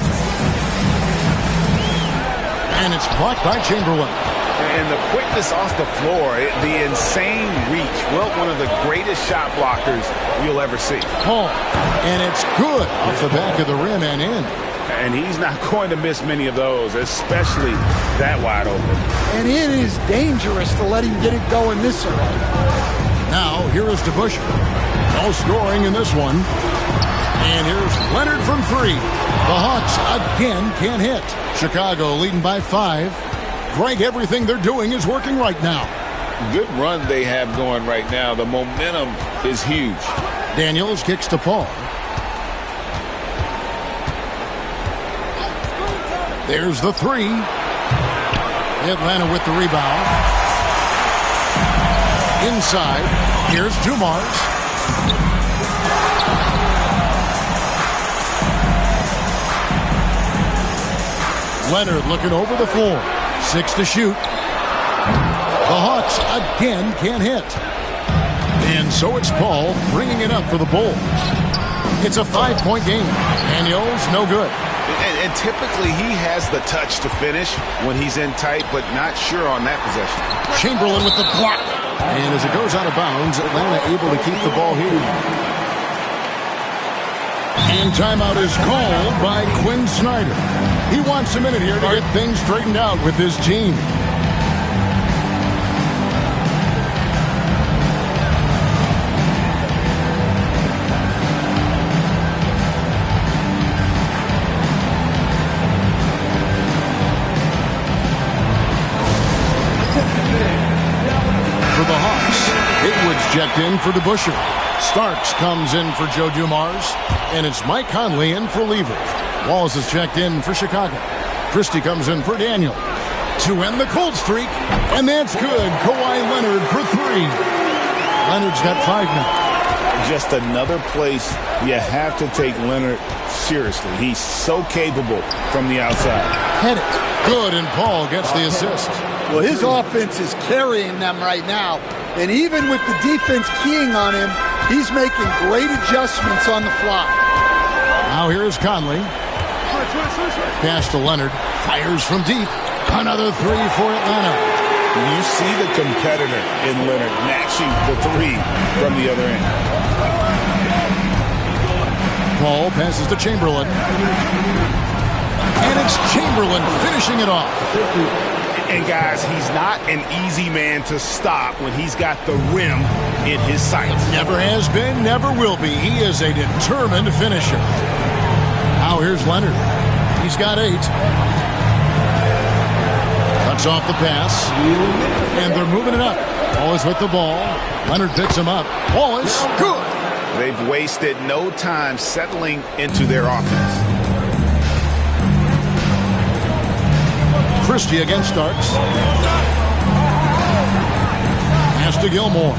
[SPEAKER 16] And it's blocked by Chamberlain.
[SPEAKER 17] And the quickness off the floor, the insane reach. Well, one of the greatest shot blockers you'll ever see.
[SPEAKER 16] Paul. And it's good off the back of the rim and in.
[SPEAKER 17] And he's not going to miss many of those, especially that wide open.
[SPEAKER 20] And it is dangerous to let him get it going this early.
[SPEAKER 16] Now, here is DeBush. No scoring in this one. And here's Leonard from 3. The Hawks again can't hit. Chicago leading by 5. Greg, everything they're doing is working right now.
[SPEAKER 19] Good run they have going right now. The momentum is huge.
[SPEAKER 16] Daniels kicks to Paul. There's the 3. Atlanta with the rebound. Inside. Here's Dumars. Leonard looking over the floor. 6 to shoot. The Hawks again can't hit. And so it's Paul bringing it up for the Bulls. It's a 5-point game. Daniels, no good.
[SPEAKER 17] And typically he has the touch to finish when he's in tight, but not sure on that possession.
[SPEAKER 16] Chamberlain with the block. And as it goes out of bounds, Atlanta able to keep the ball here. And timeout is called by Quinn Snyder. He wants a minute here to get things straightened out with his team. For the Hawks, it would Leonard's checked in for DeBusschere. Starks comes in for Joe Dumars. And it's Mike Conley in for Lever. Wallace is checked in for Chicago. Christie comes in for Daniel. To end the cold streak. And that's good. Kawhi Leonard for 3. Leonard's got 5 now.
[SPEAKER 17] Just another place you have to take Leonard seriously. He's so capable from the outside.
[SPEAKER 16] Hit it. Good, and Paul gets the assist.
[SPEAKER 20] Well, his offense is carrying them right now. And even with the defense keying on him, he's making great adjustments on the fly.
[SPEAKER 16] Now here's Conley. Pass to Leonard. Fires from deep. Another 3 for Atlanta.
[SPEAKER 17] You see the competitor in Leonard matching the 3 from the other end.
[SPEAKER 16] Paul passes to Chamberlain. And it's Chamberlain finishing it off.
[SPEAKER 17] And guys, he's not an easy man to stop when he's got the rim in his sights.
[SPEAKER 16] Never has been, never will be. He is a determined finisher. Now here's Leonard. He's got 8. Cuts off the pass. And they're moving it up. Wallace with the ball. Leonard picks him up. Wallace, good.
[SPEAKER 17] They've wasted no time settling into their offense.
[SPEAKER 16] Christie against Starks. Pass to Gilmore.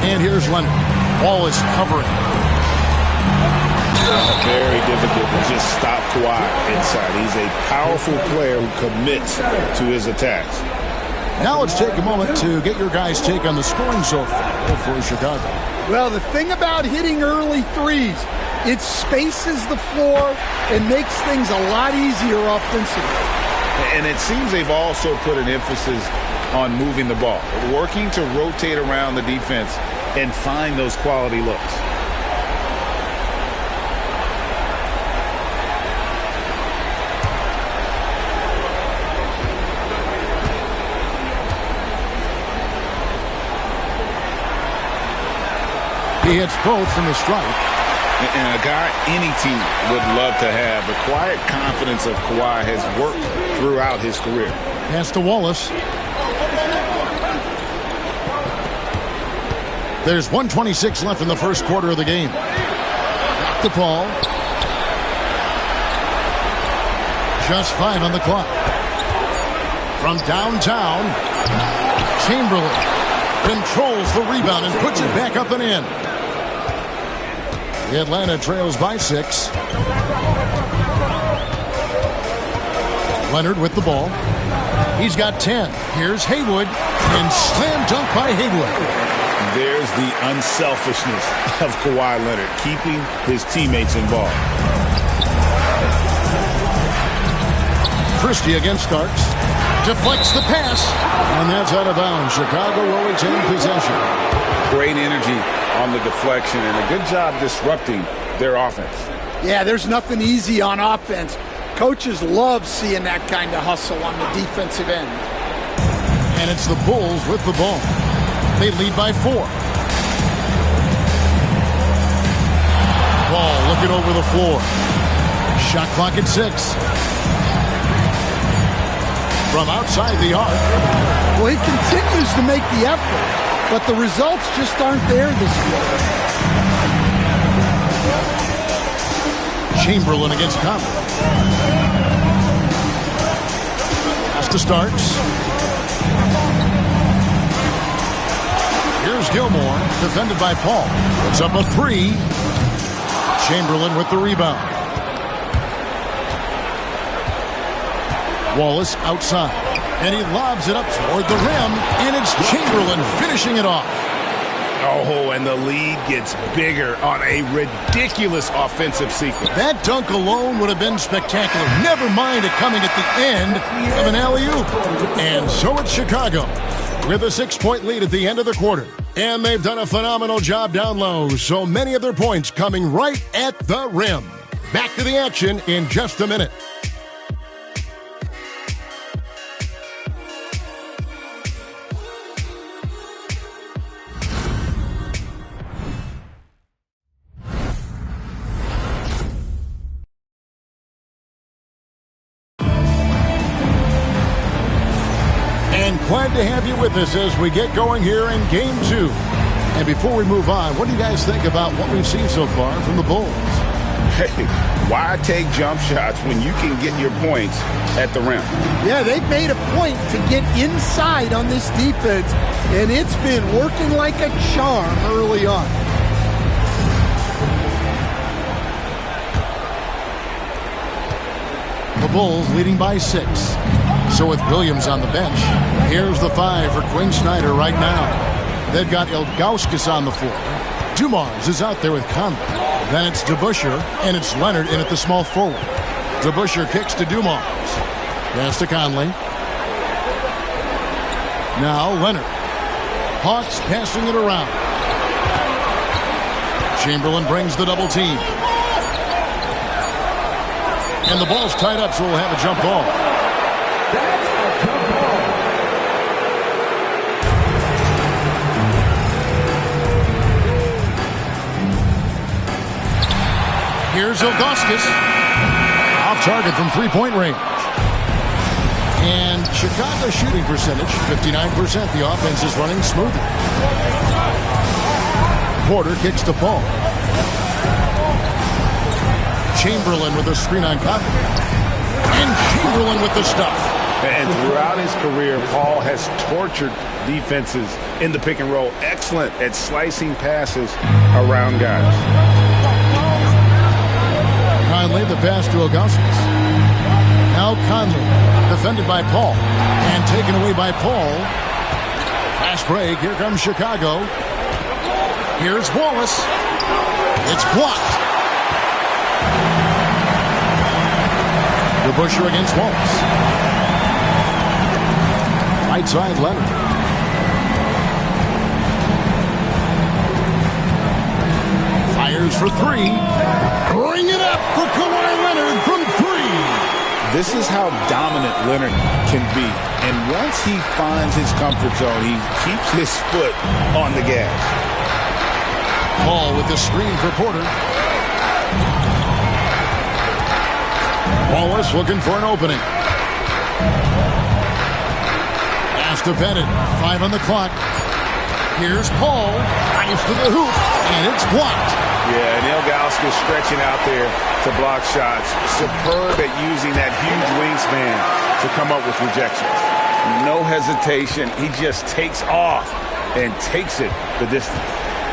[SPEAKER 16] And here's Leonard. Wallace covering.
[SPEAKER 17] Very difficult to just stop Kawhi inside. He's a powerful player who commits to his attacks.
[SPEAKER 16] Now let's take a moment to get your guys' take on the scoring so far for Chicago.
[SPEAKER 20] Well, the thing about hitting early threes, it spaces the floor and makes things a lot easier offensively.
[SPEAKER 17] And it seems they've also put an emphasis on moving the ball, working to rotate around the defense and find those quality looks.
[SPEAKER 16] He hits both from the stripe.
[SPEAKER 17] And a guy any team would love to have. The quiet confidence of Kawhi has worked throughout his career.
[SPEAKER 16] Pass to Wallace. There's 1:26 left in the first quarter of the game. Back to Paul. Just 5 on the clock. From downtown, Chamberlain controls the rebound and puts it back up and in. Atlanta trails by 6. Leonard with the ball. He's got 10. Here's Haywood. And slam dunk by Haywood.
[SPEAKER 17] There's the unselfishness of Kawhi Leonard, keeping his teammates involved.
[SPEAKER 16] Christie against Starks. Deflects the pass. And that's out of bounds. Chicago will retain possession.
[SPEAKER 17] Great energy on the deflection and a good job disrupting their offense.
[SPEAKER 20] Yeah, there's nothing easy on offense. Coaches love seeing that kind of hustle on the defensive end.
[SPEAKER 16] And it's the Bulls with the ball. They lead by 4. Ball looking over the floor. Shot clock at 6. From outside the arc.
[SPEAKER 20] Well, he continues to make the effort, but the results just aren't there this year.
[SPEAKER 16] Chamberlain against Conley. Pass to Starks. Here's Gilmore, defended by Paul. It's up a 3. Chamberlain with the rebound. Wallace outside. And he lobs it up toward the rim. And it's Chamberlain finishing it off.
[SPEAKER 17] Oh, and the lead gets bigger on a ridiculous offensive sequence.
[SPEAKER 16] That dunk alone would have been spectacular. Never mind it coming at the end of an alley-oop. And so it's Chicago with a 6-point lead at the end of the quarter. And they've done a phenomenal job down low. So many of their points coming right at the rim. Back to the action in just a minute. And glad to have you with us as we get going here in Game 2. And before we move on, what do you guys think about what we've seen so far from the Bulls?
[SPEAKER 17] Hey, why take jump shots when you can get your points at the rim?
[SPEAKER 20] Yeah, they've made a point to get inside on this defense, and it's been working like a charm early on.
[SPEAKER 16] The Bulls leading by 6. So with Williams on the bench, here's the 5 for Quinn Snyder right now. They've got Ilgauskas on the floor. Dumars is out there with Conley. Then it's DeBusschere, and it's Leonard in at the small forward. DeBusschere kicks to Dumars. Pass to Conley. Now Leonard. Hawks passing it around. Chamberlain brings the double team. And the ball's tied up, so we'll have a jump ball. Here's Ilgauskas. Off target from three-point range. And Chicago shooting percentage, 59%. The offense is running smoothly. Porter kicks to Paul. Chamberlain with a screen on Conley. And Chamberlain with the stuff.
[SPEAKER 17] And throughout his career, Paul has tortured defenses in the pick and roll. Excellent at slicing passes around guys.
[SPEAKER 16] Conley, the pass to Ilgauskas. Now Conley, defended by Paul. And taken away by Paul. Fast break. Here comes Chicago. Here's Wallace. It's blocked. DeBusschere against Wallace. Right side, Leonard. Fires for 3. Bring it up for Kawhi Leonard from 3.
[SPEAKER 19] This is how dominant Leonard can be. And once he finds his comfort zone, he keeps his foot on the gas.
[SPEAKER 16] Paul with the screen for Porter. Wallace looking for an opening. Pass to Bennett. 5 on the clock. Here's Paul. Eyes to the hoop. And it's blocked.
[SPEAKER 17] Yeah, and Ilgauskas stretching out there to block shots. Superb at using that huge wingspan to come up with rejections. No hesitation. He just takes off and takes it the distance.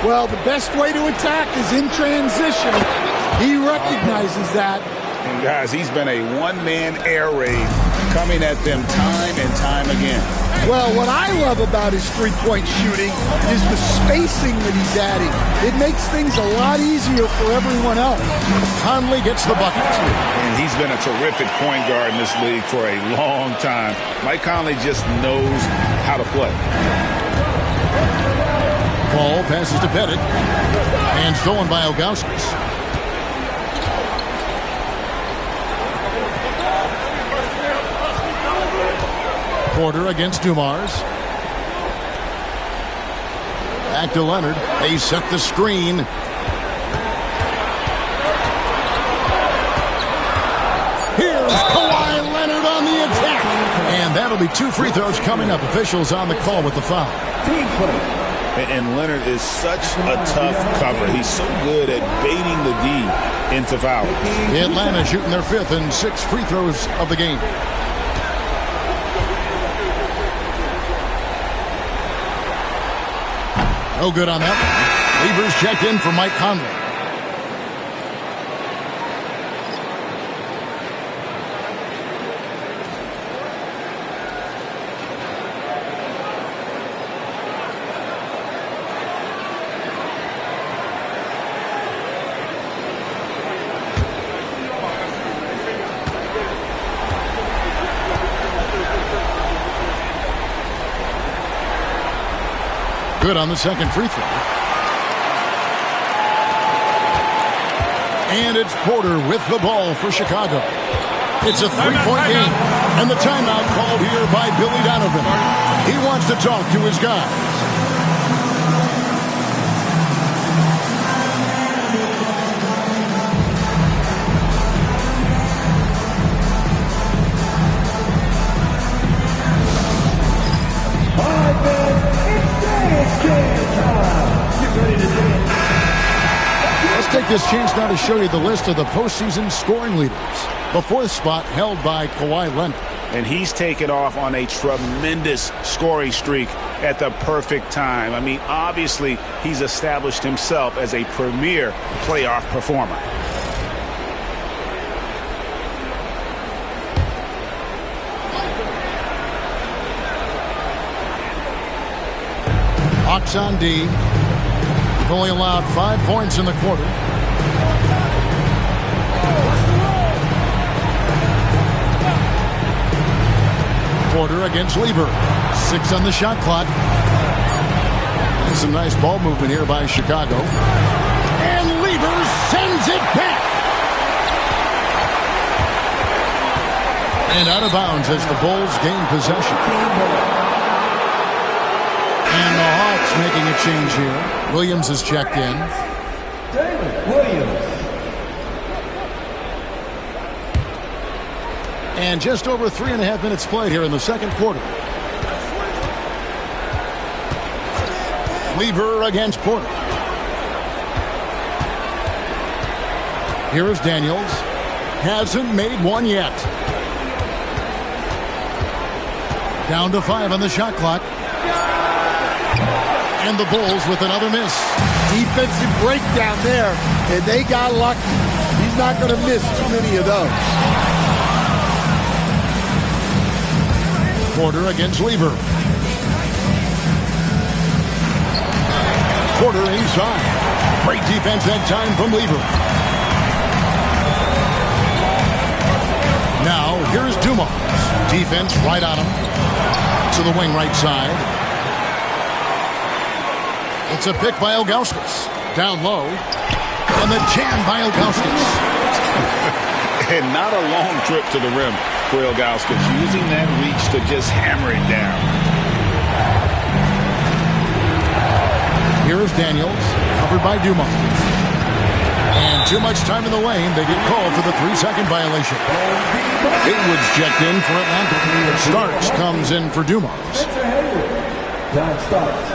[SPEAKER 20] Well, the best way to attack is in transition. He recognizes that.
[SPEAKER 17] And guys, he's been a one-man air raid coming at them time and time again.
[SPEAKER 20] Well, what I love about his three-point shooting is the spacing that he's adding. It makes things a lot easier for everyone else.
[SPEAKER 16] Conley gets the bucket.
[SPEAKER 17] And he's been a terrific point guard in this league for a long time. Mike Conley just knows how to play.
[SPEAKER 16] Paul passes to Bennett. And stolen by Ilgauskas. Porter against Dumars. Back to Leonard. They set the screen. Here's Kawhi Leonard on the attack. And that'll be 2 free throws coming up. Officials on the call with the foul.
[SPEAKER 17] And Leonard is such a tough cover. He's so good at baiting the D into fouls.
[SPEAKER 16] Atlanta shooting their 5th and 6th free throws of the game. No good on that one. Levers checked in for Mike Conley. Good on the second free throw. And it's Porter with the ball for Chicago. It's a 3-point game. And the timeout called here by Billy Donovan. He wants to talk to his guys. take this chance now to show you the list of the postseason scoring leaders. The fourth spot held by Kawhi Leonard.
[SPEAKER 17] And he's taken off on a tremendous scoring streak at the perfect time. I mean, obviously, he's established himself as a premier playoff performer.
[SPEAKER 16] Hawks on D. They've only allowed 5 points in the quarter. Porter against Lever. 6 on the shot clock. And some nice ball movement here by Chicago. And Lever sends it back. And out of bounds as the Bulls gain possession. And the Hawks making a change here. Williams is checked in.
[SPEAKER 8] David Williams.
[SPEAKER 16] And just over 3.5 minutes played here in the second quarter. Lever against Porter. Here is Daniels. Hasn't made one yet. Down to 5 on the shot clock. And the Bulls with another miss.
[SPEAKER 20] Defensive breakdown there, and they got lucky. He's not going to miss too many of those.
[SPEAKER 16] Porter against Lever. Porter inside. Great defense that time from Lever. Now, here's Dumas. Defense right on him. To the wing right side. It's a pick by Ilgauskas. Down low. And the jam by Ilgauskas.
[SPEAKER 17] And not a long trip to the rim for Ilgauskas, using that reach to just hammer it down.
[SPEAKER 16] Here is Daniels, covered by Dumas. And too much time in the lane, they get called for the 3-second violation. Haywood's checked in for Atlanta. Starks comes in for Dumas.
[SPEAKER 8] John Starks.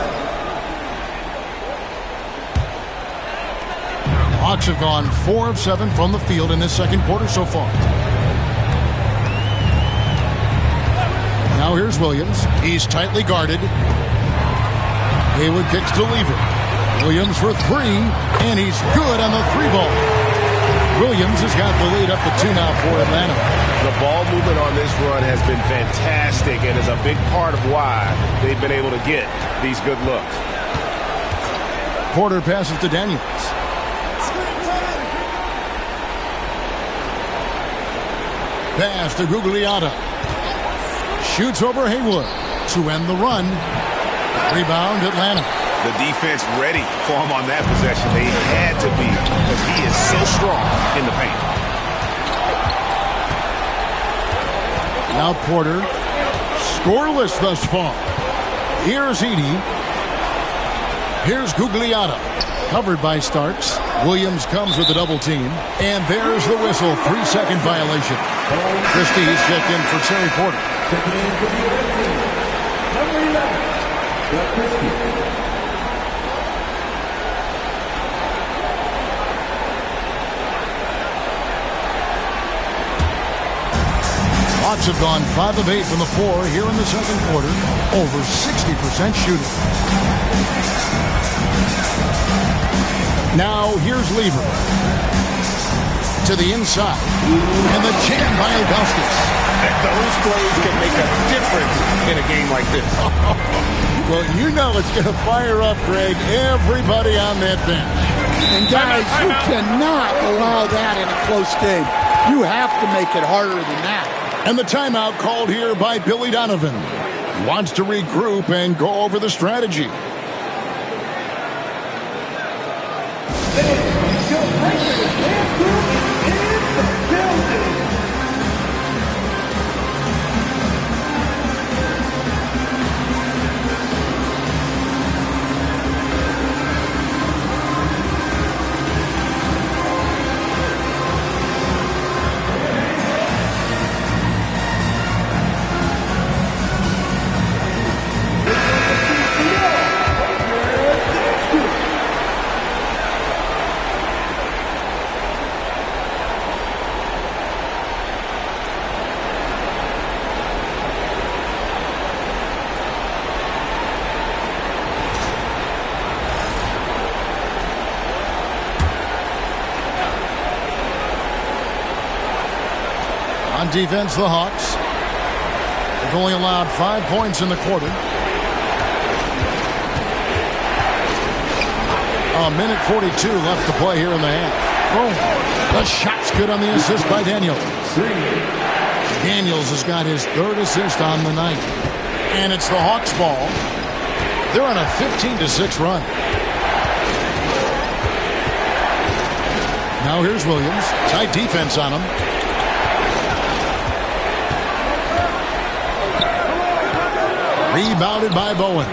[SPEAKER 16] Hawks have gone 4 of 7 from the field in this second quarter so far. Now here's Williams. He's tightly guarded. Haywood kicks to Lever. Williams for 3, and he's good on the 3-ball. Williams has got the lead up to 2 now for Atlanta.
[SPEAKER 17] The ball movement on this run has been fantastic and is a big part of why they've been able to get these good looks.
[SPEAKER 16] Porter passes to Daniels. Pass to Gugliotta. Shoots over Haywood to end the run. Rebound Atlanta.
[SPEAKER 17] The defense ready for him on that possession. They had to be because he is so strong in the paint.
[SPEAKER 16] Now Porter. Scoreless thus far. Here's Edey. Here's Gugliotta. Covered by Starks. Williams comes with a double team. And there's the whistle. 3-second violation. Christie's checked in for Terry Porter.
[SPEAKER 8] Number 11, Doug Christie.
[SPEAKER 16] Hawks have gone 5 of 8 from the floor here in the second quarter. Over 60% shooting. Now here's Lever. To the inside. And the jam by Ilgauskas.
[SPEAKER 17] Those plays can make a difference in a game like this.
[SPEAKER 16] Well, you know it's going to fire up, Greg, everybody on that bench.
[SPEAKER 20] And guys, you cannot allow that in a close game. You have to make it harder than that.
[SPEAKER 16] And the timeout called here by Billy Donovan. Wants to regroup and go over the strategy. defense, the Hawks. They've only allowed 5 points in the quarter. A minute 42 left to play here in the half. Oh, the shot's good on the assist by Daniels. Daniels has got his 3rd assist on the night. And it's the Hawks' ball. They're on a 15-6 run. Now here's Williams. Tight defense on him. Rebounded by Bowen.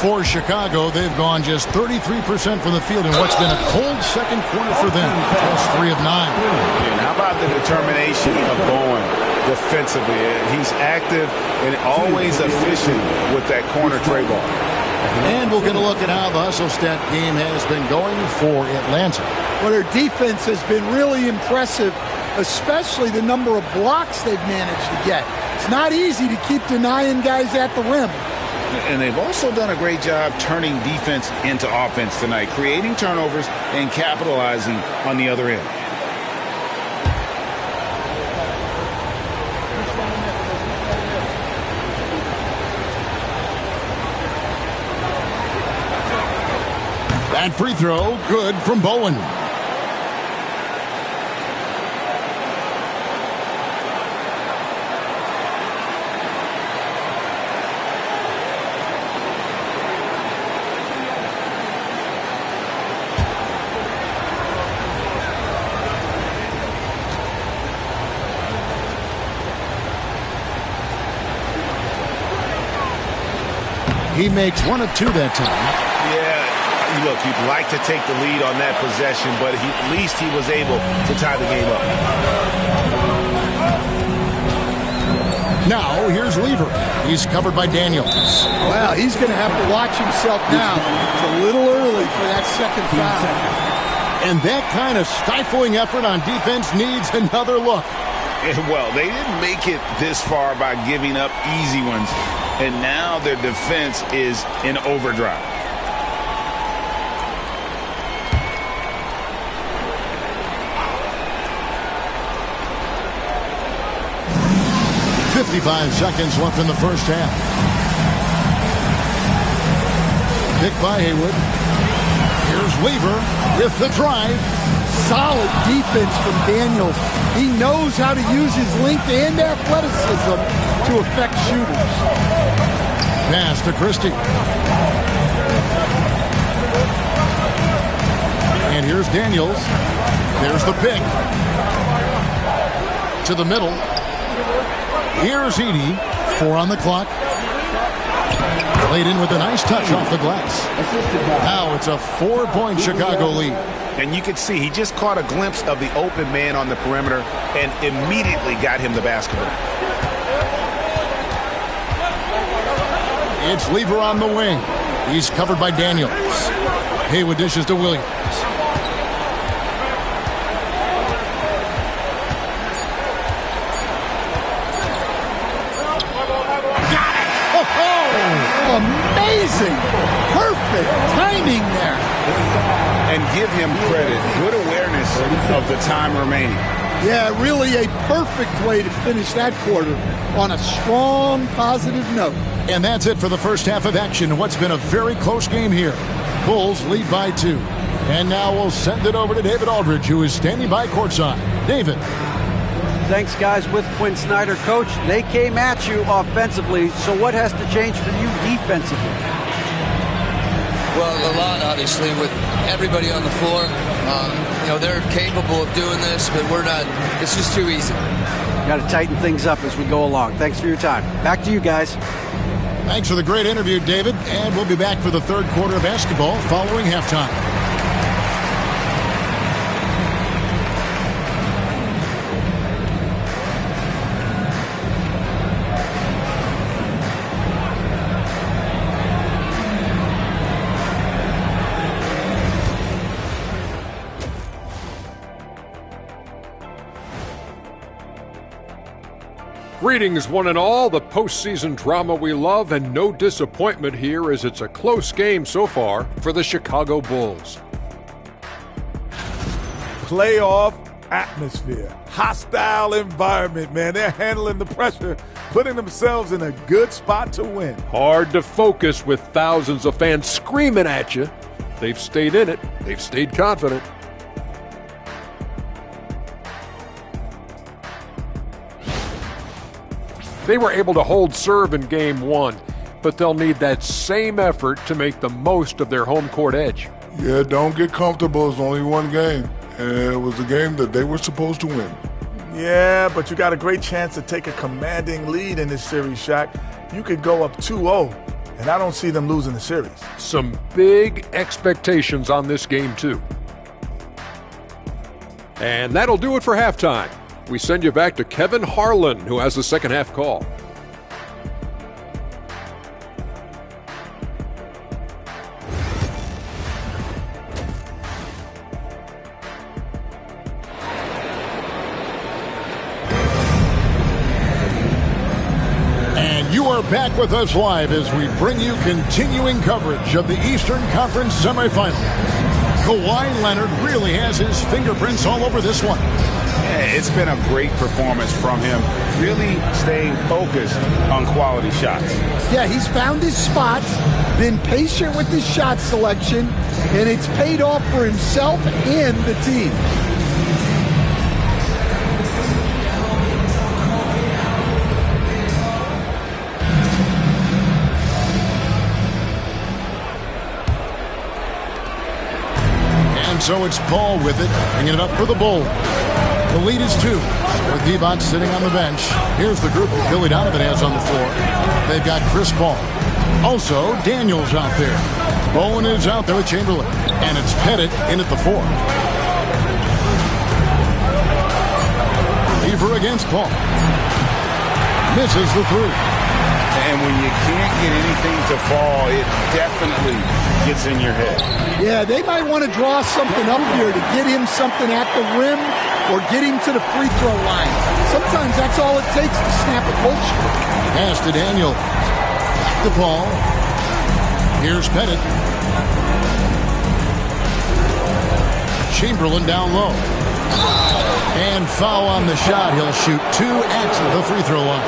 [SPEAKER 16] For Chicago, they've gone just 33% from the field in what's been a cold second quarter for them. Just 3 of 9.
[SPEAKER 1] And how about the determination of Bowen defensively? He's active and always efficient with that corner tray ball.
[SPEAKER 16] And we'll get a look at how the hustle stat game has been going for Atlanta.
[SPEAKER 20] Well, their defense has been really impressive, especially the number of blocks they've managed to get. It's not easy to keep denying guys at the rim.
[SPEAKER 17] And they've also done a great job turning defense into offense tonight, creating turnovers and capitalizing on the other end.
[SPEAKER 16] That free throw, good from Bowen. He makes 1 of 2 that time.
[SPEAKER 17] Yeah, look, you'd like to take the lead on that possession, but at least he was able to tie the game up.
[SPEAKER 16] Now, here's Lever. He's covered by Daniels.
[SPEAKER 20] Well, he's going to have to watch himself now. It's a little early for that second foul.
[SPEAKER 16] And that kind of stifling effort on defense needs another look.
[SPEAKER 17] Well, they didn't make it this far by giving up easy ones. And now their defense is in overdrive.
[SPEAKER 16] "55 seconds left in the first half. Picked by Haywood. Here's Weaver with the drive.
[SPEAKER 20] Solid defense from Daniels. He knows how to use his length and athleticism to affect shooters.
[SPEAKER 16] Pass to Christie. And here's Daniels. There's the pick. To the middle. Here's Edey. 4 on the clock. Played in with a nice touch off the glass. Now it's a 4-point Chicago lead.
[SPEAKER 17] And you can see he just caught a glimpse of the open man on the perimeter and immediately got him the basketball.
[SPEAKER 16] It's Lever on the wing. He's covered by Daniels. Haywood dishes to Williams.
[SPEAKER 20] Got it! Oh, amazing! Perfect timing there.
[SPEAKER 17] And give him credit. Good awareness of the time remaining.
[SPEAKER 20] Yeah, really a perfect way to finish that quarter on a strong, positive note.
[SPEAKER 16] And that's it for the first half of action in what's been a very close game here. Bulls lead by 2. And now we'll send it over to David Aldridge, who is standing by courtside. David.
[SPEAKER 18] Thanks, guys. With Quinn Snyder, Coach, they came at you offensively. So what has to change for you defensively?
[SPEAKER 15] Well, a lot, obviously, with everybody on the floor. They're capable of doing this, but we're not. It's just too easy.
[SPEAKER 18] Got to tighten things up as we go along. Thanks for your time. Back to you guys.
[SPEAKER 16] Thanks for the great interview, David. And we'll be back for the third quarter of basketball following halftime.
[SPEAKER 12] Greetings, one and all. The postseason drama we love, and no disappointment here as it's a close game so far for the Chicago Bulls.
[SPEAKER 14] Playoff atmosphere. hostile environment, man. They're handling the pressure, putting themselves in a good spot to win.
[SPEAKER 12] Hard to focus with thousands of fans screaming at you. They've stayed in it. They've stayed confident. They were able to hold serve in Game 1, but they'll need that same effort to make the most of their home court edge.
[SPEAKER 13] Yeah, don't get comfortable. It's only one game, and it was a game that they were supposed to win.
[SPEAKER 14] Yeah, but you got a great chance to take a commanding lead in this series, Shaq. You could go up 2-0, and I don't see them losing the series.
[SPEAKER 12] Some big expectations on this game, too. And that'll do it for halftime. We send you back to Kevin Harlan, who has the second half call.
[SPEAKER 16] And you are back with us live as we bring you continuing coverage of the Eastern Conference semifinals. Kawhi Leonard really has his fingerprints all over this one.
[SPEAKER 17] Yeah, it's been a great performance from him, really staying focused on quality shots.
[SPEAKER 20] Yeah, he's found his spots, been patient with his shot selection, and it's paid off for himself and the team.
[SPEAKER 16] And so it's Paul with it, bringing it up for the Bulls. The lead is 2, with Divac sitting on the bench. Here's the group that Billy Donovan has on the floor. They've got Chris Paul. Also, Daniels out there. Bowen is out there with Chamberlain. And it's Pettit in at the 4. Lever against Paul. Misses the 3.
[SPEAKER 17] And when you can't get anything to fall, it definitely gets in your head.
[SPEAKER 20] Yeah, they might want to draw something up here to get him something at the rim or get him to the free throw line. Sometimes that's all it takes to snap a culture.
[SPEAKER 16] Pass to Daniel. Back to Paul. Here's Pettit. Chamberlain down low. And foul on the shot. He'll shoot 2 at the free throw line.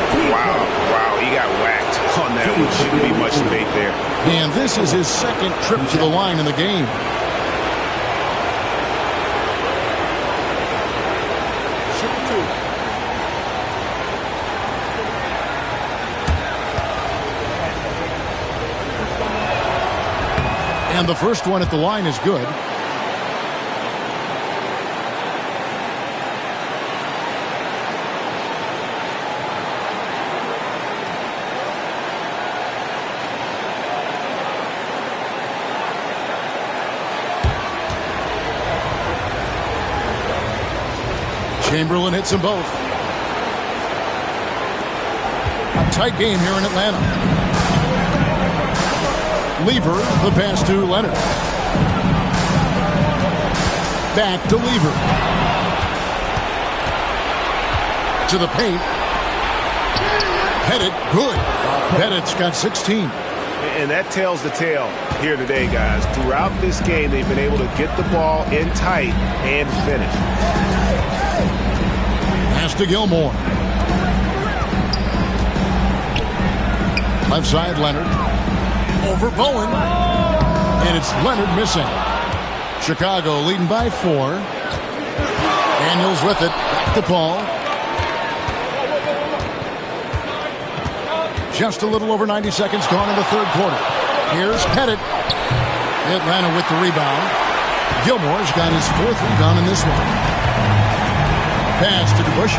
[SPEAKER 17] Wow, he got whacked on that one. Shouldn't be much debate there.
[SPEAKER 16] And this is his second trip to the line in the game. And the first one at the line is good. Chamberlain hits them both. A tight game here in Atlanta. Lever, the pass to Leonard. Back to Lever. To the paint. Pettit, good. Pettit's got 16.
[SPEAKER 1] And that tells the tale here today, guys. Throughout this game, they've been able to get the ball in tight and finish.
[SPEAKER 16] Pass to Gilmore. Left side, Leonard. Over Bowen. And it's Leonard missing. Chicago leading by 4. Daniels with it. Back to Paul. Just a little over 90 seconds gone in the third quarter. Here's Pettit. Atlanta with the rebound. Gilmore's got his 4th rebound in this one. Pass to DeBush.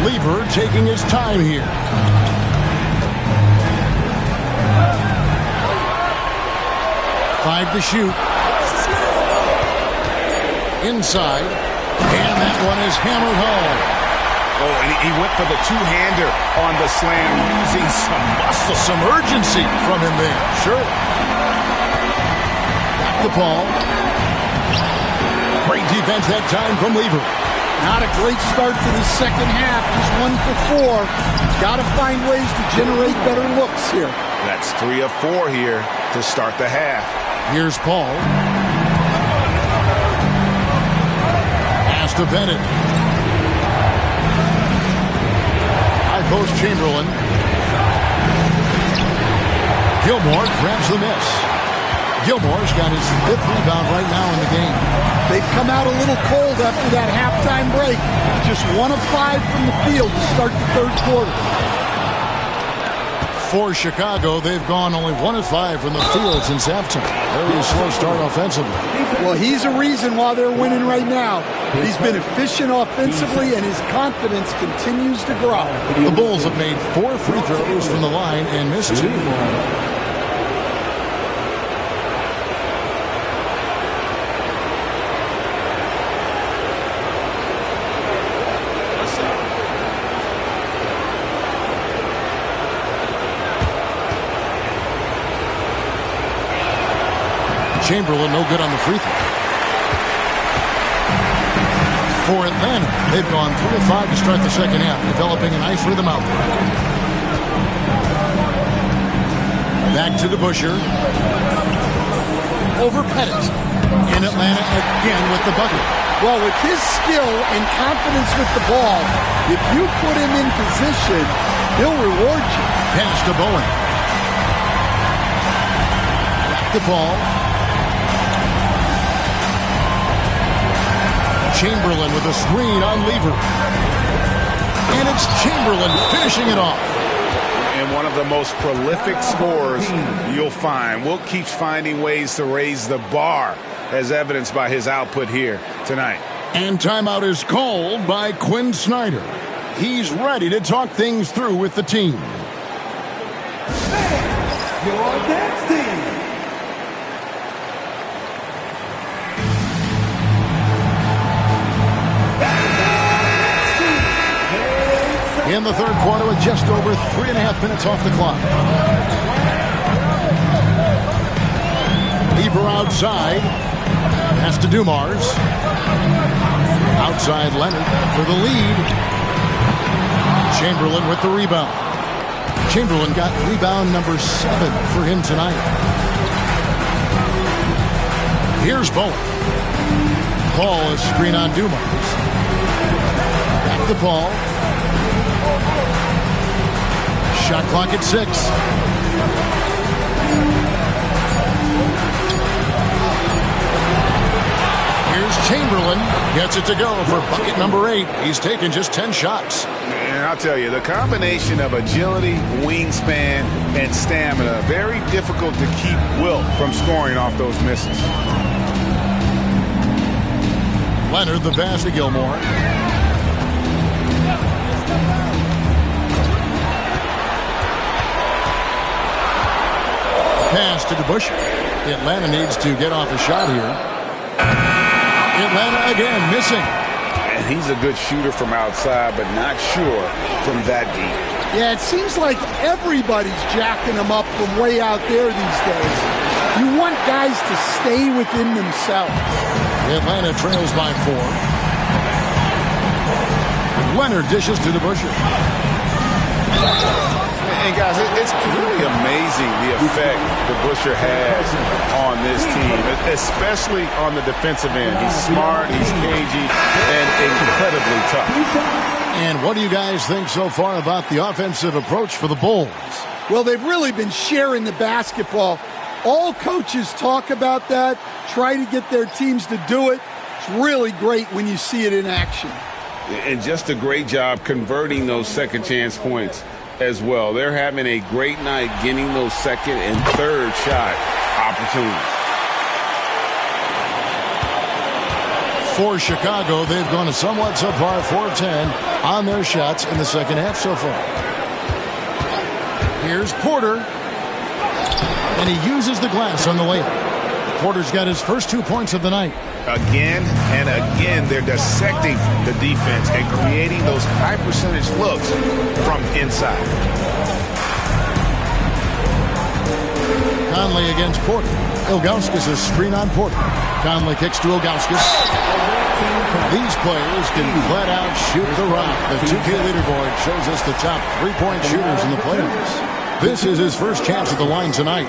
[SPEAKER 16] Lever taking his time here. Five to shoot. Inside. And that one is hammered home.
[SPEAKER 1] Oh, and he went for the two-hander on the slam, using some muscle.
[SPEAKER 16] Some urgency from him there. Sure. Back to Paul. Great defense that time from Lever.
[SPEAKER 20] Not a great start to the second half. He's 1 for 4. He's got to find ways to generate better looks here.
[SPEAKER 1] That's 3 of 4 here to start the half.
[SPEAKER 16] Here's Paul. Pass to Bennett. High post Chamberlain. Gilmore grabs the miss. Gilmore's got his 5th rebound right now in the game.
[SPEAKER 20] They've come out a little cold after that halftime break. Just 1 of 5 from the field to start the 3rd quarter.
[SPEAKER 16] For Chicago, they've gone only 1 of 5 from the field since halftime. Very slow start offensively.
[SPEAKER 20] Well, he's a reason why they're winning right now. He's been efficient offensively, and his confidence continues to grow.
[SPEAKER 16] The Bulls have made 4 free throws from the line and missed 2. Chamberlain no good on the free throw. For Atlanta, they've gone 3 of 5 to start the second half, developing a nice rhythm out there. Back to DeBusschere. Over Pettit. In Atlanta again with the bucket.
[SPEAKER 20] Well, with his skill and confidence with the ball, if you put him in position, he'll reward you.
[SPEAKER 16] Pass to Bowen. Back the ball. Chamberlain with a screen on Lever. And it's Chamberlain finishing it off.
[SPEAKER 1] And one of the most prolific scorers you'll find. Wilt keeps finding ways to raise the bar, as evidenced by his output here tonight.
[SPEAKER 16] And timeout is called by Quinn Snyder. He's ready to talk things through with the team.
[SPEAKER 8] Your next team.
[SPEAKER 16] In the 3rd quarter with just over 3.5 minutes off the clock. Lever outside. Pass to Dumars. Outside Leonard for the lead. Chamberlain with the rebound. Chamberlain got rebound number 7 for him tonight. Here's Bowen. Ball is screen on Dumars. Back the ball. Shot clock at 6. Here's Chamberlain. Gets it to go for bucket number 8. He's taken just 10 shots.
[SPEAKER 1] And I'll tell you, the combination of agility, wingspan, and stamina, very difficult to keep Wilt from scoring off those misses.
[SPEAKER 16] Leonard, the pass to Gilmore. Pass to DeBusschere. Atlanta needs to get off a shot here. Atlanta again missing.
[SPEAKER 1] And he's a good shooter from outside, but not sure from that deep.
[SPEAKER 20] Yeah, it seems like everybody's jacking them up from way out there these days. You want guys to stay within themselves.
[SPEAKER 16] Atlanta trails by 4. Leonard dishes to DeBusschere.
[SPEAKER 1] And guys, it's really amazing the effect DeBusschere has on this team, especially on the defensive end. He's smart, he's cagey, and incredibly tough.
[SPEAKER 16] And what do you guys think so far about the offensive approach for the Bulls?
[SPEAKER 20] Well, they've really been sharing the basketball. All coaches talk about that, try to get their teams to do it. It's really great when you see it in action.
[SPEAKER 1] And just a great job converting those second chance points as well. They're having a great night getting those second and third shot opportunities.
[SPEAKER 16] For Chicago, they've gone a somewhat subpar 4-10 on their shots in the second half so far. Here's Porter. And he uses the glass on the layup. Porter's got his first 2 points of the night.
[SPEAKER 1] Again and again, they're dissecting the defense and creating those high percentage looks from inside.
[SPEAKER 16] Conley against Porter. Ilgauskas a screen on Porter. Conley kicks to Ilgauskas. These players can flat out shoot the rock. The 2K leaderboard shows us the top 3-point shooters in the playoffs. This is his first chance at the line tonight.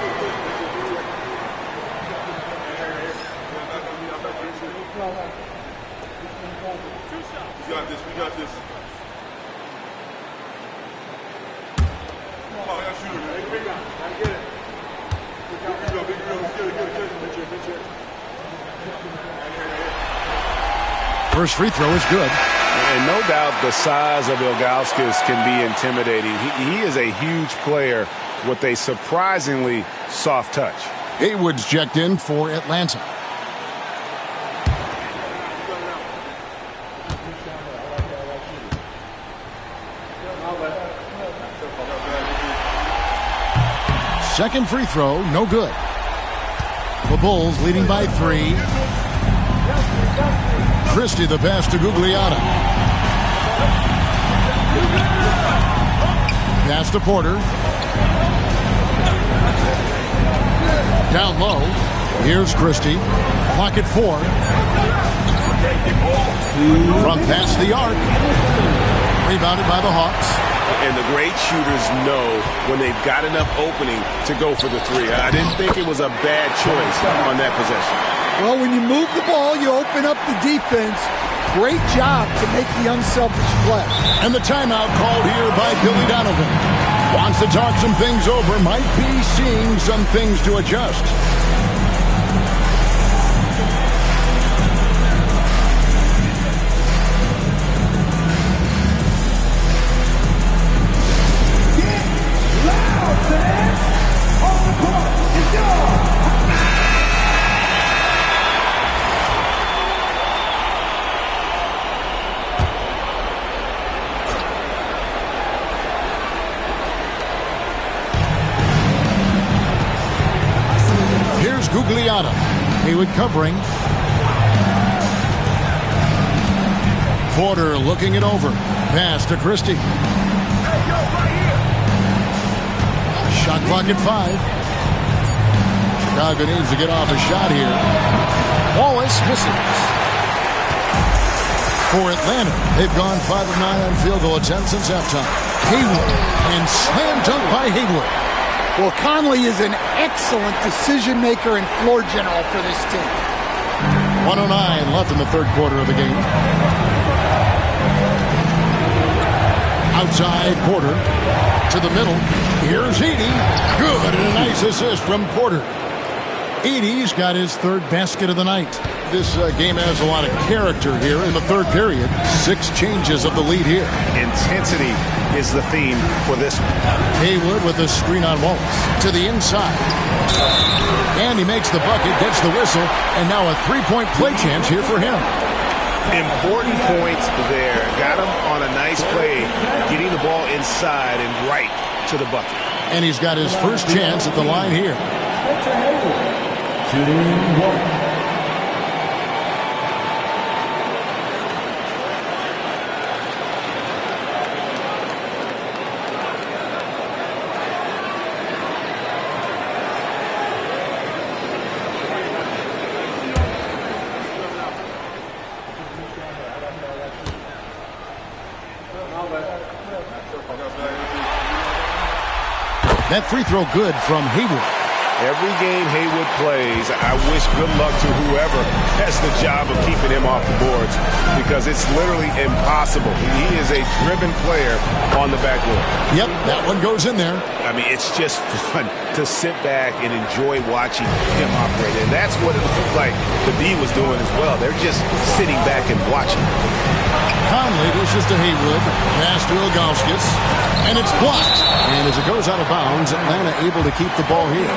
[SPEAKER 16] First free throw is good.
[SPEAKER 1] And no doubt the size of Ilgauskas can be intimidating. He is a huge player with a surprisingly soft touch.
[SPEAKER 16] Haywood's checked in for Atlanta. Second free throw, no good. The Bulls leading by 3. Christie the pass to Gugliotta. Pass to Porter. Down low. Here's Christie. Clock at 4. From past the arc. Rebounded by the Hawks.
[SPEAKER 1] And the great shooters know when they've got enough opening to go for the 3. I didn't think it was a bad choice on that possession.
[SPEAKER 20] Well, when you move the ball, you open up the defense. Great job to make the unselfish play.
[SPEAKER 16] And the timeout called here by Billy Donovan. Wants to talk some things over. Might be seeing some things to adjust. Gugliotta. Haywood covering. Porter looking it over. Pass to Christie. Shot clock at 5. Chicago needs to get off a shot here. Wallace misses. For Atlanta, they've gone 5 of 9 on field goal attempts since halftime. Haywood and slam dunk by Haywood.
[SPEAKER 20] Well, Conley is an excellent decision maker and floor general for this team.
[SPEAKER 16] 1:09 left in the third quarter of the game. Outside Porter to the middle. Here's Edey. Good, and a nice assist from Porter. Edey's got his third basket of the night. This game has a lot of character here in the third period. 6 changes of the lead here.
[SPEAKER 1] Intensity is the theme for this one.
[SPEAKER 16] Haywood with a screen on Wallace to the inside. And he makes the bucket, gets the whistle, and now a 3-point play chance here for him.
[SPEAKER 1] Important points there. Got him on a nice play, getting the ball inside and right to the bucket.
[SPEAKER 16] And he's got his first chance at the line here.
[SPEAKER 8] Shooting 1.
[SPEAKER 16] That free throw good from Haywood.
[SPEAKER 1] Every game Haywood plays, I wish good luck to whoever has the job of keeping him off the boards, because it's literally impossible. He is a driven player on the backboard.
[SPEAKER 16] Yep, that one goes in there.
[SPEAKER 1] I mean, it's just fun to sit back and enjoy watching him operate. And that's what it looked like the D was doing as well. They're just sitting back and watching.
[SPEAKER 16] Conley dishes to Haywood. Pass to Ilgauskas. And it's blocked. And as it goes out of bounds, Atlanta able to keep the ball here.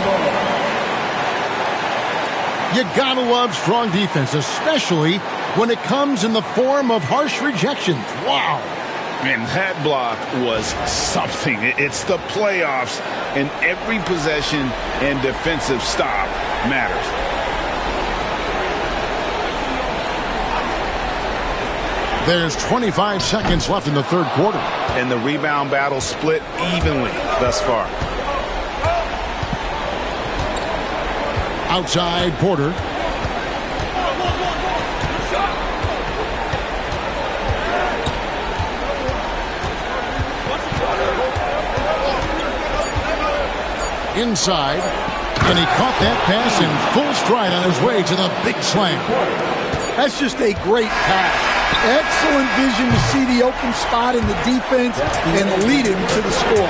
[SPEAKER 16] You gotta love strong defense, especially when it comes in the form of harsh rejections. Wow.
[SPEAKER 1] Man, that block was something. It's the playoffs, and every possession and defensive stop matters.
[SPEAKER 16] There's 25 seconds left in the third quarter.
[SPEAKER 1] And the rebound battle split evenly thus far.
[SPEAKER 16] Outside Porter. Inside. And he caught that pass in full stride on his way to the big slam.
[SPEAKER 20] That's just a great pass. Excellent vision to see the open spot in the defense and lead him to the score.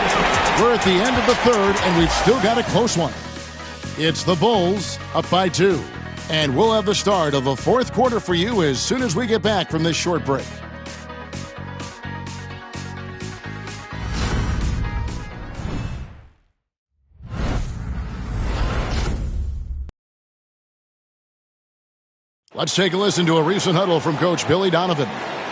[SPEAKER 16] We're at the end of the third, and we've still got a close one. It's the Bulls up by 2. And we'll have the start of the fourth quarter for you as soon as we get back from this short break. Let's take a listen to a recent huddle from Coach Billy Donovan.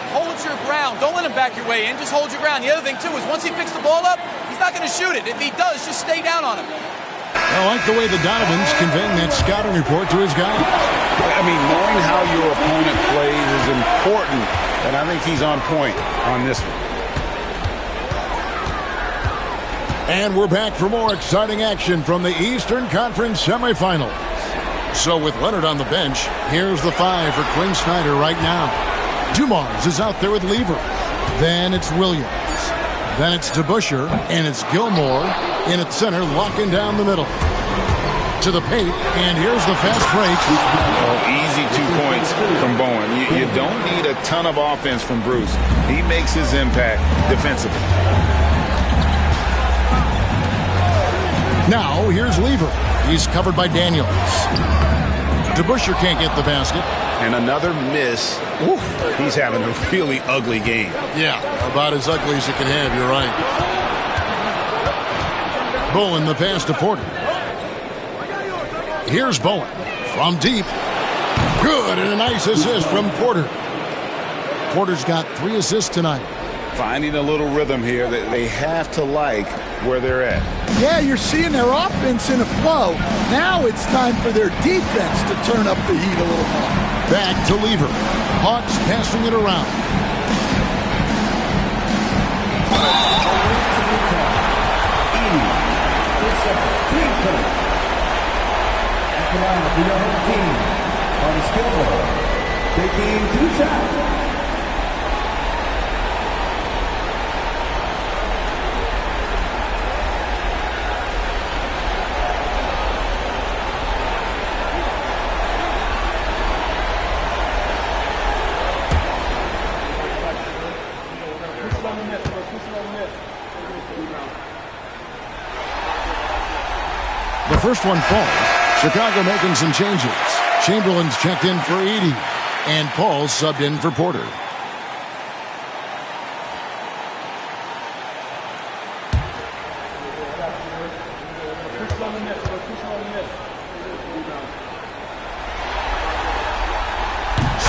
[SPEAKER 11] Hold your ground. Don't let him back your way in. Just hold your ground. The other thing, too, is once he picks the ball up, he's not going to shoot it. If he does, just stay down on him.
[SPEAKER 16] I like the way the Donovan's conveying that scouting report to his guys.
[SPEAKER 17] I mean, knowing how your opponent plays is important, and I think he's on point on this one.
[SPEAKER 16] And we're back for more exciting action from the Eastern Conference semifinals. So with Leonard on the bench, here's the 5 for Quinn Snyder right now. Dumars is out there with Lever. Then it's Williams. Then it's DeBusschere, and it's Gilmore in at center, locking down the middle. To the paint, and here's the fast break.
[SPEAKER 17] Oh, easy 2 points from Bowen. You don't need a ton of offense from Bruce. He makes his impact defensively.
[SPEAKER 16] Now, here's Lever. He's covered by Daniels. DeBusschere can't get the basket.
[SPEAKER 17] And another miss. Oof. He's having a really ugly game.
[SPEAKER 16] Yeah, about as ugly as you can have, you're right. Bowen, the pass to Porter. Here's Bowen from deep. Good, and a nice assist from Porter. Porter's got 3 assists tonight.
[SPEAKER 17] Finding a little rhythm here that they have to like where they're at.
[SPEAKER 20] Yeah, you're seeing their offense in a flow. Now it's time for their defense to turn up the heat a little more.
[SPEAKER 16] Back to Lever. Hawks passing it around.
[SPEAKER 8] Taking 2 shots.
[SPEAKER 16] The first one falls. Chicago making some changes. Chamberlain's checked in for Edey, and Paul subbed in for Porter.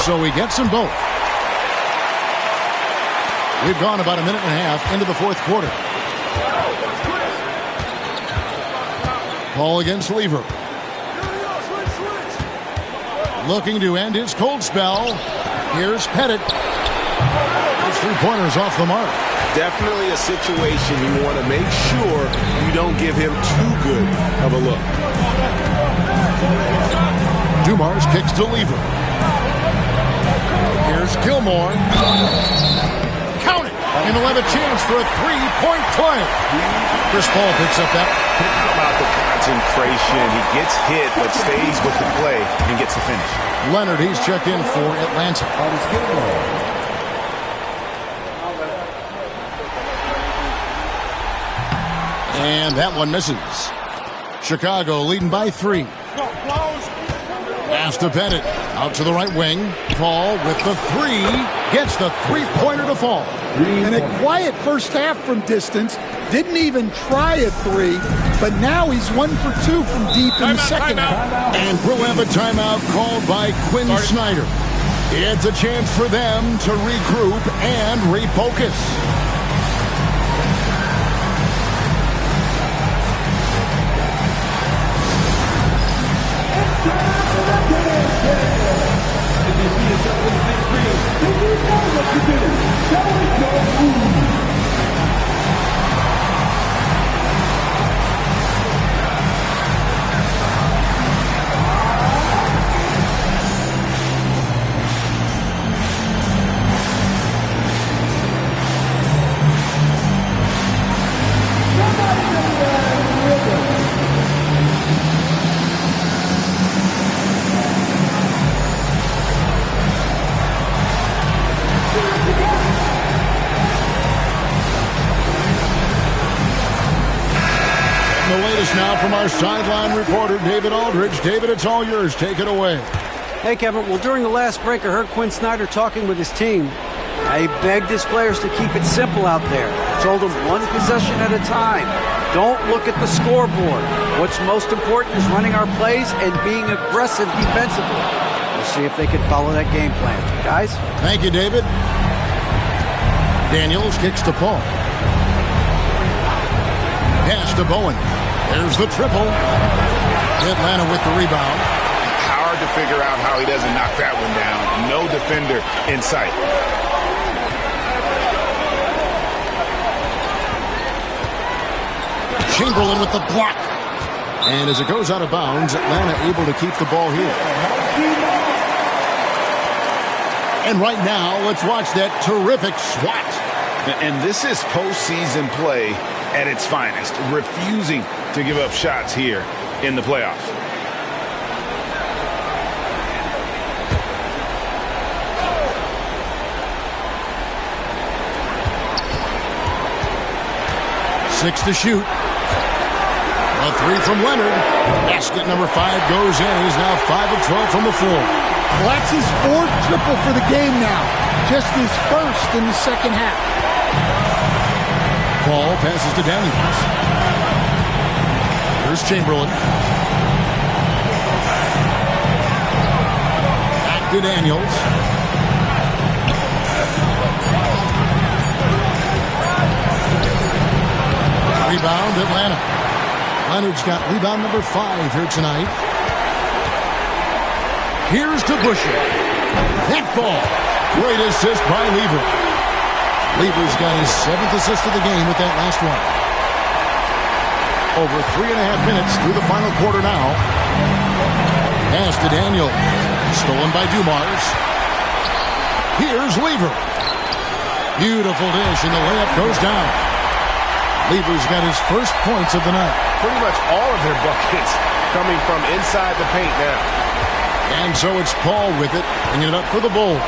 [SPEAKER 16] So he gets them both. We've gone about a minute and a half into the fourth quarter. Paul against Lever. Looking to end his cold spell. Here's Pettit. Those 3-pointers off the mark.
[SPEAKER 1] Definitely a situation you want to make sure you don't give him too good of a look.
[SPEAKER 16] Dumars kicks to Lever. Here's Gilmore. Count it! And they'll have a chance for a 3-point play. Chris Paul picks up that.
[SPEAKER 1] About the concentration. He gets hit, but stays with the play and gets the finish.
[SPEAKER 16] Leonard, he's checked in for Atlanta. And that one misses. Chicago leading by 3. Pass to Pettit. Out to the right wing. Paul with the 3. Gets the 3-pointer to fall.
[SPEAKER 20] And a quiet first half from distance. Didn't even try a 3. But now he's 1 for 2 from deep in the second half.
[SPEAKER 16] And we'll have a timeout called by Quinn Snyder. It's a chance for them to regroup and refocus.
[SPEAKER 8] If you see yourself on the big screen, then you know what to do. Show it your move.
[SPEAKER 16] us now from our sideline reporter, David Aldridge. David, it's all yours. Take it away.
[SPEAKER 18] Hey, Kevin. Well, during the last break, I heard Quinn Snyder talking with his team. He begged his players to keep it simple out there. Told them one possession at a time. Don't look at the scoreboard. What's most important is running our plays and being aggressive defensively. We'll see if they can follow that game plan. Guys?
[SPEAKER 16] Thank you, David. Daniels kicks to Paul. Pass to Bowen. There's the triple. Atlanta with the rebound.
[SPEAKER 17] Hard to figure out how he doesn't knock that one down. No defender in sight.
[SPEAKER 16] Chamberlain with the block. And as it goes out of bounds, Atlanta able to keep the ball here. And right now, let's watch that terrific swat.
[SPEAKER 17] And this is postseason play at its finest, refusing to give up shots here in the playoffs.
[SPEAKER 16] Six to shoot. A three from Leonard. Basket number 5 goes in. He's now 5 of 12 from the floor.
[SPEAKER 20] Well, that's his 4th triple for the game now. Just his first in the second half.
[SPEAKER 16] Paul passes to Daniels. Here's Chamberlain. Back to Daniels. Rebound, Atlanta. Leonard's got rebound number 5 here tonight. Here's to Busher. That ball. Great assist by Lever. Lever's got his 7th assist of the game with that last one. Over 3.5 minutes through the final quarter now. Pass to Daniel. Stolen by Dumars. Here's Lever. Beautiful dish, and the layup goes down. Lever's got his first points of the night.
[SPEAKER 1] Pretty much all of their buckets coming from inside the paint now.
[SPEAKER 16] And so it's Paul with it, bringing it up for the Bulls.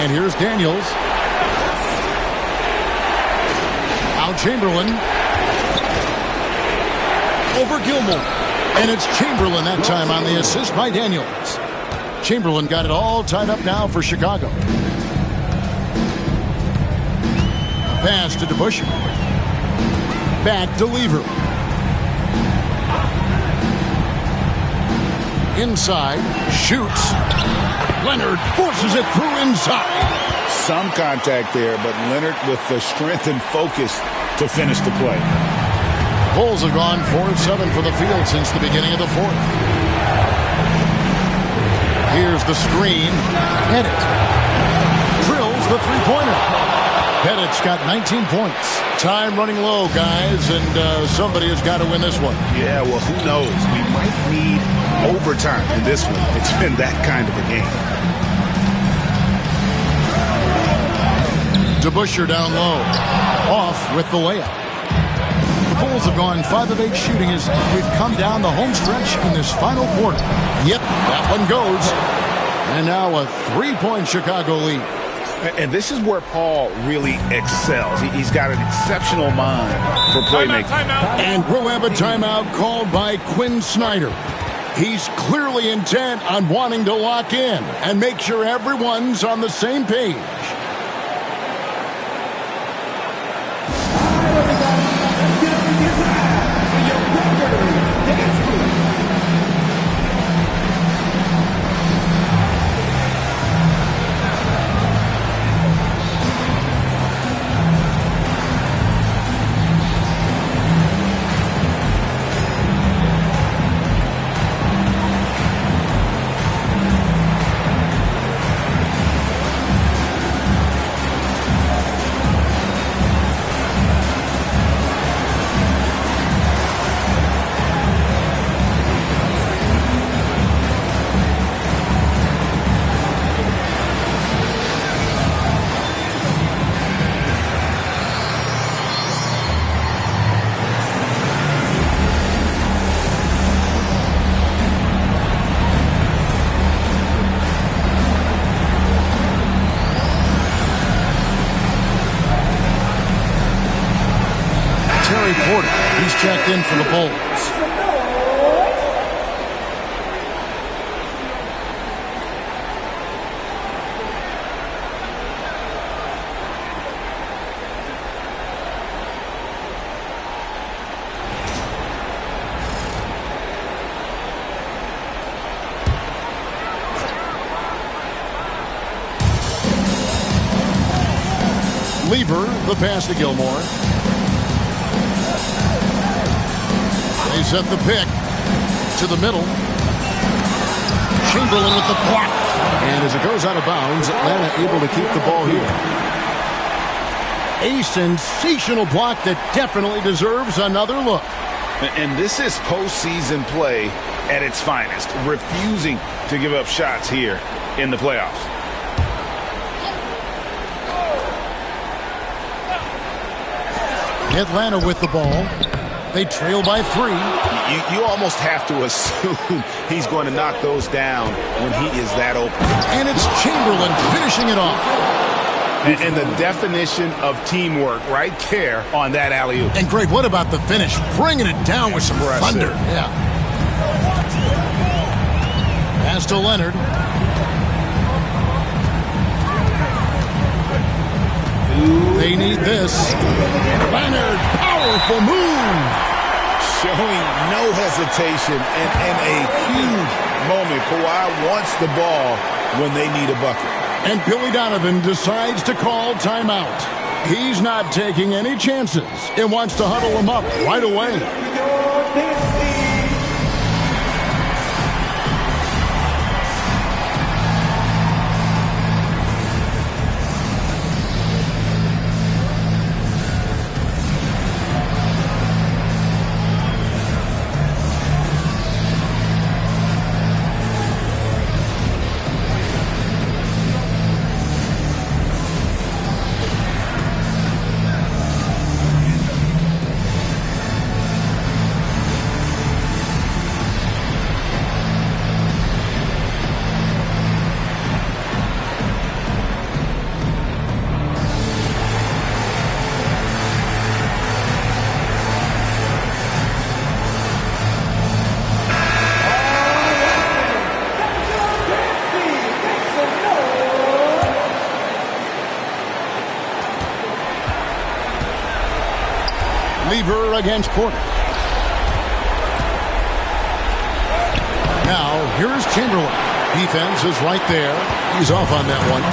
[SPEAKER 16] And here's Daniels. Now Chamberlain. Over Gilmore. And it's Chamberlain that time on the assist by Daniels. Chamberlain got it all tied up now for Chicago. A pass to DeBusschere. Back to Lever. Inside, shoots. Leonard forces it through inside.
[SPEAKER 17] Some contact there, but Leonard with the strength and focus to finish the play.
[SPEAKER 16] Bulls have gone 4 of 7 for the field since the beginning of the 4th. Here's the screen. Pettit drills the three-pointer. Pettit's got 19 points. Time running low, guys, and somebody has got to win this one.
[SPEAKER 17] Yeah, well, who knows? We might need overtime in this one. It's been that kind of a game.
[SPEAKER 16] DeBusschere down low. Off with the layup. The Bulls have gone 5 of 8 shooting as we've come down the home stretch in this final quarter. Yep, that one goes. And now a 3-point Chicago lead.
[SPEAKER 17] And this is where Paul really excels. He's got an exceptional mind for playmaking.
[SPEAKER 16] And we'll have a timeout called by Quinn Snyder. He's clearly intent on wanting to lock in and make sure everyone's on the same page. Terry Porter. He's checked in for the Bulls. Lever, the pass to Gilmore. They set the pick to the middle. Chamberlain with the block. And as it goes out of bounds, Atlanta able to keep the ball here. A sensational block that definitely deserves another look.
[SPEAKER 17] And this is postseason play at its finest, refusing to give up shots here in the playoffs.
[SPEAKER 16] Atlanta with the ball. They trail by 3.
[SPEAKER 17] You almost have to assume he's going to knock those down when he is that open.
[SPEAKER 16] And it's Chamberlain finishing it off.
[SPEAKER 17] And the definition of teamwork right there on that alley-oop.
[SPEAKER 16] And Greg, what about the finish? Bringing it down with some thunder. Yeah. Pass to Leonard. They need this. Leonard, powerful move.
[SPEAKER 17] Showing no hesitation and a huge moment. Kawhi wants the ball when they need a bucket.
[SPEAKER 16] And Billy Donovan decides to call timeout. He's not taking any chances and wants to huddle them up right away. Lever against Porter. Now, here's Chamberlain. Defense is right there. He's off on that one.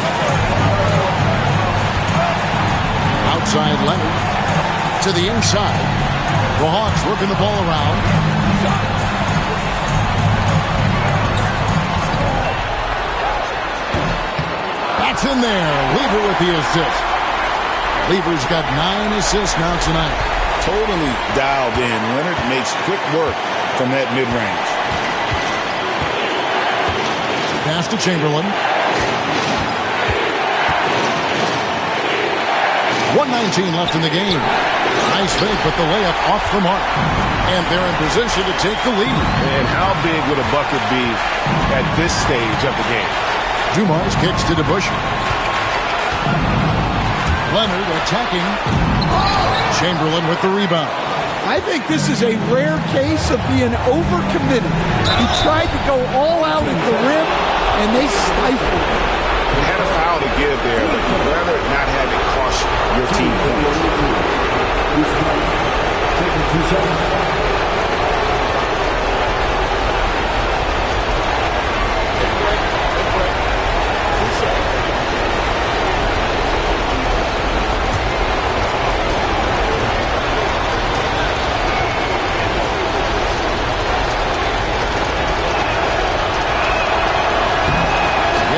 [SPEAKER 16] Outside Leonard. To the inside. The Hawks working the ball around. That's in there. Lever with the assist. Lever's got 9 assists now tonight.
[SPEAKER 17] Totally dialed in. Leonard makes quick work from that mid-range.
[SPEAKER 16] Pass to Chamberlain. 1:19 left in the game. Nice fake, but the layup off the mark. And they're in position to take the lead.
[SPEAKER 17] And how big would a bucket be at this stage of the game?
[SPEAKER 16] Dumars kicks to DeBusschere. Leonard attacking. Chamberlain with the rebound.
[SPEAKER 20] I think this is a rare case of being overcommitted. He tried to go all out at the rim, and they stifled him.
[SPEAKER 17] They had a foul to give there, but you'd rather not have it cost your team points. Taking 2 seconds.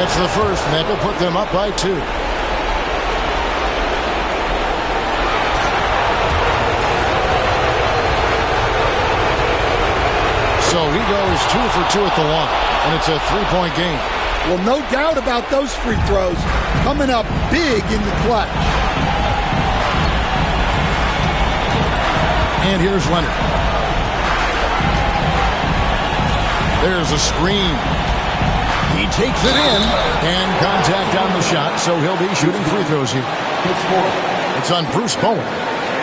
[SPEAKER 16] It's the first, and that will put them up by 2. So he goes 2 for 2 at the line, and it's a 3-point game.
[SPEAKER 20] Well, no doubt about those free throws coming up big in the clutch.
[SPEAKER 16] And here's Leonard. There's a screen. He takes it in, and contact on the shot, so he'll be shooting free throws here. It's on Bruce Bowen.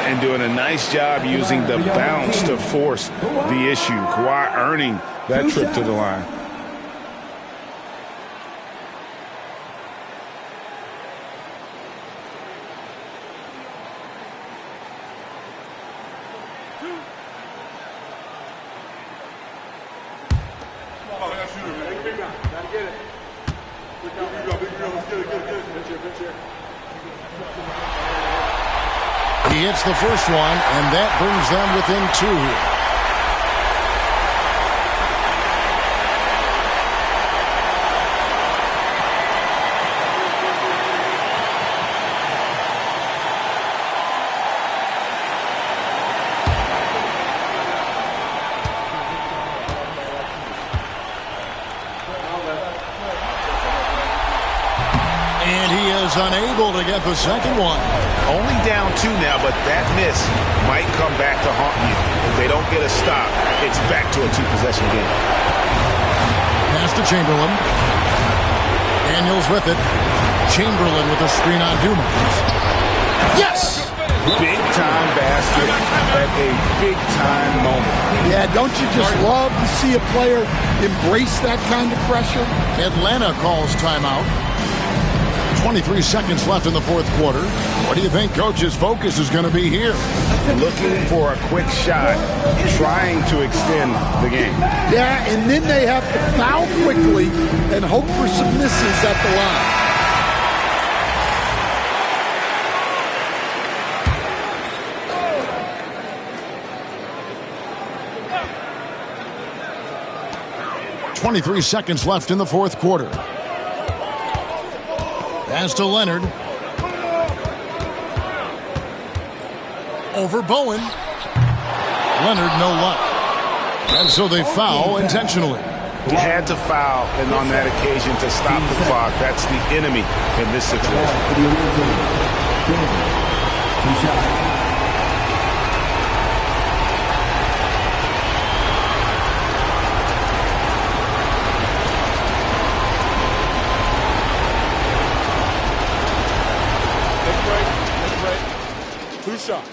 [SPEAKER 17] and doing a nice job using the bounce to force the issue. Kawhi earning that trip to the line.
[SPEAKER 16] He hits the first one, and that brings them within 2. Unable to get the second one.
[SPEAKER 17] Only down 2 now, but that miss might come back to haunt you. If they don't get a stop, it's back to a 2-possession game.
[SPEAKER 16] Pass to Chamberlain. Daniels with it. Chamberlain with a screen on Dumas. Yes!
[SPEAKER 17] Big-time basket at a big-time moment.
[SPEAKER 20] Yeah, don't you just love to see a player embrace that kind of pressure?
[SPEAKER 16] Atlanta calls timeout. 23 seconds left in the fourth quarter. What do you think Coach's focus is going to be here?
[SPEAKER 17] Looking for a quick shot, trying to extend the game.
[SPEAKER 20] Yeah, and then they have to foul quickly and hope for some misses at the
[SPEAKER 16] line. 23 seconds left in the fourth quarter. Pass to Leonard. Over Bowen. Leonard, no luck. And so they foul intentionally.
[SPEAKER 17] He had to foul, and on that occasion to stop the clock. That's the enemy in this situation.
[SPEAKER 2] Shots.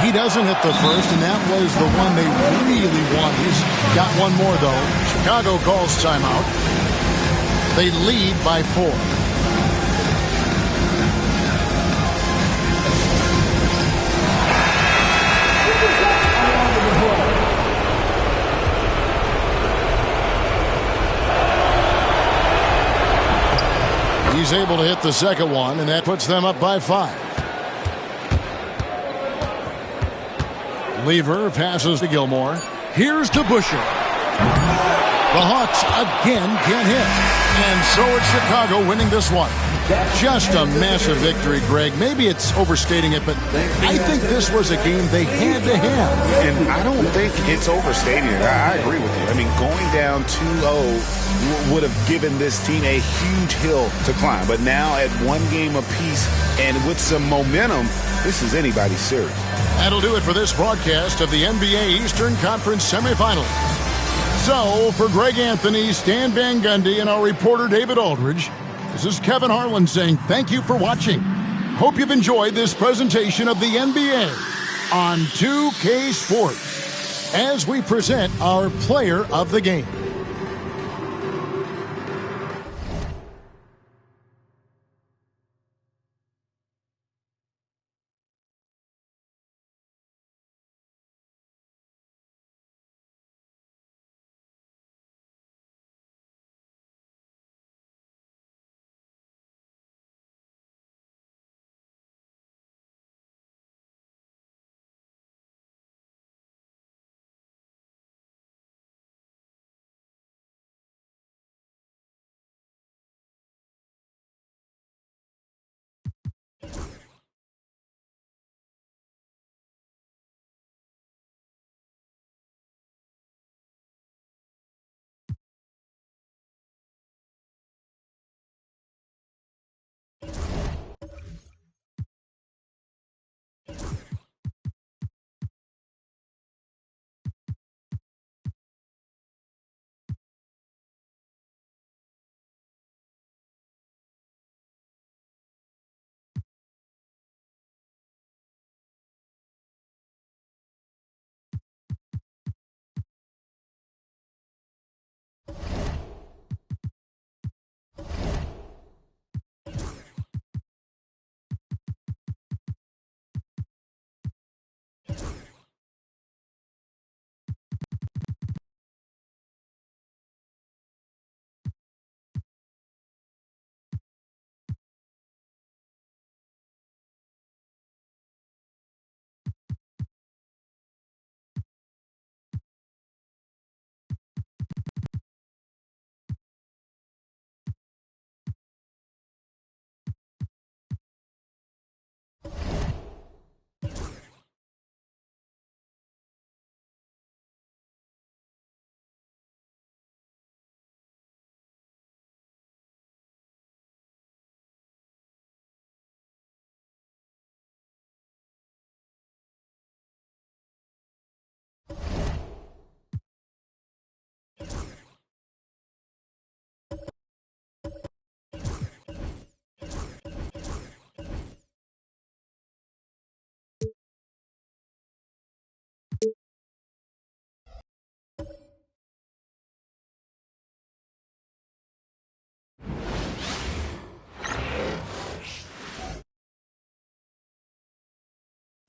[SPEAKER 16] He doesn't hit the first, and that was the one they really want. He's got one more, though. Chicago calls timeout. They lead by 4. He's able to hit the second one, and that puts them up by 5. Lever passes to Gilmore. Here's to Busher. The Hawks again can't hit. And so it's Chicago winning this one. Just a massive victory, Greg. Maybe it's overstating it, but I think this was a game they had to have.
[SPEAKER 17] And I don't think it's overstating it. I agree with you. I mean, going down 2-0 would have given this team a huge hill to climb. But now at 1 game apiece and with some momentum, this is anybody's series.
[SPEAKER 16] That'll do it for this broadcast of the NBA Eastern Conference Semifinals. So, for Greg Anthony, Stan Van Gundy, and our reporter David Aldridge, this is Kevin Harlan saying thank you for watching. Hope you've enjoyed this presentation of the NBA on 2K Sports as we present our player of the game.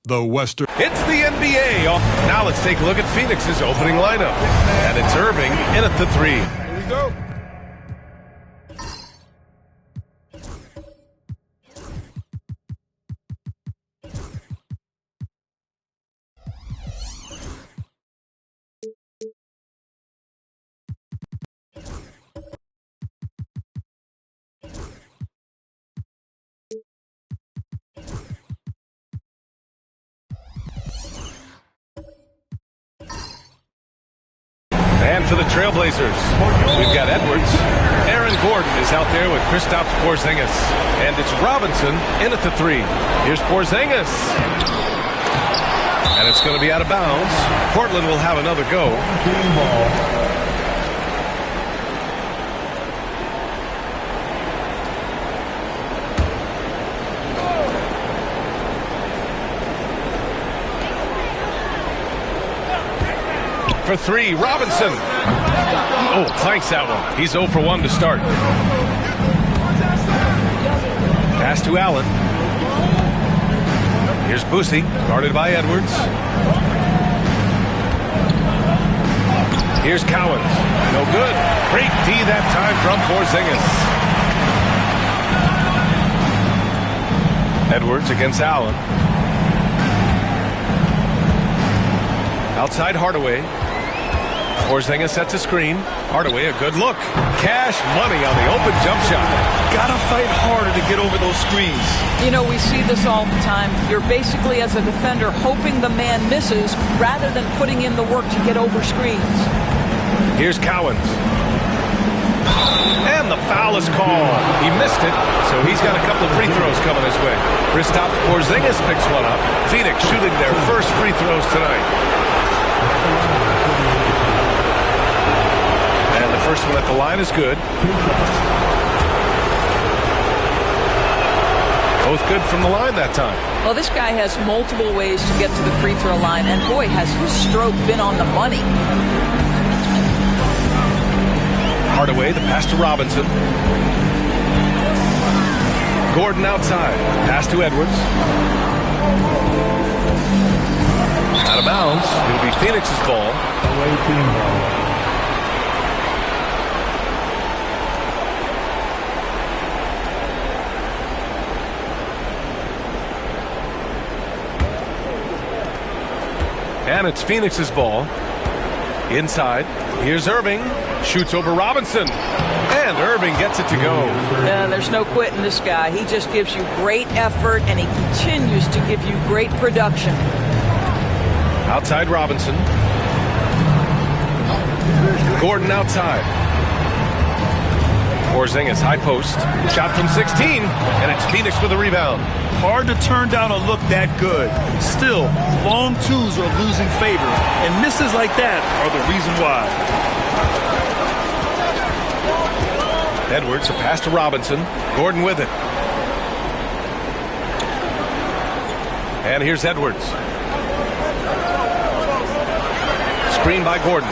[SPEAKER 5] The Western.
[SPEAKER 6] It's the NBA. Now let's take a look at Phoenix's opening lineup. And it's Irving in at the 3.
[SPEAKER 14] Here we go.
[SPEAKER 6] And for the Trailblazers, we've got Edwards. Aaron Gordon is out there with Kristaps Porzingis. And it's Robinson in at the 3. Here's Porzingis. And it's going to be out of bounds. Portland will have another go.
[SPEAKER 8] Team ball.
[SPEAKER 6] For 3, Robinson. Oh, clanks that one. He's 0 for 1 to start. Pass to Allen. Here's Boosie, guarded by Edwards. Here's Cowens. No good. Great D that time from Porzingis. Edwards against Allen. Outside Hardaway. Porzingis sets a screen. Hardaway, a good look. Cash money on the open jump shot.
[SPEAKER 7] Gotta fight harder to get over those screens.
[SPEAKER 21] You know, we see this all the time. You're basically, as a defender, hoping the man misses rather than putting in the work to get over screens.
[SPEAKER 6] Here's Cowens. And the foul is called. He missed it, so he's got a couple of free throws coming his way. Kristaps Porzingis picks one up. Phoenix shooting their first free throws tonight. First one at the line is good. Both good from the line that time.
[SPEAKER 21] Well, this guy has multiple ways to get to the free throw line, and boy, has his stroke been on the money.
[SPEAKER 6] Hardaway, the pass to Robinson. Gordon outside. Pass to Edwards. Out of bounds. It'll be Phoenix's ball.
[SPEAKER 8] Away team ball.
[SPEAKER 6] And it's Phoenix's ball. Inside. Here's Irving. Shoots over Robinson. And Irving gets it to go.
[SPEAKER 21] There's no quitting this guy. He just gives you great effort, and he continues to give you great production.
[SPEAKER 6] Outside Robinson. Gordon outside. Porzingis, high post. Shot from 16. And it's Phoenix with a rebound.
[SPEAKER 7] Hard to turn down a look that good. Still, long twos are losing favor, and misses like that are the reason why.
[SPEAKER 6] Edwards, a pass to Robinson. Gordon with it. And here's Edwards. Screen by Gordon.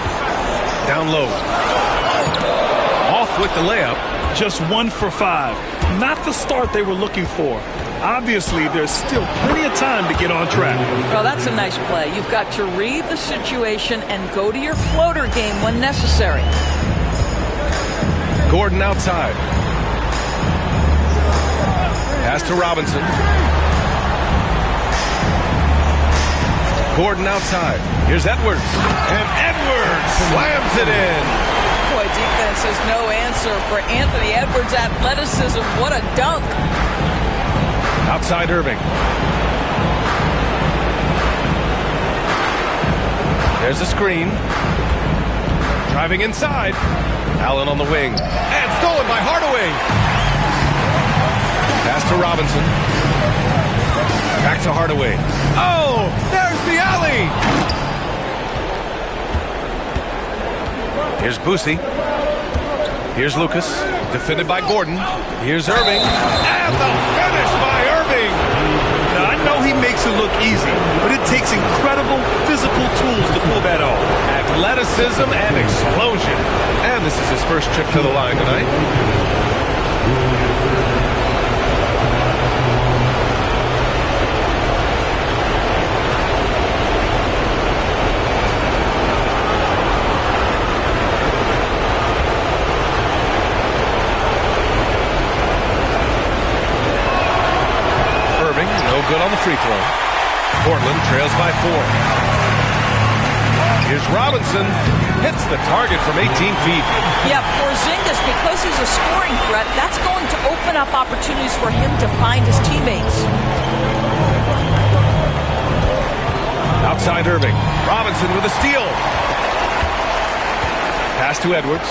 [SPEAKER 6] Down low. Off with the layup.
[SPEAKER 7] Just 1 for 5. Not the start they were looking for. Obviously, there's still plenty of time to get on track.
[SPEAKER 21] Well, that's a nice play. You've got to read the situation and go to your floater game when necessary.
[SPEAKER 6] Gordon outside. Pass to Robinson. Gordon outside. Here's Edwards. And Edwards slams it in.
[SPEAKER 21] Boy, defense has no answer for Anthony Edwards' athleticism. What a dunk.
[SPEAKER 6] Outside Irving. There's a screen. Driving inside. Allen on the wing. And stolen by Hardaway. Pass to Robinson. Back to Hardaway. Oh, there's the alley. Here's Boosie. Here's Lucas. Defended by Gordon. Here's Irving. And the finish by Irving.
[SPEAKER 7] Now, I know he makes it look easy, but it takes incredible physical tools to pull that off.
[SPEAKER 6] Athleticism and explosion. And this is his first trip to the line tonight. free throw. Portland trails by 4. Here's Robinson. Hits the target from 18 feet.
[SPEAKER 21] Yeah, Porzingis, because he's a scoring threat, that's going to open up opportunities for him to find his teammates.
[SPEAKER 6] Outside Irving. Robinson with a steal. Pass to Edwards.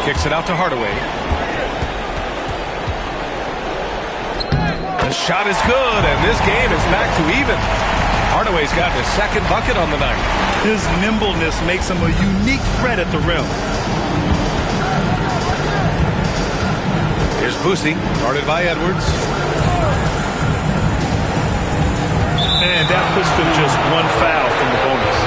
[SPEAKER 6] Kicks it out to Hardaway. The shot is good, and this game is back to even. Hardaway's got his second bucket on the night.
[SPEAKER 7] His nimbleness makes him a unique threat at the rim.
[SPEAKER 6] Here's Boosie, guarded by Edwards.
[SPEAKER 7] And that puts them just one foul from the bonus.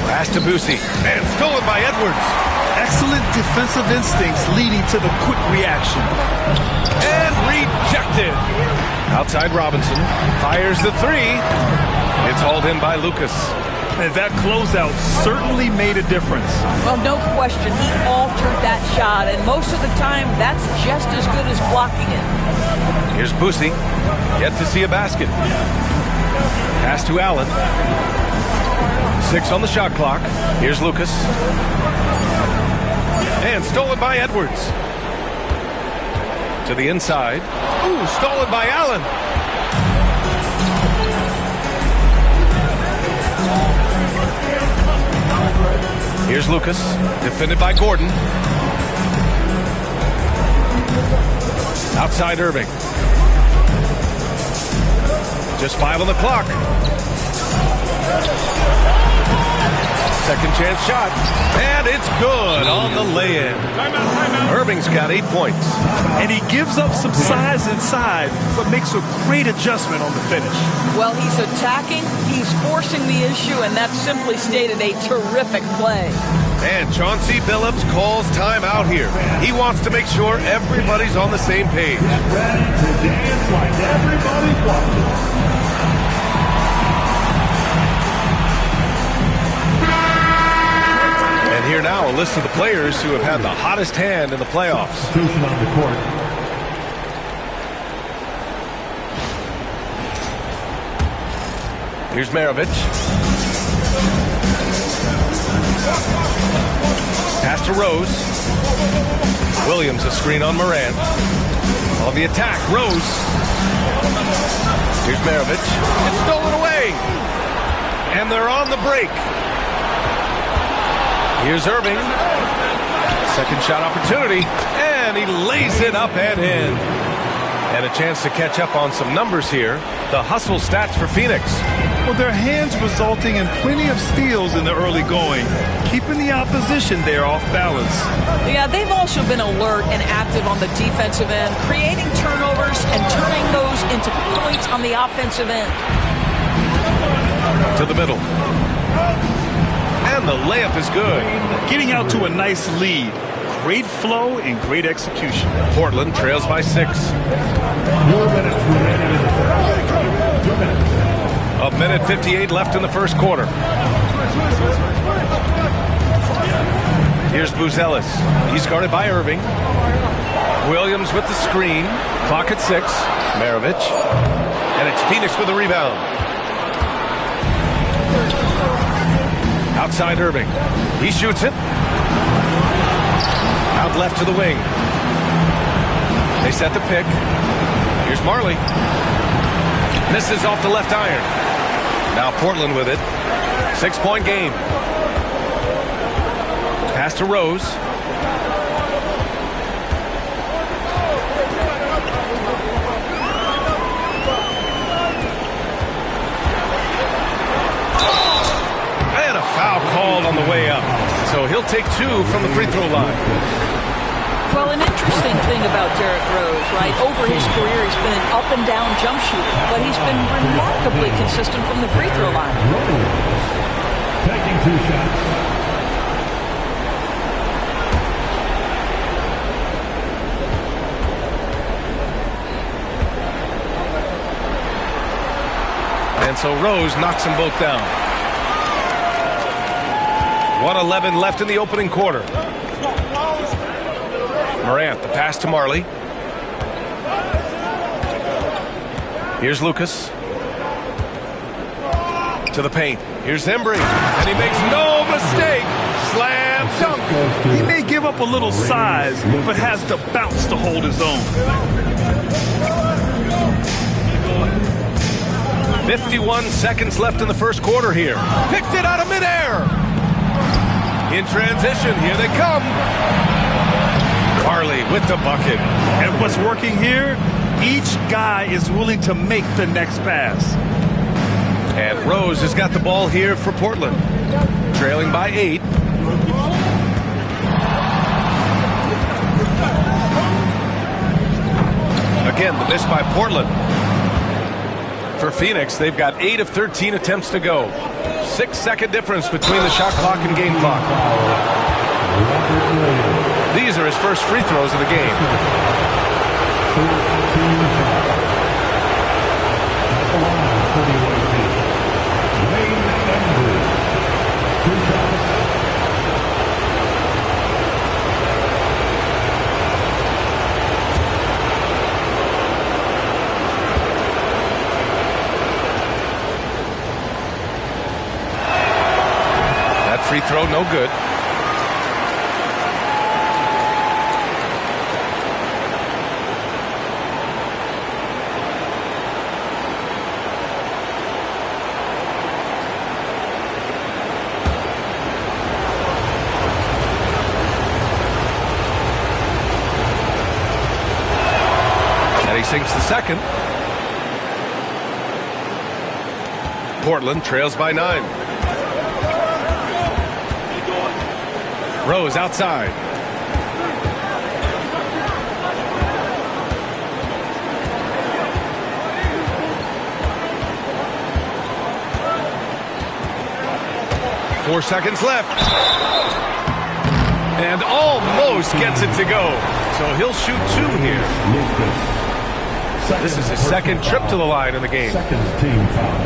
[SPEAKER 6] Pass to Boosie, and stolen by Edwards.
[SPEAKER 7] Excellent defensive instincts leading to the quick reaction.
[SPEAKER 6] And rejected. Outside Robinson, fires the three. It's hauled in by Lucas.
[SPEAKER 7] And that closeout certainly made a difference.
[SPEAKER 21] Well, no question, he altered that shot, and most of the time, that's just as good as blocking it.
[SPEAKER 6] Here's Boosie, yet to see a basket. Pass to Allen. 6 on the shot clock. Here's Lucas. And stolen by Edwards. To the inside. Ooh, stolen by Allen. Here's Lucas. Defended by Gordon. Outside Irving. Just 5 on the clock. Second chance shot. And it's good on the lay-in. Irving's got 8 points.
[SPEAKER 7] And he gives up some size inside, but makes a great adjustment on the finish.
[SPEAKER 21] Well, he's attacking, he's forcing the issue, and that's simply stated a terrific play.
[SPEAKER 6] And Chauncey Billups calls timeout here. He wants to make sure everybody's on the same page.
[SPEAKER 8] Ready to dance like everybody's watching.
[SPEAKER 6] And here now a list of the players who have had the hottest hand in the playoffs.
[SPEAKER 8] Substitution on the court.
[SPEAKER 6] Here's Maravich. Pass to Rose. Williams a screen on Morant. On the attack, Rose. Here's Maravich. It's stolen away. And they're on the break. Here's Irving. Second shot opportunity. And he lays it up and in. And a chance to catch up on some numbers here. The hustle stats for Phoenix.
[SPEAKER 7] Well, their hands resulting in plenty of steals in the early going, keeping the opposition there off balance.
[SPEAKER 21] Yeah, they've also been alert and active on the defensive end, creating turnovers and turning those into points on the offensive end.
[SPEAKER 6] To the middle. And the layup is good.
[SPEAKER 7] Getting out to a nice lead. Great flow and great execution.
[SPEAKER 6] Portland trails by 6.
[SPEAKER 8] 4 minutes remaining in the first. 2 minutes.
[SPEAKER 6] A minute 58 left in the first quarter. Here's Buzelis. He's guarded by Irving. Williams with the screen. Clock at 6. Maravich. And it's Phoenix with the rebound. Outside Irving. He shoots it. Out left to the wing. They set the pick. Here's Marley. Misses off the left iron. Now Portland with it. 6-point game. Pass to Rose. And a foul called on the way up. So he'll take 2 from the free throw line.
[SPEAKER 21] Well, an interesting thing about Derrick Rose, right? Over his career, he's been an up-and-down jump shooter, but he's been remarkably consistent from the free throw line.
[SPEAKER 8] Taking 2 shots.
[SPEAKER 6] And so Rose knocks them both down. 1:11 left in the opening quarter. Morant, the pass to Marley. Here's Lucas. To the paint. Here's Embry. And he makes no mistake. Slam dunk.
[SPEAKER 7] He may give up a little size, but has the bounce to hold his own.
[SPEAKER 6] 51 seconds left in the first quarter here. Picked it out of midair. In transition, here they come. Carly with the bucket.
[SPEAKER 7] And what's working here? Each guy is willing to make the next pass.
[SPEAKER 6] And Rose has got the ball here for Portland. Trailing by 8. Again, the miss by Portland. For Phoenix, they've got 8 of 13 attempts to go. 6-second difference between the shot clock and game clock. These are his first free throws of the game. That free throw, no good. Sinks the second. Portland trails by 9. Rose outside. Four seconds left. And almost gets it to go. So he'll shoot 2 here. This is his second trip to the line in the game.
[SPEAKER 8] Second team foul.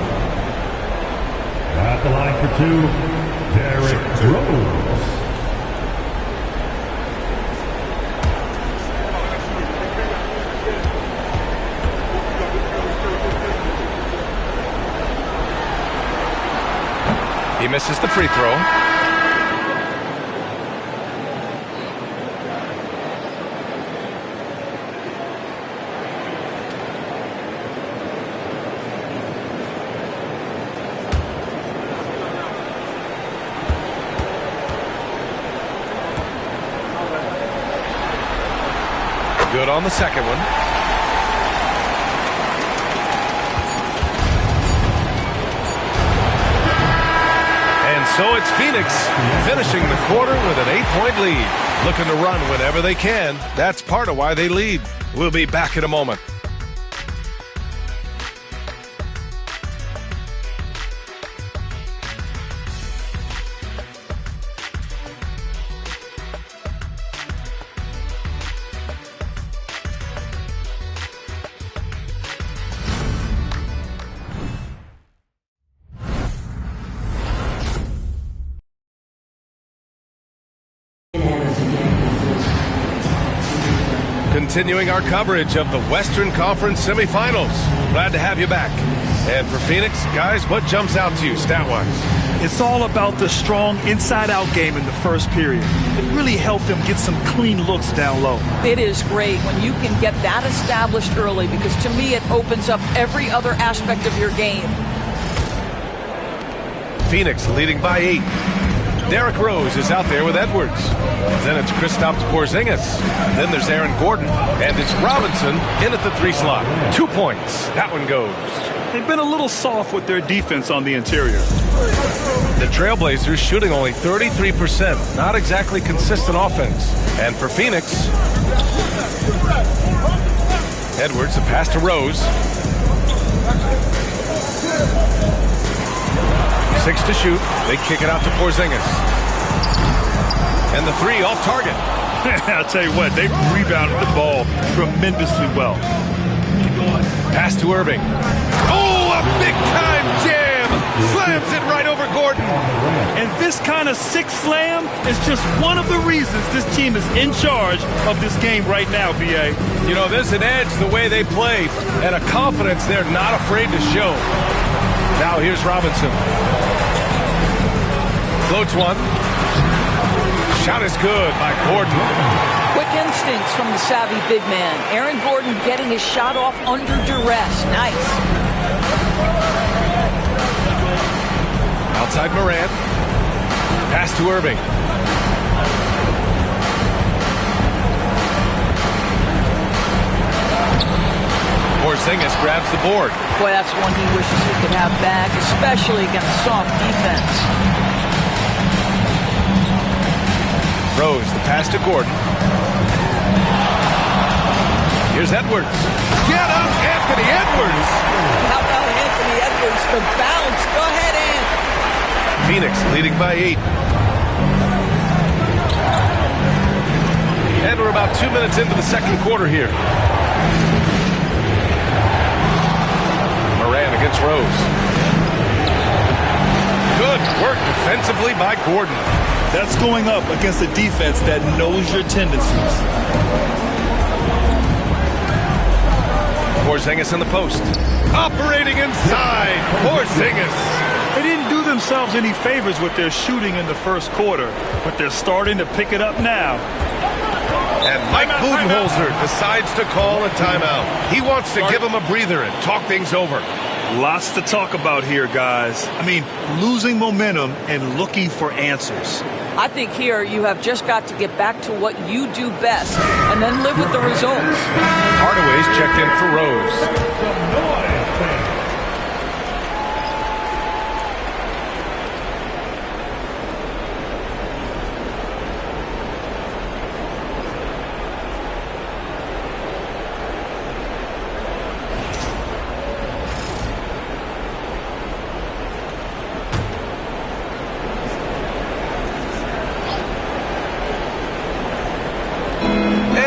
[SPEAKER 8] At the line for 2, Derrick Rose.
[SPEAKER 6] He misses the free throw. Good on the second one. And so it's Phoenix finishing the quarter with an 8-point lead. Looking to run whenever they can. That's part of why they lead. We'll be back in a moment. Continuing our coverage of the Western Conference Semifinals. Glad to have you back. And for Phoenix, guys, what jumps out to you stat-wise?
[SPEAKER 7] It's all about the strong inside-out game in the first period. It really helped them get some clean looks down low.
[SPEAKER 21] It is great when you can get that established early, because to me it opens up every other aspect of your game.
[SPEAKER 6] Phoenix leading by 8. Derrick Rose is out there with Edwards. Then it's Kristaps Porzingis. Then there's Aaron Gordon. And it's Robinson in at the 3 slot. 2 points. That one goes.
[SPEAKER 7] They've been a little soft with their defense on the interior.
[SPEAKER 6] The Trailblazers shooting only 33%. Not exactly consistent offense. And for Phoenix, Edwards, a pass to Rose. 6 to shoot. They kick it out to Porzingis. And the 3 off target.
[SPEAKER 7] I'll tell you what, they rebounded the ball tremendously well.
[SPEAKER 6] Pass to Irving. Oh, a big Big-time jam. Slams it right over Gordon.
[SPEAKER 7] And this kind of sick slam is just one of the reasons this team is in charge of this game right now, B.A.
[SPEAKER 6] You know, there's an edge the way they play and a confidence they're not afraid to show. Now here's Robinson. Floats one. Shot is good by Gordon.
[SPEAKER 21] Quick instincts from the savvy big man. Aaron Gordon getting his shot off under duress. Nice.
[SPEAKER 6] Outside Moran. Pass to Irving. Porzingis grabs the board.
[SPEAKER 21] Boy, that's one he wishes he could have back, especially against soft defense.
[SPEAKER 6] Rose, the pass to Gordon. Here's Edwards. Get up, Anthony Edwards!
[SPEAKER 21] How about Anthony Edwards? The bounce. Go ahead, Ant.
[SPEAKER 6] Phoenix leading by 8. And we're about 2 minutes into the second quarter here. Moran against Rose. Good work defensively by Gordon.
[SPEAKER 7] That's going up against a defense that knows your tendencies.
[SPEAKER 6] Porzingis in the post. Operating inside. Porzingis.
[SPEAKER 7] They didn't do themselves any favors with their shooting in the first quarter, but they're starting to pick it up now.
[SPEAKER 6] And Mike Budenholzer decides to call a timeout. He wants to give him a breather and talk things over.
[SPEAKER 7] Lots to talk about here, guys. I mean, losing momentum and looking for answers.
[SPEAKER 21] I think here you have just got to get back to what you do best and then live with the results.
[SPEAKER 6] Hardaway's checked in for Rose.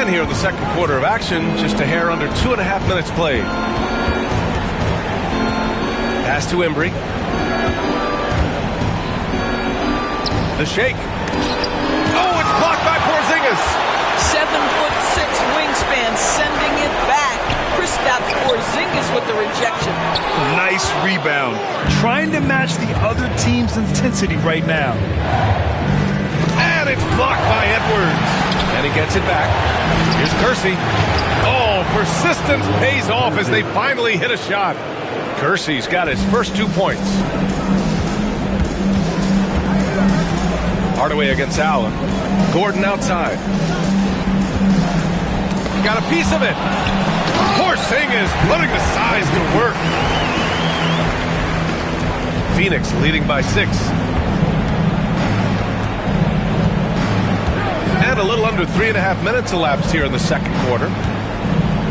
[SPEAKER 6] Here in the second quarter of action, just a hair under 2.5 minutes played. Pass to Embry. The shake. Oh, it's blocked by Porzingis.
[SPEAKER 21] 7'6" wingspan, sending it back. Kristaps Porzingis with the rejection.
[SPEAKER 7] Nice rebound. Trying to match the other team's intensity right now.
[SPEAKER 6] And it's blocked by Edwards. And he gets it back. Here's Kersey. Oh, persistence pays off as they finally hit a shot. Kersey's got his first 2 points. Hardaway against Allen. Gordon outside. Got a piece of it. Porzingis putting the size to work. Phoenix leading by 6. And a little under 3.5 minutes elapsed here in the second quarter.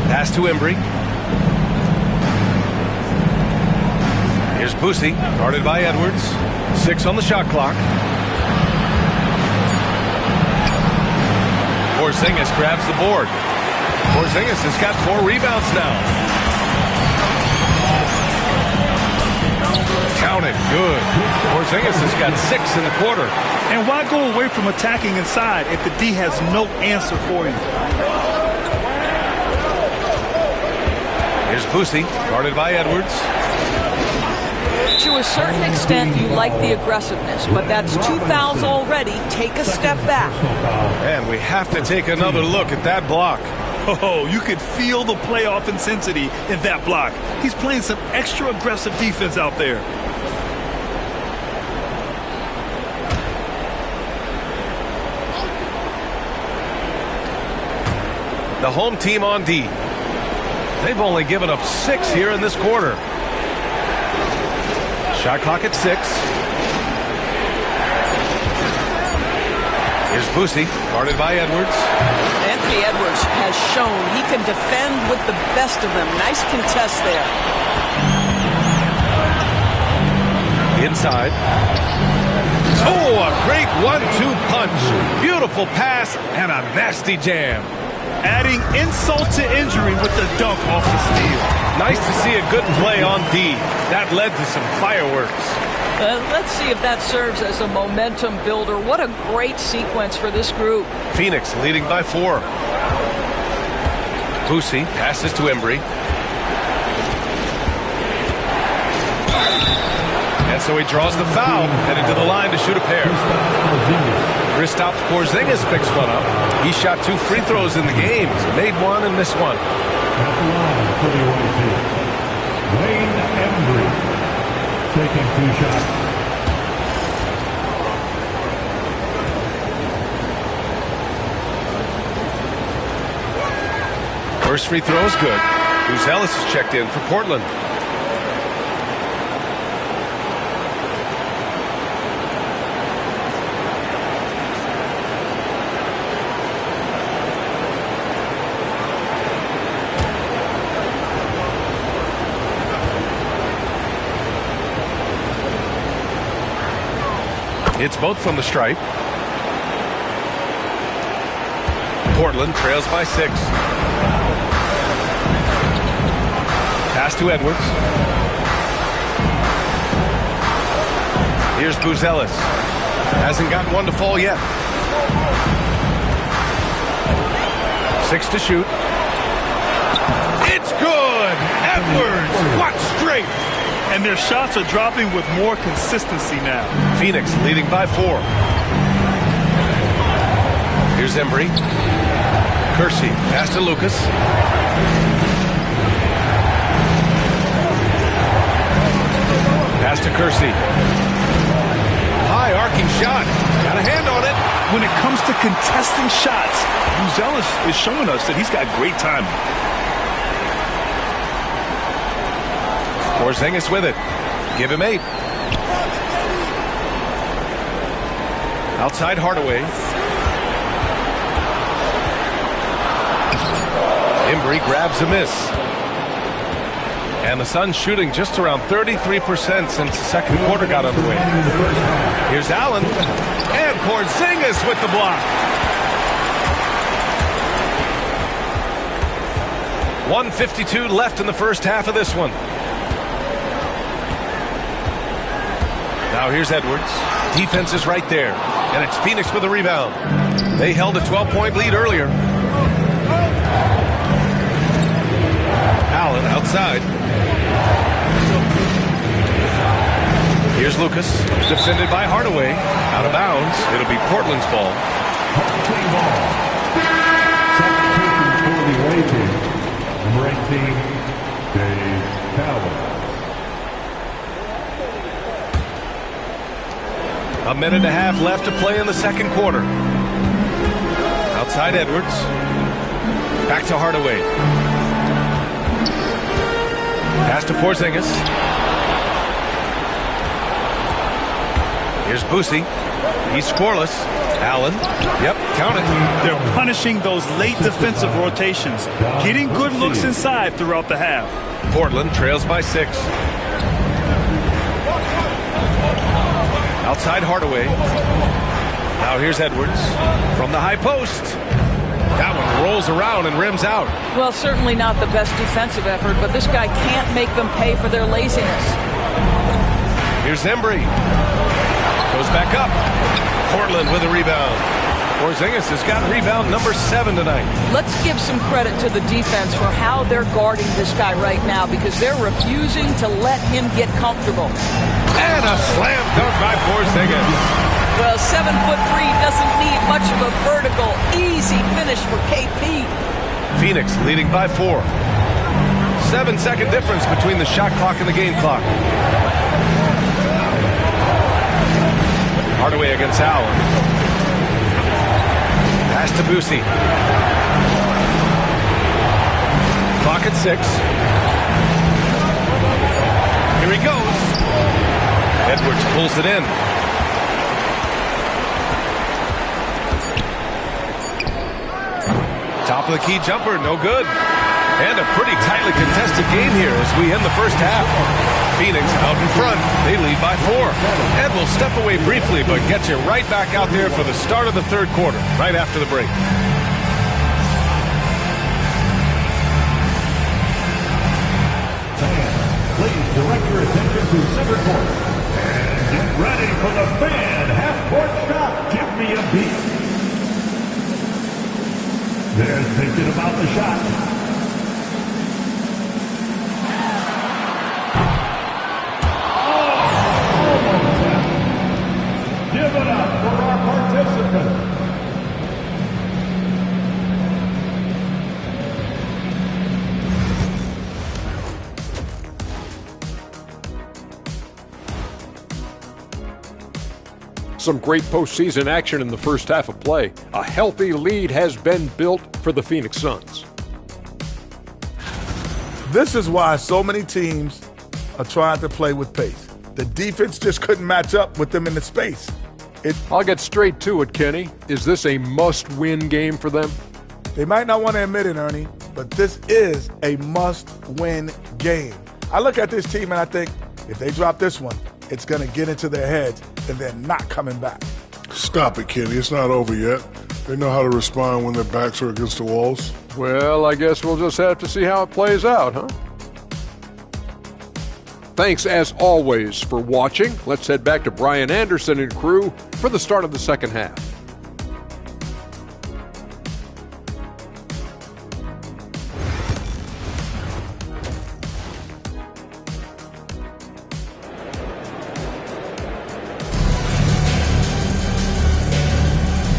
[SPEAKER 6] Pass to Embry. Here's Boosie, guarded by Edwards. 6 on the shot clock. Porzingis grabs the board. Porzingis has got 4 rebounds now. Count it, good. Porzingis has got 6 in the quarter.
[SPEAKER 7] And why go away from attacking inside if the D has no answer for you?
[SPEAKER 6] Here's Boosie, guarded by Edwards.
[SPEAKER 21] To a certain extent, you like the aggressiveness, but that's 2 fouls already. Take a step back.
[SPEAKER 6] And we have to take another look at that block.
[SPEAKER 7] Oh, you could feel the playoff intensity in that block. He's playing some extra aggressive defense out there.
[SPEAKER 6] The home team on D. They've only given up 6 here in this quarter. Shot clock at 6. Here's Boosie, guarded by Edwards.
[SPEAKER 21] Anthony Edwards has shown he can defend with the best of them. Nice contest there.
[SPEAKER 6] Inside. Oh, a great 1-2 punch. Beautiful pass and a nasty jam.
[SPEAKER 7] adding insult to injury with the dunk off the steal.
[SPEAKER 6] Nice to see a good play on D. That led to some fireworks.
[SPEAKER 21] Let's see if that serves as a momentum builder. What a great sequence for this group.
[SPEAKER 6] Phoenix leading by 4. Boosie passes to Embry. And so he draws the foul, headed to the line to shoot a pair. Kristaps Porzingis picks one up. He shot 2 free throws in the game. He's made one and missed one.
[SPEAKER 8] At the line for the away team, Wayne Embry taking 2 shots.
[SPEAKER 6] First free throw is good. Buzelis is checked in for Portland. It's both from the stripe. Portland trails by 6. Pass to Edwards. Here's Buzelis. Hasn't gotten one to fall yet. 6 to shoot. It's good! Edwards! What strength!
[SPEAKER 7] And their shots are dropping with more consistency now.
[SPEAKER 6] Phoenix leading by 4. Here's Embry. Kersey, pass to Lucas. Pass to Kersey. High arcing shot. Got a hand on it.
[SPEAKER 7] When it comes to contesting shots, Buzelis is showing us that he's got great timing.
[SPEAKER 6] Porzingis with it. Give him 8. Outside Hardaway. Embry grabs a miss. And the Suns shooting just around 33% since the second quarter got underway. Here's Allen. And Porzingis with the block. 1:52 left in the first half of this one. Now here's Edwards. Defense is right there. And it's Phoenix with a rebound. They held a 12-point lead earlier. Allen outside. Here's Lucas. Defended by Hardaway. Out of bounds. It'll be Portland's ball.
[SPEAKER 8] For the away team, number 18, Dave Cowell.
[SPEAKER 6] A minute and a half left to play in the second quarter. Outside Edwards. Back to Hardaway. Pass to Porzingis. Here's Boosie. He's scoreless. Allen. Yep, count it.
[SPEAKER 7] They're punishing those late defensive rotations. Getting good looks inside throughout the half.
[SPEAKER 6] Portland trails by 6. Outside Hardaway. Now here's Edwards from the high post. That one rolls around and rims out.
[SPEAKER 21] Well, certainly not the best defensive effort, but this guy can't make them pay for their laziness.
[SPEAKER 6] Here's Embry. Goes back up. Portland with a rebound. Porzingis has got rebound number 7 tonight.
[SPEAKER 21] Let's give some credit to the defense for how they're guarding this guy right now, because they're refusing to let him get comfortable.
[SPEAKER 6] And a slam dunk by Porzingis.
[SPEAKER 21] Well, 7'3" doesn't need much of a vertical, easy finish for KP.
[SPEAKER 6] Phoenix leading by 4. 7-second difference between the shot clock and the game clock. Hardaway against Allen. Pass to Boosie. Clock at 6. Here he goes. Edwards pulls it in. Top of the key jumper, no good. And a pretty tightly contested game here as we end the first half. Phoenix out in front. They lead by 4. And we'll step away briefly, but get you right back out there for the start of the third quarter, right after the break.
[SPEAKER 8] They're thinking about the shot. Give it up for our participant.
[SPEAKER 12] Some great postseason action in the first half of play. A healthy lead has been built for the Phoenix Suns.
[SPEAKER 14] This is why so many teams are trying to play with pace. The defense just couldn't match up with them in the space.
[SPEAKER 12] I'll get straight to it, Kenny. Is this a must-win game for them?
[SPEAKER 14] They might not want to admit it, Ernie, but this is a must-win game. I look at this team and I think if they drop this one, it's going to get into their heads and they're not coming back.
[SPEAKER 13] Stop it, Kenny. It's not over yet. They know how to respond when their backs are against the walls.
[SPEAKER 12] Well, I guess we'll just have to see how it plays out, huh? Thanks, as always, for watching. Let's head back to Brian Anderson and crew for the start of the second half.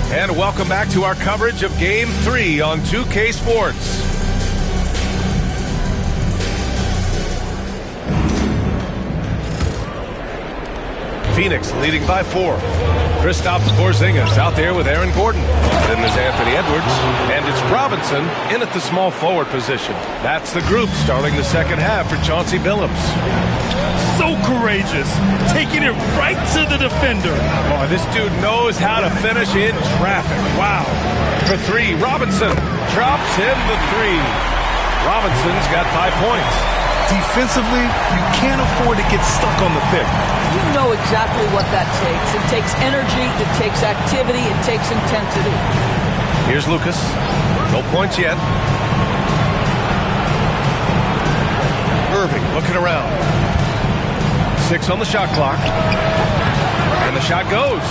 [SPEAKER 6] And welcome back to our coverage of Game 3 on 2K Sports. Phoenix leading by 4. Kristaps Porzingis out there with Aaron Gordon. Then there's Anthony Edwards. And it's Robinson in at the small forward position. That's the group starting the second half for Chauncey Billups.
[SPEAKER 7] So courageous, taking it right to the defender.
[SPEAKER 6] Oh, this dude knows how to finish in traffic. Wow. For 3, Robinson drops in the 3. Robinson's got 5 points.
[SPEAKER 7] Defensively, you can't afford to get stuck on the pick.
[SPEAKER 21] You know exactly what that takes. It takes energy, it takes activity, it takes intensity.
[SPEAKER 6] Here's Lucas. No points yet. Irving looking around. 6 on the shot clock. And the shot goes.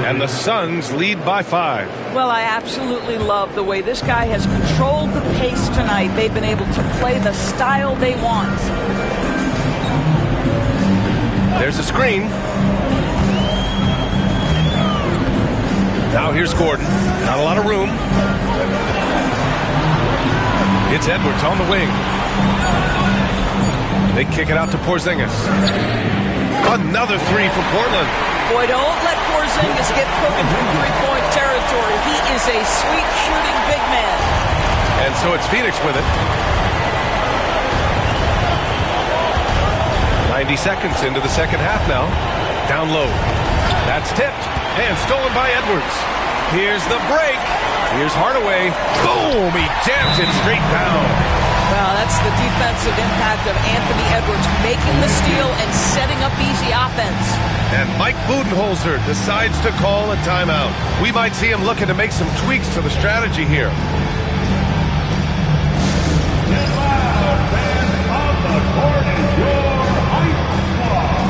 [SPEAKER 6] And the Suns lead by 5.
[SPEAKER 21] Well, I absolutely love the way this guy has controlled the pace tonight. They've been able to play the style they want.
[SPEAKER 6] There's a screen. Now here's Gordon. Not a lot of room. It's Edwards on the wing. They kick it out to Porzingis. Another 3 for Portland.
[SPEAKER 21] Boy, don't let Porzingis get cooking from three-point territory. He is a sweet shooting big man.
[SPEAKER 6] And so it's Phoenix with it. 90 seconds into the second half now. Down low. That's tipped and stolen by Edwards. Here's the break. Here's Hardaway. Boom! He jams it straight down.
[SPEAKER 21] Well, that's the defensive impact of Anthony Edwards making the steal and setting up easy offense.
[SPEAKER 6] And Mike Budenholzer decides to call a timeout. We might see him looking to make some tweaks to the strategy here.
[SPEAKER 8] Get loud, fans. On the court is your hype squad.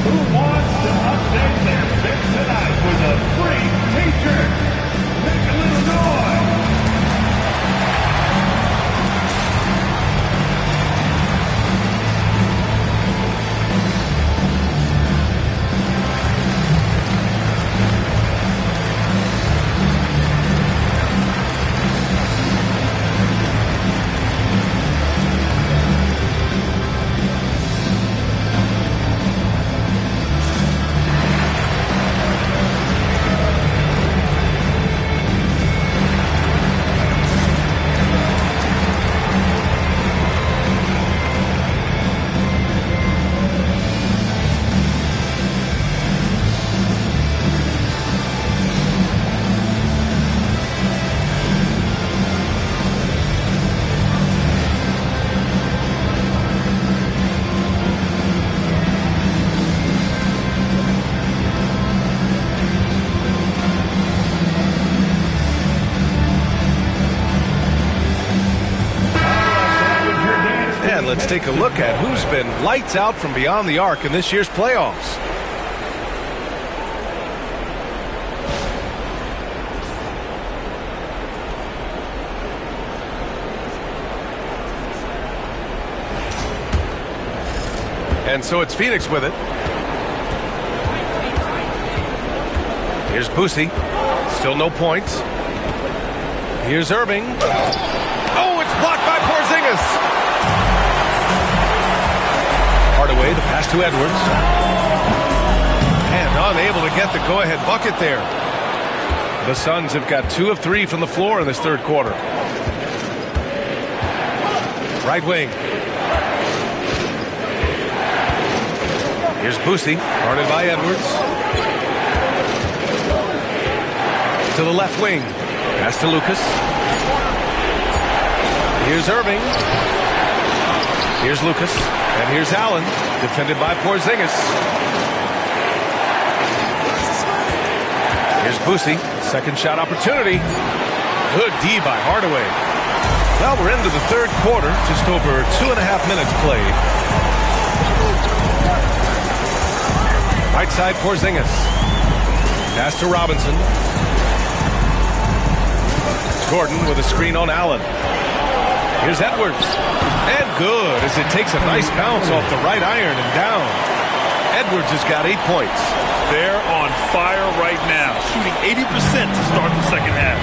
[SPEAKER 8] Who wants to update their pick tonight with a free t-shirt? Make a little noise.
[SPEAKER 6] Let's take a look at who's been lights out from beyond the arc in this year's playoffs. And so it's Phoenix with it. Here's Boosie. Still no points. Here's Irving. Oh, it's blocked by Porzingis. Hardaway, the pass to Edwards. And unable to get the go-ahead bucket there. The Suns have got 2 of 3 from the floor in this third quarter. Right wing. Here's Boosie, guarded by Edwards. To the left wing. Pass to Lucas. Here's Irving. Here's Lucas. And here's Allen, defended by Porzingis. Here's Boosie. Second shot opportunity. Good D by Hardaway. Well, we're into the third quarter. Just over 2.5 minutes played. Right side, Porzingis. Pass to Robinson. Gordon with a screen on Allen. Here's Edwards. And good as it takes a nice bounce off the right iron and down. Edwards has got 8 points.
[SPEAKER 7] They're on fire right now, shooting 80% to start the second half.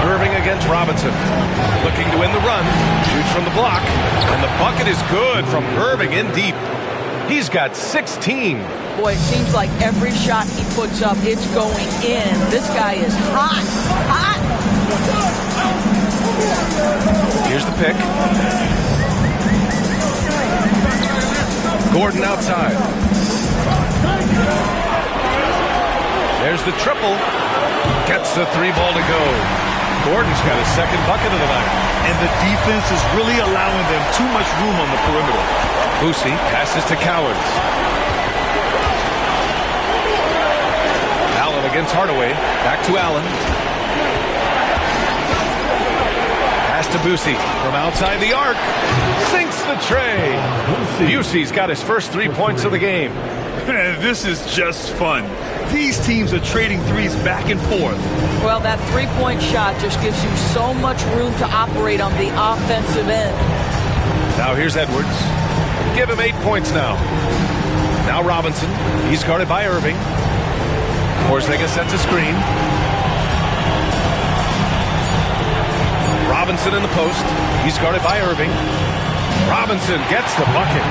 [SPEAKER 6] Irving against Robinson. Looking to win the run. Shoots from the block. And the bucket is good from Irving in deep. He's got 16.
[SPEAKER 21] Boy, it seems like every shot he puts up, it's going in. This guy is hot. Hot.
[SPEAKER 6] Here's the pick. Gordon outside. There's the triple. Gets the 3 ball to go. Gordon's got his second bucket of the night.
[SPEAKER 7] And the defense is really allowing them too much room on the perimeter.
[SPEAKER 6] Boosie passes to Cowards. Allen against Hardaway. Back to Allen. Pass to Boosie from outside the arc. Sinks the tray. Busey's got his first 3 points of the game.
[SPEAKER 7] This is just fun. These teams are trading threes back and forth.
[SPEAKER 21] Well, that three-point shot just gives you so much room to operate on the offensive end.
[SPEAKER 6] Now here's Edwards. Give him 8 points now. Now Robinson. He's guarded by Irving. Porzingis sets a screen. Robinson in the post. He's guarded by Irving. Robinson gets the bucket.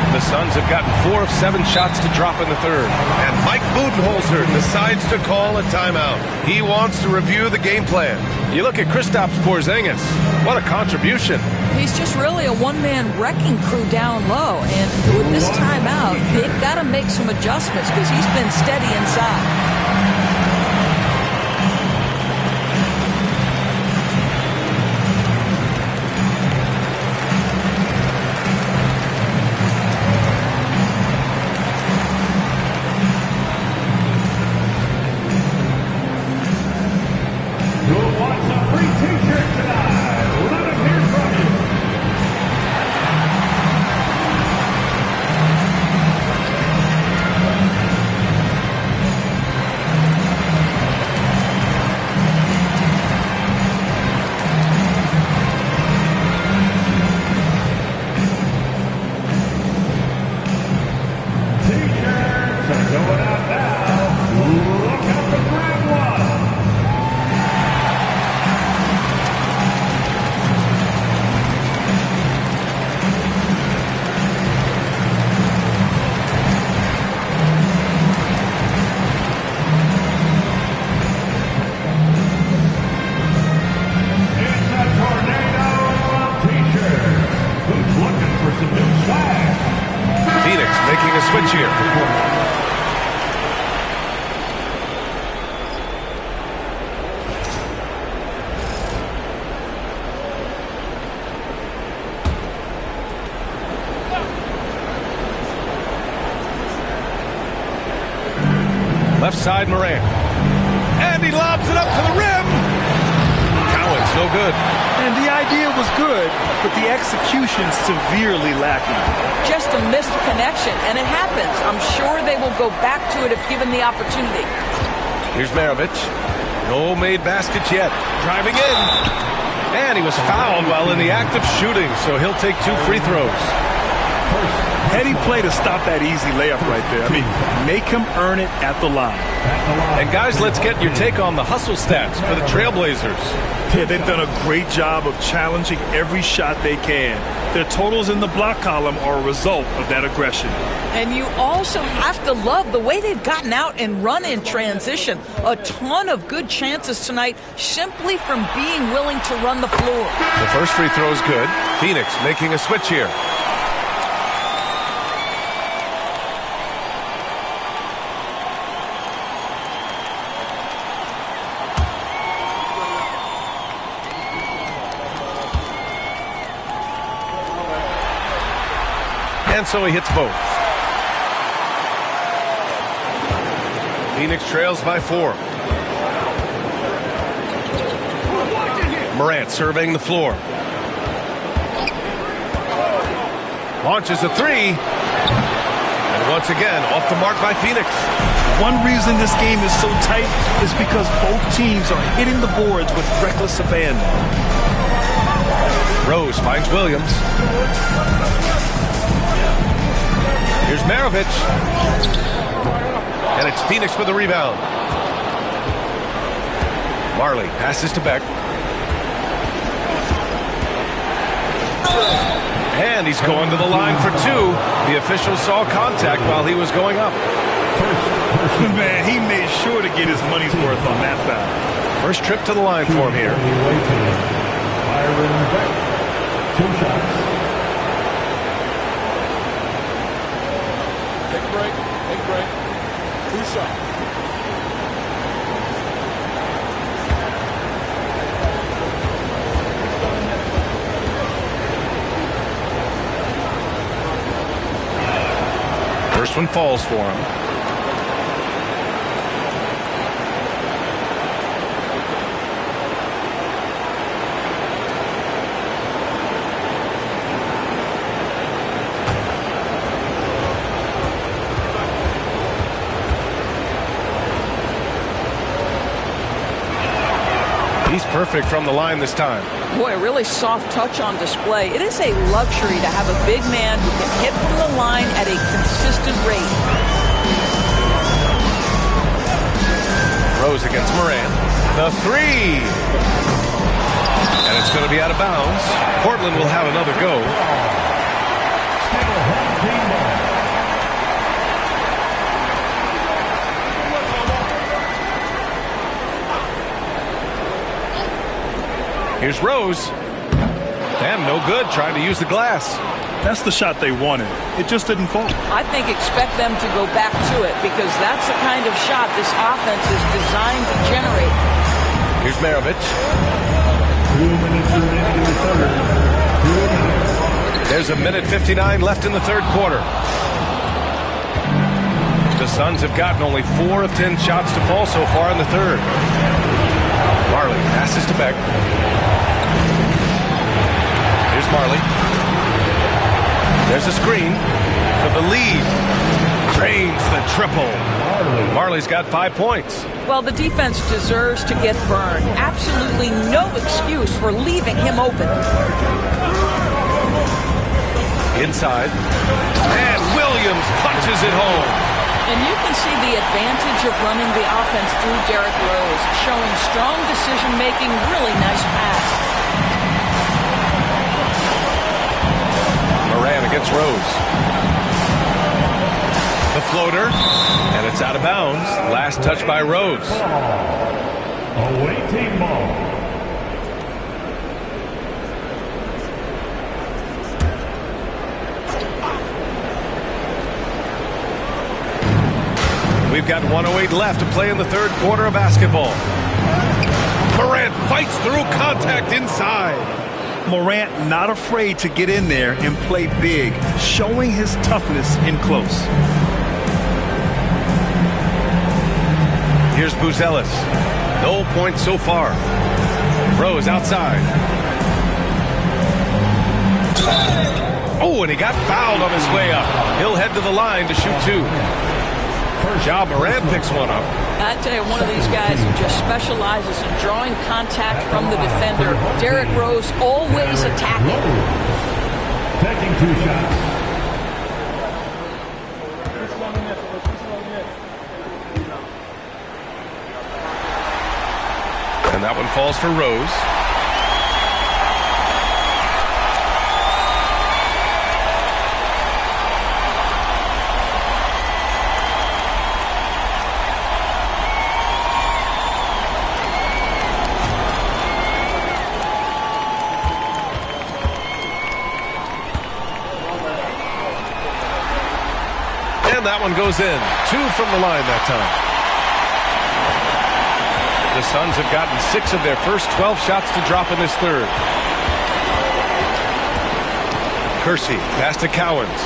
[SPEAKER 6] The Suns have gotten 4 of 7 shots to drop in the third. And Mike Budenholzer decides to call a timeout. He wants to review the game plan. You look at Kristaps Porzingis. What a contribution.
[SPEAKER 21] He's just really a one-man wrecking crew down low. And with this timeout, they've got to make some adjustments because he's been steady inside.
[SPEAKER 6] Switch here. Left side, Morant. And he lobs it up to the rim. Cowan's no good.
[SPEAKER 7] And the idea was good, but the execution severely lacking.
[SPEAKER 21] Just a missed connection, and it happens. I'm sure they will go back to it if given the opportunity.
[SPEAKER 6] Here's Maravich. No made baskets yet. Driving in. And he was fouled while in the act of shooting, so he'll take 2 free throws.
[SPEAKER 7] Heady play to stop that easy layup right there. I mean, make him earn it at the line.
[SPEAKER 6] And guys, let's get your take on the hustle stats for the Trailblazers.
[SPEAKER 7] Yeah, they've done a great job of challenging every shot they can. Their totals in the block column are a result of that aggression.
[SPEAKER 21] And you also have to love the way they've gotten out and run in transition. A ton of good chances tonight simply from being willing to run the floor.
[SPEAKER 6] The first free throw is good. Phoenix making a switch here. And so he hits both. Phoenix trails by 4. Morant surveying the floor. Launches a 3. And once again, off the mark by Phoenix.
[SPEAKER 7] One reason this game is so tight is because both teams are hitting the boards with reckless abandon.
[SPEAKER 6] Rose finds Williams. Here's Maravich. And it's Phoenix with the rebound. Marley passes to Beck. And he's going to the line for 2. The official saw contact while he was going up.
[SPEAKER 7] Man, he made sure to get his money's worth on that foul.
[SPEAKER 6] First trip to the line for him here.
[SPEAKER 8] 2 shots.
[SPEAKER 2] Take a break. 2 shots.
[SPEAKER 6] First one falls for him. He's perfect from the line this time.
[SPEAKER 21] Boy, a really soft touch on display. It is a luxury to have a big man who can hit from the line at a consistent rate.
[SPEAKER 6] Rose against Morant. The 3. And it's going to be out of bounds. Portland will have another go. Here's Rose. And no good, trying to use the glass.
[SPEAKER 7] That's the shot they wanted. It just didn't fall.
[SPEAKER 21] I think expect them to go back to it because that's the kind of shot this offense is designed to generate.
[SPEAKER 6] Here's Maravich.
[SPEAKER 8] 2 minutes remaining in the third. 2 minutes.
[SPEAKER 6] There's a minute 59 left in the third quarter. The Suns have gotten only 4 of 10 shots to fall so far in the third. Marley passes to Beck. Here's Marley. There's a screen for the lead. Drains the triple. Marley's got 5 points.
[SPEAKER 21] Well, the defense deserves to get burned. Absolutely no excuse for leaving him open.
[SPEAKER 6] Inside. And Williams punches it home.
[SPEAKER 21] And you can see the advantage of running the offense through Derrick Rose, showing strong decision-making, really nice pass.
[SPEAKER 6] Morant against Rose. The floater, and it's out of bounds. Last touch by Rose.
[SPEAKER 8] Away team ball.
[SPEAKER 6] We've got 1:08 left to play in the third quarter of basketball. Morant fights through contact inside.
[SPEAKER 7] Morant not afraid to get in there and play big, showing his toughness in close.
[SPEAKER 6] Here's Buzelis. No points so far. Rose outside. Oh, and he got fouled on his way up. He'll head to the line to shoot 2. Ja Morant picks one up.
[SPEAKER 21] I tell you, one of these guys who just specializes in drawing contact from the defender. Derrick Rose always attacking.
[SPEAKER 8] Taking 2 shots.
[SPEAKER 6] And that one falls for Rose. And that one goes in. 2 from the line that time. The Suns have gotten 6 of their first 12 shots to drop in this third. Kersey, pass to Cowens.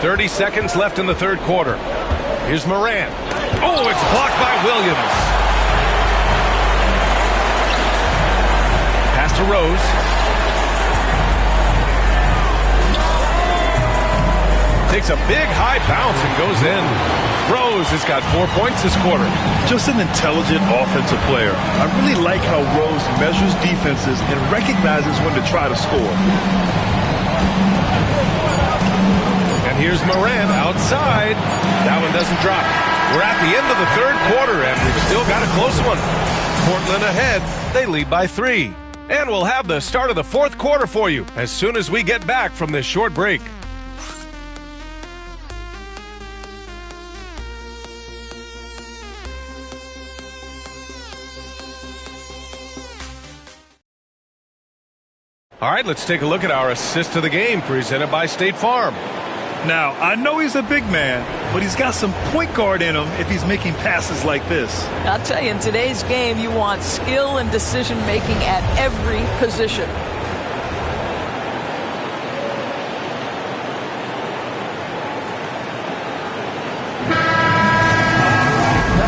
[SPEAKER 6] 30 seconds left in the third quarter. Here's Morant. Oh, it's blocked by Williams. Pass to Rose. Takes a big high bounce and goes in. Rose has got 4 points this quarter.
[SPEAKER 7] Just an intelligent offensive player. I really like how Rose measures defenses and recognizes when to try to score.
[SPEAKER 6] And here's Morant outside. That one doesn't drop. We're at the end of the third quarter, and we've still got a close one. Portland ahead. They lead by 3. And we'll have the start of the fourth quarter for you as soon as we get back from this short break. All right, let's take a look at our assist of the game presented by State Farm.
[SPEAKER 7] Now, I know he's a big man, but he's got some point guard in him if he's making passes like this.
[SPEAKER 21] I'll tell you, in today's game, you want skill and decision-making at every position.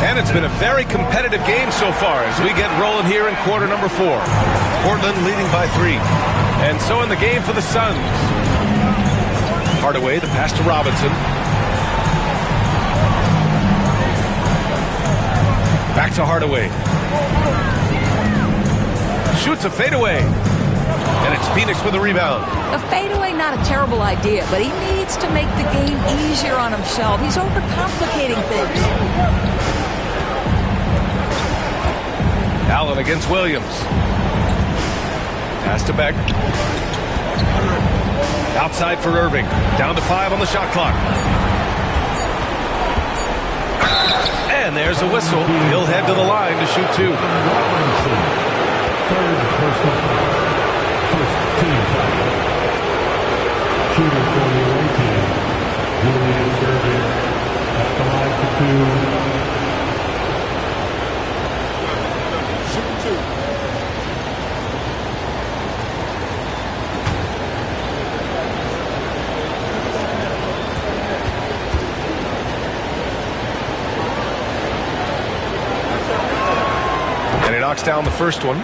[SPEAKER 6] And it's been a very competitive game so far as we get rolling here in quarter number 4. Portland leading by 3. And so in the game for the Suns. Hardaway, the pass to Robinson. Back to Hardaway. Shoots a fadeaway. And it's Phoenix with a rebound.
[SPEAKER 21] A fadeaway, not a terrible idea, but he needs to make the game easier on himself. He's overcomplicating things.
[SPEAKER 6] Allen against Williams. Pass to Beck. Outside for Irving. Down to 5 on the shot clock. And there's a whistle. He'll head to the line to shoot 2.
[SPEAKER 8] Third personal foul. First team foul. Shooter for the away team. Julian Irving at the line for 2.
[SPEAKER 2] Shoot 2.
[SPEAKER 6] And he knocks down the first one.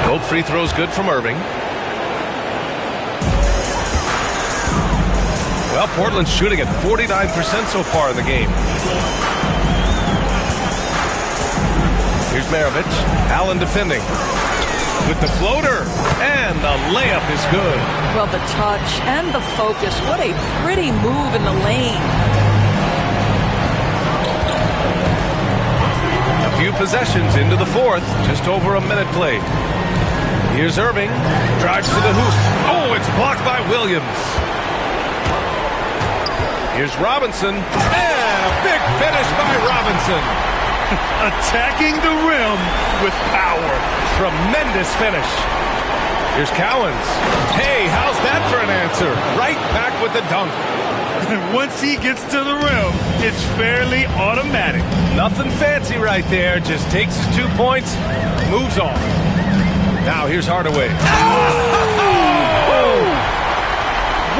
[SPEAKER 6] Both free throws good from Irving. Well, Portland's shooting at 49% so far in the game. Here's Maravich. Allen defending. With the floater. And the layup is good.
[SPEAKER 21] Well, the touch and the focus. What a pretty move in the lane.
[SPEAKER 6] A few possessions into the fourth. Just over a minute played. Here's Irving. Drives to the hoop. Oh, it's blocked by Williams. Here's Robinson. And a big finish by Robinson.
[SPEAKER 7] Attacking the rim with power.
[SPEAKER 6] Tremendous finish. Here's Cowens. Hey, how's that for an answer? Right back with the dunk.
[SPEAKER 7] Once he gets to the rim, it's fairly automatic.
[SPEAKER 6] Nothing fancy right there. Just takes his 2 points, moves on. Now here's Hardaway.
[SPEAKER 7] Oh!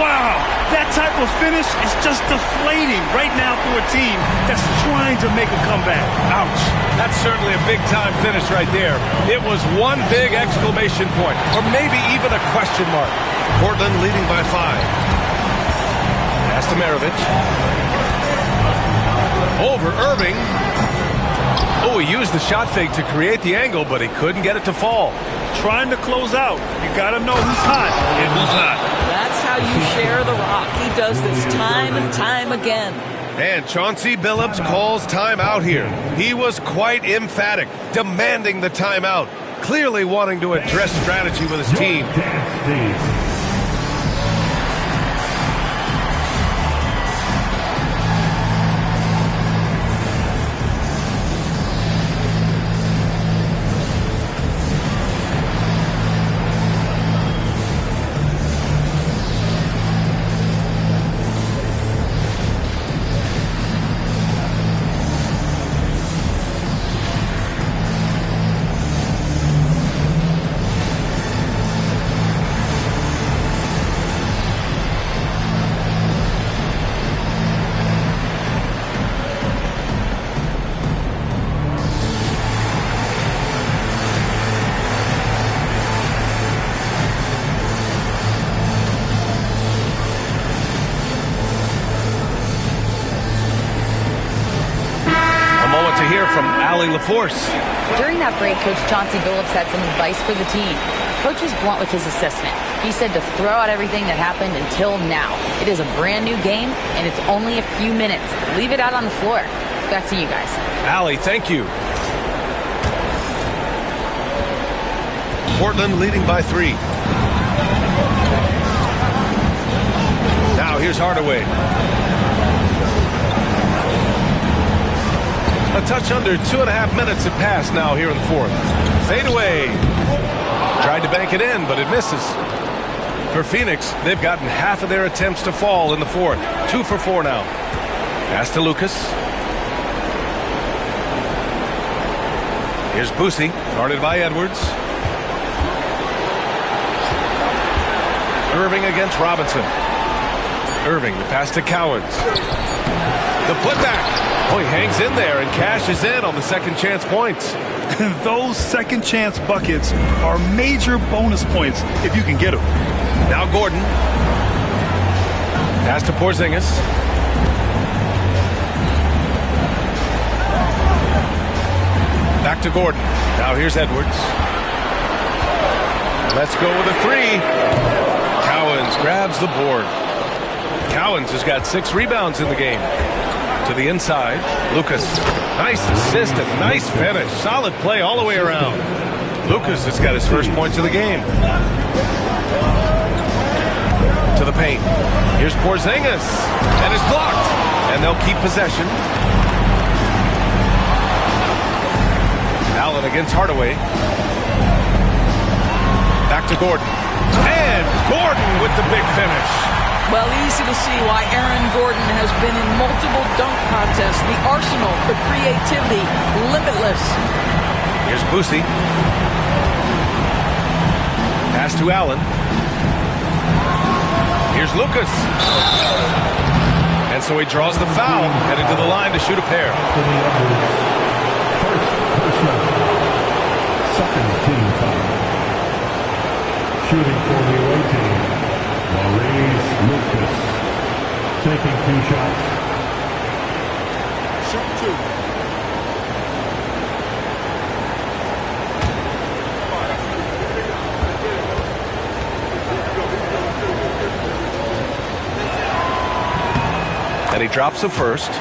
[SPEAKER 7] Wow! That type of finish is just deflating right now for a team that's trying to make a comeback.
[SPEAKER 6] Ouch. That's certainly a big-time finish right there. It was one big exclamation point, or maybe even a question mark. Portland leading by 5. Pass to Maravich. Over Irving. Oh, he used the shot fake to create the angle, but he couldn't get it to fall.
[SPEAKER 7] Trying to close out. You got to know who's hot and who's not.
[SPEAKER 21] That's how you share the rock. He does this time and time again.
[SPEAKER 6] And Chauncey Billups calls timeout here. He was quite emphatic, demanding the timeout, clearly wanting to address strategy with his team. LaForce.
[SPEAKER 10] During that break, Coach Chauncey Billups had some advice for the team. Coach was blunt with his assessment. He said to throw out everything that happened until now. It is a brand new game, and it's only a few minutes. Leave it out on the floor. Back to you guys.
[SPEAKER 6] Allie, thank you. Portland leading by 3. Now here's Hardaway. A touch under 2.5 minutes have passed now here in the 4th. Fade away. Tried to bank it in, but it misses. For Phoenix, they've gotten half of their attempts to fall in the 4th. 2 for 4 now. Pass to Lucas. Here's Boosie, guarded by Edwards. Irving against Robinson. Irving, the pass to Cowards. The putback. Oh, he hangs in there and cashes in on the second chance points.
[SPEAKER 7] Those second chance buckets are major bonus points if you can get them.
[SPEAKER 6] Now Gordon. Pass to Porzingis. Back to Gordon. Now here's Edwards. Let's go with a 3. Cowens grabs the board. Cowens has got 6 rebounds in the game. To the inside, Lucas. Nice assist and nice finish. Solid play all the way around. Lucas has got his first points of the game. To the paint. Here's Porzingis. And it's blocked. And they'll keep possession. Allen against Hardaway. Back to Gordon. And Gordon with the big finish.
[SPEAKER 21] Well, easy to see why Aaron Gordon has been in multiple dunk contests. The arsenal, the creativity, limitless.
[SPEAKER 6] Here's Boosie. Pass to Allen. Here's Lucas. And so he draws the foul, headed to the line to shoot a pair.
[SPEAKER 8] First personal. Second team foul. Shooting for the away team. Maurice Lucas taking 2 shots.
[SPEAKER 2] Shoot 2.
[SPEAKER 6] And he drops the first.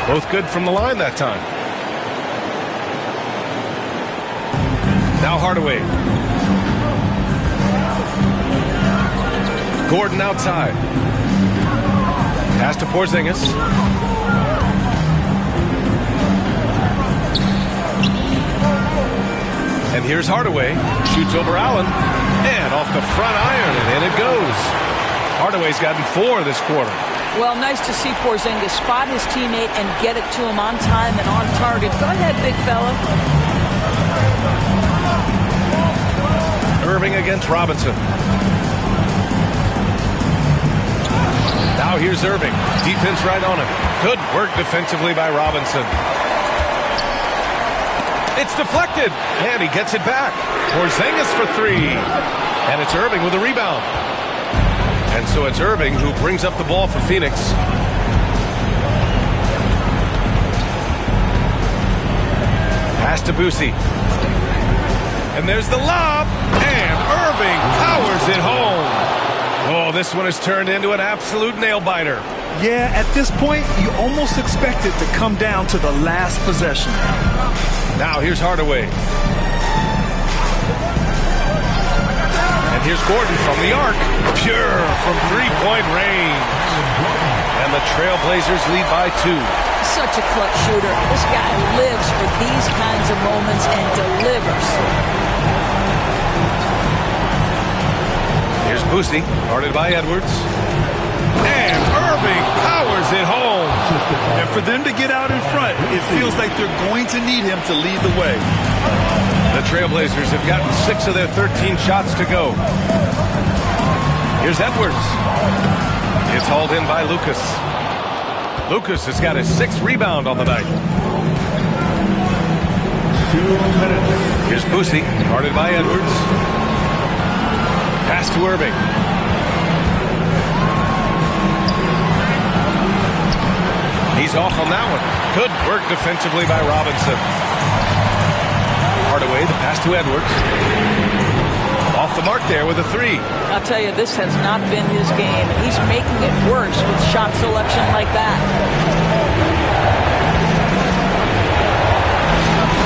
[SPEAKER 6] Both good from the line that time. Now Hardaway. Gordon outside. Pass to Porzingis. And here's Hardaway. Shoots over Allen. the front iron, and in it goes. Hardaway's gotten 4 this quarter.
[SPEAKER 21] Well, nice to see Porzingis spot his teammate and get it to him on time and on target. Go ahead, big fella.
[SPEAKER 6] Irving against Robinson. Now here's Irving. Defense right on him. Good work defensively by Robinson. It's deflected, and he gets it back. Porzingis for 3. And it's Irving with a rebound. And so it's Irving who brings up the ball for Phoenix. Pass to Boosie. And there's the lob, and Irving powers it home. Oh, this one has turned into an absolute nail-biter.
[SPEAKER 7] Yeah, at this point, you almost expect it to come down to the last possession.
[SPEAKER 6] Now here's Hardaway. And here's Gordon from the arc. Pure from three-point range. And the Trailblazers lead by 2.
[SPEAKER 21] Such a clutch shooter. This guy lives for these kinds of moments and delivers.
[SPEAKER 6] Here's Boosie, guarded by Edwards. And Irving powers it home.
[SPEAKER 7] And for them to get out in front, it feels like they're going to need him to lead the way.
[SPEAKER 6] The Trailblazers have gotten 6 of their 13 shots to go. Here's Edwards. It's hauled in by Lucas. Lucas has got his 6th rebound on the night.
[SPEAKER 8] 2 minutes.
[SPEAKER 6] Here's Boosie, guarded by Edwards. Pass to Irving. He's off on that one. Good work defensively by Robinson. Hardaway, the pass to Edwards. Off the mark there with a 3.
[SPEAKER 21] I'll tell you, this has not been his game. He's making it worse with shot selection like that.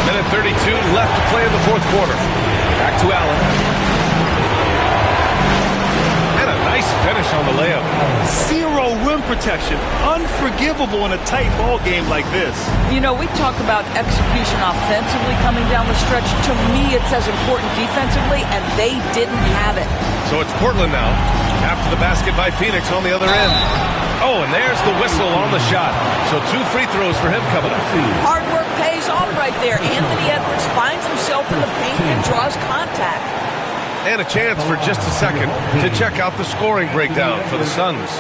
[SPEAKER 6] Minute 32 left to play in the 4th quarter. Back to Allen. And a nice finish on the layup.
[SPEAKER 7] 0 rim protection. Unforgivable in a tight ball game like this.
[SPEAKER 21] You know, we talk about execution offensively coming down the stretch. To me, it's as important defensively, and they didn't have it.
[SPEAKER 6] So it's Portland now, after the basket by Phoenix on the other end. Oh, and there's the whistle on the shot. So 2 free throws for him coming up.
[SPEAKER 21] Hard work pays off right there. Anthony Edwards finds himself in the paint and draws contact.
[SPEAKER 6] And a chance for just a second to check out the scoring breakdown for the Suns.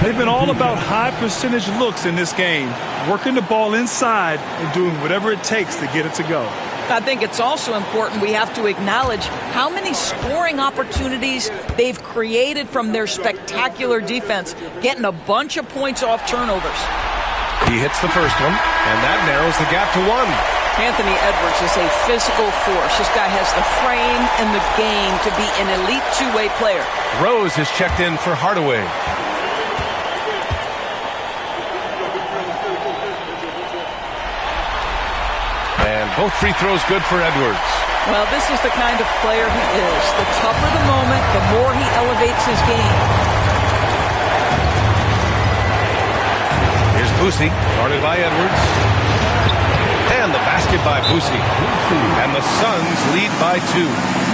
[SPEAKER 7] They've been all about high percentage looks in this game, working the ball inside and doing whatever it takes to get it to go.
[SPEAKER 21] I think it's also important we have to acknowledge how many scoring opportunities they've created from their spectacular defense, getting a bunch of points off turnovers.
[SPEAKER 6] He hits the first one, and that narrows the gap to 1.
[SPEAKER 21] Anthony Edwards is a physical force. This guy has the frame and the game to be an elite two-way player.
[SPEAKER 6] Rose has checked in for Hardaway. And both free throws good for Edwards.
[SPEAKER 21] Well, this is the kind of player he is. The tougher the moment, the more he elevates his game.
[SPEAKER 6] Here's Boosie, guarded by Edwards. And the basket by Boosie. And the Suns lead by 2.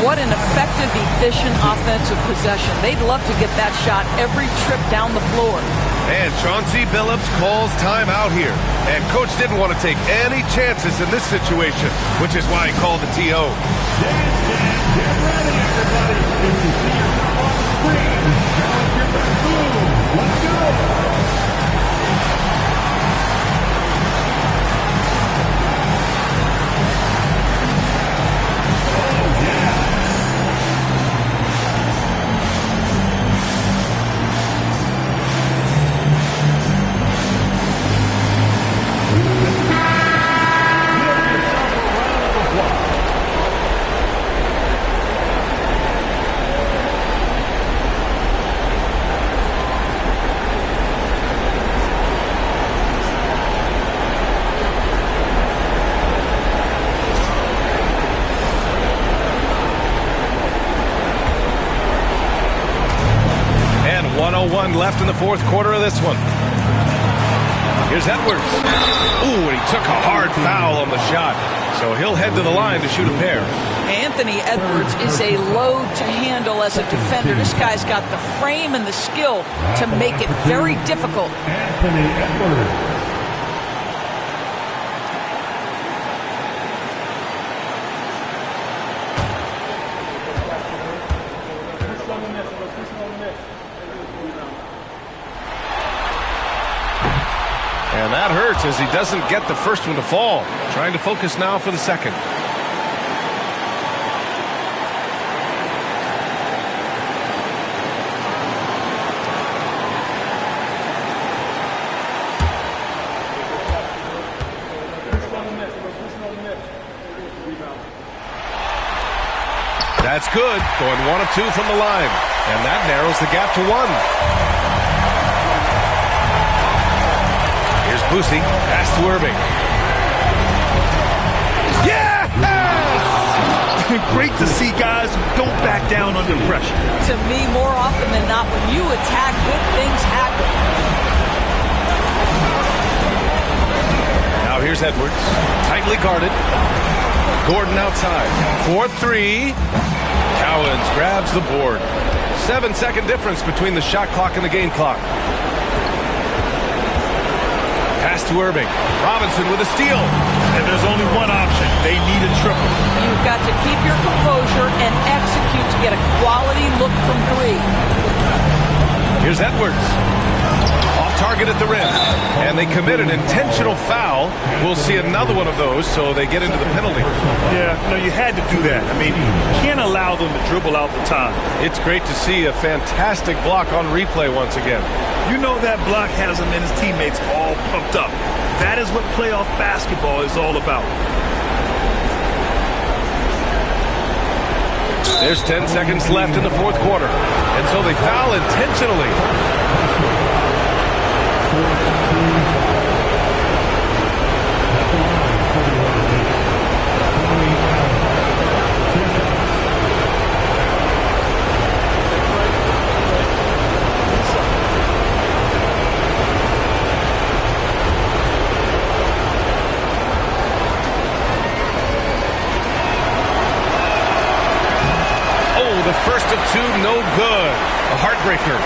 [SPEAKER 21] What an effective, efficient offensive possession. They'd love to get that shot every trip down the floor.
[SPEAKER 6] And Chauncey Billups calls timeout here. And Coach didn't want to take any chances in this situation, which is why he called the TO.
[SPEAKER 8] Get ready, everybody. If you see your on the screen, let's go.
[SPEAKER 6] Left in the 4th quarter of this one. Here's Edwards. Ooh, and he took a hard foul on the shot. So he'll head to the line to shoot a pair.
[SPEAKER 21] Anthony Edwards is a load to handle as a defender. This guy's got the frame and the skill to make it very difficult.
[SPEAKER 8] Anthony Edwards.
[SPEAKER 6] And that hurts as he doesn't get the first one to fall. Trying to focus now for the second. That's good. Going 1 of 2 from the line. And that narrows the gap to 1. Here's Boosie. Pass to Irving.
[SPEAKER 7] Yes! Great to see guys who don't back down under pressure.
[SPEAKER 21] To me, more often than not, when you attack, good things happen.
[SPEAKER 6] Now here's Edwards. Tightly guarded. Gordon outside. 4-3. Cowens grabs the board. 7-second difference between the shot clock and the game clock. Pass to Irving. Robinson with a steal.
[SPEAKER 7] And there's only one option. They need a triple.
[SPEAKER 21] You've got to keep your composure and execute to get a quality look from 3.
[SPEAKER 6] Here's Edwards. Off target at the rim. And they commit an intentional foul. We'll see another one of those, so they get into the penalty.
[SPEAKER 7] Yeah, no, you had to do that. I mean, you can't allow them to dribble out the time.
[SPEAKER 6] It's great to see a fantastic block on replay once again.
[SPEAKER 7] You know that block has him and his teammates all pumped up. That is what playoff basketball is all about.
[SPEAKER 6] There's 10 seconds left in the fourth quarter. And so they foul intentionally. The first of 2, no good. A heartbreaker.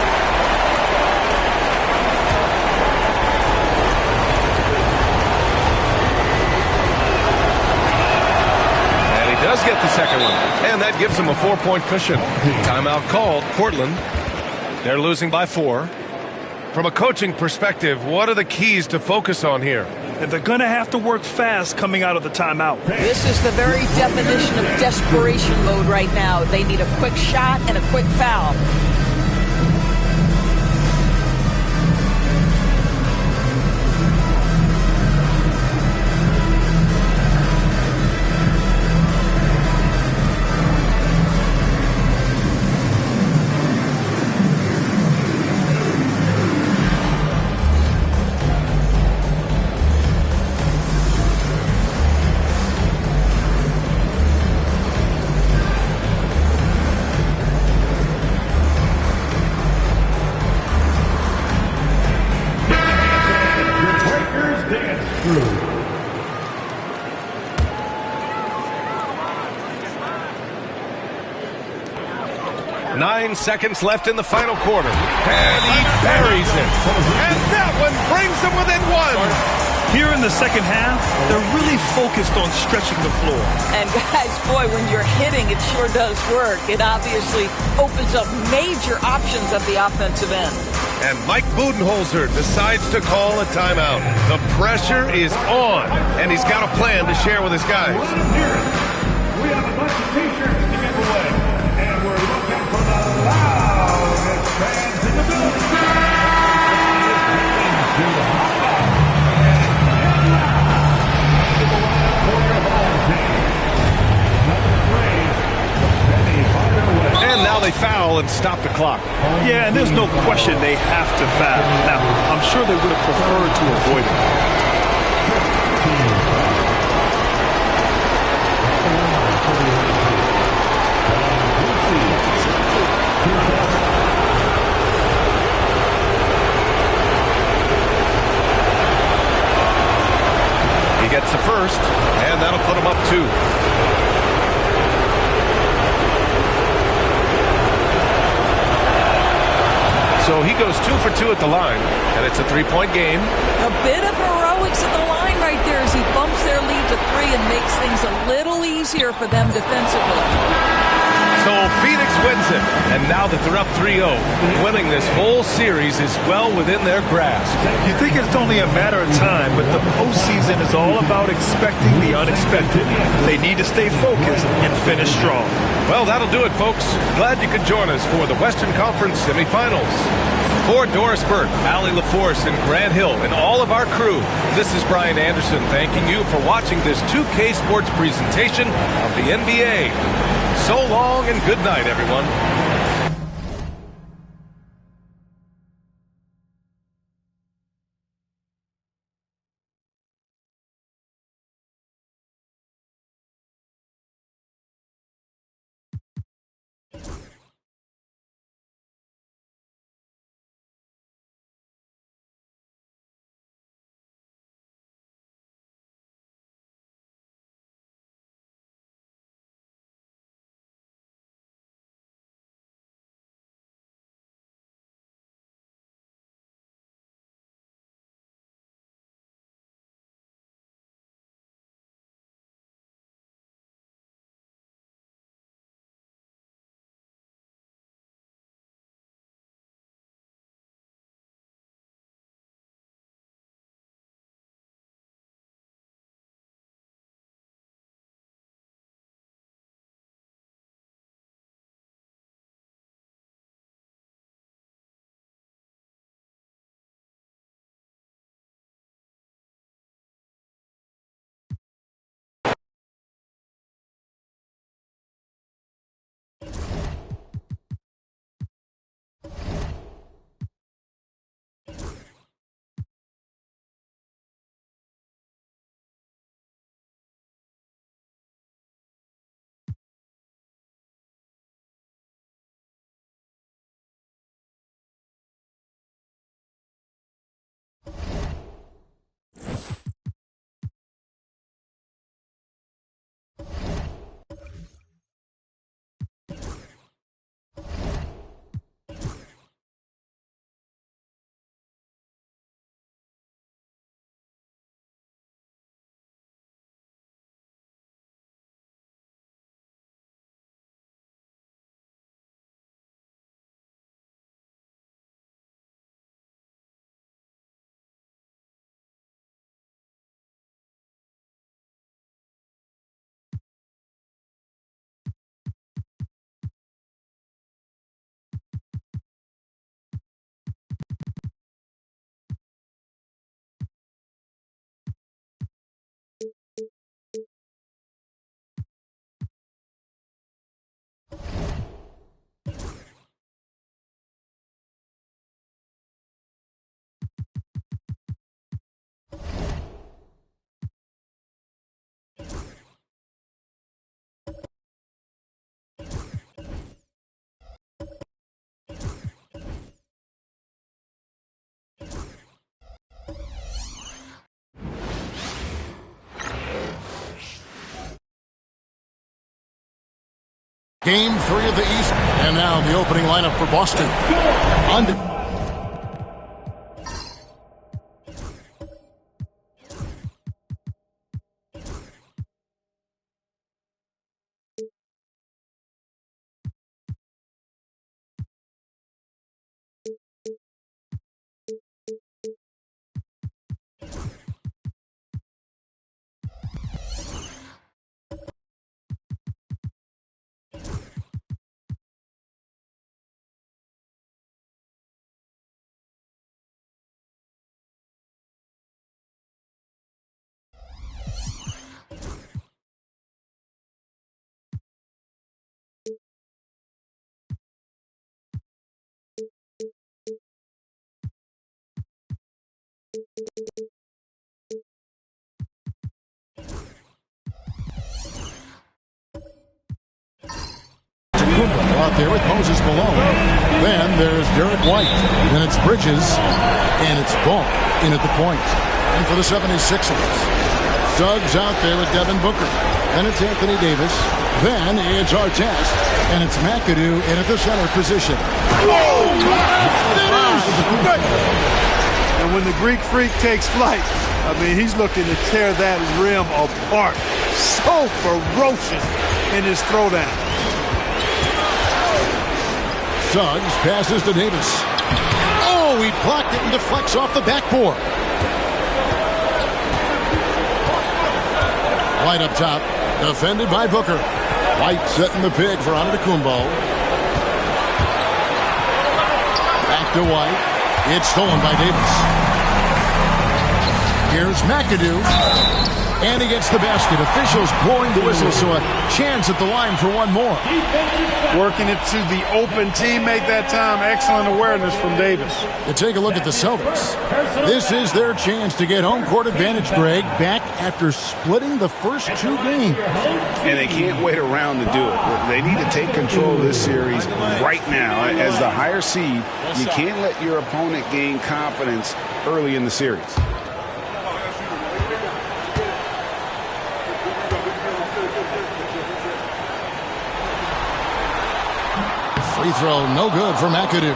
[SPEAKER 6] And he does get the second one. And that gives him a 4-point cushion. Timeout called. Portland. They're losing by 4. From a coaching perspective, what are the keys to focus on here?
[SPEAKER 7] And they're going to have to work fast coming out of the timeout.
[SPEAKER 21] This is the very definition of desperation mode right now. They need a quick shot and a quick foul.
[SPEAKER 8] through.
[SPEAKER 6] 9 seconds left in the final quarter. And he buries it. And that one brings them within one.
[SPEAKER 7] Here in the second half, they're really focused on stretching the floor.
[SPEAKER 21] And guys, boy, when you're hitting, it sure does work. It obviously opens up major options at the offensive end.
[SPEAKER 6] And Mike Budenholzer decides to call a timeout. The pressure is on, and he's got a plan to share with his guys.
[SPEAKER 8] We have a bunch of t-shirts to give away, and we're looking for the loudest fans in the building.
[SPEAKER 6] And now they foul and stop the clock.
[SPEAKER 7] Yeah, and there's no question they have to foul. Now, I'm sure they would have preferred to avoid it.
[SPEAKER 6] So he goes 2 for 2 at the line, and it's a 3-point game.
[SPEAKER 21] A bit of heroics at the line right there as he bumps their lead to 3 and makes things a little easier for them defensively.
[SPEAKER 6] So Phoenix wins it, and now that they're up 3-0, winning this whole series is well within their grasp.
[SPEAKER 7] You think it's only a matter of time, but the postseason is all about expecting the unexpected. They need to stay focused and finish strong.
[SPEAKER 6] Well, that'll do it, folks. Glad you could join us for the Western Conference Semifinals. For Doris Burke, Allie LaForce, and Grant Hill, and all of our crew, this is Brian Anderson thanking you for watching this 2K Sports presentation of the NBA. So long and good night, everyone.
[SPEAKER 16] Game 3 of the East. And now the opening lineup for Boston. Out there with Moses Malone. Then there's Derek White. Then it's Bridges. And it's Ball in at the point. And for the 76ers, Suggs out there with Devin Booker. Then it's Anthony Davis. Then it's Artest. And it's McAdoo in at the center position.
[SPEAKER 7] Oh, my! And when the Greek Freak takes flight, I mean, he's looking to tear that rim apart. So ferocious in his throwdown.
[SPEAKER 16] Suggs passes to Davis. Oh, he blocked it and deflects off the backboard. White up top, defended by Booker. White setting the pig for Antetokounmpo. Back to White. It's stolen by Davis. Here's McAdoo. And he gets the basket. Officials blowing the whistle, so a chance at the line for one more.
[SPEAKER 7] Working it to the open teammate that time. Excellent awareness from Davis.
[SPEAKER 16] To take a look at the Celtics. This is their chance to get home court advantage, Greg, back after splitting the first 2 games.
[SPEAKER 17] And they can't wait around to do it. They need to take control of this series right now. As the higher seed, you can't let your opponent gain confidence early in the series.
[SPEAKER 16] Free throw, no good for McAdoo.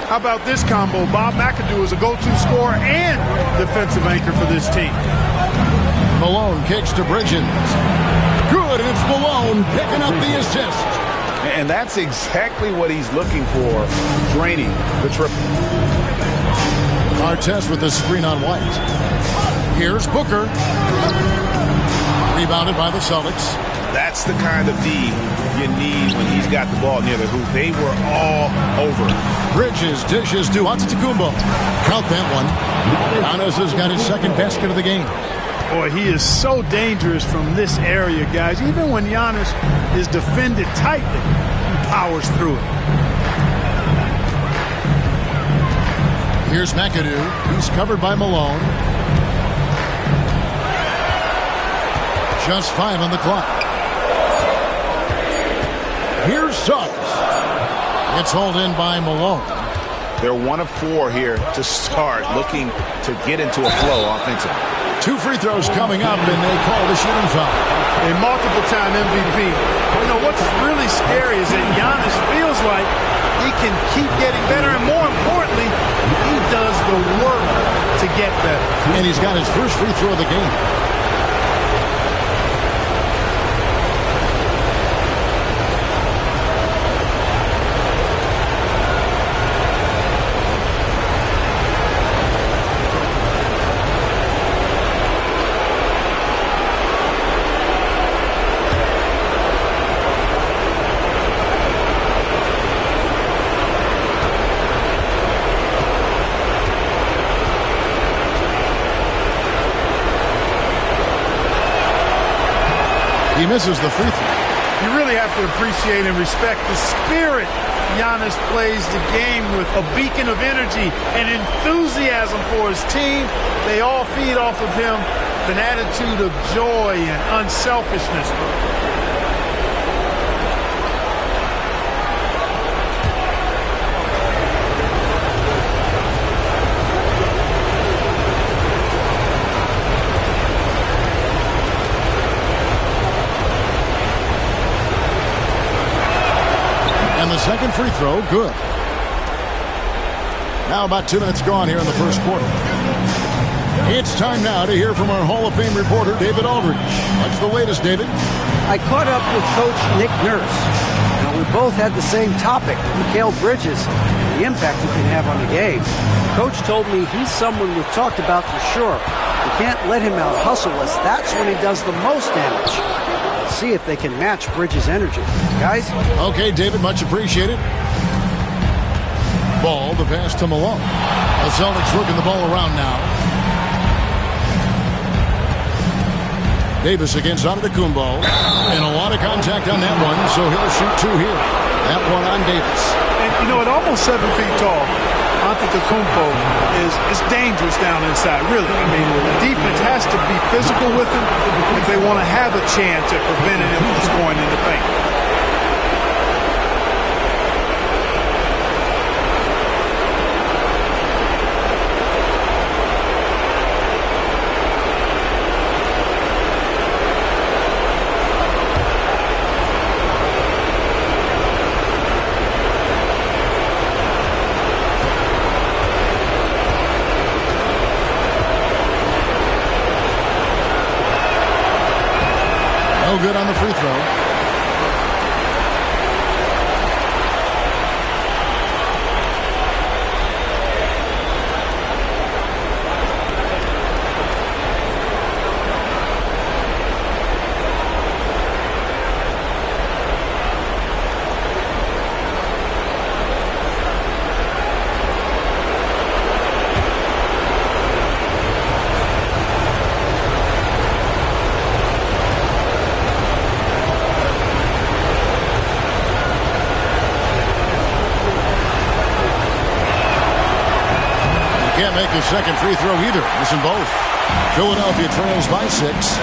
[SPEAKER 7] How about this combo? Bob McAdoo is a go-to scorer and defensive anchor for this team.
[SPEAKER 16] Malone kicks to Bridges. Good, and it's Malone picking up the assist.
[SPEAKER 17] And that's exactly what he's looking for, draining the triple.
[SPEAKER 16] Artest with the screen on White. Here's Booker. Rebounded by the Celtics.
[SPEAKER 17] That's the kind of D you need when he's got the ball near the hoop. They were all over.
[SPEAKER 16] Bridges dishes to Antetokounmpo. Count that one. Giannis has got his second basket of the game.
[SPEAKER 7] Boy, he is so dangerous from this area, guys. Even when Giannis is defended tightly, he powers through it.
[SPEAKER 16] Here's McAdoo. He's covered by Malone. Just 5 on the clock. Here's Suggs. It's hauled in by Malone.
[SPEAKER 17] They're 1 of 4 here to start, looking to get into a flow offensively.
[SPEAKER 16] 2 free throws coming up, and they call the shooting foul.
[SPEAKER 7] A multiple-time MVP. You know, what's really scary is that Giannis feels like he can keep getting better, and more importantly, he does the work to get better.
[SPEAKER 16] And he's got his first free throw of the game. He misses the free throw.
[SPEAKER 7] You really have to appreciate and respect the spirit Giannis plays the game with. A beacon of energy and enthusiasm for his team. They all feed off of him. An attitude of joy and unselfishness.
[SPEAKER 16] Second free throw, good. Now about 2 minutes gone here in the first quarter. It's time now to hear from our Hall of Fame reporter, David Aldridge. What's the latest, David?
[SPEAKER 18] I caught up with Coach Nick Nurse. Now, we both had the same topic, Mikal Bridges, the impact he can have on the game. Coach told me he's someone we've talked about for sure. We can't let him out-hustle us. That's when he does the most damage. See if they can match Bridges' energy. Guys?
[SPEAKER 16] Okay, David, much appreciated. Ball, the pass to Malone. The Celtics working the ball around now. Davis against Antetokounmpo. And a lot of contact on that one, so he'll shoot 2 here. That one on Davis.
[SPEAKER 7] And, you know, at almost 7 feet tall, Antetokounmpo is dangerous down inside, really. I mean, the defense has to be physical with him if they want to have a chance at preventing him from scoring in the paint.
[SPEAKER 16] No good on the free throw. Make a second free throw either. Missing both. Philadelphia trails by 6.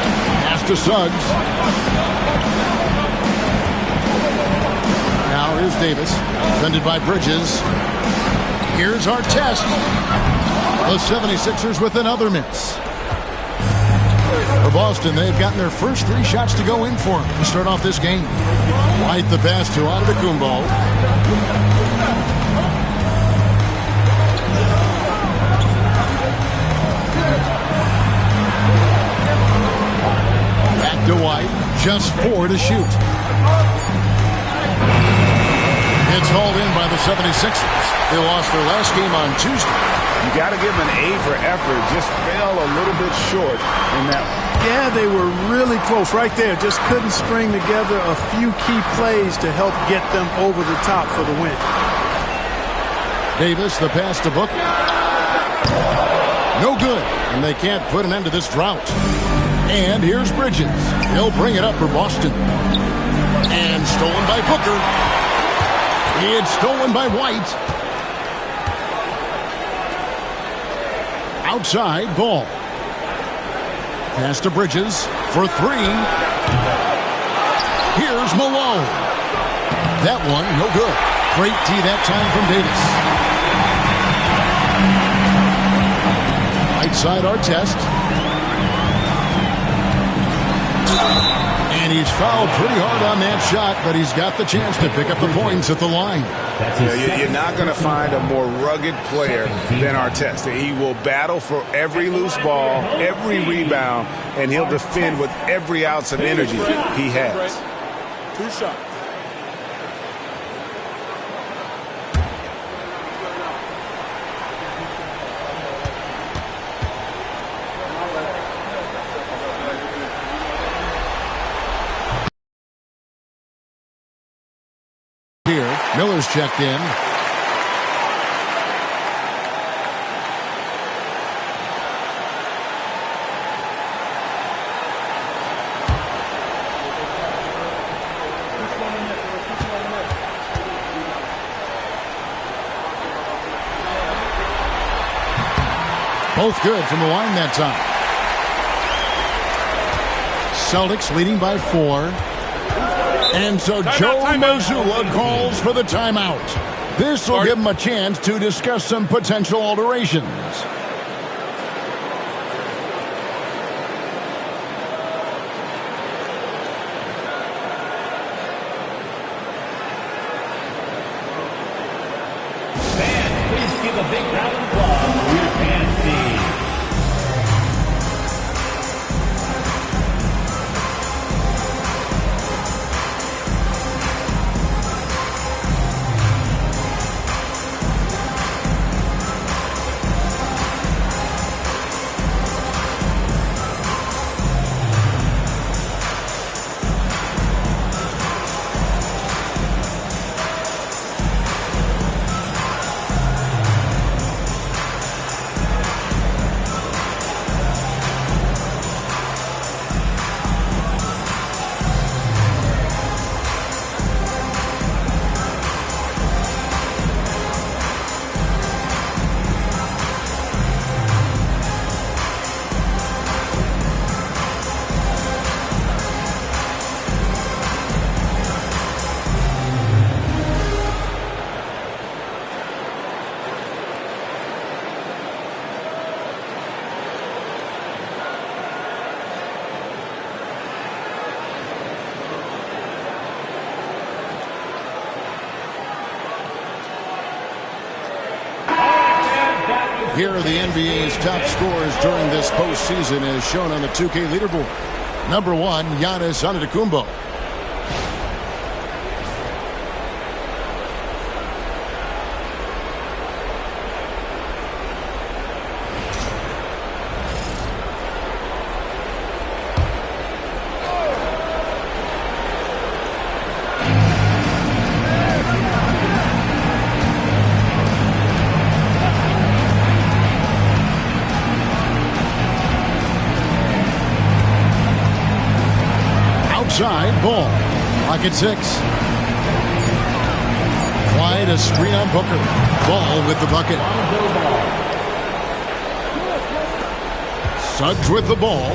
[SPEAKER 16] Pass to Suggs. Now here's Davis. Defended by Bridges. Here's Artest. The 76ers with another miss. For Boston, they've gotten their first 3 shots to go in for them to start off this game. White the pass to Antetokounmpo. To White, just 4 to shoot. It's hauled in by the 76ers. They lost their last game on Tuesday.
[SPEAKER 17] You got to give them an A for effort. Just fell a little bit short in that one.
[SPEAKER 9] Yeah, they were really close right there. Just couldn't string together a few key plays to help get them over the top for the win.
[SPEAKER 16] Davis, the pass to Booker. No good, and they can't put an end to this drought. And here's Bridges. He'll bring it up for Boston. And stolen by Booker. It's stolen by White. Outside, Ball. Pass to Bridges for 3. Here's Malone. That one, no good. Great tee that time from Davis. Right side, Artest. And he's fouled pretty hard on that shot, but he's got the chance to pick up the points at the line.
[SPEAKER 17] You're not going to find a more rugged player than Artest. He will battle for every loose ball, every rebound, and he'll defend with every ounce of energy he has.
[SPEAKER 2] 2 shots.
[SPEAKER 16] Miller's checked in. Both good from the line that time. Celtics leading by 4. And so Joe Mazzulla calls for the timeout. This will give him a chance to discuss some potential alterations.
[SPEAKER 8] Fans, please give a big round of applause for your fan team. Here are the NBA's top scorers during this postseason as shown on the 2K leaderboard.
[SPEAKER 16] Number 1, Giannis Antetokounmpo. Outside, ball. Pocket 6. Clyde, a screen on Booker. Ball with the bucket. Suggs with the ball.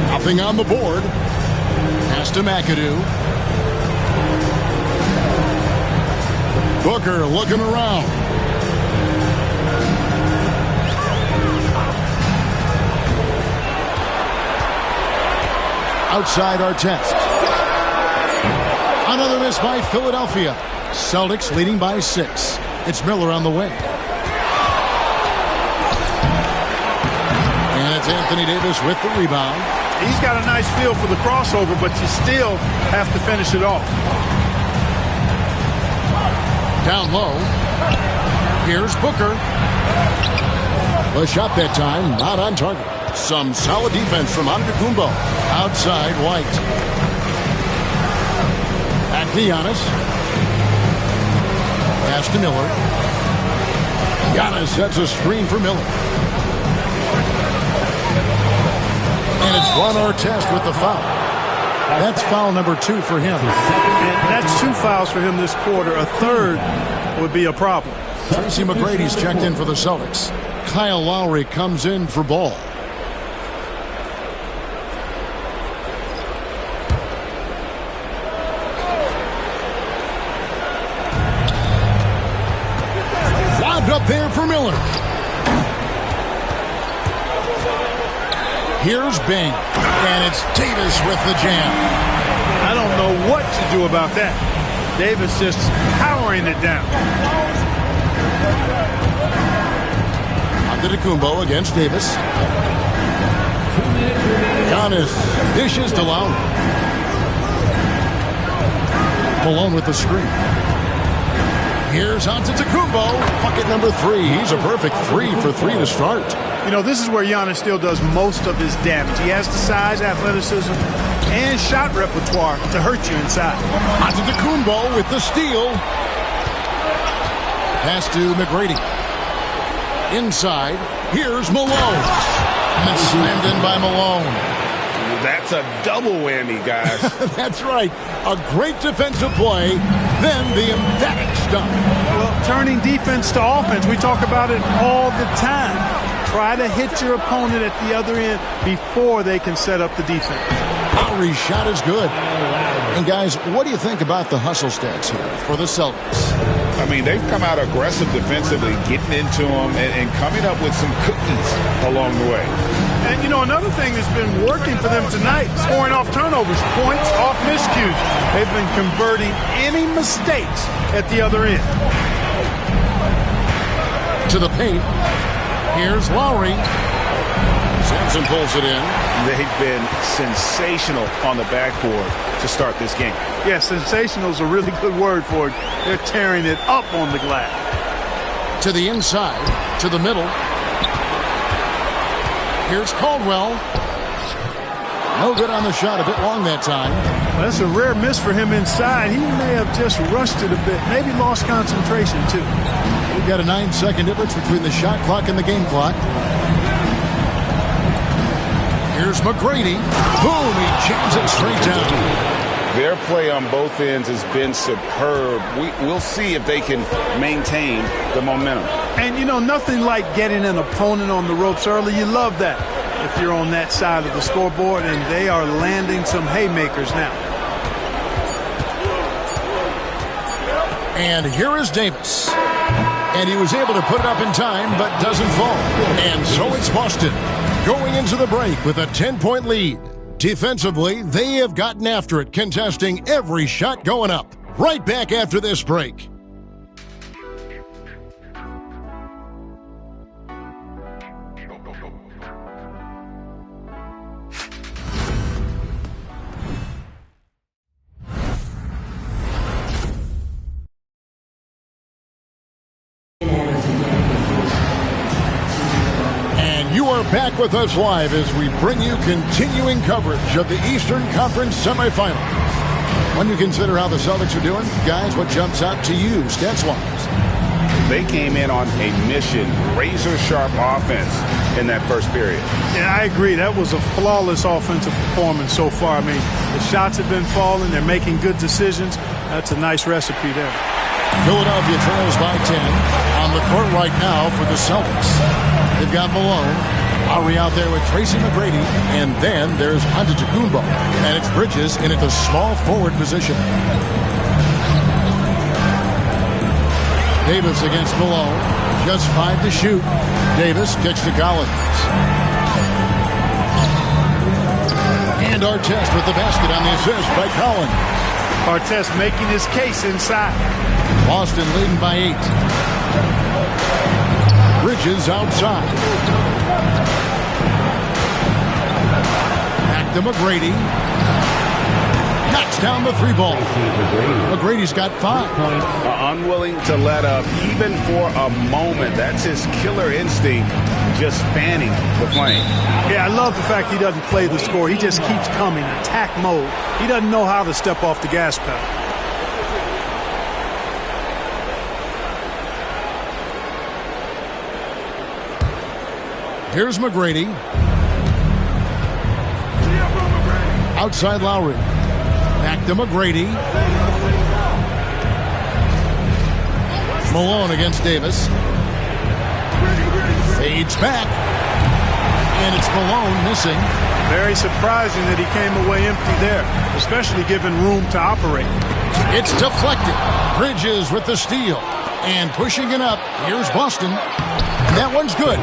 [SPEAKER 16] Nothing on the board. Pass to McAdoo. Booker looking around. Outside Artest. Another miss by Philadelphia. Celtics leading by 6. It's Miller on the wing. And it's Anthony Davis with the rebound.
[SPEAKER 9] He's got a nice feel for the crossover, but you still have to finish it off.
[SPEAKER 16] Down low. Here's Booker. The shot that time, not on target. Some solid defense from Antetokounmpo. Outside, White. Back to Giannis. Pass to Miller. Giannis sets a screen for Miller. And it's Ron Artest with the foul. That's foul number 2 for him.
[SPEAKER 9] And that's 2 fouls for him this quarter. A third would be a problem.
[SPEAKER 16] Tracy McGrady's checked in for the Celtics. Kyle Lowry comes in for Ball. Up there for Miller. Here's Bing. And it's Davis with the jam.
[SPEAKER 9] I don't know what to do about that. Davis just powering it down.
[SPEAKER 16] Antetokounmpo against Davis. Giannis dishes to Lowry. Malone with the screen. Here's Antetokounmpo, bucket number 3. He's a perfect 3 for 3 to start.
[SPEAKER 9] You know, this is where Giannis still does most of his damage. He has the size, athleticism, and shot repertoire to hurt you inside.
[SPEAKER 16] Antetokounmpo with the steal. Pass to McGrady. Inside, here's Malone. And it's slammed in by Malone.
[SPEAKER 17] That's a double whammy, guys.
[SPEAKER 16] That's right. A great defensive play, then the emphatic stuff.
[SPEAKER 9] Well, turning defense to offense, we talk about it all the time. Try to hit your opponent at the other end before they can set up the defense.
[SPEAKER 16] Lowry's shot is good. And guys, what do you think about the hustle stats here for the Celtics?
[SPEAKER 17] I mean, they've come out aggressive defensively, getting into them and coming up with some cookies along the way.
[SPEAKER 9] And, you know, another thing that's been working for them tonight, scoring off turnovers, points off miscues. They've been converting any mistakes at the other end.
[SPEAKER 16] To the paint. Here's Lowry. Sampson pulls it in.
[SPEAKER 1] They've been sensational on the backboard to start this game.
[SPEAKER 9] Yeah, sensational is a really good word for it. They're tearing it up on the glass.
[SPEAKER 16] To the inside, to the middle. Here's Caldwell. No good on the shot, a bit long that time.
[SPEAKER 9] Well, that's a rare miss for him inside. He may have just rushed it a bit, maybe lost concentration too.
[SPEAKER 16] We've got a 9-second difference between the shot clock and the game clock. Here's McGrady. Boom, he jams it straight down.
[SPEAKER 17] Their play on both ends has been superb. We'll see if they can maintain the momentum.
[SPEAKER 9] And, you know, nothing like getting an opponent on the ropes early. You love that if you're on that side of the scoreboard, and they are landing some haymakers now.
[SPEAKER 16] And here is Davis. And he was able to put it up in time, but doesn't fall. And so it's Boston going into the break with a 10-point lead. Defensively, they have gotten after it, contesting every shot going up. Right back after this break. are back with us live as we bring you continuing coverage of the Eastern Conference semifinals. When you consider how the Celtics are doing, guys, what jumps out to you, stats-wise?
[SPEAKER 17] They came in on a mission, razor-sharp offense in that first period.
[SPEAKER 9] Yeah, I agree. That was a flawless offensive performance so far. I mean, the shots have been falling. They're making good decisions. That's a nice recipe there.
[SPEAKER 16] Philadelphia trails by 10 on the court right now for the Celtics. They've got Malone. Lowry out there with Tracy McGrady. And then there's Antetokounmpo. And it's Bridges in at the small forward position. Davis against Malone. Just 5 to shoot. Davis kicks to Collins. And Artest with the basket on the assist by Collins.
[SPEAKER 9] Artest making his case inside.
[SPEAKER 16] Boston leading by 8. Bridges outside. Back to McGrady. Knocks down the 3-ball. McGrady's got 5.
[SPEAKER 17] Unwilling to let up even for a moment. That's his killer instinct, just fanning the flame.
[SPEAKER 9] Yeah, I love the fact he doesn't play the score. He just keeps coming, attack mode. He doesn't know how to step off the gas pedal.
[SPEAKER 16] Here's McGrady. Outside Lowry. Back to McGrady. Malone against Davis. Fades back. And it's Malone missing.
[SPEAKER 9] Very surprising that he came away empty there, especially given room to operate.
[SPEAKER 16] It's deflected. Bridges with the steal. And pushing it up. Here's Boston. And that one's good.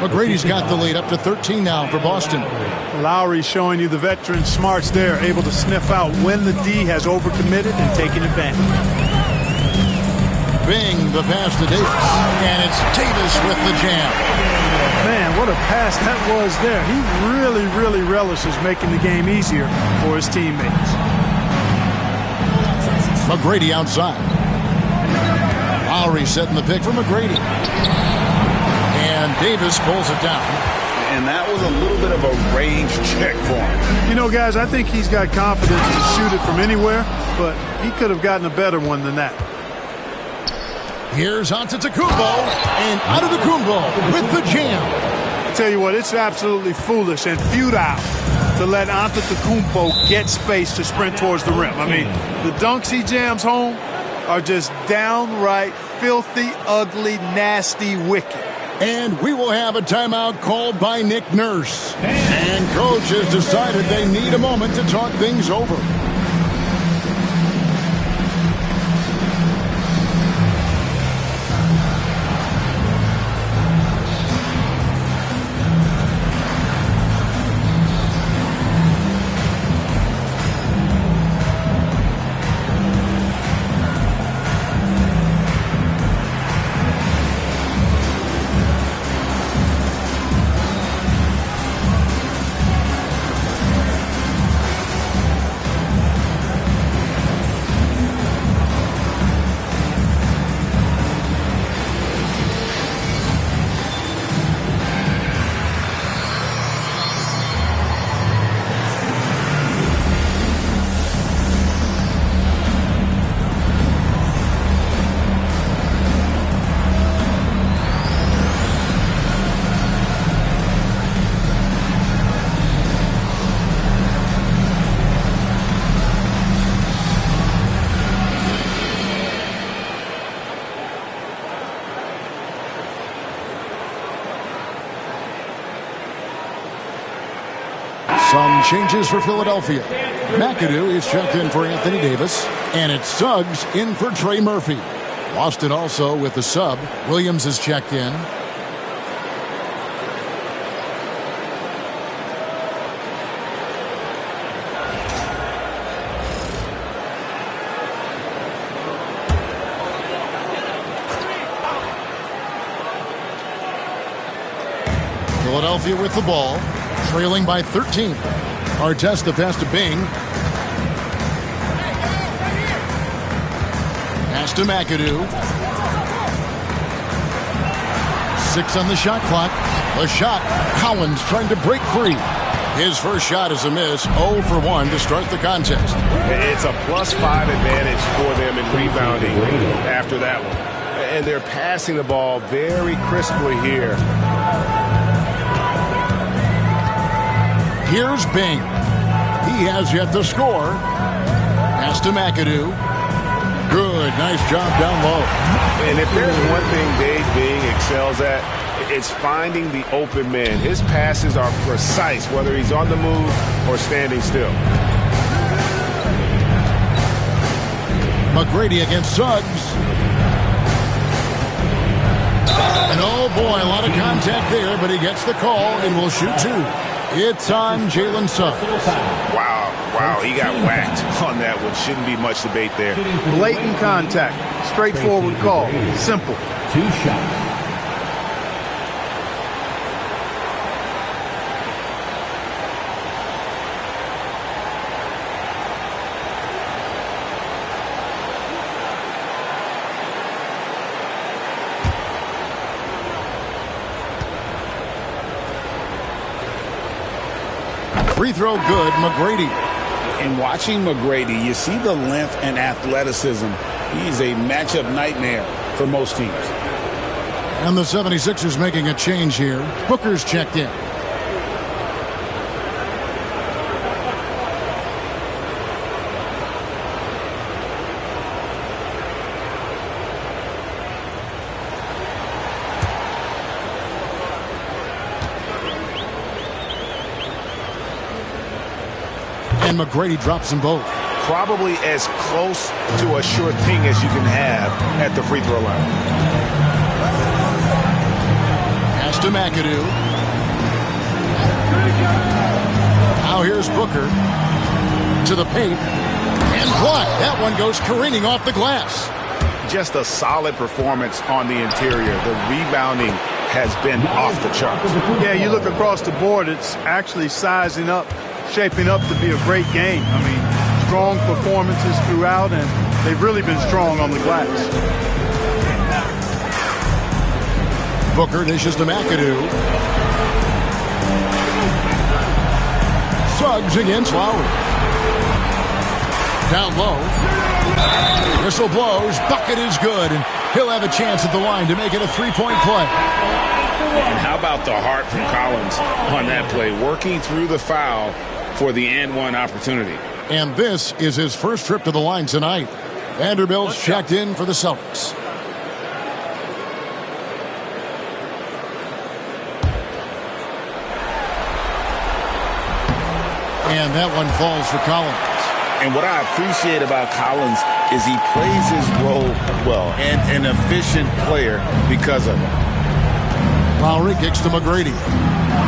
[SPEAKER 16] McGrady's got the lead up to 13 now for Boston.
[SPEAKER 9] Lowry showing you the veteran smarts there, able to sniff out when the D has overcommitted and taking advantage.
[SPEAKER 16] Bing, the pass to Davis. And it's Davis with the jam.
[SPEAKER 9] Man, what a pass that was there. He really relishes making the game easier for his teammates.
[SPEAKER 16] McGrady outside. Lowry setting the pick for McGrady. And Davis pulls it down.
[SPEAKER 17] And that was a little bit of a range check for him.
[SPEAKER 9] You know, guys, I think he's got confidence to shoot it from anywhere, but he could have gotten a better one than that.
[SPEAKER 16] Here's Antetokounmpo, and Antetokounmpo with the jam.
[SPEAKER 9] I tell you what, it's absolutely foolish and futile to let Antetokounmpo get space to sprint towards the rim. I mean, the dunks he jams home are just downright filthy, ugly, nasty, wicked.
[SPEAKER 16] And we will have a timeout called by Nick Nurse. And coach has decided they need a moment to talk things over. Some changes for Philadelphia. McAdoo is checked in for Anthony Davis, and it's Suggs in for Trey Murphy. Boston also with the sub. Williams is checked in. Philadelphia with the ball, trailing by 13. Artest the pass to Bing. Pass to McAdoo. 6 on the shot clock. The shot, Collins trying to break free. His first shot is a miss, 0 for 1 to start the contest.
[SPEAKER 1] It's a +5 advantage for them in rebounding after that one. And they're passing the ball very crisply here.
[SPEAKER 16] Here's Bing. He has yet to score. Pass to McAdoo. Good, nice job down low.
[SPEAKER 1] And if there's one thing Dave Bing excels at, it's finding the open man. His passes are precise, whether he's on the move or standing still.
[SPEAKER 16] McGrady against Suggs. And oh boy, a lot of contact there, but he gets the call and will shoot 2. It's on Jalen Suggs.
[SPEAKER 1] Wow, he got whacked on that one. Shouldn't be much debate there.
[SPEAKER 9] Blatant contact. Straightforward call. Simple.
[SPEAKER 8] 2 shots.
[SPEAKER 16] Free throw good, McGrady.
[SPEAKER 19] In watching McGrady, you see the length and athleticism. He's a matchup nightmare for most teams.
[SPEAKER 16] And the 76ers making a change here. Booker's checked in. And McGrady drops them both.
[SPEAKER 1] Probably as close to a sure thing as you can have at the free throw line.
[SPEAKER 16] Pass to McAdoo. Now here's Booker to the paint. And blocked. That one goes careening off the glass.
[SPEAKER 1] Just a solid performance on the interior. The rebounding has been off the charts.
[SPEAKER 9] Yeah, you look across the board, it's actually sizing up, shaping up to be a great game. I mean, strong performances throughout, and they've really been strong on the glass.
[SPEAKER 16] Booker dishes to McAdoo. Suggs against Lowry. Down low. Whistle blows. Bucket is good, and he'll have a chance at the line to make it a three-point play.
[SPEAKER 17] And how about the heart from Collins on that play, working through the foul for the and-one opportunity.
[SPEAKER 16] And this is his first trip to the line tonight. Vanderbilt's checked in for the Celtics. And that one falls for Collins.
[SPEAKER 17] And what I appreciate about Collins is he plays his role well and an efficient player because of it.
[SPEAKER 16] Lowry kicks to McGrady.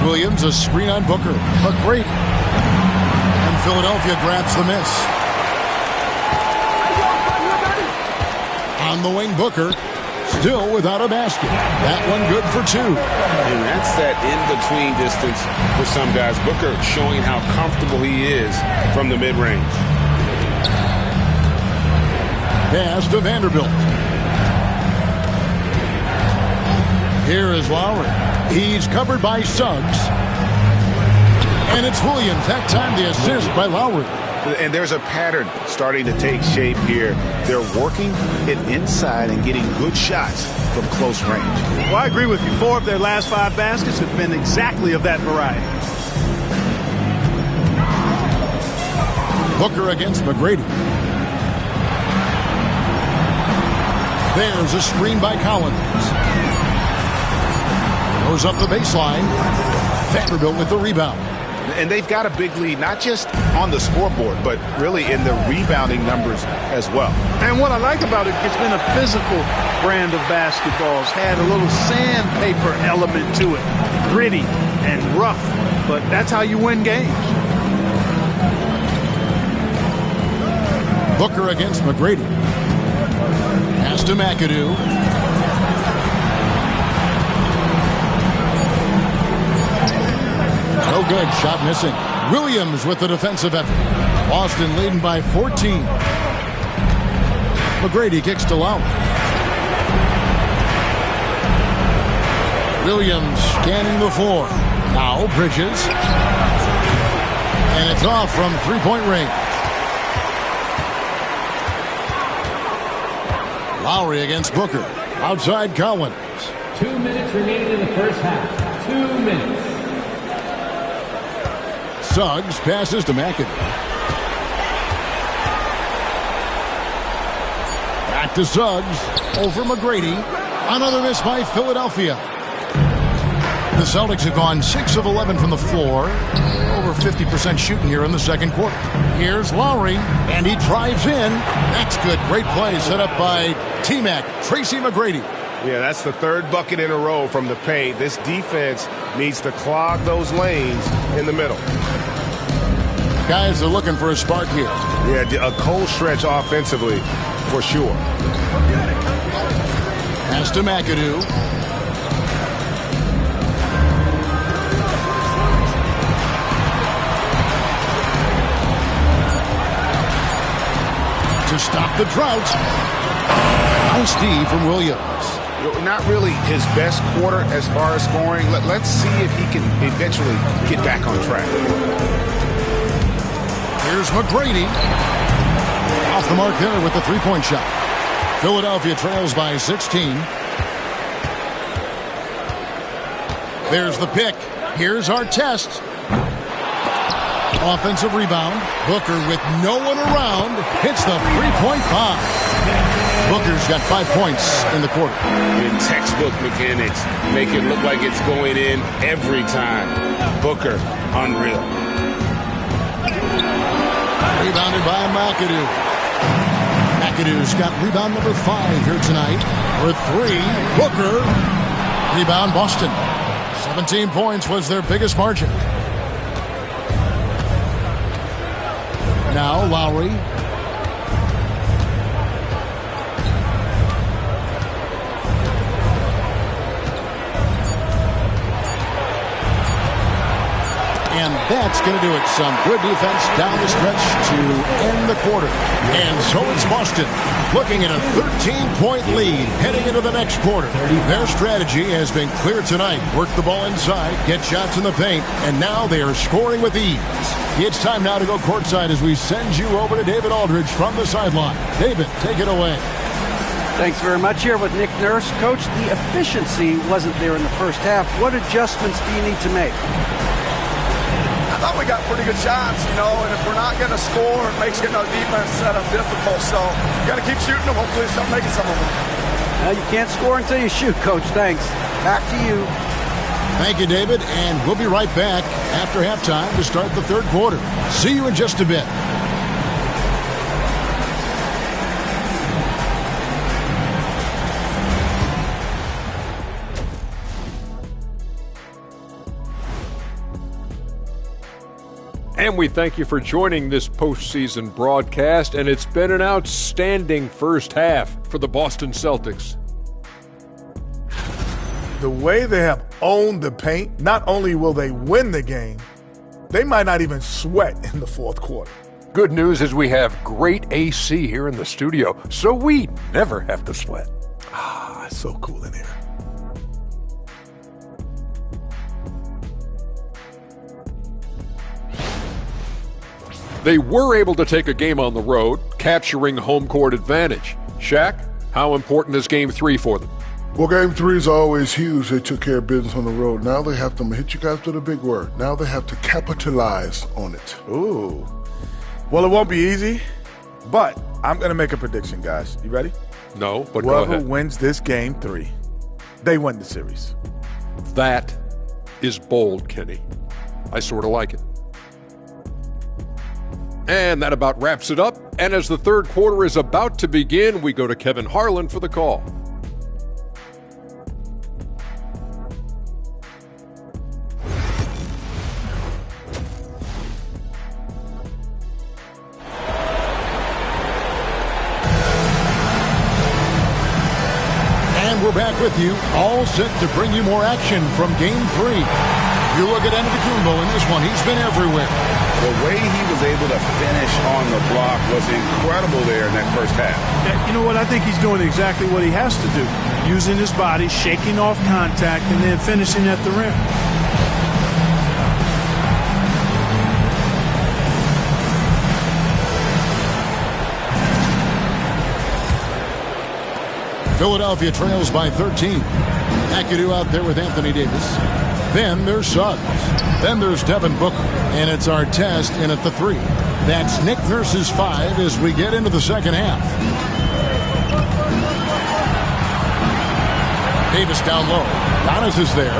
[SPEAKER 16] Williams a screen on Booker. McGrady. And Philadelphia grabs the miss. On the wing, Booker. Still without a basket. That one good for 2.
[SPEAKER 17] And that's that in-between distance for some guys. Booker showing how comfortable he is from the mid-range.
[SPEAKER 16] Pass to Vanderbilt. Here is Lowry. He's covered by Suggs. And it's Williams. That time the assist by Lowry.
[SPEAKER 1] And there's a pattern starting to take shape here. They're working it inside and getting good shots from close range.
[SPEAKER 9] Well, I agree with you. 4 of their last 5 baskets have been exactly of that variety.
[SPEAKER 16] Booker against McGrady. There's a screen by Collins. Goes up the baseline. Vanderbilt with the rebound.
[SPEAKER 1] And they've got a big lead, not just on the scoreboard, but really in the rebounding numbers as well.
[SPEAKER 9] And what I like about it, it's been a physical brand of basketball. It's had a little sandpaper element to it. Gritty and rough, but that's how you win games.
[SPEAKER 16] Booker against McGrady. Pass to McAdoo. No good. Shot missing. Williams with the defensive effort. Boston leading by 14. McGrady kicks to Lowry. Williams scanning the floor. Now Bridges. And it's off from three-point range. Lowry against Booker. Outside Collins.
[SPEAKER 8] 2 minutes remaining in the first half. 2 minutes.
[SPEAKER 16] Suggs passes to McAdoo. Back to Suggs. Over McGrady. Another miss by Philadelphia. The Celtics have gone 6 of 11 from the floor. Over 50% shooting here in the second quarter. Here's Lowry, and he drives in. That's good. Great play set up by T-Mac, Tracy McGrady.
[SPEAKER 3] Yeah, that's the third bucket in a row from the paint. This defense needs to clog those lanes in the middle.
[SPEAKER 16] Guys are looking for a spark here.
[SPEAKER 3] Yeah, a cold stretch offensively, for sure.
[SPEAKER 16] Pass to McAdoo. To stop the drought. Nice D from Williams.
[SPEAKER 3] Not really his best quarter as far as scoring. Let's see if he can eventually get back on track.
[SPEAKER 16] Here's McGrady. Off the mark there with the three-point shot. Philadelphia trails by 16. There's the pick. Here's our test. Offensive rebound. Booker with no one around hits the three-point bomb. Booker's got 5 points in the quarter.
[SPEAKER 17] In textbook mechanics, make it look like it's going in every time. Booker, unreal.
[SPEAKER 16] Rebounded by McAdoo. McAdoo's got rebound number 5 here tonight. For 3, Booker. Rebound Boston. 17 points was their biggest margin. Now Lowry. And that's going to do it. Some good defense down the stretch to end the quarter. And so it's Boston looking at a 13-point lead heading into the next quarter. Their strategy has been clear tonight. Work the ball inside, get shots in the paint, and now they are scoring with ease. It's time now to go courtside as we send you over to David Aldridge from the sideline. David, take it away.
[SPEAKER 18] Thanks very much. Here with Nick Nurse. Coach, the efficiency wasn't there in the first half. What adjustments do you need to make?
[SPEAKER 22] I thought we got pretty good shots, and if we're not going to score, it makes getting our defense set up difficult. So you got to keep shooting them. Hopefully start making some of them.
[SPEAKER 18] Well, you can't score until you shoot, Coach. Thanks. Back to you.
[SPEAKER 16] Thank you, David, and we'll be right back after halftime to start the third quarter. See you in just a bit.
[SPEAKER 12] And we thank you for joining this postseason broadcast, and it's been an outstanding first half for the Boston Celtics.
[SPEAKER 14] The way they have owned the paint, not only will they win the game, they might not even sweat in the fourth quarter.
[SPEAKER 12] Good news is we have great AC here in the studio, so we never have to sweat.
[SPEAKER 14] Ah, it's so cool in here.
[SPEAKER 12] They were able to take a game on the road, capturing home court advantage. Shaq, how important is Game 3 for them?
[SPEAKER 13] Well, Game 3 is always huge. They took care of business on the road. Now they have to hit you guys with a big word. Now they have to capitalize on it.
[SPEAKER 14] Ooh. Well, it won't be easy, but I'm going to make a prediction, guys. You ready?
[SPEAKER 12] No, but
[SPEAKER 14] whoever
[SPEAKER 12] go ahead.
[SPEAKER 14] wins this Game 3, they win the series.
[SPEAKER 12] That is bold, Kenny. I sort of like it. And that about wraps it up. And as the third quarter is about to begin, we go to Kevin Harlan for the call.
[SPEAKER 16] And we're back with you, all set to bring you more action from Game 3. you look at Antetokounmpo in this one, he's been everywhere.
[SPEAKER 17] The way he was able to finish on the block was incredible there in that first half.
[SPEAKER 9] Yeah, you know what? I think he's doing exactly what he has to do. Using his body, shaking off contact, and then finishing at the rim.
[SPEAKER 16] Philadelphia trails by 13. McAdoo out there with Anthony Davis. Then there's Suggs. Then there's Devin Booker. And it's Artest in at the 3. That's Nick Nurse's 5 as we get into the second half. Davis down low. Giannis is there.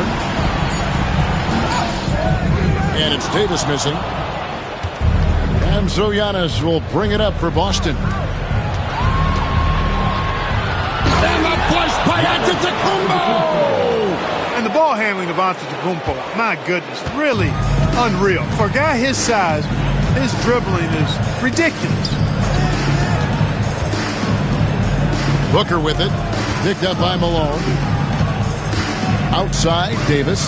[SPEAKER 16] And it's Davis missing. And so Giannis will bring it up for Boston. And the flush by Antetokounmpo!
[SPEAKER 9] And the ball handling of Antetokounmpo, my goodness, really unreal. For a guy his size, his dribbling is ridiculous.
[SPEAKER 16] Booker with it. Picked up by Malone. Outside, Davis.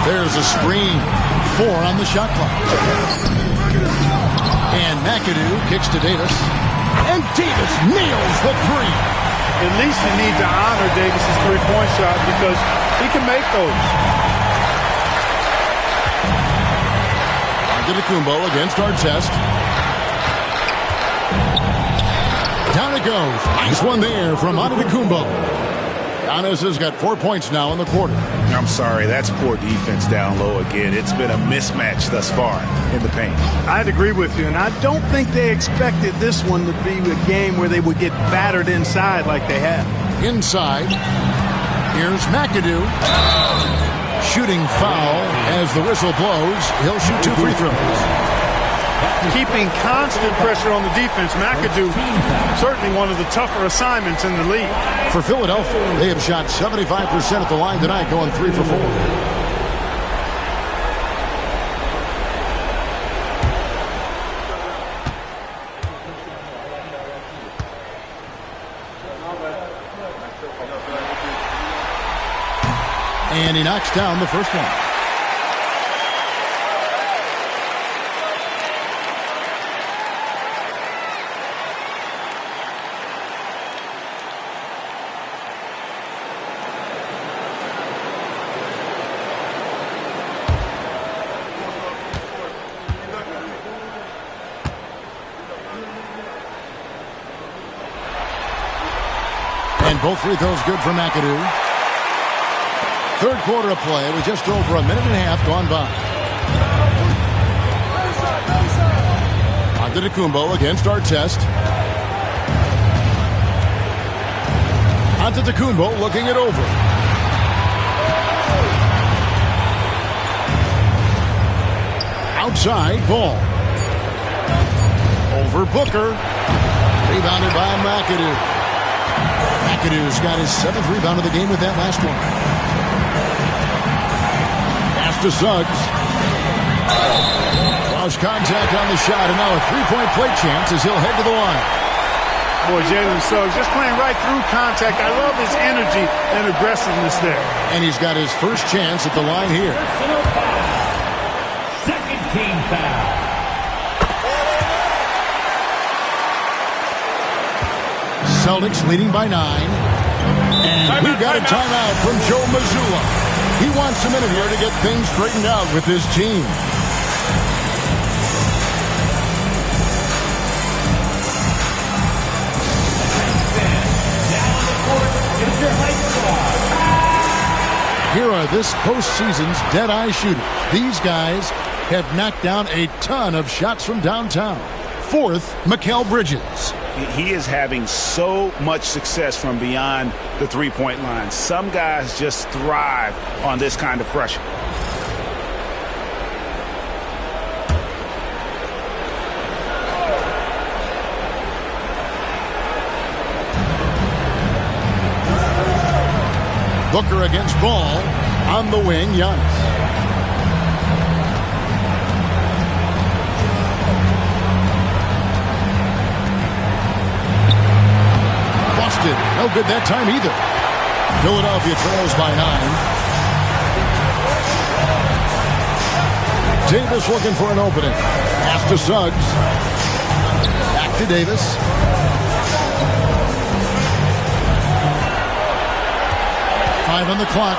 [SPEAKER 16] There's a screen. 4 on the shot clock. And McAdoo kicks to Davis. And Davis nails the 3.
[SPEAKER 9] At least you need to honor Davis's three-point shot because he can make those.
[SPEAKER 16] Antetokounmpo against Artest. Down it goes. Nice one there from Antetokounmpo. Giannis has got 4 points now in the quarter.
[SPEAKER 17] I'm sorry, that's poor defense down low again. It's been a mismatch thus far in the paint.
[SPEAKER 9] I'd agree with you, and I don't think they expected this one to be a game where they would get battered inside like they have.
[SPEAKER 16] Inside, here's McAdoo. Shooting foul as the whistle blows. He'll shoot 2 free throws.
[SPEAKER 9] Keeping constant pressure on the defense, McAdoo, certainly one of the tougher assignments in the league.
[SPEAKER 16] For Philadelphia, they have shot 75% at the line tonight, going 3 for 4. And he knocks down the first one. And both free throws good for McAdoo. Third quarter of play with just over a minute and a half gone by. Antetokounmpo against Artest. Antetokounmpo looking it over. Outside, ball. Over Booker. Rebounded by McAdoo. McAdoo's got his 7th rebound of the game with that last one. Pass to Suggs. Lost contact on the shot, and now a three-point play chance as he'll head to the line.
[SPEAKER 9] Boy, Jalen Suggs just playing right through contact. I love his energy and aggressiveness there.
[SPEAKER 16] And he's got his first chance at the line here.
[SPEAKER 8] Second team foul.
[SPEAKER 16] Celtics leading by 9. And we've got a timeout from Joe Mazzulla. He wants a minute here to get things straightened out with his team. Here are this postseason's dead-eye shooters. These guys have knocked down a ton of shots from downtown. 4th, Mikal Bridges.
[SPEAKER 17] He is having so much success from beyond the three-point line. Some guys just thrive on this kind of pressure.
[SPEAKER 16] Booker against Ball. On the wing, Giannis. Busted. No good that time either. Philadelphia trails by 9. Davis looking for an opening. Pass to Suggs. Back to Davis. Five on the clock.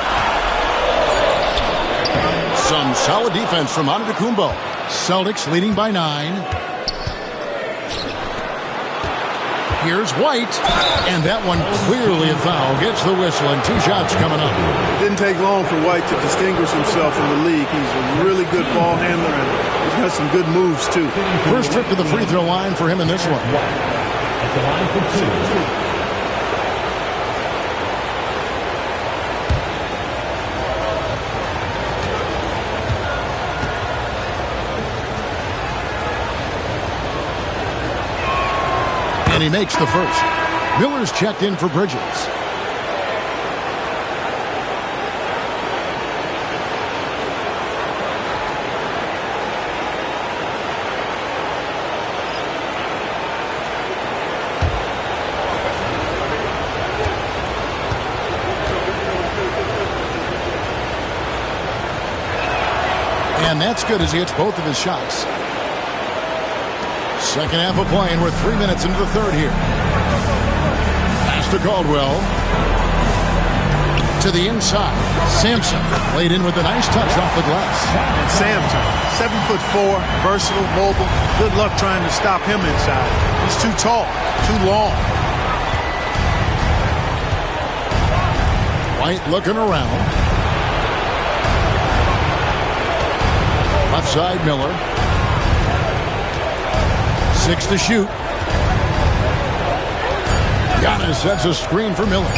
[SPEAKER 16] Some solid defense from Antetokounmpo. Celtics leading by 9. Here's White, and that one clearly a foul. Gets the whistle, and 2 shots coming up.
[SPEAKER 9] It didn't take long for White to distinguish himself in the league. He's a really good ball handler, and he's got some good moves, too.
[SPEAKER 16] First trip to the free throw line for him in this one.
[SPEAKER 8] At the line for 2.
[SPEAKER 16] And he makes the first. Miller's checked in for Bridges. And that's good as he hits both of his shots. Second half of play, and we're 3 minutes into the third here. Pass to Caldwell. To the inside. Sampson laid in with a nice touch off the glass.
[SPEAKER 9] And Sampson, 7'4", versatile, mobile. Good luck trying to stop him inside. He's too tall, too long.
[SPEAKER 16] White looking around. Left side, Miller. 6 to shoot. Giannis sets a screen for Miller.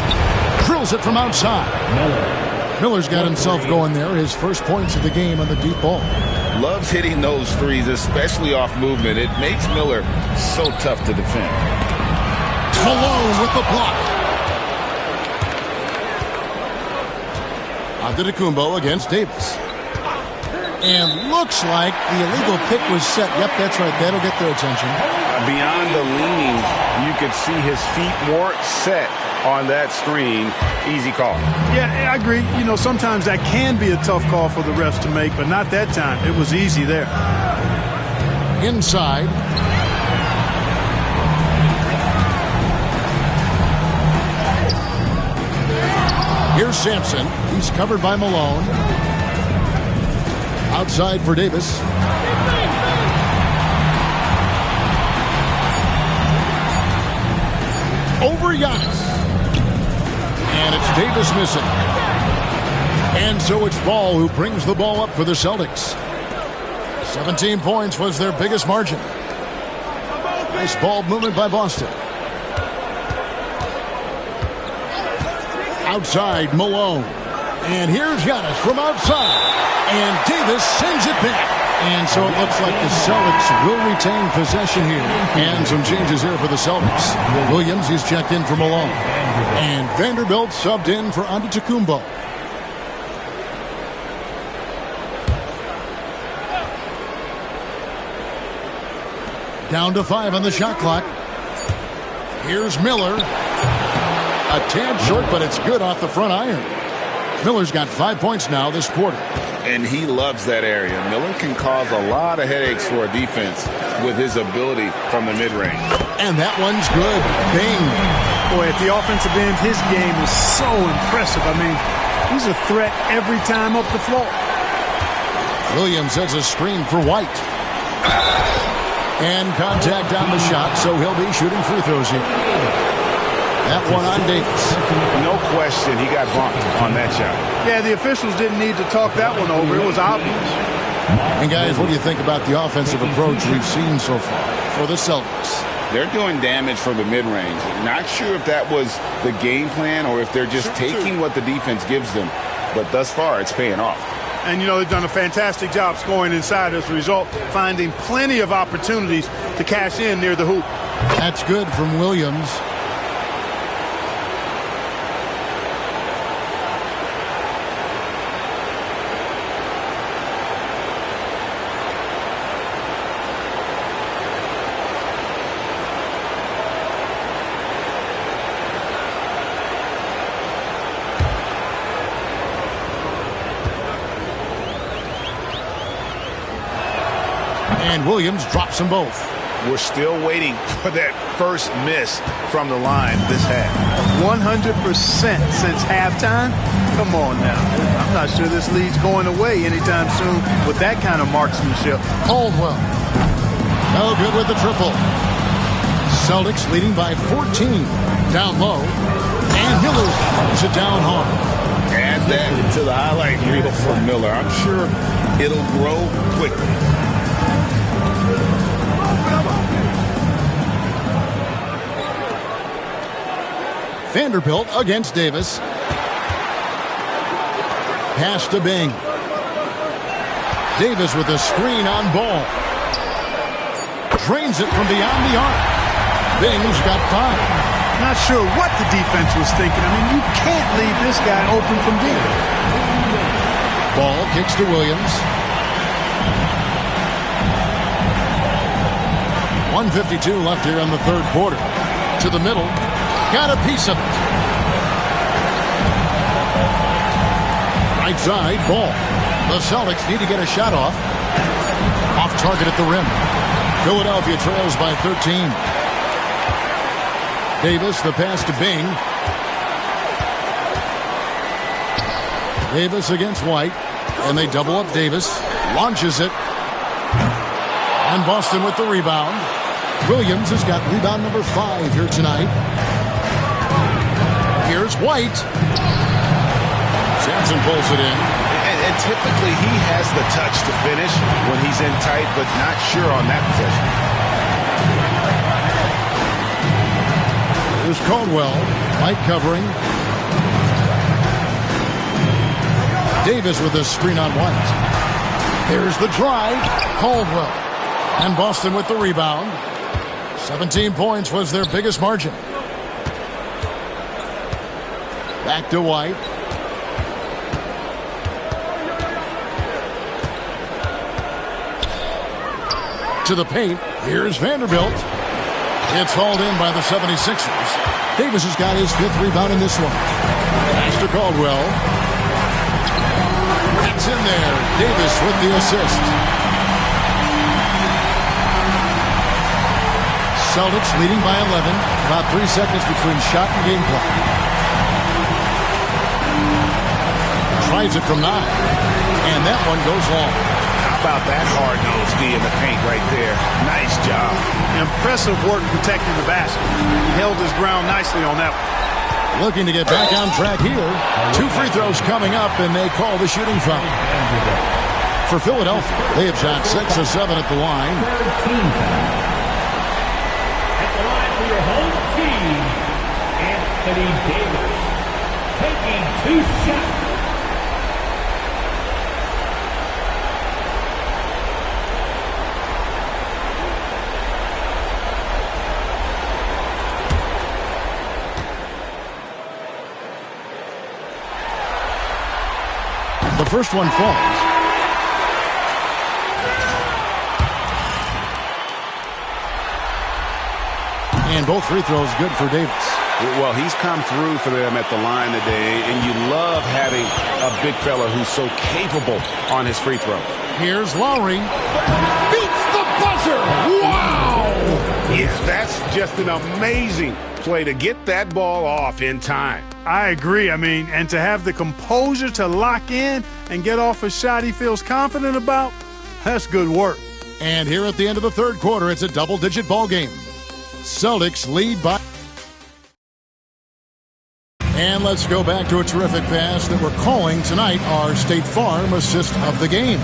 [SPEAKER 16] Drills it from outside. Miller's got himself going there. His first points of the game on the deep ball.
[SPEAKER 17] Loves hitting those threes, especially off movement. It makes Miller so tough to defend.
[SPEAKER 16] Malone with the block. Antetokounmpo against Davis. And looks like the illegal pick was set. Yep, that's right. That'll get their attention.
[SPEAKER 17] Beyond the leaning, you could see his feet weren't set on that screen. Easy call.
[SPEAKER 9] Yeah, I agree. You know, sometimes that can be a tough call for the refs to make, but not that time. It was easy there.
[SPEAKER 16] Inside. Here's Sampson. He's covered by Malone. Outside for Davis. Over Giannis. And it's Davis missing. And so it's Ball who brings the ball up for the Celtics. 17 points was their biggest margin. Nice ball movement by Boston. Outside, Malone. And here's Giannis from outside. And Davis sends it back. And so it looks like the Celtics will retain possession here. And some changes here for the Celtics. Williams, he's checked in for Malone. And Vanderbilt subbed in for Antetokounmpo. Down to 5 on the shot clock. Here's Miller. A tad short, but it's good off the front iron. Miller's got 5 points now this quarter.
[SPEAKER 17] And he loves that area. Miller can cause a lot of headaches for a defense with his ability from the mid-range.
[SPEAKER 16] And that one's good. Bing.
[SPEAKER 9] Boy, at the offensive end, his game is so impressive. I mean, he's a threat every time up the floor.
[SPEAKER 16] Williams has a screen for White. And contact on the shot, so he'll be shooting free throws here. That one on Davis.
[SPEAKER 17] No question, he got bumped on that shot.
[SPEAKER 9] Yeah, the officials didn't need to talk that one over. It was obvious.
[SPEAKER 16] And guys, what do you think about the offensive approach we've seen so far for the Celtics?
[SPEAKER 17] They're doing damage from the mid-range. Not sure if that was the game plan or if they're just taking what the defense gives them. But thus far, it's paying off.
[SPEAKER 9] And, you know, they've done a fantastic job scoring inside as a result, finding plenty of opportunities to cash in near the hoop.
[SPEAKER 16] That's good from Williams. And Williams drops them both.
[SPEAKER 3] We're still waiting for that first miss from the line this half.
[SPEAKER 9] 100% since halftime? Come on now. I'm not sure this lead's going away anytime soon with that kind of marksmanship.
[SPEAKER 16] Caldwell. No good with the triple. Celtics leading by 14. Down low. And Miller throws it down hard.
[SPEAKER 3] Add that to the highlight reel for Miller. I'm sure it'll grow quickly.
[SPEAKER 16] Vanderbilt against Davis. Pass to Bing. Davis with a screen on Ball. Drains it from beyond the arc. Bing's got 5.
[SPEAKER 9] Not sure what the defense was thinking. I mean, you can't leave this guy open from deep.
[SPEAKER 16] Ball kicks to Williams. 1:52 left here in the third quarter. To the middle. Got a piece of it. Right side, Ball. The Celtics need to get a shot off. Off target at the rim. Philadelphia trails by 13. Davis, the pass to Bing. Davis against White. And they double up Davis. Launches it. And Boston with the rebound. Williams has got rebound number 5 here tonight. Here's White. Sampson pulls it in.
[SPEAKER 3] And typically he has the touch to finish when he's in tight, but not sure on that possession.
[SPEAKER 16] Here's Caldwell. White covering. Davis with a screen on White. Here's the drive. Caldwell. And Boston with the rebound. 17 points was their biggest margin. Back to White. To the paint. Here's Vanderbilt. It's hauled in by the 76ers. Davis has got his 5th rebound in this one. Pass to Caldwell. It's in there. Davis with the assist. Celtics leading by 11. About 3 seconds between shot and game clock. Tries it from 9. And that one goes long.
[SPEAKER 3] How about that hard-nosed D in the paint right there? Nice job.
[SPEAKER 9] Impressive work protecting the basket. Held his ground nicely on that one.
[SPEAKER 16] Looking to get back on track here. 2 free throws coming up, and they call the shooting foul. For Philadelphia, they have shot 6 of 7 at the line.
[SPEAKER 8] At the line for your home team, Anthony Davis, taking 2 shots.
[SPEAKER 16] The first one falls. And both free throws good for Davis.
[SPEAKER 3] Well, he's come through for them at the line today, and you love having a big fella who's so capable on his free throw.
[SPEAKER 16] Here's Lowry. Beats the buzzer! Wow!
[SPEAKER 3] Yeah, that's just an amazing play to get that ball off in time.
[SPEAKER 9] I agree. I mean, and to have the composure to lock in and get off a shot he feels confident about, that's good work.
[SPEAKER 16] And here at the end of the third quarter, it's a double-digit ball game. Celtics lead by... And let's go back to a terrific pass that we're calling tonight our State Farm assist of the game.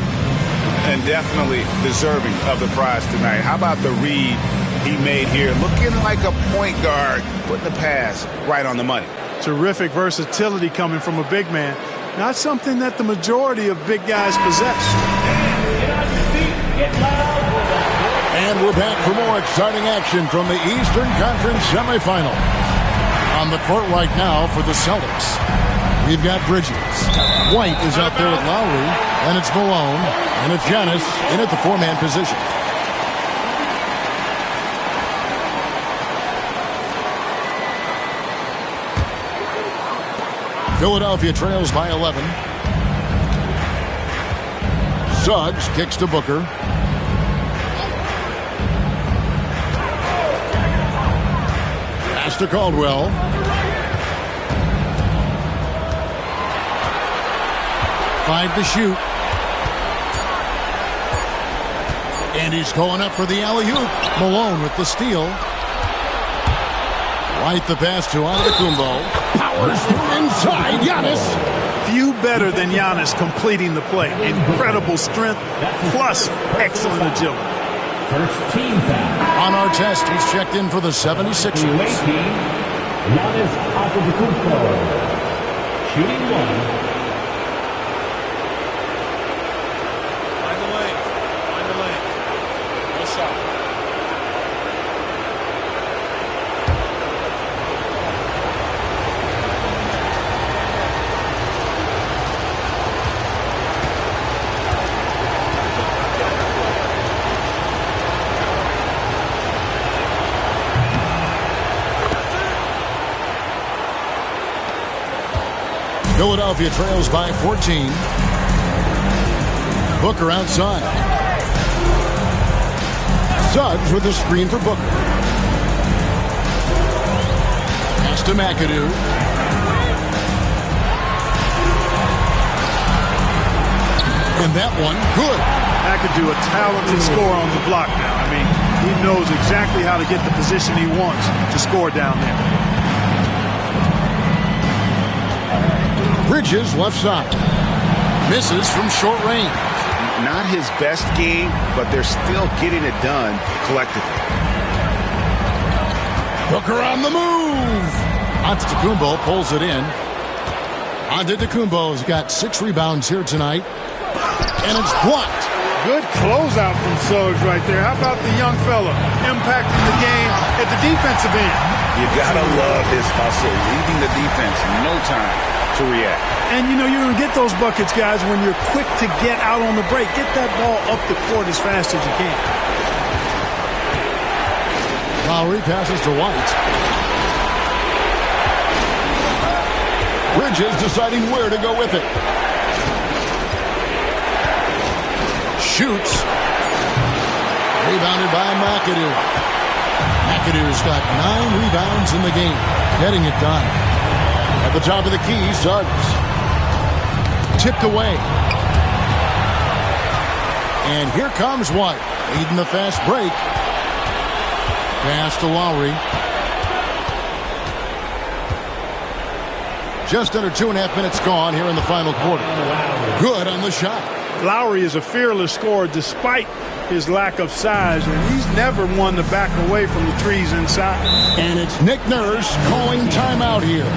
[SPEAKER 3] And definitely deserving of the prize tonight. How about the read he made here? Looking like a point guard, putting the pass right on the money.
[SPEAKER 9] Terrific versatility coming from a big man. Not something that the majority of big guys possess.
[SPEAKER 16] And we're back for more exciting action from the Eastern Conference Semifinals. On the court right now for the Celtics, we've got Bridges. White is out there with Lowry, and it's Malone, and it's Giannis in at the 4-man position. Philadelphia trails by 11. Suggs kicks to Booker. to Caldwell. Five to shoot. And he's going up for the alley-oop. Malone with the steal. Right the pass to Antetokounmpo. Powers through inside. Giannis.
[SPEAKER 9] Few better than Giannis completing the play. Incredible strength plus excellent agility.
[SPEAKER 8] First team foul.
[SPEAKER 16] On our test, he's checked in for the 76ers.
[SPEAKER 8] Giannis Antetokounmpo. Shooting one.
[SPEAKER 16] Philadelphia trails by 14. Booker outside. Suggs with a screen for Booker. Pass to McAdoo. And that one, good.
[SPEAKER 9] McAdoo, a talented scorer on the block now. I mean, he knows exactly how to get the position he wants to score down there.
[SPEAKER 16] Bridges left side. Misses from short range.
[SPEAKER 3] Not his best game, but they're still getting it done collectively.
[SPEAKER 16] Booker on the move. Antetokounmpo pulls it in. Antetokounmpo's got 6 rebounds here tonight. And it's blocked.
[SPEAKER 9] Good closeout from Suggs right there. How about the young fella impacting the game at the defensive end?
[SPEAKER 3] You gotta love his hustle, leaving the defense no time to react.
[SPEAKER 9] And, you know, you're going to get those buckets, guys, when you're quick to get out on the break. Get that ball up the court as fast as you can.
[SPEAKER 16] Lowry passes to White. Bridges deciding where to go with it. Shoots. Rebounded by McAdoo. McAdoo's got 9 rebounds in the game. Getting it done. At the top of the key, Suggs. Tipped away. And here comes White. Leading the fast break. Pass to Lowry. Just under 2.5 minutes gone here in the final quarter. Good on the shot.
[SPEAKER 9] Lowry is a fearless scorer despite his lack of size, and he's never one to back away from the threes inside.
[SPEAKER 16] And it's Nick Nurse calling timeout here.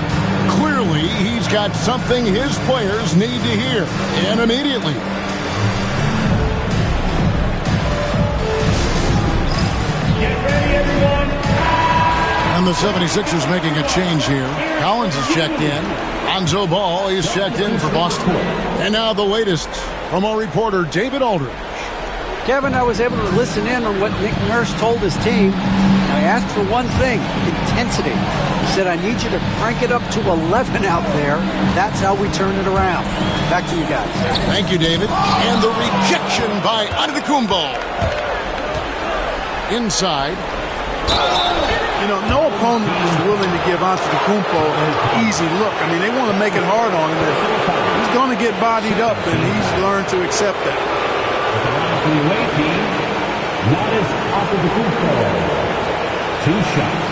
[SPEAKER 16] Clearly, he's got something his players need to hear, and immediately.
[SPEAKER 8] Get ready, everyone.
[SPEAKER 16] And the 76ers making a change here. Collins is checked in. Lonzo Ball is checked in for Boston. And now the latest from our reporter, David Aldridge.
[SPEAKER 18] Kevin, I was able to listen in on what Nick Nurse told his team. Now, he asked for one thing, intensity. He said, I need you to crank it up to 11 out there. That's how we turn it around. Back to you guys.
[SPEAKER 16] Thank you, David. And the rejection by Antetokounmpo. Inside.
[SPEAKER 9] You know, no opponent is willing to give Antetokounmpo an easy look. I mean, they want to make it hard on him. He's going to get bodied up, and he's learned to accept that.
[SPEAKER 8] The away team, Giannis Antetokounmpo. 2 shots.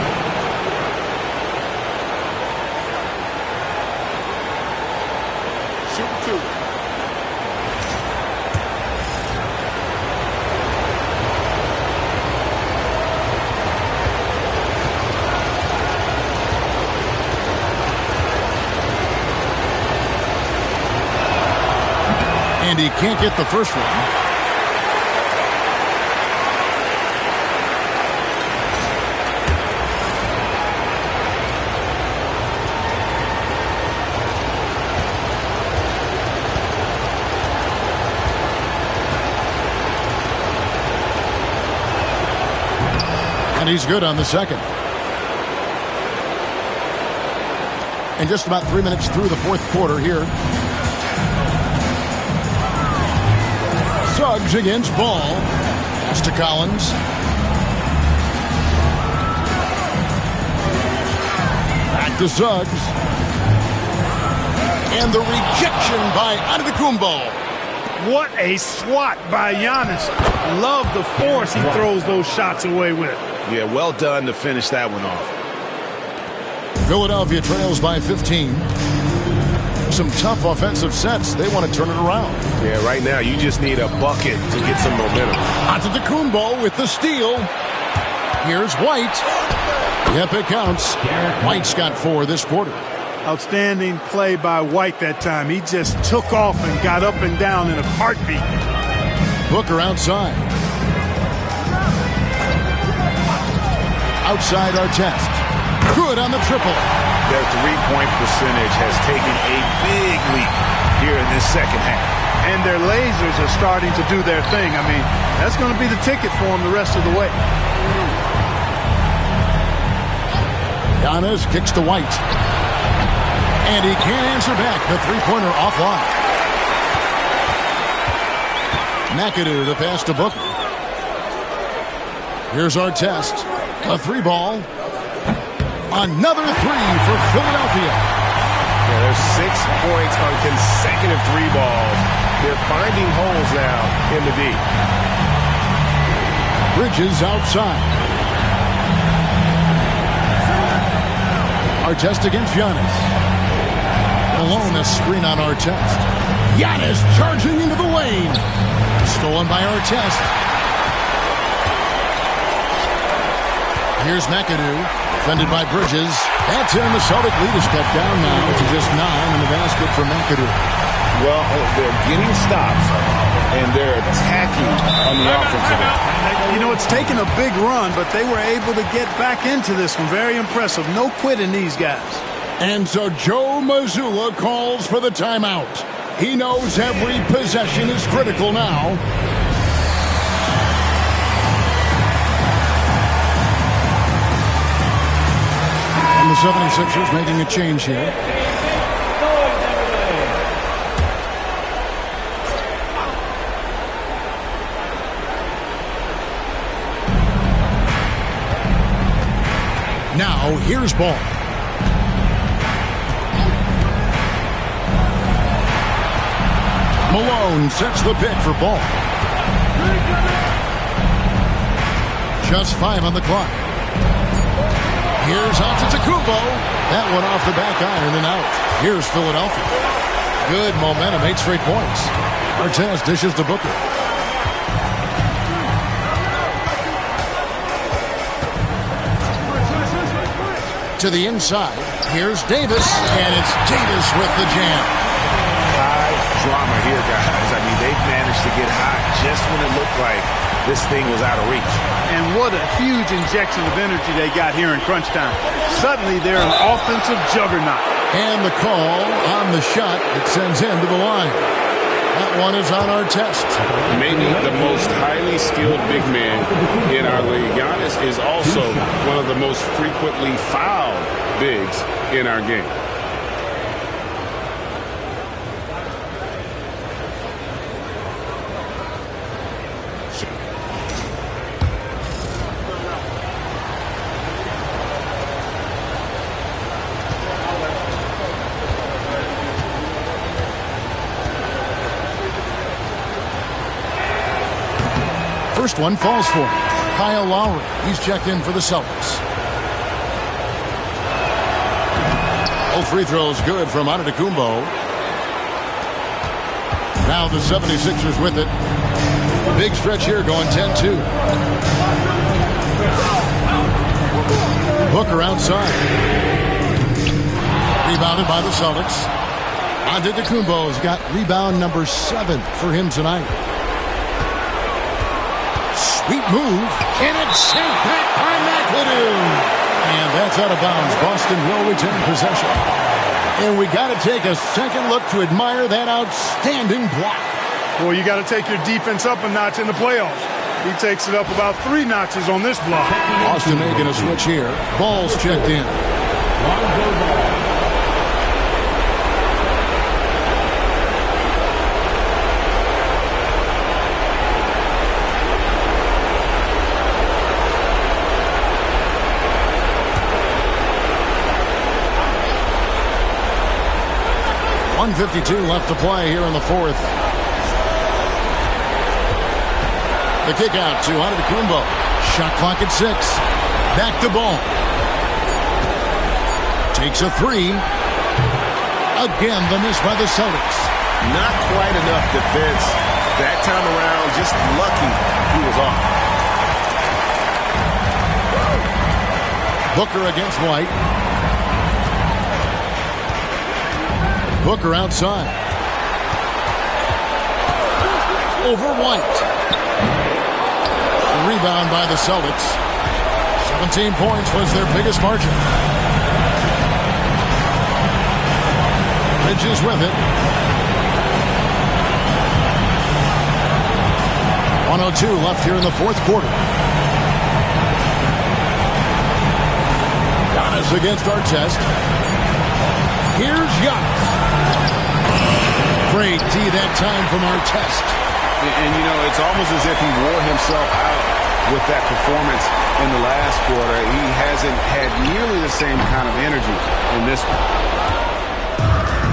[SPEAKER 9] Shoot 2.
[SPEAKER 16] And he can't get the first one. And he's good on the second. And just about 3 minutes through the fourth quarter here. Suggs against Ball. Pass to Collins. Back to Suggs. And the rejection by Antetokounmpo.
[SPEAKER 9] What a swat by Giannis. Love the force he throws those shots away with.
[SPEAKER 3] Yeah, well done to finish that one off.
[SPEAKER 16] Philadelphia trails by 15. Some tough offensive sets. They want to turn it around.
[SPEAKER 6] Yeah, right now you just need a bucket to get some momentum.
[SPEAKER 16] Antetokounmpo with the steal. Here's White. Yep, it counts. White's got 4 this quarter.
[SPEAKER 9] Outstanding play by White that time. He just took off and got up and down in a heartbeat.
[SPEAKER 16] Booker outside. Outside Artest. Good on the triple.
[SPEAKER 3] Their three-point percentage has taken a big leap here in this second half.
[SPEAKER 9] And their lasers are starting to do their thing. I mean, that's going to be the ticket for them the rest of the way.
[SPEAKER 16] Giannis kicks to White. And he can't answer back. The three-pointer offline. McAdoo, the pass to Booker. Here's Artest. A 3-ball. Another 3 for Philadelphia.
[SPEAKER 6] Yeah, there's 6 points on consecutive 3 balls. They're finding holes now in the D.
[SPEAKER 16] Bridges outside. Artest against Giannis. Malone, a screen on Artest. Giannis charging into the lane. Stolen by Artest. Here's McAdoo. Defended by Bridges. That's in. The Celtic lead is cut down now to just 9 in the basket for McAdoo.
[SPEAKER 3] Well, they're getting stops, and they're attacking on the offensive end.
[SPEAKER 9] You know, it's taken a big run, but they were able to get back into this one. Very impressive. No quitting these guys.
[SPEAKER 16] And so Joe Mazzulla calls for the timeout. He knows every possession is critical now. And the 76ers making a change here. Now, here's Ball. Malone sets the pick for Ball. Just 5 on the clock. Here's Antetokounmpo. That one off the back iron and out. Here's Philadelphia. Good momentum, 8 straight points. Artest dishes to Booker. To the inside. Here's Davis, and it's Davis with the jam.
[SPEAKER 3] High drama here, guys. I mean, they've managed to get hot just when it looked like this thing was out of reach.
[SPEAKER 9] And what a huge injection of energy they got here in crunch time. Suddenly, they're an offensive juggernaut.
[SPEAKER 16] And the call on the shot that sends him to the line. That one is on Artest.
[SPEAKER 3] Maybe the most highly skilled big man in our league. Giannis is also one of the most frequently fouled bigs in our game.
[SPEAKER 16] First one falls for him. Kyle Lowry. He's checked in for the Celtics. All free throws good from Antetokounmpo. Now the 76ers with it. Big stretch here going 10-2. Booker outside. Rebounded by the Celtics. Antetokounmpo's got rebound number 7 for him tonight. Sweet move, and it's sent back by McAdoo. And that's out of bounds. Boston will retain possession. And we got to take a second look to admire that outstanding block.
[SPEAKER 9] Well, you got to take your defense up a notch in the playoffs. He takes it up about 3 notches on this block.
[SPEAKER 16] Boston making a switch here. Ball's checked in. 1:52 left to play here in the fourth. The kick out to Antetokounmpo. Shot clock at 6. Back to ball. Takes a 3. Again, the miss by the Celtics.
[SPEAKER 1] Not quite enough defense that time around. Just lucky he was off.
[SPEAKER 16] Booker against White. Booker outside. Over White. The rebound by the Celtics. 17 points was their biggest margin. Bridges with it. 1:02 left here in the fourth quarter. Giannis against Artest. Here's Giannis. Great D that time from Artest.
[SPEAKER 1] And, you know, it's almost as if he wore himself out with that performance in the last quarter. He hasn't had nearly the same kind of energy in this one.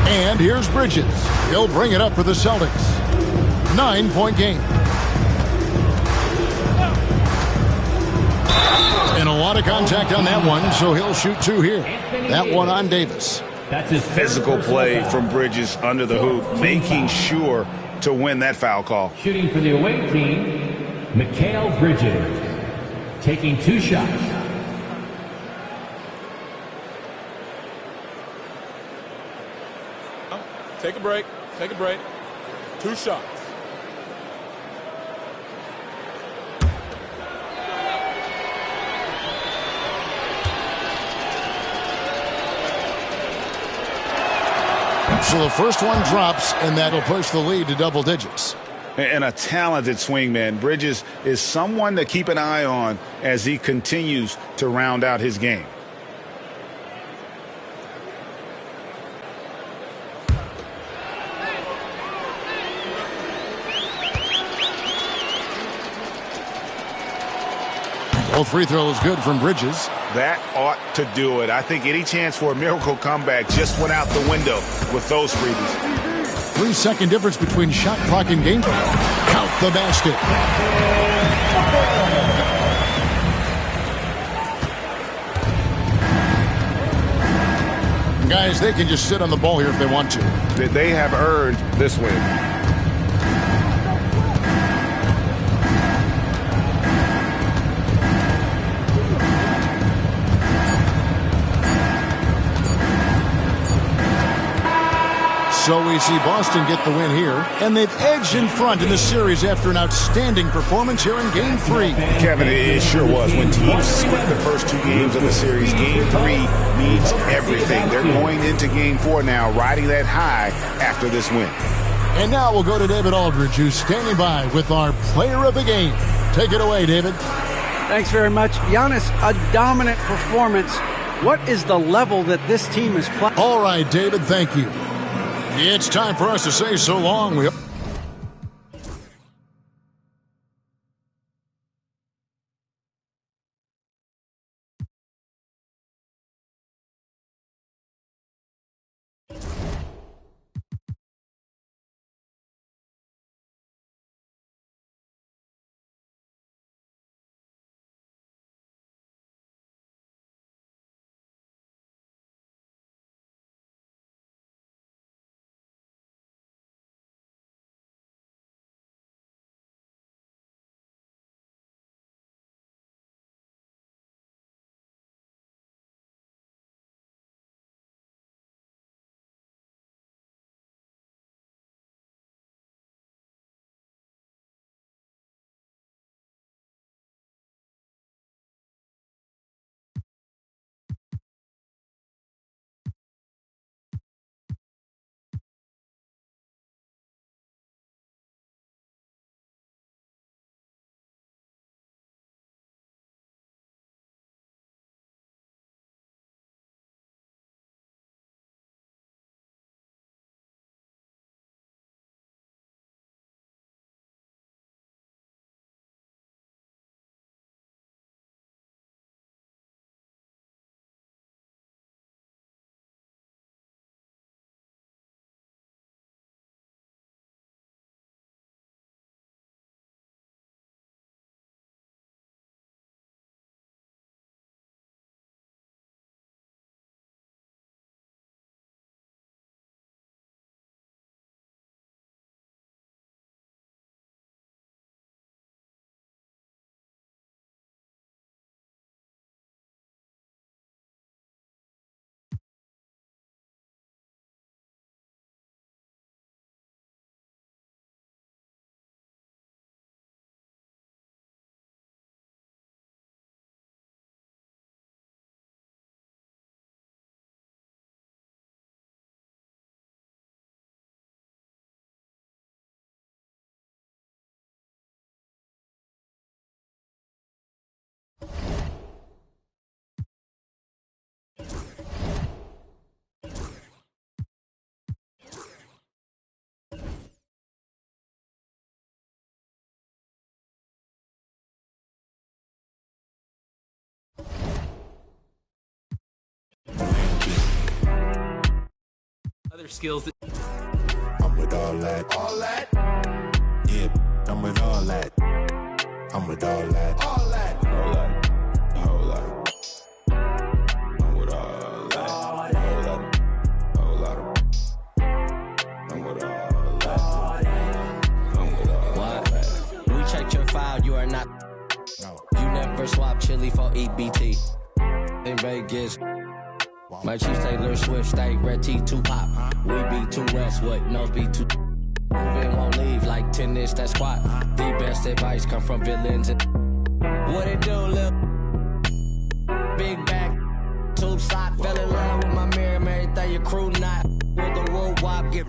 [SPEAKER 16] And here's Bridges. He'll bring it up for the Celtics. 9-point game. And a lot of contact on that one, so he'll shoot 2 here. That one on Davis.
[SPEAKER 1] That's his physical play from Bridges under the hoop, making sure to win that foul call.
[SPEAKER 8] Shooting for the away team, Mikal Bridges, taking 2 shots.
[SPEAKER 2] Take a break. Take a break. 2 shots.
[SPEAKER 16] So the first one drops, and that'll push the lead to double digits.
[SPEAKER 1] And a talented swingman. Bridges is someone to keep an eye on as he continues to round out his game.
[SPEAKER 16] Both free throws good from Bridges.
[SPEAKER 1] That ought to do it. I think any chance for a miracle comeback just went out the window with those freebies.
[SPEAKER 16] 3-second difference between shot clock and game clock. Count the basket. Guys, they can just sit on the ball here if they want to.
[SPEAKER 1] They have earned this win.
[SPEAKER 16] So we see Boston get the win here, and they've edged in front in the series after an outstanding performance here in Game 3.
[SPEAKER 1] Kevin, it sure was. When teams split the first 2 games of the series, Game 3 means everything. They're going into Game 4 now, riding that high after this win.
[SPEAKER 16] And now we'll go to David Aldridge, who's standing by with our player of the game. Take it away, David.
[SPEAKER 18] Thanks very much. Giannis, a dominant performance. What is the level that this team is playing?
[SPEAKER 16] All right, David, thank you. It's time for us to say so long. We
[SPEAKER 4] Other skills that
[SPEAKER 15] I'm with all that. All that. Yeah, I'm with all that. I'm with all that. All that. Whole lot. Whole lot. I'm with all that. Whole lot. I'm with all that. I'm with all that.
[SPEAKER 23] We checked your file, you are not. No. You never swap chili for EBT. In Vegas. My Chiefs Taylor Swift, stay red T, 2 pop. We be 2 Westwood, nose be 2. Moving won't leave like tennis, that squat. The best advice come from villains. What it do, lil? Big back, tube sock. Fell in love with my mirror, everything your crew not. With the wood wop, get